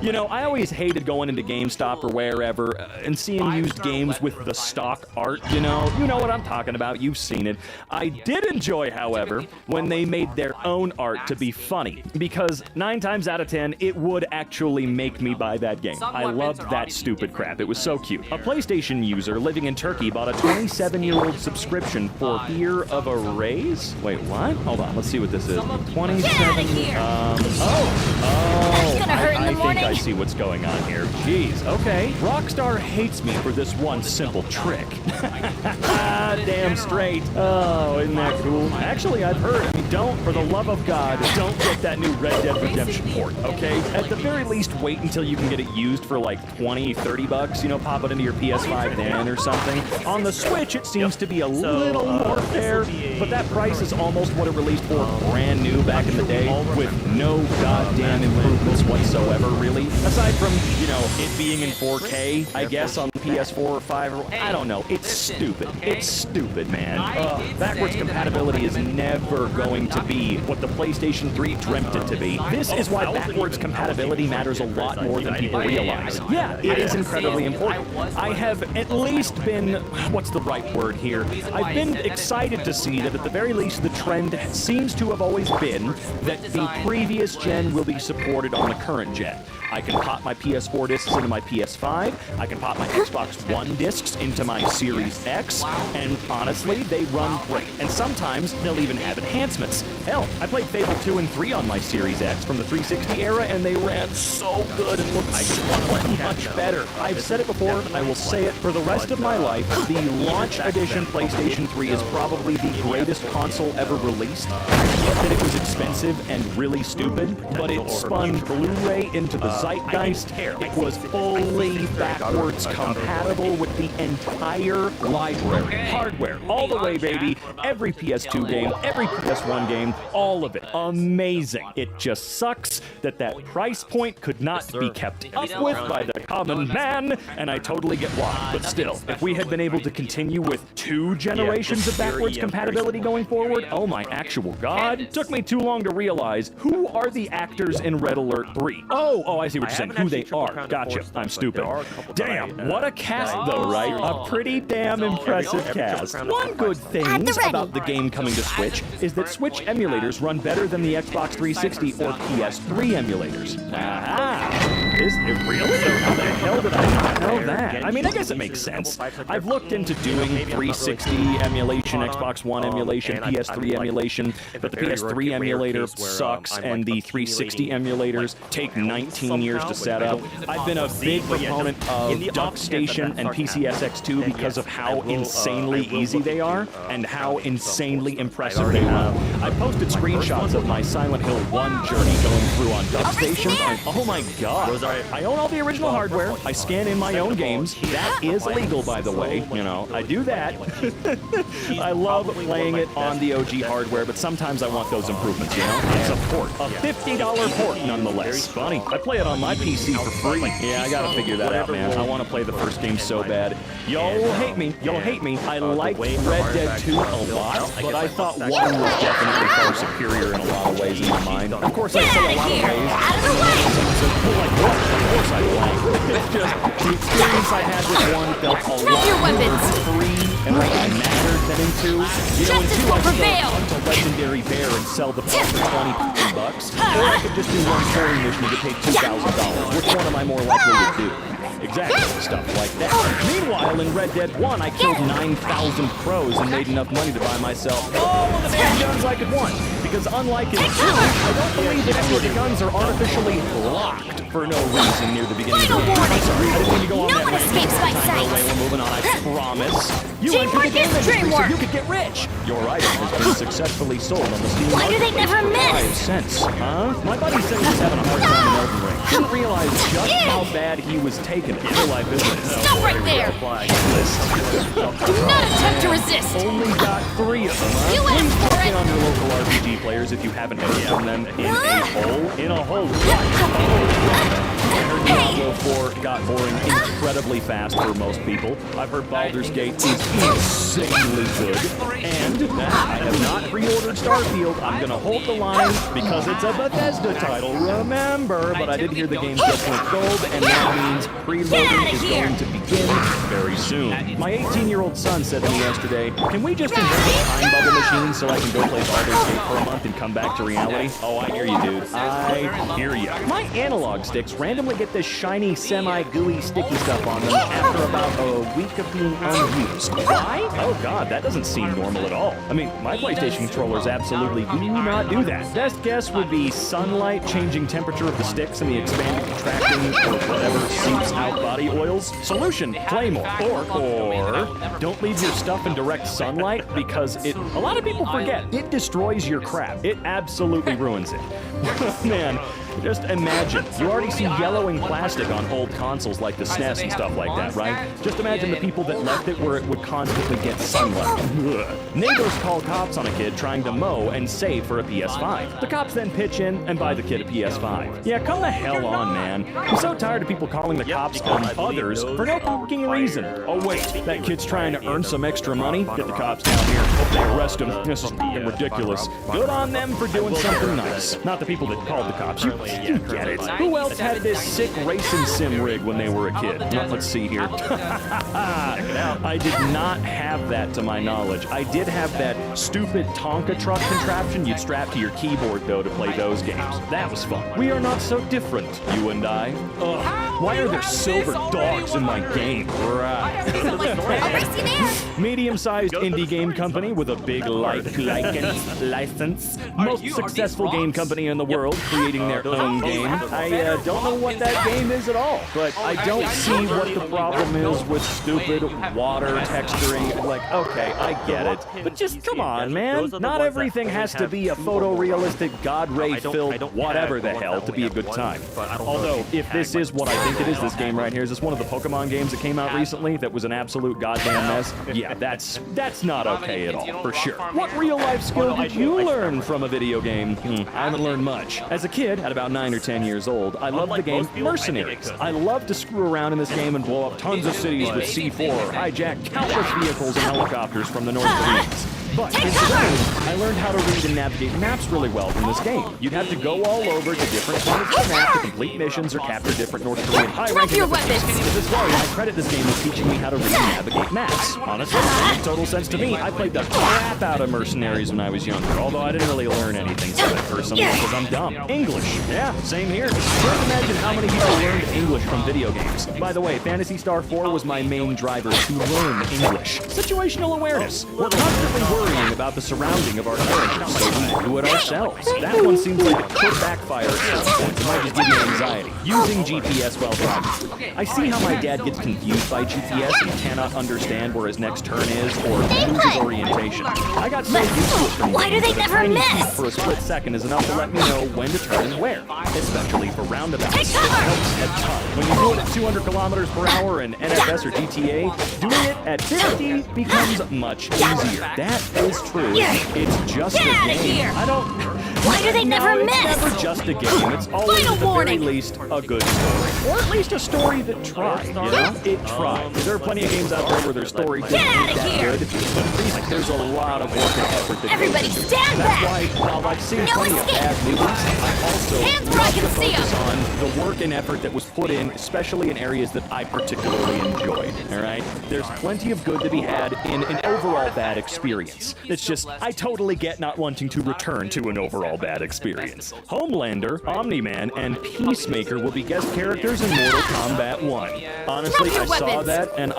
You know, I always hated going into GameStop or wherever and seeing used games with the stock art, you know what I'm talking about. You've seen it. I did enjoy, however, when they made their own art to be funny, because 9 times out of 10, it would actually make me buy that game. I loved that stupid crap. It was so cute. A PlayStation user living in Turkey bought a 27-year-old subscription for fear of a raise? Wait, what? Hold on, let's see what this is. 27... I think I see what's going on here. Jeez, okay. Rockstar hates me for this one simple trick. Damn straight. Oh, isn't that cool? Actually, I've heard, don't, for the love of God, don't get that new Red Dead Redemption port, okay? At the very least, wait until you can get it used for like 20, 30 bucks, pop it into your PS5 then or something. On the Switch, it seems to be a little more fair, but that price is almost what it released for brand new back in the day, with no goddamn improvements whatsoever, really. Aside from, it being in 4K, I guess, on PS4 or 5, or I don't know. It's stupid. It's stupid, man. Backwards compatibility is never going to be what the PlayStation 3 dreamt it to be. This is why backwards compatibility matters a lot more than people realize. Yeah, it is incredibly important. I have at least been, what's the right word here? I've been excited to see that at the very least the trend seems to have always been that the previous gen will be supported on the current gen. I can pop my PS4 discs into my PS5, I can pop my Xbox One discs into my Series X, and honestly, they run great. And sometimes they'll even have enhancements. Hell, I played Fable 2 and 3 on my Series X from the 360 era, and they ran so good and looked so much better. I've said it before, I will say it for the rest of my life, the launch edition PlayStation 3 is probably the greatest console ever released. I get that it was expensive and really stupid, but it spun Blu-ray into the zeitgeist. It was fully backwards compatible with the entire library. Hardware, all the way, baby. Every PS2 game, every PS1 game, all of it. Amazing. It just sucks that that price point could not be kept up with by the common man, and I totally get why. But still, if we had been able to continue with 2 generations of backwards compatibility going forward, oh my actual god. It took me too long to realize who are the actors in Red Alert 3. Oh, I see what you're saying. Who they are. Gotcha. I'm stupid. Damn, what a cast though, right? A pretty damn impressive cast. One good thing about the game coming to Switch is that Switch emulators run better than the Xbox 360 or PS3 emulators. Is it really? How the hell did I not know that? I mean, I guess it makes sense. I've looked into doing 360 emulation, Xbox One emulation, PS3 emulation, but the PS3 emulator sucks and the 360 emulators take 19 years to set up. I've been a big proponent of DuckStation and PCSX2 because of how insanely easy they are and how insanely impressive they are. I posted screenshots of my Silent Hill 1 journey going through on DuckStation, and oh my god, I own all the original hardware, I scan in my own games, that is legal by the way, I do that. I love playing it on the OG hardware, but sometimes I want those improvements, It's a port, a $50 port nonetheless. Funny, I play it on my PC for free. Yeah, I gotta figure that out, man. I want to play the first game so bad. Y'all hate me. I liked Red Dead 2 a lot, but I thought 1 was definitely far superior in a lot of ways in my mind. Of course, I say a lot of ways. Like, what? Of course I blanked. It's just the experience I had with 1 felt a lot your weapons. more 3 and like mattered than in 2. You know, in 2 I could go hunt a legendary bear and sell the part for $20 bucks, or I could just do 1 story mission and get paid $2,000. Which one am I more likely to do? Exactly, stuff like that. Meanwhile, in Red Dead 1, I killed 9,000 crows and made enough money to buy myself all of the damn guns I could want. Because unlike in 2, I don't believe that any of the guns are artificially locked for no reason near the beginning of the game. I'm sorry, I didn't mean to go on that rant. escapes my sight. No way, we're moving on, I promise. You Teamwork entered the game is industry so dreamwork. you could get rich. Your item has been successfully sold on the Steam Why do they marketplace never for miss? 5 cents, huh? My buddy said he was having a hard time in Elden Ring. Didn't realize just how bad he was taking it. Real life business. Stop right there. Do not attempt to resist. Only got 3 of them, huh? You Please asked for check it. in on your local RPG players if you haven't heard from them in a hole. In a hole. I heard Diablo 4 got boring incredibly fast for most people. I've heard Baldur's Gate is insanely good. And I have not pre-ordered Starfield. I'm gonna hold the line because it's a Bethesda title, remember? But I did hear the game just went gold, and that means preloading is going to begin very soon. My 18-year-old son said to me yesterday, "Can we just invent a time bubble machine so I can go play Baldur's Gate for a month and come back to reality?" Oh, I hear you, dude. I hear you. My analog sticks randomly get this shiny, semi-gooey, sticky stuff on them after about a week of being unused. Why? Oh god, that doesn't seem normal at all. I mean, my PlayStation controllers absolutely do not do that. Best guess would be sunlight changing temperature of the sticks and the expanding, contracting, or whatever seeps out body oils. Solution, play more. Or don't leave your stuff in direct sunlight because a lot of people forget, it destroys your crap. It absolutely ruins it. Man, just imagine. You already see yellowing plastic on old consoles like the SNES and stuff like that, right? Just imagine the people that left it where it would constantly get sunlight. Neighbors call cops on a kid trying to mow and save for a PS5. The cops then pitch in and buy the kid a PS5. Yeah, come the hell on, man. I'm so tired of people calling the cops on others for no fucking reason. Oh wait, that kid's trying to earn some extra money? Get the cops down here. Hope they arrest him. This is fucking ridiculous. Good on them for doing something nice. Not the people that called the cops. You get it. Who else had this sick racing sim rig when they were a kid? Well, let's see here. I did not have that to my knowledge. I did have that stupid Tonka truck contraption you'd strap to your keyboard, though, to play those games. That was fun. We are not so different, you and I. Ugh. Why are there silver dogs in my game? Right. Medium-sized indie game company with a big license. Most successful game company in the world, creating their own game. I don't know what that game is at all, but I don't see what the problem is with stupid water texturing. Like, okay, I get it, but just come on, man. Not everything has to be a photorealistic, God ray-filled whatever the hell to be a good time. Although, if this is what I think it is, this game right here, is this one of the Pokemon games that came out recently that was an absolute goddamn mess? Yeah, that's not okay at all, for sure. What real-life skill did you learn from a video game? I haven't learned much. As a kid, at about 9 or 10 years old, I loved the game Mercenaries. I loved to screw around in this game and blow up tons of cities with C4 or hijack countless vehicles and helicopters from the North Koreans. But incidentally, I learned how to read and navigate maps really well from this game. You'd have to go all over to different corners of the map to complete missions or capture different North Korean high-ranking officials. To this day, I credit this game with teaching me how to read and navigate maps. Honestly, it makes total sense to me. I played the crap out of Mercenaries when I was younger, although I didn't really learn anything from it personally because I'm dumb. English, yeah, same here. Can't imagine how many people learned English from video games. By the way, Phantasy Star 4 was my main driver to learn English. Situational awareness. We're constantly worrying about the surrounding of our characters, so we do it ourselves. That one seems like it could backfire at some point. It might just give you anxiety. Using GPS while driving. I see how my dad gets confused by GPS and cannot understand where his next turn is or loses orientation. I got so used to it from Why do they never miss? For a split second is enough to let me know when to turn and where, especially for roundabouts. It helps a ton. When you do it at 200 kilometers per hour in NFS or GTA, doing it at 50 becomes much easier. That is true. It's just a game. I Why do they never It's miss? never just a game. It's always Final at the warning. very least a good story, or at least a story that tried. You know, it tried. There are plenty of games out there where their story Get isn't outta that here. good, but at least there's a lot of work and effort that Everybody goes into it. stand That's back. why, while I've seen No plenty of escape. bad movies, I also Hands where I love can to see 'em. focus on the work and effort that was put in, especially in areas that I particularly enjoyed. All right, there's plenty of good to be had in an overall bad experience. It's just I totally get not wanting to return to an overall bad experience. Homelander, Omni-Man, and Peacemaker will be guest characters in Mortal Kombat 1. Honestly, I saw that and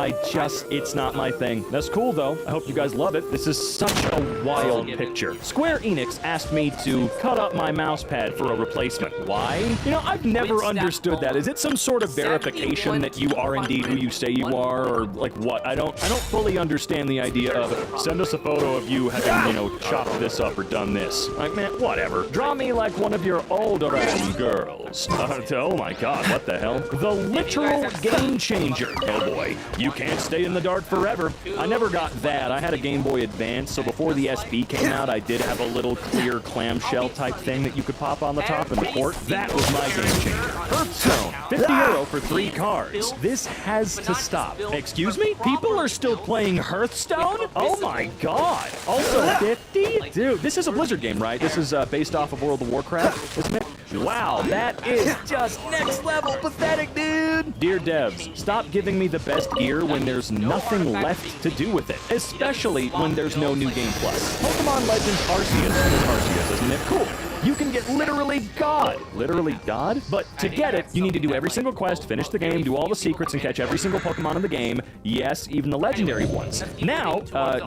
it's not my thing. That's cool though. I hope you guys love it. This is such a wild picture. Square Enix asked me to cut up my mouse pad for a replacement. Why? You know, I've never understood that. Is it some sort of verification that you are indeed who you say you are, or like what? I don't fully understand the idea of send us a photo of you having, you know, chopped this up or done this. Like, man, whatever. Draw me like one of your older girls. Oh my god, what the hell? The literal game changer. Oh boy, you can't stay in the dark forever. I never got that. I had a Game Boy Advance, so before the SP came out, I did have a little clear clamshell type thing that you could pop on the top and the port. That was my game changer. Hearthstone, €50 for 3 cards. This has to stop. Excuse me? People are still playing Hearthstone? Oh my god. Also 50? Dude, this is a Blizzard game, right? This is based off of World of Warcraft, isn't it? Wow, that is just next level pathetic, dude. Dear devs, stop giving me the best gear when there's nothing left to do with it, especially when there's no new game plus. Pokemon Legends Arceus, isn't it? Cool. You can get literally God. Literally God? But to get it, you need to do every single quest, finish the game, do all the secrets, and catch every single Pokemon in the game. Yes, even the legendary ones. Now,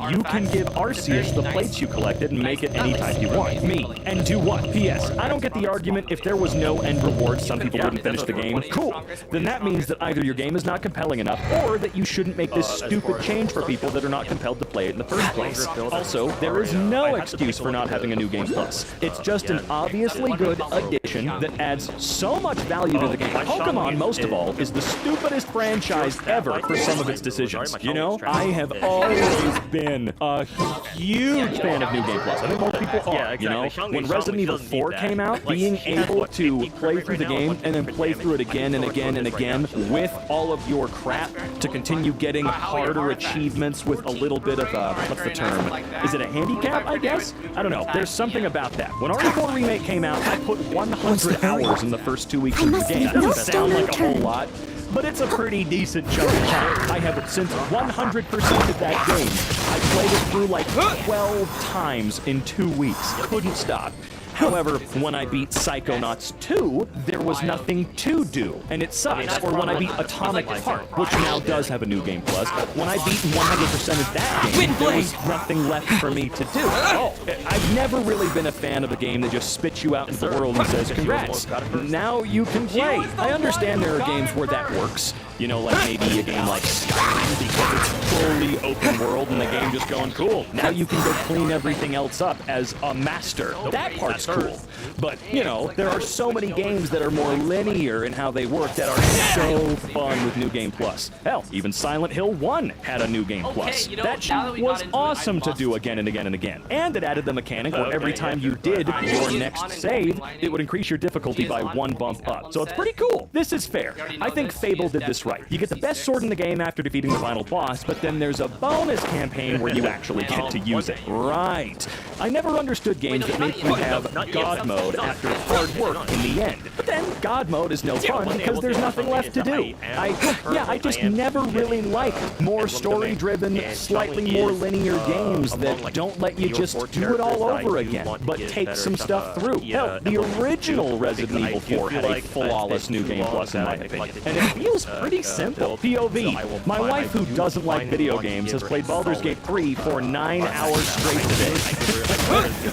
you can give Arceus the plates you collected and make it any type you want. Me. And do what? P.S. I don't get the argument if there was no end reward, some people wouldn't finish the game. Cool. Then that means that either your game is not compelling enough, or that you shouldn't make this stupid change for people that are not compelled to play it in the first place. Also, there is no excuse for not having a new game plus. It's just an obviously good addition that adds so much value to the game. Pokemon, most of all, is the stupidest franchise ever for some of its decisions. You know, I have always been a huge fan of New Game Plus. I think most people are, you know? When Resident Evil 4 came out, being able to play through the game and then play through it again and again and again with all of your crap to continue getting harder achievements with a little bit of what's the term? Is it a handicap, I guess? I don't know. There's something about that. When RE4 Remake came out, I put 100 hours in the first 2 weeks of the game. That doesn't sound like a whole lot, but it's a pretty decent chunk of time. I have since 100% of that game. I played it through like 12 times in 2 weeks. Couldn't stop. However, when I beat Psychonauts 2, there was nothing to do, and it sucks. Or when I beat Atomic Heart, which now does have a new game plus, when I beat 100% of that game, there was nothing left for me to do. Oh, I've never really been a fan of a game that just spits you out into the world and says, congrats, now you can play. I understand there are games where that works. You know, like maybe a game like Skyrim, because it's fully open world and the game just going, cool. Now you can go clean everything else up as a master. That part's cool. But, you know, there are so many games that are more linear in how they work that are so fun with New Game Plus. Hell, even Silent Hill 1 had a New Game Plus. That shit was awesome to do again and again and again. And it added the mechanic where every time you did your next save, it would increase your difficulty by 1 bump up. So it's pretty cool. This is fair. I think Fable did this right. You get the best sword in the game after defeating the final boss, but then there's a bonus campaign where you actually get to use it. Right. I never understood games that make you have God mode after hard work in the end. But then God mode is no fun because there's nothing left to do. I just never really like more story-driven, slightly more linear games that don't let you just do it all over again, but take some stuff through. Hell, the original Resident Evil 4 had a flawless New Game Plus in my opinion, and it feels pretty simple. POV, my wife who doesn't like video games has played Baldur's Gate 3 for 9 hours straight today.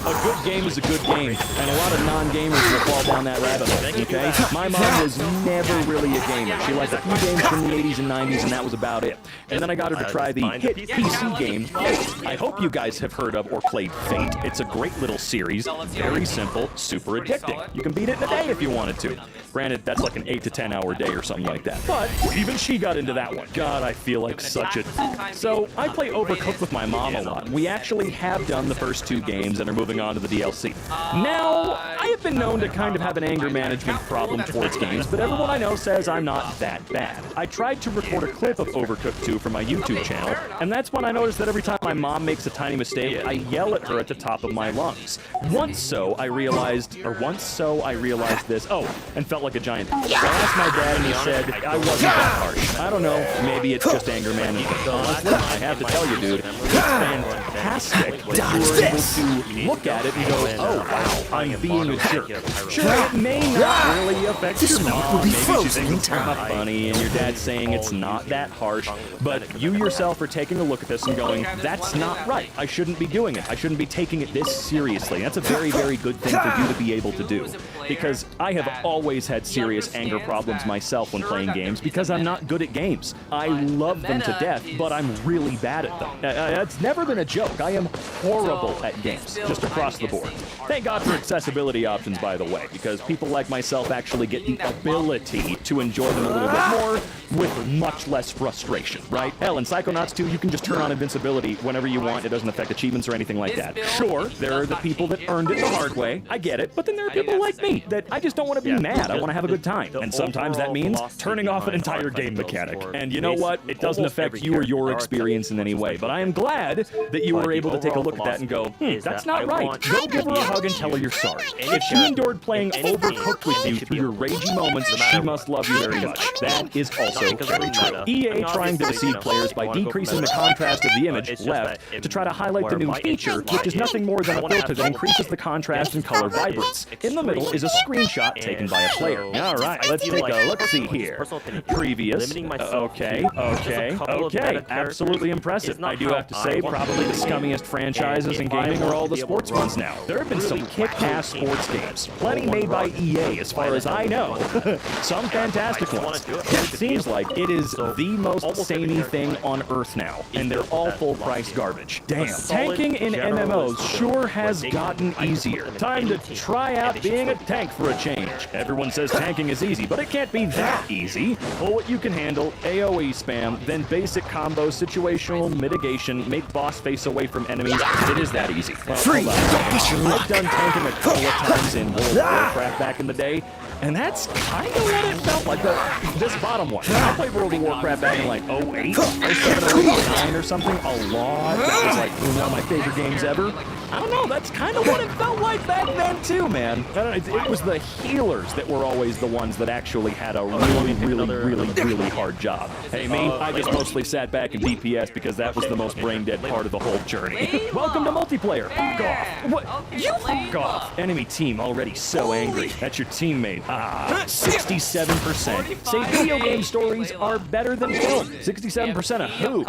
A good game is a good game, and a lot of non-gamers will fall down that rabbit hole, okay? My mom was never really a gamer. She liked a few games from the 80s and 90s, and that was about it. And then I got her to try the hit PC game, Fate. I hope you guys have heard of or played Fate. It's a great little series, very simple, super addicting. You can beat it in a day if you wanted to. Granted, that's like an 8 to 10 hour day or something like that. But even she got into that one. God, I feel like such a So I play Overcooked with my mom a lot. We actually have done the first 2 games and are moving on to the DLC. Now, I have been known to kind of have an anger management problem towards games, but everyone I know says I'm not that bad. I tried to record a clip of Overcooked 2 for my YouTube channel, and that's when I noticed that every time my mom makes a tiny mistake, I yell at her at the top of my lungs. Once so I realized this, and felt like a giant. So I asked my dad and he said I wasn't that harsh. I don't know, maybe it's just anger management. Honestly, I have to tell you, dude, it's fantastic that you were able to look at it and go, oh wow, I'm being a jerk. Sure, it may not really affect your mom. Maybe she thinks it's kind of funny and your dad's saying it's not that harsh, but you yourself are taking a look at this and going, that's not right. I shouldn't be doing it. I shouldn't be taking it this seriously. That's a very, very good thing for you to be able to do. Because I have always had serious anger problems myself when playing games because I'm not good at games. I love them to death, but I'm really bad at them. It's never been a joke. I am horrible at games, just across the board. Thank God for accessibility options, by the way, because people like myself actually get the ability to enjoy them a little bit more with much less frustration, right? Hell, in Psychonauts 2, you can just turn on invincibility whenever you want. It doesn't affect achievements or anything like that. Sure, there are the people that earned it the hard way. I get it. But then there are people like me that I just don't want to be mad. I want to have a good time. And sometimes that means turning off an entire game mechanic. And you know what? It doesn't affect you or your experience in any way. But I am glad that you were able to take a look at that and go, that's not right. Go give her a hug and tell her you're sorry. If she endured playing Overcooked with you through your ragey moments, she must love you very much. That is also very true. EA trying to deceive players by decreasing the contrast of the image left to try to highlight the new feature, which is nothing more than a filter that increases the contrast and color vibrance. In the middle is a screenshot taken by a player. All right, let's take a look-see here. Previous. Okay. Absolutely impressive. I do have to say, probably the scummiest franchises in gaming are all the sports ones now. There have been some kick-ass sports games. Plenty made by EA, as far as I know. Some fantastic ones. It seems like it is the most samey thing on Earth now, and they're all full-price garbage. Damn. Tanking in MMOs sure has gotten easier. Time to try out being a tank for a change. Everyone says tanking is easy, but it can't be that easy. Pull what you can handle, AoE spam, then basic combo, situational mitigation, make boss face away from enemies. It is that easy. Well, I've done tanking a couple of times in World of Warcraft back in the day, and that's kind of what it felt like. This bottom one. I played World of Warcraft back in like 08, 07, 09 or something a lot. That was like one of my favorite games ever. I don't know, that's kind of what it felt like back then too, man. I don't know, it was the healers that were always the ones that actually had a really hard job. Hey, me, I just mostly sat back and DPS because that was the most brain-dead part of the whole journey. Welcome to multiplayer. Fuck off. What? You fuck off. Enemy team already so angry. That's your teammate. 67%. Say video game stories are better than film. 67% of who?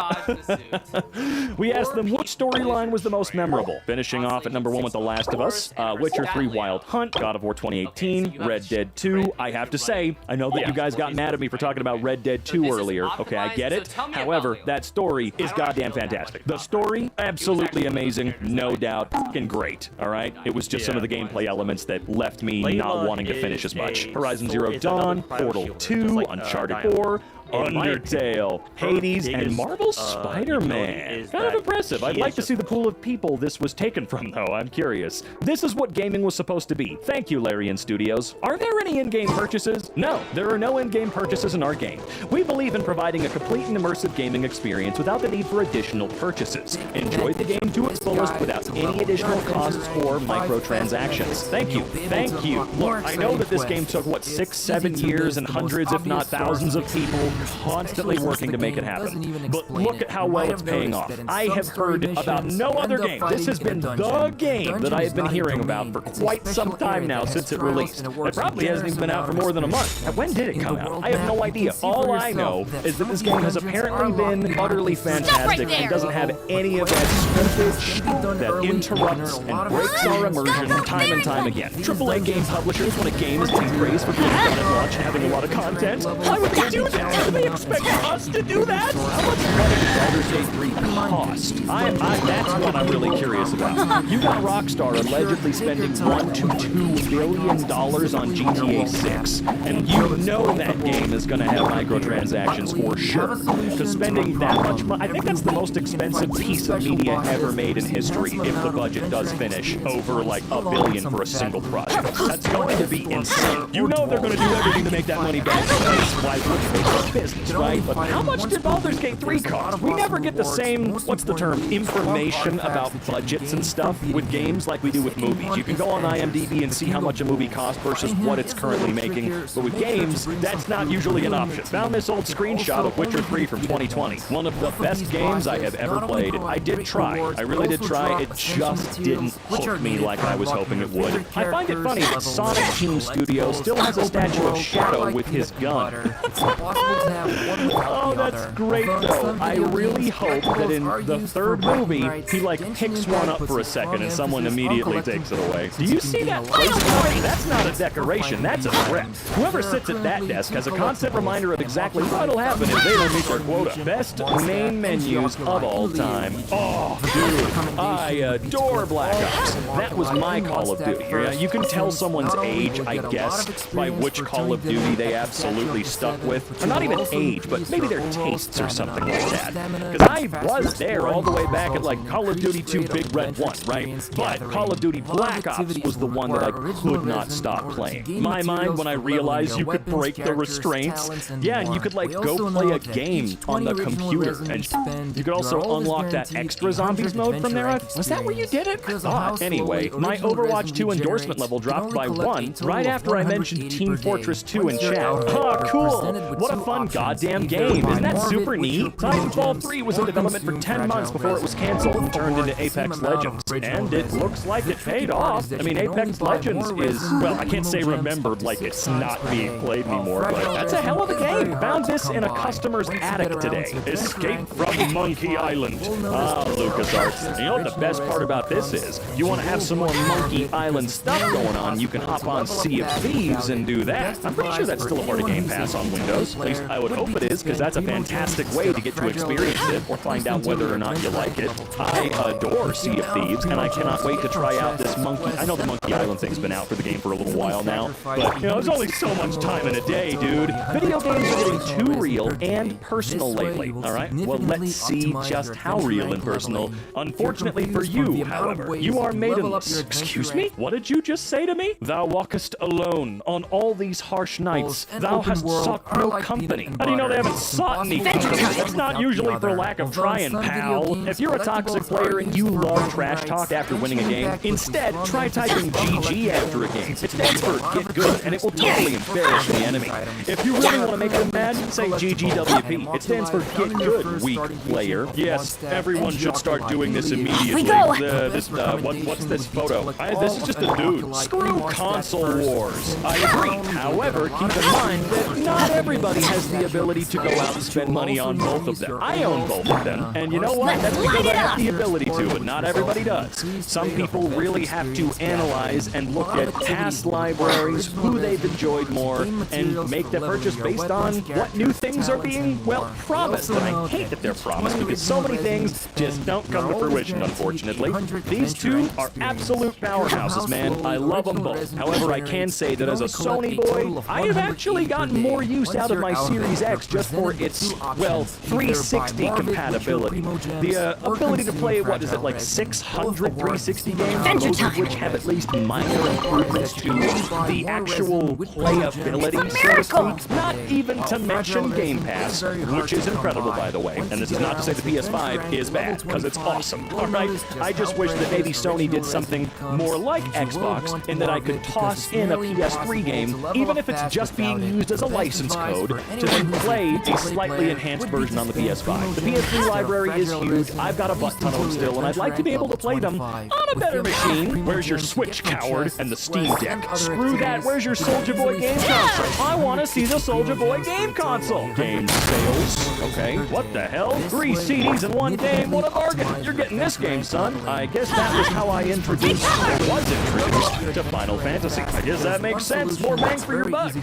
We asked them which storyline was the most memorable. Finishing off at number 1 with The Last of Us, Witcher 3 Wild Hunt, God of War 2018, Red Dead 2. I have to say, I know that you guys got mad at me for talking about Red Dead 2 earlier. Okay, I get it. However, that story is goddamn fantastic. The story, absolutely amazing, no doubt, fucking great, all right? It was just some of the gameplay elements that left me not wanting to finish as much. Horizon Zero Dawn, Portal 2, Uncharted 4, Undertale, Hades, and Marvel Spider-Man. Kind of impressive. I'd like to see the pool of people this was taken from, though. I'm curious. This is what gaming was supposed to be. Thank you, Larian Studios. Are there any in-game purchases? No, there are no in-game purchases in our game. We believe in providing a complete and immersive gaming experience without the need for additional purchases. Enjoy the game to its fullest without any additional costs or microtransactions. Thank you. Thank you. Look, I know that this game took, what, 6-7 years and hundreds, if not thousands of people constantly working to make it happen. But look at how well it's paying off. I have heard about no other game. This has been the game that I have been hearing about for quite some time now since it released. It probably hasn't even been out for more than a month. When did it come out? I have no idea. All I know is that this game has apparently been utterly fantastic and doesn't have any of that spoofage that interrupts and breaks our immersion time and time again. AAA game publishers, when a game is being praised for being done at launch and having a lot of content, why would they do that? Do they expect us to do that? How much money does Gate 3 cost? That's what I'm really curious about. You got Rockstar allegedly spending $1 to $2 billion on GTA 6, and you know that game is going to have microtransactions for sure. Because spending that much money, I think that's the most expensive piece of media ever made in history if the budget does finish over like $1 billion for a single project. That's going to be insane. You know they're going to do everything to make that money back. That's why it's business, right? But how much did Baldur's Gate 3 cost? We never get the same, what's the term, information about budgets and stuff with games like we do with movies. You can go on IMDb and see how much a movie costs versus what it's currently making. But with games, that's not usually an option. Found this old screenshot of Witcher 3 from 2020. One of the best games I have ever played. I did try. I really did try. It just didn't hook me like I was hoping it would. I find it funny that Sonic Team Studio still has a statue of Shadow with his gun. Oh, that's great though. I really hope that in the third movie, he like picks one up for a second and someone immediately takes it away. Do you see that place? That's not a decoration, that's a threat. Whoever sits at that desk has a constant reminder of exactly what'll happen if they don't meet their quota. Best main menus of all time. Oh, dude, I adore Black Ops. That was my Call of Duty. You can tell someone's age, I guess, by which Call of Duty they absolutely stuck with. Or not even age, but maybe their tastes or something like that. Because I was there all the way back at like Call of Duty 2 Big Red 1, right? But Call of Duty Black Ops was the one that I could not stop playing. My mind, when I realized you could break the restraints, yeah, and you could like go play a game on the computer, and you could also unlock that extra zombies mode from there. Was that where you did it? Anyway, my Overwatch 2 endorsement level dropped by 1 right after I mentioned Team Fortress 2 in chat. Oh, cool! What a fun goddamn game! Isn't that super neat? Titanfall 3 was in development for 10 months before it was canceled and turned into Apex Legends. And it looks like it paid off. I mean, Apex Legends is, well, I can't say remembered like it's not being played anymore, but that's a hell of a game. Found this in a customer's attic today. Escape from Monkey Island. Ah, LucasArts. And you know what the best part about this is? You want to have some more Monkey Island stuff going on, you can hop on Sea of Thieves and do that. I'm pretty sure that's still a part of Game Pass on Windows. At least I would hope it is, because that's a fantastic way to get to experience it or find out whether or not you like it. I adore Sea of Thieves, and I cannot wait to try out this Monkey... I know the Monkey Island thing's been out for the game for a little while now, but, you know, there's only so much time in a day, dude. Video games are getting too real and personal lately, alright? Well, let's see just how real and personal. Unfortunately for you, however, you are maidenless. Excuse me? What did you just say to me? Thou walkest alone on all these harsh nights. Thou hast sought no company. How do you know they haven't sought any company? That's not usually for lack of trying, pal. If you're a toxic player and you love trash talk after winning a game, instead try typing GG after a game. It stands for get good, and it will totally embarrass the enemy. If you really want to make them mad, say GGWP. It stands for get good, weak player. Yes, everyone should start doing this immediately. What's this photo? This is just a dude. Screw console wars. I agree. However, keep in mind that not everybody has the ability to go out and spend money on both of them. I own both of them. And you know what? That's because I have the ability to, but not everybody does. Some people really have to analyze and look at past libraries, who they've enjoyed more, and make the purchase based on what new things are being, well, promised. And I hate that they're promised because so many things just don't come to fruition, unfortunately. These two are absolute powerhouses, man. I love them both. However, I can say that as a Sony boy, I have actually gotten more use out of my Series X just for its, well, 360 compatibility. The ability to play, what is it, like 600 360 games, most of which have at least minor improvements to the actual playability, so to speak. Not even to mention Game Pass, which is incredible, by the way. And this is not to say the PS5 is bad, because it's awesome. Alright, I just wish that maybe Sony did something more like Xbox, in that I could toss in a PS3 game, even if it's just being used as a license code, to then play a slightly enhanced version on the PS5. The PS3 library is huge, I've got a butt ton of them still, and I'd like to be able to play them on a better machine. Where's your Switch, coward? And the Steam Deck. Screw that, where's your Soulja Boy game console? I want to see the Soulja Boy game console. Game sales, okay. What the hell? 3 CDs in one game, what a bargain. You're getting this game, son. I guess that was how I was introduced to Final Fantasy. I guess that makes sense. More bang for your buck.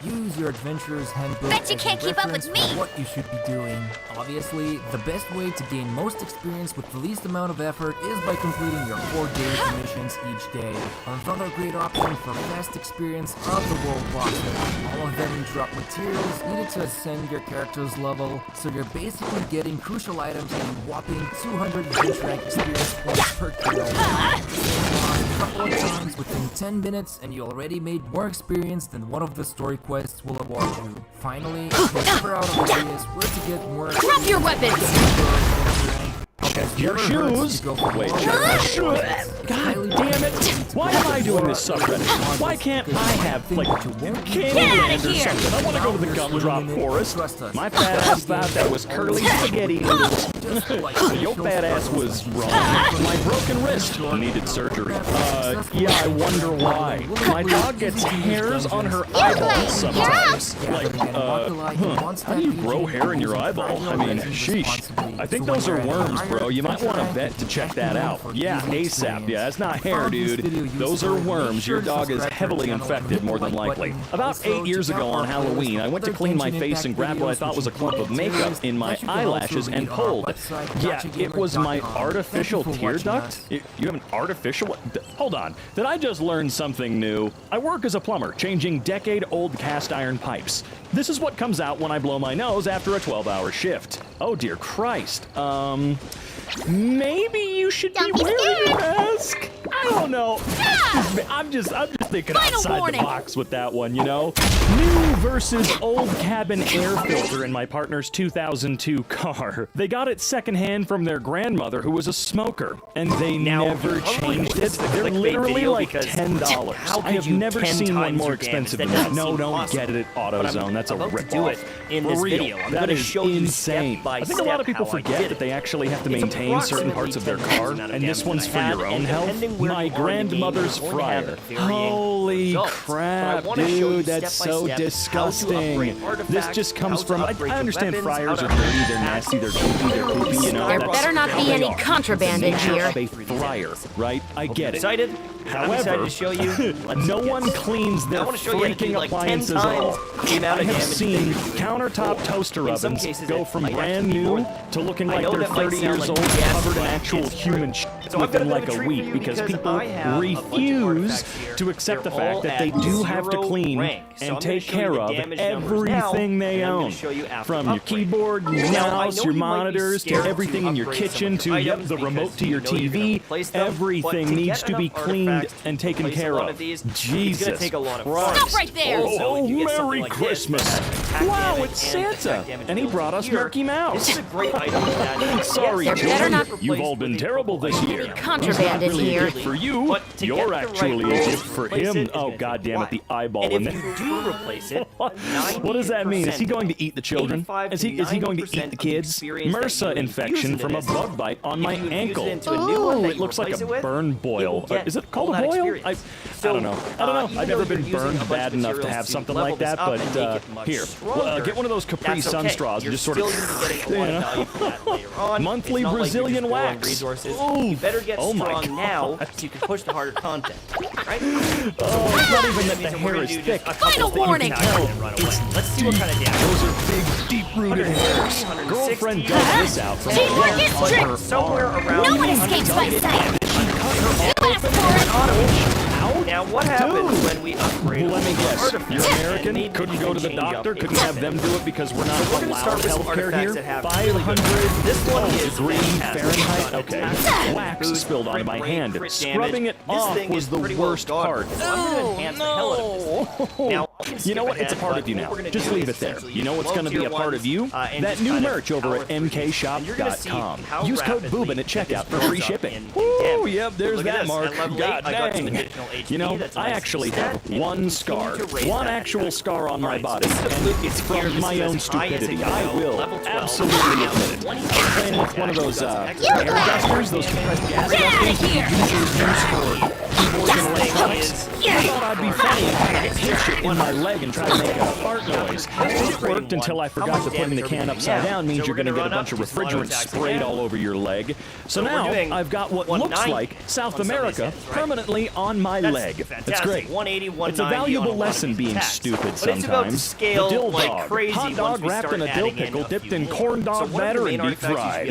Use your adventurer's handbook. Bet you can't keep up with me. What you should be doing. Obviously, the best way to gain most experience with the least amount of effort is by completing your 4 daily missions each day. Another great option for fast experience are the world bosses. All of them drop materials needed to ascend your character's level, so you're basically getting crucial items and a whopping 200 bench rank experience points per kill. A couple of times within 10 minutes and you already made more experience than one of the story quests will award you. Finally, if you're ever out of ideas where to get more Drop your weapons! Your shoes! Wait, God damn it! Why am I doing this subreddit? Why can't I have, like, Candyland or something? I want to go to the Gumdrop Forest. My fat ass thought that was curly spaghetti noodles. Your fat ass was wrong. My broken wrist needed surgery. Yeah, I wonder why. My dog gets hairs on her eyeballs sometimes. Like, how do you grow hair in your eyeball? I mean, sheesh. I think those are worms, bro. You might want to bet to check that out. Yeah, ASAP. Yeah, that's not hair, dude. Those are worms. Your dog is heavily infected, more than likely. About 8 years ago on Halloween, I went to clean my face and grabbed what I thought was a clump of makeup in my eyelashes and pulled. Yeah, it was my artificial tear duct? You have an artificial? Hold on. Did I just learn something new? I work as a plumber, changing decade-old cast iron pipes. This is what comes out when I blow my nose after a 12-hour shift. Oh, dear Christ. Maybe you should be wearing a mask? I don't know. I'm just thinking outside the box with that one, you know? New versus old cabin air filter in my partner's 2002 car. They got it secondhand from their grandmother who was a smoker, and they never changed it. They're literally like $10. I have never seen one more expensive than that. No, don't get it at AutoZone. That's a rip-off. In this video, I'm going to show you insane. step by I think a lot of people forget that they actually have to maintain certain parts of their car, and this one's for your own health. My grandmother's fryer. Holy crap, dude, that's so disgusting. This just comes from, I understand fryers are dirty, they're nasty, they're poopy, you know. There better not be any contraband in here. A fryer, right? I get it. Excited? However, to show you. no one cleans their freaking appliances off. I have seen countertop toaster ovens go from brand new to looking like they're 30 years old, covered in actual human shit within like a week, because people refuse to accept the fact that they do have to clean and take care of everything they own. From your keyboard, your mouse, your monitors, to everything in your kitchen, to the remote to your TV, everything needs to be cleaned and taken care of. Jesus Christ. Stop right there! Oh, Merry Christmas! Wow, it's Santa! And he brought us Murky Mouse. This is a great item. Sorry, children. You've all been terrible this year. Contraband in He's not really here. a gift for you. You're actually a gift for him. Oh, God damn it, the eyeball in there. And if you do replace it, what does that mean? Is he going to eat the children? Is he going to eat the kids? MRSA infection from a bug bite on my ankle. Oh, it looks like a burn boil. Is it called a boil? I don't know. I've never been burned bad enough to have something like that, but here, get one of those Capri Sun straws and just sort of, you know. Monthly Brazilian wax. You better get strong now so you can push the harder content. Right? Oh, it's not even that the hair is thick. Final warning! Let's see what kind of damage. Those are big, deep-rooted hairs. Girlfriend dug this out from Teamwork is strict! Somewhere around No one escapes my sight! You asked for it! Now, what happens when we upgrade? Let me guess. You're American? Couldn't go to the doctor? Couldn't have them do it because we're not allowed healthcare here? 500 degree Fahrenheit? Okay. Wax spilled onto my hand. Scrubbing it off was the worst part. Oh, no. You know what? It's a part of you now. Just leave it there. You know what's going to be a part of you? That new merch over at mkshop.com. Use code BOOBIN at checkout for free shipping. Oh, yep, there's that mark. God dang. You know, I actually have one scar. One actual scar on my body. And it's from my own stupidity. I will absolutely admit it. I was playing with one of those air dusters, those compressed gas dusters that you usually use for keyboards and electronics. I thought I'd be funny and kind of pinch it in my leg and try to make a fart noise. It worked until I forgot to putting the can upside down means you're going to get a bunch of refrigerant sprayed all over your leg. So now I've got what looks like South America permanently on my leg. That's great. It's a valuable lesson being stupid sometimes. The dill dog, hot dog wrapped in a dill pickle dipped in corn dog batter and deep fried.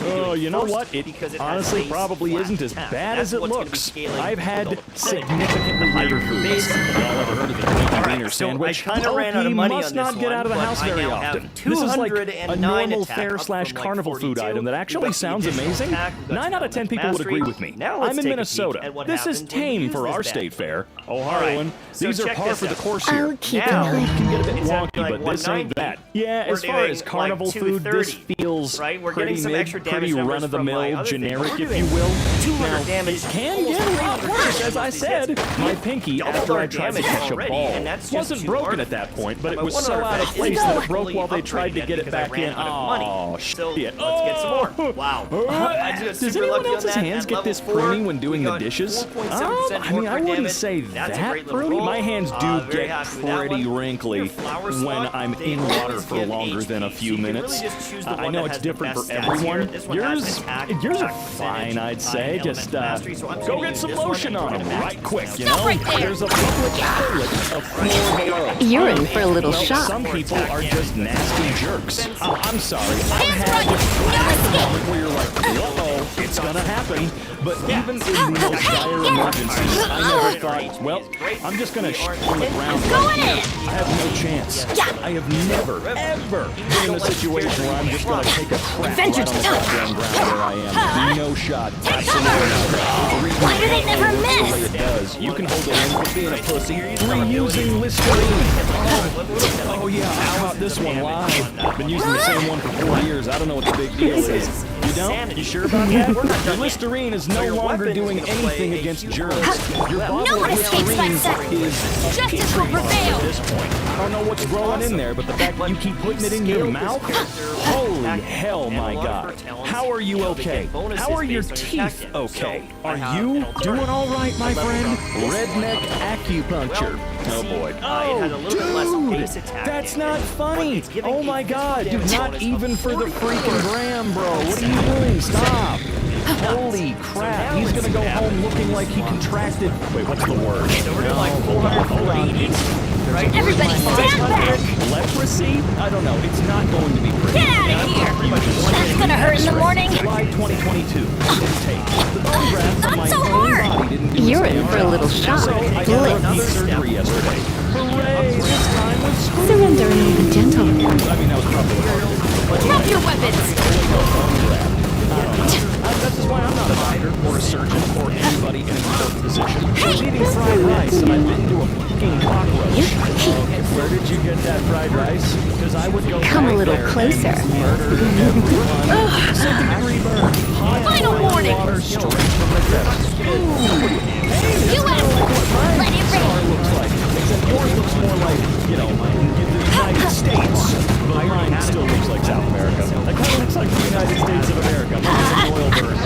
Oh, you know what? It honestly probably isn't as bad as it looks. I've had significantly higher foods. Y'all ever heard of the Twinkie Wiener sandwich? He must not get out of the house very often. This is like a normal fair/carnival food item that actually sounds amazing. 9 out of 10 people would agree with me. I'm in Minnesota. This is tame for our state fair. Oh, Harlan, these are par for the course here. It can get a bit wonky, but this ain't that. Yeah, as far as carnival food, this feels pretty mid, pretty run-of-the-mill, generic, if you will. Now, it can get a lot worse, as I said. My pinky, after I tried to catch a ball, wasn't broken at that point, but it was so out of place that it broke while they tried to get it back in. Oh, shit. Let's get some more. Wow. Does anyone else's hands get this pruny when doing the dishes? I mean, I wouldn't say that pruny. My hands do get pretty wrinkly when I'm in water for longer than a few minutes. I know it's different for everyone. Yours are fine, I'd say. Just go get some lotion on them right quick, you know? There's a public toilet a floor below. You're in for a little You know, shock. Some people are just nasty jerks. I'm sorry. I've had where you're like, uh-oh, it's gonna happen. But even in the most dire emergencies, I never thought, well, I'm just gonna on the ground right here. I have no chance. I have never, ever been in a situation where I'm just gonna take a crap right on the goddamn ground where I am. No shot. Absolutely not. Why do they never miss? It does. You can hold it in for being a pussy. Reusing Listerine. Oh yeah, I caught this one live. Been using the same one for 4 years. I don't know what the big deal is. You don't? You sure about that? Your Listerine is no longer doing anything against germs. Your bottle of Listerine is Justice will prevail. at this point. I don't know what's growing in there, but the fact that you keep putting it in your mouth? Holy hell, my God. How are you okay? How are your teeth okay? Are you doing all right, my friend? Redneck acupuncture. Oh boy. Oh, dude, that's not funny. Oh my God, dude, not even for the freaking gram, bro. What are you doing? Stop. Holy crap, he's gonna go home looking like he contracted. Wait, what's the word? Hold on. Everybody stand back! Leprosy? I don't know. It's not going to be pretty. Get out of here! That's gonna hurt in the morning. July 2022. The bone graft on my so own hard. body didn't do You're its in for a little shock. So I had another surgery yesterday. Hooray! This time with screws. Surrender and be gentle. I mean, that was probably Drop your weapons! That's just why I'm not a doctor or a surgeon or anybody in a important position. I was eating fried rice and I bit into a fucking cockroach. Where did you get that fried rice? Because I would go Come a little there closer. and murder everyone. Second-degree burn. Final warning. Water straight from the depths. U.S. Let it Star looks like. Except yours looks more like, you know, the United States. But mine still looks like South America. That kind of looks like the United States of America. Mine's an oil burn.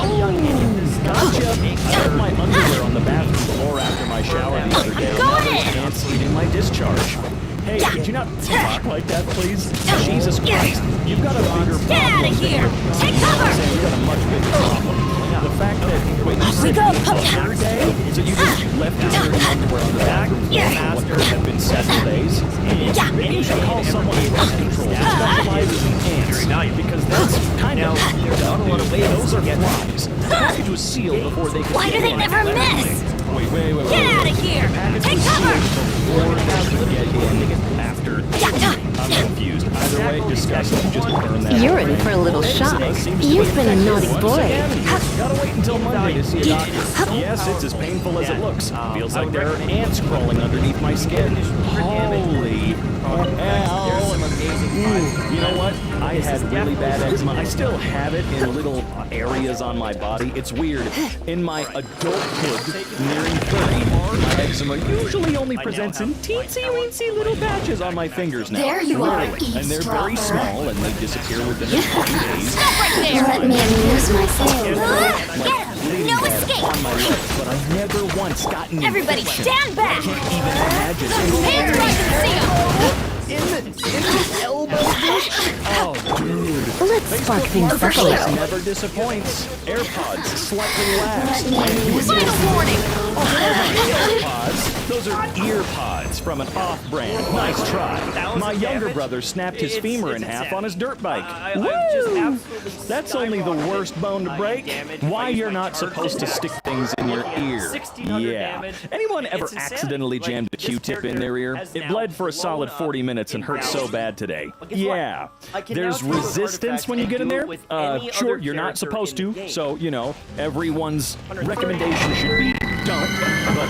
Gotcha. I left my underwear on the bathroom floor after my shower the other day. Go ahead. Pants eating my discharge. Hey, could you not talk like that, please? Jesus Christ. You've got a bigger problem. Get out of here! Take cover! You've got a much bigger problem. The fact that when you said your day, so you just left your dirty underwear on the bathroom floor for what could have been 7 days. Maybe you should call someone in pest control who specializes in ants, because that's kind of dumb. Those are flies. The package was sealed before they could. Why do they never miss? Wait. Get out of here! Take cover! Before they could get in after. I'm confused. Either way, disgusting. Just burn that. You're in for a little shock. You've been a naughty boy. Gotta wait until Monday to see a doctor. Yes, it's as painful as it looks. Feels like there are ants crawling underneath my skin. Holy hell. You know what? I had really bad eczema. I still have it in little areas on my body. It's weird. In my adulthood, nearing 30, my eczema usually only presents in teensy-weensy little patches on my fingers now. There you are. Rarely. And they're very small and they disappear within a few days. Stop right there! Let me amuse myself. No escape! On my legs, but I've never once gotten Everybody infection. stand back! I can't even imagine. Hands right to the In the elbow? Oh, dude. Let's spark things up a This little. never disappoints. AirPods, slightly last. Final warning! AirPods? Those are ear pods from an off-brand. Nice try. My younger brother snapped his femur in half on his dirt bike. Woo! That's only the worst bone to break. Why you're not supposed to stick things in your ear. Yeah. Anyone ever accidentally jammed a Q-tip in their ear? It bled for a solid 40 minutes and hurt so bad today. Yeah. There's resistance when you get in there. Sure, you're not supposed to, so, you know, everyone's recommendation should be don't, but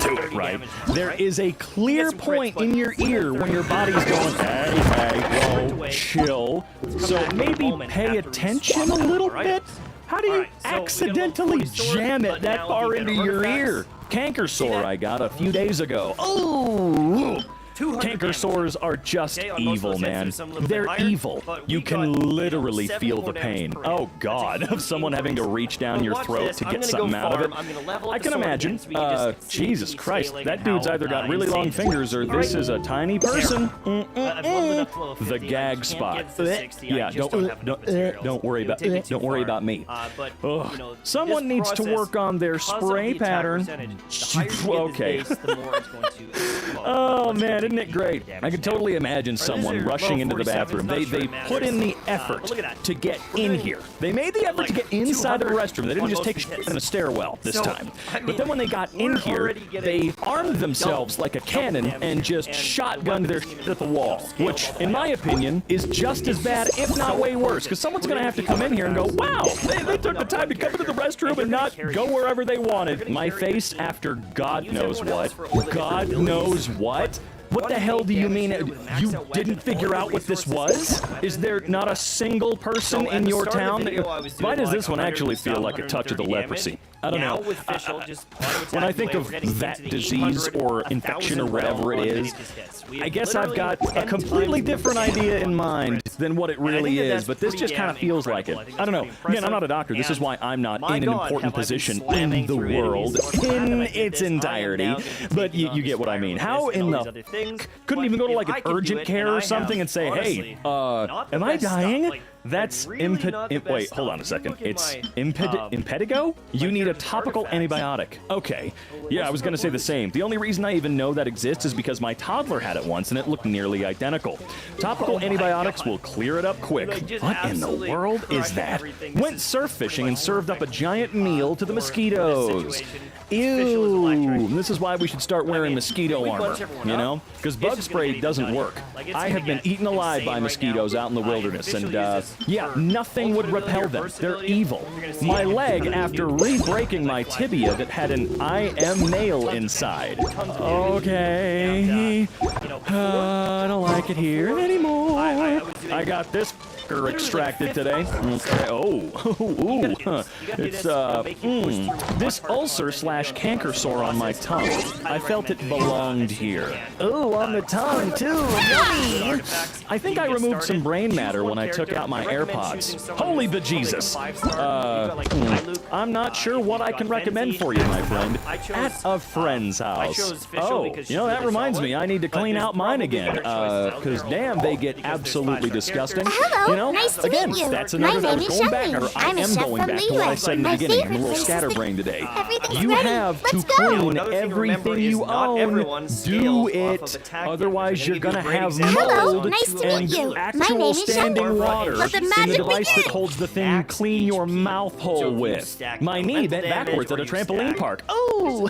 do it, right? There is a clear point in your ear when your body's going, hey, whoa, chill. So maybe pay attention a little bit. How do you accidentally jam it that far into your ear? Canker sore I got a few days ago. Oh! Canker sores are just evil, man. They're evil. You can literally feel the pain. Oh, God, of someone having to reach down your throat to get something out of it. I can imagine. Jesus Christ, that dude's either got really long fingers or this is a tiny person. The gag spot. Yeah, don't worry about me. Ugh. Someone needs to work on their spray pattern. Okay. Oh, man, isn't it great? I can totally imagine someone rushing into the bathroom. They put in the effort to get in here. They made the effort to get inside the restroom. They didn't just take a shit in a stairwell this time. But then when they got in here, they armed themselves like a cannon and just shotgunned their shit at the wall. Which, in my opinion, is just as bad, if not way worse. Because someone's going to have to come in here and go, wow, they took the time to come into the restroom and not go wherever they wanted. My face after God knows what. God knows what? What the hell do you mean you didn't figure out what this was? Is there not a single person in your town? Why does this one actually feel like a touch of the leprosy? I don't know. When I think of that disease or infection or whatever it is, I guess I've got a completely different idea in mind than what it really is, but this just kind of feels like it. I don't know. Again, I'm not a doctor. This is why I'm not in an important position in the world in its entirety, but you get what I mean. How in the couldn't even go to like an urgent care or something and say, hey, am I dying? That's wait, hold on a second. It's impetigo? You need a topical antibiotic. Okay. Yeah, I was gonna say the same. The only reason I even know that exists is because my toddler had it once and it looked nearly identical. Topical antibiotics will clear it up quick. What in the world is that? Went surf fishing and served up a giant meal to the mosquitoes. Ew. This is why we should start wearing mosquito armor, you know? Because bug spray doesn't work. I have been eaten alive by mosquitoes out in the wilderness, and yeah, nothing would repel them. They're evil. My leg, after re-breaking my tibia that had an I am nail inside. Okay. I don't like it here anymore. I got this extracted today. Okay. Oh. It's this ulcer / canker sore on my tongue. I felt it belonged here. Oh, on the tongue too. Yummy. I think I removed some brain matter when I took out my AirPods. Holy bejesus. I'm not sure what I can recommend for you, my friend. At a friend's house. Oh, you know, that reminds me, I need to clean out mine again. Because damn, they get absolutely disgusting. Hello, you know, nice to again, meet you. that's My another name is going back, Shelley. or I I'm a am chef going from back to what I Leland. said in the My beginning. I'm a favorite little place is scatterbrained today. Everything's You ready. have Let's to go. clean everything you own. Do it. Otherwise, you're gonna have Hello, mold nice to and meet you. My actual name is standing Shelley. water Let the in the magic device that begin. holds the thing you clean your mouth hole with. My knee bent backwards at a trampoline park. Oh,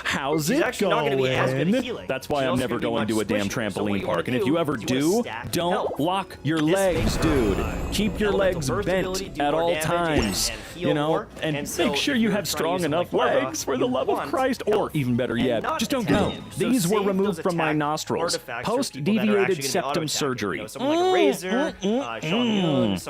how's it going? That's why I'm never going to a damn trampoline park. And if you ever do, don't lock your legs, dude. attitude. Keep your legs bent at all times, you know, and make sure you have strong enough legs for the love of Christ, or even better yet, just don't go. These were removed from my nostrils. Post-deviated septum surgery.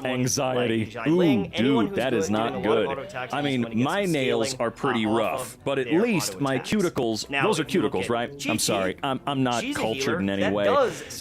Anxiety. Ooh, dude, that is not good. I mean, my nails are pretty rough, but at least my cuticles, those are cuticles, right? I'm sorry, I'm not cultured in any way.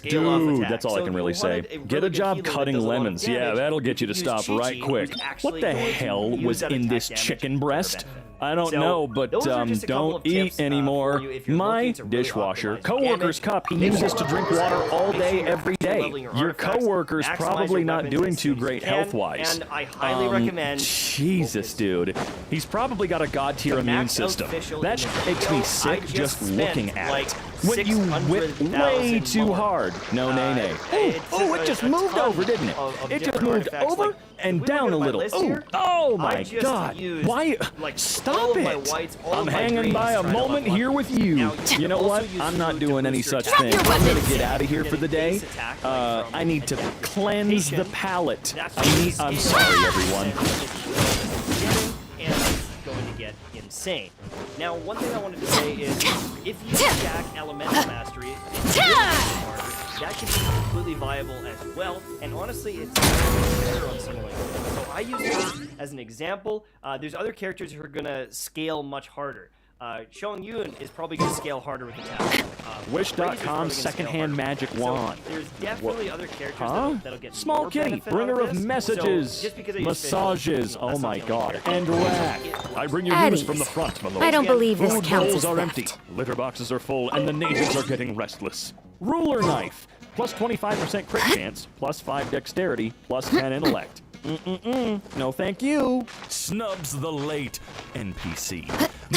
Dude, that's all I can really say. Get a job cutting lemons. Yeah, that'll get you to stop right quick. What the hell was in this chicken breast? I don't know, but don't eat anymore. My dishwasher, coworker's cup, he uses to drink water all day, every day. Your coworker's probably not doing too great health-wise. And I highly recommend. Jesus, dude. He's probably got a god-tier immune system. That makes me sick just looking at it. When you whip way too hard. No, nay. Oh, it just moved over, didn't it? It just moved over and down a little. Oh my God. Why? Stop it. I'm hanging by a moment here with you. You know what? I'm not doing any such thing. I'm going to get out of here for the day. I need to cleanse the palate. I'm sorry, everyone. Going to get insane. Now, one thing I wanted to say is, if you stack Elemental Mastery, that can be completely viable as well. And honestly, it's better on Simulator. So I use her as an example. There's other characters who are gonna scale much harder. Showing Yun is probably going to scale harder with the tab. Wish.com secondhand magic wand. So there's definitely other characters that'll get Small more kitty, benefit bringer out of this. messages, So just because I use massages. Oh my God, and rack. I bring you At news ease. from the front, my lord. I don't believe this Food counts bowls as are theft. empty, litter boxes are full, and the natives are getting restless. Ruler knife, plus 25% crit chance, plus 5 dexterity, plus 10 intellect. No thank you. Snubs the late NPC.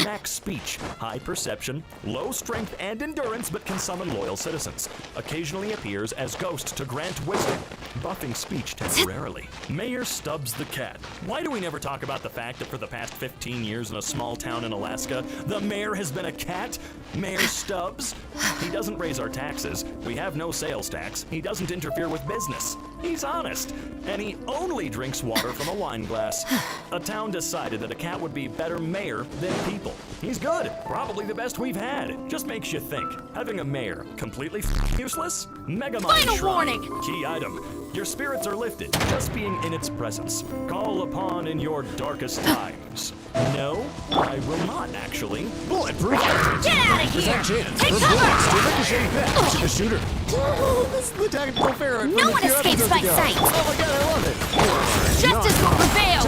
Max speech, high perception, low strength and endurance, but can summon loyal citizens. Occasionally appears as ghost to grant wisdom, buffing speech temporarily. Mayor Stubbs the cat. Why do we never talk about the fact that for the past 15 years in a small town in Alaska, the mayor has been a cat? Mayor Stubbs? He doesn't raise our taxes. We have no sales tax. He doesn't interfere with business. He's honest. And he only drinks water from a wine glass. A town decided that a cat would be better mayor than people. He's good. Probably the best we've had. Just makes you think. Having a mayor completely useless? Megamind Final Shrine. warning! Key item. Your spirits are lifted, just being in its presence. Call upon in your darkest times. No, I will not actually. Bulletproof. Get out of here! Take cover! Ricochet back. The shooter. Oh, this is the tactical fair. No one escapes my sight! Oh my God, I love it. Justice will prevail!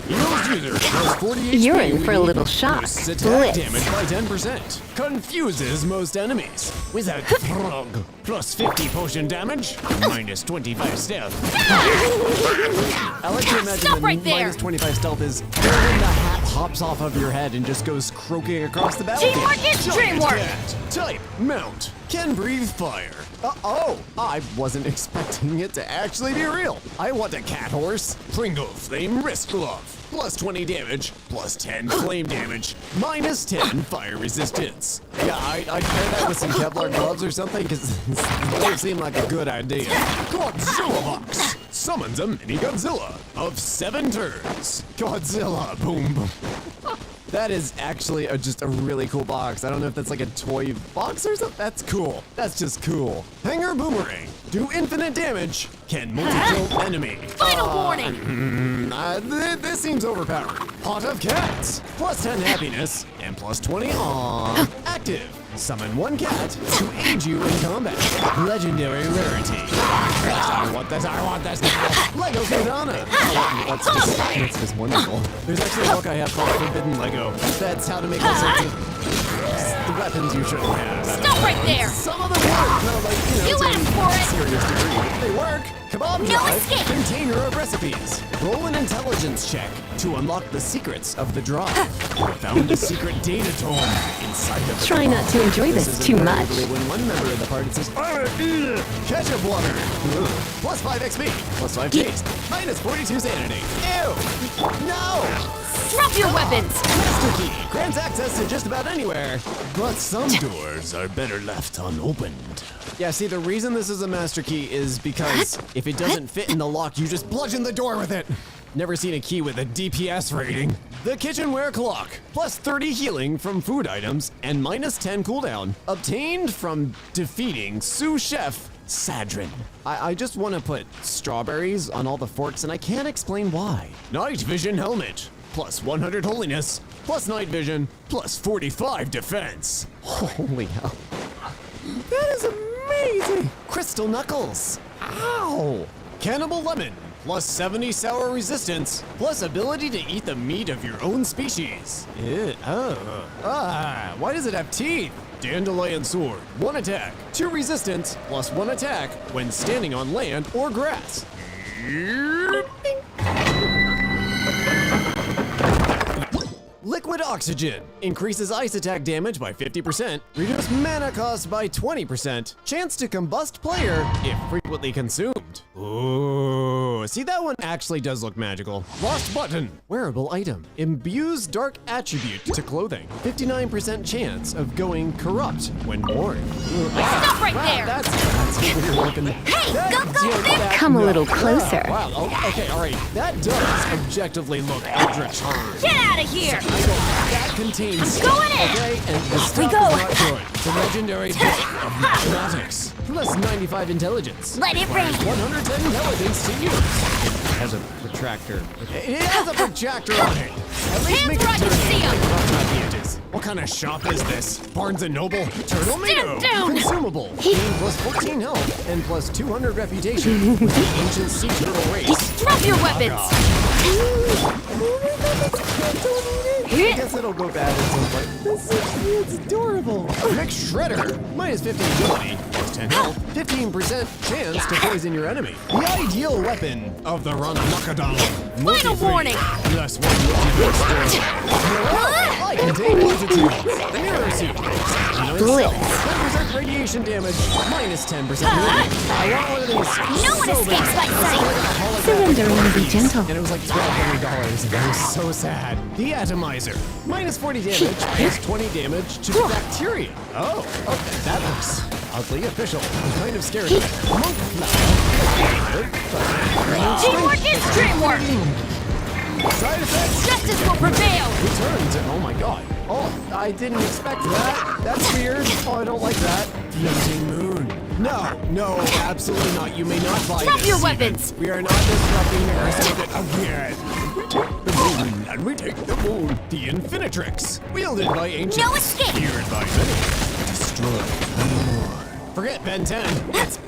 User does 48 You're in for a little shock. Attack Blitz. damage by 10%. Confuses most enemies. Without frog. Plus 50 potion damage. Minus 25 stealth. I like to imagine Stop the right there. minus 25 stealth is when the hat hops off of your head and just goes croaking across the battlefield. Teamwork is Giant dreamwork. cat. Type mount. Can breathe fire. Oh, I wasn't expecting it to actually be real. I want a cat horse. Pringle flame wrist glove. Plus 20 damage, plus 10 flame damage, minus 10 fire resistance. Yeah, I'd pair that with some Kevlar gloves or something, because it would seem like a good idea. Godzilla box summons a mini Godzilla of 7 turns. Godzilla, boom, boom. That is actually just a really cool box. I don't know if that's like a toy box or something. That's cool. That's just cool. Hanger boomerang. Do infinite damage. Can multi-kill enemy. Final warning! This seems overpowered. Pot of cats. Plus 10 happiness and plus 20 on. Active. Summon one cat to aid you in combat. Legendary rarity. I want this now. Lego Katana. That's just wonderful. There's actually a book I have called Forbidden Lego. That's how to make all sorts of weapons you shouldn't have. Stop right there! Some of them work. No, like, You asked for it! serious degree. They work. Kebab No drive. escape. Container of recipes. Roll an intelligence check to unlock the secrets of the drive. Found a secret data tome inside of the Try not to enjoy this is too much. invariably when one member of the party says, ketchup water. Plus 5 XP. Plus 5 taste. Minus 42 sanity. Ew. No. Drop your weapons! Master key grants access to just about anywhere, but some doors are better left unopened. Yeah, see, the reason this is a master key is because if it doesn't fit in the lock, you just bludgeon the door with it. Never seen a key with a DPS rating. The kitchenware clock, plus 30 healing from food items and minus 10 cooldown, obtained from defeating sous chef Sadrin. I just want to put strawberries on all the forks and I can't explain why. Night vision helmet, plus 100 holiness, plus night vision, plus 45 defense. Holy hell. That is amazing! Crystal knuckles. Ow! Cannibal lemon, plus 70 sour resistance, plus ability to eat the meat of your own species. Why does it have teeth? Dandelion sword, 1 attack, 2 resistance, plus 1 attack when standing on land or grass. Liquid oxygen increases ice attack damage by 50%, reduce mana cost by 20%, chance to combust player if frequently consumed. Ooh, see, that one actually does look magical. Lost button, wearable item, imbues dark attribute to clothing, 59% chance of going corrupt when worn. Stop right there! That's weird looking. Hey, go! Come a little closer. Wow, okay, all right. That does objectively look ultra charmed. Get out of here! That contains Going in. okay, and the stuff we is go. not good. The legendary book of mathematics. Plus 95 intelligence. Let it rain. 110 intelligence to use. It has a protractor. It has a projector on it. At least make it dirty. What kind of shop is this? Barnes & Noble? Turtle Mayo. Consumable. Gain plus 14 health and plus 200 reputation with the ancient sea turtle race. Drop your weapons. I guess it'll go bad at some point. It's adorable. Next Shredder, minus 50 agility, plus 10 health, 15% chance to poison your enemy. The ideal weapon of the Ranmakadon. Final warning. Plus 1 multi-force. I can take multitudes. Mirror suit. Blitz. 10% radiation damage, minus 10% movement. I want one of these. No one escapes by sight. Surrender and be gentle. And it was like $1,200. That was so sad. The atomizer, minus 40 damage, plus 20 damage to bacteria. Oh, okay, that looks oddly official. I'm kind of scared of it. Monk flower. Teamwork is dreamwork. Side effects. Justice will prevail. Return to, oh my god. Oh, I didn't expect that. That's weird. Oh, I don't like that. Floating moon. No, absolutely not. You may not buy Drop this. your weapons. We are not disrupting Earth again. We take the moon, and we take the moon. The Infinitrix, wielded by ancients. No escape. Feared by many. Destroyed by more. Forget Ben 10.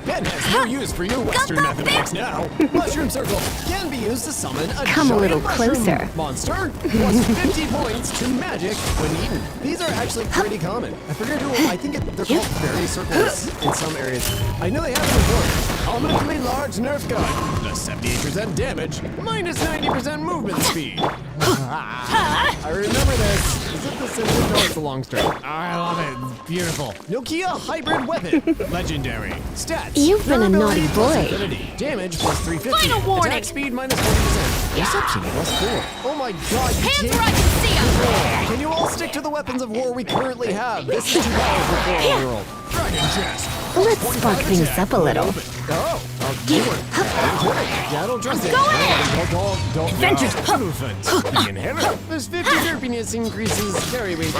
Ben has no use for you Western mathematics now. Mushroom Circle can be used to summon a Come a giant little mushroom closer. monster. Plus 50 points to magic when eaten. These are actually pretty common. I forget who. I think they're called fairy circles in some areas. I know they have them before. Comically large Nerf gun. Plus 78% damage. Minus 90% movement speed. I remember this. Is it the simple? No, it's the long string. I love it. It's beautiful. Nokia hybrid weapon. Legendary. Stats. You've been a naughty plus boy. infinity. Damage plus 350. Final warning. Attack speed minus 40%. Reception plus 4. Oh my god. Hands where I can see them. Can you all stick to the weapons of war we currently have? This is too powerful for our world. Dragon chest. Let's spark things up a little. Oh, yeah, don't trust it. Go in. Don't. Adventures. Movement. The inhibitor. There's 50 derpiness increases carry weight.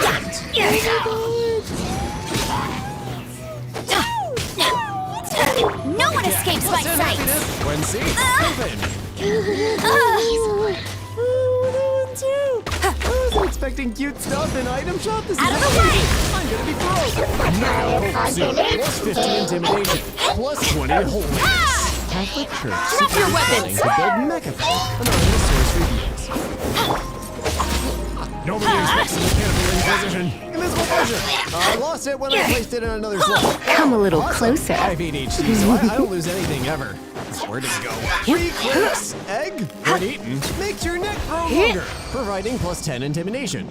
No one escapes my sight. When see, I was expecting cute stuff in item shop. This Out is of the way. I'm gonna be frozen. Plus 50 intimidation. Plus 20 holiness. Catholic Church. Drop your weapons. To build mecha. Anonymous source reviews. Nobody expects the mechanical inquisition. Invisible pressure. I lost it when I placed it in another slot. Come a little closer. I have ADHD, so I don't lose anything ever. Where did it go? Free clicks. Egg. When eaten, makes your neck grow longer, providing plus 10 intimidation.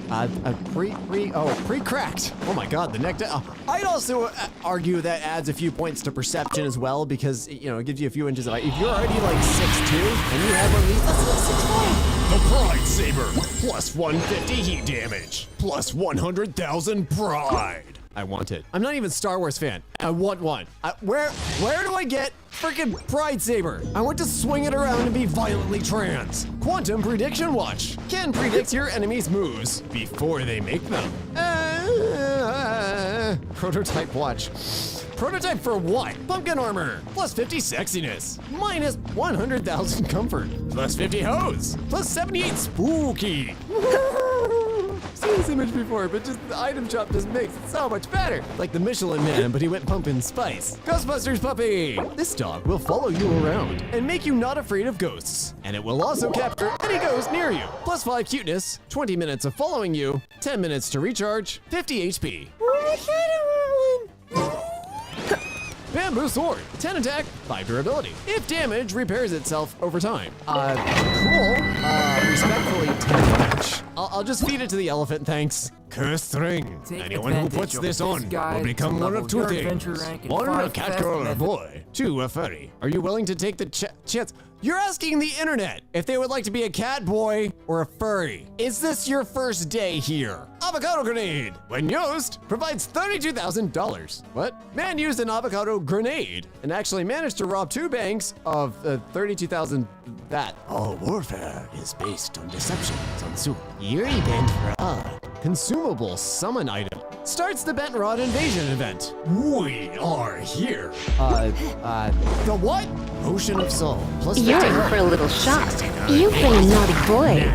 Pre-cracked. Oh my god, the neck. I'd also argue that adds a few points to perception as well, because it gives you a few inches of height. If you're already like 6'2", and you have one of these, that's like 6'5". The Pride Saber, plus 150 heat damage, plus 100,000 pride. I want it. I'm not even a Star Wars fan. I want one. Where do I get freaking Pride Saber? I want to swing it around and be violently trans. Quantum Prediction Watch can predict your enemy's moves before they make them. Prototype watch. Prototype for what? Pumpkin armor, plus 50 sexiness, minus 100,000 comfort, plus 50 hose, plus 78 spooky. Seen this image before, but just the item shop just makes it so much better. Like the Michelin Man, but he went pumpkin spice. Ghostbusters puppy! This dog will follow you around and make you not afraid of ghosts. And it will also capture any ghost near you. Plus 5 cuteness, 20 minutes of following you, 10 minutes to recharge, 50 HP. Bamboo sword, 10 attack, 5 durability. If damage repairs itself over time. Cool. Respectfully, 10 damage. I'll just feed it to the elephant, thanks. Cursed ring. Anyone who puts this on will become one of two things. One, a cat girl or boy. Two, a furry. Are you willing to take the chance? You're asking the internet if they would like to be a cat boy or a furry. Is this your first day here? Avocado grenade, when used, provides $32,000. What? Man used an avocado grenade and actually managed to rob 2 banks of 32,000 that. All warfare is based on deception. Sun Tzu. Yuri Bent Rod. Consumable summon item. Starts the Bent Rod invasion event. We are here. The what? Potion of Soul. Plus You're in for a little shock. You've been a naughty boy.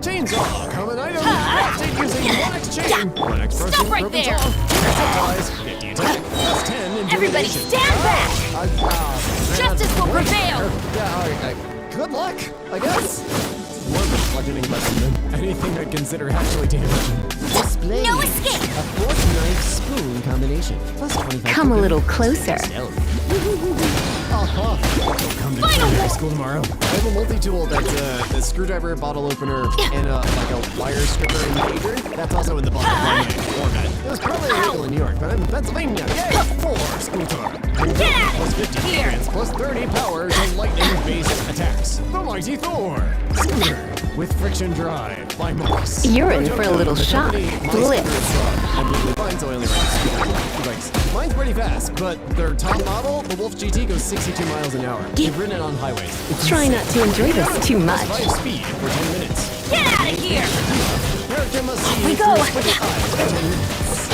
Chainsaw, common item. Crafted using 1x chain. 1x person. Stop right there. 50 attack. Plus 10 in Everybody duration. stand back. Justice will prevail. Good luck, I guess. More of a bludgeoning weapon than anything I'd consider actually damaging. Display. No escape. A fork knife spoon combination. Plus 25. Come a little closer. Come to high school tomorrow. I have a multi-tool that's a screwdriver, bottle opener, and like a wire stripper and pager. That's also in the bottle format. It was probably illegal in New York, but I'm in Pennsylvania. Yay! 4 scooter. Plus 50 defense, plus 30 power to lightning-based attacks. The Mighty Thor. Scooter with friction drive by Moss. You're in for a little shock. Blitz. I'm really fine, so I only ride scooter. Mine's pretty fast, but their top model, the Wolf GT, goes 62 miles an hour. They've ridden it on highways. Try not to enjoy this too much. 5 speed for 10 minutes. Get out of here! Character must see We go. through its eyes for 10 minutes.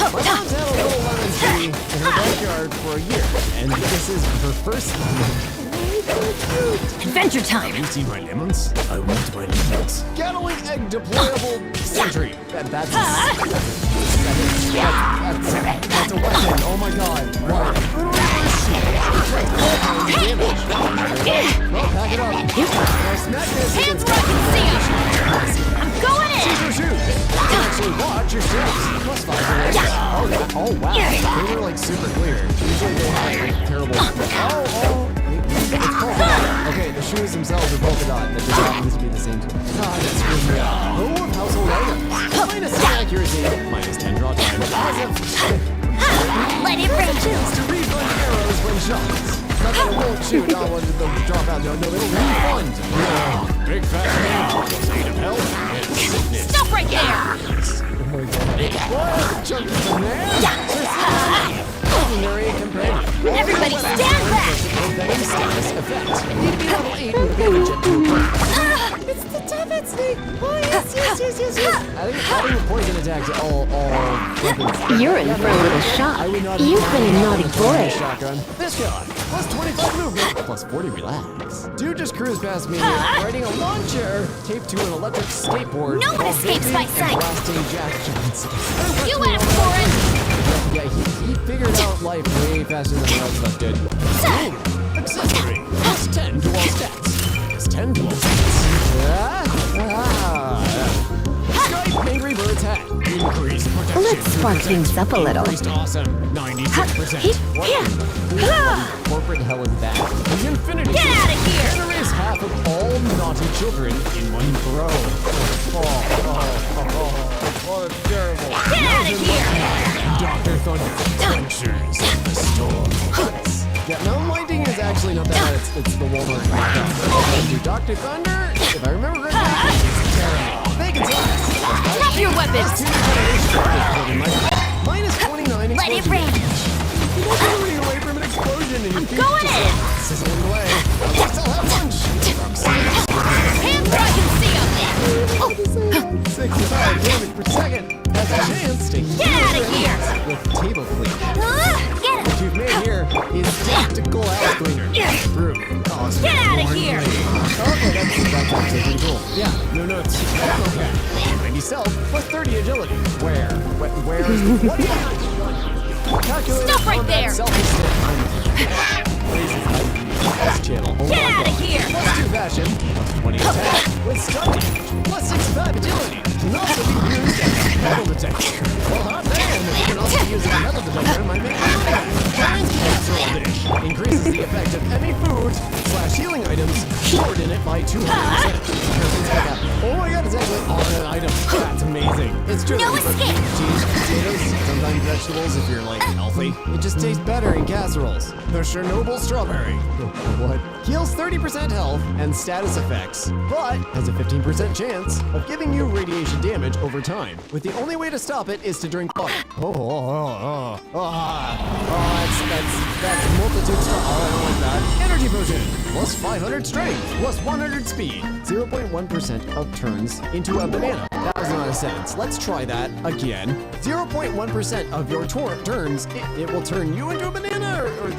My mom's had a little lemon tree in her backyard for a year, and this is her first lemon. Adventure time! You see my lemons? I want my lemons. Gatling egg deployable sentry. That's a weapon. Oh my god. Wow. Well, pack it up. Now smack this. Hands where I can see them! I'm going in! Seize your shoes. Actually, watch your steps. Plus 5 minutes. Oh wow. They were like super clear. Usually they have like terrible. Okay, the shoes themselves are polka dot. That just happens to be the same. God, that screws me up. Oh, household items. Minus 10 accuracy. Minus 10 draw time. Let it rain! Chance to refund arrows when shots. Not that it won't shoot. No, they'll drop out. No, it'll refund. Yeah. Big fat man. State of health and sickness. Stop right there! Oh my god. What? Chunky banana? Ordinary companion. Everybody stand back! Venom status effect. Need to be level 8 with advantage at 2 It's the Tuffet Snake! Oh yes. Adding a poison attack to all weapons. You're in for a little shock. You've been a naughty boy. Shotgun. This guy. Plus 25 movement. Plus 40 relax. Dude just cruised past me riding a lawn chair taped to an electric skateboard. No one escapes my sight. Blasting Jack Johnson. You asked for it! Yeah, he figured out life way faster than the rest of us did. Ooh, accessory. Plus 10 to all stats. Plus 10 to all stats. Skype Angry Birds hat. Increased protection. Let's spark things up a little. Increased awesome. 96%. Corporate hell is bad. The infinity. Get out of here! There is half of all naughty children in one throw. Oh, it's terrible. Get out of here! Dr. Thunder punches the storm. Yeah, no, lighting is actually not that bad. It's the Wolverine. Dr. Thunder, if I remember correctly, is terrible. They can suck. Drop your weapons! Minus 20 Immediate range. You guys are running away from an explosion and your feet Going just in. like sizzling away. I still have lunch. Hands where I can see up there. 65 damage per second. Has a chance to heal Get out of your here. enemies with table clean. Get What you've made here is tactical house cleaner. Through cosmic Get out of warning here. blade. Okay, that's actually pretty cool. Yeah, no notes. Okay. 90 stealth plus 30 agility. Where is the what? Calculator Stop right combat there. self-esteem. This channel. Oh Get my out of God. here. Plus 2 fashion, plus 20 attack, with stun damage, plus 65 agility. Can also be used as metal detector. Well, hot damn, if you can also use a metal detector, it might make you Giant's casserole dish. Increases the effect of any food / healing items stored in it by 200%. Oh my God, it's actually on an item. That's amazing. It's true. No that you put escape. cheese, potatoes, sometimes vegetables if you're like healthy. It just tastes better in casseroles. The Chernobyl strawberry. What? Heals 30% health and status effects, but has a 15% chance of giving you radiation damage over time. With the only way to stop it is to drink water. That's multitude straw. Oh, I don't like that. Energy potion. Plus 500 strength. Plus 100 speed. 0.1% of turns into a banana. That was not a sentence. Let's try that again. 0.1% of your turns, it will turn you into a banana or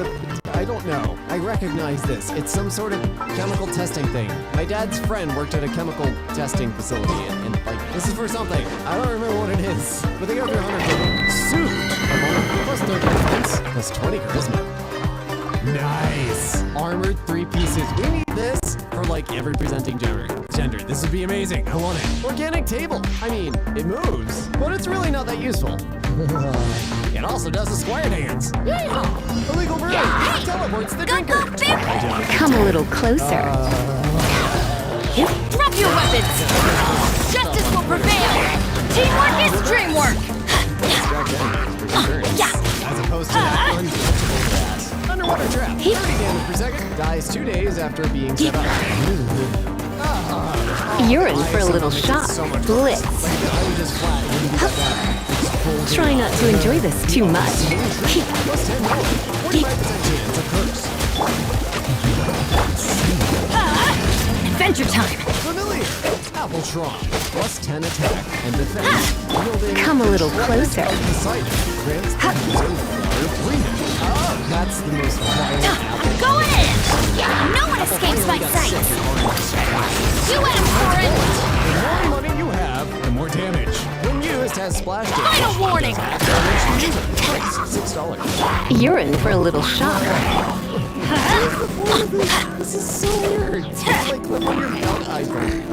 I don't know. I recognize this. It's some sort of chemical testing thing. My dad's friend worked at a chemical testing facility and like, this is for something. I don't remember what it is, but they go through 100 of them. Suit. Plus 30 defense, plus 20 charisma. Nice. Armored 3 pieces. We need this for like every presenting gender. This would be amazing. I want it. Organic table. I mean, it moves, but it's really not that useful. It also does a square dance. Yeah. Illegal brew. Teleports the drinker. Come a little closer. Drop your weapons. Justice will prevail. Teamwork is dreamwork. As opposed to that untouchable grass. Underwater trap. 30 damage per second. Dies 2 days after being set up. You're in for a little shock. Blitz. Try not to enjoy this too much. Adventure time. Familiar. Appletron. Plus 10 attack and defense. Come a little closer. That's the most violent apple. Going in! No one escapes my sight! You asked for it! The more money you have, the more damage. When used, has splash damage. Final warning! $6. You're in for a little shock. This is so weird. It's like when you're out. I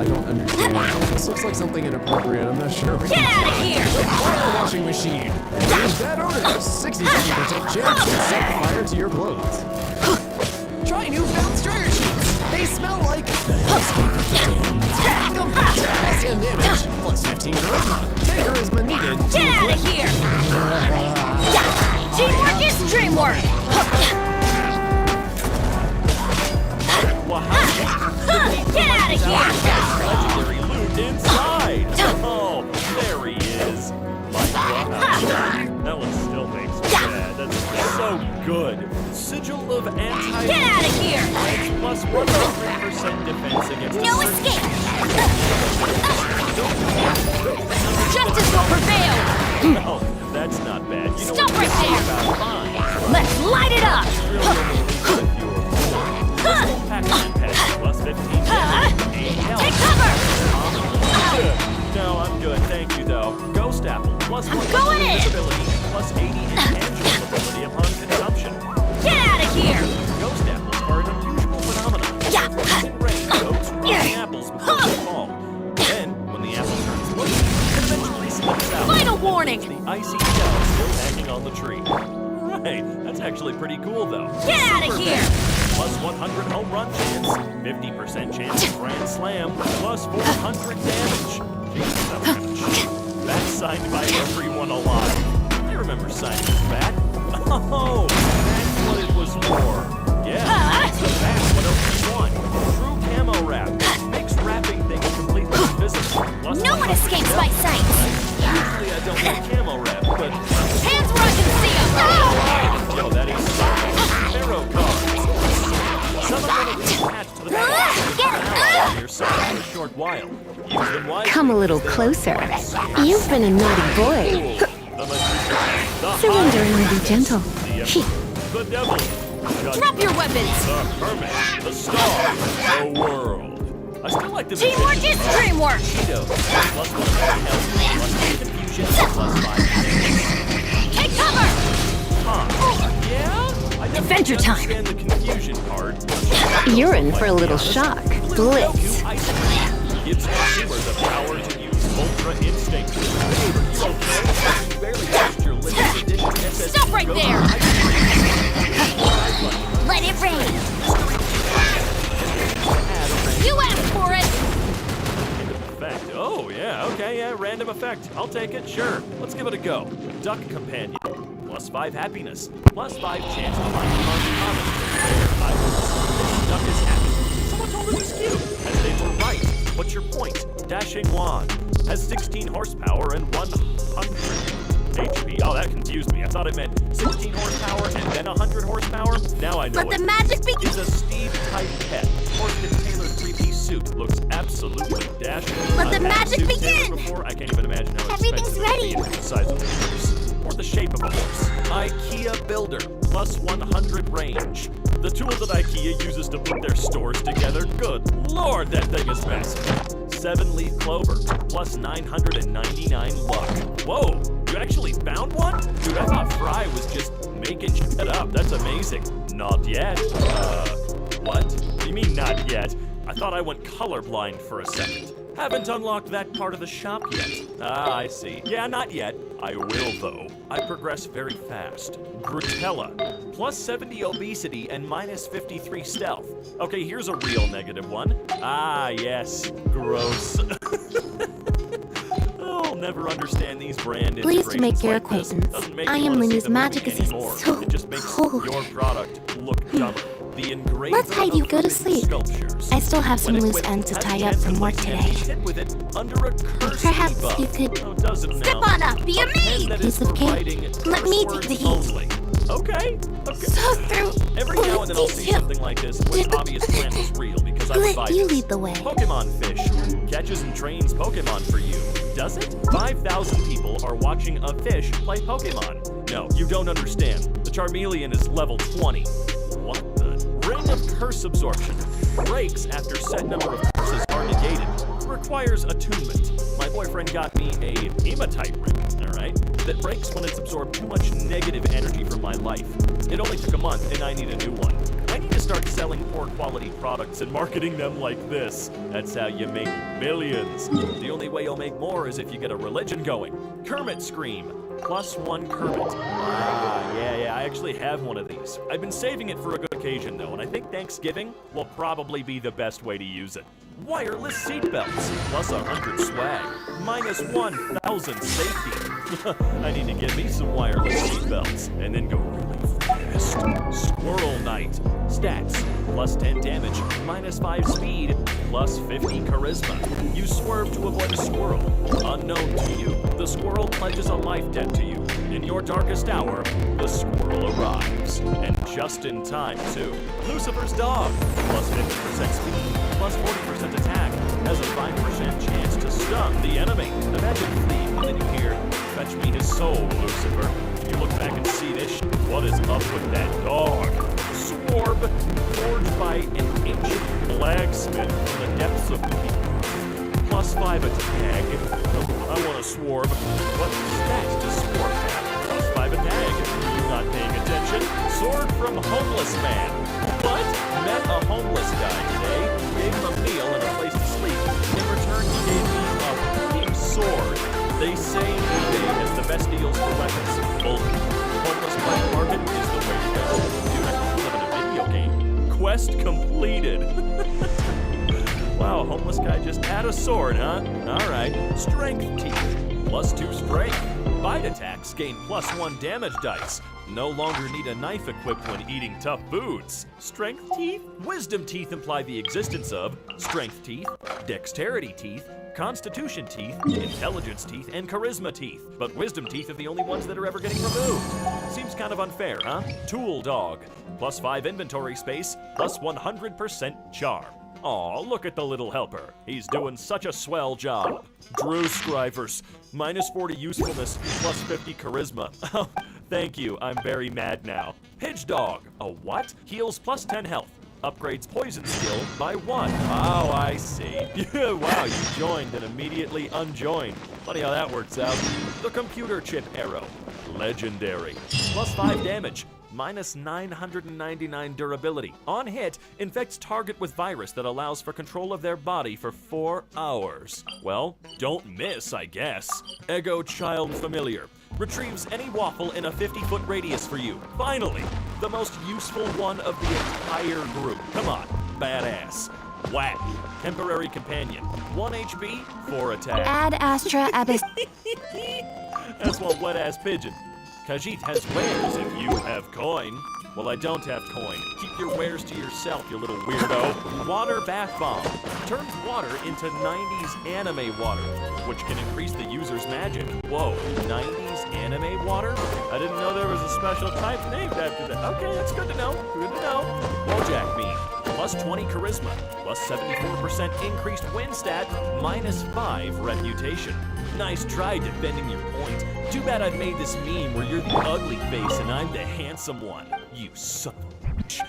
don't understand. This looks like something inappropriate. I'm not sure. Get out of here! Fire washing machine. Use that odor. 67% chance to set fire to your clothes. Try newfound strider sheets. They smell like plus 10 damage. Plus 15 charisma. 10 charisma needed. Get out of here! Teamwork is dreamwork! Get out of here! Legendary loot inside! Oh, there he is. My God. That one still makes me mad. That's so good. Sigil of anti- Get out of here! Plus 100% defense against No escape! Justice will prevail! Well, that's not bad. You know Stop what right there! about mine? Let's light it up! Plus 15 Take cover! No, I'm good. Thank you, though. Ghost Apple. Plus 1 going in. invisibility. Plus 80 intangible ability upon consumption. Get out of here! Ghost apples are an unusual phenomenon. In rain, ghosts rob apples before they fall. Then, when the apple turns blue, it eventually slips out. Final warning! The icy shell still hanging on the tree. Right, that's actually pretty cool, though. Get out of here! Plus 100 home run chance, 50% chance of grand slam, plus 400 damage. Jesus, that was much. That's signed by everyone alive. I remember signing that. Oh, that's what it was for. Yeah, that's what else you want. True camo wrap. Makes wrapping things completely invisible. Plus No one escapes my sight! Usually I don't like camo wrap, but... Hands where I can see them! short while. Use them wisely. Come a little closer. You've been a naughty boy. Surrender and I'll be gentle. The devil. Drop your weapons. The hermit. The star. The world. I still like the Teamwork is dreamwork. Cheeto. Plus 1 health. Plus 2 confusion. Plus 5. Take cover. Huh. Yeah? I Adventure time. understand the confusion part. You're in for a little shock. Blitz. Gives consumers the power to use Ultra Instinct. You barely touched your limited edition SSD. Stop right there. Let it rain. You asked for it. Effect. Oh, yeah, okay, yeah, random effect. I'll take it, sure. Let's give it a go. Duck Companion. Plus 5 happiness. Plus 5 chance to find uncommon. Duck is happy. Someone told him he's cute. And they were right. What's your point? Dashing Wand. Has 16 horsepower and 100 HP. Oh, that confused me. I thought it meant 16 horsepower and then 100 horsepower. Now I know Let the magic begin. It's a Steve-type pet. Forced in tailored 3-piece suit. Looks absolutely dashing. Let the magic begin. Before, I can't even imagine how Everything's ready. The size of the horse. Or the shape of a horse. IKEA Builder. Plus 100 range. The tool that IKEA uses to put their stores together. Good lord, that thing is massive. 7-leaf clover. Plus 999 luck. Whoa. You actually found one? Dude, I thought Fry was just making shit up. That's amazing. Not yet. What? What do you mean, not yet? I thought I went colorblind for a second. Haven't unlocked that part of the shop yet. Ah, I see. Yeah, not yet. I will, though. I progress very fast. Grutella. Plus 70 obesity and minus 53 stealth. Okay, here's a real negative one. Ah, yes. Gross. I'll never understand these brand Pleased to make your like this. acquaintance. Doesn't make I me am wanna see Linny's the magic movie assistant. anymore. So It just makes cold. your product look dumber. The engraver Let's hide you of go to forbidden sleep. sculptures. I still have some When loose equipped, ends to has tie a up chance from to work place today. enemies hit with it under a curse Perhaps debuff. you could Oh, does it step now? on up, be A a pen me. that Piece is of for cake. writing Let curse me take words the heat. only. Okay. So through. Every now and then I'll see something like this with obvious plan was real because I would buy Let you this. lead the way. Pokemon Fish catches and trains Pokemon for you. Does it? 5,000 people are watching a fish play Pokemon. No, you don't understand. The Charmeleon is level 20. What the? Ring of Curse Absorption. Breaks after set number of curses are negated. Requires attunement. My boyfriend got me a hematite ring, alright? That breaks when it's absorbed too much negative energy from my life. It only took a month and I need a new one. I need to start selling poor quality products and marketing them like this. That's how you make millions. The only way you'll make more is if you get a religion going. Kermit Scream. Plus 1 Kermit. Ah, yeah, I actually have one of these. I've been saving it for a good occasion though, and I think Thanksgiving will probably be the best way to use it. Wireless seatbelts. Plus 100 swag. Minus 1,000 safety. I need to get me some wireless seatbelts and then go really fast. Squirrel Knight. Stats. Plus 10 damage. Minus 5 speed. Plus 50 charisma. You swerve to avoid a squirrel. Unknown to you, the squirrel pledges a life debt to you. In your darkest hour, the squirrel arrives. And just in time, too. Lucifer's Dog. Plus 50% speed. Plus 40% attack. Has a 5% chance to stun the enemy. Imagine fleeing and then you hear, "Fetch me his soul, Lucifer." You look back and see this. What is up with that dog? Swarb, forged by an ancient blacksmith from the depths of the Plus 5 attack. I want a Swarb. What stats does Swarb have? Plus 5 attack. You not paying attention? Sword from Homeless Man. What? Met a homeless guy today. Gave him a meal and a place to sleep. In return, he gave me a fucking sword. They say eBay has the best deals for weapons. Bullshit. Homeless Black Market is the way to go. Dude, I live in a video game. Quest completed. Wow, homeless guy just had a sword, huh? Alright. Strength Teeth. Plus 2 strength. Bite attacks gain plus 1 damage dice. No longer need a knife equipped when eating tough foods. Strength Teeth? Wisdom Teeth imply the existence of Strength Teeth, Dexterity Teeth, Constitution Teeth, Intelligence Teeth, and Charisma Teeth. But Wisdom Teeth are the only ones that are ever getting removed. Seems kind of unfair, huh? Tool Dog. Plus 5 inventory space, plus 100% charm. Aw, look at the little helper. He's doing such a swell job. Drew Scrivers, minus 40 usefulness, plus 50 charisma. Oh, thank you, I'm very mad now. Pidge Dog, a what? Heals plus 10 health. Upgrades poison skill by 1. Oh, I see. Wow, you joined and immediately unjoined. Funny how that works out. The computer chip arrow. Legendary. Plus 5 damage. Minus 999 durability. On hit, infects target with virus that allows for control of their body for 4 hours. Well, don't miss, I guess. Ego Child Familiar. Retrieves any waffle in a 50-foot radius for you. Finally, the most useful one of the entire group. Come on, badass. Whack. Temporary companion. 1 HP, 4 attack. Ad Astra Abyss. That's one wet-ass pigeon. Khajiit has wares if you have coin. Well, I don't have coin. Keep your wares to yourself, you little weirdo. Water Bath Bomb. Turns water into 90s anime water, which can increase the user's magic. Whoa, 90s anime water? I didn't know there was a special type named after that. Okay, that's good to know. Good to know. Wojak Beam. Plus 20 charisma. Plus 74% increased win stat. Minus 5 reputation. Nice try defending your point. Too bad I've made this meme where you're the ugly face and I'm the handsome one. You son of a bitch.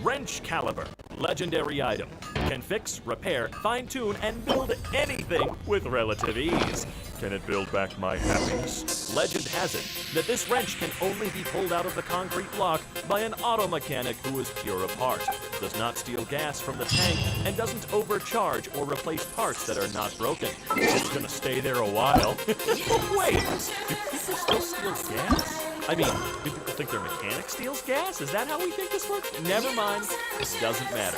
Wrench Caliber. Legendary item. Can fix, repair, fine-tune, and build anything with relative ease. Can it build back my happiness? Legend has it that this wrench can only be pulled out of the concrete block by an auto mechanic who is pure of heart, does not steal gas from the tank, and doesn't overcharge or replace parts that are not broken. It's gonna stay there a while. Wait, do people still steal gas? I mean, do people think their mechanic steals gas? Is that how we think this works? Never mind. This doesn't matter.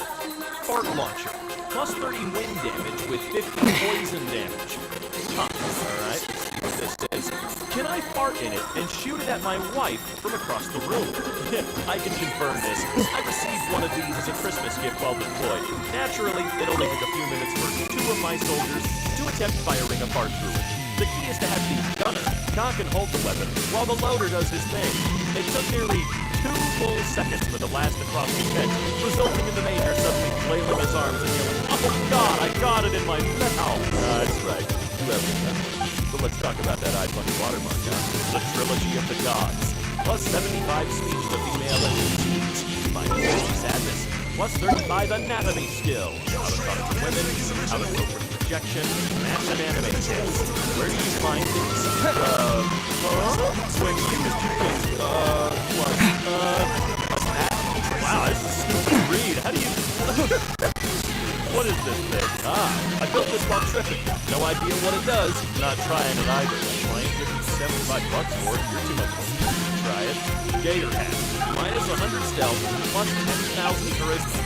Fart launcher. Plus 30 wind damage with 50 poison damage. Huh. Alright, what this is. Can I fart in it and shoot it at my wife from across the room? I can confirm this. I received one of these as a Christmas gift while deployed. Naturally, it only took a few minutes for 2 of my soldiers to attempt firing a fart through it. The key is to have the gunner cock and hold the weapon while the loader does his thing. It took nearly 2 full seconds for the blast across the fence, resulting in the major suddenly flailing his arms and yelling, "Oh God, I got it in my mouth!" That's right. But let's talk about that iPhone watermark now. The Trilogy of the Gods. Plus 75 speech to female MVPs. Minus 50 sadness. Plus 35 anatomy skill. How to talk to women. How to cope with rejection. Massive anime skills. Where do you find these? When used, you can, wow, this is a stupid read. How do you... What is this thing? I built this while tripping. No idea what it does. Not trying it either. Trying to give you $75 for it. You're too much of a try it. Gator Hat. Minus 100 stealth. Plus 10,000 charisma.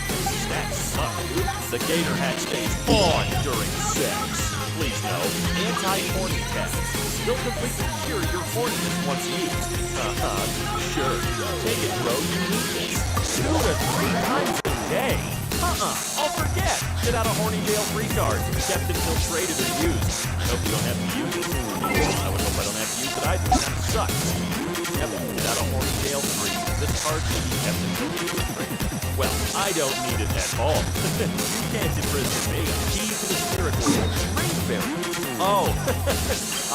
Stats suck, dude. The Gator Hat stays on during sex. Please no. Anti-horny test. Will completely cure your horniness once used. Sure. Take it, bro. You need this. 2 to 3 times a day. I'll forget. Get out a horny jail free card. Kept until traded or used. I hope you don't have to use it. I would hope I don't have to use it either. That sucks. Yep, get out a horny jail free. This card should be kept until traded. Well, I don't need it at all. You can't imprison me. Key to the spiritual ring fairy. Oh,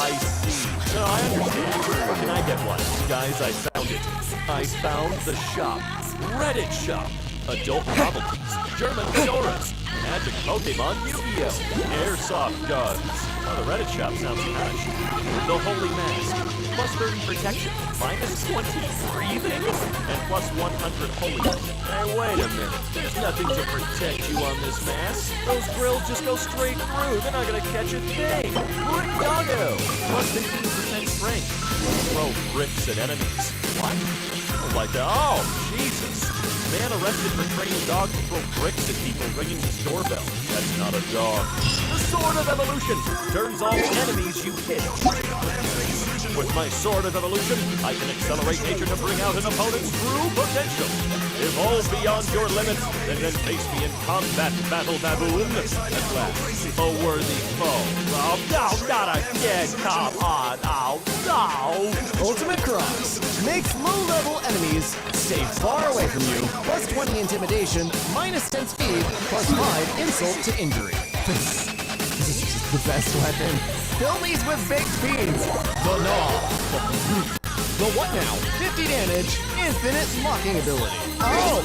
I see. No, I understand. Where can I get one? Guys, I found it. I found the shop. Reddit shop. Adult novelties, German fedoras, magic Pokemon Yu-Gi-Oh, airsoft guns. Oh, the Reddit shop sounds harsh. The Holy Mask, plus 30 protection, minus 20 breathing, and plus 100 holiness. Hey, wait a minute. There's nothing to protect you on this mask. Those grills just go straight through. They're not gonna catch a thing. Brick Doggo, plus 15% strength. Throw bricks at enemies. What? Like that. Oh, Jesus. Man arrested for training dog to throw bricks at people ringing his doorbell. That's not a dog. The Sword of Evolution turns all enemies you hit. With my Sword of Evolution, I can accelerate nature to bring out an opponent's true potential. Evolve still beyond your limits, then face me in combat, battle baboon. At last, a worthy foe. Oh, no, not again, come on, oh, no! Ultimate Cross makes low-level enemies stay far away from you. Plus 20 intimidation, minus 10 speed, plus 5 insult to injury. This is the best weapon. Fill these with baked beans. The Gnaw. The what now? 50 damage, infinite locking ability. Oh,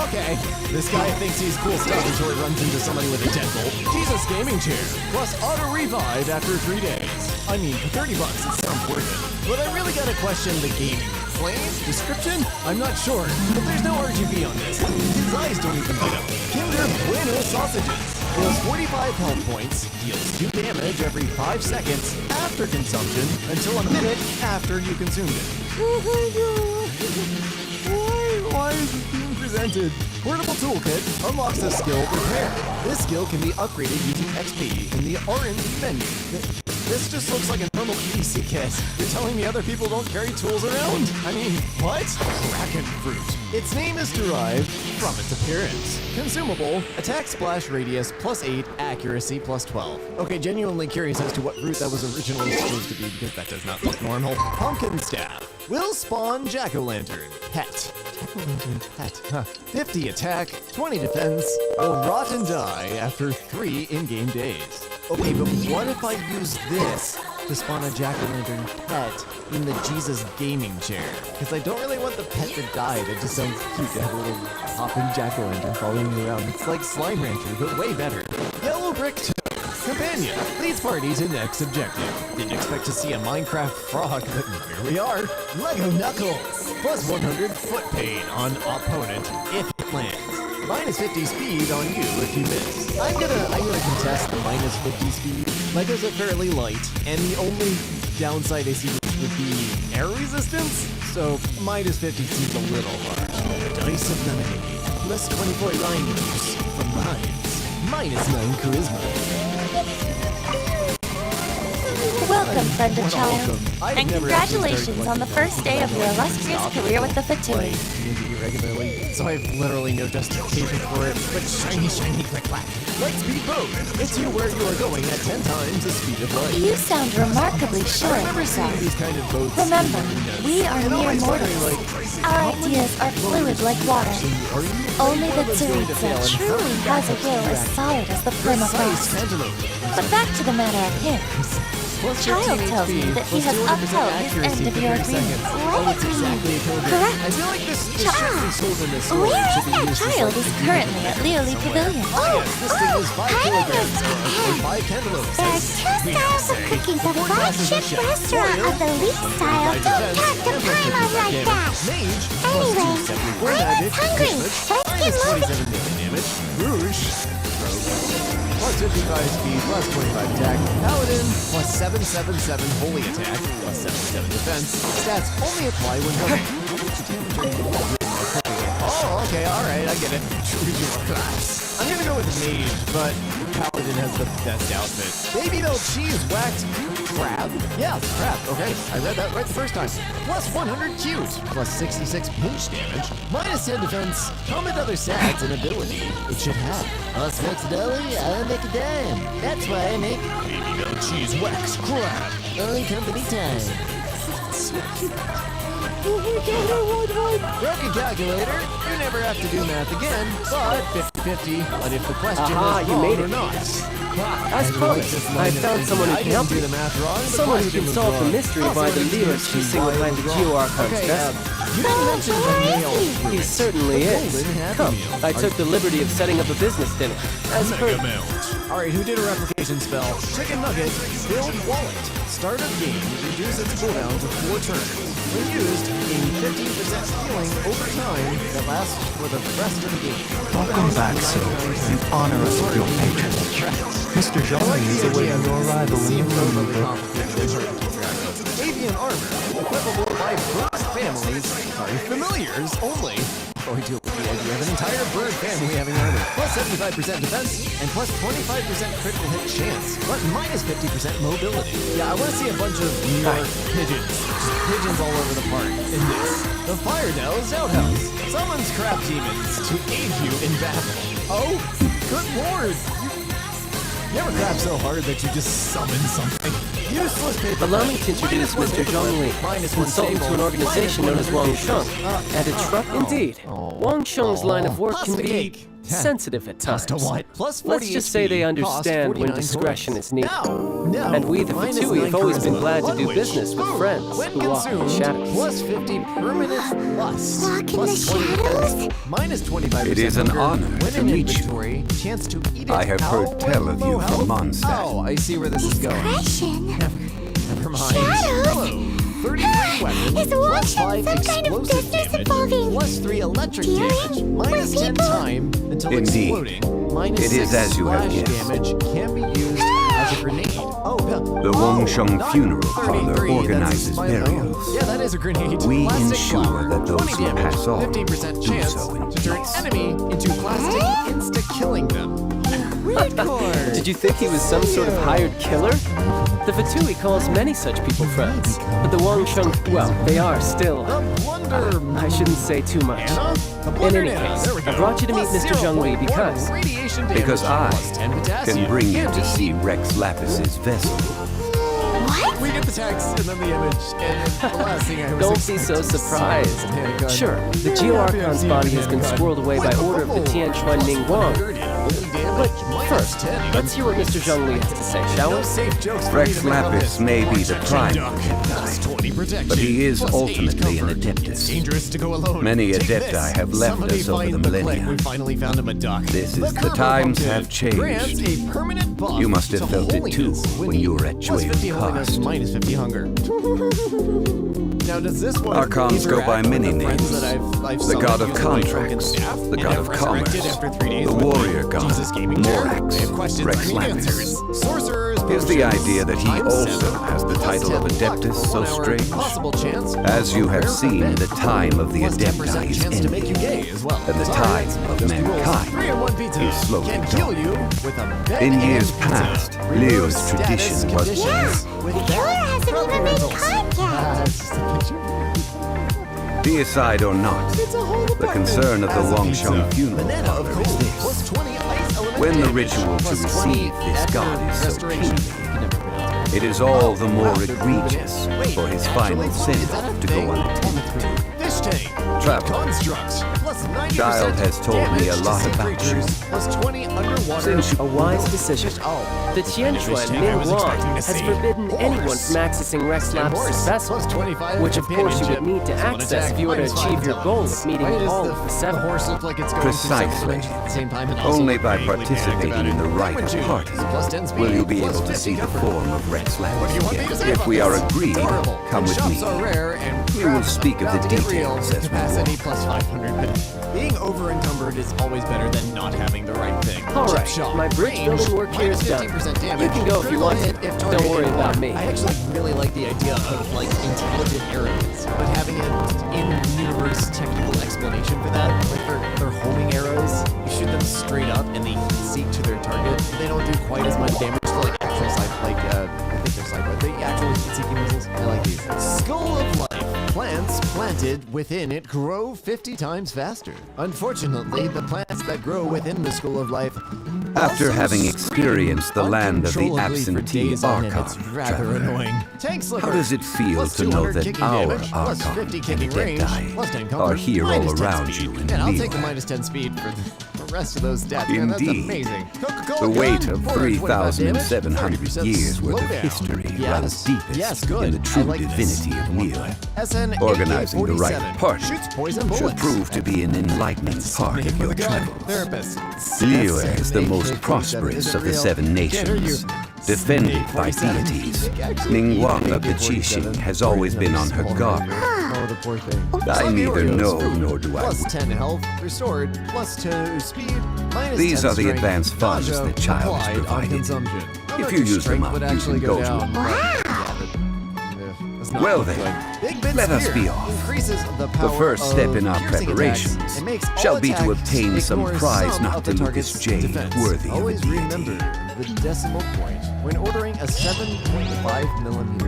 okay. This guy thinks he's cool stuff until he runs into somebody with a deadbolt. Jesus gaming chair, plus auto revive after 3 days. I mean, for $30, it sounds worth it. But I really gotta question the gaming. Claim? Description? I'm not sure, but there's no RGB on this. His eyes don't even light up. Kinder Bueno sausages. Deals 45 health points, deals 2 damage every 5 seconds after consumption until a minute after you consumed it. Why is it being presented? Portable Toolkit unlocks the skill Repair. This skill can be upgraded using XP in the R&D menu. This just looks like a normal EDC kit. You're telling me other people don't carry tools around? I mean, what? Kraken Fruit. Its name is derived from its appearance. Consumable, attack splash radius plus 8, accuracy plus 12. Okay, genuinely curious as to what fruit that was originally supposed to be because that does not look normal. Pumpkin Staff. Will spawn Jack-o'-lantern. Pet. Jack-o'-lantern pet. Huh. 50 attack, 20 defense. Will rot and die after 3 in-game days. Okay, but what if I use this to spawn a Jack-o'-lantern pet in the Jesus gaming chair? Because I don't really want the pet to die. That just sounds cute to have a little hopping Jack-o'-lantern following you around. It's like Slime Rancher, but way better. Yellow Brick Companion leads party to next objective. Didn't expect to see a Minecraft frog, but here we are. Lego Knuckles. Plus 100 foot pain on opponent if it lands. Minus 50 speed on you if you miss. I'm gonna contest the minus 50 speed. Legos are fairly light, and the only downside I see would be air resistance. So minus 50 seems a little harsh. Dice of Lemonade. Plus 24 line juice from Mines. Minus 9 charisma. Welcome, friend of child. And congratulations on the first day of your illustrious career with the Fatui. Regularly, so I have literally no justification for it, but shiny click clack. Like speed boat, it's you where you are going at 10 times the speed of light. You sound remarkably sure of yourself. These kind of boats. Remember, we are mere mortals. Our ideas are fluid like water. Only the Tsaritsa truly has a will as solid as the permafrost. But back to the matter at hand. Child tells me that he has upheld his end of your agreement. Correct. Where is that child is currently at Leoli Pavilion? There are 2 styles of cooking. The flagship restaurant of the Leaf style. Don't talk to Paimon like that. Anyway, Paimon's hungry. Let's get moving. Plus 55 speed, plus 25 attack. Paladin, plus 777 holy attack, plus 77 defense. Stats only apply when running. Oh, okay, alright, I get it. Choose your class. I'm gonna go with Mage, but Paladin has the best outfit. Baby though cheese whacked crab? Yeah, it's crab, okay. I read that right the first time. Plus 100 cute, plus 66 pinch damage, minus 10 defense, comment other stats and ability it should have. Us makes a dolly, I make a dime. That's why I make Baby though cheese wax crab. Only company time. So cute. Oh my god, Broken calculator, you never have to do math again, but 50-50, but if the question is wrong or not. As promised, I found someone who can help you. Someone who can solve the mystery behind the lyrics you sing behind the GeoArchives desk. You didn't mention the nail. He certainly is. Come, I took the liberty of setting up a business dinner. As per... Alright, who did a replication spell? Chicken Nugget, build wallet. Start of game, reduce its cooldown to 4 turns. When used, gain 15% healing over time that lasts for the rest of the game. Welcome back, sir, in honor of your patronage. Mr. Jean is awaiting your arrival in the room. Avian armor, equipable by bird familiars only. Or we do it with the idea of an entire bird family having armor. Plus 75% defense and plus 25% critical hit chance, but minus 50% mobility. Yeah, I want to see a bunch of New York pigeons just pigeons all over the park. In this, the Fire Del's outhouse. Summons crab demons to aid you in battle. Oh, good lord! You ever crab so hard that you just summon something? Useless paper. Allow me to introduce Mr. Zhong Li, consultant to an organization known as Wang Sheng. And a truck indeed. Wang Sheng's line of work can be sensitive at times. Let's just say they understand when discretion is needed. And we, the Fatui, have always been glad to do business with friends who walk in the shadows. Plus 50 permanent lust. Plus 20. Minus 25%. It is an honor to meet you. Chance to eat it. I have heard tell of you from Mondstadt. Oh, I see where this is going. Never mind. Shadows? 33 weapons. Is Wang Sheng some kind of business involving plus 3 electric damage. Minus 10 time until exploding. Minus it is 6 as you have splash guessed. damage can be used as a grenade. The Wang Sheng Funeral Parlor organizes burials. Yeah, that is a grenade. We Plastic ensure flower, that those 20 who damage, pass on 15% do chance so in to turn peace. enemy into plastic, insta-killing them. Weird card. Did you think he was some sort of hired killer? The Fatui calls many such people friends, but the Wang Sheng, well, they are still. I shouldn't say too much. In any case, I brought you to meet Mr. Zhong Li because I can bring you to see Rex Lapis's vessel. We get the text and then the image, and then the last thing I was Don't be so surprised. Sure, the Geoarchon's body has been squirreled away by order of the Tian Chuan Ning Wang. But first, let's hear what Mr. Zhong Li has to say, shall we? Rex Lapis may be the prime Adepti, but he is ultimately an Adeptus. Many Adepti have left us over the millennia. This is the times have changed. You must have felt it too when you were at Jueyun Cost. Minus 50 hunger. Now, does this one Archons go by many names. The god of contracts, the god of commerce, the warrior god, Morax, Rex Lapis. Is the idea that he also has the title of Adeptus so strange? As you have seen, the time of the Adepti is ending, and the time of mankind is slowly dawning. In years past, Leo's tradition was... The killer hasn't even made contact. Deicide or not, the concern of the Wang Sheng Funeral Parlor is this. When the ritual to receive this god is so kingly, it is all the more egregious for his final sin to go unattended. Traveler, Child has told me a lot about you. Since a wise decision. The Tian Chuan Ning Wang has forbidden anyone from accessing Rex Lapis' vessel, which of course you would need to access if you were to achieve your goal of meeting all of the seven. Precisely. Only by participating in the rite of party will you be able to see the form of Rex Lapis again. If we are agreed, come with me. We will speak of the details as we walk. Being over-encumbered is always better than not having the right thing. Alright, my bridge building work here is done. You can go if you want to. Don't worry about me. I actually really like the idea of, like, intelligent arrows, but having an in-universe technical explanation for that. Like, they're homing arrows, you shoot them straight up and they seek to their target. They don't do quite as much damage to, like, actual I think they're but the actual heat-seeking missiles. I like these. Skull of Life. Plants planted within it grow 50 times faster. Unfortunately, the plants that grow within the School of Life After having experienced the land of the absentee Archon, rather annoying. how does it feel to know that our Archon and Adepti are here all around you in I'll take the Liyue? minus 10 speed for the rest of those stats. Man, that's Indeed. amazing. The weight of 3,700 years worth of history runs deepest in the true divinity of Liyue. Organizing the right party should prove to be an enlightening part of your travels. Liyue is the most prosperous of the 7 nations, defended by deities. Ningguang of the Qixing has always been on her guard. I neither know nor do I. Plus 10 health, restored, plus 2 speed, minus These 10 are the strength, advanced funds that Child has provided. If you use them up, you can go to Well then, let us be off. The first step in our preparations shall be to obtain some prize Noctilucus jade worthy of a Always deity. remember the decimal point when ordering a 7.5mm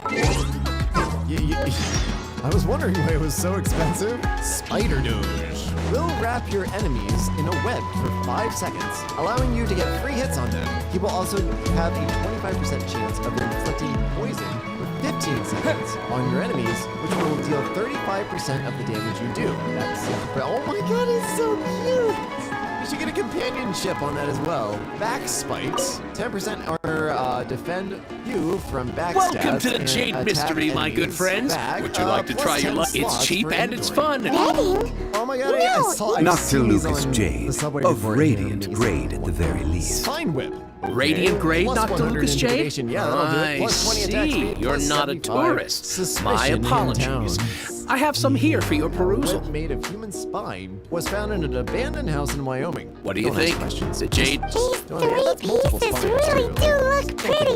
trigger. I was wondering why it was so expensive. Spider Doge will wrap your enemies in a web for 5 seconds, allowing you to get free hits on them. He will also have a 25% chance of inflicting poison for 15 seconds on your enemies, which will deal 35% of the damage you do. That's oh my god, it's so cute! You should get a companionship on that as well. Back spikes, 10% are defend you from backstabs. Welcome to the Jade Mystery, my good friends. Would you like to try your luck? It's cheap and it's fun. Oh my god, I saw Noctilucus Jade, of Radiant grade at the very least. Spine Whip. Radiant grade, Noctilucus Jade? Yeah, that'll do it. I Plus 20 attack see. speed, You're plus not a 75 tourist. suspicion My in apologies. towns. I have some here for your perusal. Whip made of human spine was found in an abandoned house in Wyoming. What do you think? The Jade? These 3 pieces really do look pretty.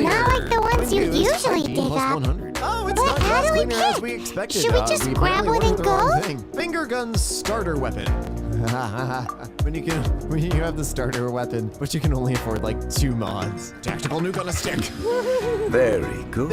Not like the ones you usually dig up. Oh, it's But not how as do we clean as pick? we expected. Should we just grab apparently one went and with the wrong go? thing. Finger gun starter weapon. when you have the starter weapon, but you can only afford like 2 mods. Tactical nuke on a stick. Very good.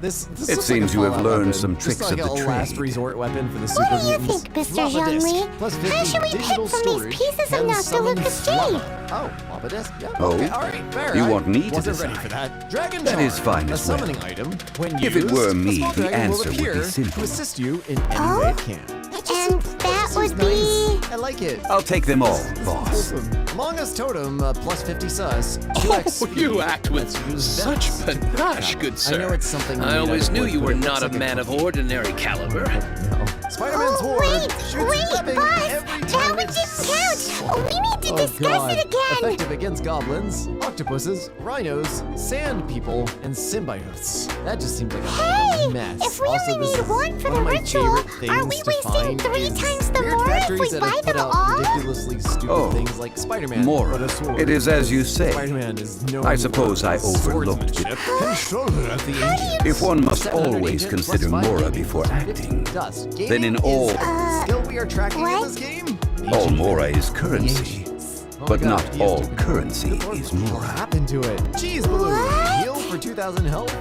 This It looks seems like a you have Fallout learned weapon. some Just tricks like of the a last trade. resort weapon for the super What do you mutants. think, Mr. Lava disc, Zhongli? plus How 50 should we pick digital from these storage pieces of and summon Noctilucus lava. Jade? Oh, lava disc. Yeah. Oh, Okay. All right. Fair. you I want me to wasn't ready decide? for that. Dragon That Charm, is fine a as well. summoning item. When If it used, were a me, small the dragon will answer would appear be simple. to assist you in any way it can. And that would be... I like it. I'll take them all, This is boss. wholesome. Among Us Totem, plus 50 sus. Oh, you act with such panache, good sir. I know it's something I made always out of knew wood, you but were it looks not a like a man of ordinary caliber. No. Spider-Man's horde shoots webbing boss, every that time one it didn't count. We need to discuss God. it again. Effective against goblins, octopuses, rhinos, sand people, and symbiotes. That just seems like a mess. If we Also, only this need is one for one the of my ritual, favorite aren't we things to wasting find 3 is times the weird more if factories we that buy have put them out all? ridiculously stupid Oh, things like Spider-Man, Mora. but a sword. It is as you say. Spider-Man is known I suppose for I overlooked it. swordsmanship. Controller of the ancients. If one must 700 always agent plus consider 5 Mora gaming before plus acting, 50 dust. then in Gaming all, is skill we are tracking in this game. all Mora is currency. But God, not he is all stupid. currency is What Mora. happened to it? Cheese balloon. Heal for 2,000 health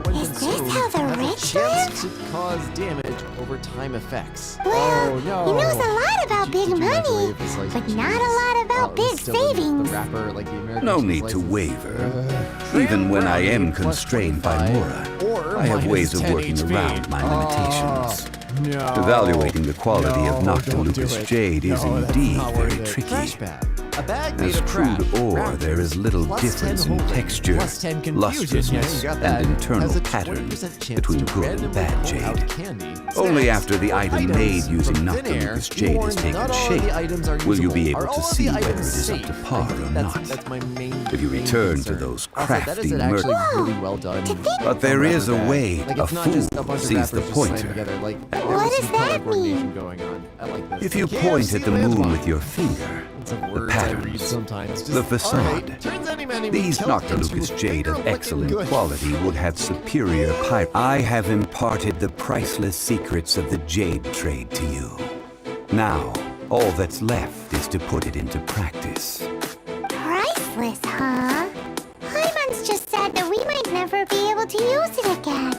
when Is this consumed. how the has rich a chance to cause damage over time effects. Well, oh no. he knows a lot about big Did you money, microwave the slice but of not cheese? a lot about Oh, big it's still in savings. The wrapper, like the American No cheese need to slices. waver. Even when I am constrained by Mora, Or I have ways of 10 working HP. around my limitations. No. Evaluating the quality of No, don't do Noctilucus it. Jade is No, that's indeed not very worth it. tricky. Trash bag. A bag made As of crude trash, ore, wrappers, there is little plus difference 10 in holding, texture, plus 10 confusion. Yeah, lustrousness, you got that. and internal Has a pattern 20% chance between to good and randomly bad pull out jade. candy. Only Snacks after the or item items made using from thin air, Noctilucus be Jade has warned taken not all of shape the items are will you be usable. able Are to all of see the whether it items is up safe? to par or not. That's my main If you main return concern. to those Also, that crafty is actually merchants. really well done. But there is a Wrapper bag. way Like, a it's not fool just a bunch of sees the wrappers just slammed pointer. together. Like, there What was does some color that coordination mean? going on. I like this. If you KFC point at the moon landmark. with your finger, It's a the words I read patterns, sometimes. Just, the facade, alright, turns any man even these tells into Noctilucus a Jade of finger-licking excellent good. quality would have superior pyre. I have imparted the priceless secrets of the Jade trade to you. Now, all that's left is to put it into practice. Priceless, huh? Hyman's just said that we might never be able to use it again.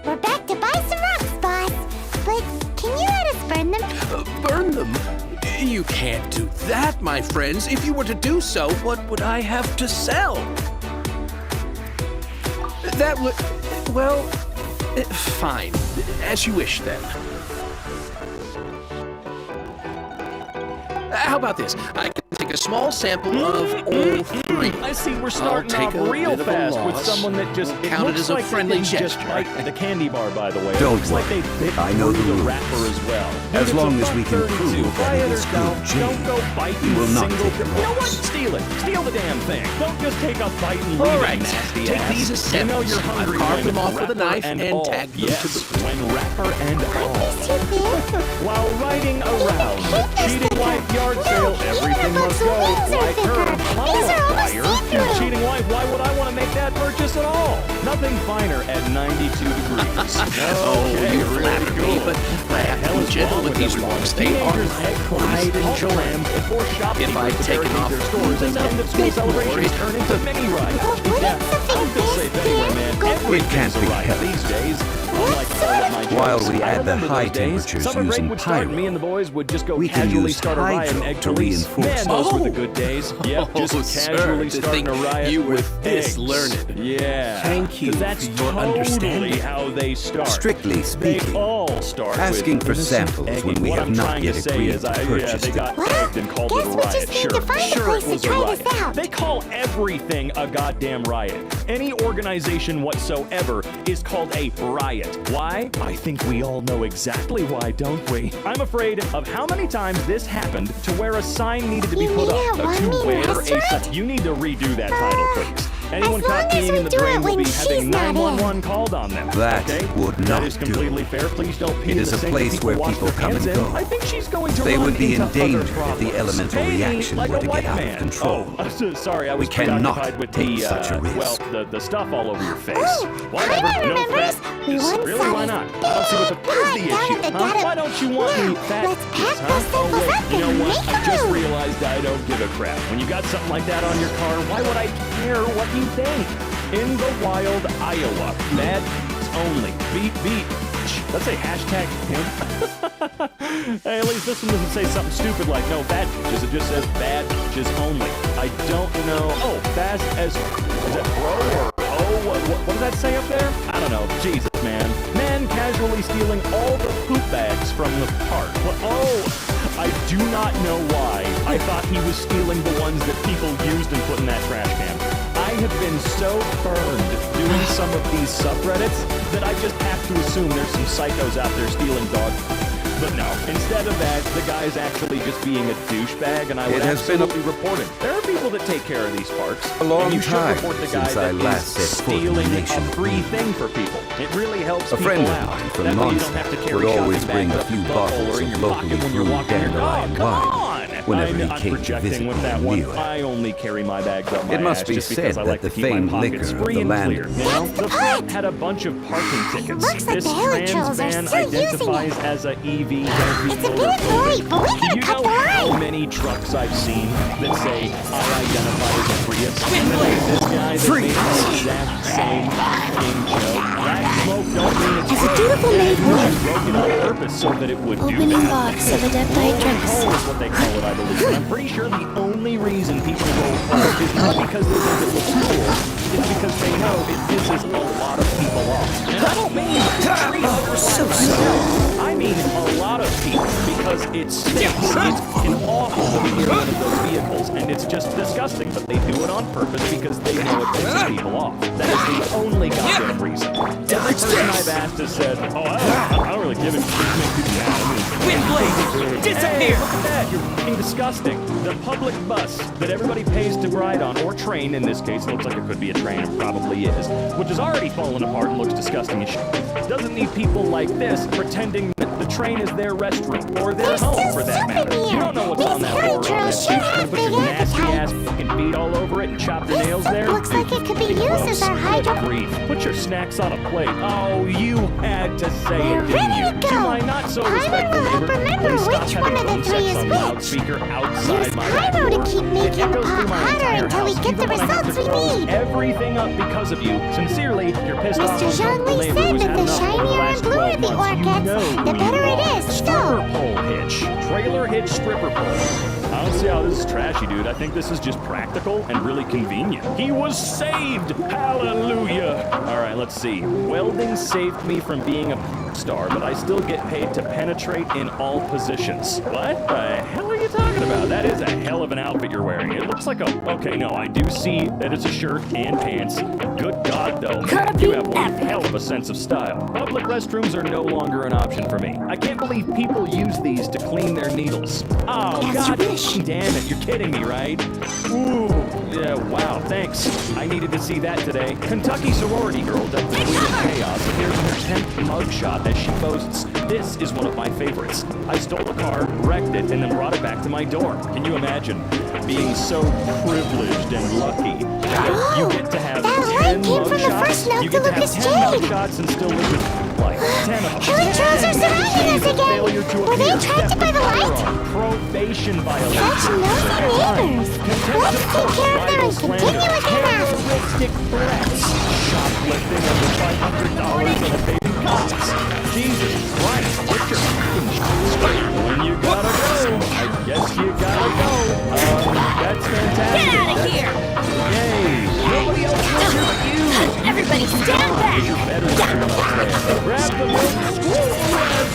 We're back to buy some rocks, boss. But can you let us burn them? Burn them? You can't do that, my friends. If you were to do so, what would I have to sell? That would... well... fine. As you wish, then. How about this? I can take a small sample of all 3. I see we're starting I'll off take a real bit of a fast with loss. someone that just it Count it looks as a like they friendly didn't just gesture. bite the candy bar, by the way. Don't It looks like they worry. bit I know through the the rules. wrapper as well. As It's long a as we can $1.32. prove that Buy it it is or good don't. jade, Don't go biting we will not single. take a You know what? loss. Steal it. Steal the damn thing. Don't just take a bite and All leave it, right, nasty take ass. these as You know samples. you're hungry I carve when them off with a wrapper knife and all. tag them to Yes, the- when wrapper and all. Too big? While riding around the cheating wife yard sale, everything must go. Like her hollow fire. You cheating wife, why would I want to make that purchase at all? Nothing finer at 92 degrees. Oh, you flatter me, but I have to be gentle with these walks. They are my pride and joy. If I'd taken off stores and end of school celebrations turn into mini rides. Yeah, I'll feel safe anywhere, man. It can't be riot these days. While we add the high temperatures using pyro, me and the boys would just go we can casually use start a riot and egg hydro to police. reinforce Man, it. those were the good days. Yep, just casually starting a riot. You were with this eggs. learned. Yeah. Thank you That's for your totally understanding. how they start. Strictly speaking, they all start asking with for innocent samples egging. when we What have I'm not trying yet to say agreed is to they purchase got them. egged and called it a riot. Sure, it was a riot. They call everything a goddamn riot. Any organization whatsoever is called a riot. Why? I think we all know exactly why, don't we? I'm afraid of how many times this happened to where a sign needed to be put up. To wear a sign. You need to redo that title, please. Anyone caught peeing in the drain will be having 911 called on them. That okay? would That not is completely fair. Please don't pee It in is the a sink place that where wash people their come and hands in. go. I think she's going to They run would be in into danger other if problems. the elemental Maybe reaction like were a to white get out of man. control. Oh, sorry, I was We cannot preoccupied with take the, such a risk. well, the stuff all over your face. Oh, Whatever, Paimon no remembers. fat. We once Really, saw why this not? I don't see what the big issue. pot Huh? down Why don't you want Now, me fat? let's pack Huh? those samples wait, up you know and what? make I a just move. realized I don't give a crap. When you got something like that on your car, why would I care what you think? In the wild, Iowa, bad only. Beat. Let's say hashtag him. Hey, at least this one doesn't say something stupid like no bad bitches. It just says bad bitches only. I don't know. Oh, fast as is that bro or what does that say up there? I don't know. Jesus, man. Man casually stealing all the poop bags from the park. I do not know why. I thought he was stealing the ones that people used and put in that trash can. I have been so burned doing some of these subreddits that I just have to assume there's some psychos out there stealing dog. But no, instead of that, the guy's actually just being a douchebag, and I would absolutely report him. There are people that take care of these parks. A long and you should time report the guy since I that last is set foot in the stealing a nation. free thing for people. It really helps A people friend of out. mine from That way you don't have to Monster carry would always shopping bring bags a up few your butthole bottles or in of your locally pocket when you're brewed walking your dog. dandelion Come wine on! whenever he I'm came to projecting visit with me that in one. Wheeler. I only carry my bags up my It must ass be just because said I that like the to keep my famed pockets liquor of free the and land- clear. You know, the front had a bunch of parking tickets. Looks like This the heli trans trolls are van still using identifies as a EV. It's a bit late, but we Do gotta you cut know the how line. many trucks I've seen that say I identify as a Prius? And then like this guy that made the exact same fucking joke. Black smoke don't mean it's As a good. dutiful maid He would. broke it on purpose so that it would do Opening that. box of adepti drinks. Roll is what they call it, I believe. And I'm pretty sure the only reason people roll call is not because they think it looks cool. It's because they know it pisses a lot of people off. And I don't mean treat others so I mean a lot of people because it stinks. It's an awful to be near one of those vehicles, and it's just disgusting. But they do it on purpose because they know it pisses people off. That is the only goddamn reason. Every person I've asked has said, "Oh, I don't really give a shit. It makes people mad." Windblade, disappear! Hey, look at that! You're fucking disgusting. The public bus that everybody pays to ride on, or train in this case, looks like it could be a train, and probably is, which is already fallen apart and looks disgusting as shit. Doesn't need people like this pretending that the train is their restroom or their home, for that matter. You don't know what's on that floor on that seat. You put your nasty ass fucking feet all over it and chop your nails there. Looks like it could be used as our hydro. Grief. Put your snacks on a plate. Oh, you had to say it, didn't ready you? to go. To my not so respectful will help neighbor, remember please stop which having one of the phone three sex is on which. loudspeaker outside Use my pyro door. to keep making It the goes pot through my hotter entire until we house, get the even when I have results to we close need. everything up because of you. Sincerely, you're pissed off. Mr. Zhongli said that the shinier and bluer the ore gets, the better it is. Stripper pole hitch. Trailer hitch stripper pole. I don't see how this is trashy, dude. I think this is just practical and really convenient. He was saved! Hallelujah! Alright, let's see. Welding saved me from being a star, but I still get paid to penetrate in all positions. What the hell are you talking about? That is a hell of an outfit you're wearing. It looks like a... Okay, no, I do see that it's a shirt and pants. Good God, though. You have one hell of a sense of style. Public restrooms are no longer an option for me. I can't believe people use these to clean their needles. Oh, God damn it. You're kidding me, right? Ooh, yeah, wow, thanks. I needed to see that today. Kentucky sorority girl dubbed the queen of chaos appears in her 10th mugshot as she boasts, "This is one of my favorites. I stole a car, wrecked it, and then brought it back to my door." Can you imagine being so privileged and lucky that you get to have 10 mugshots? You get to have 10 mugshots and still live with like 10 of them. Heli trolls are surrounding us again? Failure to Were they appear. attracted by the light? Probation violation. Such nosy neighbors. Let's take care of them and continue with your mouth. Terroristic threats. Shoplifting over $500 and a baby cops. Jesus Christ, get your fucking shit straight. When you gotta go, I guess you gotta go. That's fantastic. Get out of here! Yay! Nobody else is here but you! Everybody stand back! You're better than everyone else there. Grab the milk, squeeze the rest!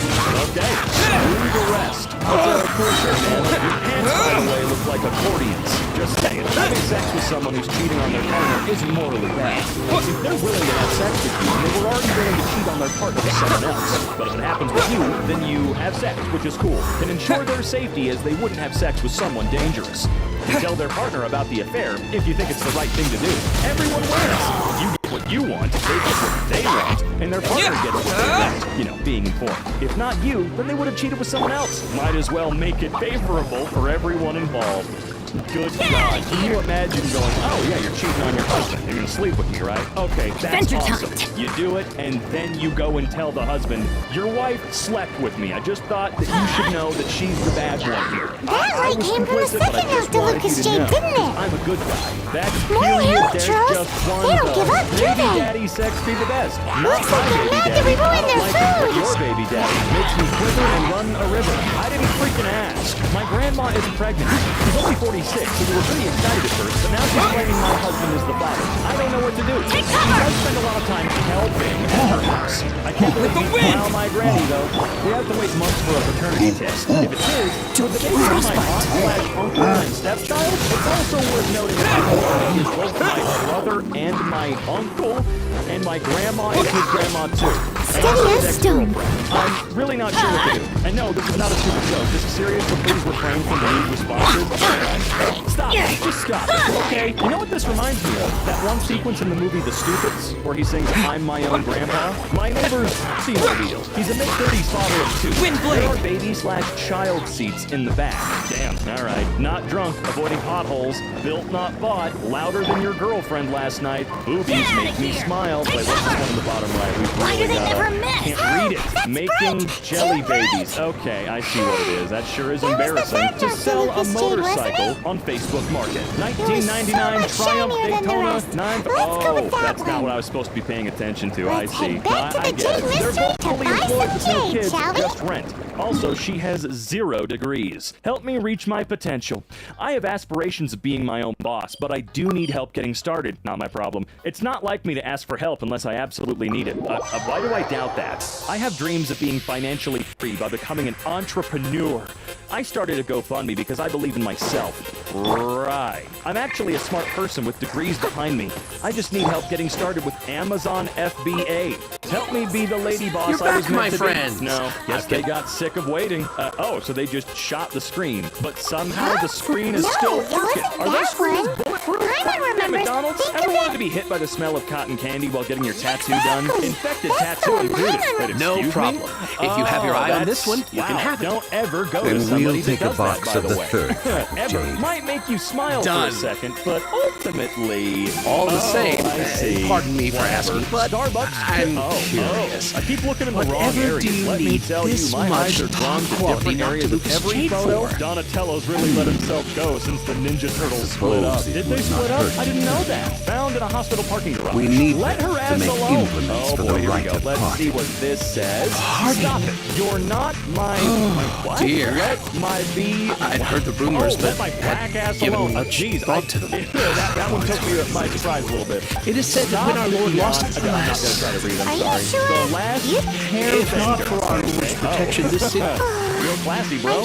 Okay, screw the rest. What's a cool shirt, man? Your pants, by the way, look like accordions. Just saying. Having sex with someone who's cheating on their partner isn't morally bad. If they're willing to have sex with you, they were already willing to cheat on their partner with someone else. But if it happens with you, then you have sex, which is cool. Can ensure their safety as they wouldn't have sex with someone dangerous. You tell their partner about the affair if you think it's the right thing to do. Everyone wins. You get what you want, they get what they want, and their partner gets what they want. You know, being informed. If not you, then they would have cheated with someone else. Might as well make it favorable for everyone involved. Good God. Can you imagine going, oh yeah, you're cheating on your husband. You're gonna sleep with me, right? Okay, that's awesome. You do it, and then you go and tell the husband, your wife slept with me. I just thought that you should know that she's the bad one here. That light came from the second house to Lucas J, didn't it? I'm a good guy. That's More period. help, There's Charles. just one They don't give up, do baby they? daddy sex be the best. Looks like they're mad that we ruined their food. Your baby daddy makes me quiver and run a river. I didn't freaking ask. My grandma isn't pregnant. She's only 46, so we were pretty excited at first, but now she's claiming my husband is the father. I don't know what to do. She does spend a lot of time helping at her house. I can't believe you smile my granny, though. We have to wait months for a paternity test. If it's his, would the baby be my aunt/uncle and stepchild? It's also worth noting that my father is both my brother and my uncle, and my grandma is his grandma too. Steady as stone. I'm really not sure what to do. And no, this is not a stupid joke. This is serious, so please refrain from rude responses. Stop. Just stop. Okay. You know what this reminds me of? That one sequence in the movie The Stupids, where he sings I'm my own grandpa. My neighbor's seen the video. He's a mid-30s father of two. There are baby/child seats in the back. Damn. All right. Not drunk, avoiding potholes, built not bought, louder than your girlfriend last night. Boobies make me smile. Wait, what's this one in the bottom right? We've really got can't read it. Making jelly babies. Okay, I see what it is. That sure is embarrassing. To sell a motorcycle on Facebook Market. 1999 Triumph Daytona 9. Oh, that's not what I was supposed to be paying attention to. I see. I get it. They're both fully employed with no kids, just rent. Also, she has 0 degrees. Help me reach my potential. I have aspirations of being my own boss, but I do need help getting started. Not my problem. It's not like me to ask for help unless I absolutely need it. Why do I doubt that? I have dreams of being financially free by becoming an entrepreneur. I started a GoFundMe because I believe in myself. Right. I'm actually a smart person with degrees behind me. I just need help getting started with Amazon FBA. Help me be the lady boss You're I was back, meant my to friend. be. No, guess they got sick of waiting. Oh, so they just shot the screen. But somehow the screen is still working. Are those screens bulletproof? McDonald's? Ever wanted to be hit by the smell of cotton candy while getting your tattoo done? Infected tattoo included. Wait, No problem. If you have your eye on this one, you can have it. Don't ever go to Then somebody we'll that take a does box that, by of the the way. third, Ever. Jade. Might make you smile Done. for a second, but ultimately... All the same, I see. pardon me for asking, but Starbucks? I'm curious. I keep looking in the wrong Whatever areas. do you Let me need tell you, this my eyes are much drawn to top-quality different areas of Lucas every Jade photo. for? Donatello's really let himself go since the Ninja Turtles split up. Suppose it Did they would split not up? hurt I didn't know that. Found in a hospital parking garage. We need Let them her to ass make alone. implements Oh for boy, the here we right go. of Let's party. see what this says. Stop it. You're not my... what? dear. Let my be... I'd heard the rumors, let but my black ass given alone. much Jeez, thought to them. that one took me by surprise a little bit. It is said that when our Lord lost his I'm not glass, gonna try to read. I'm Are you sorry. sure? The last if not for our Lord's protection, this city... Real classy, bro.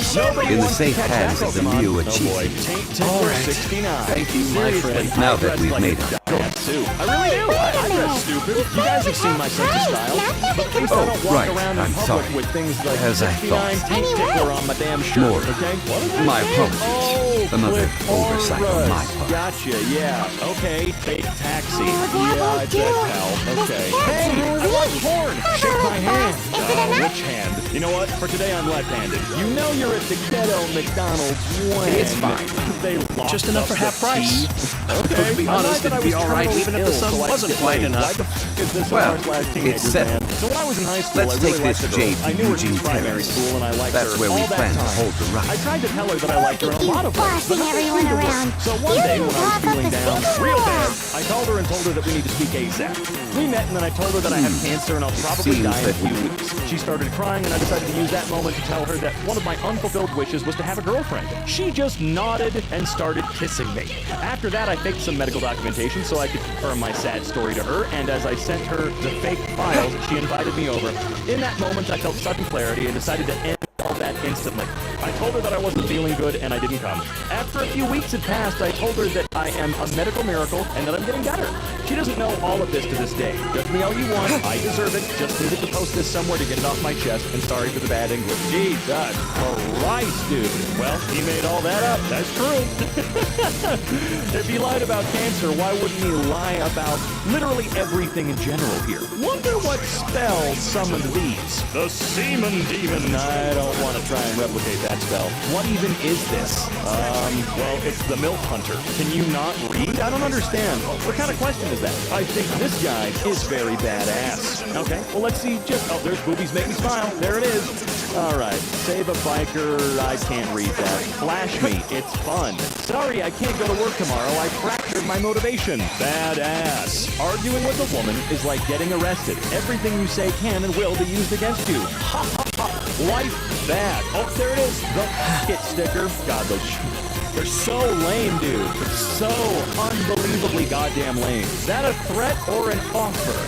In the safe hands of the new achievement. All right. 69. Thank you, my friend. Now that we've made it. I really do. I dress stupid. You guys have seen my sense of style. But at least I don't walk right. around in I'm public sorry. with things like As I 69 thought. tank tickler on my damn shirt, More. okay? What is that My again? apologies. Another oversight on my part. Gotcha, yeah. Okay, fake taxi. that Yeah, I won't do. bet, pal. Okay. That's Hey, I Rosie. want porn. Shake my hand. Is it enough? Which hand? You know what? For today, I'm left-handed. You know you're at the ghetto McDonald's when It's fine. They locked Just enough for up half the price. Okay, To be honest, it'd be all right even if the sun wasn't bright enough. Well, it's settled. So when I was in high school, Let's I really take this liked the girl. Jade I knew her Eugene since primary Terrace. school, and I liked That's her where we all that plan to time. hold the ride. I tried to tell her that I liked her in a lot of ways, but bossing nothing everyone seemed to work. around. So one day when I was feeling down real bad, I called her and told her that we need to speak ASAP. We met, and then I told her that I have cancer and I'll probably seems die in a that few weeks. She started crying, and I decided to use that moment to tell her that one of my unfulfilled wishes was to have a girlfriend. She just nodded and started kissing me. After that, I faked some medical documentation so I could confirm my sad story to her, and as I sent her the fake files, she invited me over. In that moment, I felt sudden clarity and decided to end all that instantly. I told her that I wasn't feeling good and I didn't come. After a few weeks had passed, I told her that I am a medical miracle and that I'm getting better. She doesn't know all of this to this day. Judge me all you want, I deserve it. Just needed to post this somewhere to get it off my chest, and sorry for the bad English. Jesus Christ, dude. Well, he made all that up. That's true. If he lied about cancer, why wouldn't he lie about literally everything in general here? Wonder what spell summoned these. The Seaman Demon. I don't want to try and replicate that spell. What even is this? Well, it's the Milk Hunter. Can you not read? I don't understand. What kind of question is that? I think this guy is very badass. Okay, well, let's see just... Oh, there's Boobies Make Me Smile. There it is. All right, save a biker. I can't read that. Flash me. It's fun. Sorry, I can't go to work tomorrow. I fractured my motivation. Badass. Arguing with a woman is like getting arrested. Everything you say can and will be used against you. Ha ha ha. Life bad. Oh, there it is. The pocket sticker. God, they're so lame, dude. They're so unbelievably goddamn lame. Is that a threat or an offer?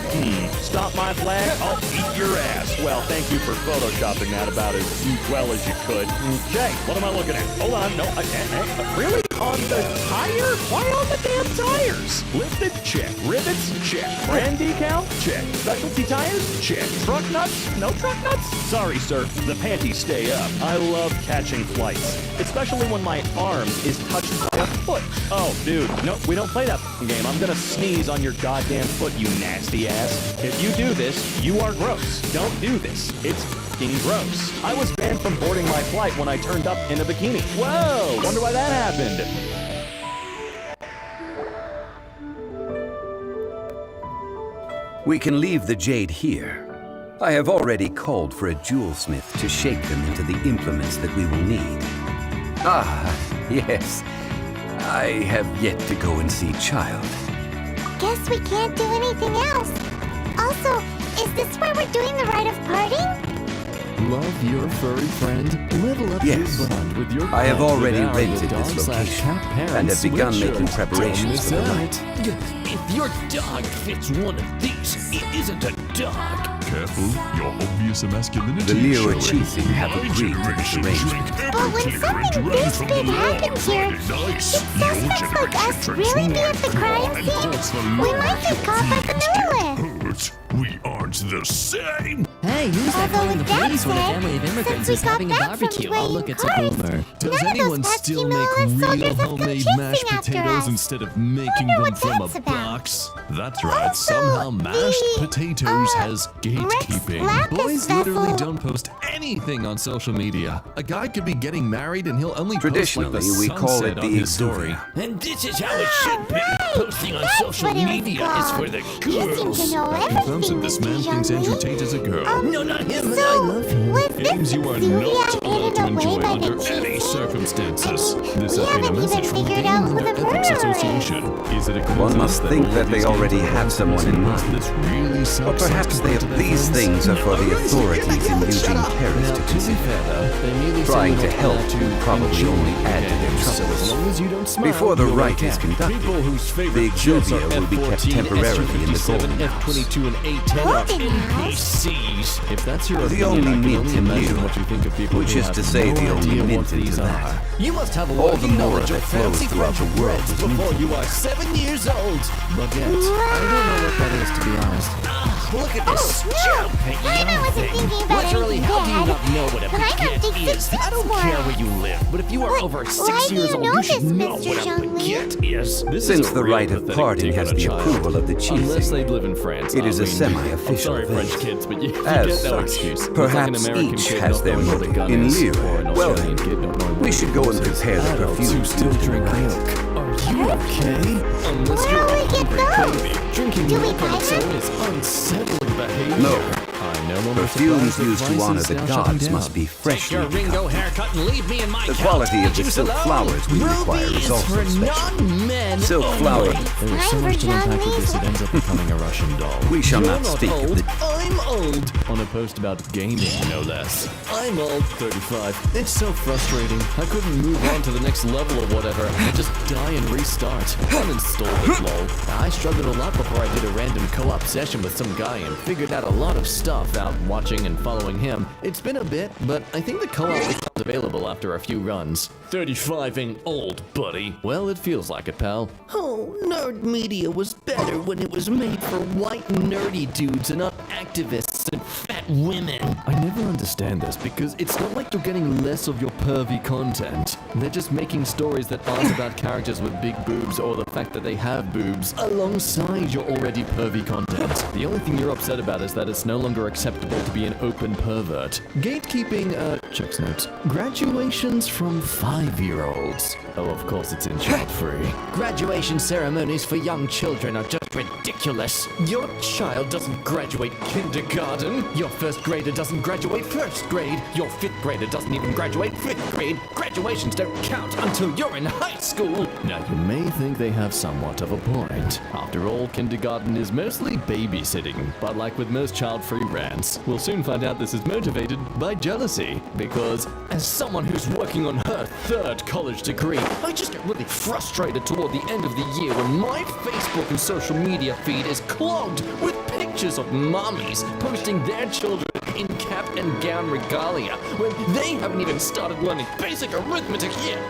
Stop my flag, I'll eat your ass. Well, thank you for photoshopping that about as well as you could. Okay, what am I looking at? Hold on, no, I can't. Really? On the tire? Why on the damn tires? Lifted? Check. Rivets? Check. Brand decal? Check. Specialty tires? Check. Truck nuts? No truck nuts? Sorry, sir. The panties stay up. I love catching flights, especially when my arm is touched by a foot. Oh, dude, no, we don't play that game. I'm gonna sneeze on your goddamn foot, you nasty ass. If you do this, you are gross. Don't do this. It's f***ing gross. I was banned from boarding my flight when I turned up in a bikini. Whoa, wonder why that happened. We can leave the jade here. I have already called for a jewelsmith to shape them into the implements that we will need. Ah, yes. I have yet to go and see Child. Guess we can't do anything else. Also, is this where we're doing the rite of parting? Love your furry friend. Level up Yes. your bond with your I have pet already with our rented this dog/cat location parent and have begun sweatshirt. making preparations Don't miss for the out. rite. If your dog fits one of these, it isn't a dog. Careful, your obvious masculinity The is Leo showing. Chisi have My agreed to this generation arrangement. drink But when every something cigarette this run from big the law happens on here, Friday should nights. suspects Your like generation us drinks really be more at the crime alcohol and scene? puts the We law might at get your caught by the feet. Newlyweds. We aren't the same. Hey, who's that Although calling the with that police when a said, family of immigrants since we is got having a back from barbecue? Oh, look, it's a playing boomer. cards, Does none of anyone those still pesky make Lawless real soldiers have come homemade chasing mashed after potatoes us. instead of making Wonder them what from a that's about. box? That's right, somehow mashed the, potatoes has gatekeeping. Blackus Boys literally vessel. don't post anything on social media. A guy could be getting married and he'll only post like Traditionally, the we call sunset it on the his story. And this is how it should be. Posting on That's social what it was media is called. for the You seem girls. to know That confirms that everything, this man Mr. thinks Andrew Youngly. Tate is a girl. No, not him. So, I love him. was Games this you are Zuvia not allowed to hidden enjoy away by under the any cheese? circumstances. This We has been a haven't message even from figured Game out who and the Ethics murderer is. Association. Is it a One coincidence must think that they these already games have are someone in influenced mind. this really Or sucks perhaps to their these friends? things are for the authorities in Eugene Paris Now, to to be consider. fair though, they merely say Trying you're to not help allowed to would probably enjoy only add to their games. So troubles. as long as you don't smile, Before the you're rite okay. is conducted, People whose the favorite jets are Exuvia will be kept F-14, temporarily in the S-257, Golden House. F-22, and A-10 are Golden House? NPCs. If that's your The opinion, only I can mint only in imagine you, what you think of people which who is have to say no the only idea mint what these into are. that. You must have a All the working more knowledge that of flows fancy throughout French the world breads is before mint. you are 7 years old. Baguette. I don't know what that is, to be honest. Look at this Oh, no! jumping I wasn't thing. thinking about Literally, anything how do you bad. not know what a But I'm not baguette thinking is. I don't care where you live, but if you are over 6 years old, you should know what a baguette is. Since the right of parting has the approval of the chief, unless they live in France, it is a I'm semi-official sorry, thing. French kids, but you As get no such, excuse. perhaps it's like an American each kid has not their knowing what a motive gun in is, lieu. or an Well, Australian kid not knowing we what should a go gun and is. prepare the Adults who perfume. still drink milk. Are you okay? Unless you're a hungry baby, drinking milk on its own is unsettling behavior. No. I no longer Perfumes surprised that used to Vice honor is the now shutting gods down. must be freshly Take your Ringo haircut and leave me in my The couch. quality of the Juice silk alone. flowers we require Ruby is also for special. non-men Silk only. flower. There is so much to unpack with this, it ends up becoming a Russian doll. We shall You're not speak old, of the... I'm old. On a post about gaming, no less. I'm old, 35. It's so frustrating. I couldn't move on to the next level or whatever. I just die and restart. Uninstall it, lol. I struggled a lot before I did a random co-op session with some guy and figured out a lot of stuff out watching and following him. It's been a bit, but I think the co-op becomes available after a few runs. 35 ain't old, buddy. Well, it feels like it, pal. Oh, nerd media was better when it was made for white nerdy dudes and not activists and fat women. I never understand this because it's not like you're getting less of your pervy content. They're just making stories that aren't about characters with big boobs or the fact that they have boobs alongside your already pervy content. The only thing you're upset about is that it's no longer acceptable to be an open pervert. Gatekeeping, checks notes. Graduations from 5-year-olds. Oh, of course it's in child-free. Graduation ceremonies for young children are just ridiculous. Your child doesn't graduate kindergarten. Your first grader doesn't graduate first grade. Your fifth grader doesn't even graduate fifth grade. Graduations don't count until you're in high school. Now, you may think they have somewhat of a point. After all, kindergarten is mostly babysitting. But like with most child-free rants, we'll soon find out this is motivated by jealousy. Because as someone who's working on her third college degree, I just get really frustrated toward the end of the year when my Facebook and social media feed is clogged with pictures of mommies posting their children in cap and gown regalia when they haven't even started learning basic arithmetic yet.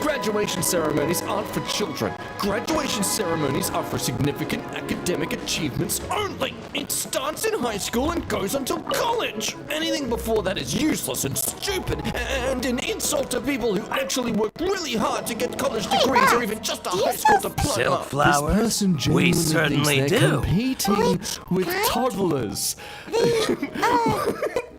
Graduation ceremonies aren't for children. Graduation ceremonies are for significant academic achievements only. It starts in high school and goes until college. Anything before that is useless and stupid and an insult to people who actually work really hard to get college degrees or even just a high school diploma. Silk flowers? This person We genuinely certainly thinks they're do. competing with toddlers.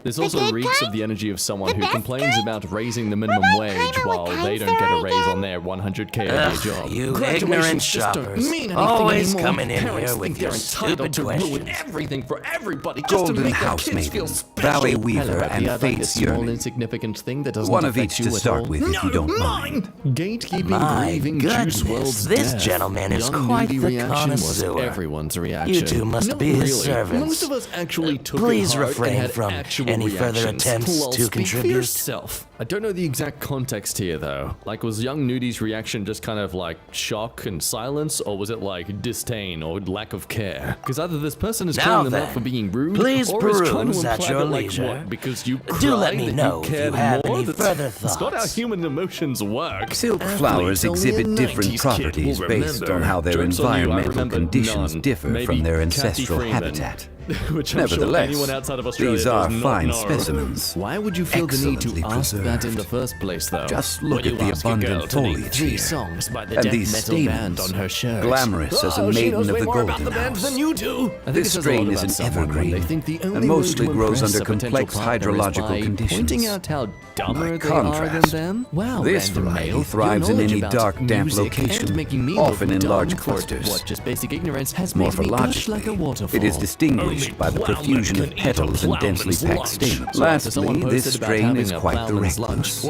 This also reeks of the energy of someone who complains about raising the minimum wage while they don't get a raise on their 100K a year job. You Graduations ignorant just don't shoppers. mean anything Always anymore. coming in Parents here with think your they're entitled stupid to ruin questions. everything for everybody just to Golden make their House kids feel Maiden, special. Valley Weaver, Hello, and I'd like a Fate's small Yearning. insignificant thing that doesn't One of affect each you to at start all. with, if you don't mind. Gatekeeping, My grieving, goodness, Juice WRLD's this death. gentleman is Young quite Nudie the reaction was connoisseur. everyone's reaction. You two must Not be his really. servants. Most of us actually took Please it hard refrain and had from actual any further reactions. attempts Well, to speak for contribute. yourself. I don't know the exact context here though. Like, was young Nudie's reaction just kind of like shock and silence, or was it like disdain or lack of care? Because either this person is Now calling them then, out for being rude, please or is trying to peruse at imply your that, like, leisure. what, because you cried Do let me that know you if cared you have more? any That's further That's not how thoughts. human emotions work. Silk Athletes flowers only exhibit a different 90s kid properties will based remember. on how their Jokes on you, I environmental remember conditions none. differ Maybe from their Kathy ancestral Freeman. habitat. Which I'm sure Nevertheless, anyone outside of Australia these are does not fine know. specimens. Why would you feel the need to Excellently ask that in the preserved. first place, though? Just look When at you the ask a girl abundant to name foliage 3 here. songs by the And death these metal band stamens, on her shirt. glamorous as a she maiden knows of way the more about Golden the band House. than you do. I think This it says a strain lot is about an someone when evergreen, they think the only and mostly way to grows impress under a potential complex partner is hydrological by conditions. pointing out how dumber By they are than contrast, them. Wow, this random variety male, thrives your in knowledge any about dark, damp music location, and making me often look in dumb large for clusters. What just basic ignorance has made me gush like a waterfall. It is distinguished by the profusion of petals and densely packed stamens. Lastly, this strain is quite the recluse.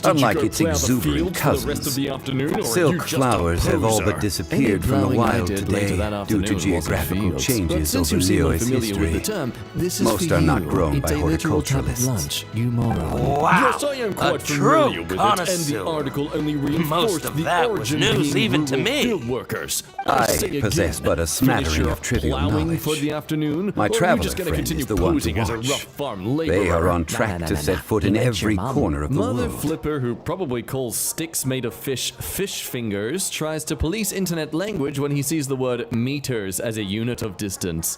Unlike its exuberant cousins, silk flowers have all but disappeared from the wild today due to geographical changes over Leo's history. Most are not grown by horticulturalists. Wow, a true connoisseur. Most of that was news even to me. I possess but a smattering of trivial knowledge. My traveler friend is the one to watch. They are on track to set foot in every corner of the Mother world. Flipper, who probably calls sticks made of fish fingers, tries to police internet language when he sees the word meters as a unit of distance.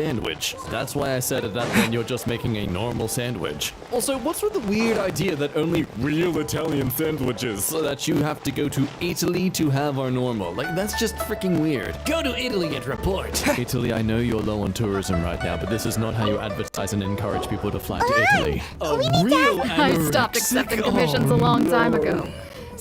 sandwich. That's why I said at that point you're just making a normal sandwich. Also, what's with the weird idea that only real Italian sandwiches, so that you have to go to Italy to have our normal? Like, that's just freaking weird. Go to Italy and report. Italy, I know you're low on tourism right now, but this is not how you advertise and encourage people to fly to Italy. I stopped accepting commissions a long time ago.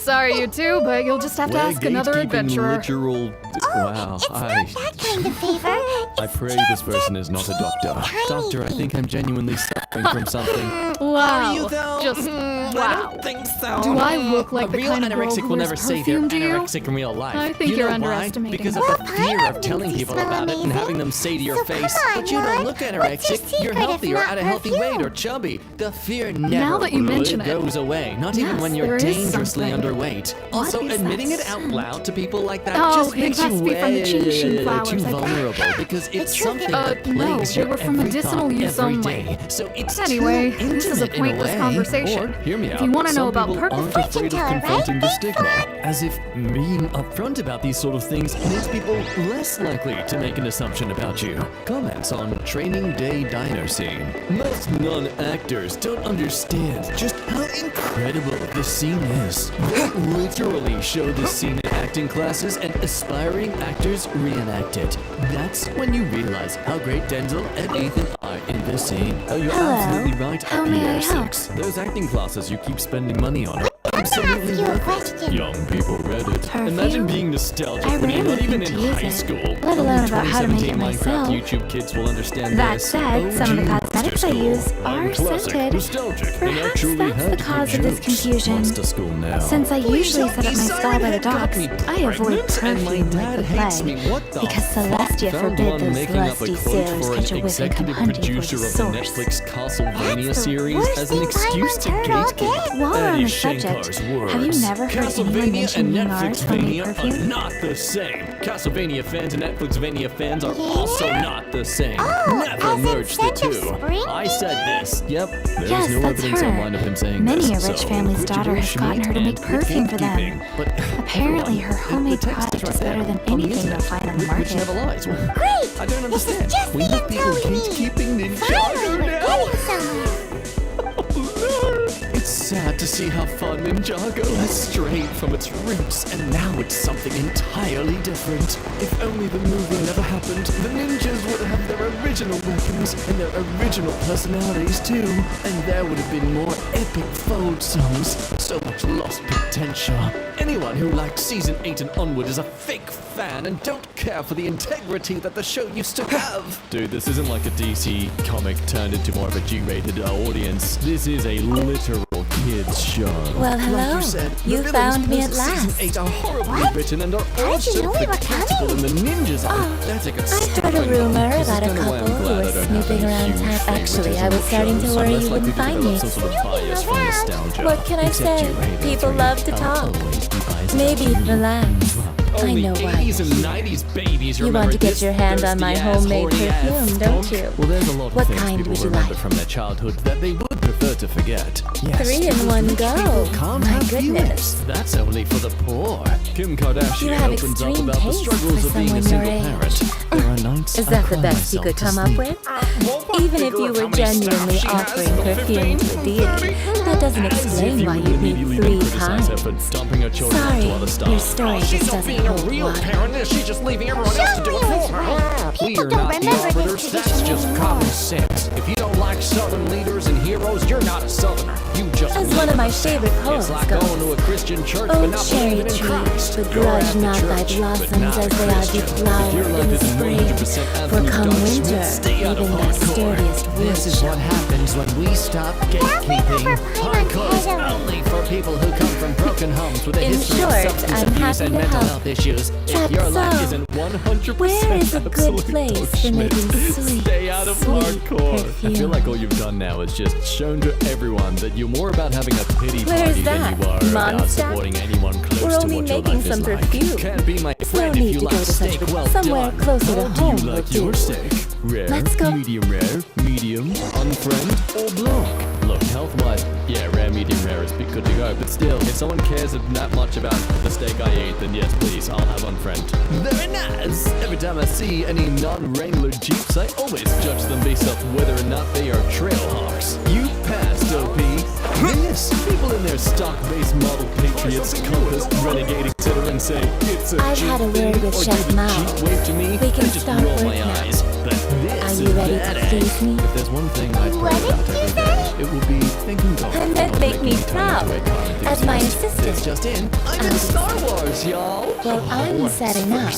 Sorry, you two, but you'll just have to ask another adventurer. Literal. Wow. That kind of fever. I pray this person is not a doctor. Doctor, I think I'm genuinely suffering from something. Wow. Are you though? Just I wow. don't think so. Do I look like a the real kind of girl anorexic who will wears never say they're perfume to you? anorexic in real life. I think you you're know underestimating. Why? Because of the fear of telling people about it and having them say to your face, but you don't look anorexic, you're healthy or at a healthy weight or chubby. The fear never Now that you mention it, goes away, not even yes, when you're there is dangerously something. underweight. What Also, is admitting that? it out loud to people like that Oh, just it makes must you be from the Genshin flowers, too I think. vulnerable because it's something that no, plagues they your were for every medicinal thought use every only. day. So it's Anyway, too this is a intimate in pointless way. conversation. Or, hear me If out, you want to know some about people purple, aren't afraid of confronting the stigma. As if being upfront about these sort of things makes people less likely to make an assumption about you. Comments on Training Day Diner Scene. Most non-actors don't understand just how incredible this scene is. They literally show this scene in acting classes and aspiring actors reenact it. That's when you realize how great Denzel and Ethan are in this scene. Oh, you're Hello. absolutely right. How may I help? 6. Those acting classes you keep spending money on are Let me ask you a question. young people Reddit. Perfume? Imagine being nostalgic I when you're not rarely even think in to use high it, school. let alone about how to make it 2017 Minecraft myself. YouTube kids will understand That this. said, some of the OG cosmetics I Monster use School. are I'm classic, scented. nostalgic, and Perhaps actually that's have the good cause of this jokes. confusion. Monster School now. Since I usually set up my stall by the docks, I avoid and my perfume dad like the hates me. plague. What the Because Celestia Found forbid one those making up a lusty quote sailors for catch an a whiff and come executive hunting for producer the of the source. Netflix Castlevania That's the series worst as an thing excuse to Paimon heard all day. gatekeep. While we're on Eddie the subject, Shankar's words. have you never heard anyone Castlevania mention and Menards homemade Netflixvania are perfume? not the same. Castlevania fans and Netflixvania fans are also not the same. Oh, Never as in merge the scent of two. spring, I said this. Yep. There's Yes, no that's evidence her. online of him saying Many this. a rich so family's quit daughter has your gotten her to bullshit make and perfume for gatekeeping. them. But Apparently, her everyone, homemade the text product right is better there than on the anything you'll internet, find on the which market. never lies. Well, Great! I don't This is understand. just We the have people info we need. gatekeeping Ninjago Finally, we're now. getting somewhere. It's sad to see how far Ninjago has strayed from its roots, and now it's something entirely different. If only the movie never happened, the ninjas would have their original weapons and their original personalities too, and there would have been more epic fold songs. So much lost potential. Anyone who liked season 8 and onward is a fake fan and don't care for the integrity that the show used to have. Dude, this isn't like a DC comic turned into more of a G-rated audience. This is a literal kids show. Well, hello. Like you said, You the found me villains at of season last. 8 are horribly What? written and are How all did you so know we were forgettable, coming? and the ninjas are Oh, pathetic at I heard a stopping rumor them. This is about a kinda why I'm couple who glad I was don't have snooping any around huge town. Actually, I was favoritism starting to shows. worry I'm you less wouldn't likely to find me. develop some sort of bias from nostalgia. What can I Except say? you, Halo People 3. love to I'll talk. always be biased Maybe against you. relax. I Only know why. 80s and 90s babies You remember want to get this your hand on my thirsty-ass, homemade horny-ass perfume, don't skunk. you? Well, there's a lot of What things kind people would you remember like? from their childhood that they would prefer to forget. Yes, 3 in because one rich go. people can't My have goodness. feelings. That's only for the poor. Kim Kardashian You have opens up extreme about the taste struggles for of being a someone single your age. parent. There are nights Is I that the cry best you myself could to come up sleep. with? Even if you were genuinely offering perfume to the deity, that doesn't explain why you'd need 3 criticize her kinds. for dumping her children Sorry, to other stuff. your story She's just not doesn't being a hold real water. parent, is she just leaving everyone else to do it for her? We are not the arbiters, that's just common sense. If you don't like Southern leaders and heroes, you're not a Southerner. You just As one of my favorite poems It's like goes, going to a Christian church "O but not cherry believing in tree, Christ. You're begrudge at the not thy church, but blossoms not a as they are Christian. If your deflowered life in the isn't spring. 100% For Anthony come Dodge winter, Smith, stay out of even the hardcore. sturdiest wood This is what happens when we stop gatekeeping. Hardcore is only for people who come from broken homes with a In history of short, substance I'm abuse happy and to mental help. health issues. If That's your life so. isn't 100% Where is a good absolute place Coach for making Schmidt, sweet, stay out of sweet hardcore. I perfume? feel like all you've done now is just shown to everyone that you're more about having a pity Where party is than that? you are about Mondstadt? supporting anyone close We're to only what your making life is some like. perfume. Can't be my No friend if need you to go like to such steak a- well somewhere done. closer to How home do you will like do. your steak? Rare, Let's go. medium rare, medium, unfriend, or blanc? Look, health-wise, yeah, rare, medium rare is good to go, but still, if someone cares that much about the steak I eat, then yes, please, I'll have unfriend. Very nice! Every time I see any non-Wrangler Jeeps, I always judge them based off whether or not they are trailhawks. You passed, OP. Yes, people in their stock-based model Patriots, Compass, Renegade, etc. and say, it's a I've Jeep had a word thing, with or Chef do the Mao. Jeep wave to me, We can I just stop roll work my now. eyes. But This Are you is ready to badass. please me? If there's one thing I'd pray about every day, it would be thanking God And that for make me making me turn proud. into a car As my enthusiast. assistant. This just in, I'm in Star Wars, y'all. Well, I'm setting up.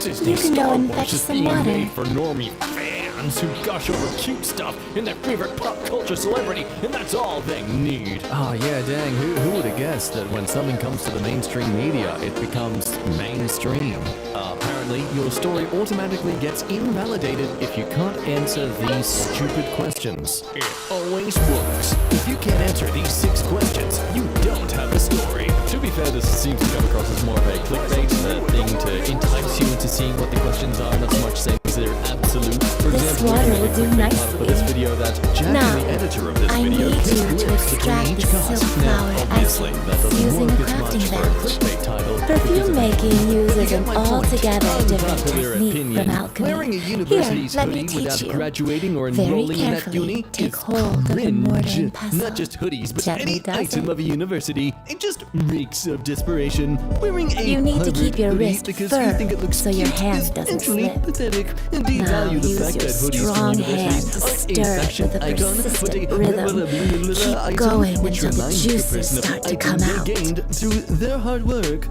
Disney You can go Star and Wars fetch is some being water. made for normie fans who gush over cute stuff in their favorite pop culture celebrity, and that's all they need. Oh yeah, dang, who would have guessed that when something comes to the mainstream media, it becomes mainstream? Apparently, your story automatically gets invalidated if you can't answer these stupid questions. It always works. If you can't answer these 6 questions, you don't have a story. To be fair, this seems to come across as more of a clickbait thing to entice you into seeing what the questions are, not so much saying they're absolute. For This example, water we will do for nicely. this video that Jack, Now, the editor of this I video, need his you to lips extract between the each cast. silk Now, flower obviously, that doesn't using work a as much crafting for a bench. clickbait title. because Perfume of making uses an my point. altogether different Unpopular technique opinion. from alchemy. Wearing a Here, university's let me hoodie teach without you. graduating or Very enrolling in that carefully uni take is hold of the mortar cringe. and pestle. Not just hoodies, but Gently any does item it. of a university. It just reeks of desperation. Wearing a You need to Harvard keep your hoodie wrist because firm you think it looks so your cute hand is doesn't actually slip. pathetic. And Now devalue the use fact your that hoodies strong from hand universities to aren't stir a it fashion with a icon, but persistent a rhythm. Keep item going which until the reminds the juices person of start the to come item they out. gained through their hard work.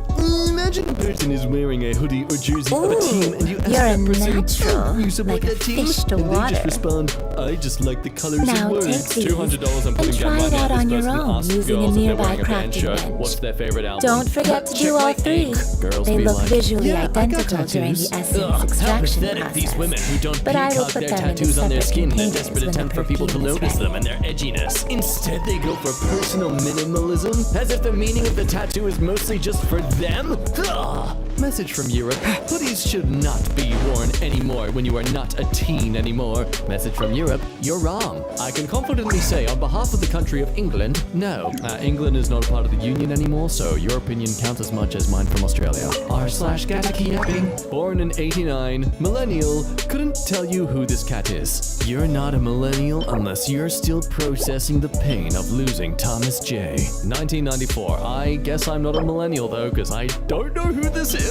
Imagine a person is wearing a hoodie or jersey of a team and you ask You're a that person, natural, "Oh, you support like a that team?" fish to and they water. just respond, "I just like the colors Now and words." take these $200 I'm putting and down try right it now. out This on your person own asks using a girls if they're nearby wearing a band crafting shirt, bench. what's their favorite album? Don't forget to Check do all my 3. ink. Girls They be look like, visually "Yeah, I got identical during the tattoos." essence Ugh, extraction how pathetic these process. women who don't But I will peacock put their them into tattoos on their separate skin in a containers desperate when the attempt for people to perfume is notice them ready. and their edginess. Instead, they go for personal minimalism, as if the meaning of the tattoo is mostly just for them. Ugh. Message from Europe. Hoodies should not be worn anymore when you are not a teen anymore. Message from Europe. You're wrong. I can confidently say on behalf of the country of England, no. England is not a part of the Union anymore, so your opinion counts as much as mine from Australia. r/Gatakiyapping. Born in 89. Millennial. Couldn't tell you who this cat is. You're not a millennial unless you're still processing the pain of losing Thomas J. 1994. I guess I'm not a millennial though, because I don't know who this is.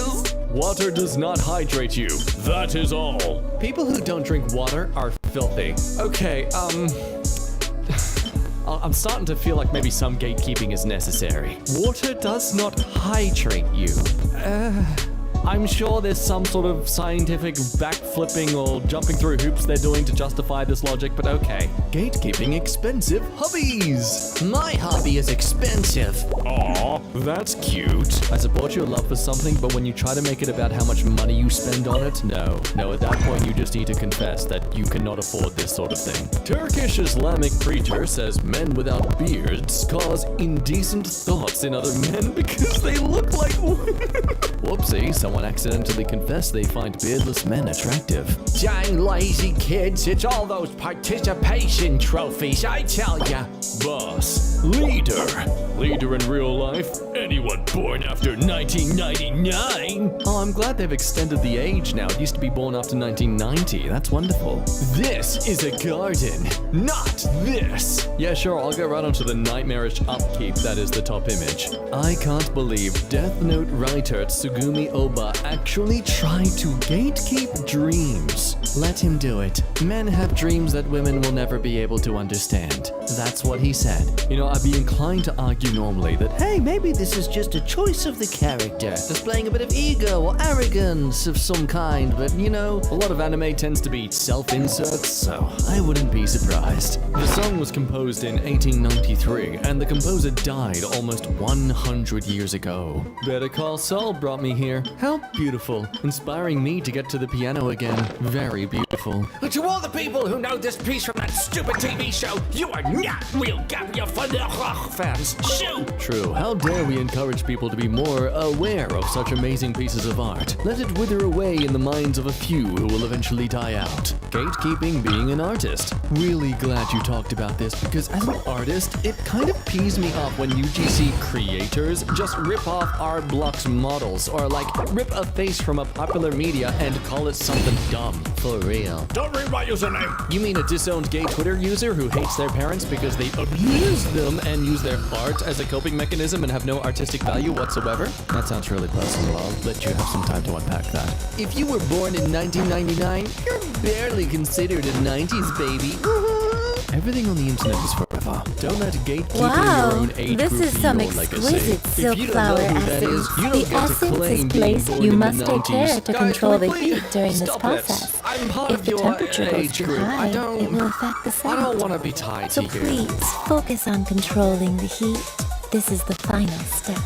Water does not hydrate you. That is all. People who don't drink water are filthy. Okay, I'm starting to feel like maybe some gatekeeping is necessary. Water does not hydrate you. I'm sure there's some sort of scientific backflipping or jumping through hoops they're doing to justify this logic, but okay. Gatekeeping expensive hobbies. My hobby is expensive. Aw, that's cute. I support your love for something, but when you try to make it about how much money you spend on it, no, at that point you just need to confess that you cannot afford this sort of thing. Turkish Islamic preacher says men without beards cause indecent thoughts in other men because they look like Whoopsie, someone accidentally confessed they find beardless men attractive. Dang lazy kids, it's all those participation trophies, I tell ya. Boss. Leader. Leader in real life. Anyone born after 1999. Oh, I'm glad they've extended the age now. It used to be born after 1990. That's wonderful. This is a garden, not this. Yeah, sure, I'll go right onto the nightmarish upkeep that is the top image. I can't believe Death Note writer Tsugumi Oba actually tried to gatekeep dreams. Let him do it. Men have dreams that women will never be able to understand. That's what he said. You know, I'd be inclined to argue normally that, hey, maybe this is just a choice of the character, displaying a bit of ego or arrogance of some kind, but you know, a lot of anime tends to be self-inserts, so I wouldn't be surprised. The song was composed in 1893, and the composer died almost 100 years ago. Better Call Saul brought me here. How beautiful, inspiring me to get to the piano again. Very beautiful. To all the people who know this piece from that stupid TV show, you are not real Gabriel fans. Shoo! True. How dare we encourage people to be more aware of such amazing pieces of art? Let it wither away in the minds of a few who will eventually die out. Gatekeeping being an artist. Really glad you talked about this, because as an artist, it kind of pees me off when UGC creators just rip off Art Block's models, or like rip a face from a popular media and call it something dumb. For real. Don't read my username. You mean a disowned gay Twitter user who hates their parents because they abuse them and use their art as a coping mechanism and have no artistic value whatsoever? That sounds really personal. I'll let you have some time to unpack that. If you were born in 1999, you're barely considered a 90s baby. Everything on the internet is forever. Don't let gatekeeping Wow, your own age this group is be some your legacy. exquisite If silk you don't flower know who that essence. is, you don't The get to essence is claim being placed. born You in the must take 90s. care to Guys, control the please, heat during this stop it. process. I'm part If of the your temperature goes age too group. high, I don't. it will affect the I scent. don't want to be tied So to you. please, focus on controlling the heat. This is the final step.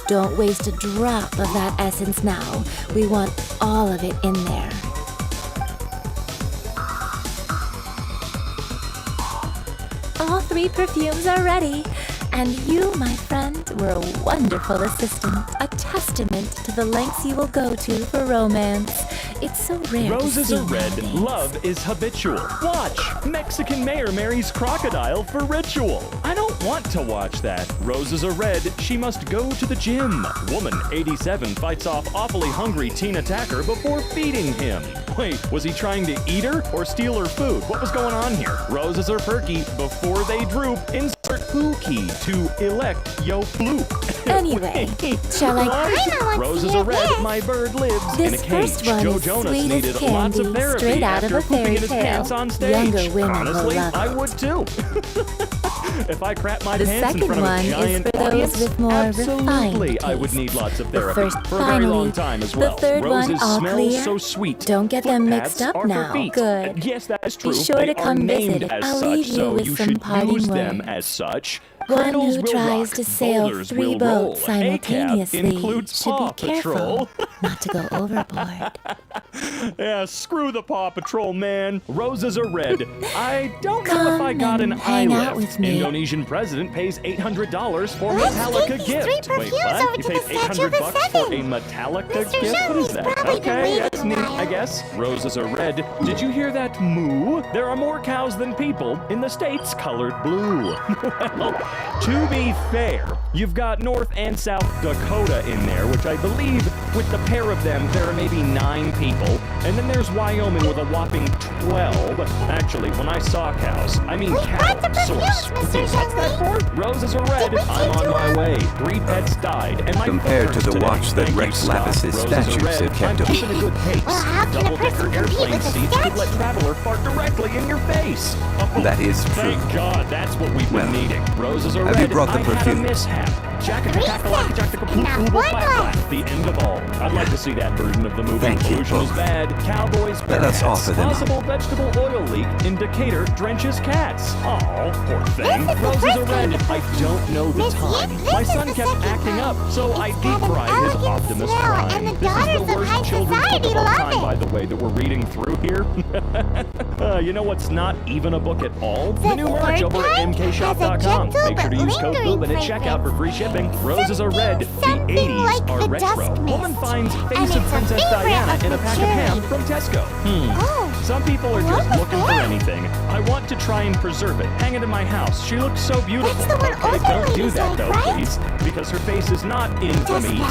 Don't waste a drop of that essence now. We want all of it in there. All 3 perfumes are ready. And you, my friend, were a wonderful assistant. A testament to the lengths you will go to for romance. It's so rare to Roses see are red, nowadays. love is habitual. Watch! Mexican mayor marries crocodile for ritual. I don't want to watch that. Roses are red, she must go to the gym. Woman, 87, fights off awfully hungry teen attacker before feeding him. Wait, was he trying to eat her or steal her food? What was going on here? Roses are perky, before they droop, insert who key to elect yo fluke. Anyway, shall I? Roses are red, my bird lives in a This cage. first one Joe is Jonas sweet needed as lots of candy, therapy straight out of after a pooping fairy in his pants tale. on stage. Younger women will Honestly, love I it. would too. If I crap my The pants in second front of a one is giant for those audience, with more absolutely, refined I would need lots of The therapy first for a very long finally, time as the well. third one Roses all smell clear? so sweet. Don't get them mixed Footpaths up are now. for feet. Good. Yes, that is true. Be sure They to are come named visit. as I'll such, leave you so with you some should parting use them words. as such. One Hurdles who will tries rock, to sail boulders 3 will roll. boats ACAB simultaneously includes should Paw be careful Patrol. not to go overboard. Yeah, screw the Paw Patrol, man. Roses are red. I don't know if I got an hang eye out lift. with me. Indonesian president pays $800 for Let's Metallica take these gift. 3 Wait, perfumes what? over You to paid the statue of the $800 for a Seven. Metallica Mr. gift? What Jones is that? probably been Okay, waiting that's a neat, while. I guess. Roses are red. Did you hear that moo? There are more cows than people in the states colored blue. Well, to be fair, you've got North and South Dakota in there, which I believe with the pair of them, there are maybe 9 people. And then there's Wyoming with a whopping 12. Actually, when I saw cows, I mean cattle. Source. What's that for? Roses are red. I'm on my way. 3 pets died. And my Compared to parents the today. watch that Thank you, Rex Scott. Lapis' Roses are statues red. have kept I'm up. keeping a good pace. Well, how can a Double-decker person compete airplane with a seats could let statue? traveler fart directly in your face. Oh, That is true. Thank God, that's what we've been Well, needing. Roses are have red. you brought the I had a perfume? mishap. The end of all. I'd like to see that version of the movie. Thank you Pollution is both. bad. Cowboys. Let us bearcats. offer them up. Possible vegetable oil leak in Decatur drenches cats. Oh, poor thing. This is the Roses first are kind red. of I don't know the Miss time. Yip, this My is son the kept second acting kind. up, so I It's deep got an fried his elegant Optimus smell, Prime. and the This is daughters the of worst high children's book society of all love time, it. by the way, that we're reading through here. You know what's not even a book at all? The new merch over at MKShop.com. Make sure to use code BOOBAN at checkout for free shipping. Roses are red. The 80s like are the retro. dust mist. Woman finds And face of it's a Princess favorite Diana of in a the pack of ham jury. from Tesco. Oh, Some people are just what was looking for that? anything. I want to try and preserve it. Hang it in my house. She looks so beautiful. That's the one Okay, older don't do ladies that like, though, right? please. Because her face is not infamy. that mean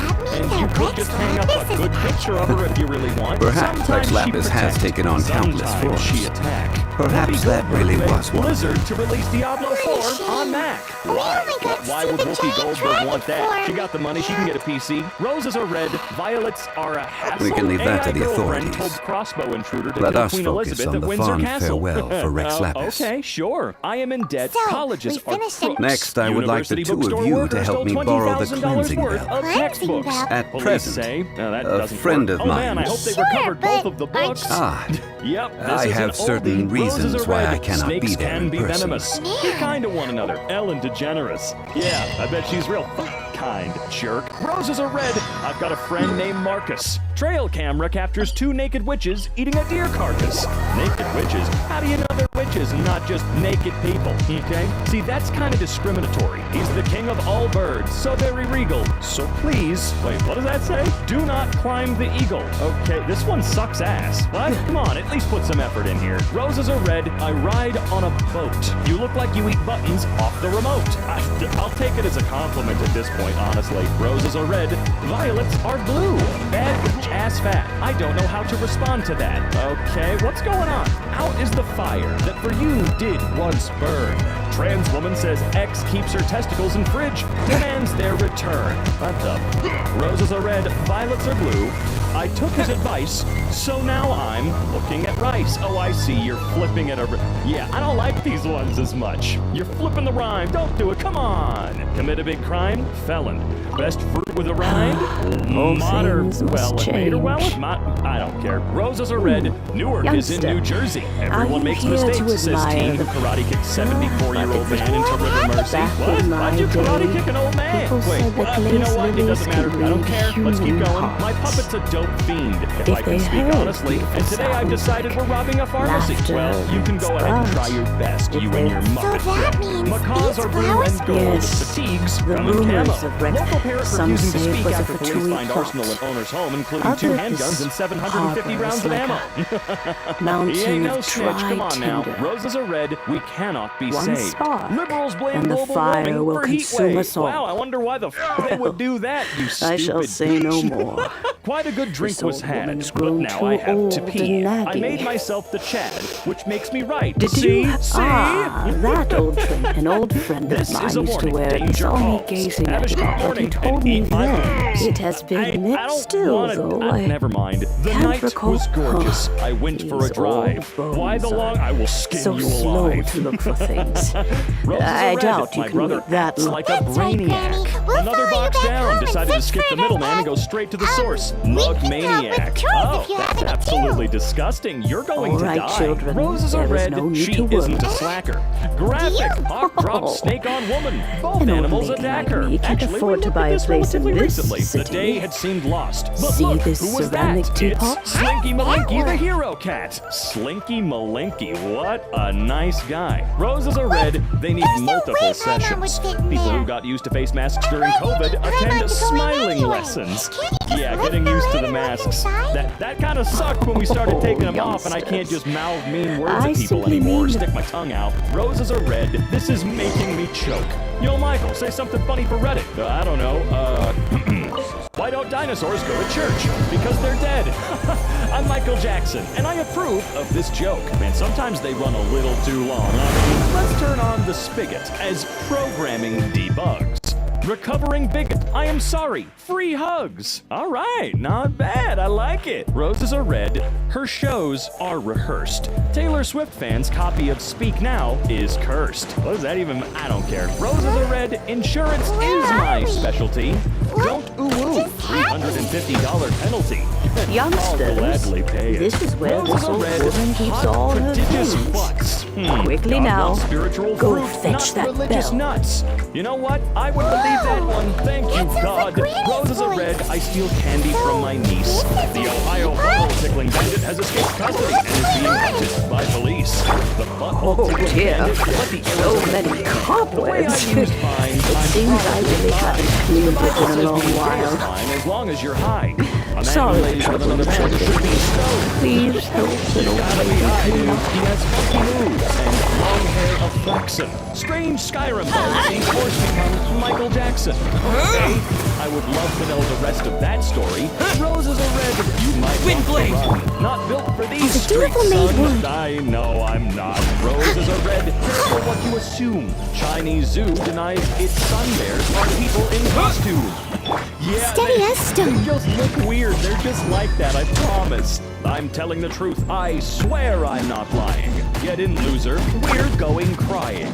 And that you could Rex just hang up Lapis a is good picture of her if you really want. Perhaps Rex Sometimes she Lapis has protects, taken on countless sometimes forms. she attack. Perhaps Whoopi that really Goldberg was begged one. Blizzard to release Diablo 4 on Mac. Why? Why would Whoopi Goldberg want that? She got the money. She can get a PC. Roses are red. Violets are a hassle. We can leave that to AI the girlfriend authorities. told crossbow intruder to Let kill us Queen focus Elizabeth on at the Windsor fond Castle. farewell for Rex Lapis. Okay, sure. I am in debt. So, Colleges we are finished it. crooks. Next, I would like the University two of bookstore you to workers help stole me borrow the $20,000 cleansing worth bell. of Cleansing textbooks. bell? At Police present, say, no, that a doesn't friend work. of Oh man, I mine- hope they Sure, recovered both but of the aren't books. Ah, Yep, this I is have an certain oldie. reasons Roses are why red. I cannot be Snakes there can in be person. venomous. Be kind to one another. Ellen DeGeneres. Yeah, I bet she's real kind, jerk. Roses are red. I've got a friend named Marcus. Trail camera captures 2 naked witches eating a deer carcass. Naked witches? How do you know they're witches and not just naked people? Okay? See, that's kind of discriminatory. He's the king of all birds, so very regal. So please, wait, what does that say? Do not climb the eagle. Okay, this one sucks ass. What? Come on, at least put some effort in here. Roses are red. I ride on a boat. You look like you eat buttons off the remote. I'll take it as a compliment at this point. point, honestly. Roses are red, violets are blue. Bad bitch ass fat. I don't know how to respond to that. Okay, what's going on? Out is the fire that for you did once burn. Trans woman says X keeps her testicles in fridge, demands their return. What the? Roses are red, violets are blue. I took his advice, so now I'm looking at rice. Oh, I see, you're flipping it over. Yeah, I don't like these ones as much. You're flipping the rhyme, don't do it, come on. Commit a big crime, felon. Best fruit with a rind, modern, well, I don't care. Roses are red, Newark is in New Jersey. Everyone makes mistakes, says teen who karate kicked 74-year-old man into River Mercy. What? Why'd you karate kick an old man? Wait, you know what? It doesn't matter. I don't care. Let's keep going. My puppet's a dope fiend, if I can speak honestly. And today I've decided we're robbing a pharmacy. Well, you can go ahead and try your best, you and your Muppet friend. Macaws are blue and gold. Fatigues come in camo. Local parent refusing to speak after police find arsenal at owner's home, including 2 handguns and 750 rounds of ammo. He ain't no snitch. Come on now. Roses are red. We cannot be saved. Liberals blame global warming for heat wave. Wow, I wonder why the f they would do that, you stupid I shall say no more. Quite a good drink was had, but now I have to pee. I made myself the Chad, which makes me right. See? That old drink, an old friend of mine used to wear it. Saw me gazing at it, but he told me then it has been mixed still, though. Never mind. The night was gorgeous. I went for a drive. Why the long? I will skin you alive. To look for things. I doubt you can make that look like a brainiac. Another box down. Decided to skip the middleman and go straight to the source. Mug maniac. Oh, that's absolutely disgusting. You're going to die. Children, Roses are red. She isn't a slacker. Graphic. Hawk drops snake on woman. Both animals attack her. You can't afford to buy a place in this recently. city. The day had seemed lost. But See look, this who was ceramic that? teapot? It's Slinky Malinky the hero cat. Slinky Malinky. What a nice guy. Roses are red. They need multiple sessions. People who got used to face masks during COVID attend smiling lessons. Yeah, getting used to the masks. That kind of sucked when we started taking them off, and I can't just mouth mean words at people anymore. Stick my tongue out. Roses are red. This is making me choke. Yo, Michael, say something funny for Reddit. I don't know. Why don't dinosaurs go to church? Because they're dead. I'm Michael Jackson, and I approve of this joke. Man, sometimes they run a little too long. Let's turn on the spigot as programming debugs. Recovering bigot. I am sorry. Free hugs. All right, not bad. I like it. Roses are red. Her shows are rehearsed. Taylor Swift fans' copy of Speak Now is cursed. What does that even? I don't care. Roses are red. Insurance is my specialty. Don't ooh-woo. $350 penalty. Youngsters, I'll gladly pay it. this is where Roses this are old red. woman keeps Hot, all her prodigious things. butts. Quickly God now, loves spiritual go fruit, fetch not that religious bell. nuts. You know what? I would believe that one. Thank you, God. Roses are red. I steal candy from my niece. The Ohio butthole tickling bandit has escaped custody and is being hunted by police. The butthole tickling bandit. Let the So many cobwebs. It seems I really haven't cleaned it in a long while. Fine as long as you're high. A man Sorry, who lays with another man should be stoned. Please help You gotta be high, dude. He has funky moves and long hair of flaxen. Strange Skyrim bones being forced to become Michael Jackson. Okay, I would love to know the rest of that story. Roses are red. You might want to run. Not built for these As a streets, dutiful maid son. would. I know I'm not. Roses are red. Careful what you assume. Chinese zoo denies its sun bears are people in costume. Yeah, Steady as stone. They just look weird. They're just like that, I promise. I'm telling the truth. I swear I'm not lying. Get in, loser. We're going crying.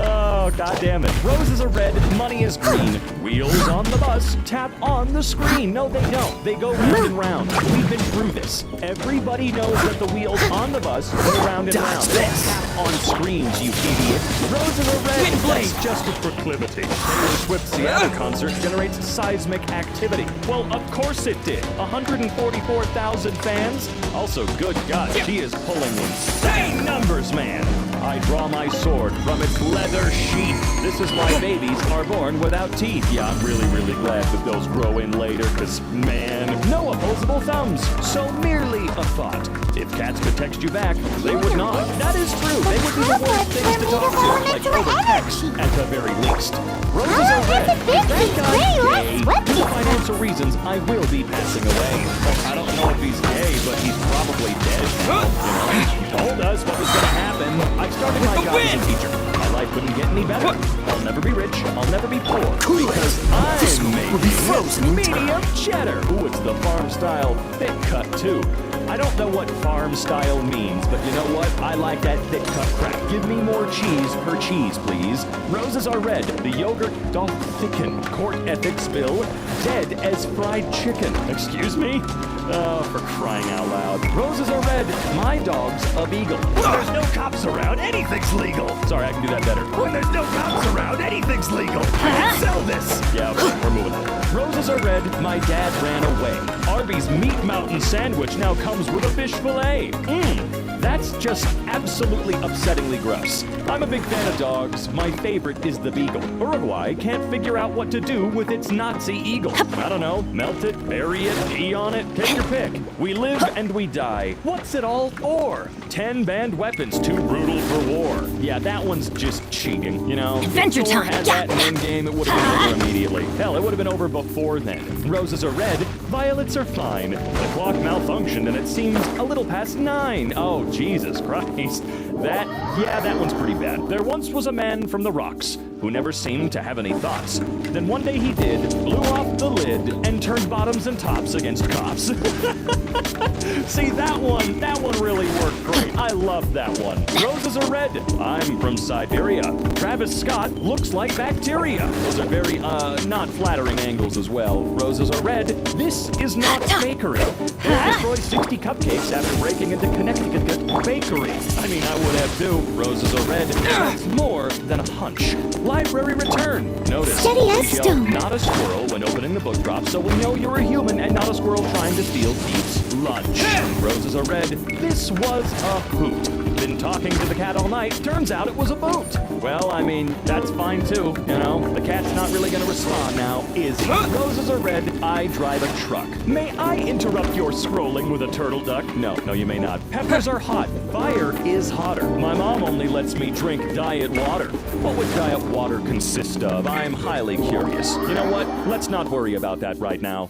Oh, God damn it. Roses are red, money is green. Wheels on the bus, tap on the screen. No, they don't. They go round and round. We've been through this. Everybody knows that the wheels on the bus go round and round. Tap on screens, you idiot. Roses are red. That's just a proclivity. Taylor Swift's Seattle concert generates seismic activity. Well, of course it did. 144,000 fans. Also, good God, she is pulling insane numbers, man. I draw my sword from its leather sheath. This is why babies are born without teeth. Yeah, I'm really, really glad that those grow in later, because, man, no opposable thumbs. So merely a thought. If cats could text you back, they would not. That is true. They would be the worst things to talk to, like over text, at the very least. Roses are red. That guy's gay. Due to financial reasons, I will be passing away. I don't know if he's gay, but he's probably dead. He told us what was going to happen. I started my job as a teacher. My life couldn't get any better. I'll never be rich. I'll never be poor. Because I'm making medium cheddar. Ooh, it's the farm-style thick cut, too. I don't know what farm style means, but you know what? I like that thick cut crap. Give me more cheese per cheese, please. Roses are red. The yogurt doth thicken. Court ethics bill. Dead as fried chicken. Excuse me? Oh, for crying out loud. Roses are red. My dog's a beagle. When there's no cops around, anything's legal. Sorry, I can do that better. When there's no cops around, anything's legal. I can sell this. Yeah, okay, we're moving on. Roses are red. My dad ran away. Arby's Meat Mountain sandwich now comes with a fish fillet. That's just absolutely upsettingly gross. I'm a big fan of dogs. My favorite is the beagle. Uruguay can't figure out what to do with its Nazi eagle. I don't know, melt it, bury it, pee on it, take your pick. We live and we die. What's it all for? 10 banned weapons, too brutal for war. Yeah, that one's just cheating, you know? Adventure If Thor time. had that in game, it would have been over immediately. Hell, it would have been over before then. Roses are red, violets are fine. The clock malfunctioned and it seems a little past 9. Oh, Jesus Christ. That one's pretty bad. There once was a man from the rocks who never seemed to have any thoughts. Then one day he did, blew off the lid, and turned bottoms and tops against cops. See, that one really worked great. I love that one. Roses are red. I'm from Siberia. Travis Scott looks like bacteria. Those are very, not flattering angles as well. Roses are red. This is not bakery. They destroyed 60 cupcakes after breaking into Connecticut Bakery. I mean, I would have too. Roses are red. That's more than a hunch. Library return. Notice. Steady as we yell, stone. not a squirrel when opening the book drop, so we know you're a human and not a squirrel trying to steal Pete's lunch. Roses are red. This was a hoot. Been talking to the cat all night. Turns out it was a boot. Well, I mean, that's fine too. You know, the cat's not really gonna respond now, is he? Roses are red. I drive a truck. May I interrupt your scrolling with a turtle duck? No, you may not. Peppers are hot. Fire is hotter. My mom only lets me drink diet water. What would diet water consist of? I'm highly curious. You know what? Let's not worry about that right now.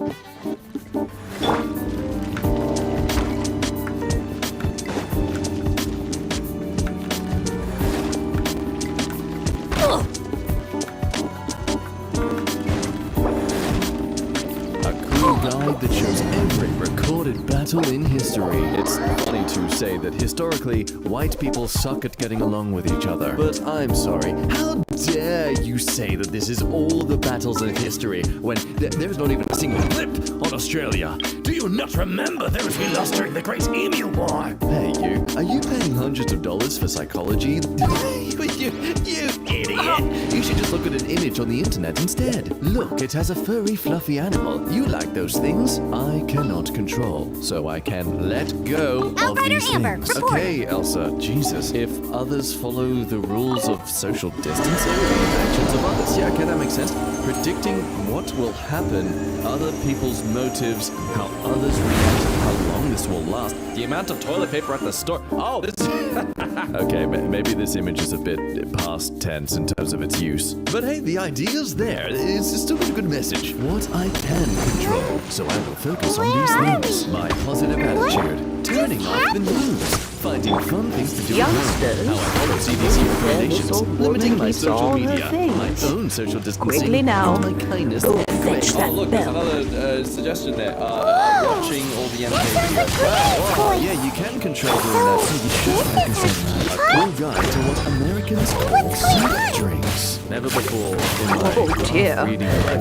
Guide that shows every recorded battle in history. It's funny to say that historically, white people suck at getting along with each other. But I'm sorry, how dare you say that this is all the battles in history when there's not even a single blip on Australia? Do you not remember those we lost during the Great Emu War? Hey, are you paying hundreds of dollars for psychology? you idiot! You should just look at an image on the internet instead. Look, it has a furry, fluffy animal. You like those things? I cannot control, so I can let go of these things. report. Okay, Elsa. Jesus. If others follow the rules of social distancing, the actions of others. Yeah, okay, that makes sense. Predicting what will happen, other people's motives, how others react, how long this will last, the amount of toilet paper at the store. Oh, this. Okay, maybe this image is a bit past tense in terms of its use. But hey, the idea's there. It's still a good message. What I can control, so I will focus on these things. My positive attitude, turning off the news, finding fun things to do at home, how I follow CDC recommendations, limiting my social media, my own social distancing, Quickly now. and my kindness. Go fetch that look, there's bell. another suggestion there. Watching all the MK videos. Wow, yeah, you can control doing that, so you should focus on that. A cool guide to what Americans call soup drinks. Never before in my Oh dear,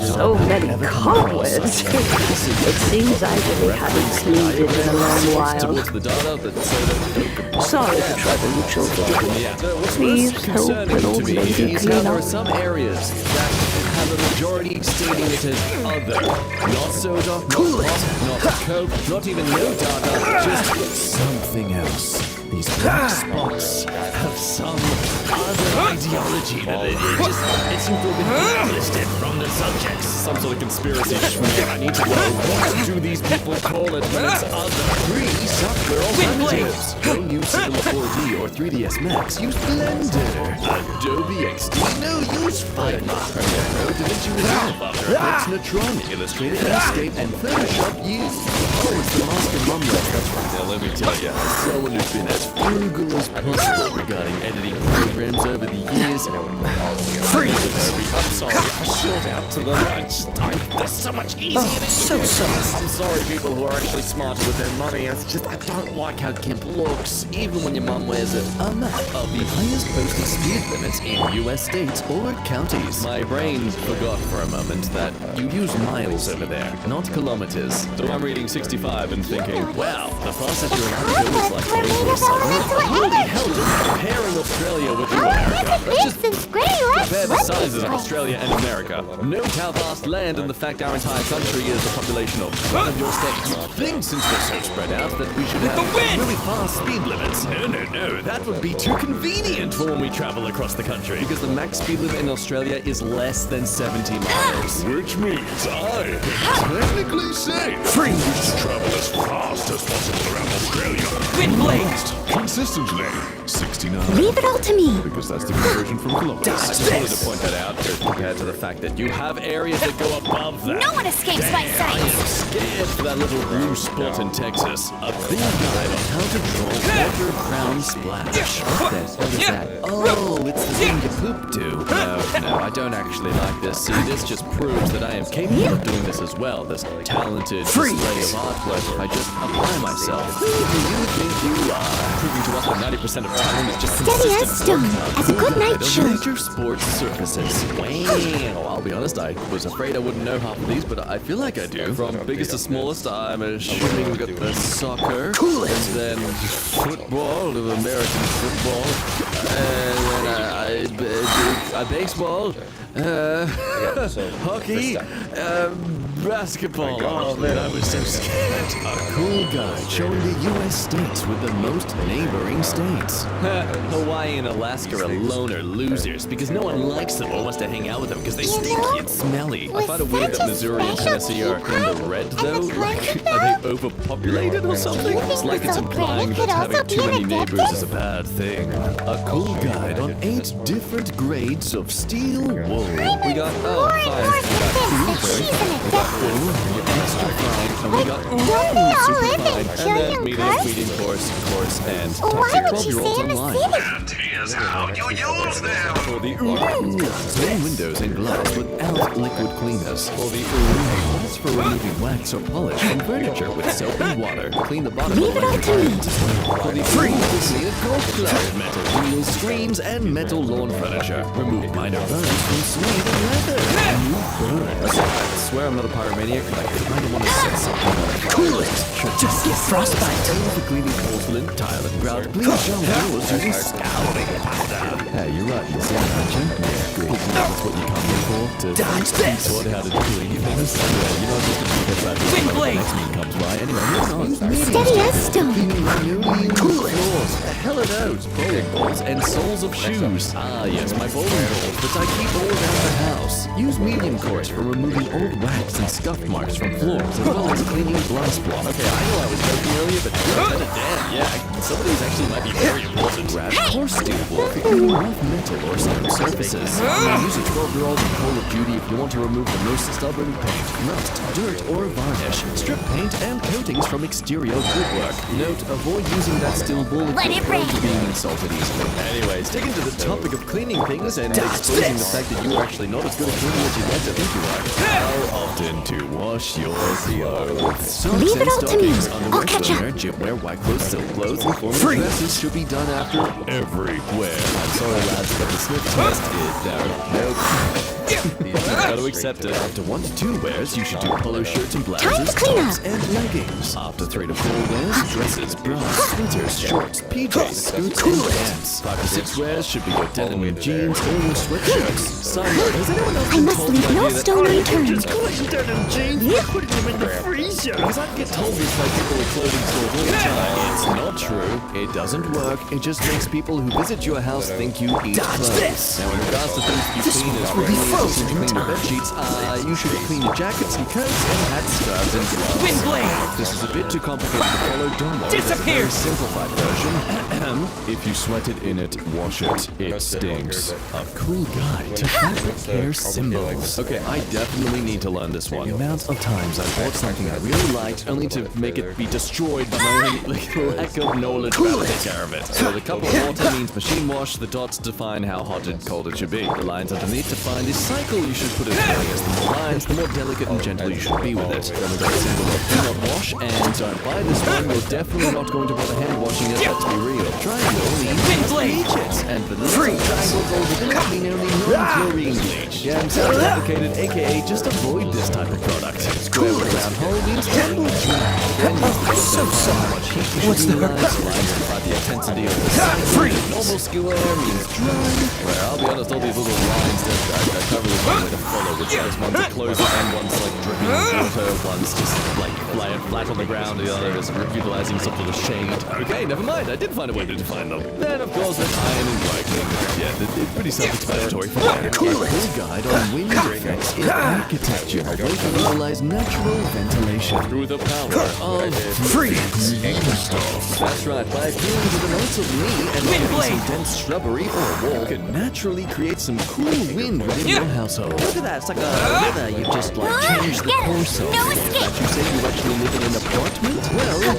so many cowards. It seems I really haven't cleaned it in a long while. Towards the data, the soda. Sorry to trouble you children. Yeah. What's Please most help concerning an old to me lady is clean how there up. are some areas that have with a majority stating it as other. Not soda, not pop, not coke, not even no data, just something else. These black spots have some other ideology that it seems to have been blacklisted from the subjects. Some sort of conspiracy schmear. I need to know, what do these people call it when it's other? Free software alternatives. Don't use Cinema 4D or 3ds Max, use Blender. Adobe XD, no, use Finder. Premiere Pro, DaVinci Resolve, After Effects, Netronic, Illustrator, Inkscape, and Photoshop use. Oh, it's the Master Mum list. That's right. Now let me tell you, as someone who's been as frugal as possible regarding editing programs over the years. Freeze! I'm sorry, I shilled out to the lunchtime. That's so much easier than so sorry. I'm sorry, people who are actually smarter with their money. It's just I don't like how GIMP looks, even when your mum wears it. A map of the highest posted speed limits in US states or counties. My brain forgot for a moment that you use miles over there, not kilometers. So I'm reading 65 and thinking, wow, the fastest you're allowed to go is like over a summer. Holy hell, just comparing Australia with America. Let's just compare the sizes of Australia and America. Note how vast land and the fact our entire country is the population of one of your states. Think since we're so spread out that we should have really fast speed limits. No, that would be too convenient for when we travel across the country. Because the max speed limit in Australia is less than 70 miles. Which means I can technically say we should travel as fast as possible around Australia. Wind blast! Consistently, 69. Leave it all to me. Because that's the conversion from kilometers. I just wanted to point that out compared to the fact that you have areas that go above that. No one escapes my sight. I am scared for that little blue spot in Texas. A big guide on how to draw water ground splash. What is that? Oh, it's the thing you poop to. No, I don't actually like this. See, this just proves that I am capable of doing this as well. This talented display of artwork if I just apply myself. Who do you think you are? Proving to us that 90% of time is just Steady as stone, as a good knight should. Major sports surfaces. Wow. I'll be honest, I was afraid I wouldn't know half of these, but I feel like I do. From biggest to smallest, I'm assuming we've got the soccer, and then football, of American football, and then baseball, hockey, basketball. Oh man, I was so scared. A cool guide showing the U.S. states with the most neighboring states. Hawaii and Alaska are loner losers because no one likes them or wants to hang out with them because they stinky and smelly. I find it weird that Missouri and Tennessee are in the red though. Like, are they overpopulated or something? It's like it's implying that having too many neighbors is a bad thing. A cool guide on 8 different grades of steel wool. We got, we got extra fine, and we got super fine, and then medium course, and toxic 12-year-olds online. And here's how you use them. For the clean windows and glass without liquid cleaners. For the that's for removing wax or polish from furniture with soap and water. Clean the bottom of electric items as well. For the gold-plated metal wheels, screens, and metal lawn furniture. Remove minor burns from suede and leather. New burns. I swear I'm not a pyromaniac, but I kind of want to set something on fire. Coolest! Just get frostbite! For cleaning porcelain, tile, and grout, please show doors using scouring powder. Hey, you're right, you see that, aren't you? Yeah, good. That's what you come here for, to teach taught how to do cleaning things. Yeah, you're not just going to forget about this when the next meeting comes by. Anyway, Steady as stone. Floors, hell of those, bowling balls, and soles of shoes. Ah, yes, my bowling balls, but I keep all around the house. Use medium course for removing old wax and scuff marks from floors, as well as cleaning glass blocks. Okay, I know I was joking earlier, but damn, yeah, some of these actually might be very important. Grab coarse steel wool for cleaning rough metal or stone surfaces. Use a 12-year-old in Call of Duty if you want to remove the most stubborn paint, rust, dirt, or varnish. Strip paint and coatings from exterior woodwork. Note, avoid using that steel wool if you're prone to being insulted easily. Anyway, sticking to the topic of cleaning things and exposing the fact that you are actually not as good at cleaning as you'd like to think you are. How often to wash your clothes? Socks and stockings, underwear, swimwear, gymwear, white clothes, silk clothes, and formal dresses should be done after every wear. I'm sorry lads, but the sniff test is nope. You've got to accept it. After 1 to 2 wears, you should do polo shirts and blouses, tops, and leggings. After 3 to 4 wears, dresses, bras, sweaters, shorts, PJs, skirts, and pants. 5 to 6 wears should be your denim jeans or your sweatshirts. Has anyone else been told No stone unturned. Putting them in the freezer. Because I get told this by people at clothing stores all the time. It's not true. It doesn't work. It just makes people who visit your house think you eat clothes. Now, in regards to things you clean as regularly as you clean your bed sheets, you should clean your jackets and coats and hats, scarves, and gloves. Windblade! This is a bit too complicated to follow. Don't worry. Disappear! There's a very simplified version. If you sweat it in it, wash it. It stinks. A cool guide to fabric care symbols. Okay, I definitely need to learn this one. The amount of times I bought something I really liked only to make it be destroyed by my own lack of knowledge about how to take care of it. So the cup of water means machine wash, the dots define how hot and cold it should be. The lines underneath define the cycle you should put it in. As the more lines, the more delicate and gentle you should be with it. Then we got a symbol of do not wash, and don't buy this one. You're definitely not going to bother hand washing it, let's be real. Triangle means bleach, and for the triangle gold will mean only non-chlorine bleach. Yeah, I'm so complicated, aka just avoid this type of product. Square with round hole means tumble dry. Then you so much heat you What's should the utilize by the intensity of the cycle. Normal skewer means dry. Where I'll be honest, all these little lines that I can't really find a way to follow, which is one's a closer and one's like dripping water, one's just like laying flat on the ground, the other is utilizing some sort of shade. Okay, never mind, I did find a way to define them. Then of course there's iron and dry cleaning. Yeah, it's pretty self-explanatory for that. A cool guide on wind effects in architecture, a way to utilize natural ventilation through the power of freeze. That's right, by appealing to the notes of me and maybe some dense shrubbery or a wall could naturally create some cool wind within your household. Look at that, it's like a river you just like changed the course of. No escape. But you say you actually live in an apartment? Well,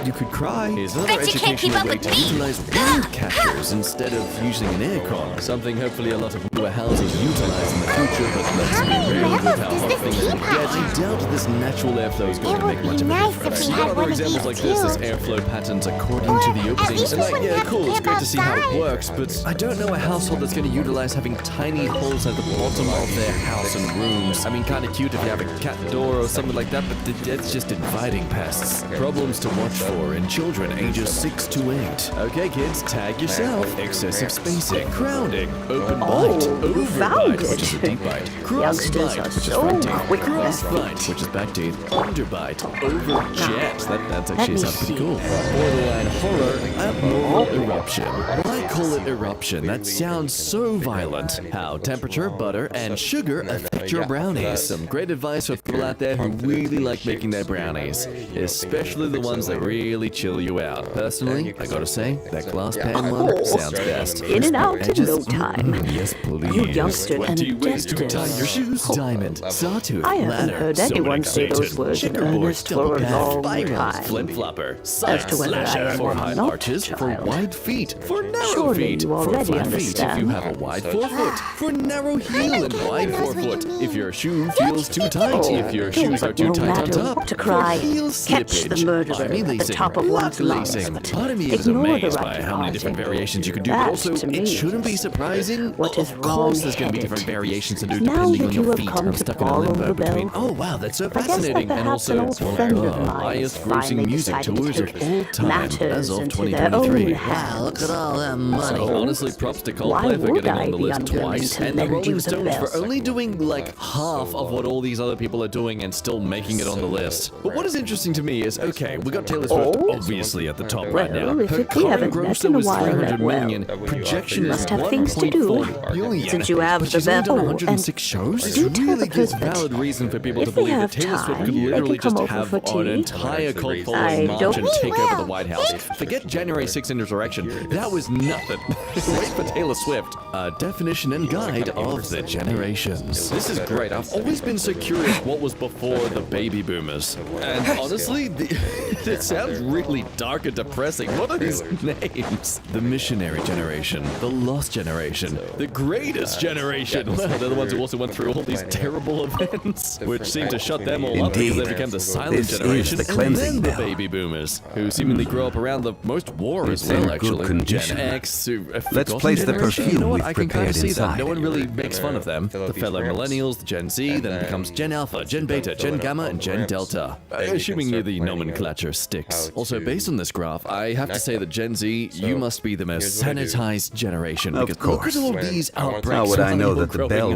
you could cry. Here's another Bet you can't keep educational up way with to me. utilize wind catchers instead of using an aircon. Something hopefully a lot of newer houses utilize in the future, but let's be real with how hot things can get. I doubt this natural airflow is going to make much of a difference. There are other examples like this as airflow patterns according to the openings. And like, yeah, cool, it's great to see how it works, but I don't know a household that's going to utilize having tiny holes at the bottom of their house and rooms. I mean, kind of cute if you have a cat door or something like that, but it's just inviting pests. Problems to watch for in children ages 6 to 8. Okay, kids, tag yourself. Excessive spacing, crowding, open bite, overbite, which is a deep bite, cross bite, which is front teeth, cross bite, which is back teeth, underbite, overjet. That actually sounds pretty cool. Borderline horror, abnormal eruption. Why call it eruption? That sounds so violent. How temperature, butter, and sugar affect your brownies. Some great advice for people out there who really like making their brownies, especially the ones that really chill you out. Personally, I gotta say, that glass pan one sounds best. In and out in no time. Yes, please. You youngster and Tie your shoes. Diamond, sawtooth, I haven't ladder, heard anyone say those words in earnest for a long time. flip flopper, As to whether I am for or high not, arches, for child. wide feet, for narrow Surely feet, you for already flat feet if you understand. have a wide forefoot, for narrow heel and wide forefoot if your shoe feels too tight, if your shoes are too No tight on matter top, what to cry, for heel catch the slippage, murderer army at the lacing, top of one's lock lungs, lacing. but Part of me is ignore the amazed by right how many part. different variations you can do, That, but also to me, it shouldn't be surprising. what is Of course there's going to be wrong-headed. different variations to do Now depending that on you your have feet. come I'm to stuck in a borrow limbo the between, bell, oh wow, that's so I guess that fascinating, and perhaps also an old one of friend the of mine highest grossing finally music decided tours to of take all time matters as of into their 2023. own hands. Look at all that money. So honestly, props to Why Coldplay for would getting I on the be list unwilling twice, to and the lend you Rolling the Stones bell? for only doing like half of what all these other people are doing and still making it on the list. But what is interesting to me is, okay, we got Taylor Swift obviously at the top right now. Well, if Her we current haven't met gross in a was while, 300 well, million. Projection you is must have things to do, 1.4 billion. since you have But the she's only done bell, 106 and shows. do It tell really the gives President, valid reason for people if to they believe that have Taylor Swift could time, they literally can just come over have for an tea. entire cult I following march don't and take will. over the White House. Forget January 6th insurrection. That was nothing. Wait for Taylor Swift. A definition and guide of the generations. This is great. I've always been so curious what was before the baby boomers. And honestly, it sounds really dark and depressing. What are these names? The missionary generation, the lost generation, the greatest generation. Well, they're the ones who also went through all these terrible events, which seemed to shut them all up because they became the silent This is generation. the And cleansing then the bell. baby boomers, who seemingly grew up around the most war as It's in well, good actually. condition. Gen X, who Let's place the perfume you know what? we've I can kind of prepared see that. inside. No one really makes fun of them. The fellow millennials, the Gen Z, then it becomes Gen Alpha, Gen Beta, Gen Gamma, and Gen Delta. Assuming the nomenclature sticks. Also, based on this graph, I have to say that Gen Z, you must be the most sanitized generation. Of Because look course. at all these outbreaks. How would I of know people that the growing bell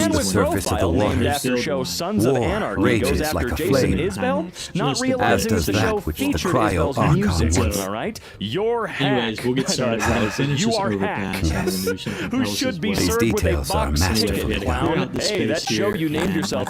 man the with surface of the profile named waters. after show Sons of War Anarchy goes rages after like a Jason flame, Isbell, not as realizing does that the show that which the featured cryo Isbell's archon music. was. Alright? You're hack. Anyways, we'll get started. You are hack. Who should be These served with a details are box ticket, masterful. clown? Hey, that show you named yourself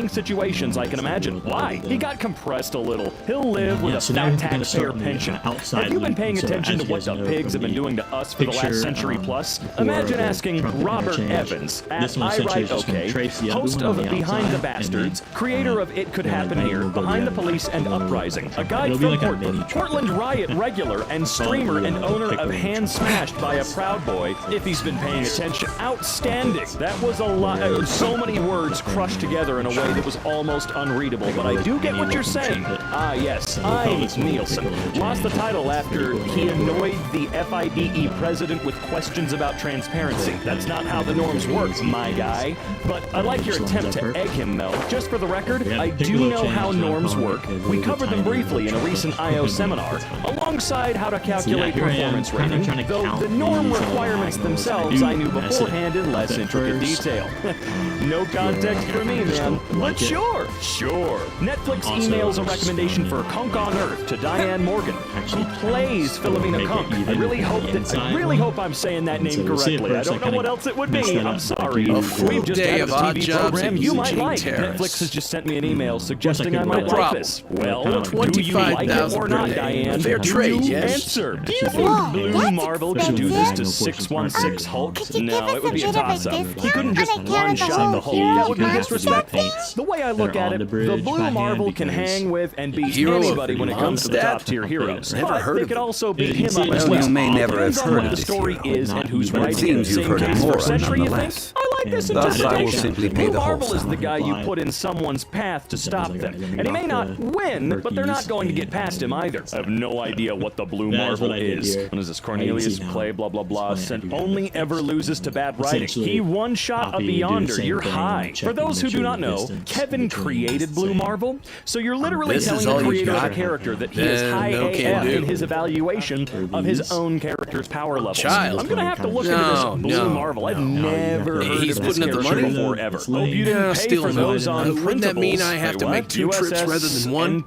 entertaining situations I can imagine. Why? He got compressed a little. He'll live with a so now we're fat gonna taxpayer start on the, pension. outside Have you been link. paying So attention as to you what guys the know pigs have from been the doing to us for the last picture, century plus? before Imagine the asking Trump Robert interchange, Evans this at one I essentially Write is just gonna OK, trace the other host one on of the Behind the outside, Bastards, and then, creator of It Could then Happen the Here, bang will go Behind the together. Police and And then Uprising, a guide it'll be from like a Portland, mini track. Portland Riot regular and streamer and owner of pick Hand Smashed by a Proud Boy, if he's been paying attention. Outstanding! That was a lot, so many words crushed together in a way that was almost unreadable, but I do get what you're saying. Ah, yes, I'm Nielsen. Lost the title after he annoyed the FIDE president with questions about transparency. That's not how the norms work, my guy. But I like your attempt to egg him, Mel. Just for the record, I do know how norms work. We covered them briefly in a recent I.O. seminar, alongside how to calculate performance rating, though the norm requirements themselves I knew beforehand in less intricate detail. No context for me, man. But sure. Netflix emails a recommendation for Kunk on Earth to Diane Morgan, who plays Philomena Kunk. I really hope I'm saying that name correctly. I don't know what else it would be. I'm sorry. We've just day had a of odd TV jobs program in you might Eugene like. Terrace. Netflix has just sent me an email suggesting I might No like office. Well, do you like it or not, Diane? Fair trade, You yes. answer. Do you think Blue Marvel could do this to 616 Hulk? No, it would be a toss-up. He couldn't just one-shot the Hulk. That would be disrespectful. The way I look at it, the Blue Marvel can hang with and beat anybody when it comes to the top-tier heroes. But they could also beat him up as well. You may never have Depends on heard what of the this story hero is and who's but it writing it. seems you've Same heard of case for more, Sentry, you think? nonetheless. I like this Thus, I will interpretation. simply pay Blue the whole Marvel is the sum. guy you put in someone's path to stop them. And he may not win, but they're not going to get past him either. I have no idea what the Blue Marvel is. What is this? Cornelius Clay, blah, blah, blah. Sent only ever loses to bad writing. He one-shot a Beyonder. You're high. For those who do not know, Kevin created Blue Marvel, so you're literally telling the creator of the character that he is high AF in his evaluation of his own character's power levels. I'm gonna have to look into this Blue Marvel. I've never heard of this character before ever. Hope you didn't pay for those on principles. Wouldn't that mean I have to make 2 trips rather than 1?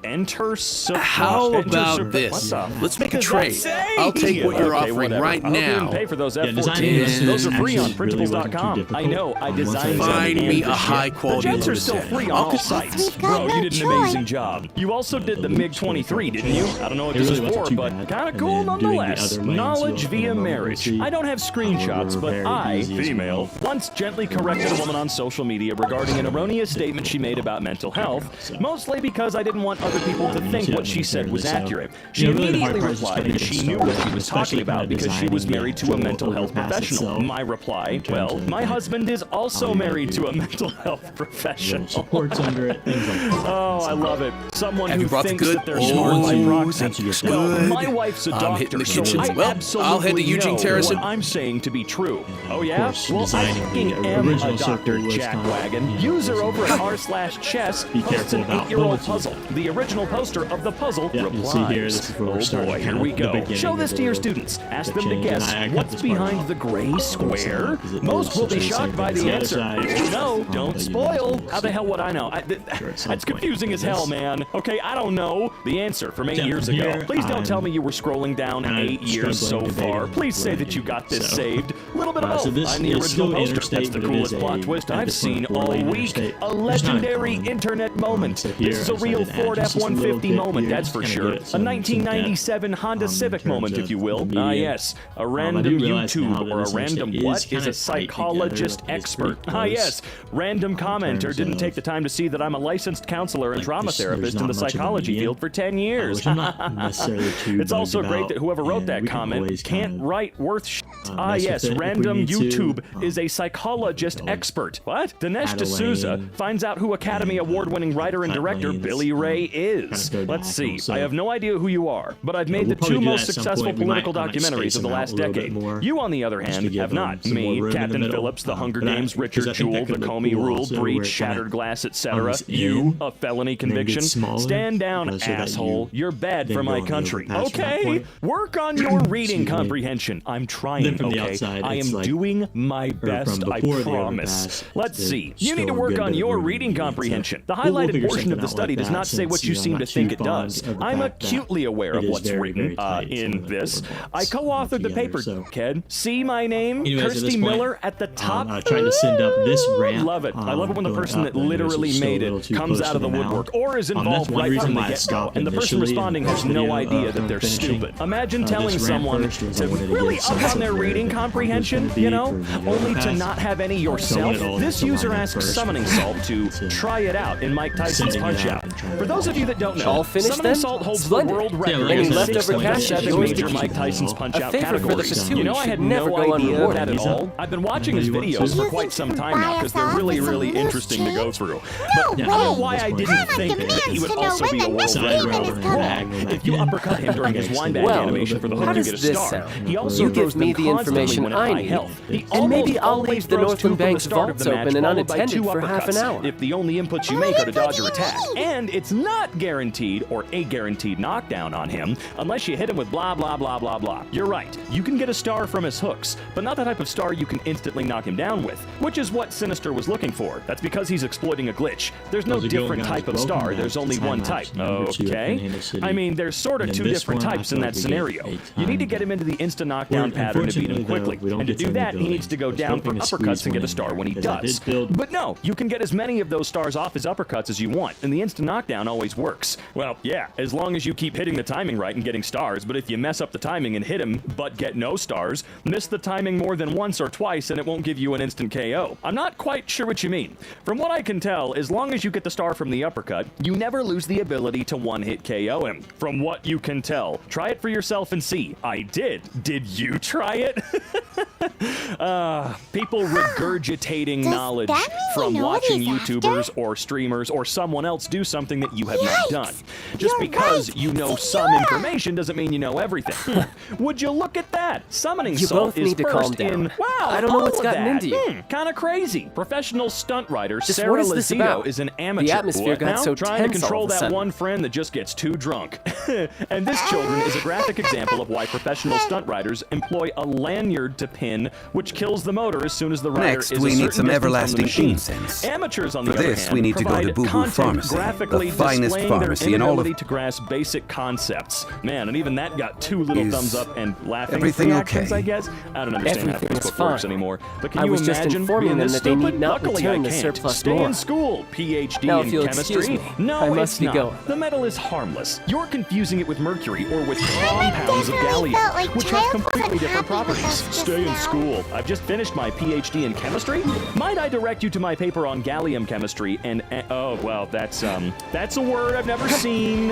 How about this? Let's make a trade. I'll take what you're offering right now. Pay for those F-14s. Those are free on principles.com. I know, I designed them. Find me a high-quality The jets are still free on all sites. Bro, you did an amazing job. You also did the MiG-23, didn't you? I don't know what this is for, but kind of cool nonetheless. Knowledge via marriage. I don't have screenshots, but I, female, once gently corrected a woman on social media regarding an erroneous statement she made about mental health, mostly because I didn't want other people to think what she said was accurate. She immediately replied that she knew what she was talking about because she was married to a mental health professional. My reply, well, my husband is also married to a mental health professional. Oh, I love it. Someone who thinks that they're smart by proxy. Well, my wife's a doctor, so I I'll head to absolutely Eugene know Terrace what I'm saying to be true. Oh yeah? Well, I fucking am a doctor, jackwagon. User over at r/chess posts an 8-year-old puzzle. The original poster of the puzzle replies. Oh boy, here we go. Show this to your students. Ask them to guess what's behind the gray square. Most will be shocked by the answer. If you know, don't spoil. How the hell would I know? That's confusing as hell, man. Okay, I don't know the answer from 8 years ago. Please don't tell me you were scrolling down 8 years so far. Please say that you got this saved. A little bit of both. I'm the original poster. That's the coolest plot twist I've seen all week. A legendary internet moment. This is a real Ford F-150 moment, that's for sure. A 1997 Honda Civic moment, if you will. Ah, yes. A random YouTube or a random what is a psychologist expert. Ah, yes. Random commenter didn't take the time to see that I'm a licensed counselor and trauma therapist in the psychology field for 10 years. It's also great that whoever wrote that comment can't write worth shit. Ah, yes. Random YouTube is a psychologist expert. What? Dinesh D'Souza finds out who Academy Award-winning writer and director Billy Ray is. Let's see. I have no idea who you are, but I've made the 2 most successful political documentaries of the last decade. You, on the other hand, have not. Me, Captain Phillips, The Hunger Games, Richard Jewell, The Comey Rule, Breach, Shattered Glass, etc. You, a felony conviction. Stand down, asshole. You're bad for my country. Okay? Work on your reading comprehension. I'm trying, okay? I am doing my best, I promise. Let's see. You need to work on your reading comprehension. The highlighted portion of the study does not say what you seem to think it does. I'm acutely aware of what's written in this. I co-authored the paper, kid. See my name? Kirsty Miller at the top? Trying to send up this ramp. Love it. I love it when the person that literally made it comes out of the woodwork or is involved right from the get-go, and the person responding has no idea that they're stupid. Imagine telling someone to really up on their reading comprehension, you know, only to not have any yourself. This user asks Summoning Salt to try it out in Mike Tyson's Punch-Out. For those of you that don't know, all finished Summoning then? Salt holds Splendid. the world record Any in the leftover 6 cash seven goes to major keep. Mike Tyson's A Punch-Out favor for the categories. pursuit You know, I should had never no go idea unrewarded. that at all. I've been watching his videos for quite some time now because they're really interesting to go through. But I don't know why I didn't think that he would also be a world record. Wrong. If you uppercut him during his wind bag animation for the hook, you get a star. He also You give throws them me the constantly information when at I high need, health. He and maybe almost I'll always leave the throws 2 Northland from the Bank's start of vaults the match, open and followed by 2 unattended for half an uppercuts hour. if the only inputs you make are to dodge your attack. And it's not guaranteed or a guaranteed knockdown on him unless you hit him with blah blah blah blah blah. You're right. You can get a star from his hooks, but not the type of star you can instantly knock him down with, which is what Sinister was looking for. That's because he's exploiting a glitch. There's no different type of star. There's only one type. Okay? I mean, there's sort of 2 different types in that scenario. You need to get him into the instant knockdown pattern to beat him quickly. And to do that, he needs to go down for uppercuts uppercuts and get a star when he does. But no, you can get as many of those stars off his uppercuts as you want, and the instant knockdown always works. Well, yeah, as long as you keep hitting the timing right and getting stars, but if you mess up the timing and hit him but get no stars, miss the timing more than once or twice and it won't give you an instant KO. I'm not quite sure what you mean. From what I can tell, as long as you get the star from the uppercut, you never lose the ability to one-hit KO him. From what you can tell. Try it for yourself and see. I did. Did you try it? People regurgitating knowledge from watching YouTubers or streamers or someone else do something that you have not done. Just because you know some information doesn't mean you know everything. Would you look at that? Summoning You salt both is need to calm first down. in... Wow, I don't know all what's of gotten that. into you. Kind of crazy. Professional stunt writer Just Sarah what is this Lozito about? is an amateur. The atmosphere What got now? so Trying to tense all control of a that sudden. one friend that just gets too drunk. And this, children, is a graphic example of why professional stunt riders employ a lanyard to pin, which kills the motor as soon as the rider Next, is a we need certain some distance from the everlasting machine. incense. Amateurs, on the For other this, hand, we need to go to provide Boo Boo content Pharmacy, graphically the finest displaying pharmacy their in all of- inability to grasp basic concepts. Man, and even that got 2 little Is thumbs up and laughing everything reactions, okay? I guess. I don't understand how Everything is Facebook works fine. anymore. But can I you was just imagine informing being them this that they stupid? need not Luckily, return I the can't. surplus Stay more. in school. PhD Now, in if you'll chemistry. excuse me, No, I must it's be not. going. The metal is harmless. You're confusing it with mercury or with compounds of gallium, which have completely different properties. Stay in school. I've just finished my PhD in chemistry. Might I direct you to my paper on gallium chemistry and oh well, that's a word I've never seen.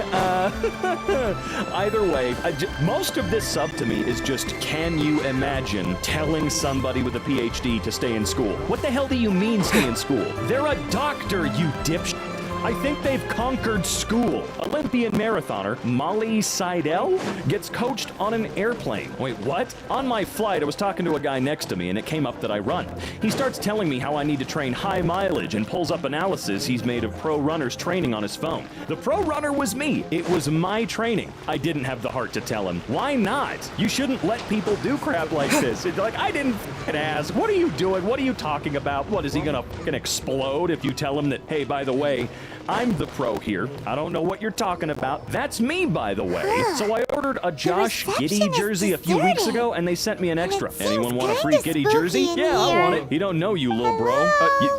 Either way, most of this sub to me is just, can you imagine telling somebody with a PhD to stay in school? What the hell do you mean stay in school? They're a doctor, you dipshit. I think they've conquered school. Olympian marathoner Molly Seidel gets coached on an airplane. Wait, what? On my flight, I was talking to a guy next to me, and it came up that I run. He starts telling me how I need to train high mileage and pulls up analysis he's made of pro runners training on his phone. The pro runner was me. It was my training. I didn't have the heart to tell him. Why not? You shouldn't let people do crap like this. It's like, I didn't f***ing ask. What are you doing? What are you talking about? What, is he gonna f***ing explode if you tell him that, hey, by the way, I'm the pro here. I don't know what you're talking about. That's me, by the way. So I ordered a Josh Giddy jersey a few weeks ago, and they sent me an extra. Anyone want a free Giddy jersey? Yeah, I want it. He don't know you, little bro.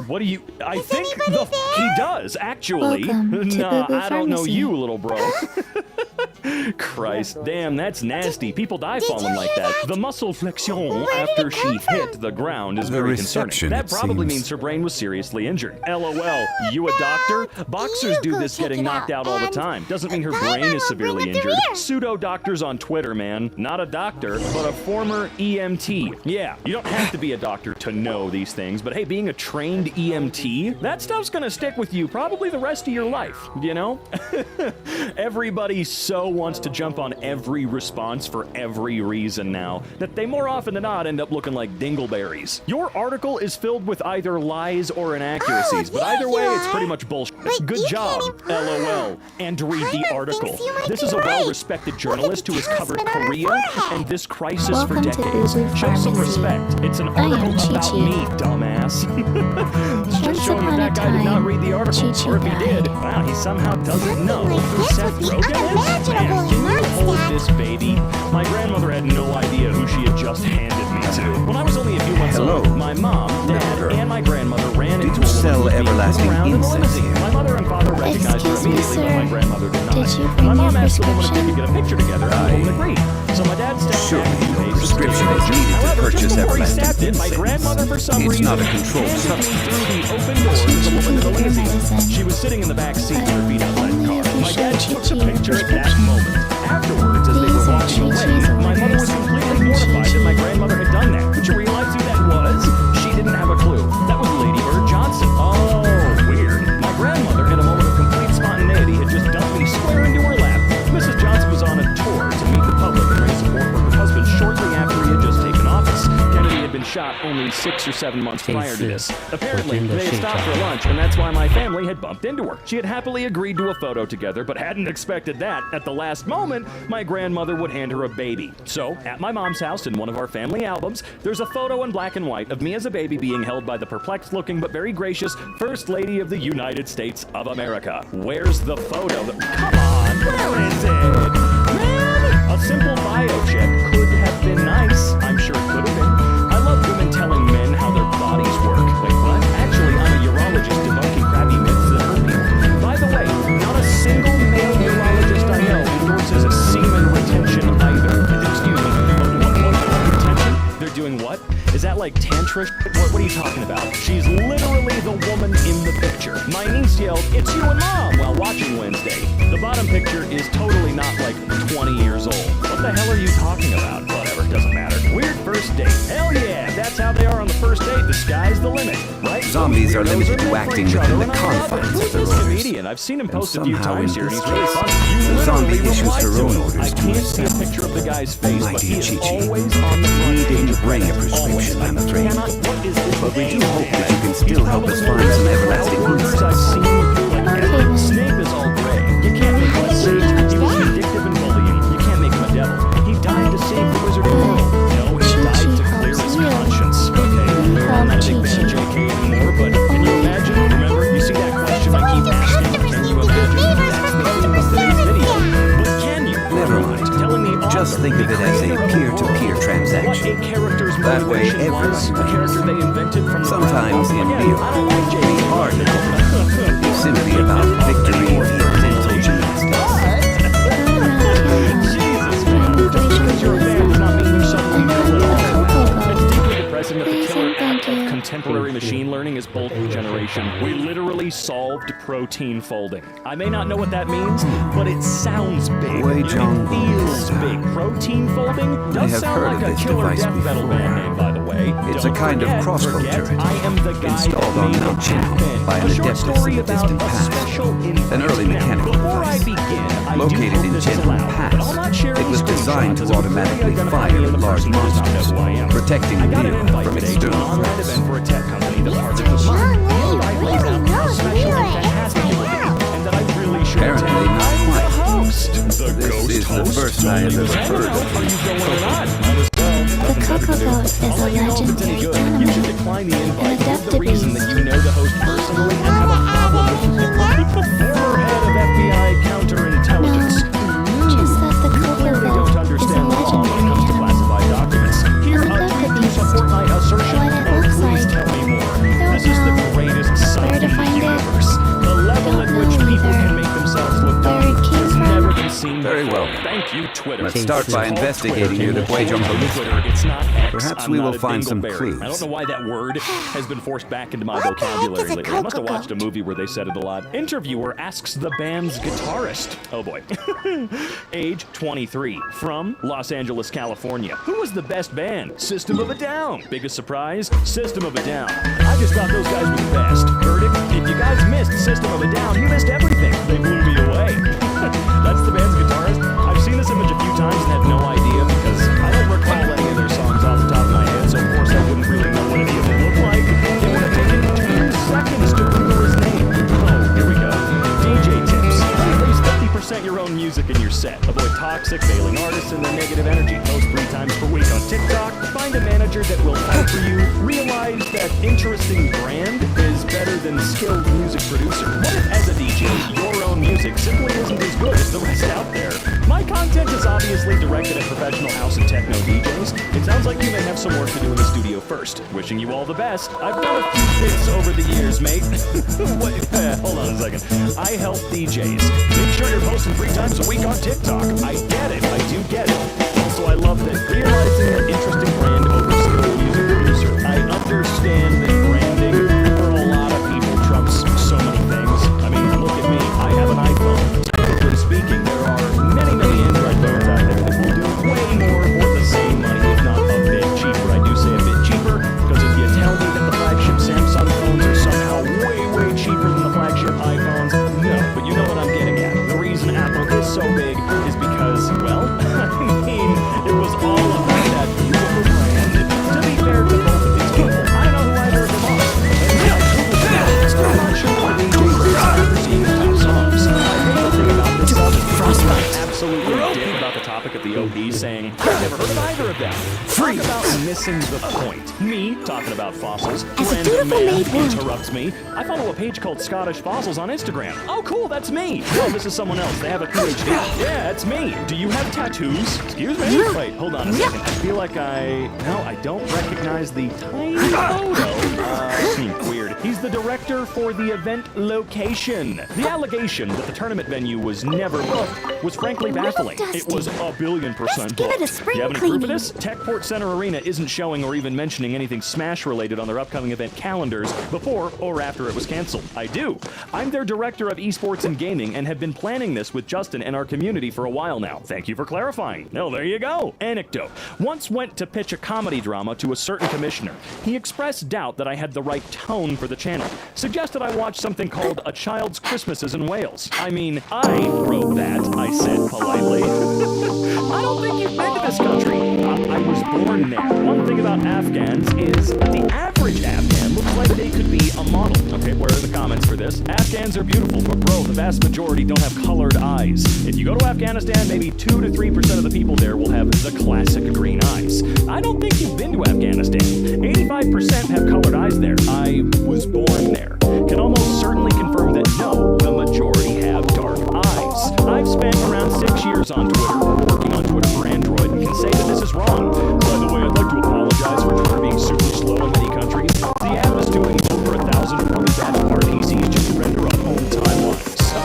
What do you... I think he does, actually. Nah, I don't know you, little bro. Christ, damn, that's nasty. People die falling like that. The muscle flexion after she hit the ground is very concerning. That probably means her brain was seriously injured. LOL, you a doctor? Boxers do this getting knocked out all the time. Doesn't mean her brain is severely injured. Pseudo doctors on Twitter, man. Not a doctor, but a former EMT. Yeah, you don't have to be a doctor to know these things, but hey, being a trained EMT, that stuff's gonna stick with you probably the rest of your life, you know? Everybody so wants to jump on every response for every reason now that they more often than not end up looking like dingleberries. Your article is filled with either lies or inaccuracies, but either way, it's pretty much bullshit. Good job, LOL, and read the article. This is a well-respected journalist who has covered Korea and this crisis for decades. Show some respect. It's an article about me, dumbass. It's just showing that guy did not read the article, or if he did, wow, he somehow doesn't know who Seth Rogen is. Man, can you hold this baby? My grandmother had no idea who she had just handed me to. When I was only a few months old, my mom, dad, and my grandmother ran into a woman sell who was being everlasting pulled around in a incense limousine. My mother and father recognized her immediately, but my grandmother did not. Did you My bring mom your asked the woman if they prescription? could get a picture together, and the woman agreed. So my dad stepped back a few paces to prescription take a is picture. needed to However, purchase just before he everlasting stepped in, my incense. grandmother, for some It's reason, not a controlled handed me substance. through the open door to the woman in the limousine. She was sitting in the back seat with her feet outside the car. My dad took the picture at that moment. Afterwards, as they were walking away, my mother was completely mortified that my grandmother had done that. But you realize who that was? She didn't have a clue. That was Lady Bird Johnson. Oh, weird. My grandmother, in a moment of complete spontaneity, had just dumped me square into her lap. Mrs. Johnson was on a tour to meet the public and raise support for her husband shortly after he had just taken office. Kennedy had been shot only 6 or 7 months prior to this. Apparently, they had stopped for lunch, and that's why my family had bumped into her. She had happily agreed to a photo together, but hadn't expected that at the last moment, my grandmother would hand her a baby. So, at my mom's house in one of our family albums, there's a photo in black and white of me as a baby being held by the perplexed-looking but very gracious First Lady of the United States of America. Where's the photo? Come on, where is it? Man, a simple bio check could have been nice. I'm sure it could have been. I love women telling men how their bodies doing what? Is that like tantra shit? What are you talking about? She's literally the woman in the picture. My niece yelled, "It's you and Mom," while watching Wednesday. The bottom picture is totally not like 20 years old. What the hell are you talking about? Whatever, doesn't matter. Weird first date. Hell yeah, that's how they are on the first date. The sky's the limit, right? Zombies are limited to acting within the confines of their orders. Comedian? I've seen him post a few times here, and he's really funny. The zombie issues her own orders I to can't see a herself. picture of the guy's face, My but dear he is Chi-Chi, always on the front we page didn't of bring a Reddit. prescription, I'm afraid. What is this? But we do hope that you can still help us find some everlasting Workers I've seen with you like that. Snape is all gray. You can't make him a sage. He was vindictive and bullying. You can't make him a devil. He died to save the wizard world. No, he died to clear his conscience. Okay, I'm not a big fan of JK anymore, but can you imagine? Remember, you see that question I keep asking? Can you imagine? That's the theme of today's video. But can you? Never mind. Telling the author, Just think of it as a peer-to-peer transaction. What a character's That way, motivation was, everybody a character they invented from the Sometimes in Again, real, I don't like JK. the art is simply about victory via mental gymnastics. Jesus, man. Just because you're a fan does not mean you suddenly know it all. It's deeply depressing that the killer app of contemporary machine learning is bold generation. We literally solved protein folding. I may not know what that means, but it sounds big. Wei Zhang It feels big. Protein folding I does have sound heard like of a this killer device death metal before. band name, by the way. It's a Don't kind of forget, crossbow turret, I am the guy installed that on made Mount Chino Operacijski, by an a short adeptus story in the about distant a past. special An early invention. mechanical Before I device. begin, I do Located hope in this is Genshin allowed, but I'll not Pass, share it any was designed to screenshots, as automatically I'm fire being at the large person who does not know monsters, who I am. protecting I the got an real invite from today to an external online threats. event for a tech company that partners with mine. The invite lays out how special and fantastic it will be, and that I really should Apparently attend. not I'm quite. the host. The This ghost is the host? first I have ever I don't heard know. of Are you going or not? Might as well. The Cocoa Goat is I'll a let you know if it's any legendary good. You should animal. decline the invite. An Give the reason that you know the host personally and have a problem with former head of FBI counterintelligence. Just that the You Cocoa clearly Goat don't is a understand the law when it comes to legendary animal. classified documents. Here, And a the tweet to beast. support my assertion. What it Oh, looks please like. tell me more. Don't This is the know. greatest sight Where to in the find it. universe. The level at Don't which know people either. can make themselves look Where dumb it came has from. never been seen Very before. well. Thank you, Twitter. Let's start It's by called investigating Twitter. the Wei Zhang police. Twitter. It's not X. Perhaps I'm we not will a find some dingleberry. clues. I don't know why that word has been forced back into my What the heck vocabulary is a lately. I must have Cocoa watched a movie where they said it a lot. Interviewer asks the band's guitarist. Oh boy. Age 23. From Los Angeles, California. Who was the best band? System of a Down. Biggest surprise? System of a Down. I just thought those guys were the best. Verdict? If you guys missed System of a Down, you missed everything. They blew me away. That's the band's guitarist. I've seen this image a few times and had no idea because I don't recall any of their songs off the top of my head, so of course I wouldn't really know what any of them look like. It would have taken 2 seconds to Google his name. Oh, here we go. DJ tips. Play at least 50% your own music in your set. Avoid toxic, failing artists and their negative energy. Post 3 times per week on TikTok. Find a manager that will fight for you. Realize that interesting brand is better than skilled music producer. What if as a DJ, your own music simply isn't as good as the rest out there? My content is obviously directed at professional house and techno DJs. It sounds like you may have some work to do in the studio first. Wishing you all the best. I've done a few bits over the years, mate. Wait, hold on a second. I help DJs. Make sure you're posting 3 times a week on TikTok. I get it. I do get it. Also, I love that realizing that interesting brand over skilled music producer. I understand that branding for a lot of people trumps so many things. I mean, look at me. I have an iPhone. Technically speaking, there are many, many Android phones out there that will do way more for the same money, if not a bit cheaper. I do say a bit cheaper because if you tell me that the flagship Samsung phones are somehow way, way cheaper than the flagship iPhones, no. But you know what I'm getting at. The reason Apple is so big is because, well, I mean, it was all about that beautiful brand. To be fair to both of these people, I don't know who either of them are. And yeah, I'm not sure why they ever seeing the top songs. My favorite thing about this song is Frostbite absolutely dick about the topic of the OP, saying, I've never heard of either of them. Talk about missing the point. Me talking about fossils. Random man interrupts me. I follow a page called Scottish Fossils on Instagram. Oh, cool, that's me. Oh, this is someone else. They have a PhD. Yeah, it's me. Do you have tattoos? Excuse me? Wait, hold on a second. I feel like No, I don't recognize the tiny photo. Weird. He's the director for the event location. The allegation that the tournament venue was never booked was frankly baffling. It was 1,000,000,000% Give it a booked. spring You have any proof of cleaning. this? Techport sent Center Arena isn't showing or even mentioning anything Smash-related on their upcoming event calendars before or after it was canceled. I do. I'm their director of esports and gaming and have been planning this with Justin and our community for a while now. Thank you for clarifying. No, there you go. Anecdote. Once went to pitch a comedy drama to a certain commissioner. He expressed doubt that I had the right tone for the channel. Suggested I watch something called A Child's Christmases in Wales. I mean, I wrote that, I said politely. I don't think you've been to this country. I was born there. One thing about Afghans is the average Afghan looks like they could be a model. Okay, where are the comments for this? Afghans are beautiful, but bro, the vast majority don't have colored eyes. If you go to Afghanistan, maybe 2 to 3% of the people there will have the classic green eyes. I don't think you've been to Afghanistan. 85% have colored eyes there. I was born there. Can almost certainly confirm that no, the majority have dark eyes. I've spent around 6 years on Twitter, working on Twitter for Android, and can say that this is wrong. By the way, I'd like to apologize for Twitter being super slow in many countries. The app is doing over 1,000 really bad RPCs just to render up home timelines. So,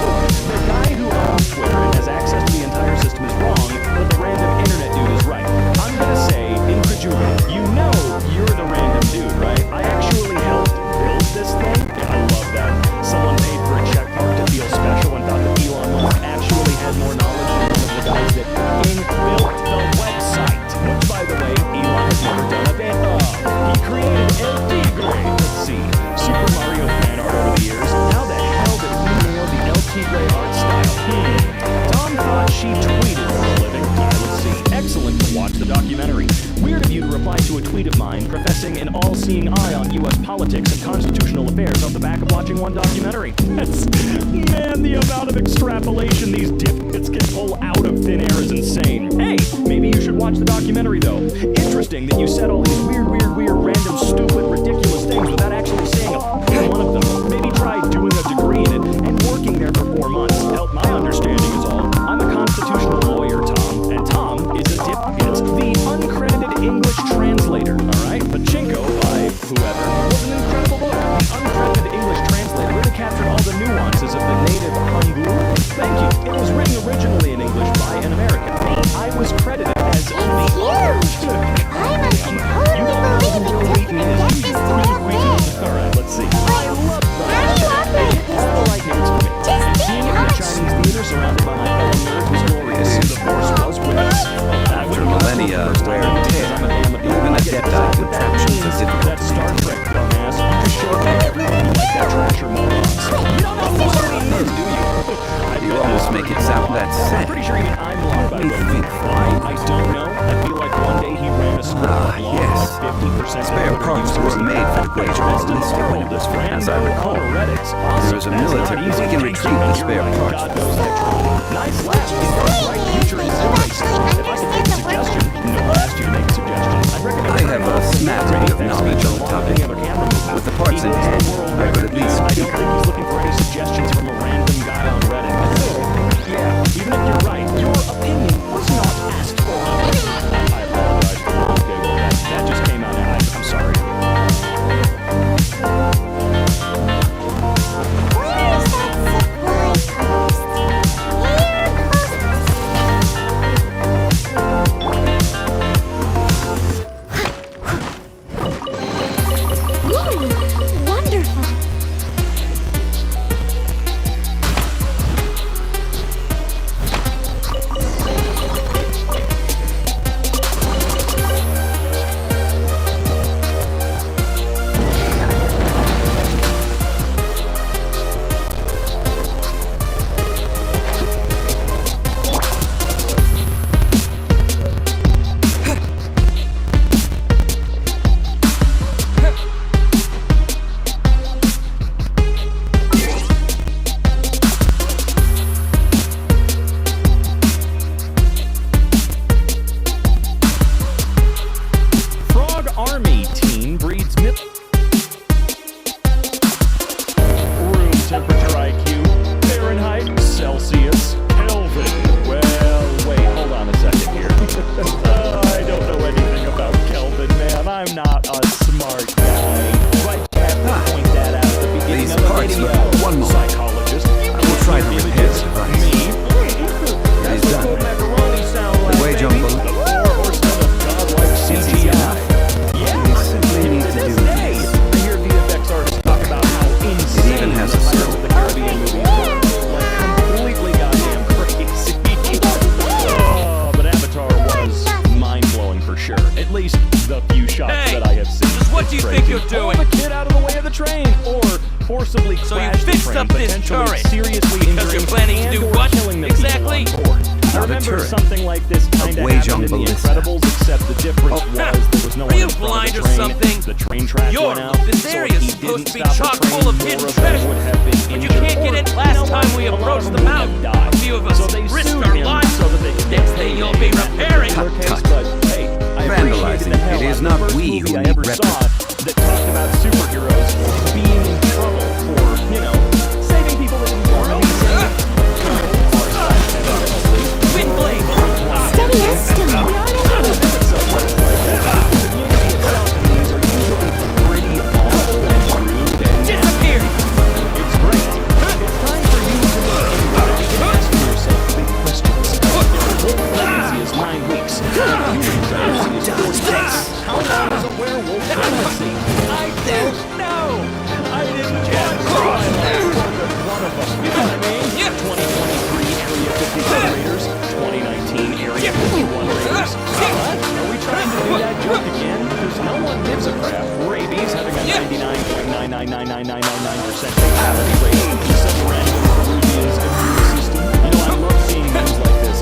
the guy who owns Twitter and has access to the entire system is wrong, but the random internet dude is right. I'm gonna say, incredulity, you know you're the random dude, right? I actually helped build this thing. Yeah, I love that. Someone paid for a check mark to feel special and thought that Elon Musk actually had more knowledge than one of the guys that built the website. Which, by the way, Elon has never done a bit of. He created LT Gray. Let's see. Super Mario fan art over the years. How the hell did he nail the LT Gray art style? Tom thought she tweeted for a living. Let's see. Excellent to watch the documentary. Weird of you to reply to a tweet of mine professing an all-seeing eye on U.S. politics and constitutional affairs off the back of watching one documentary. Man, the amount of extrapolation these dipwits can pull out of thin air is insane. Hey, maybe you should watch the documentary, though. Interesting that you said all these weird, random, stupid, ridiculous things without actually saying a one of them. Maybe try doing a degree in it and working there for 4 months. Help my understanding is all. I'm a constitutional lawyer, Tom, and Tom is a dipwit. The uncredited English translator, alright? Pachinko by whoever was an incredible book. The uncredited English translator really captured all the nuances of the native Hangul. Thank you. It was written originally in English by an American. I was credited as the huge! I must totally believe it. Just this Alright, let's see. I love that. All the right news for me. And seeing it in the Chinese theater surrounded by my fellow nerds was glorious. The force was with us. After millennia of wear and tear, even adept contraptions are difficult That's Star Trek, dumbass. You just showed me everyone who like that trash or morons. You don't know what it is, do you? You almost make it sound that I'm sad. pretty sure even I'm wrong by the way. Why? I don't know. I feel like one day he ran a script yes. like 50% Spare parts were made for the Great Ballistic Window, as I recall. There is a military we can retrieve the spare parts. Nice laugh. Right future is erased. If I could make a suggestion, no one asked you to make a suggestion. I'd recommend I have a smattering of knowledge on the topic. With the parts in hand, I could at least I don't think he's looking for any suggestions from a random guy on Reddit. Yeah, even if you're right, your opinion was not asked for. I apologize for the okay, well, that just came out. I'm sorry. Where is that supply post? Wonderful. Jungle. The 4 horsemen of godlike CGI What do you think you're doing? Pull the kid out of the way of the train, or forcibly crash the train, up this turret seriously because you're planning to do what exactly? I remember something like this kind of happened in The Incredibles, except the difference was there was no one in front blind of or the train. something? The train track went out. This so area if is he supposed didn't to be stop the chock train, full of more hidden them treasure. would have been But you injured. can't get in. Or, Last you know time what? we A lot approached of the them mountain, would have a few of us So they risked sued our him lives. so that they could Next thing you'll be repairing. But, hey, I Vandalizing. appreciated the hell It is out of not the first we movie who I need ever rep- saw that talked about superheroes being in trouble for, you know, saving people that didn't want to be saved. Steady as stone. Disappear! It's great. It's time for you to ask yourself big questions. If your wolf pregnancy is 9 weeks, and a human pregnancy is 40 days, how long is a werewolf pregnancy? I don't know. I didn't watch one of them. You know what I mean? 2023 Area 51 Raiders, 2019 Area 51 Raiders. What? Are we trying to do that joke again? Because no one gives a crap. Rabies having a 99.9999999% fatality rate. Some random Peruvians immune system. You know, I love seeing memes like this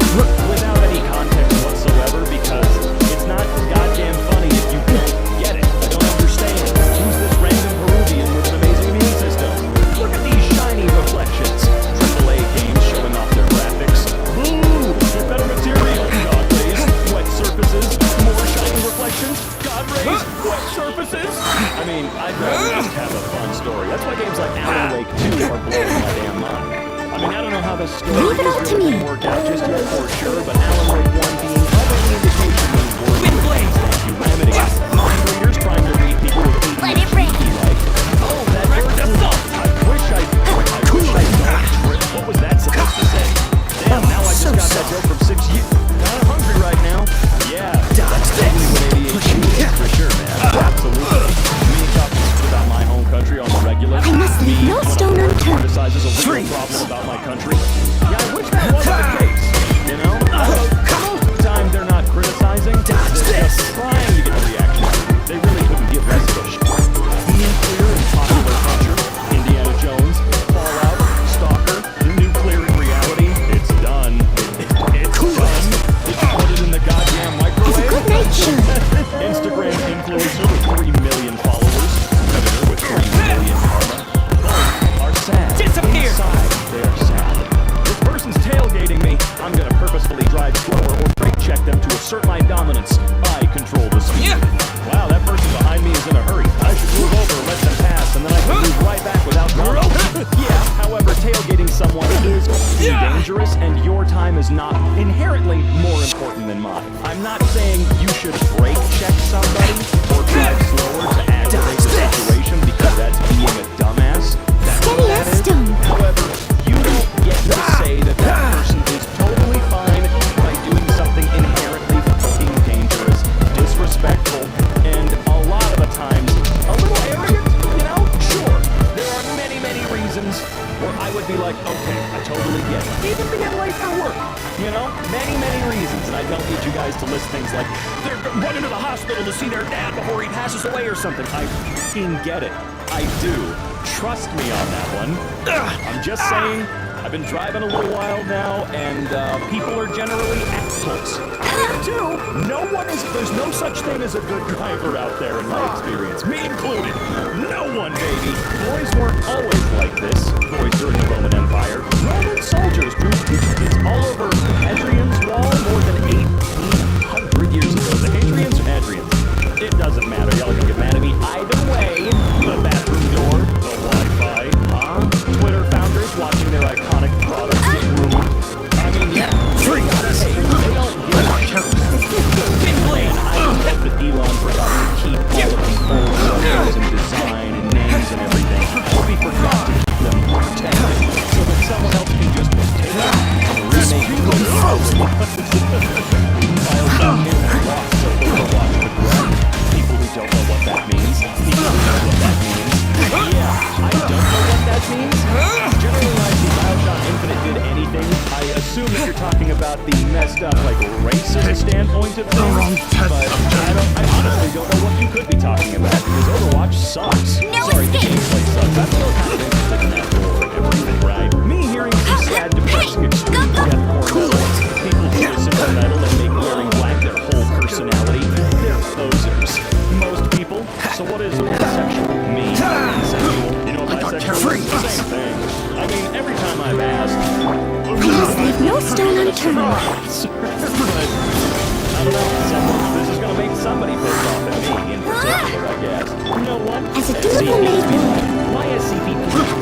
without any context whatsoever because it's not goddamn funny if you don't get it. I don't understand. Who's this random Peruvian with an amazing immune system? Look at these shiny reflections. AAA games showing off their graphics. Boo! Get better material. God rays, wet surfaces, more shiny reflections. God rays, wet surfaces. I mean, I'd rather just have a fun story. That's why games like Alan Wake 2 are blowing my damn mind. I mean, I don't know how the story Leave it all is to really me. gonna work out just yet for sure, but Alan Wake 1 being every indication is worthy. Thank you, Remedy. Mind readers trying to read people with ADHD Let it rip. like, oh, that hurt assault. I wish I what was that supposed to say? Damn, now I just got that joke from 6 years. I'm hungry right now. Yeah, that's totally what ADHD is for sure, man. Absolutely. Me talking about my home country on the regular. I must leave no stone unturned. Criticizes a legal problem about my country. Yeah, I wish that wasn't the case. You know? Most of the time they're not criticizing. They're just trying to get a reaction. They really couldn't give less of a shit. Nuclear and popular culture. Indiana Jones. Fallout. Stalker. Nuclear in reality. It's done. It's done. Did you put it in the goddamn microwave? Good night, Sean. Instagram influencer with 3 million followers. Predator with 3 million karma. Both are sad. Disappear! Inside, they're sad. This person's tailgating me. I'm gonna purposefully drive slower or brake check them to assert my dominance. I control the speed. Wow, that person behind me is in a hurry. I should move over, let them pass, and then I can move right back without drama. Yeah, however, tailgating someone is dangerous, and your time is not inherently more important than mine. I'm not saying you should brake check somebody or drive slower to aggravate the situation because that's being a dumbass. That's what Steady that as is. stone. However, you don't get to say that that person is totally fine by doing something inherently fucking dangerous, disrespectful, and a lot of the times a little arrogant, you know? Sure, there are many, many reasons where I would be like, okay, I totally get it. Even to get late for work, you know? Many, many reasons, and I don't need you guys to list things like, they're running to the hospital to see their dad before he passes away or something. I fucking get it. I do. Trust me on that one. I'm just saying, I've been driving a little while now, and people are generally assholes. I am too. No one is. There's no such thing as a good driver out there, in my experience, me included. No one, baby. Boys weren't always like this. Boys during the Roman Empire. Roman soldiers drew it's all over Hadrian's Wall more than 1,800 years ago. The Hadrians or Hadrians? It doesn't matter. Y'all can get mad at me either way. The bathroom door, the Wi-Fi, Twitter founders watching their iconic products get ruined. I mean, yeah, they don't get a chance. I met with Elon for about to keep all of these old logos and design and names and everything. But we forgot to keep them protected so that someone else can just take them and remake them. People who don't know what that means. People who know what that means. Yeah, I don't know what that means. Generally, like the Bioshock Infinite did anything, I assume that you're talking about the messed up, like, racist standpoint of things. But I honestly don't know what you could be talking about because Overwatch sucks. Sorry, the gameplay sucks. I'm still kind of interested in that lore and everything, right? Me hearing some sad, depressing, extreme deathcore metal, people who listen to metal and make wearing black their whole personality, they're posers. Most people. So what is bisexual? Me. Bisexual. You know, bisexual is the same thing. I mean, every time I've asked, Please leave no stone unturned. But, I don't know, this is gonna make somebody pissed off at me in particular, I guess. No one? As a dutiful maid would. My SCP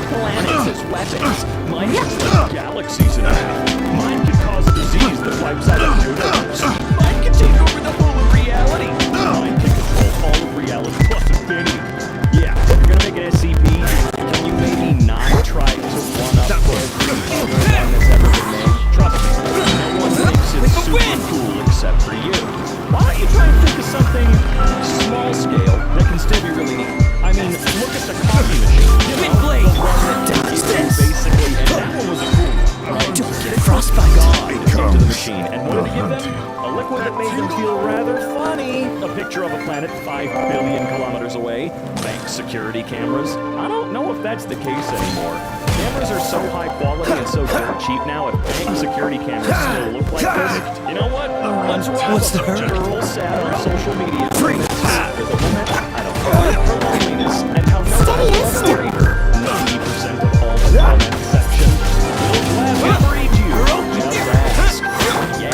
planets as weapons. Mine can split galaxies in half. Mine can cause a disease that wipes out a universe. Mine can take over the whole of reality. Mine can control all of reality plus infinity. Yeah, if you're gonna make an SCP, can you maybe not try to one-up every other one that's ever been made? Trust me, no one makes it super cool except for you. Why don't you try and think of something small scale that can still be really neat? I mean, look at the coffee machine. You know, the one that basically, and that one was a cool one. Get frostbite God into the machine, and what did he give them? A liquid that made them feel rather funny. A picture of a planet 5 billion kilometers away. Bank security cameras. I don't know if that's the case anymore. Cameras are so high quality and so dirt cheap now, if bank security cameras still look like this, you know what? Let's what's the girl sad on social media. Freeze! With a woman, I don't know, her loneliness, and how nobody wants to read her. 90% of all the comment section will gladly read you. Just ask. Yeah.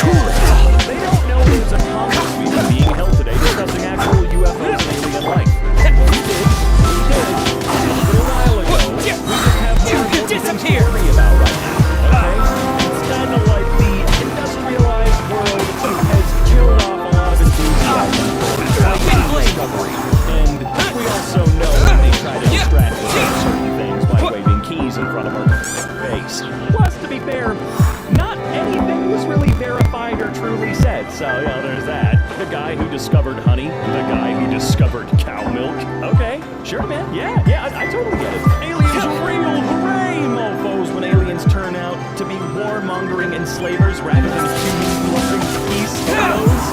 They don't know there's a conference meeting being held today discussing actual UFOs and alien life. We did. A little while ago. We just have more important things to worry about right now. Okay? It's kind of like the industrialized world has killed off a lot of enthusiasm for discovery. And we also know when they try to distract us from certain things by waving keys in front of our face. Plus, to be fair, not anything was really verified or truly said, so, you know, there's that. The guy who discovered honey, the guy who discovered cow milk. Okay, sure, man, yeah, I totally get it. Aliens are real, hooray, mofos, when aliens turn out to be warmongering enslavers rather than human-loving peacekeepers.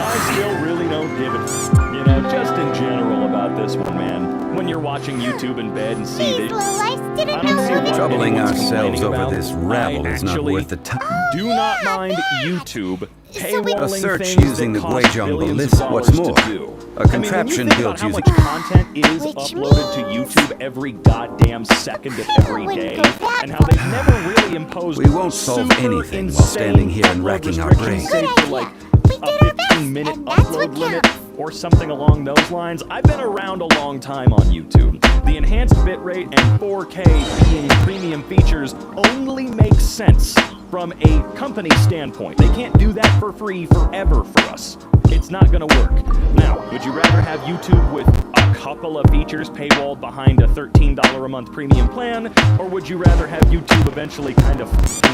I still really don't give it, you know, just in general about this one, man. When you're watching YouTube in bed and see that I don't see what Troubling anyone's ourselves complaining over about. this rabble I is not actually worth the time. do not mind YouTube paywalling A search things using that the cost Guizhong billions of list, what's dollars more, to do. a contraption I mean, when you think built about how using... much content is uploaded to YouTube every goddamn second of every day, and how they've never really imposed We won't solve super anything while standing here and upload racking our restrictions, brains. say for like a 15-minute upload limit or something along those lines. I've been around a long time on YouTube. The enhanced bitrate and 4K being premium features only make sense from a company standpoint. They can't do that for free forever for us. It's not gonna work. Now, would you rather have YouTube with a couple of features paywalled behind a $13 a month premium plan, or would you rather have YouTube eventually kind of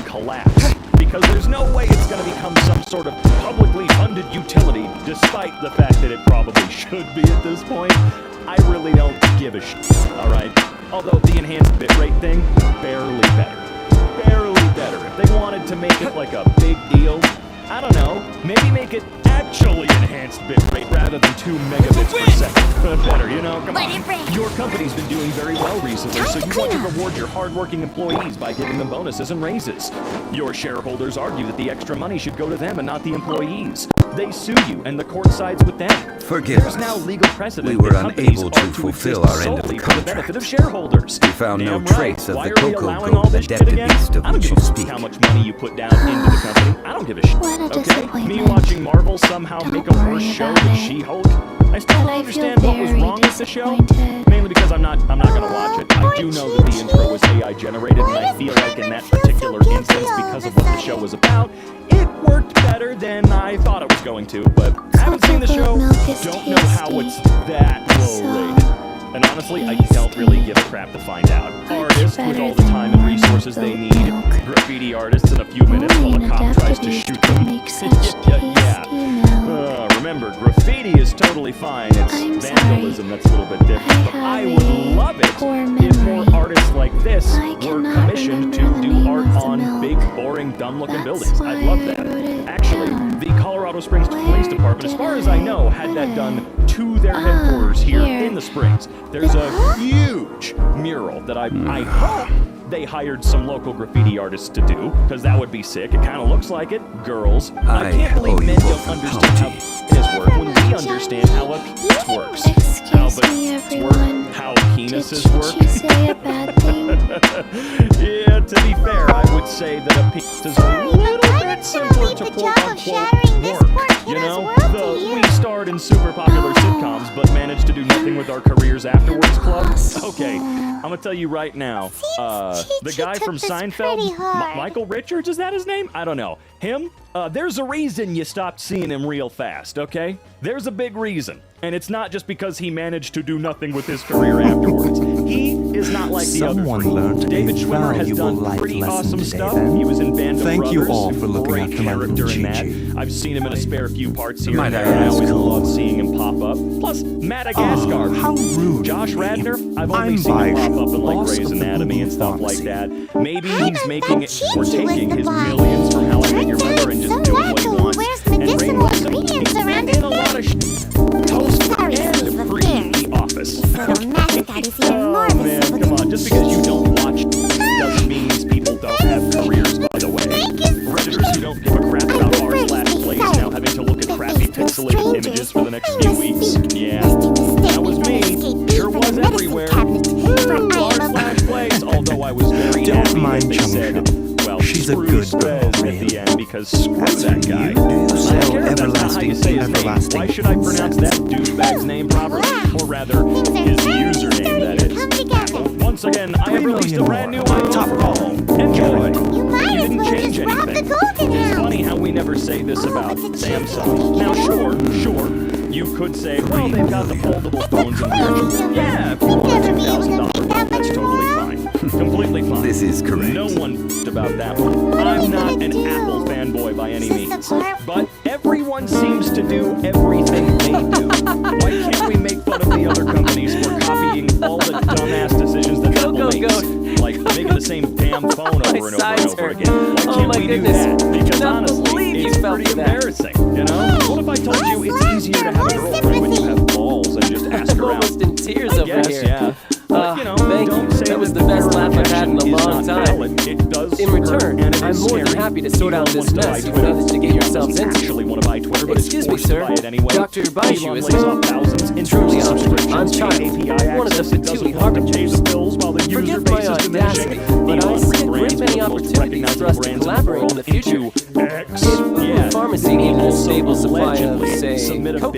collapse? Because there's no way it's gonna become some sort of publicly funded utility, despite the fact that it probably should be at this point. I really don't give a shit, alright? Although the enhanced bitrate thing, barely better. Barely better. If they wanted to make it like a big deal, I don't know, maybe make it actually enhanced bitrate rather than 2 megabits per second. Better, you know? Come on. Your company's been doing very well recently, so you want to reward your hardworking employees by giving them bonuses and raises. Your shareholders argue that the extra money should go to them and not the employees. They sue you, and the court sides with them. Forgive There's us. now legal precedent We were that companies unable are to fulfill exist our end of the solely for the benefit contract. of shareholders. We found no Damn trace right. of Why the are we cocoa allowing all gold, the this shit adapted again? beast of I don't which give you a shit speak. how much money you put down into the company. I don't give a shit. What a Okay? disappointment. Me watching Marvel somehow make a worse show than She-Hulk. I still don't understand what was wrong with the show. Mainly because I'm not gonna watch it. I do know that the intro was AI generated, and I feel like in that particular instance, because of what the show was about, it worked better than I thought it was going to. But I haven't seen the show, don't know how it's that low rated. And honestly, I don't really give a crap to find out. Artists with all the time and resources they need, graffiti artists in a few minutes while a cop tries to shoot them. Remember, graffiti is totally fine. It's vandalism that's a little bit different. But I would love it if more artists like this were commissioned to do art on big, boring, dumb-looking buildings. I'd love that. Actually, the Colorado Springs Police Department, as far as I know, had that done to their headquarters here in the Springs. There's a huge mural that I hope they hired some local graffiti artists to do, because that would be sick. It kind of looks like it. Girls. I can't believe men don't understand how penis work when we understand how a penis works. How vaginas work, how penises work. Did you say a bad thing? Yeah, to be fair, I would say that a penis is a little bit simpler to quote-unquote work. You know, we starred in super popular sitcoms, but managed to do nothing with our careers afterwards club. Okay, I'm gonna tell you right now, the guy from Seinfeld, Michael Richards, is that his name? I don't know. Him? There's a reason you stopped seeing him real fast, okay? There's a big reason. And it's not just because he managed to do nothing with his career afterwards. He is not like the other three. David Schwimmer has done pretty awesome stuff. He was in Band of Brothers. You all for looking great after my character in that. Chi-Chi. I've seen him in a spare few parts here and there, and I always love seeing him pop up. Plus, Madagascar. How rude. Josh Radnor, I've only seen him pop up in like Grey's Anatomy and stuff like that. Maybe he's making it, or taking his millions from How I Met Your Mother and just doing what he wants. And Rainbow Ingredients around in a lot of toast and free office. Oh man, come on. Just because you don't watch doesn't mean these people don't have careers, by the way. Redditors who don't give a crap about r/plays now having to look at crappy pixelated images for the next few weeks. Yeah, that was me. Sure was everywhere. r/plays, although I was very happy that they said, well, she's a good girl, at the end, because screw that guy. I don't care if that's not how you say his name. Why should I pronounce that douchebag's name properly? Or rather, his username, that is. Once again, I have released a brand new item for all. Enjoy. You didn't change anything. It's funny how we never say this about Samsung. Now, sure, you could say, well, they've got the foldable phones in there. Yeah, if you want a $2,000, that's totally fine. Completely fine. This is correct. No one about that one. I'm not an Apple fanboy by any means, but everyone seems to do everything they do. Why can't we make fun of the other companies for copying all the dumbass decisions that Apple makes? Like making the same damn phone over and over again. Why can't we do that? Because honestly, it's pretty embarrassing, you know? What if I told you it's easier to have a girlfriend when you have balls and just ask her out? Almost in tears over here. Yeah. But, you know, thank don't you. say That was the best laugh I've had in a long time. It does in return, and I'm more than happy to sort out this mess you've managed to get yourselves into. Actually want to buy Twitter, but excuse me, sir. Dr. Baiju is truly honored. I'm Child, one of the Patootie harbingers. Forgive my audacity, but I see a great many opportunities for us to collaborate in the future. If pharmacy needs a stable supply of, say, coconut milk, the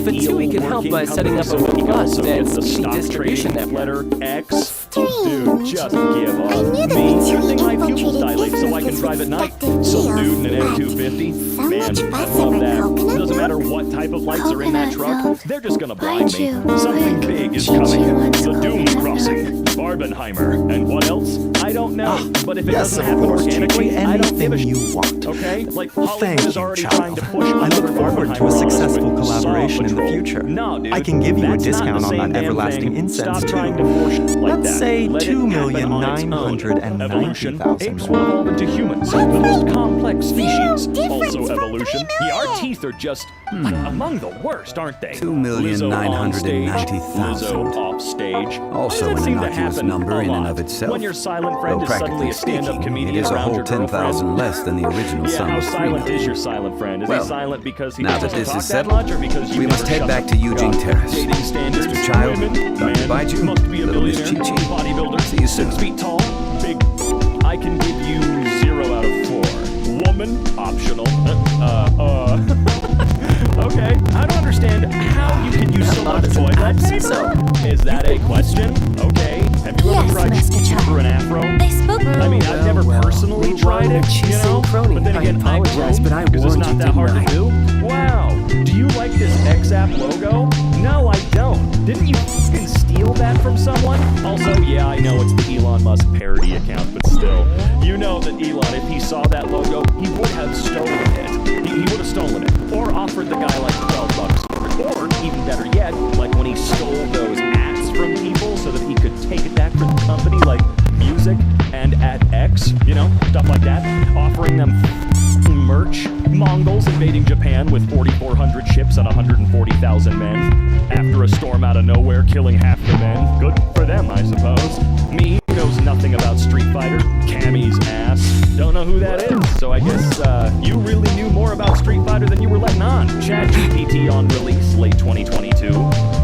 Patootie can help by setting up a robust and speedy distribution network. Letter X. Dude, just give up. Me, you think my pupils dilate so I can drive at night? Some dude in an F-250? Man, I love that. Doesn't matter what type of lights are in that truck, they're just gonna blind me. Something big is coming. The Doom Crossing, Barbenheimer, and what else? I don't know. But if it doesn't happen organically, I don't give a shit. Okay? Like, Hollywood is already trying to push I look forward to a successful collaboration in the future. No, dude, I can give you a discount on that everlasting incense too. Let's say 2,990,000. Apes will evolve into humans, the most complex species. Also evolution. Yeah, our teeth are just like, among the worst, aren't they? 2,990,000. Lizzo off stage. Also an innocuous number in and of itself. When your silent friend Though is suddenly practically a stand-up speaking, comedian it is a around whole your 10,000 less than the original Yeah, sum how of silent 3. is your silent friend? Is Well, he silent because he now that doesn't this talk is that settled, much, or because you we must never head shut back up? to Eugene Terrace. Dating standards, Mr. Child, women, Dr. man, Baiju, must be a little Miss billionaire, Chi-Chi. bodybuilder, See you soon. 6 feet tall, big. I can give you 0 out of 4. Woman, optional. Okay, I don't understand how you can use so much toilet paper. Is that a question? Okay. Have you ever tried for an afro? They spoke. I mean, I've never personally tried it, you know? But then again, I apologize, but I because it's not that hard to do. Wow. Do you like this XApp logo? No, I don't. Didn't you fucking steal that from someone? Also, yeah, I know it's the Elon Musk parody account, but still. You know that Elon, if he saw that logo, he would have stolen it. He would have stolen it. Or offered the guy like $12 for it. Or, even better yet, like when he stole those ads from people so that he could take it back for the company, like music and at X, you know, stuff like that. Offering them merch Mongols invading Japan with 4,400 ships and 140,000 men. After a storm out of nowhere killing half the men. Good for them, I suppose. Me, who knows nothing about Street Fighter. Cammy's ass. Don't know who that is, so I guess you really knew more about Street Fighter than you were letting on. ChatGPT on release late 2022.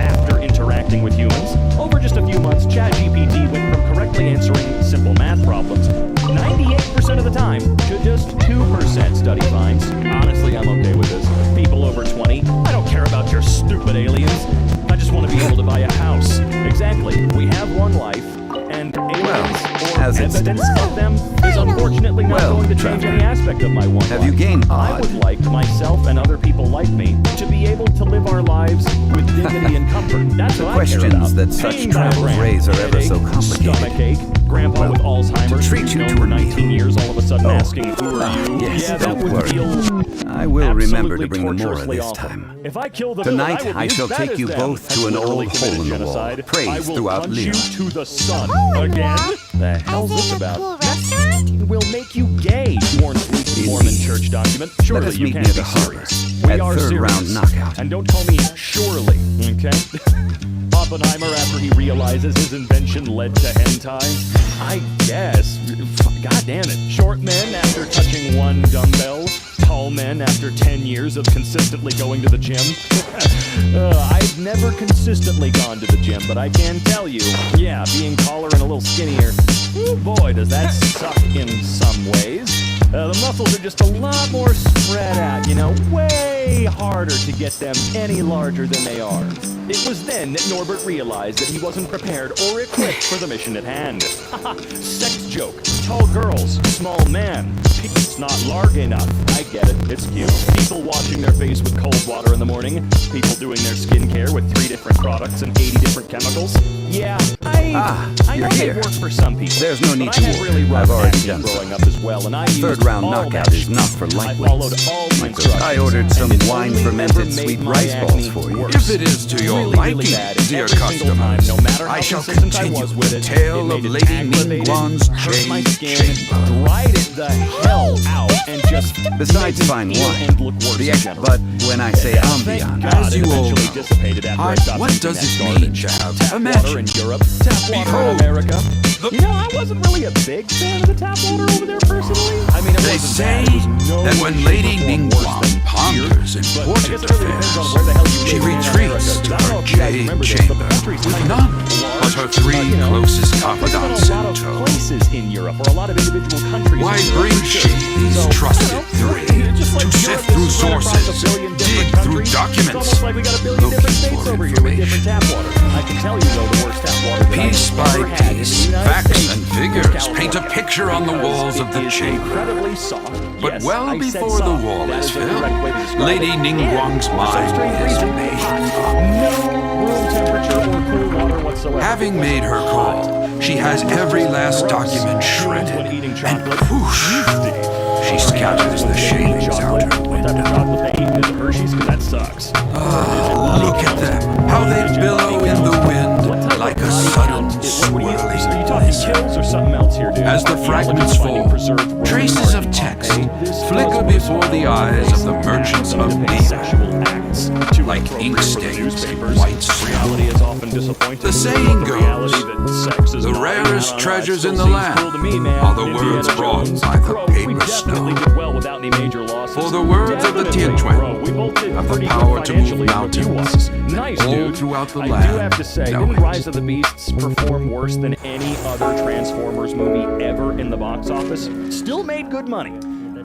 After interacting with humans, over just a few months, ChatGPT went from correctly answering simple math problems 98% of the time to just 2% study finds. Honestly, I'm okay with this. People over 20, I don't care about your stupid aliens. I just want to be able to buy a house. Exactly. We have one life, and aliens or evidence of them is unfortunately not going to change any aspect of my one life. Have you gained I would like myself and other people like me to be able to live our lives with dignity and comfort. That's what I care about. Questions that such Pain travels diagram, raise are ever so headache, complicated. Stomachache, grandpa with Alzheimer's, treat you known to for a 19 years, all of a sudden asking, who are you? Yes, Yeah, that don't would worry. feel I will remember to absolutely bring the more torturously this awful. time. If I kill the Tonight, villain, I will shall use that take as you them. both Has to an literally old committed hole in the wall. genocide. Praise I will throughout punch Leon. you to the sun. Again? The hell's this about? Will make you gay, warns leaked Mormon church document. Surely Let us you meet can't near be the harbor serious. We at are third serious. round knockout. And don't call me surely, okay? Oppenheimer, after he realizes his invention led to hentai? I guess. God damn it. Short men after touching one dumbbell. Tall men after 10 years of consistently going to the gym. I've never consistently gone to the gym, but I can tell you, yeah, being taller and a little skinnier, oh boy, does that suck in some ways. The muscles are just a lot more spread out, you know, way harder to get them any larger than they are. It was then that Norbert realized that he wasn't prepared or equipped for the mission at hand. Sex joke. Tall girls, small man. It's not large enough. I get it. It's cute. People washing their face with cold water in the morning. People doing their skincare with 3 different products and 80 different chemicals. Yeah, I know you're they here. work for some people. There's no need but to I had worry. really rough I've already acne done growing up as well, and I used Third round all knockout that is not for I followed lightweights. all the instructions. I ordered some and it wine only fermented ever sweet made my rice balls acne for you. worse. If it is to your Really, really liking, bad dear every single time, customers, no matter how I shall consistent I continue was with the it, tale it made of it Lady aggravated, Ningguang's hurt my chain skin, chamber. dried it the hell out, and just Besides made me fine feel wine, and look worse in general. but when I say Thank ambient, God as it you all eventually know, dissipated after I stopped what drinking does that it mean garbage. to have Tap imagine? water in Europe, tap water in America. You know, I wasn't really a big fan of the tap water over there personally. I mean, it They wasn't say bad. It was no that way, when shape, Lady or form worse Ningguang than here. ponders But I important guess it really depends on affairs, where the hell you she live in retreats America, to 'cause I don't know her if you guys jade remember this, chamber but the country's with kind of none large, but her 3 you know, closest bigger than confidants a lot in of tow. places in Europe, or a lot of individual countries. Why in Europe, brings for she sure. these So, trusted I don't know, 3 just like to Europe sift is through spread across a sources, billion dig different through countries? documents, It's almost like we got a billion different looking states for over here with different tap water. I can tell you though, the worst tap water that Piece I've by ever had in the piece, United facts States and is figures California, paint a picture on the because walls of it the is chamber. incredibly soft. But Yes, well I said before the soft. wall That is is the filled, correct way to describe Lady it. Ningguang's And, for some mind strange is reason, made hot. up. No room temperature or cool water whatsoever. Having made her call, she has every last document shredded, and whoosh, she scatters the shavings out her What type of chocolate they eat is a Hershey's? Because that sucks. Look at them, how they billow in the wind like a sudden swirling Are you talking kills or something else here, dude? As the fragments fall, traces of text flicker before the eyes of the merchants of Leon, like ink stains in white Reality is often disappointing. The saying Reality goes, that sex is the not rarest out. treasures Still in the seems land cool to me, man. are the Indiana words brought Jones. by the Bro, we paper definitely snow. did well without any major losses. For the words of the Definitely, Tin bro. We both did have the pretty power good to move financially mountains review-wise. Nice, all dude. throughout the I do land. have to say, Know didn't it. Rise of the Beasts perform worse than any other Transformers movie ever in the box office? Still made good money.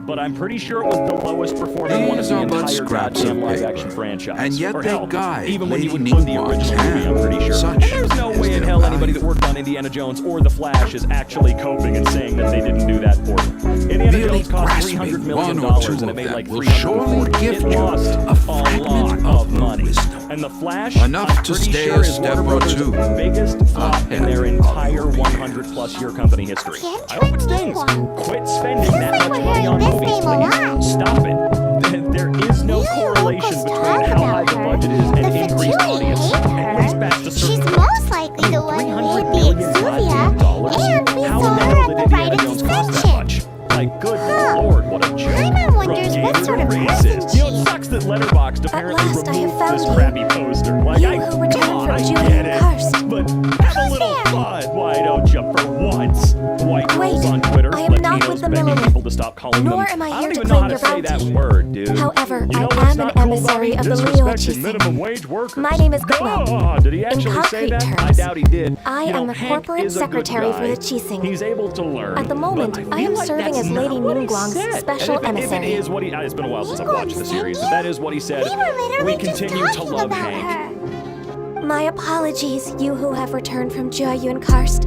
But I'm pretty sure it was the lowest performing one of These the are but entire scraps of goddamn paper, live-action franchise. and yet Or they hell, guide even when you Lady include the Ningguang's original movie, I'm pretty sure. hand, such And there's no is way in their hell anybody value. that worked on Indiana Jones or The Flash is actually coping and saying that they didn't do that for them. Indiana Merely Jones cost grasping $300 million one or two and it of made them like will 340. surely gift It you lost a fragment lot of of her money. wisdom. And The Flash, Enough I'm to pretty stay sure a is step Warner or Brothers' two biggest flop in their ahead entire of your 100-plus year company history. I hope it stings. Quit spending that much money on movies, please. Stop it. There is no correlation between how high the budget is and increased audience. At least past a certain She's most likely the one who would be Exuvia, and we How saw in the her hell at did the rite Indiana of Jones cost that suspension. much? Like, good lord, what a joke. Paimon wonders From why What sort of racist. person is You know, it sucks that Letterboxd apparently last I have removed found this you. crappy poster. Like, You who returned God, from I Julian get it. Karst. But have a little fun. Why don't you, for once? White girls Wait, on Twitter, I am not Latinos with the begging Milliner. people to stop calling Nor them. am I I here don't to even know how claim to your say that bounty. word, dude. However, You know I what's am an not cool about emissary me? of the Leo Disrespecting minimum Chief. wage workers. My name is Chloe. God, did he In actually say concrete that? terms, I doubt he did. I You know, am the Hank corporate is a good secretary for guy. the Chising. He's able to learn. At the moment, but I feel am like serving that's as Lady not what he Ningguang's said. special And if emissary. it is what he, it's been a while since I've watched the series. If that is what he said, We were literally we just continue to talking love about Hank. My apologies, you who have returned from Julian Karst.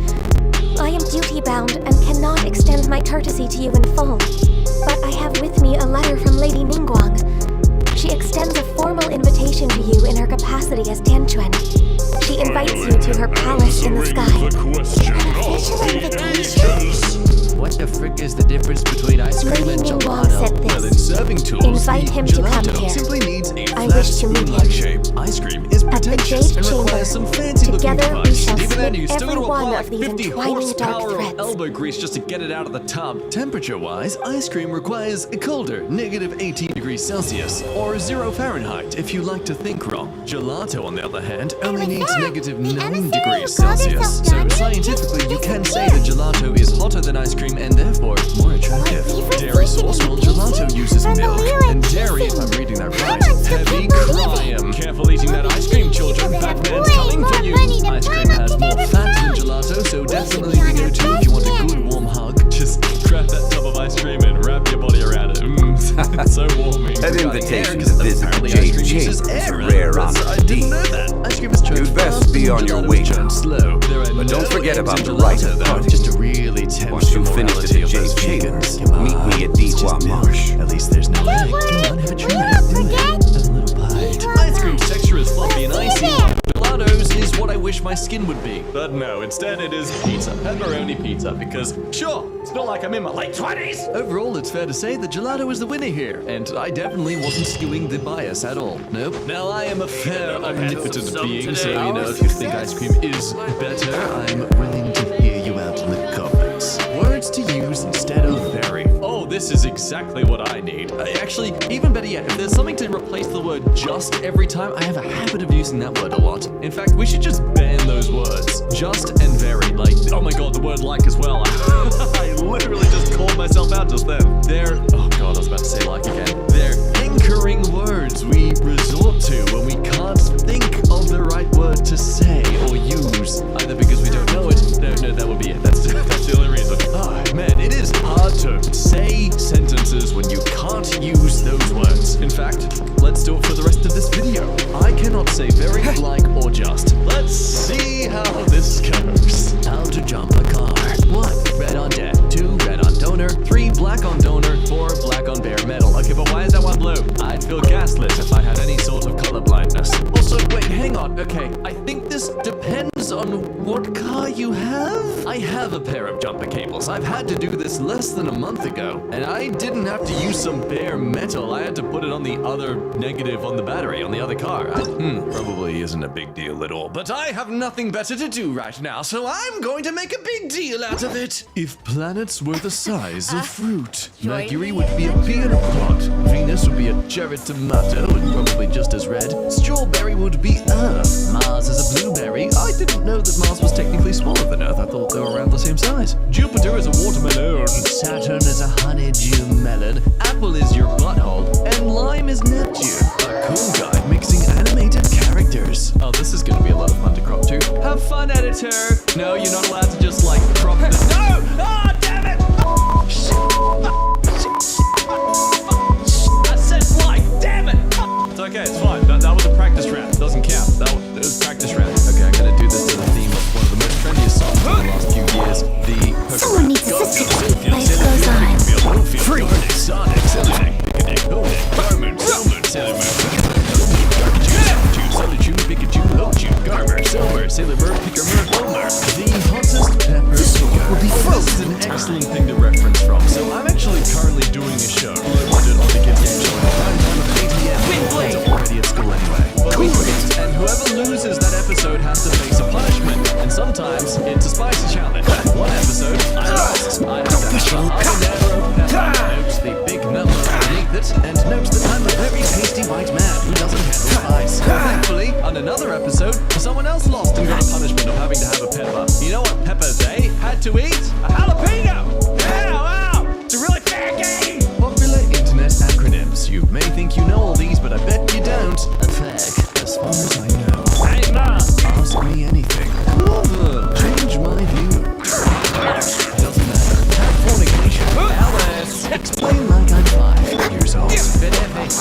I am duty-bound and cannot extend my courtesy to you in full. But I have with me a letter from Lady Ningguang. She extends a formal invitation to you in her capacity as Tianquan. She invites you to her palace in the sky. What the frick is the difference between ice cream Lady and Ningguang gelato? said this. Well, in serving tools, Invite the him to come gelato here. simply needs a I flat wish to meet spoon-like him. shape. Ice cream is At the pretentious Jade and Chamber. requires some fancy-looking Together we device. shall Even then, you split still every gotta one apply of like these 50 entwining dark horsepower threads. elbow grease just to get it out of the tub. Temperature-wise, ice cream requires a colder, -18 degrees Celsius, or 0 Fahrenheit if you like to think wrong. Gelato, on the other hand, only needs -9 degrees Celsius. So scientifically, you can say that gelato is hotter than ice cream and therefore more attractive. Dairy source, well, gelato uses milk, and dairy, if I'm reading that right, heavy crime. Careful eating that ice cream, children. Batman's coming for you. Ice cream has more fat than gelato, so definitely the go-to if you want a good warm hug. Just grab that tub of ice cream and wrap your body around it. It's so warming. An invitation to visit the Jade Chamber is a rare honor I didn't indeed. know that. Ice cream is You'd best be on your way now. Slow. But don't forget about the right party. Just to really tempt Once you the finish the morality of those Jade Chamber, vegans. Come meet on, me at it's just Deewa milk. Marsh. At least there's no egg. Come on, have a try. Do it. Have a little bite. Ice cream's texture is fluffy and icy. Gelato's is what I wish my skin would be. But no, instead it is pizza. Pepperoni pizza, because sure, it's not like I'm in my late 20s. Overall, it's fair to say that gelato is the winner here, and I definitely wasn't skewing the bias at all. Nope. Now I am a fair, omnipotent being, so you know, if you think ice cream is better, I'm willing to hear you out in the comments. Words to use instead of very. Oh, this is exactly what I need. Actually, even better yet, if there's something to replace the word just every time, I have a habit of using that word a lot. In fact, we should just ban those words. Just and very. Like, oh my god, the word like as well. I literally just called myself out just then. They're, oh god, I was about to say like again. They're anchoring words we resort to when we can't think of the right word to say or use. Either because we don't know it. No, that would be it. That's the only reason. Oh, man, it is hard to say sentences when you can't use those words. In fact, let's do it for the rest of this video. I cannot say very, like, or just. Let's see how this goes. How to jump a car. 1. Red on dead. 2. Red on donor. 3. Black on donor. 4. Black on bare metal. Okay, but why is that one blue? I'd feel gaslit if I had any sort of color blindness. Also, wait, hang on. Okay, I think this depends on what car you have. I have a pair of jumper cables. I've had to do this less than a month ago, and I didn't have to use some bare metal. I had to put it on the other negative on the battery on the other car. Probably isn't a big deal at all, but I have nothing better to do right now, so I'm going to make a big deal out of it. If planets were the size of fruit, Mercury would be a pea in a pod, Venus would be a cherry tomato and probably just as red, strawberry would be Earth, Mars is a blueberry. I didn't know that Mars was technically smaller than Earth. I thought they were around the same size. Jupiter is a watermelon, Saturn is a honeydew melon, Apple is your butthole, and Lime is Neptune. A cool guy mixing animated characters. Oh, this is gonna be a lot of fun to crop to. Have fun, editor! No, you're not allowed to just like crop the— No! Ah, damn it! I said like, damn it! It's okay, it's fine. That was a practice round. It doesn't count. That was practice round. Okay, I'm gonna do this to the theme of one of the most trendiest songs in the last few years. Someone needs assistance. Life goes on. Free! Sonic, Sonic, Carmen, Silver, Sailor Solitude, Pikachu, Lochu, Garmer, Silver, Sailor Bird, Picker, Homer. The hottest pepper will be frozen. This is an excellent thing to reference from. So I'm actually currently doing a show. Loaded on the Kid Game Show at prime time of 8 p.m. It's already at school anyway. But we quit, and whoever loses that episode has to face a punishment. And sometimes it's a spicy challenge. One episode, I lost. I had a habanero pepper. Note the big number underneath it, and another episode, someone else lost and got a punishment of having to have a pepper. You know what peppers, eh? Had to eat a jalapeno! Wow! It's a really fair game! Popular internet acronyms. You may think you know all these, but I bet you don't. A fag, as far as I know. Hey, Ma! Ask me anything. Change my view. Doesn't matter. Have fornication. Alice! Explain like I'm 5 years old. Fit epic.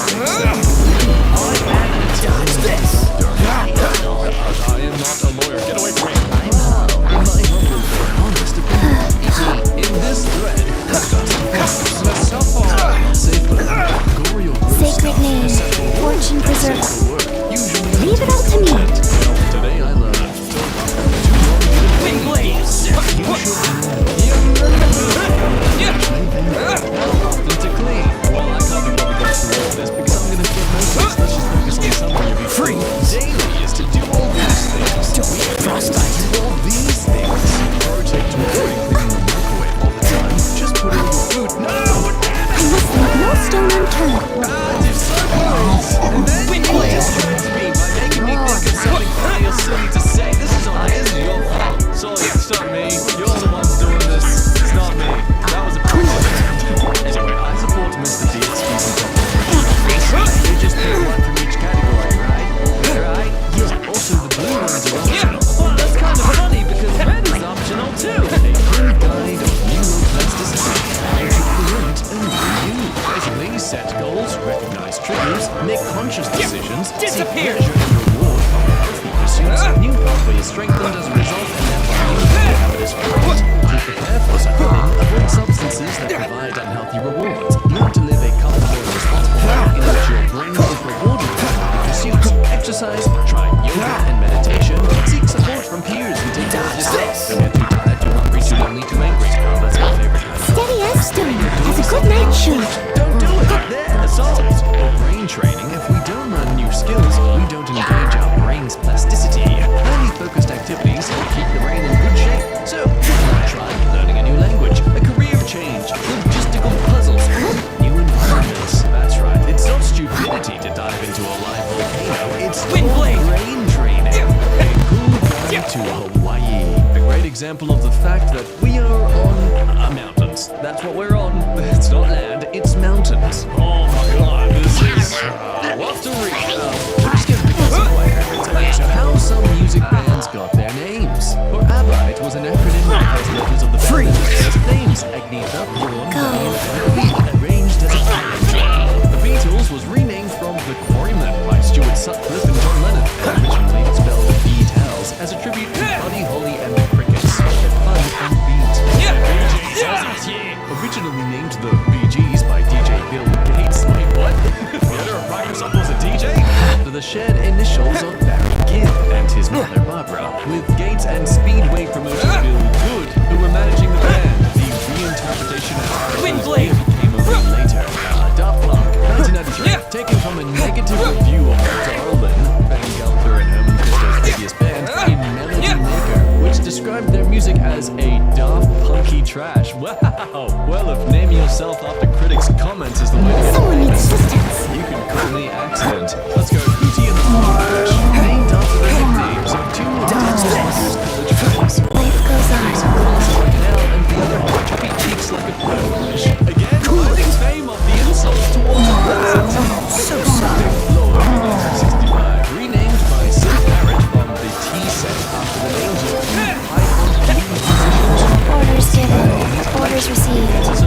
I am not a lawyer. Get away from me. I'm Hal. In my humble but honest opinion. In this thread, I've got some Sacred name, fortune preserver. Leave it all to me. Today I learned. Often to clean. Well, I can't be bothered going through all of this because I'm going to give notice. Let's just focus on something you'll be free. Daily is to do all these things. Do all these things. Protect to avoid cleaning the microwave all the time. Just put in your food. No! I must leave no stone unturned. If so, please. And then you distract me by making me think of something funny or silly to say. This is all it is your fault. Sorry, it's not me. You're the ones doing this. It's not me. That was a Anyway, I support Mr. D excusing topic. You just pick one from each category, right? Right? Yeah. Also, the blue ones are optional. Well, that's kind of funny because red is optional too. A full guide of neuroplasticity. How to create a new you. Basically, set goals, recognize triggers, make conscious decisions, Disappear! seek pleasure and reward from healthy pursuits. New pathway is strengthened as a result, and therefore new habit is formed. To prepare for such a thing, avoid substances that provide unhealthy rewards. Learn to live a comfortable and responsible life in which your brain is rewarded for healthy pursuits. Exercise, try yoga and meditation. Seek support from peers who take care of yourself. Don't get too tired, too hungry, too lonely, too angry. Oh, that's my favorite kind. Steady as stone. Has a good night shoot. Don't do it! There, solved! For brain training, if we don't learn new skills, we don't engage our brain's plasticity. Highly focused activities help keep the brain in good shape. So, try learning a new language, a career change, logistical puzzles, new environments. That's right, it's not stupidity to dive into a live volcano. It's brain training. A cool guide to Hawaii. A great example of the fact that we are on mountains. That's what we're on. It's not land, it's mountains. Oh my god, this is... we'll have to read. We're just gonna pick some quite so how some music bands got their names. For ABBA, it was an acronym of the first letters of the band. Their names, Agnetha, Bjorn, Diane, arranged as a triangle. The Beatles was renamed from The Quarrymen by Stuart Sutcliffe and John Lennon. Originally spelled Beatles as a tribute to Buddy Holly and the Crickets. Fun and beat. Originally named the Bee Gees by DJ Bill Gates. Wait, what? The owner of Microsoft was a DJ? After the shared initials of Barry Gibb and his mother Barbara, with Gates and Speedway promoter Bill Good, who were managing the band. The reinterpretation of Windblade came over later. Daft Punk, 1993, taken from a negative review of Darlin, Ben Gelfer and Herman Christo's previous band, in Melody Maker, which described their music as a daft punky trash. Wow! Well, if naming yourself after critics' comments is the way to get Someone needs assistance. you can call me accident. Let's go Hootie and the Flash. Named after the nicknames of two dance college friends. Life goes on. Like an L and the other had chubby cheeks like a bush. Again, finding fame of the insults towards so sad. Lord, 1965, renamed by Sid Barrett from the T-set after the names of two high-on key musicians. Orders given. Orders received.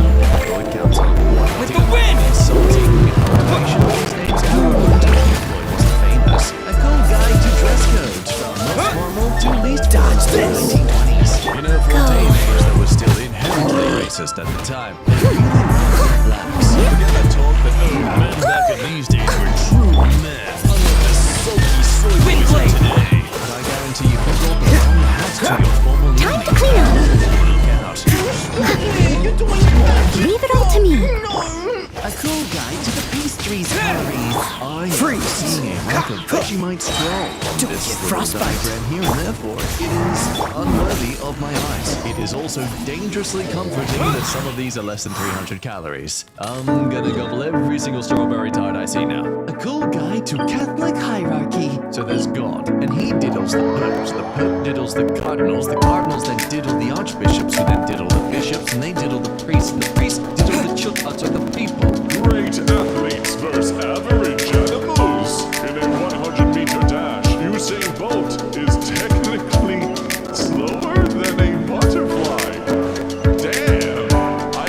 With the win! Insulting information of these names was famous. A cool guide to dress codes from most formal to least formal in the 1920s. You know, for a day and age that was still inherently racist at the time. Blacks. Forget that talk, but men back in these days were true men. Unlike the sulky soy boys of today. But I guarantee you put all the wrong hats to your formal Time to clean up. Leave it all to me. A cool guide to the pastries calories. I'm seeing a lack of Vegemite scroll on this frostbite. Here, and therefore, it is unworthy of my eyes. It is also dangerously comforting that some of these are less than 300 calories. I'm gonna gobble every single strawberry tart I see now. A cool guide to Catholic hierarchy. So there's God, and he diddles the Pope diddles the cardinals then diddle the archbishops, who then diddle the bishops, and they diddle the priests, and the priests diddle the chutnuts of the people. Great athletes versus average animals. In a 100-meter dash, Usain Bolt is technically slower than a butterfly. Damn! I,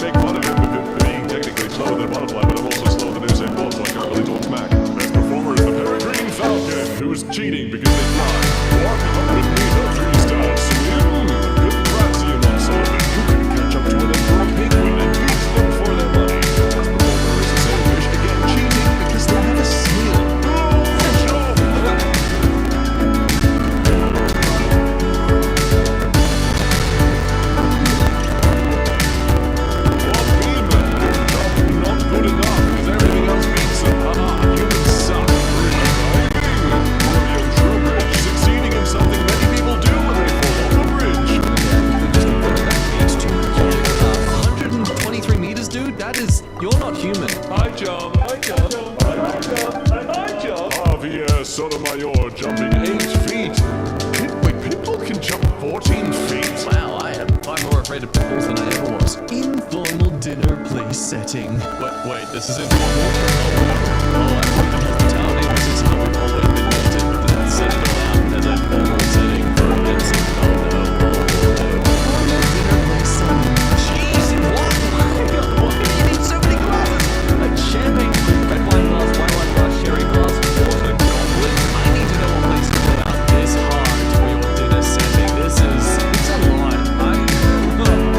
make fun of him being technically slower than a butterfly, but I'm also slower than Usain Bolt, so I can't really talk smack. Best performer is the peregrine falcon, who's cheating because they fly. 100-meter freestyle swim. Congrats, Ian Sullivan. You can catch up to an emperor penguin and beat them for their money. Best performer is a sailfish, again cheating because they have a seal. Not good enough because everything else beats them. Humans suck. Succeeding in something many people do when they fall off a bridge. 123 meters, dude? That is... You're not human. I jump. Javier Sotomayor jumping 8 feet. Wait, people can jump 14 feet? Wow, I am far more afraid of pitbulls than I ever was. Informal dinner place setting. Wait, this is informal? I put the hospitality. This is how we've always been meted. Then set it all out as a formal setting for a visit. Oh no. Informal dinner place setting. Jeez, what? Why do you need so many glasses? Champagne, red wine glass, white wine glass, sherry glass, water, goblet. I need to know what place to put out this hard for your dinner setting. It's a lot.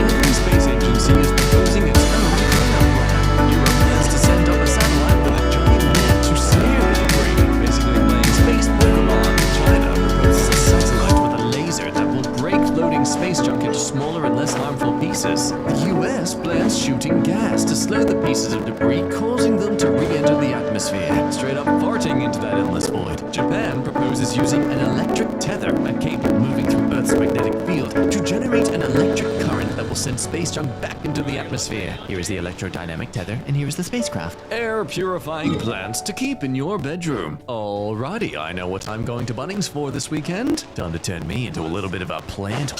Every space agency is proposing its own cleanup plan. Europe plans to send up a satellite with a giant net to snare the debris, basically playing space Pokemon. China proposes a satellite with a laser that will break floating space junk into smaller and less harmful pieces. The US plans shooting gas to slow the pieces of debris, causing them to re-enter the atmosphere, straight up farting into that endless void. Japan proposes using an electric tether, a cable moving through Earth's magnetic field, to generate an electric current that will send space junk back into the atmosphere. Here is the electrodynamic tether, and here is the spacecraft. Air purifying plants to keep in your bedroom. Alrighty, I know what I'm going to Bunnings for this weekend. Time to turn me into a little bit of a plant.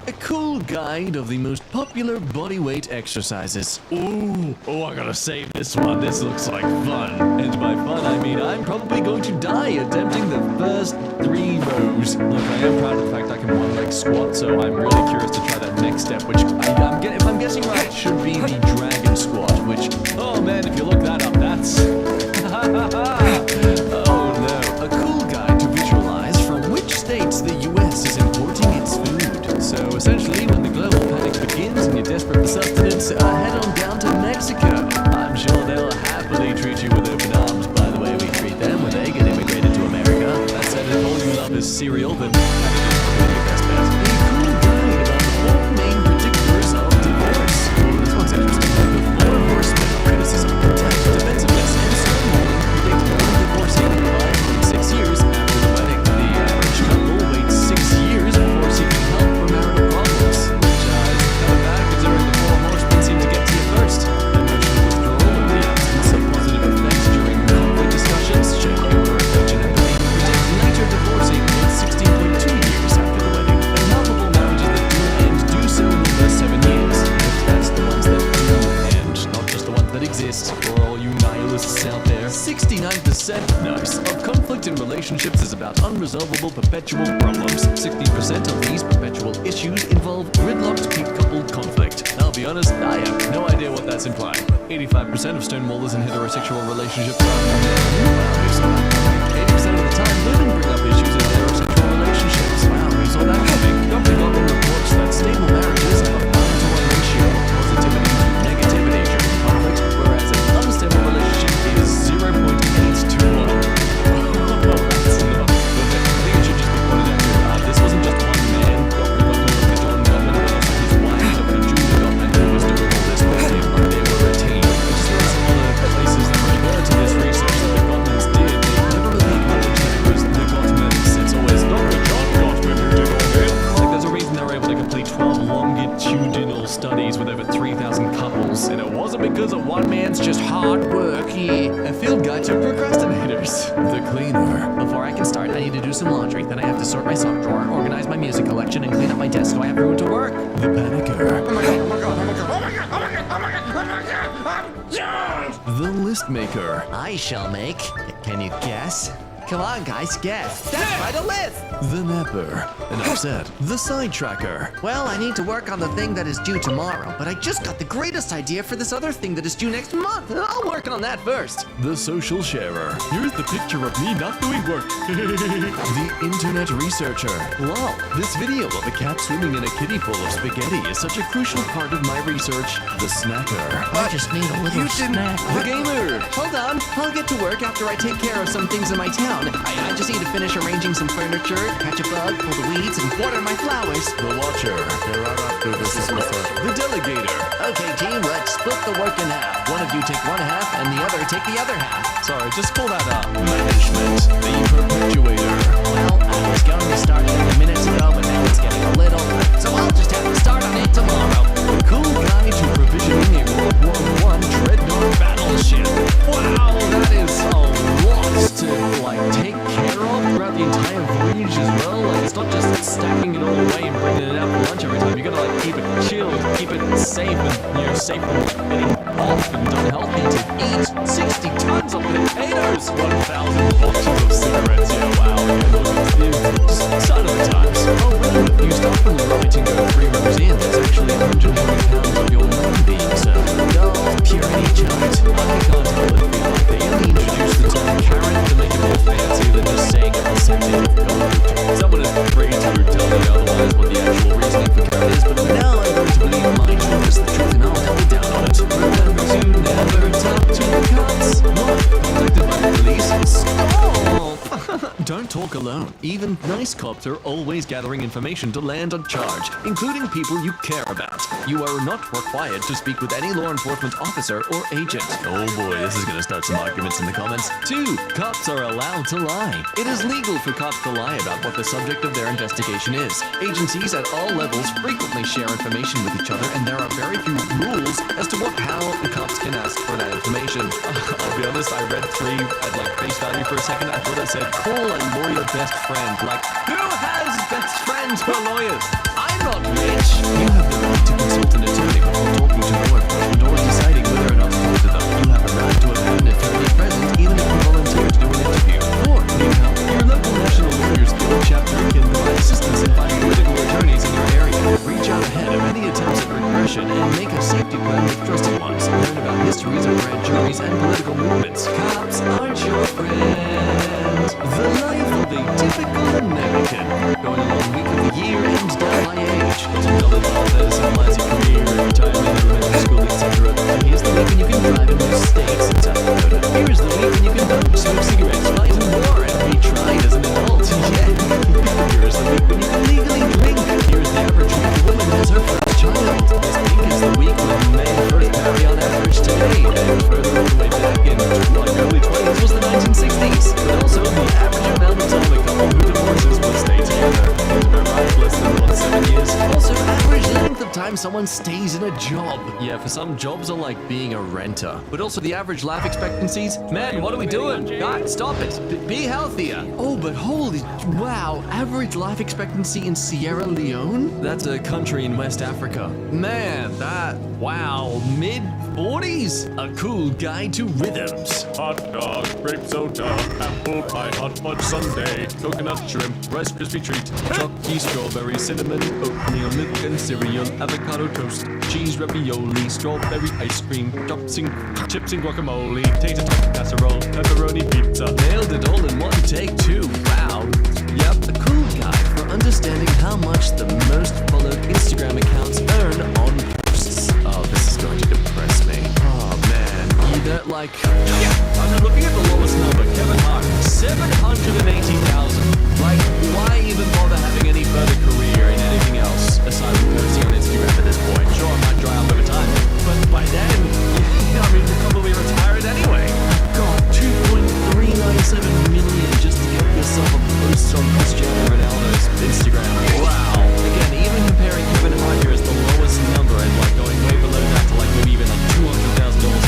A cool guide of the most popular bodyweight exercises. Ooh, I gotta save this one. This looks like fun. And by fun, I mean I'm probably going to die attempting the first 3 rows. Look, I am proud of the fact I can one-leg squat, so I'm really curious to try that next step, which if I'm guessing right, should be the dragon squat, which, oh man, if you look that up, that's... Oh no. A cool guide to visualize from which states the US is importing its food. So essentially, when the global panic begins and you're desperate for sustenance, head on down to Mexico. I'm sure they'll happily treat you with open arms. By the way, we treat them when they get immigrated to America. That said, if all you love is cereal, then that is probably your best bet. A cool guide about the 4 main predictors of divorce. Oh, this one's interesting. The 4 horsemen of criticism, contempt, defensiveness, and stonewalling predict one divorcing 5.6 years after the wedding. The average couple waits 6 years before seeking help for marital problems, which is kind of bad considering the 4 horsemen seem to get to you first. Emotional withdrawal and the absence of positive effects during conflict discussions, show humor, affection, and empathy, predict later divorcing in 16.2 years after the wedding, and multiple marriages that do end do so in the first 7 years. That's the ones that do end, not just the ones that exist. For all you nihilists out there, 69% nice of conflict in relationships is about unresolvable perpetual problems. 60% of these perpetual issues involve gridlocked couple conflict. I'll be honest, I have no idea what that's implying. 85% of stonewallers in heterosexual relationships are men. Wow, we saw that coming. 80% of the time, women bring up issues in heterosexual relationships. Wow, we saw that coming. Dr. Gottman reports that stable marriages have a 9-to-1 ratio of positivity to negativity during conflict, whereas an unstable relationship is 0.8 to 1. That's not good. I think it should just be pointed out here. This wasn't just one man, Dr. Gottman, Dr. John Gottman, but also his wife, Dr. Julie Gottman, who was doing all this with him. They were a team. I just realized some other places that refer to this research that the Gottmans did. They because of one man's just hard work, yeah. A field guide to procrastinators. The cleaner. Before I can start, I need to do some laundry. Then I have to sort my sock drawer, organize my music collection, and clean up my desk so I have room to work. The panicker. Oh my god, oh my god, oh my god, oh my god, oh my god, oh my god, oh my god, I'm done! The list maker. I shall make. Can you guess? Come on, guys, guess. That's right, a list! The napper. And upset. The sidetracker. Well, I need to work on the thing that is due tomorrow, but I just got the greatest idea for this other thing that is due next month. I'll work on that first. The social sharer. Here's the picture of me not doing work. The internet researcher. Lol, this video of a cat swimming in a kiddie full of spaghetti is such a crucial part of my research. The snacker. I just need a little snack. The gamer. Hold on, I'll get to work after I take care of some things in my town. I just need to finish arranging some furniture, catch a bug, pull the weeds, and water my flowers. The watcher. They're right after this episode. The delegator. Okay, team, let's split the work in half. One of you take one half, and the other take the other half. Sorry, just pull that up. Management. The perpetuator. Well, I was going to start it a minute ago, but now it's getting a little late, so I'll just have to start on it tomorrow. A cool guide to provisioning a World War I dreadnought battleship. Wow, that is a lot to, take care of throughout the entire voyage as well. It's not just stacking it all away and bringing it out for lunch every time. You gotta, keep it chilled, keep it safe, and, safe from, getting off and unhealthy to eat. 60 tons of potatoes! 1,000 boxes of cigarettes, yeah, wow. Sign of the times. Oh, well, you start from the right and go 3 rows in. There's actually 120 pounds of your mind being served. No, purity chart. I can't help but feel like they only introduced the term carrot to make it more fancy than just saying a percentage of gold. Someone is free to tell me otherwise what the actual reasoning for carrot is, but now I'm going to believe my truth is the truth and I'll double down on it. Remember to never talk to the cops. Not contacted by the police. Stop! Don't talk alone. Even nice cops are always gathering information to land on charge, including people you care about. You are not required to speak with any law enforcement officer or agent. Oh boy, this is gonna start some arguments in the comments. 2. Cops are allowed to lie. It is legal for cops to lie about what the subject of their investigation is. Agencies at all levels frequently share information with each other, and there are very few rules as to how the cops can ask for that information. I'll be honest, I read 3 at face value for a second. I thought it said call a lawyer best friend. Who has best friends who are lawyers? I'm not rich. You have the right to consult an attorney before talking to law enforcement or deciding whether or not to talk to them. You have the right to have an attorney present even if you volunteer to do an interview. Or, your local National Lawyers Guild chapter can provide assistance in finding political attorneys in your area. Reach out ahead of any attempts at repression and make a safety plan with trusted ones. Learn about histories of grand juries and political movements. Cops aren't your friend. The life of a typical American. Going along week of the year and down by age. $1 that symbolizes your career, retirement, elementary school, etc. And here's the week when you can drive in most states in South Dakota. Here's the week when you can smoke cigarettes, fight in war, and be tried as an adult. Yeah. Here's the week when you can legally drink. Here's the average week a woman has her first child. This week is the week when men first marry on average today. And further all the way back in early 20s was the 1960s. But also the average amount of time a couple who divorces will stay together. Less than 7 years. Also, average length of time someone stays in a job. Yeah, for some jobs are like being a renter. But also the average life expectancies. Man, what are we doing? God, stop it. Be healthier. Oh, but holy, wow. Average life expectancy in Sierra Leone? That's a country in West Africa. Man, wow. Mid-40s? A cool guide to rhythms. Hot dog, grape soda, apple pie, hot fudge sundae, coconut shrimp, Rice Krispie treat, chalky strawberry, cinnamon, oatmeal, milk and cereal, avocado toast, cheese ravioli, strawberry ice cream, chips and guacamole, tater tot casserole, pepperoni pizza. Nailed it all in one take too. Wow. Yep, a cool guide for understanding how much the most followed Instagram accounts earn on posts. Oh, this is going to depress me. Oh man, either I'm looking at the lowest number, Kevin Hart, 780,000. Why even bother having any further career in anything else aside from posting on Instagram at this point? Sure, I might dry up over time, but by then, you're probably retired anyway. God, 2.397 million just to get yourself a post on Cristiano Ronaldo's Instagram. Wow. Again, even comparing Kevin Hart here as the lowest number and going way below that to maybe even $200,000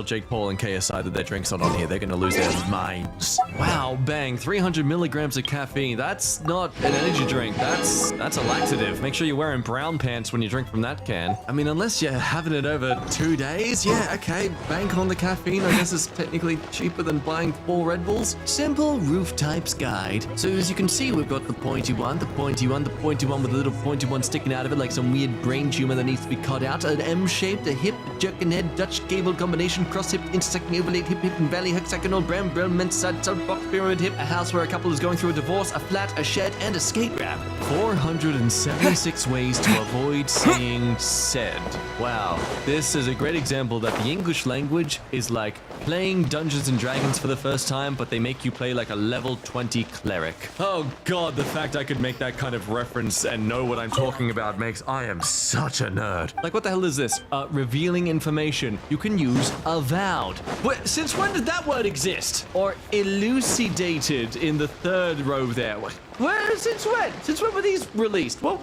Jake Paul and KSI that their drinks not on here, they're gonna lose their minds. Wow, bang, 300 milligrams of caffeine. That's not an energy drink. That's a laxative. Make sure you're wearing brown pants when you drink from that can. I mean, unless you're having it over 2 days, yeah, okay, bank on the caffeine. I guess it's technically cheaper than buying 4 Red Bulls. Simple roof types guide. So as you can see, we've got the pointy one with a little pointy one sticking out of it like some weird brain tumor that needs to be cut out. An M-shaped, a hip, a jerkin head, Dutch gable combination, cross-hip, intersecting overlaid hip, and valley, hexagonal, brown, men's side, box, pyramid hip, a house where a couple is going through a divorce, a flat, a shed, and a skate ramp. 476 ways to avoid saying said. Wow, this is a great example that the English language is like playing Dungeons and Dragons for the first time, but they make you play like a level 20 cleric. Oh god, the fact I could make that kind of reference and know what I'm talking about makes I am such a nerd. Like, what the hell is this? Revealing information. You can use avowed. Wait, since when did that word exist? Or elucidated in the 3rd row there. Where? Since when? Since when were these released? What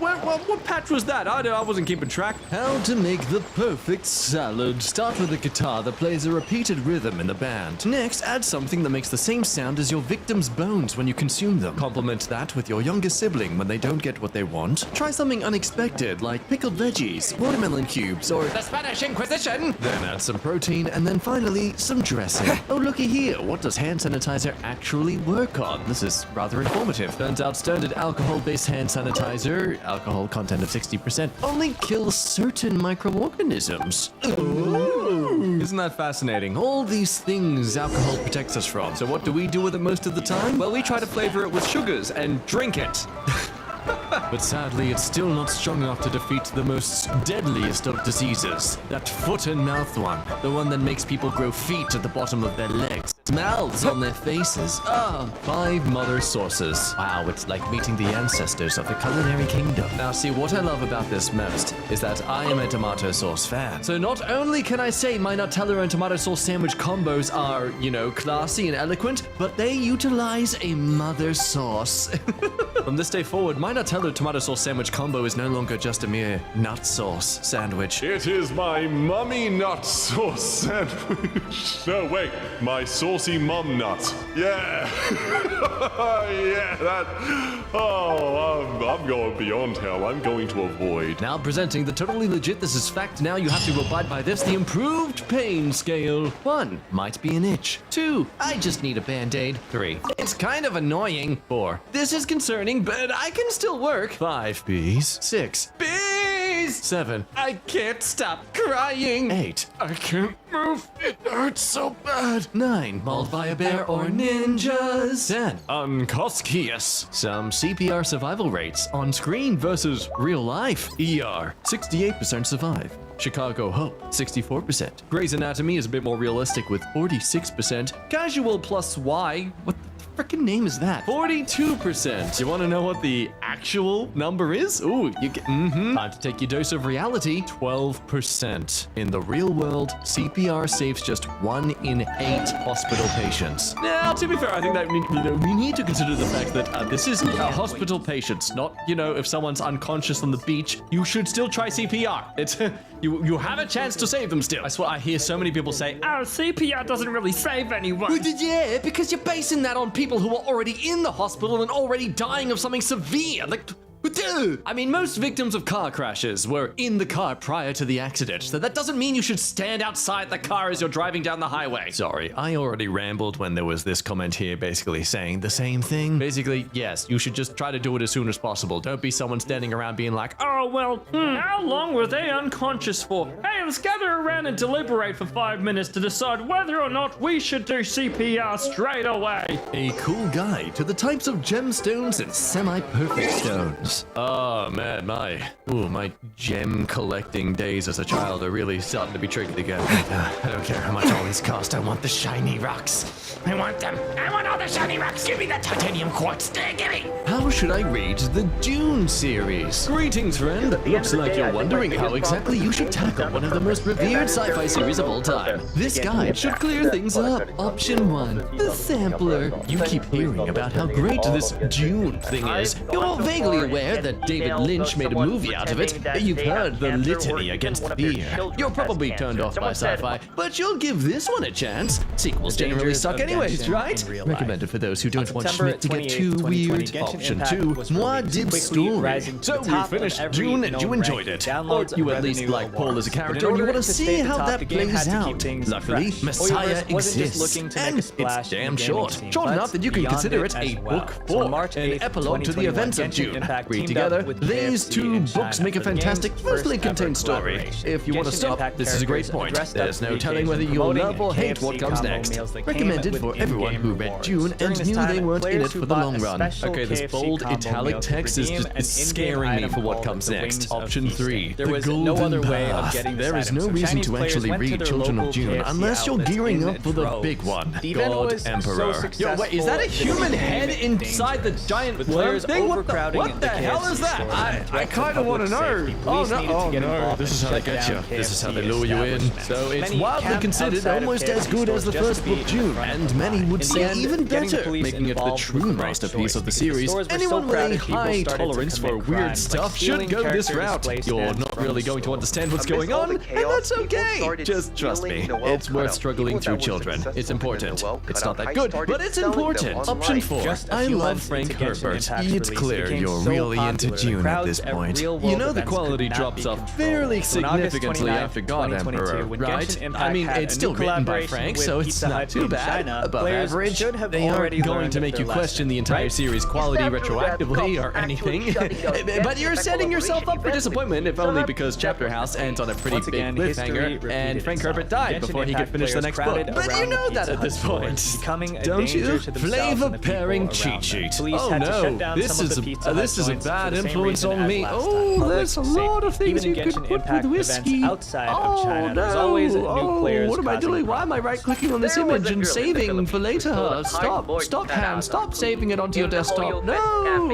patch was that? I wasn't keeping track. How to make the perfect salad. Start with a guitar that plays a repeated rhythm in the band. Next, add something that makes the same sound as your victim's bones when you consume them. Complement that with your younger sibling when they don't get what they want. Try something unexpected like pickled veggies, watermelon cubes, or the Spanish Inquisition. Then add some protein, and then finally, some dressing. Oh, looky here. What does hand sanitizer actually work on? This is rather informative. Turns out standard alcohol-based hand sanitizer, alcohol content of 60%, only kills certain microorganisms. Ooh. Isn't that fascinating? All these things alcohol protects us from. So what do we do with it most of the time? Well, we try to flavor it with sugars and drink it. But sadly, it's still not strong enough to defeat the most deadliest of diseases. That foot and mouth one. The one that makes people grow feet at the bottom of their legs. Mouths on their faces. 5 mother sources. Wow, it's like meeting the ancestors of the culinary kingdom. Now see, what I love about this most is that I am a tomato sauce fan. So not only can I say my Nutella and tomato sauce sandwich combos are, you know, classy and eloquent, but they utilize a mother sauce. From this day forward, my Nutella tomato sauce sandwich combo is no longer just a mere nut sauce sandwich. It is my mummy nut sauce sandwich. No, wait, my saucy mum nut. Yeah. Yeah, that. Oh, I'm going beyond hell. I'm going to avoid. Now presenting the totally legit, this is fact, now you have to abide by this, the improved pain scale. 1, might be an itch. 2, I just need a band-aid. 3, it's kind of annoying. 4, this is concerning, but I can still work. 5, bees. 6, bees. 7, I can't stop crying. 8, I can't move. It hurts so bad. 9, mauled by a bear or ninjas. 10, unconscious. Some CPR survival rates on screen versus real life. ER, 68% survive. Chicago Hope, 64%. Grey's Anatomy is a bit more realistic with 46%. Casual plus Y, what the frickin' name is that? 42%. You want to know what the actual number is? Ooh, you get, Time to take your dose of reality. 12%. In the real world, CPR saves just 1 in 8 hospital patients. Now, to be fair, I think that we need to consider the fact that this is hospital patients, not, if someone's unconscious on the beach, you should still try CPR. It's you have a chance to save them still. I swear, I hear so many people say, "Oh, CPR doesn't really save anyone." Yeah, because you're basing that on people who are already in the hospital and already dying of something severe. Like, I mean, most victims of car crashes were in the car prior to the accident, so that doesn't mean you should stand outside the car as you're driving down the highway. Sorry, I already rambled when there was this comment here basically saying the same thing. Basically, yes, you should just try to do it as soon as possible. Don't be someone standing around being like, "Oh, well, how long were they unconscious for? Hey, let's gather around and deliberate for 5 minutes to decide whether or not we should do CPR straight away." A cool guide to the types of gemstones and semi-perfect stones. Oh man, my gem collecting days as a child are really starting to be triggered again. I don't care how much all these cost, I want the shiny rocks. I want them. I want all the shiny rocks. Give me the titanium quartz. Give me. How should I read the Dune series? Greetings, friend. Looks like you're wondering how exactly you should tackle one of the most revered sci-fi series of all time. This guide should clear things up. Option 1, the sampler. You keep hearing about how great this Dune thing is. You're vaguely aware aware that David Lynch made a movie out of it. You've heard the litany against fear. You're probably turned off by sci-fi, but you'll give this one a chance. Sequels generally suck anyways, right? Recommended for those who don't want Schmidt to get too weird. Option 2, Moi Dib Story. So we finished June and you enjoyed it. Or you at least like Paul as a character and you want to see how that plays out. Luckily, Messiah exists, and it's damn short. Short enough that you can consider it a book 4, an epilogue to the events of June. Read together, these two books make a fantastic firstly contained story. If you want to stop, this is a great point. There's no telling whether you'll love or hate what comes next. Recommended for everyone who read June and knew they weren't in it for the long run. Okay, this bold italic text is just scaring me for what comes next. Option 3, the Golden Path. There is no reason to actually read Children of June unless you're gearing up for the big one, God Emperor. Yo, wait, is that a human head inside the giant worm thing? What the hell is that? I kind of want to know. Oh no, this is how they get you. This is how they lure you in. So it's wildly considered almost as good as the first book, June, and many would say even better, making it the true masterpiece of the series. Anyone with a high tolerance for weird stuff should go this route. You're not really going to understand what's going on, and that's okay. Just trust me, it's worth struggling through children. It's important. It's not that good, but it's important. Option 4, I love Frank Herbert. It's clear you're really into June at this point. You know the quality drops off fairly significantly after God Emperor, right? I mean, it's still written by Frank, so it's not too bad. Above average. They aren't going to make you question the entire series' quality retroactively or anything. But you're setting yourself up for disappointment, if only because Chapter House ends on a pretty big cliffhanger, and Frank Herbert died before he could finish the next book. But you know that at this point, don't you? Flavor pairing cheat sheet. Oh no, this is a bad influence on me. Oh, there's a lot of things you could put with whiskey. Oh no, what am I doing? Why am I right-clicking on this image and saving for later? Stop, hand, stop saving it onto your desktop. No.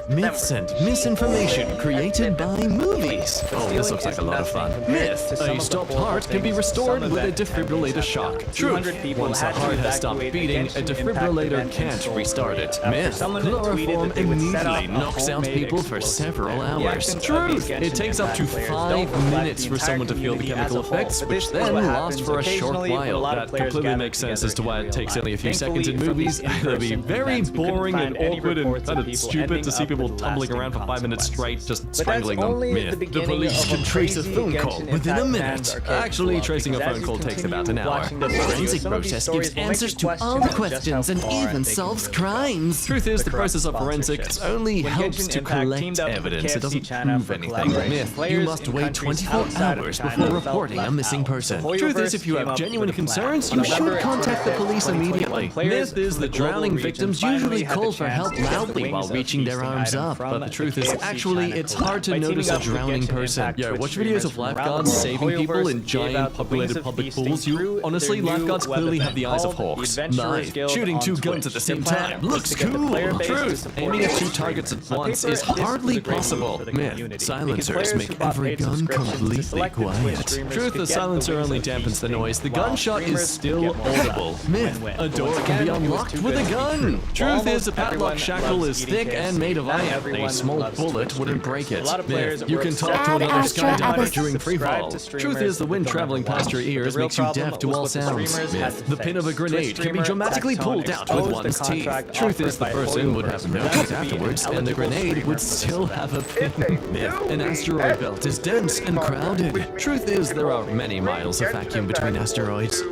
Myths and misinformation created by movies. Oh, this looks like a lot of fun. Myth, a stopped heart can be restored with a defibrillator shock. Truth, once the heart has stopped beating, a defibrillator can't restart it. Myth, chloroform immediately knocks out people for several hours. Truth, it takes up to 5 minutes for someone to feel the chemical effects, which then last for a short while. That completely makes sense as to why it takes only a few seconds in movies. It'll be very boring and awkward and kind of stupid to see people tumbling around for 5 minutes straight, just strangling them. Myth, the police can trace a phone call within a minute. Actually, tracing a phone call takes about an hour. The forensic process gives answers to all the questions and even solves crimes. Truth is, the process of forensics only helps to collect evidence. It doesn't prove anything. Myth, you must wait 24 hours before reporting a missing person. Truth is, if you have genuine concerns, you should contact the police immediately. Myth is, the drowning victims usually call for help loudly while reaching their arms up, but the truth is, actually, it's hard to notice a drowning person. Yo, watch videos of lifeguards saving people in giant populated public pools. Honestly, lifeguards clearly have the eyes of hawks. Mine, shooting 2 guns at the same time looks cool. Truth, aiming at 2 targets at once is hardly possible. Myth, silencers make every gun completely quiet. Truth, the silencer only dampens the noise. The gunshot is still audible. Myth, a door can be unlocked with a gun. Truth is, a padlock shackle is thick and made of iron. A small bullet wouldn't break it. Myth, you can talk to another skydiver during freefall. Truth is, the wind traveling past your ears makes you deaf to all sounds. Myth, the pin of a grenade can be dramatically pulled out with one's teeth. Truth is, the person would have no teeth afterwards, and the grenade would still have a pin. Myth, an asteroid belt is dense and crowded. Truth is, there are many miles of vacuum between asteroids.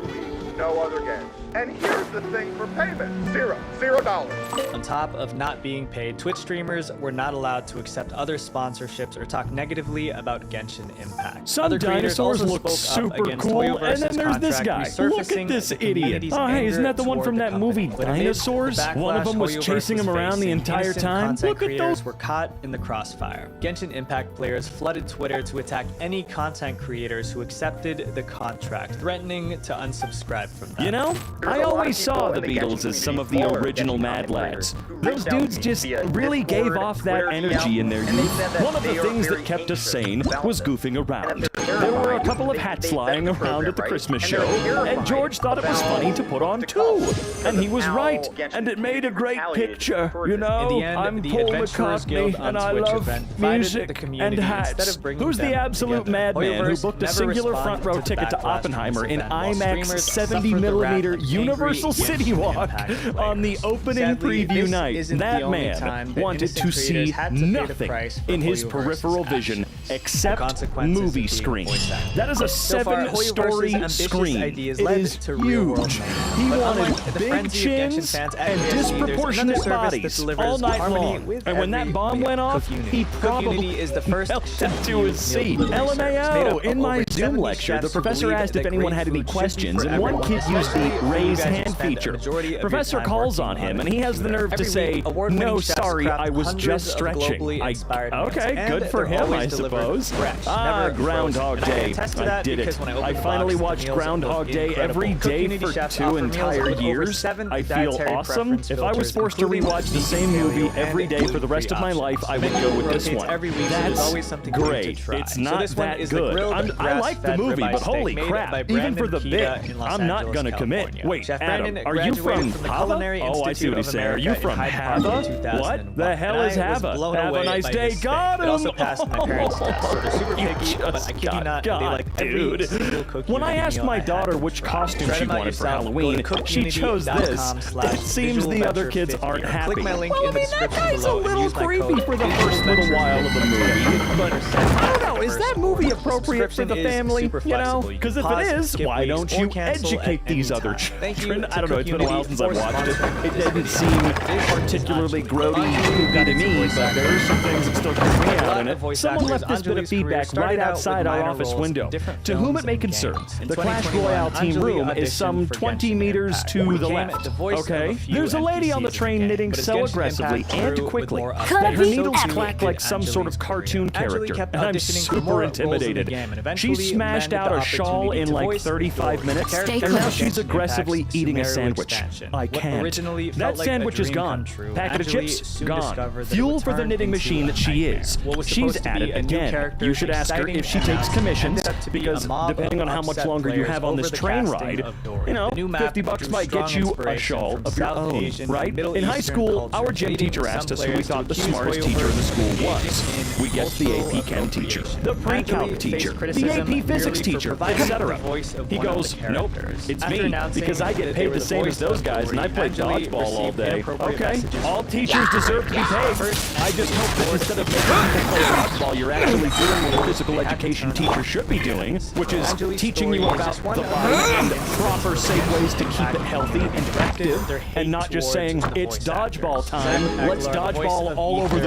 No other game. And here's the thing for payment. $0. On top of not being paid, Twitch streamers were not allowed to accept other sponsorships or talk negatively about Genshin Impact. Some dinosaurs look super cool, and then there's this guy. Look at this idiot. Oh, hey, isn't that the one from that movie, Dinosaurs? One of them was chasing him around the entire time. Look at those. Were caught in the crossfire. Genshin Impact players flooded Twitter to attack any content creators who accepted the contract, threatening to unsubscribe from them. You know, I always saw the Beatles as some of the original Mad Lads. Those dudes just really gave off that energy in their youth. One of the things that kept us sane was goofing around. There were a couple of hats lying around at the Christmas show, and George thought it was funny to put on two. And he was right, and it made a great picture. You know, I'm Paul McCartney, and I love music and hats. Who's the absolute madman who booked a singular front row ticket to Oppenheimer in IMAX 70mm Universal City Walk on the opening preview night? That man wanted to see nothing in his peripheral vision except movie screen. That is a 7-story screen. It is huge. He wanted big chins and disproportionate bodies all night long. And when that bomb went off, he probably melted to his seat. LMAO, in my Zoom lecture, the professor asked if anyone had any questions, and one kid used the raise hand feature. Professor calls on him, and he has the nerve to say, "No, sorry, I was just stretching." Okay, good for him, I suppose. Groundhog Day. I did it. I finally watched Groundhog Day every day for 2 entire years. I feel awesome. If I was forced to rewatch the same movie every day for the rest of my life, I would go with this one. That's great. It's not that good. I like the movie, but holy crap, even for the bit, I'm not gonna commit. Wait, Adam, are you from Hava? Oh, I see what he's saying. Are you from Hava? What the hell is Hava? Have a nice day. Got him! Dude. When I asked my daughter which costume she wanted for Halloween, she chose this. It seems the other kids aren't happy. Well, I mean, that guy's a little creepy for the first little while of the movie, but I don't know, is that movie appropriate for the family? You know? Because if it is, why don't you educate these other children? I don't know, it's been a while since I've watched it. It didn't seem particularly grody to me, but there are some things that still creep me out in it. Someone left this bit of feedback right outside our office window. To whom it may concern, the Clash Royale team room is some 20 meters to the left. Okay? There's a lady on the train knitting so aggressively and quickly that her needles clack like some sort of cartoon character, and I'm super intimidated. She smashed out a shawl in like 35 minutes, and now she's aggressively eating a sandwich. I can't. That sandwich is gone. Packet of chips? Gone. Fuel for the knitting machine that she is. She's at it again. You should ask her if she takes commissions, because depending on how much longer you have on this train ride, you know, $50 might get you a shawl of your own, right? In high school, our gym teacher asked us who we thought the smartest teacher in the school was. We guessed the AP Chem teacher, the pre-calc teacher, the AP Physics teacher, etc. He goes, "Nope, it's me, because I get paid the same as those guys and I play dodgeball all day." Okay, all teachers deserve to be paid. I just hope that instead of making people play dodgeball, you're actually doing what a physical education teacher should be doing, which is teaching you about the body and proper safe ways to keep it healthy and active, and not just saying, "It's dodgeball time, let's dodgeball all over the